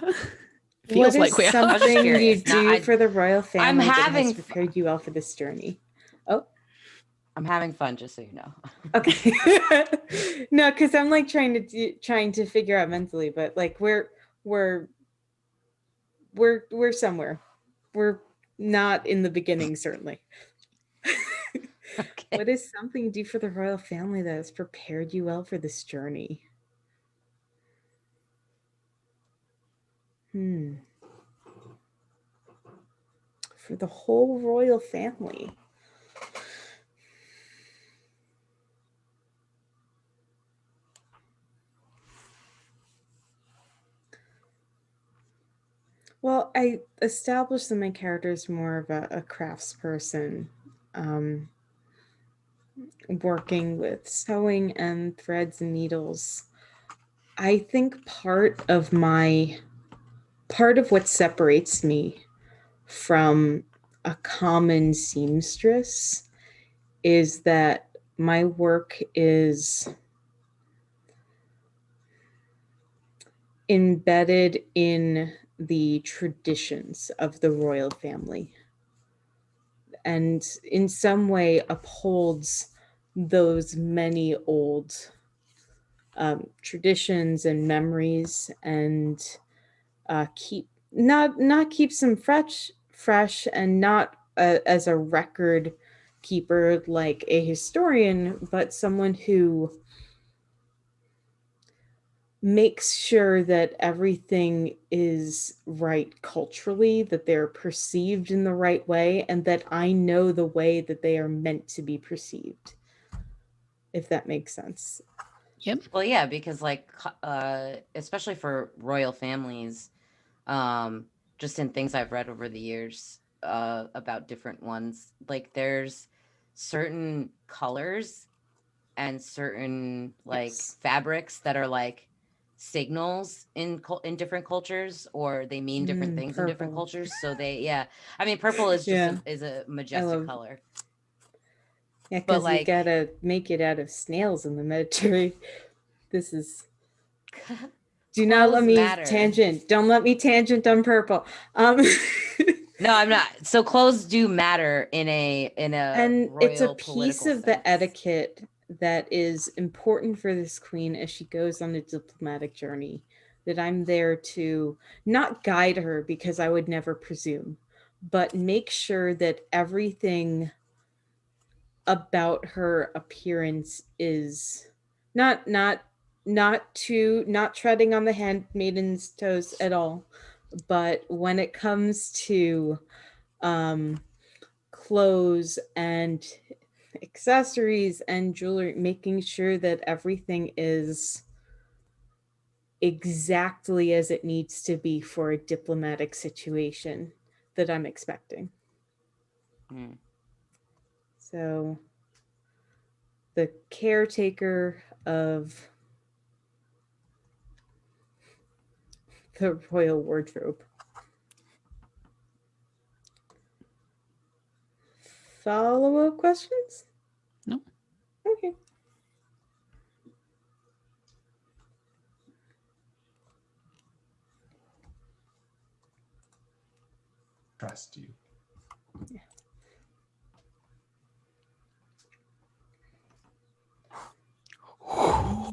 Feels like we are. something you do Now, for the royal family that having has prepared you well for this journey? Oh, I'm having fun, just so you know. Okay. No, because I'm like trying to figure out mentally, but like we're somewhere. We're not in the beginning, certainly. Okay. What is something you do for the royal family that has prepared you well for this journey? For the whole royal family. Well, I established that my character is more of a craftsperson, working with sewing and threads and needles. I think part of what separates me from a common seamstress is that my work is embedded in the traditions of the royal family and in some way upholds those many old traditions and memories, and not keeps them fresh and not as a record keeper like a historian, but someone who makes sure that everything is right culturally, that they're perceived in the right way, and that I know the way that they are meant to be perceived, if that makes sense. Yep. Well, yeah, because like especially for royal families, just in things I've read over the years about different ones, like there's certain colors and certain like fabrics that are like signals in different cultures, or they mean different things in different Purple. cultures. So I mean, purple is just is a majestic color. Yeah, But, because you like- gotta make it out of snails in the Mediterranean. This is. Do not let Clothes me matter. tangent. Don't let me tangent on purple. No, I'm not. So clothes do matter in a And royal it's a piece political of the sense. etiquette that is important for this queen as she goes on a diplomatic journey, that I'm there to not guide her, because I would never presume, but make sure that everything about her appearance is not treading on the handmaiden's toes at all, but when it comes to clothes and accessories and jewelry, making sure that everything is exactly as it needs to be for a diplomatic situation that I'm expecting. So the caretaker of the royal wardrobe. Follow-up questions? No. Okay. Trust you. Yeah.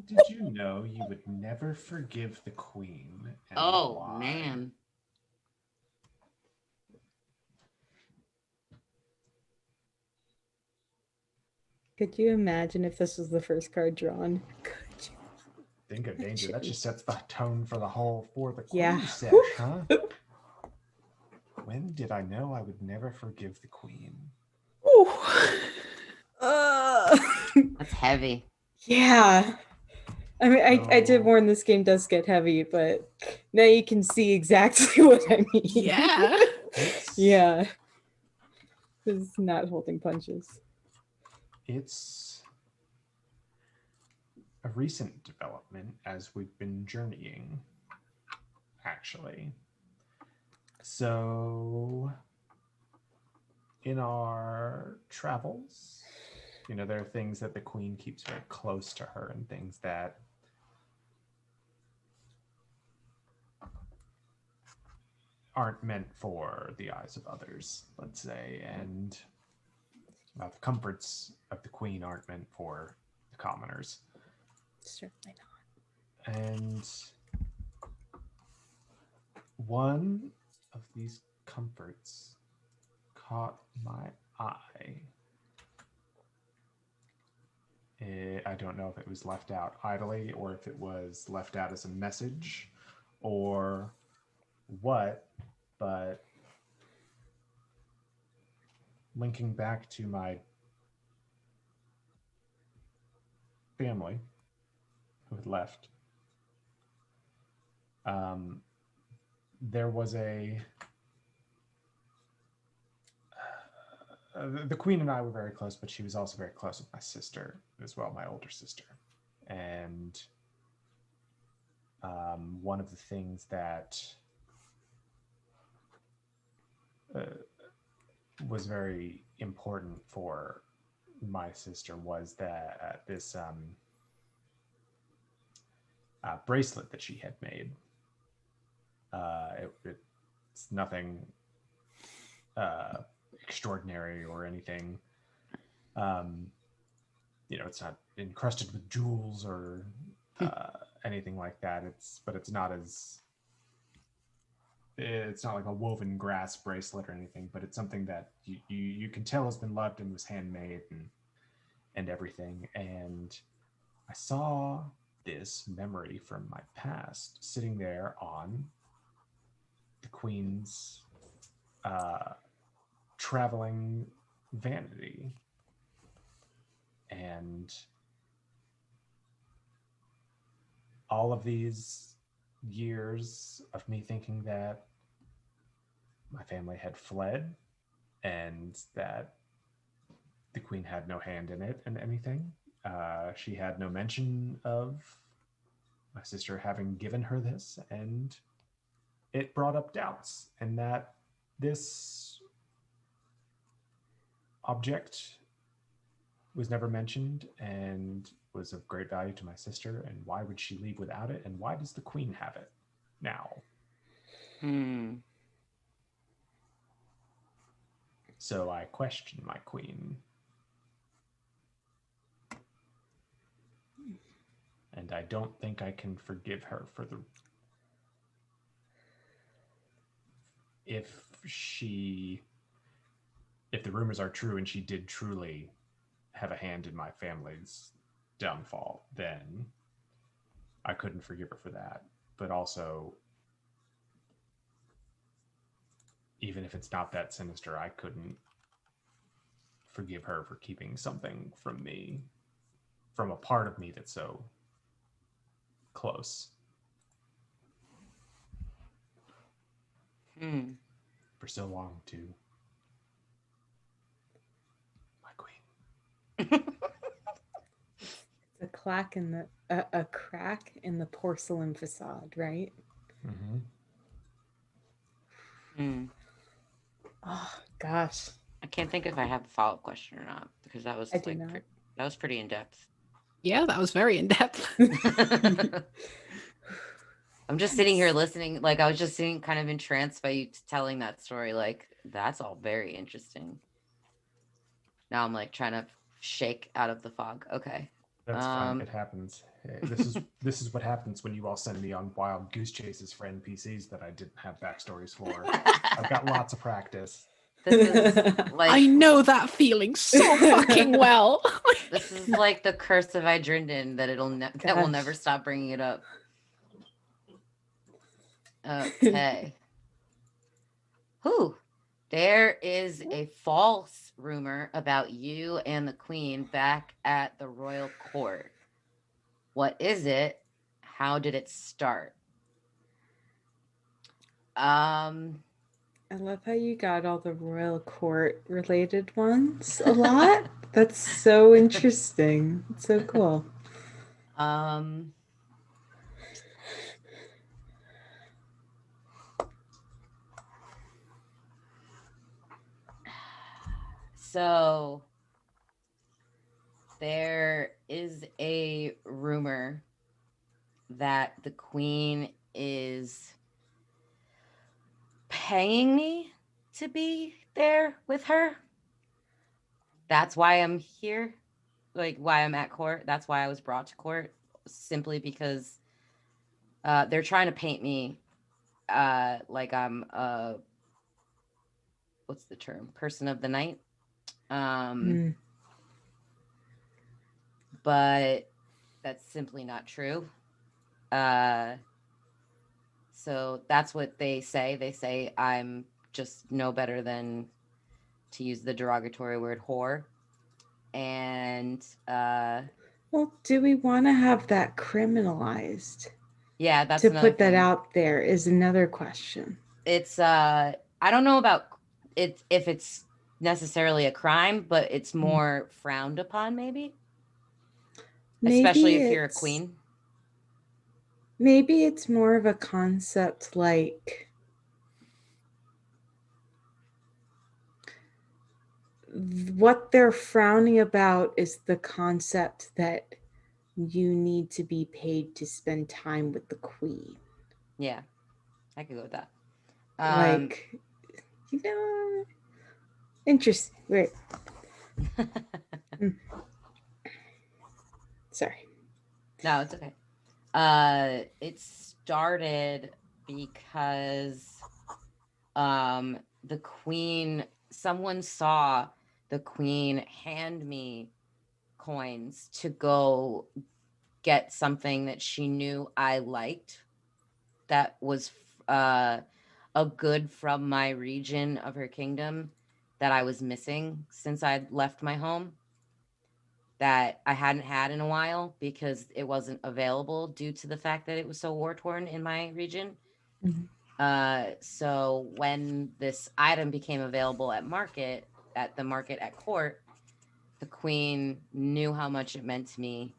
Did you know you would never forgive the queen? And why? Man. Could you imagine if this was the first card drawn? Could you? Think of danger. That just sets the tone for the queen Yeah. sesh, huh? When did I know I would never forgive the queen? That's heavy. Yeah. I mean, I did warn this game does get heavy, but now you can see exactly what I mean. Yeah. Yeah. It's not holding punches. It's a recent development as we've been journeying, actually. So, in our travels, there are things that the queen keeps very close to her and things that aren't meant for the eyes of others, let's say, and the comforts of the queen aren't meant for the commoners. Certainly not. And one of these comforts caught my eye. I don't know if it was left out idly or if it was left out as a message or what, but linking back to my family who had left, there was the queen and I were very close, but she was also very close with my sister as well, my older sister. And one of the things that was very important for my sister was that this bracelet that she had made. It's nothing extraordinary or anything. It's not encrusted with jewels or anything like that. But it's not as it's not like a woven grass bracelet or anything, but it's something that you can tell has been loved and was handmade and everything. And I saw this memory from my past sitting there on the Queen's traveling vanity. And all of these years of me thinking that my family had fled and that the Queen had no hand in it and anything. She had no mention of my sister having given her this, and it brought up doubts, and that this object was never mentioned and was of great value to my sister, and why would she leave without it, and why does the Queen have it now? So I question my Queen. And I don't think I can forgive her for the... If the rumors are true and she did truly have a hand in my family's downfall, then I couldn't forgive her for that. But also, even if it's not that sinister, I couldn't forgive her for keeping something from me, from a part of me that's so close. For so long to my Queen. It's a crack in the porcelain facade, right? Oh gosh, I can't think if I have a follow-up question or not, because that was that was pretty in depth. Yeah, that was very in depth. I'm just sitting here listening, like I was just sitting kind of entranced by you telling that story. Like, that's all very interesting. Now I'm like trying to shake out of the fog. Okay. That's fine. It happens. This is what happens when you all send me on wild goose chases for NPCs that I didn't have backstories for. I've got lots of practice. This is like, I know that feeling so fucking well. This is like the curse of Idrinden, that that will never stop bringing it up. Okay. There is a false rumor about you and the Queen back at the royal court. What is it? How did it start? I love how you got all the royal court related ones a lot. That's so interesting. It's so cool. So there is a rumor that the Queen is paying me to be there with her. That's why I'm here, like why I'm at court. That's why I was brought to court, simply because they're trying to paint me like I'm a, what's the term? Person of the night. But that's simply not true. So that's what they say. They say I'm just no better than, to use the derogatory word, whore. And well, do we want to have that criminalized? Yeah, that's to another put that thing. out there is another question. It's I don't know about it, if it's necessarily a crime, but it's more frowned upon, maybe especially if you're a queen. Maybe it's more of a concept like what they're frowning about is the concept that you need to be paid to spend time with the Queen. Yeah, I could go with that. Like, you know, interesting. Wait. Sorry. No, it's okay. It started because the queen, someone saw the queen hand me coins to go get something that she knew I liked that was a good from my region of her kingdom that I was missing since I'd left my home, that I hadn't had in a while because it wasn't available due to the fact that it was so war-torn in my region. So when this item became available at the market at court, the queen knew how much it meant to me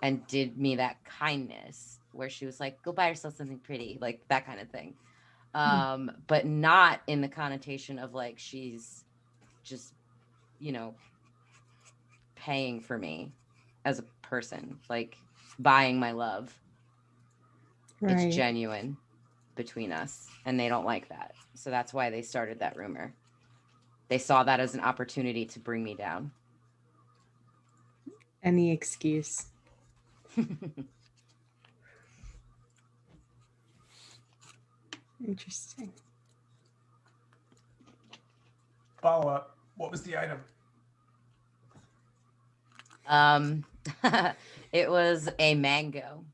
and did me that kindness where she was like, go buy yourself something pretty, like that kind of thing. But not in the connotation of like, she's just, paying for me as a person, like buying my love. Right. It's genuine between us, and they don't like that. So that's why they started that rumor. They saw that as an opportunity to bring me down. Any excuse. Interesting. Follow up. What was the item? It was a mango.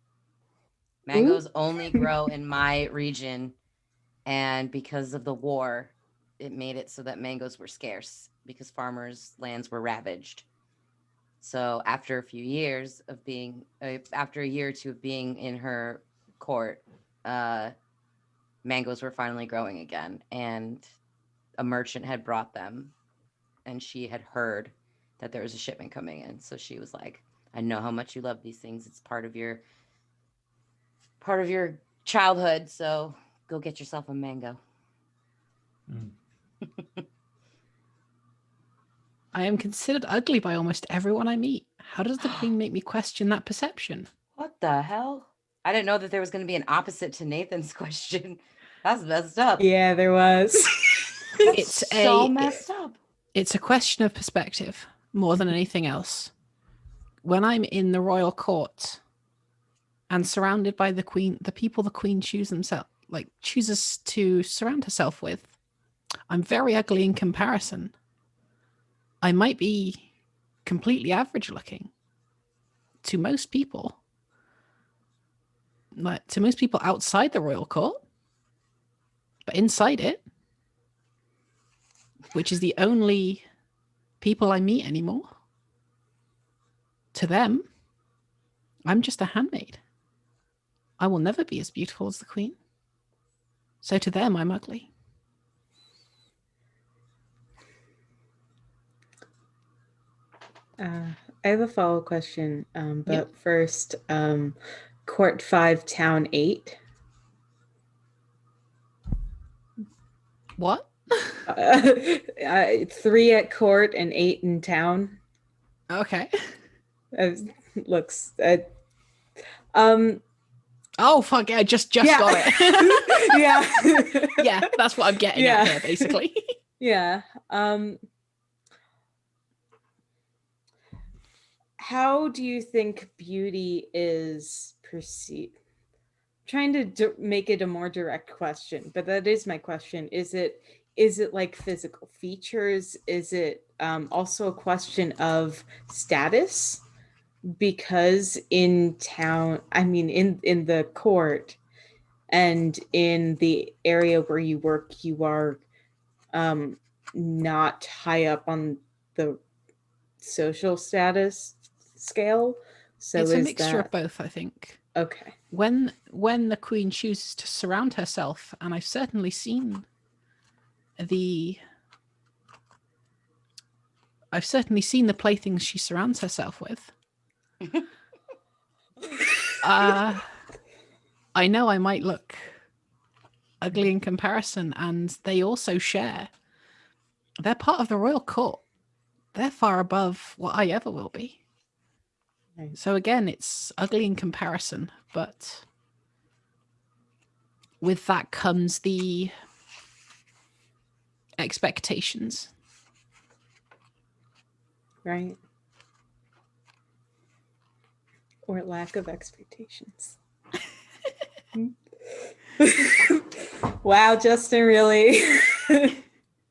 Mangoes only grow in my region, and because of the war, it made it so that mangoes were scarce because farmers' lands were ravaged. So after a few years of being, after a year or two of being in her court, mangoes were finally growing again, and a merchant had brought them, and she had heard that there was a shipment coming in. So she was like, I know how much you love these things. It's part of your childhood. So go get yourself a mango. I am considered ugly by almost everyone I meet. How does the queen make me question that perception? What the hell? I didn't know that there was going to be an opposite to Nathan's question. That's messed up. Yeah, there was. It's so messed up. It's a question of perspective more than anything else. When I'm in the royal court and surrounded by the queen, the people the queen chooses to surround herself with, I'm very ugly in comparison. I might be completely average looking to most people. Like, to most people outside the royal court, but inside it, which is the only people I meet anymore, to them, I'm just a handmaid. I will never be as beautiful as the queen. So to them, I'm ugly. I have a follow-up question, but first, Court 5, Town 8. What? 3 at court and 8 in town. Okay. Looks. Oh fuck! Yeah, I just got it. Yeah, that's what I'm getting at here, basically. Yeah. How do you think beauty is perceived? Trying to make it a more direct question, but that is my question. Is it like physical features? Is it also a question of status? Because in town, I mean, in the court and in the area where you work, you are not high up on the social status scale. So it's a mixture of both, I think. Okay. When the queen chooses to surround herself, and I've certainly seen the playthings she surrounds herself with. I know I might look ugly in comparison, and they also share. They're part of the royal court. They're far above what I ever will be. Right. So again, it's ugly in comparison, but with that comes the expectations. Right. Or lack of expectations. Wow, Justin, really?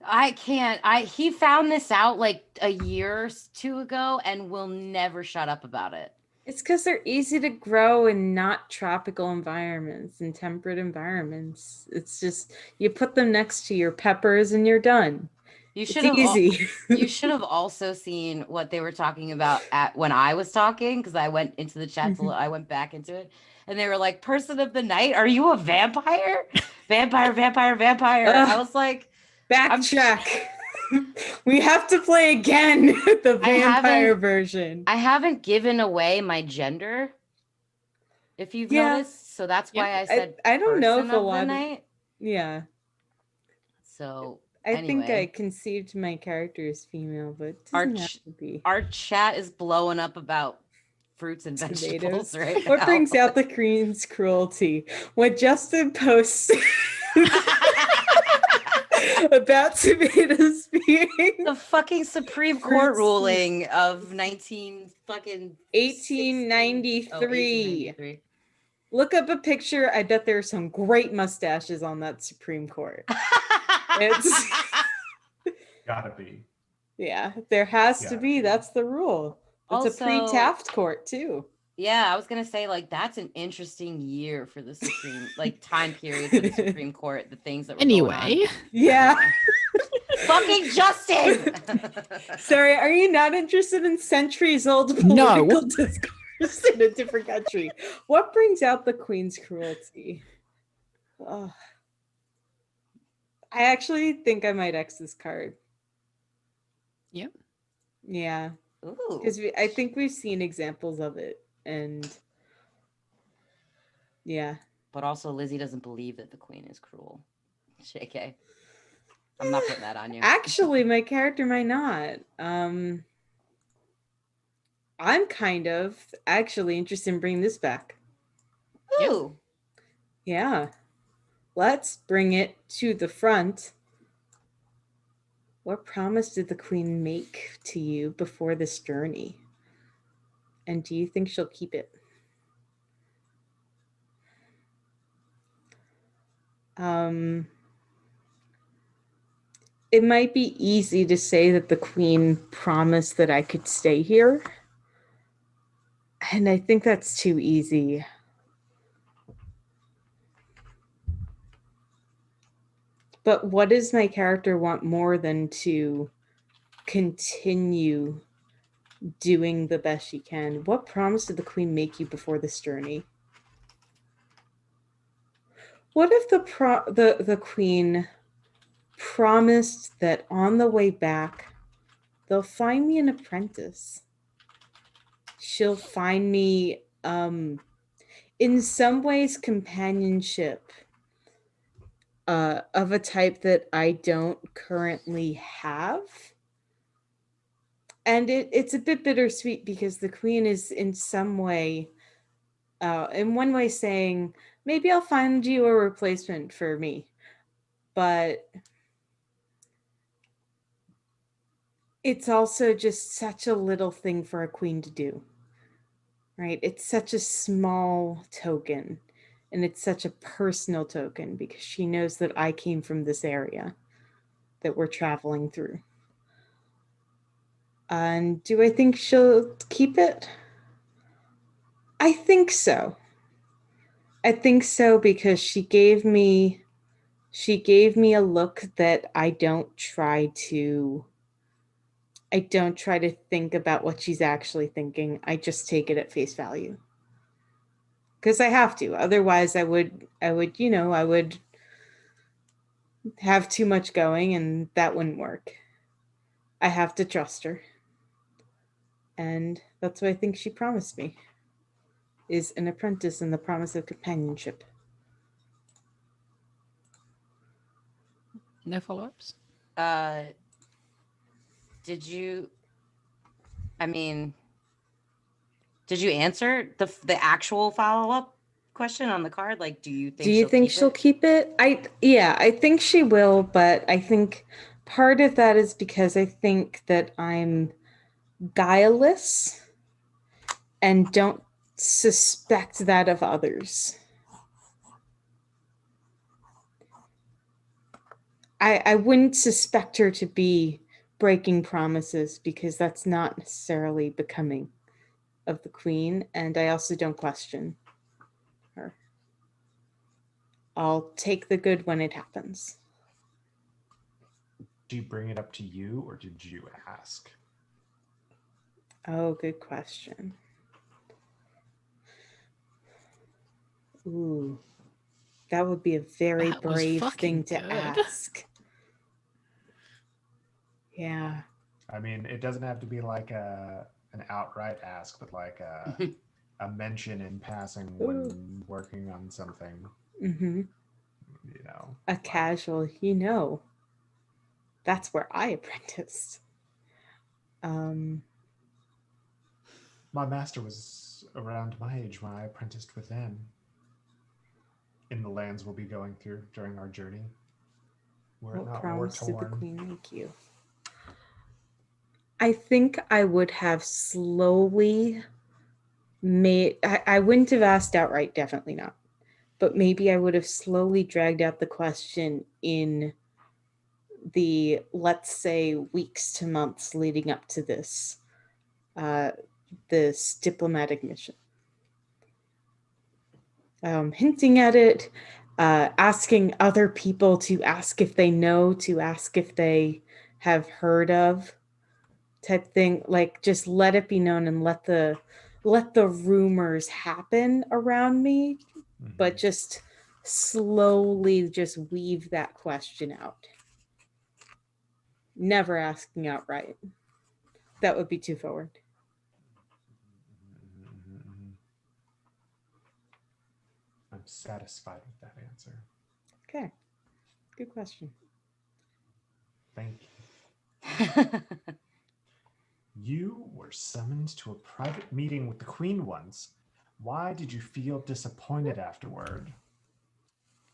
I can't. He found this out like a year or two ago and will never shut up about it. It's because they're easy to grow in not tropical environments and temperate environments. It's just you put them next to your peppers and you're done. You It's should have easy. you should have also seen what they were talking about at when I was talking, because I went into the chat I went back into it, and they were like, "Person of the night, are you a vampire? Vampire, vampire, vampire." I was like, backtrack. We have to play again the vampire version. I haven't given away my gender, if you've noticed. So that's why I said I don't know if person a of the lot night. Yeah. So I think I anyway. conceived my character as female, but it doesn't have to be. Our chat is blowing up about fruits and vegetables right now. What brings out the queen's cruelty? When Justin posts about tomatoes being the fucking Supreme Court ruling of 1893. Look up a picture. I bet there's some great mustaches on that Supreme Court. It's gotta be. Yeah, there has to be. That's the rule. It's Also, a pre-Taft court too. Yeah, I was gonna say, like, that's an interesting year for the Supreme, like, time period for the Supreme Court. The things that were going on. Yeah. Fucking Justin. Sorry, are you not interested in centuries-old political discourse in a different country? What brings out the queen's cruelty? Oh. I actually think I might X this card. Yep. Yeah. Ooh. Because I think we've seen examples of it, and yeah. But also, Lizzie doesn't believe that the queen is cruel. JK. I'm not putting that on you. Actually, my character might not. I'm kind of actually interested in bringing this back. Ooh. Yeah. Let's bring it to the front. What promise did the queen make to you before this journey? And do you think she'll keep it? It might be easy to say that the queen promised that I could stay here. And I think that's too easy. But what does my character want more than to continue doing the best she can? What promise did the queen make you before this journey? What if the queen promised that on the way back, they'll find me an apprentice? She'll find me, in some ways, companionship of a type that I don't currently have. And it's a bit bittersweet because the queen is in some way, in one way saying, maybe I'll find you a replacement for me. But it's also just such a little thing for a queen to do, right? It's such a small token, and it's such a personal token because she knows that I came from this area that we're traveling through. And do I think she'll keep it? I think so. I think so because she gave me a look that I don't try to think about what she's actually thinking. I just take it at face value. Because I have to. Otherwise I would have too much going and that wouldn't work. I have to trust her. And that's what I think she promised me, is an apprentice and the promise of companionship. No follow-ups? Did you answer the actual follow-up question on the card? Like, do you think she'll keep it? I think she will, but I think part of that is because I think that I'm guileless and don't suspect that of others. I wouldn't suspect her to be breaking promises because that's not necessarily becoming of the queen, and I also don't question her. I'll take the good when it happens. Did she bring it up to you, or did you ask? Oh, good question. Ooh, that would be a very That was brave fucking thing to good. ask. Yeah. I mean, it doesn't have to be like an outright ask, but like a mention in passing when working on something. Mm-hmm. You know, A casual, you know. That's where I apprenticed. My master was around my age when I apprenticed with him. In the lands we'll be going through during our journey. We're What not promise did the war-torn. queen make you? I think I would have slowly made. I wouldn't have asked outright, definitely not. But maybe I would have slowly dragged out the question in the, let's say, weeks to months leading up to this diplomatic mission. Hinting at it, asking other people to ask if they know, to ask if they have heard of, type thing. Like, just let it be known and let the rumors happen around me, but just slowly just weave that question out. Never asking outright. That would be too forward. I'm satisfied with that answer. Okay. Good question. Thank you. You were summoned to a private meeting with the queen once. Why did you feel disappointed afterward?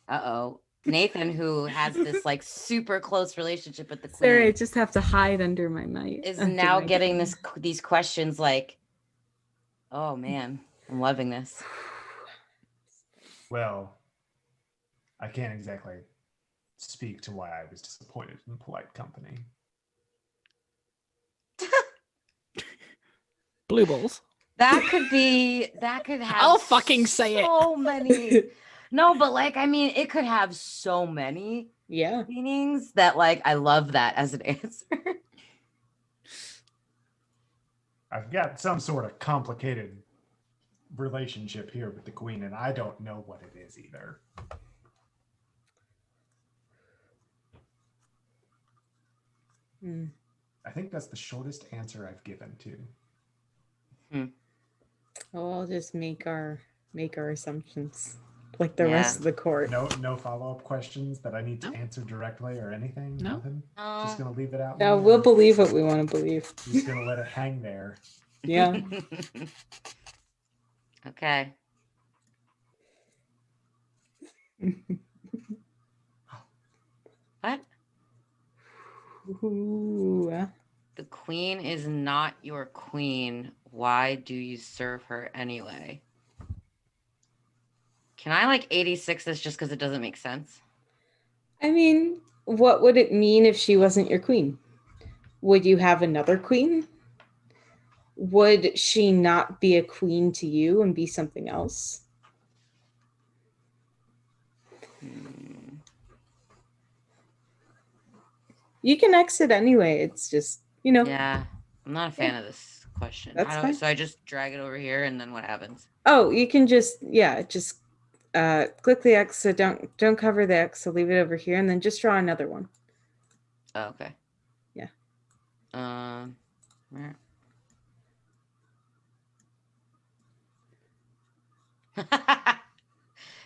Uh-oh. Nathan, who has this like super close relationship with the queen, Sorry, I just have to hide under my mic. is now getting these questions like, oh man, I'm loving this. Well, I can't exactly speak to why I was disappointed in polite company. Blue balls. That could have I'll fucking say it. so many. No, but like, I mean, it could have so many meanings that like, I love that as an answer. I've got some sort of complicated relationship here with the queen, and I don't know what it is either. I think that's the shortest answer I've given too. Well, I'll just make our assumptions like the rest of the court. No follow-up questions that I need to answer directly or anything. No. Nothing. Just gonna leave it out. No, we'll believe what we want to believe. Just gonna let it hang there. Yeah. Okay. What? Ooh. The queen is not your queen. Why do you serve her anyway? Can I like 86 this just because it doesn't make sense? I mean, what would it mean if she wasn't your queen? Would you have another queen? Would she not be a queen to you and be something else? You can exit anyway. It's just, you know. Yeah, I'm not a fan of this question. That's fine. So I just drag it over here, and then what happens? Oh, you can just click the X. So don't cover the X. So leave it over here, and then just draw another one. Oh, okay. Yeah.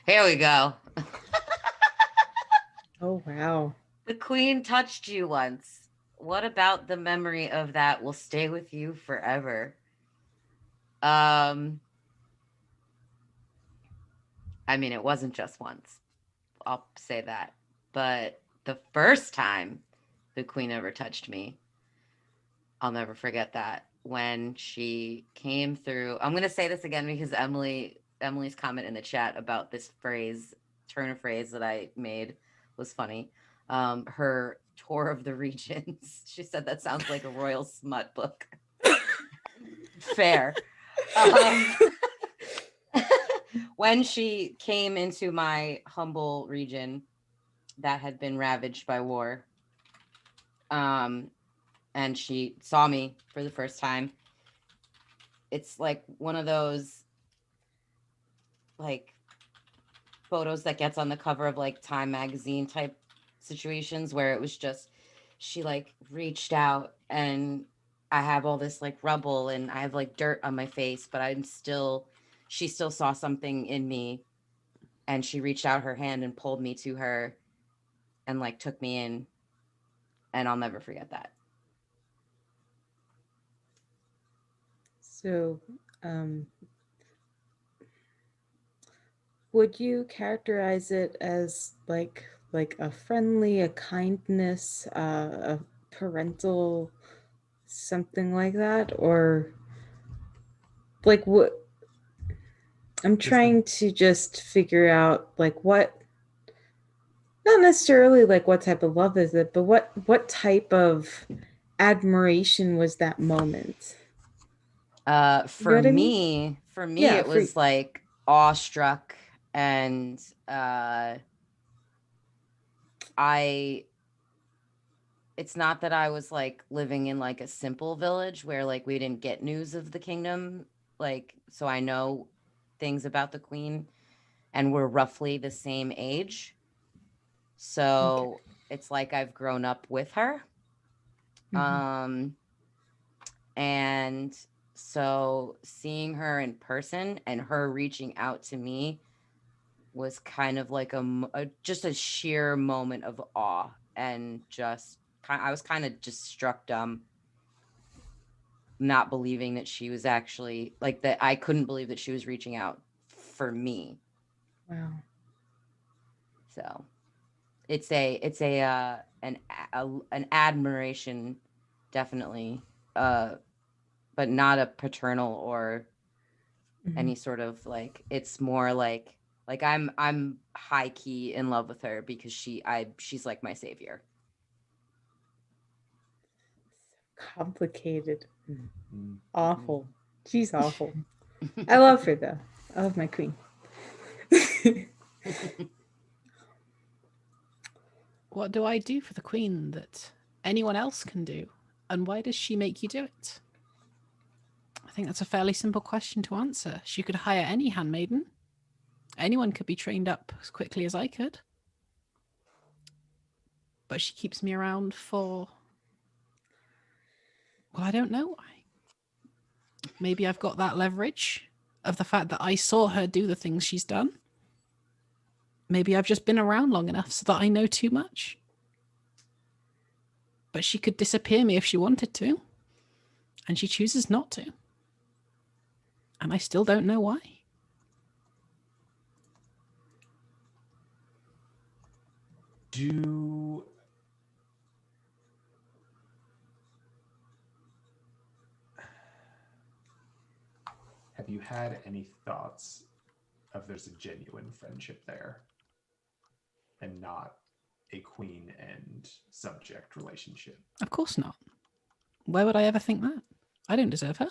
Here we go. Oh, wow. The queen touched you once. What about the memory of that will stay with you forever? I mean, it wasn't just once. I'll say that. But the first time the queen ever touched me, I'll never forget that. When she came through, I'm going to say this again because Emily's comment in the chat about this turn of phrase that I made was funny. her tour of the regions. She said that sounds like a royal smut book. Fair. When she came into my humble region that had been ravaged by war, and she saw me for the first time, it's like one of those like photos that gets on the cover of like Time magazine type situations where it was just she like reached out and I have all this like rubble and I have like dirt on my face, but she still saw something in me and she reached out her hand and pulled me to her and like took me in, and I'll never forget that. So, would you characterize it as like a friendly, a kindness, a parental, something like that, or like what? I'm trying to just figure out like what, not necessarily like what type of love is it, but what type of admiration was that moment? For me, it was like awestruck, and it's not that I was like living in like a simple village where like we didn't get news of the kingdom, like, so I know things about the queen and we're roughly the same age. So it's like I've grown up with her. And so seeing her in person and her reaching out to me was kind of like just a sheer moment of awe, and just I was kind of just struck dumb, not believing that she was actually like that. I couldn't believe that she was reaching out for me. Wow. So it's an admiration, definitely, but not a paternal or any sort of like, it's more like I'm high key in love with her because she's like my savior. Complicated. Awful. She's awful. I love her though. I love my queen. What do I do for the queen that anyone else can do? And why does she make you do it? I think that's a fairly simple question to answer. She could hire any handmaiden. Anyone could be trained up as quickly as I could. But she keeps me around for... well, I don't know why. Maybe I've got that leverage of the fact that I saw her do the things she's done. Maybe I've just been around long enough so that I know too much. But she could disappear me if she wanted to. And she chooses not to. And I still don't know why. Have you had any thoughts of there's a genuine friendship there and not a queen and subject relationship? Of course not. Why would I ever think that? I don't deserve her.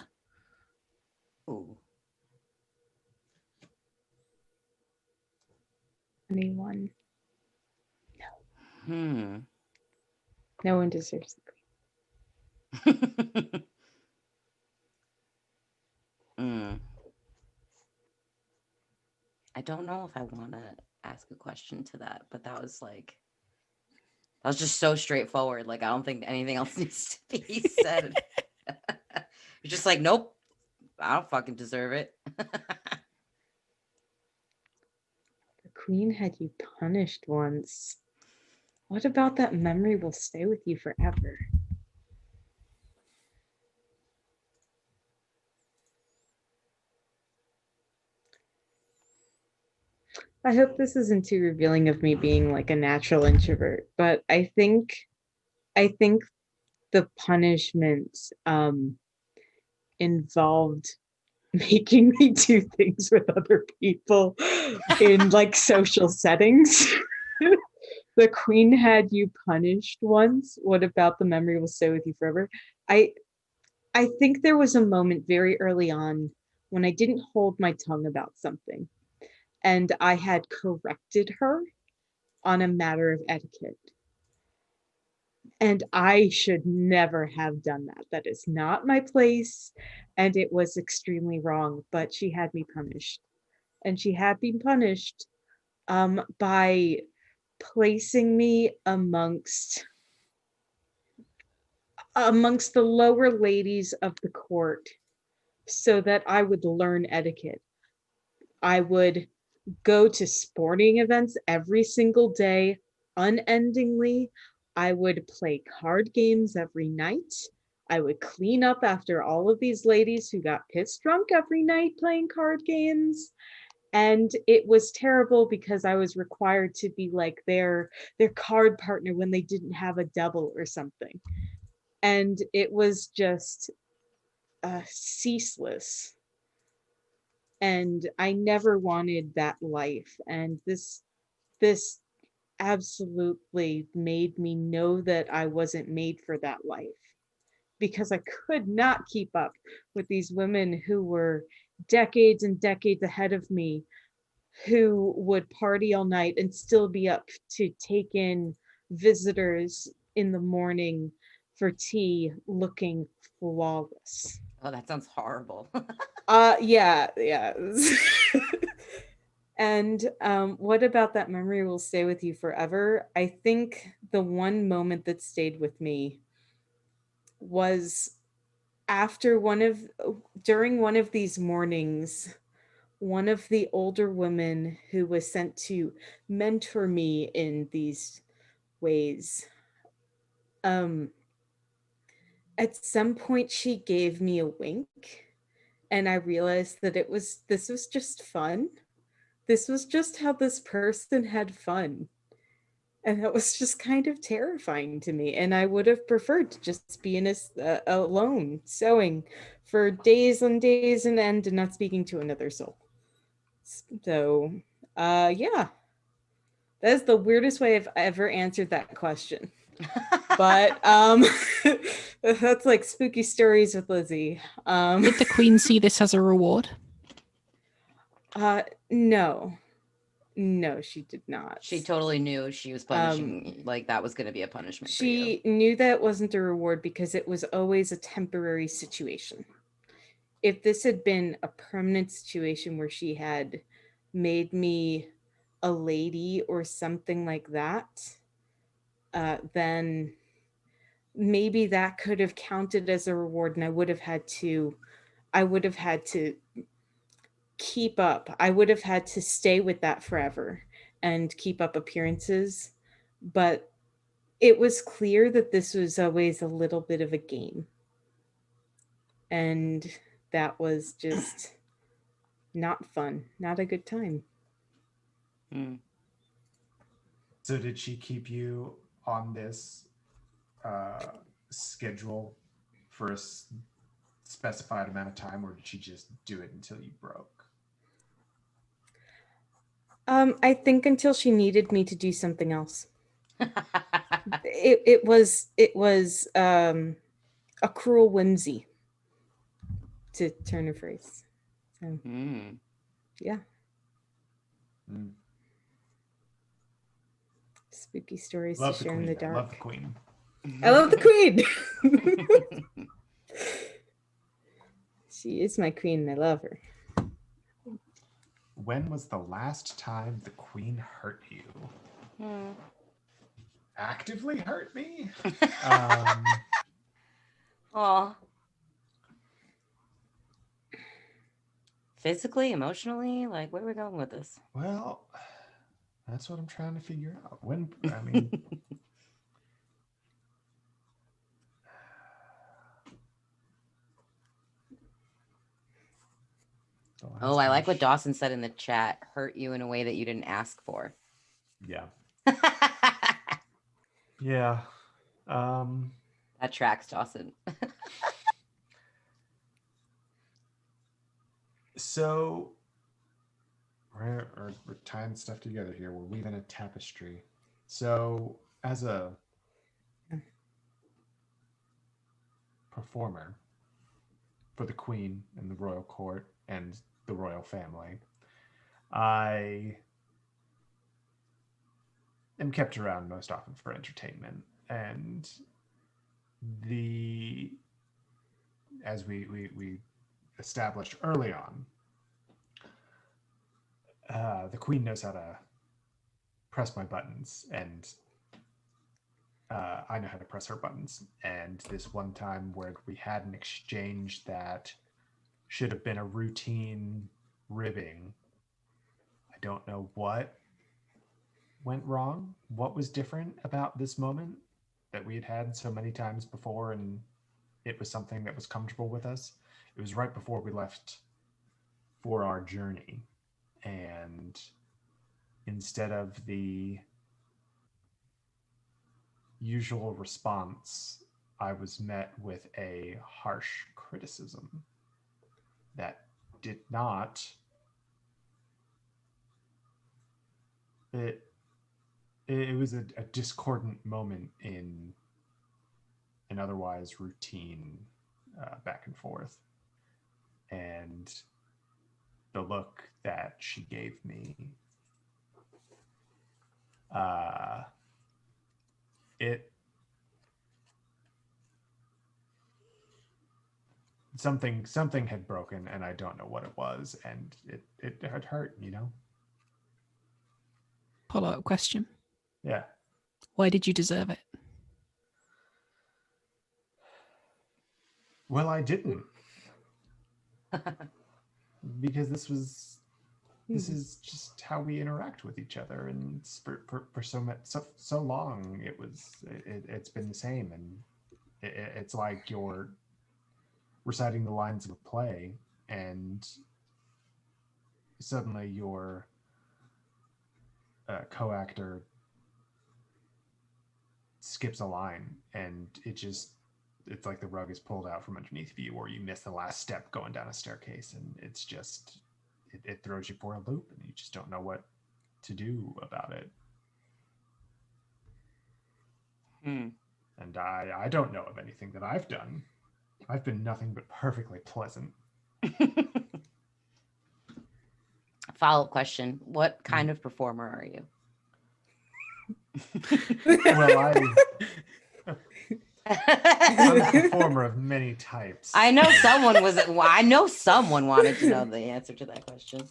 Ooh. Anyone? No. No one deserves the queen. I don't know if I want to ask a question to that, but that was just so straightforward. Like, I don't think anything else needs to be said. You're just like, nope, I don't fucking deserve it. The queen had you punished once. What about that memory will stay with you forever? I hope this isn't too revealing of me being like a natural introvert, but I think the punishment involved making me do things with other people in like social settings. the queen had you punished once. What about the memory will stay with you forever? I think there was a moment very early on when I didn't hold my tongue about something, and I had corrected her on a matter of etiquette. And I should never have done that. That is not my place, and it was extremely wrong, but she had me punished. And she had me punished by placing me amongst the lower ladies of the court so that I would learn etiquette. I would go to sporting events every single day, unendingly. I would play card games every night. I would clean up after all of these ladies who got pissed drunk every night playing card games. And it was terrible because I was required to be like their card partner when they didn't have a double or something. And it was just ceaseless. And I never wanted that life. And this absolutely made me know that I wasn't made for that life, because I could not keep up with these women who were decades and decades ahead of me, who would party all night and still be up to take in visitors in the morning for tea looking flawless. Oh, that sounds horrible. Yeah. And what about that memory will stay with you forever? I think the one moment that stayed with me was during one of these mornings, one of the older women who was sent to mentor me in these ways, at some point she gave me a wink, and I realized that this was just fun. This was just how this person had fun. And that was just kind of terrifying to me. And I would have preferred to just be alone, sewing for days and days on end and not speaking to another soul. So, yeah. That is the weirdest way I've ever answered that question. But that's like spooky stories with Lizzie. Did the queen see this as a reward? No, she did not. She totally knew she was punishing, like that was going to be a punishment for you. She knew that wasn't a reward because it was always a temporary situation. If this had been a permanent situation where she had made me a lady or something like that, then maybe that could have counted as a reward, and I would have had to keep up. I would have had to stay with that forever and keep up appearances. But it was clear that this was always a little bit of a game. And that was just not fun, not a good time. So did she keep you on this schedule for a specified amount of time, or did she just do it until you broke? I think until she needed me to do something else. It was a cruel whimsy, to turn a phrase. So, yeah. Spooky stories to share in the dark. I love the queen. I love the queen. She is my queen and I love her. When was the last time the queen hurt you? Actively hurt me? Aw. Physically, emotionally? Like, where are we going with this? Well, that's what I'm trying to figure out. When, I mean... Oh, I like what Dawson said in the chat. Hurt you in a way that you didn't ask for. Yeah. Yeah. That tracks, Dawson. So we're tying stuff together here. We're weaving a tapestry. So, as a performer for the Queen and the royal court and the royal family, I am kept around most often for entertainment. And as we established early on, the Queen knows how to press my buttons, and I know how to press her buttons. And this one time where we had an exchange that should have been a routine ribbing, I don't know what went wrong. What was different about this moment that we had had so many times before, and it was something that was comfortable with us? It was right before we left for our journey, and instead of the usual response, I was met with a harsh criticism that did not it was a discordant moment in an otherwise routine back and forth. And the look that she gave me, it something had broken, and I don't know what it was, and it had hurt, you know. Follow-up question. Yeah. Why did you deserve it? Well, I didn't. Because this is just how we interact with each other, and for so long it's been the same, and it's like you're reciting the lines of a play, and suddenly your co-actor skips a line, and it's like the rug is pulled out from underneath you, or you miss the last step going down a staircase, and it's just it throws you for a loop, and you just don't know what to do about it. And I don't know of anything that I've done. I've been nothing but perfectly pleasant. Follow-up question. What kind of performer are you? Well, I'm a performer of many types. I know someone wanted to know the answer to that question.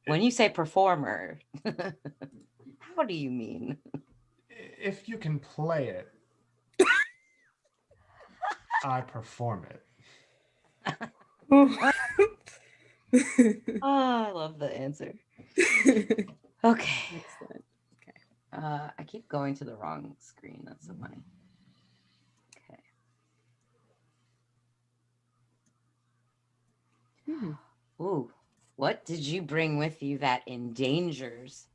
When you say performer, what do you mean? If you can play it, I perform it. Oh, I love the answer. Okay. Excellent. Okay. I keep going to the wrong screen. That's so funny. Okay. Ooh, what did you bring with you that endangers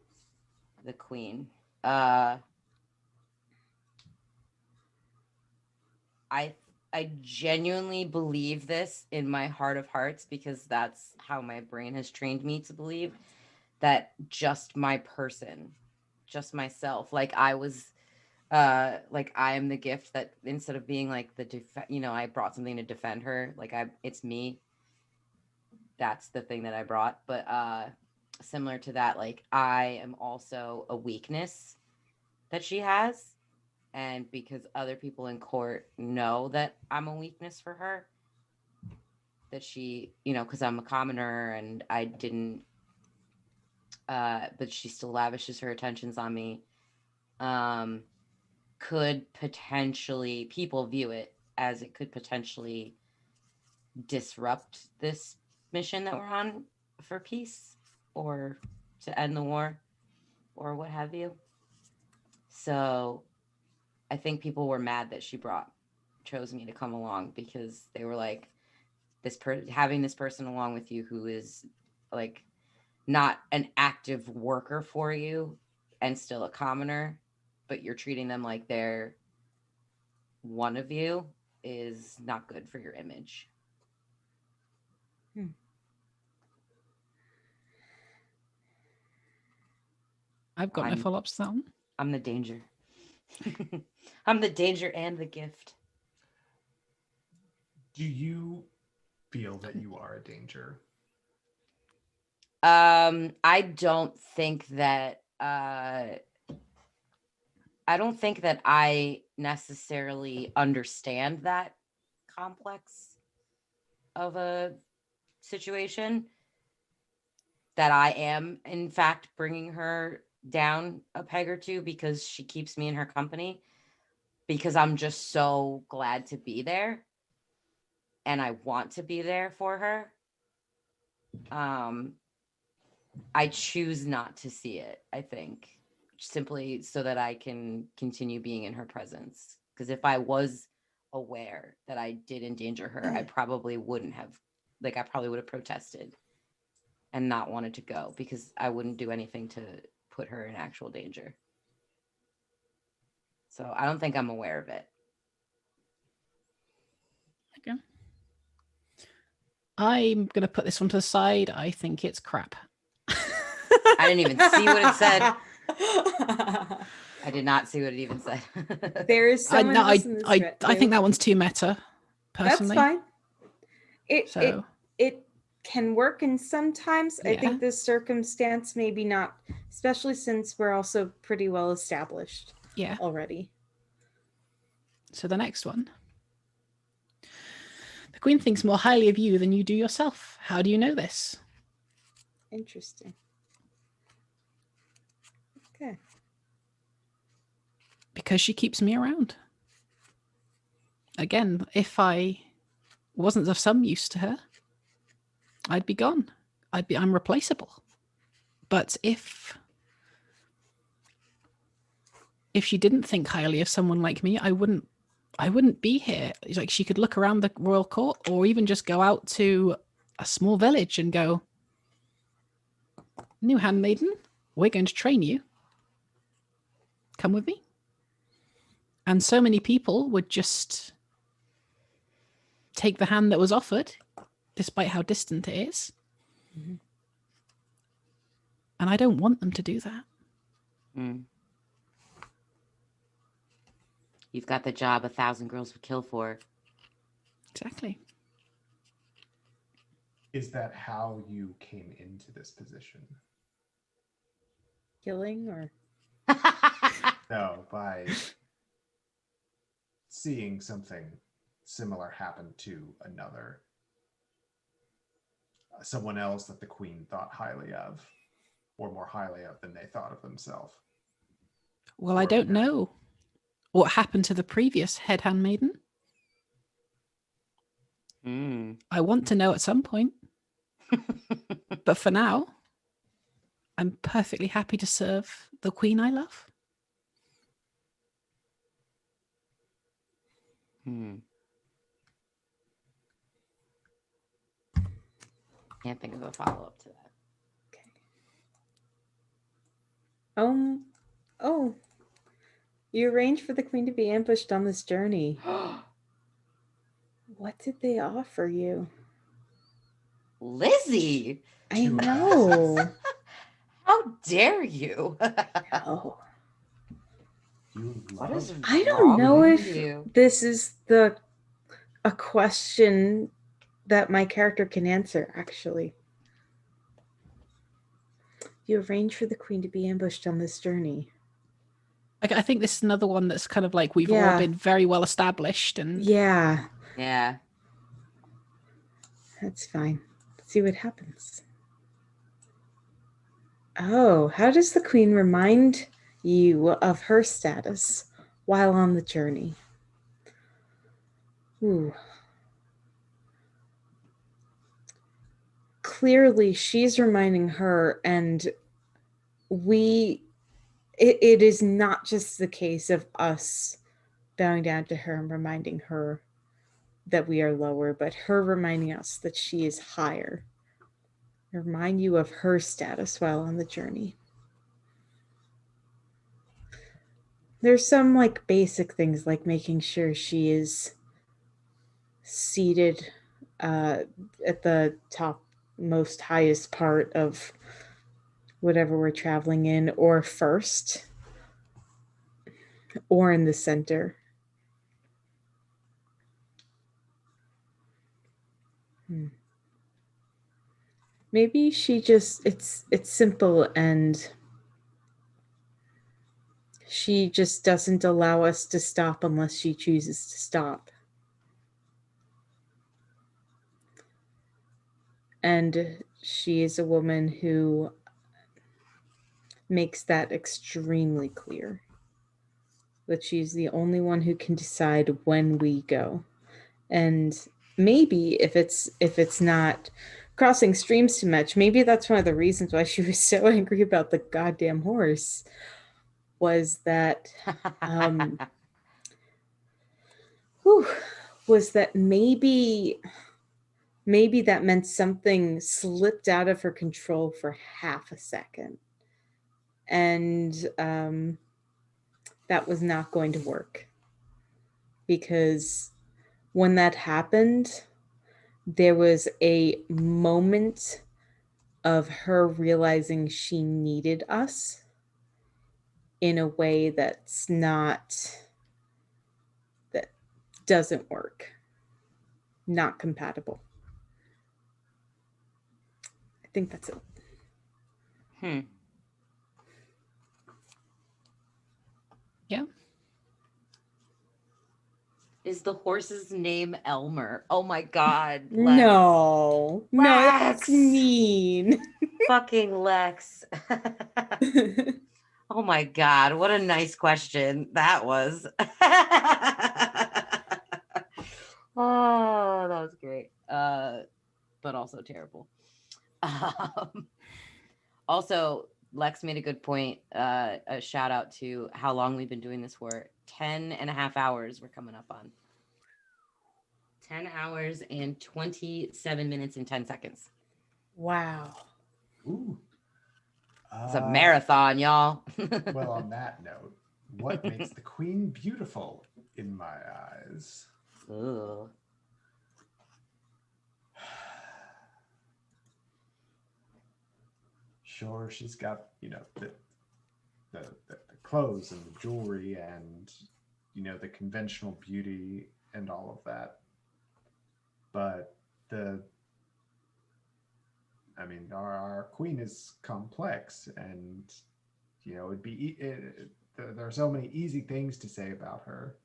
the Queen? I genuinely believe this in my heart of hearts, because that's how my brain has trained me to believe, that just my person, just myself, like I was like I am the gift that, instead of being like I brought something to defend her, like it's me. That's the thing that I brought. But similar to that, like I am also a weakness that she has. And because other people in court know that I'm a weakness for her, that she, because I'm a commoner and I didn't, but she still lavishes her attentions on me, could potentially, people view it as it could potentially disrupt this mission that we're on for peace, or to end the war, or what have you. So I think people were mad that she chose me to come along, because they were like, having this person along with you who is like not an active worker for you and still a commoner, but you're treating them like they're one of you, is not good for your image. I've got no I'm- follow-ups to that one. I'm the danger. I'm the danger and the gift. Do you feel that you are a danger? I don't think that I necessarily understand that complex of a situation, that I am in fact bringing her down a peg or two because she keeps me in her company, because I'm just so glad to be there and I want to be there for her. I choose not to see it, I think, simply so that I can continue being in her presence. Because if I was aware that I did endanger her, I probably wouldn't have, I probably would have protested and not wanted to go, because I wouldn't do anything to put her in actual danger. So I don't think I'm aware of it. Okay. I'm going to put this one to the side. I think it's crap. I didn't even see what it said. I did not see what it even said. There is someone else in this thread, I too. think that one's too meta, personally. That's fine. So- It can work, and sometimes I Yeah. think this circumstance maybe not, especially since we're also pretty well established Yeah. already. So the next one. The Queen thinks more highly of you than you do yourself. How do you know this? Interesting. Okay. Because she keeps me around. Again, if I wasn't of some use to her, I'd be gone. I'm replaceable. But if she didn't think highly of someone like me, I wouldn't be here. It's like she could look around the royal court, or even just go out to a small village and go, "New handmaiden, we're going to train you. Come with me." And so many people would just take the hand that was offered, despite how distant it is. Mm-hmm. And I don't want them to do that. Mm. You've got the job 1,000 girls would kill for. Exactly. Is that how you came into this position? Killing or? No, by seeing something similar happen to another. Someone else that the Queen thought highly of, or more highly of than they thought of themselves. Well, I don't know what happened to the previous head handmaiden. Mm. I want to know at some point. But for now, I'm perfectly happy to serve the Queen I love. Can't think of a follow-up to that. Oh, you arranged for the Queen to be ambushed on this journey. What did they offer you? Lizzie! I know. How dare you? Oh. What is I don't wrong know with if you? this is a question that my character can answer, actually. You arranged for the Queen to be ambushed on this journey. I think this is another one that's kind of like we've all Yeah. been very well established, and Yeah, Yeah. that's fine. Let's see what happens. Oh, how does the Queen remind you of her status while on the journey? Ooh. Clearly, she's reminding her, and it is not just the case of us bowing down to her and reminding her that we are lower, but her reminding us that she is higher. Remind you of her status while on the journey. There's some like basic things like making sure she is seated at the top most highest part of whatever we're traveling in, or first, or in the center. Maybe she just it's simple, and she just doesn't allow us to stop unless she chooses to stop. And she is a woman who makes that extremely clear, that she's the only one who can decide when we go. And maybe if it's not crossing streams too much, maybe that's one of the reasons why she was so angry about the goddamn horse, was that was that maybe that meant something slipped out of her control for half a second, and that was not going to work, because when that happened, there was a moment of her realizing she needed us in a way that doesn't work, not compatible. I think that's it. Yeah. Is the horse's name Elmer? Oh my God. Lex. No, that's mean. Fucking Lex. Oh my God. What a nice question that was. Oh, that was great. But also terrible. Also, Lex made a good point. A shout out to how long we've been doing this for. 10 and a half hours we're coming up on. 10 hours and 27 minutes and 10 seconds. Wow. Ooh. It's a marathon, y'all. Well, on that note, what makes the queen beautiful in my eyes? Ooh. Sure, she's got, the clothes and the jewelry and, the conventional beauty and all of that. But our queen is complex, and, it'd be, there are so many easy things to say about her.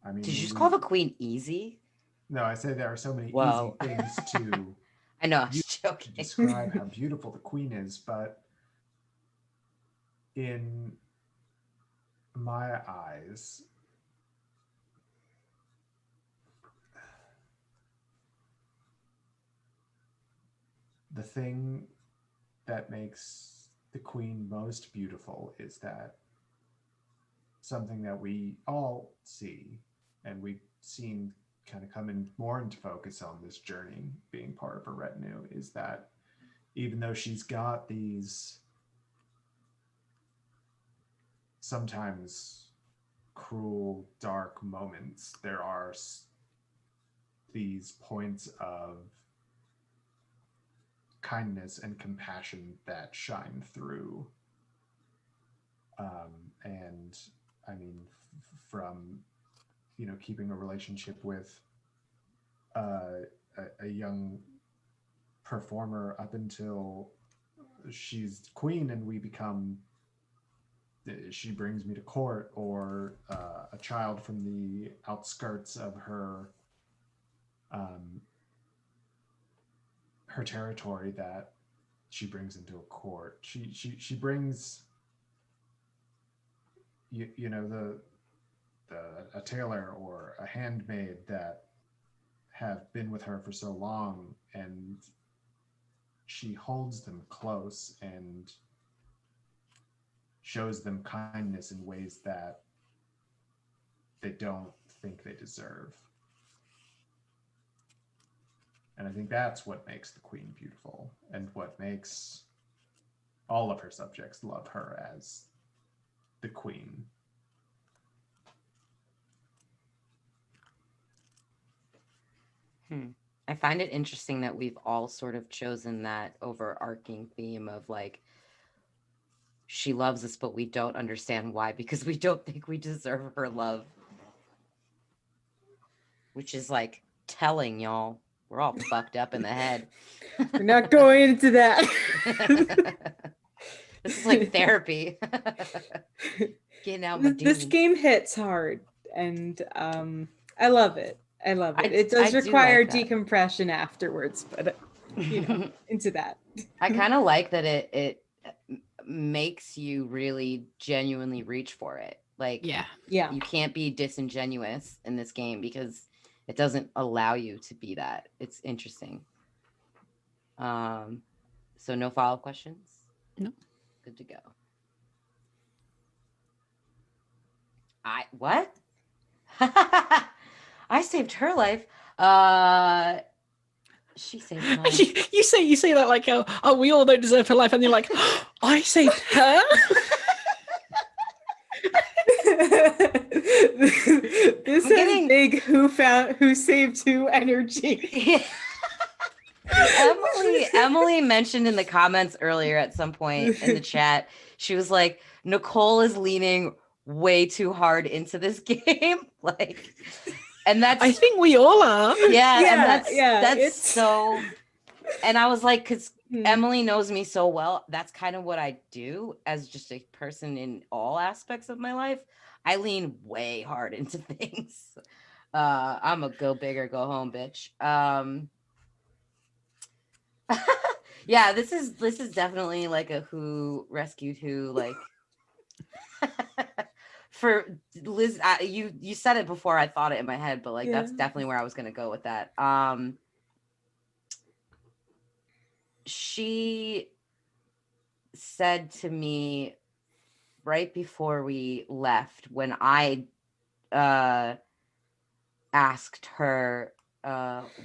Did you just call the queen easy? No, I say there are so many easy things to I know, I was joking. to describe how beautiful the queen is, but in my eyes, the thing that makes the queen most beautiful is that something that we all see, and we've seen kind of come in more into focus on this journey being part of her retinue, is that even though she's got these sometimes cruel, dark moments, there are these points of kindness and compassion that shine through. And I mean, from keeping a relationship with a young performer up until she's queen and she brings me to court, or a child from the outskirts of her territory that she brings into a court. She brings a tailor or a handmaid that have been with her for so long, and she holds them close and shows them kindness in ways that they don't think they deserve. And I think that's what makes the queen beautiful, and what makes all of her subjects love her as the queen. I find it interesting that we've all sort of chosen that overarching theme of like, she loves us, but we don't understand why, because we don't think we deserve her love. Which is like telling, y'all. We're all fucked up in the head. We're not going into that. This is like therapy. Getting out my This demons. game hits hard, and I love it. I love it. It does I do require like that. decompression afterwards, but you know, into that. I kind of like that it makes you really genuinely reach for it. Like, Yeah. you can't be disingenuous in this game because it doesn't allow you to be that. It's interesting. So no follow-up questions? No. Good to go. What? I saved her life. She saved mine. You say that like, oh, we all don't deserve her life, and you're like, oh, I saved her. This is big who saved who energy. Emily mentioned in the comments earlier at some point in the chat, she was like, Nicole is leaning way too hard into this game. Like, and that's, I think we all are. Yeah, and that's so, and I was like, because Emily knows me so well, that's kind of what I do as just a person in all aspects of my life. I lean way hard into things. I'm a go big or go home bitch. Yeah, this is definitely like a who rescued who, like. For Liz, you said it before, I thought it in my head, but like that's definitely where I was gonna go with that. She said to me right before we left, when I asked her,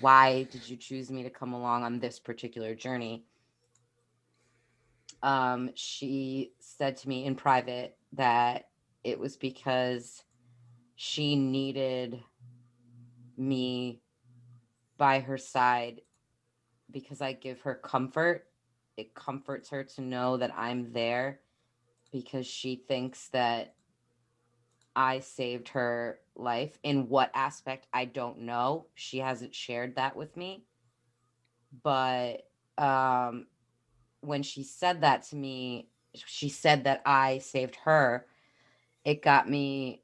why did you choose me to come along on this particular journey? She said to me in private that it was because she needed me by her side because I give her comfort. It comforts her to know that I'm there because she thinks that I saved her life. In what aspect, I don't know. She hasn't shared that with me. But when she said that to me, she said that I saved her. It got me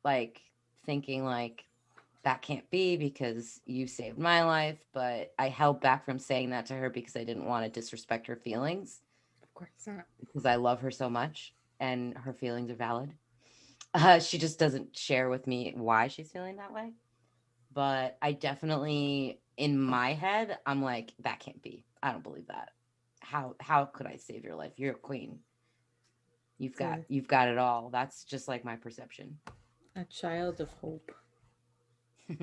like thinking like, that can't be because you saved my life. But I held back from saying that to her because I didn't want to disrespect her feelings. Of course not. Because I love her so much and her feelings are valid. She just doesn't share with me why she's feeling that way. But I definitely, in my head, I'm like, that can't be. I don't believe that. How could I save your life? You're a queen. You've got it all. That's just like my perception. A child of hope. So,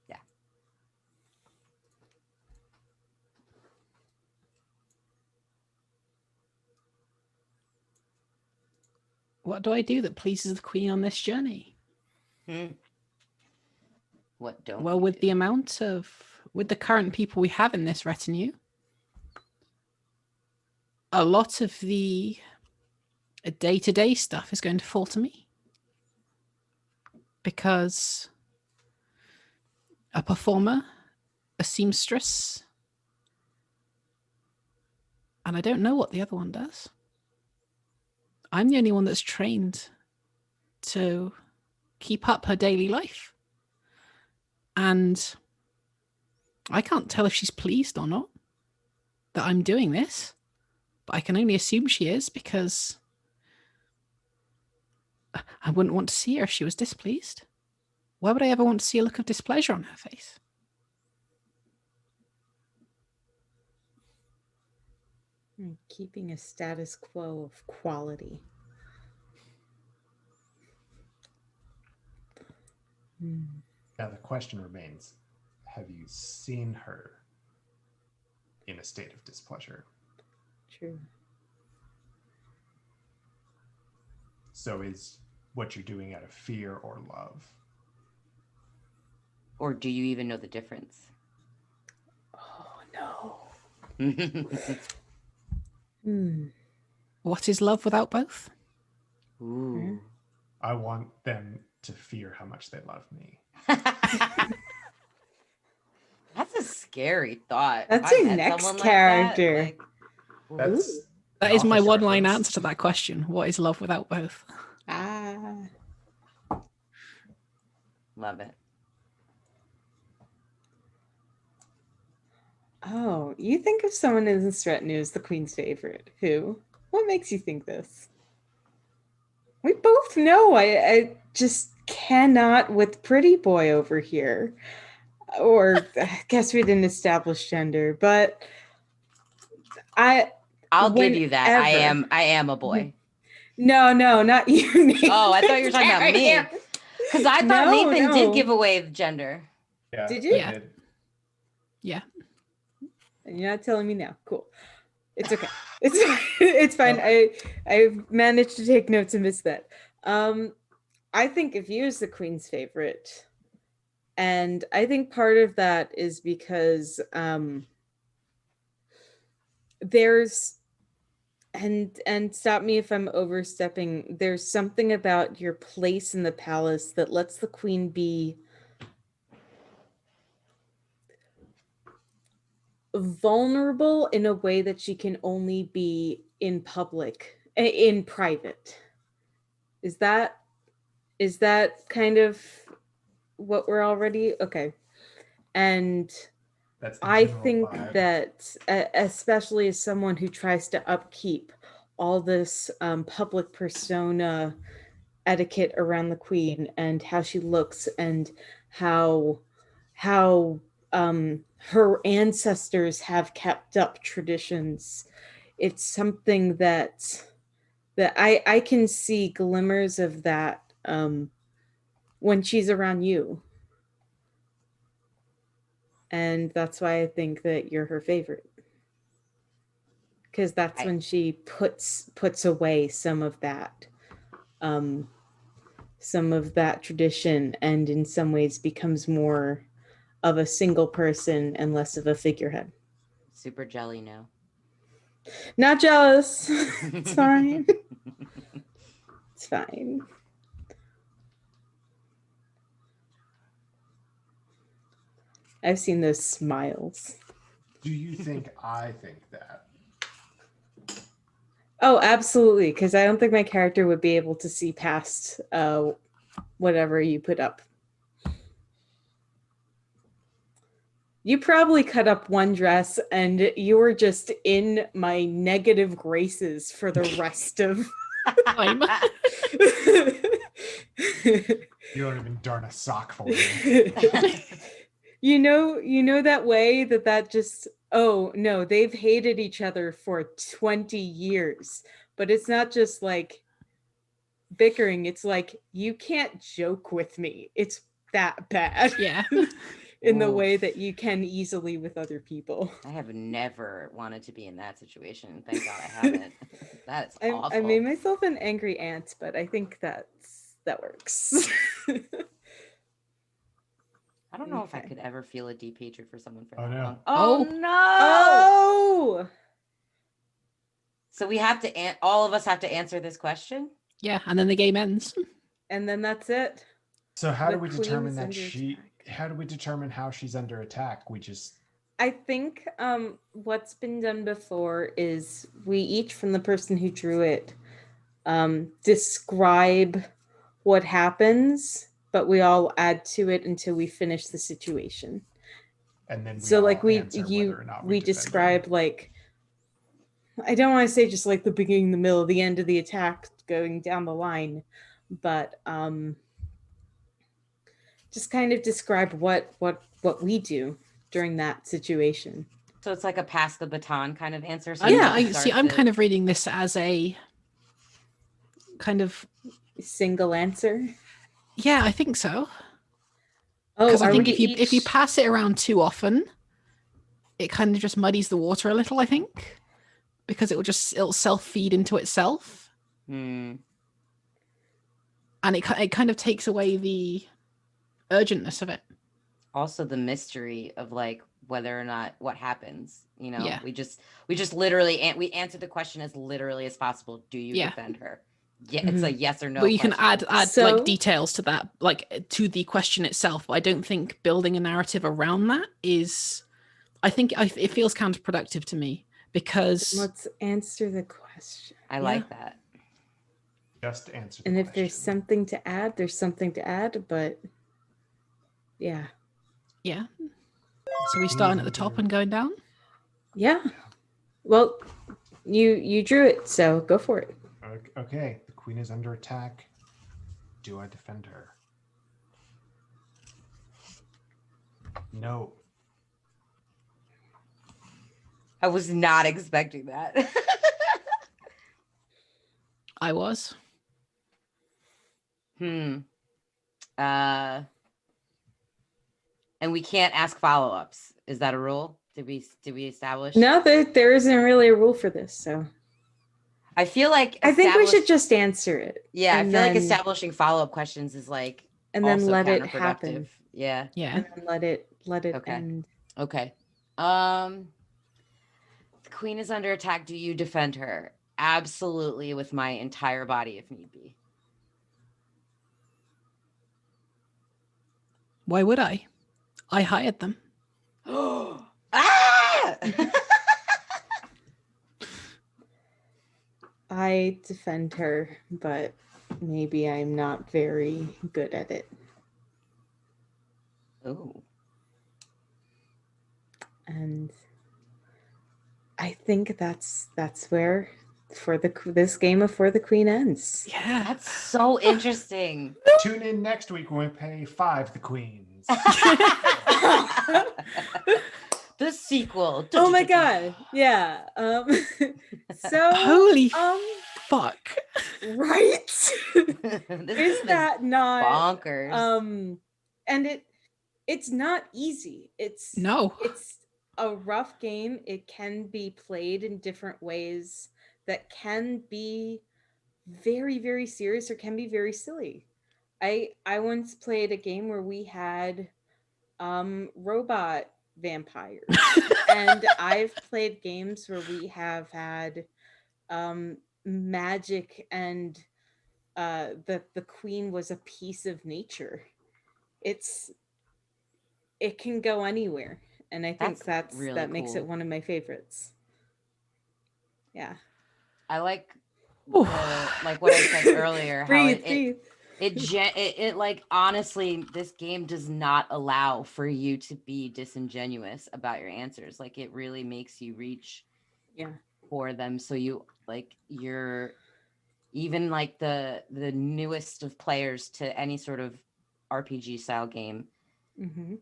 yeah. What do I do that pleases the queen on this journey? What don't? Well, with the current people we have in this retinue, a lot of the day-to-day stuff is going to fall to me. Because a performer, a seamstress, and I don't know what the other one does. I'm the only one that's trained to keep up her daily life. And I can't tell if she's pleased or not that I'm doing this, but I can only assume she is because I wouldn't want to see her if she was displeased. Why would I ever want to see a look of displeasure on her face? Keeping a status quo of quality. Now the question remains, have you seen her in a state of displeasure? True. So is what you're doing out of fear or love. Or do you even know the difference? Oh no. What is love without both? Ooh. I want them to fear how much they love me. That's a scary thought. That's If I your met next someone character. Like that, That's That an is my office one-line reference. answer to that question. What is love without both? love it. Oh, you think of someone in this retinue as the queen's favorite. Who? What makes you think this? We both know I just cannot with pretty boy over here. Or I guess we didn't establish gender, but I'll give you that. I whenever- am a boy. No, not you, Nathan. Oh, I thought you were talking about me. Because I thought Nathan did give away gender. Yeah. Did you? I did. Yeah. And you're not telling me now. Cool. It's okay. It's fine. I've managed to take notes and miss that. I think of you as the queen's favorite. And I think part of that is because there's and stop me if I'm overstepping, there's something about your place in the palace that lets the queen be vulnerable in a way that she can only be in private. Is that kind of what we're already okay? And That's the I general think vibe. that especially as someone who tries to upkeep all this public persona etiquette around the queen and how she looks and how her ancestors have kept up traditions, it's something that I can see glimmers of that when she's around you. And that's why I think that you're her favorite. Because that's when she puts away some of that tradition, and in some ways becomes more of a single person and less of a figurehead. Super jelly now. Not jealous. It's fine. It's fine. I've seen those smiles. Do you think I think that? Oh, absolutely. Because I don't think my character would be able to see past whatever you put up. You probably cut up one dress and you were just in my negative graces for the rest of time. You don't even darn a sock for me. You know that way that just, oh no, they've hated each other for 20 years, but it's not just like bickering. It's like, you can't joke with me. It's that bad. Yeah. In the way that you can easily with other people. I have never wanted to be in that situation. Thank God I haven't. That's awful. I made myself an angry aunt, but I think that works. I don't know if I could ever feel a deep hatred for someone for Oh, that no. long. Oh. No! Oh! So we have to, all of us have to answer this question? Yeah, and then the game ends. And then that's it. So how do The we queen determine is that under how do we determine how she's under attack? We just I think what's been done before is we each, from the person who drew it, describe what happens, but we all add to it until we finish the situation. and then So like all answer whether or not we defend describe like, I don't want to say just like the beginning, the middle, the end of the attack going down the line, but just kind of describe what we do during that situation. So it's like a pass the baton kind of answer. So Yeah, I'm kind of reading this as a kind of single answer. Yeah, I think so. Oh, because I think we if you pass it around too often, it kind of just muddies the water a little. I think because it'll self feed into itself. and it kind of takes away the urgentness of it. Also the mystery of like whether or not what happens, you know. Yeah. We just literally we answer the question as literally as possible. Do you Yeah. defend her? Yeah, it's a yes or no. But you can question. add So- like details to that, like to the question itself. But I don't think building a narrative around that is. I think it feels counterproductive to me because Let's answer the question. I like that. Just answer the And if question. there's something to add, there's something to add. But yeah, yeah. So we starting at the top and going down. yeah. Well, you drew it, so go for it. Okay, the queen is under attack. Do I defend her? No. I was not expecting that. I was. And we can't ask follow-ups. Is that a rule? Did we establish? No, there isn't really a rule for this, so I feel like I think we should just answer it. Yeah, I and feel like then- establishing follow-up questions is like and then also let it counterproductive. happen. Yeah. Yeah. And then let it Okay. end. Okay. The queen is under attack. Do you defend her? Absolutely, with my entire body if need be. Why would I? I hired them. Ah! I defend her, but maybe I'm not very good at it. Oh. And I think that's where this game of For the Queen ends. Yeah. That's so interesting. Tune in next week when we pay 5 the queens. The sequel. Oh my god. Yeah. So Holy fuck. right? This Is game that not bonkers? And it's not easy. It's a rough game. It can be played in different ways that can be very, very serious or can be very silly. I once played a game where we had robot vampires. And I've played games where we have had magic and the queen was a piece of nature. It can go anywhere, and I think That's really that makes it cool. one of my favorites. Yeah. I like like what I said earlier. Breathe. It like honestly, this game does not allow for you to be disingenuous about your answers. Like it really makes you reach for them. So you're even like the newest of players to any sort of RPG style game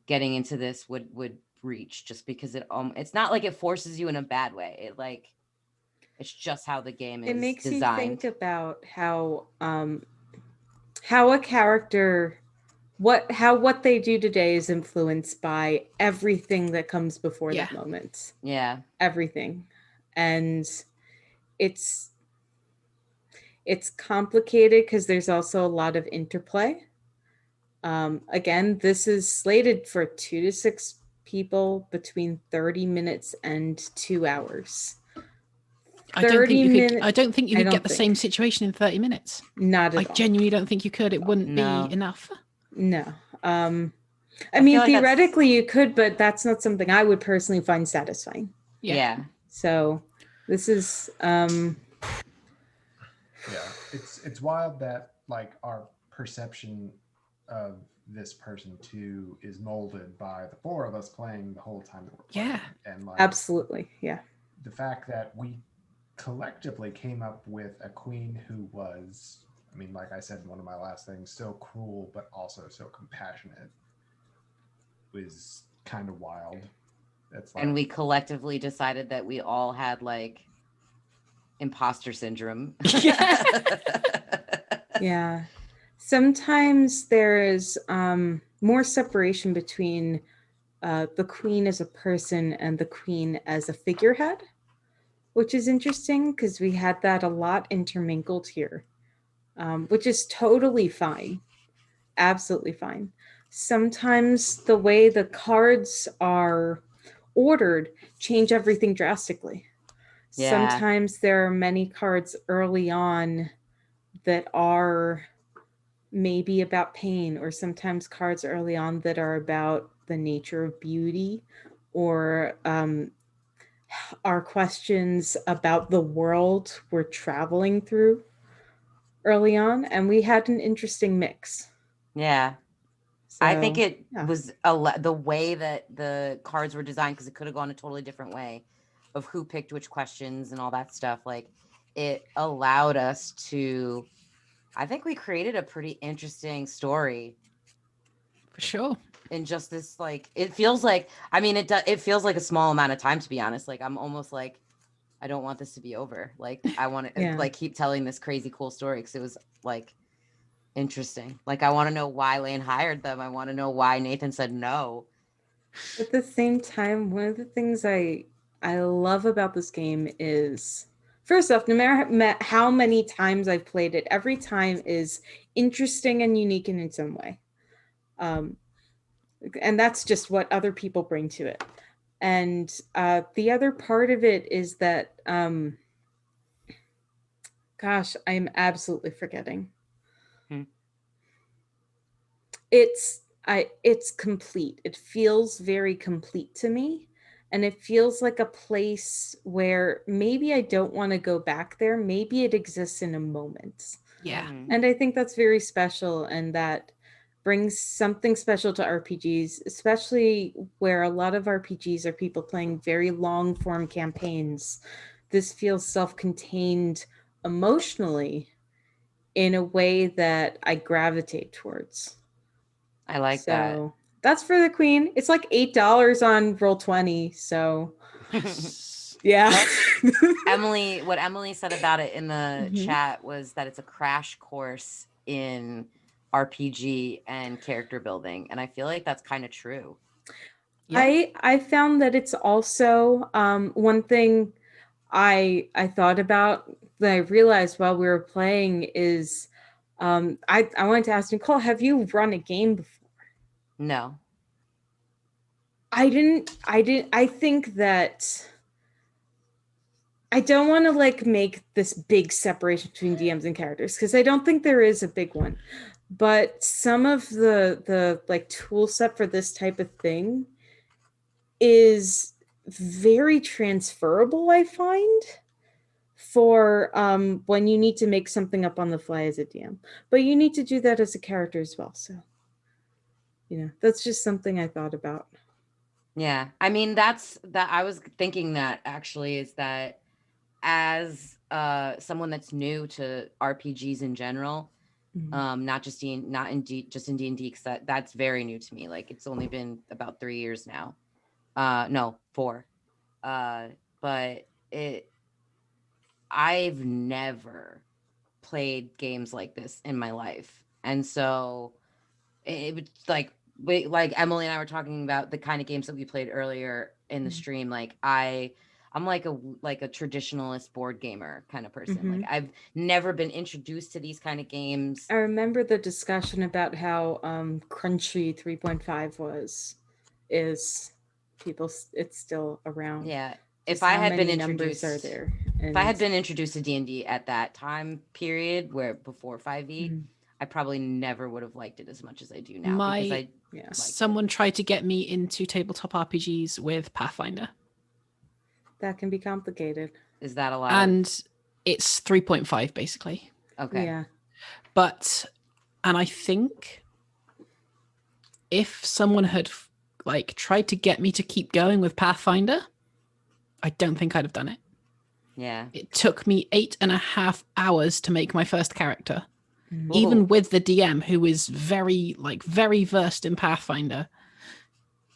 getting into this would reach, just because it's not like it forces you in a bad way. It's just how the game is It makes designed. you think about how a character what they do today is influenced by everything that comes before that moment. Yeah. Everything. And it's complicated because there's also a lot of interplay. Again, this is slated for 2 to 6 people between 30 minutes and 2 hours. I don't think you could get the same situation in 30 minutes. Not at all. I genuinely don't think you could. It wouldn't be enough. No. I mean, feel like theoretically you could, but that's not something I would personally find satisfying. Yeah. So this is it's wild that like our perception of this person too is molded by the 4 of us playing the whole time that we're playing. And like absolutely. Yeah. The fact that we collectively came up with a queen who was, I mean, like I said in one of my last things, so cruel but also so compassionate was kind of wild. That's like, And we collectively decided that we all had like imposter syndrome. Yeah. Sometimes there is more separation between the queen as a person and the queen as a figurehead, which is interesting because we had that a lot intermingled here. which is totally fine. Absolutely fine. Sometimes the way the cards are ordered change everything drastically. Yeah. Sometimes there are many cards early on that are maybe about pain, or sometimes cards early on that are about the nature of beauty, or are questions about the world we're traveling through early on. And we had an interesting mix. Yeah. I think So, it yeah. was the way that the cards were designed, because it could have gone a totally different way of who picked which questions and all that stuff. Like, it allowed us to, I think we created a pretty interesting story For sure. in just this, like, it feels like, I mean, it feels like a small amount of time, to be honest. Like, I'm almost like, I don't want this to be over. Like, I want to Yeah. like keep telling this crazy cool story, because it was like interesting. Like, I want to know why Lane hired them. I want to know why Nathan said no. At the same time, one of the things I love about this game is, first off, no matter how many times I've played it, every time is interesting and unique in its own way. And that's just what other people bring to it. And the other part of it is that, gosh, I'm absolutely forgetting. It's complete. It feels very complete to me. And it feels like a place where maybe I don't want to go back there. Maybe it exists in a moment. Yeah. And I think that's very special, and that brings something special to RPGs, especially where a lot of RPGs are people playing very long form campaigns. This feels self-contained emotionally in a way that I gravitate towards. I like that. So that's for the queen. It's like $8 on Roll20. So yeah. What Emily said about it in the Mhm. chat was that it's a crash course in RPG and character building, and I feel like that's kind of true. Yeah. I found that it's also one thing I thought about that I realized while we were playing is I wanted to ask Nicole, have you run a game before? No. I didn't I think that I don't want to like make this big separation between DMs and characters, because I don't think there is a big one. But some of the like tool set for this type of thing is very transferable, I find, for when you need to make something up on the fly as a DM. But you need to do that as a character as well. So, that's just something I thought about. Yeah. I mean, that's that I was thinking that actually, is that as someone that's new to RPGs in general, not just just in D&D, because that's very new to me. Like, it's only been about 3 years now. No, 4. But I've never played games like this in my life. And so it was like Emily and I were talking about the kind of games that we played earlier in the stream. Like, I'm like a traditionalist board gamer kind of person. Like, I've never been introduced to these kind of games. I remember the discussion about how crunchy 3.5 is people, it's still around. Yeah. Just If I how had been many numbers introduced, are there? if I had been introduced to D&D at that time period, where before 5e, I probably never would have liked it as much as I do now, because I someone tried to get me into tabletop RPGs with Pathfinder. That can be complicated. Is that a lot? And it's 3.5 basically. Okay. Yeah. And I think if someone had like tried to get me to keep going with Pathfinder, I don't think I'd have done it. Yeah. It took me 8.5 hours to make my first character. Mm-hmm. Even with the DM, who is very versed in Pathfinder,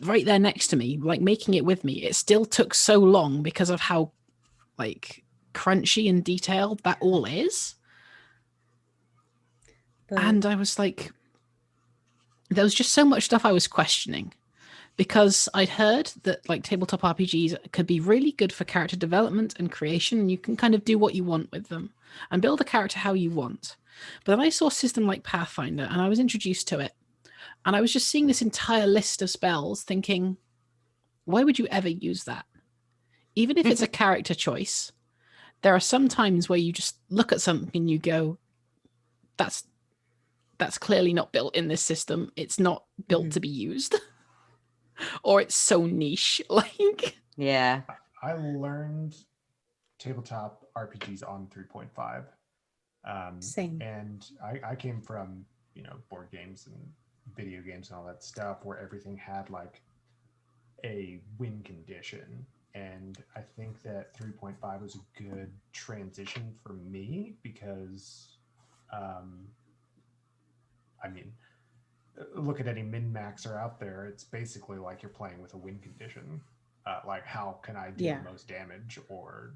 right there next to me, like making it with me, it still took so long because of how like crunchy and detailed that all is. And I was like, there was just so much stuff I was questioning. because I'd heard that like tabletop RPGs could be really good for character development and creation, and you can kind of do what you want with them and build a character how you want. But then I saw a system like Pathfinder, and I was introduced to it, and I was just seeing this entire list of spells, thinking, why would you ever use that? Even if it's a character choice, there are some times where you just look at something and you go, that's clearly not built in this system. It's not built to be used. Or it's so niche. Like, Yeah. I learned tabletop RPGs on 3.5. Same. And I came from, board games and video games and all that stuff where everything had like a win condition. And I think that 3.5 was a good transition for me because, look at any min-maxer out there. It's basically like you're playing with a win condition. Like, how can I do the most damage or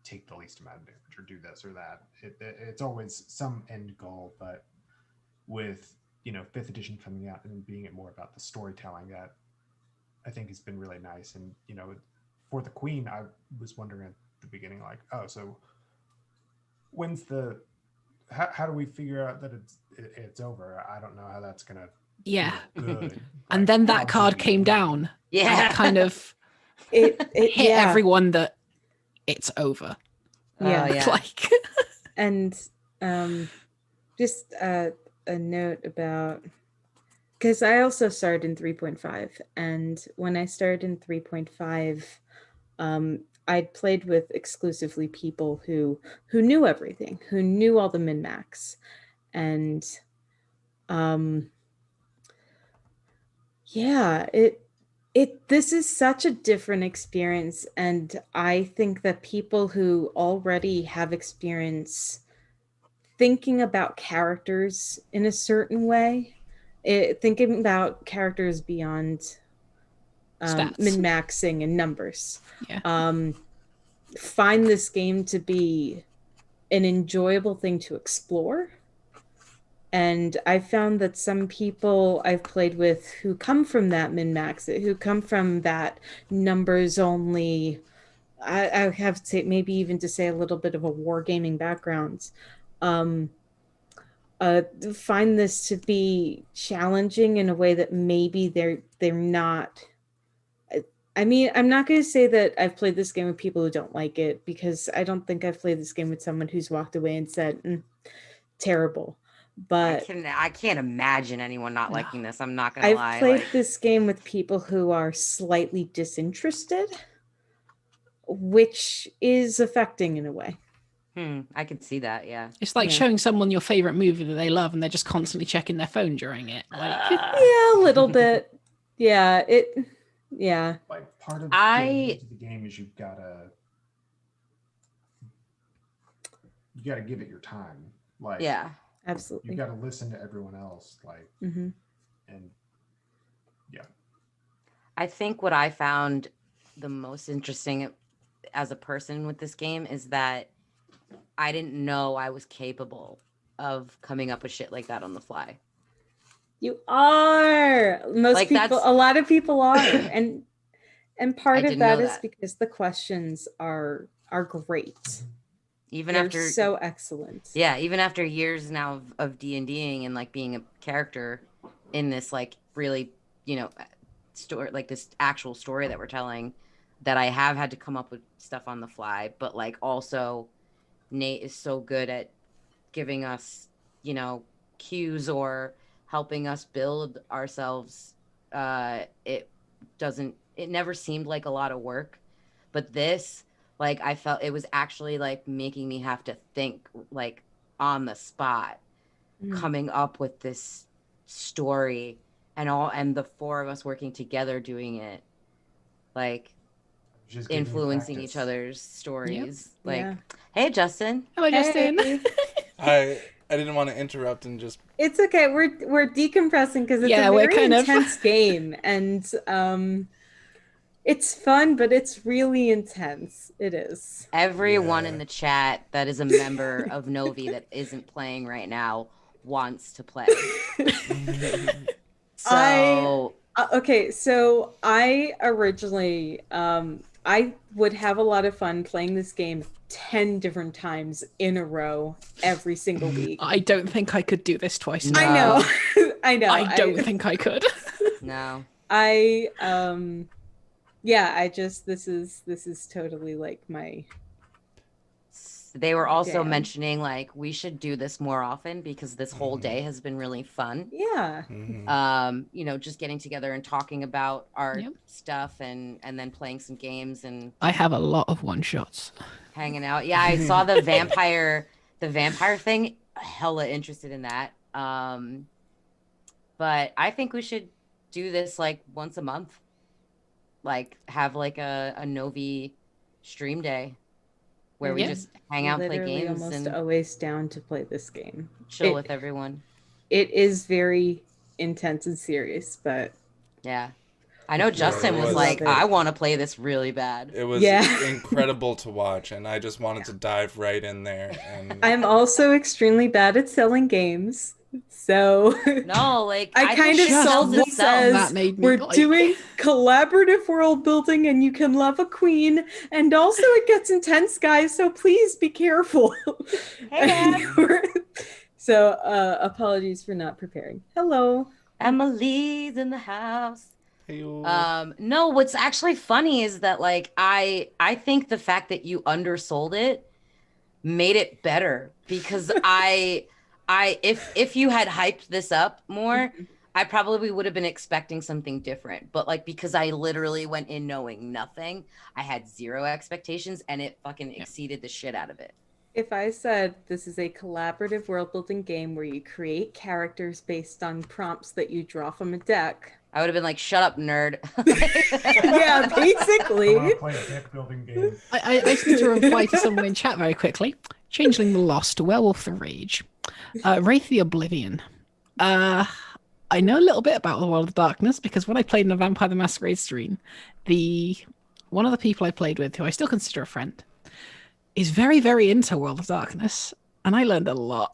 take the least amount of damage or do this or that? It's always some end goal, but with, 5th edition coming out and being it more about the storytelling, that I think has been really nice. And, for the Queen, I was wondering at the beginning, like, oh, so when's how do we figure out that it's over? I don't know how that's gonna yeah. good. And then that card came down. Yeah. And it kind of it hit everyone that it's over. Yeah. Yeah. Like, and just a note about, because I also started in 3.5, and when I started in 3.5, I'd played with exclusively people who knew everything, who knew all the min-max, and this is such a different experience, and I think that people who already have experience thinking about characters in a certain way, thinking about characters beyond min-maxing and numbers, find this game to be an enjoyable thing to explore. And I found that some people I've played with who come from that min-max, who come from that numbers only, I have to say, maybe even to say a little bit of a wargaming background, find this to be challenging in a way that maybe they're not. I mean, I'm not going to say that I've played this game with people who don't like it, because I don't think I've played this game with someone who's walked away and said, terrible. But I can't imagine anyone not liking this. I'm not gonna lie. I've played this game with people who are slightly disinterested, which is affecting in a way. I could see that. Yeah. It's like showing someone your favorite movie that they love, and they're just constantly checking their phone during it. Like, yeah, a little bit. Yeah, yeah. Like, part of getting into the game is you gotta give it your time. Like, yeah, absolutely. You gotta listen to everyone else. Like, and yeah. I think what I found the most interesting as a person with this game is that I didn't know I was capable of coming up with shit like that on the fly. You are. Most people, a lot of people are, and part of that is because the questions are great. Even They're after so excellent. Yeah, even after years now of D&Ding and like being a character in this like really, story, like this actual story that we're telling, that I have had to come up with stuff on the fly, but like also Nate is so good at giving us, cues or helping us build ourselves. It never seemed like a lot of work, but this, like, I felt it was actually like making me have to think like on the spot, coming up with this story, and the four of us working together doing it, like just influencing each other's stories. Yep. Like, Yeah. Hey, Justin. Hello, Justin. I didn't want to interrupt and just. It's okay. We're decompressing because it's a very intense game, and it's fun, but it's really intense. It is. Everyone in the chat that is a member of Novi that isn't playing right now wants to play. So I Okay, so I originally I would have a lot of fun playing this game 10 different times in a row every single week. I don't think I could do this twice. No. I know. I know. I don't think I could. No. Yeah, this is totally like my They were also Damn. mentioning like we should do this more often because this whole day has been really fun. Yeah. Just getting together and talking about our Yep. stuff and then playing some games and I have a lot of one shots. hanging out. Yeah, I saw the vampire thing. Hella interested in that. But I think we should do this like once a month. Like have like a Novi stream day where we just hang out, play Literally games, almost and always down to play this game. chill with everyone. It is very intense and serious, but Yeah. I know Justin was was. like, Love it. I want to play this really bad. It was Yeah. incredible to watch, and I just wanted to dive right in there. And I'm also extremely bad at selling games. So No, like I kind of think sold sells this itself. as That made me we're like- doing collaborative world building and you can love a queen and also it gets intense, guys, so please be careful. Hey, man. So apologies for not preparing. Hello. Emily's in the house. Hey-o. No, what's actually funny is that like I think the fact that you undersold it made it better because if you had hyped this up more, I probably would have been expecting something different. But like because I literally went in knowing nothing, I had zero expectations and it fucking exceeded the shit out of it. If I said this is a collaborative world building game where you create characters based on prompts that you draw from a deck, I would have been like, shut up, nerd. yeah, basically. I want to play a deck building game. I just need to reply to someone in chat very quickly. Changeling the Lost, Werewolf the Rage, Wraith the Oblivion. I know a little bit about the World of Darkness because when I played in the Vampire the Masquerade stream, one of the people I played with, who I still consider a friend, is very, very into World of Darkness, and I learned a lot.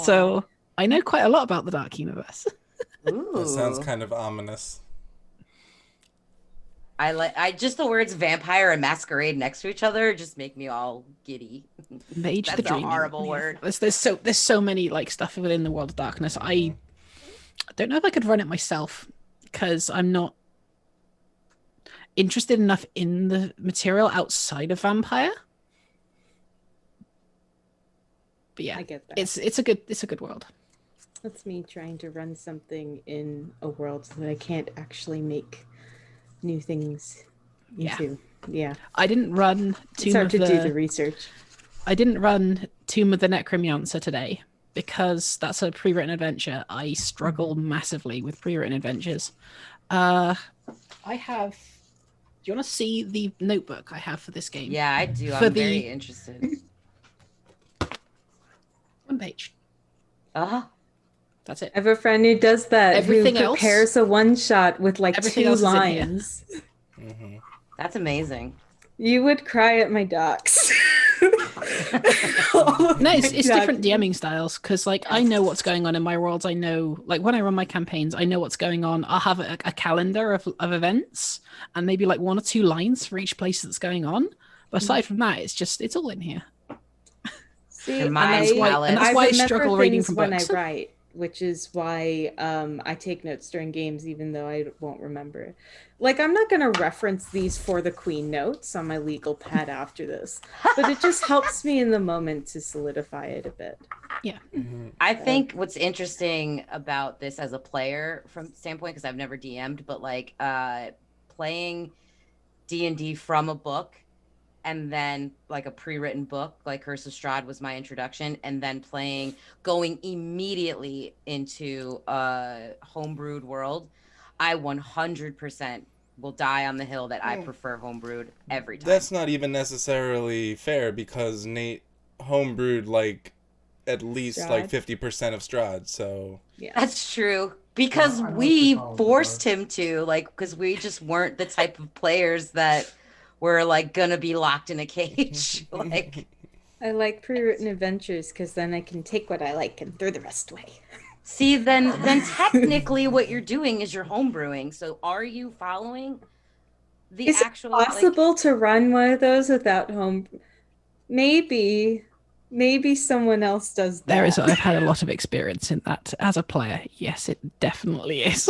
So I know quite a lot about the Dark Universe. Ooh. That sounds kind of ominous. I just the words vampire and masquerade next to each other just make me all giddy. Mage That's the Dream. a horrible word. There's so many like stuff within the World of Darkness. I don't know if I could run it myself because I'm not interested enough in the material outside of Vampire. But yeah, I get that. it's a good world. That's me trying to run something in a world that I can't actually make new things into. Yeah. I didn't run Start to do the research. I didn't run Tomb of the Necromancer today because that's a pre-written adventure. I struggle massively with pre-written adventures. I have. Do you want to see the notebook I have for this game? Yeah, I do. For I'm very interested. One page. That's it. I have a friend who does that. Everything who else? prepares a one shot with like Everything 2 else is in here. lines. Mm-hmm. That's amazing. You would cry at my docs. No, it's different DMing styles because like I know what's going on in my worlds. I know like when I run my campaigns, I know what's going on. I'll have a calendar of events and maybe like 1 or 2 lines for each place that's going on. But aside from that, it's all in here. See, And mine's valid. And that's why I remember struggle reading things from when books. I write, which is why I take notes during games, even though I won't remember it. Like, I'm not going to reference these for the Queen notes on my legal pad after this, but it just helps me in the moment to solidify it a bit. Yeah. Mm-hmm. I think what's interesting about this as a player from standpoint, because I've never DM'd, but like playing D&D from a book and then like a pre-written book, like Curse of Strahd was my introduction, and then going immediately into a homebrewed world, I 100% will die on the hill that I prefer homebrewed every time. That's not even necessarily fair because Nate homebrewed like at least Strahd. like 50% of Strahd, so Yeah. That's true. Because I don't we follow the forced book. him to, like, because we just weren't the type of players that were like gonna be locked in a cage. Like, I like pre-written adventures because then I can take what I like and throw the rest away. See, then technically what you're doing is you're homebrewing. So are you following the Is it actual like possible to run one of those without home? Maybe someone else does that. There is. I've had a lot of experience in that as a player. Yes, it definitely is.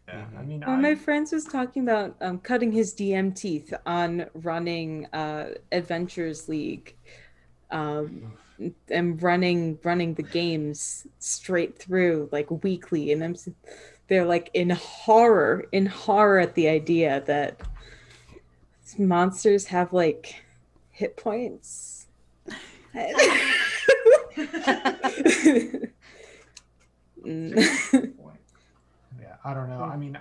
Yeah, I mean, One of my friends was talking about cutting his DM teeth on running Adventures League, and running the games straight through like weekly, and they're like in horror at the idea that monsters have like hit points. Yeah, I don't know. I mean,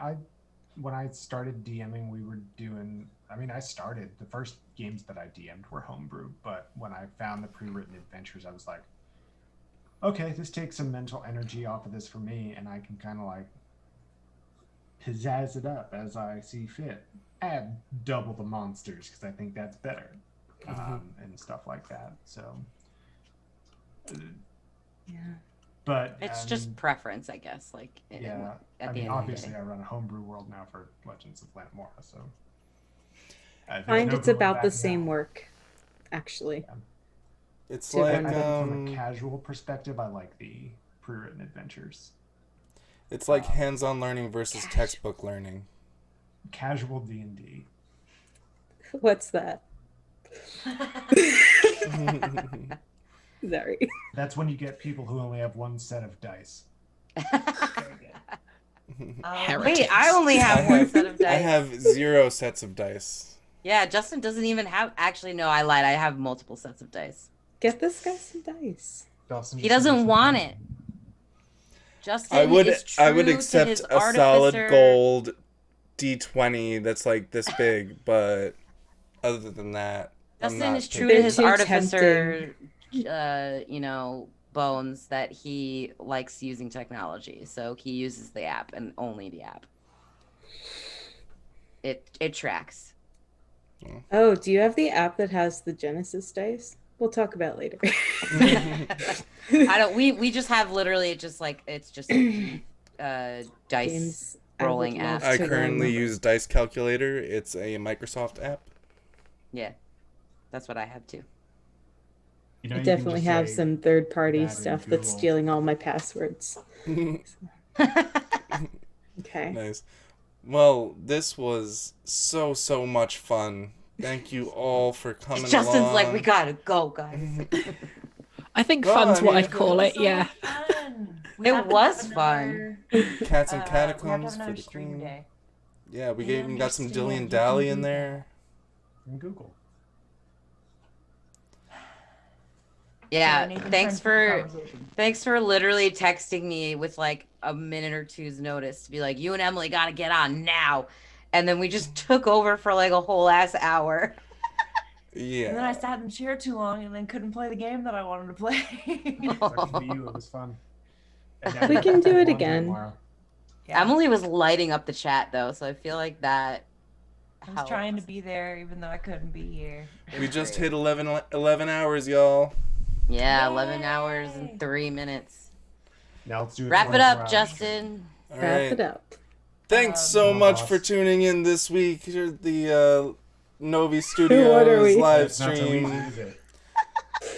when I started DMing, we were doing. I mean, I started the first games that I DM'd were homebrew, but when I found the pre-written adventures, I was like, okay, this takes some mental energy off of this for me, and I can kind of like pizzazz it up as I see fit. Add double the monsters because I think that's better, and stuff like that. So, yeah. But it's just preference, I guess. Like, yeah. At I the mean, end obviously, of the day. I run a homebrew world now for Legends of Lanamora, so Find no it's going about the back same now. work, actually. It's To like run I think them. from a casual perspective, I like the pre-written adventures. it's like hands-on learning versus textbook learning. Casual D&D. What's that? Sorry. That's when you get people who only have one set of dice. Wait, I only have one set of dice. I have 0 sets of dice. Yeah, Justin doesn't even have. Actually, no, I lied. I have multiple sets of dice. Get this guy some dice. Dawson, He doesn't want it. Justin I would is true to accept his a solid artificer. gold D20 that's like this big, but other than that, I'm Justin not is true taking to it. his too artificer, bones that he likes using technology. So he uses the app and only the app. It tracks. Oh, do you have the app that has the Genesis dice? We'll talk about later. I don't. We just have literally it's just dice Games I would rolling love app. I to currently learn. use Dice Calculator. It's a Microsoft app. Yeah, that's what I have too. You know, I you can definitely just have say some third-party that in stuff that's Google. stealing all my passwords. Okay. Nice. Well, this was so much fun. Thank you all for coming Justin's along. like, we gotta go, guys. I think Well, fun's I what mean, I'd call it. Yeah. It was fun. Cats and We have to Catacombs have for another the stream queen. day. Yeah, we even got some understand, Dillian you Dally can in do there. From Google. Yeah, Nathan thanks turned to the for conversation. literally texting me with like a minute or two's notice to be like, you and Emily gotta get on now. And then we just took over for like a whole ass hour. Yeah. And then I sat in the chair too long and then couldn't play the game that I wanted to play. Sucks to be you. It was fun. And now We we can have to do it laundry again. tomorrow. Yeah. Emily was lighting up the chat though, so I feel like that I was trying to be there even though I couldn't be here. We just hit 11 hours, y'all. Yeah, 11 hours Yay. and 3 minutes. Now let's do it. Wrap it 24 up, hours. Justin. All Wrap right. it up. Thanks so Come on, much boss. for tuning in this week. Here's the Novi What are Studios we? live It's not so stream. easy, is it?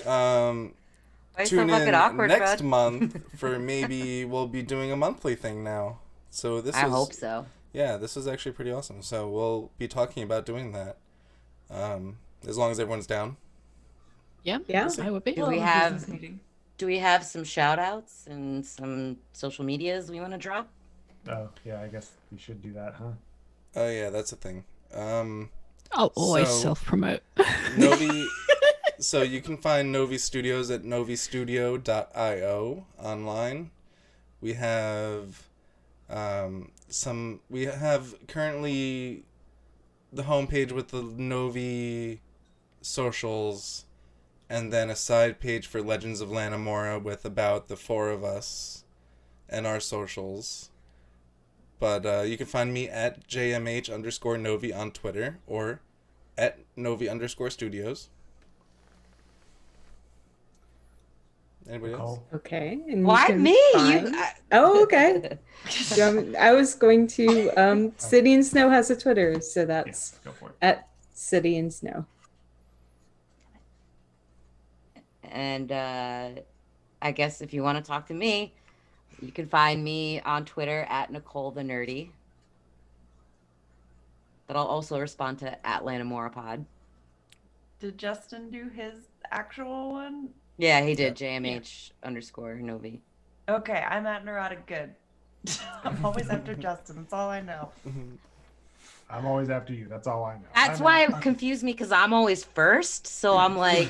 Why so Tune fucking in awkward, next bud? month for maybe we'll be doing a monthly thing now. So this I was, hope so. Yeah, this was actually pretty awesome. So we'll be talking about doing that. As long as everyone's down. Yeah. Yeah. I would be. Do Well, we the have business meeting. some shout outs and some social medias we want to drop? Oh, yeah, I guess we should do that, huh? Oh yeah, that's a thing. I'll always So- self-promote. Novi. So you can find Novi Studios at novistudio.io online. We have we have currently the homepage with the Novi socials, and then a side page for Legends of Lanamora with about the 4 of us and our socials. But you can find me at JMH_Novi on Twitter or at Novi_Studios. Anybody else? Okay. And you Why can me? find- Oh, okay. I was going to. City and Snow has a Twitter, so that's Go for it. at City and Snow. And I guess if you want to talk to me, you can find me on Twitter at Nicole the Nerdy. But I'll also respond to at Lanamorapod. Did Justin do his actual one? Yeah, he did. JMH_ Novi. Okay, I'm at Neurotic Good. I'm always after Justin. That's all I know. I'm always after you. That's all I know. That's why it confused me, because I'm always first. So I'm like,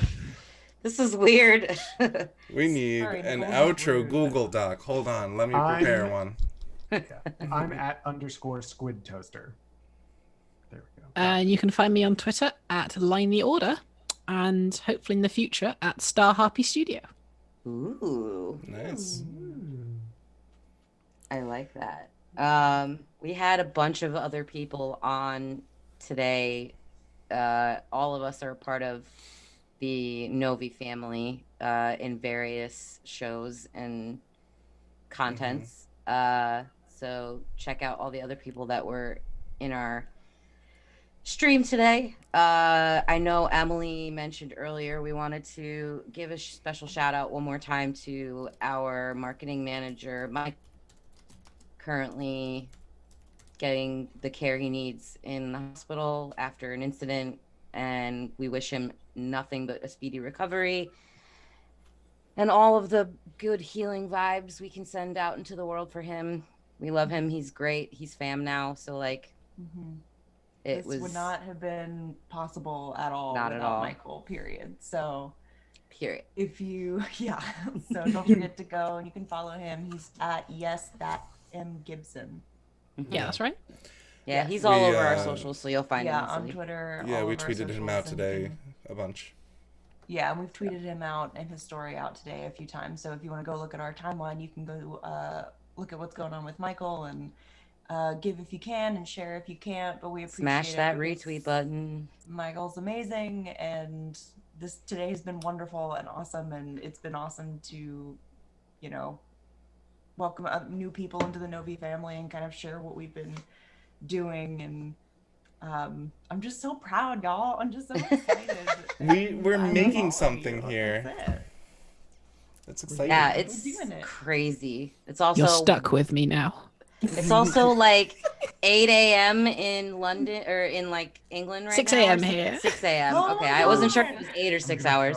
this is weird. We need an outro Google Doc. Hold on, let me prepare one. I'm at _Squid Toaster. There we go. And you can find me on Twitter at Line the Order, and hopefully in the future at Star Harpy Studio. Ooh. Nice. I like that. We had a bunch of other people on today. All of us are part of the Novi family in various shows and contents. So check out all the other people that were in our stream today. I know Emily mentioned earlier we wanted to give a special shout out one more time to our marketing manager, Mike, currently getting the care he needs in the hospital after an incident, and we wish him nothing but a speedy recovery and all of the good healing vibes we can send out into the world for him. We love him. He's great. He's fam now. So like, This would not have been possible at all without Michael, period. So, if you, so don't forget to go, and you can follow him. He's at @YesThatMGibson. Yeah, that's right. Yeah, he's all over our socials, so you'll find him. Yeah, on Twitter. Yeah, we tweeted him out today a bunch. Yeah, and we've tweeted him out and his story out today a few times. So if you want to go look at our timeline, you can go look at what's going on with Michael and give if you can and share if you can't. But we appreciate Smash that retweet button. Michael's amazing, and this today has been wonderful and awesome, and it's been awesome to, you know, welcome new people into the Novi family and kind of share what we've been doing. And I'm just so proud, y'all. I'm just so excited. We're making something here. That's exciting. Yeah, it's crazy. It's also You're stuck with me now. It's also like 8 a.m. in London or in like England right 6 now. a.m. here. 6 a.m. Oh Okay, my I wasn't sure God. if it was 8 or 6 hours.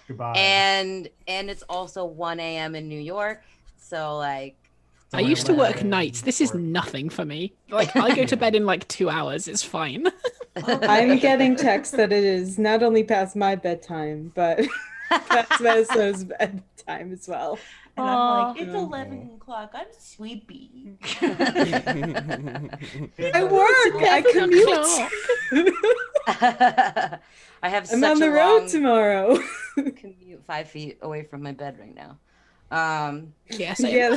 Goodbye. And it's also 1 a.m. in New York. So like, I used to work nights. This is nothing for me. Like, I go to bed in like 2 hours. It's fine. I'm getting texts that it is not only past my bedtime, but past Vesso's bedtime as well. And I'm like, it's 11 o'clock. I'm sleepy. I work. I commute. I have I'm such on the a road long tomorrow. commute 5 feet away from my bed right now. Yeah, same. Yeah,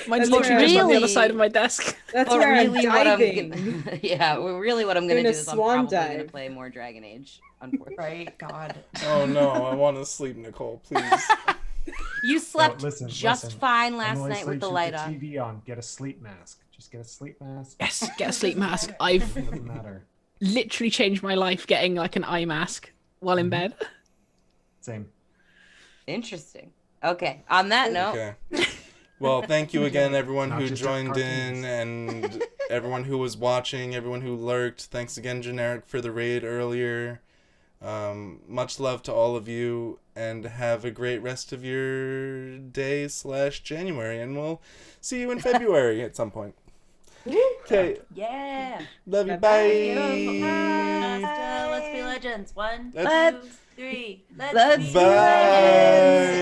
Mine's that's literally just on the other really- side of my desk. That's But where I'm really what I'm diving. gonna, yeah, well, really what I'm gonna Doing do a is I'm swan probably gonna dive. play more Dragon Age. Unfortunately. Right? God. Oh no, I want to sleep, Nicole, please. You slept listen, fine last Emily night with sleeps the light the on. TV on. Get a sleep mask. Just get a sleep mask. Yes, get a sleep mask. I've Doesn't matter. literally changed my life getting like an eye mask while in bed. Same. Interesting. Okay. On that note, Okay. Well, thank you again, everyone Not who just joined cartoons. in and everyone who was watching, everyone who lurked. Thanks again, Generic, for the raid earlier. Much love to all of you, and have a great rest of your day/January, and we'll see you in February at some point. Okay. Yeah. Love you. Beautiful. Bye. Let's be legends. 1, Let's- 2, 3. let's Bye.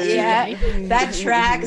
Yeah, that track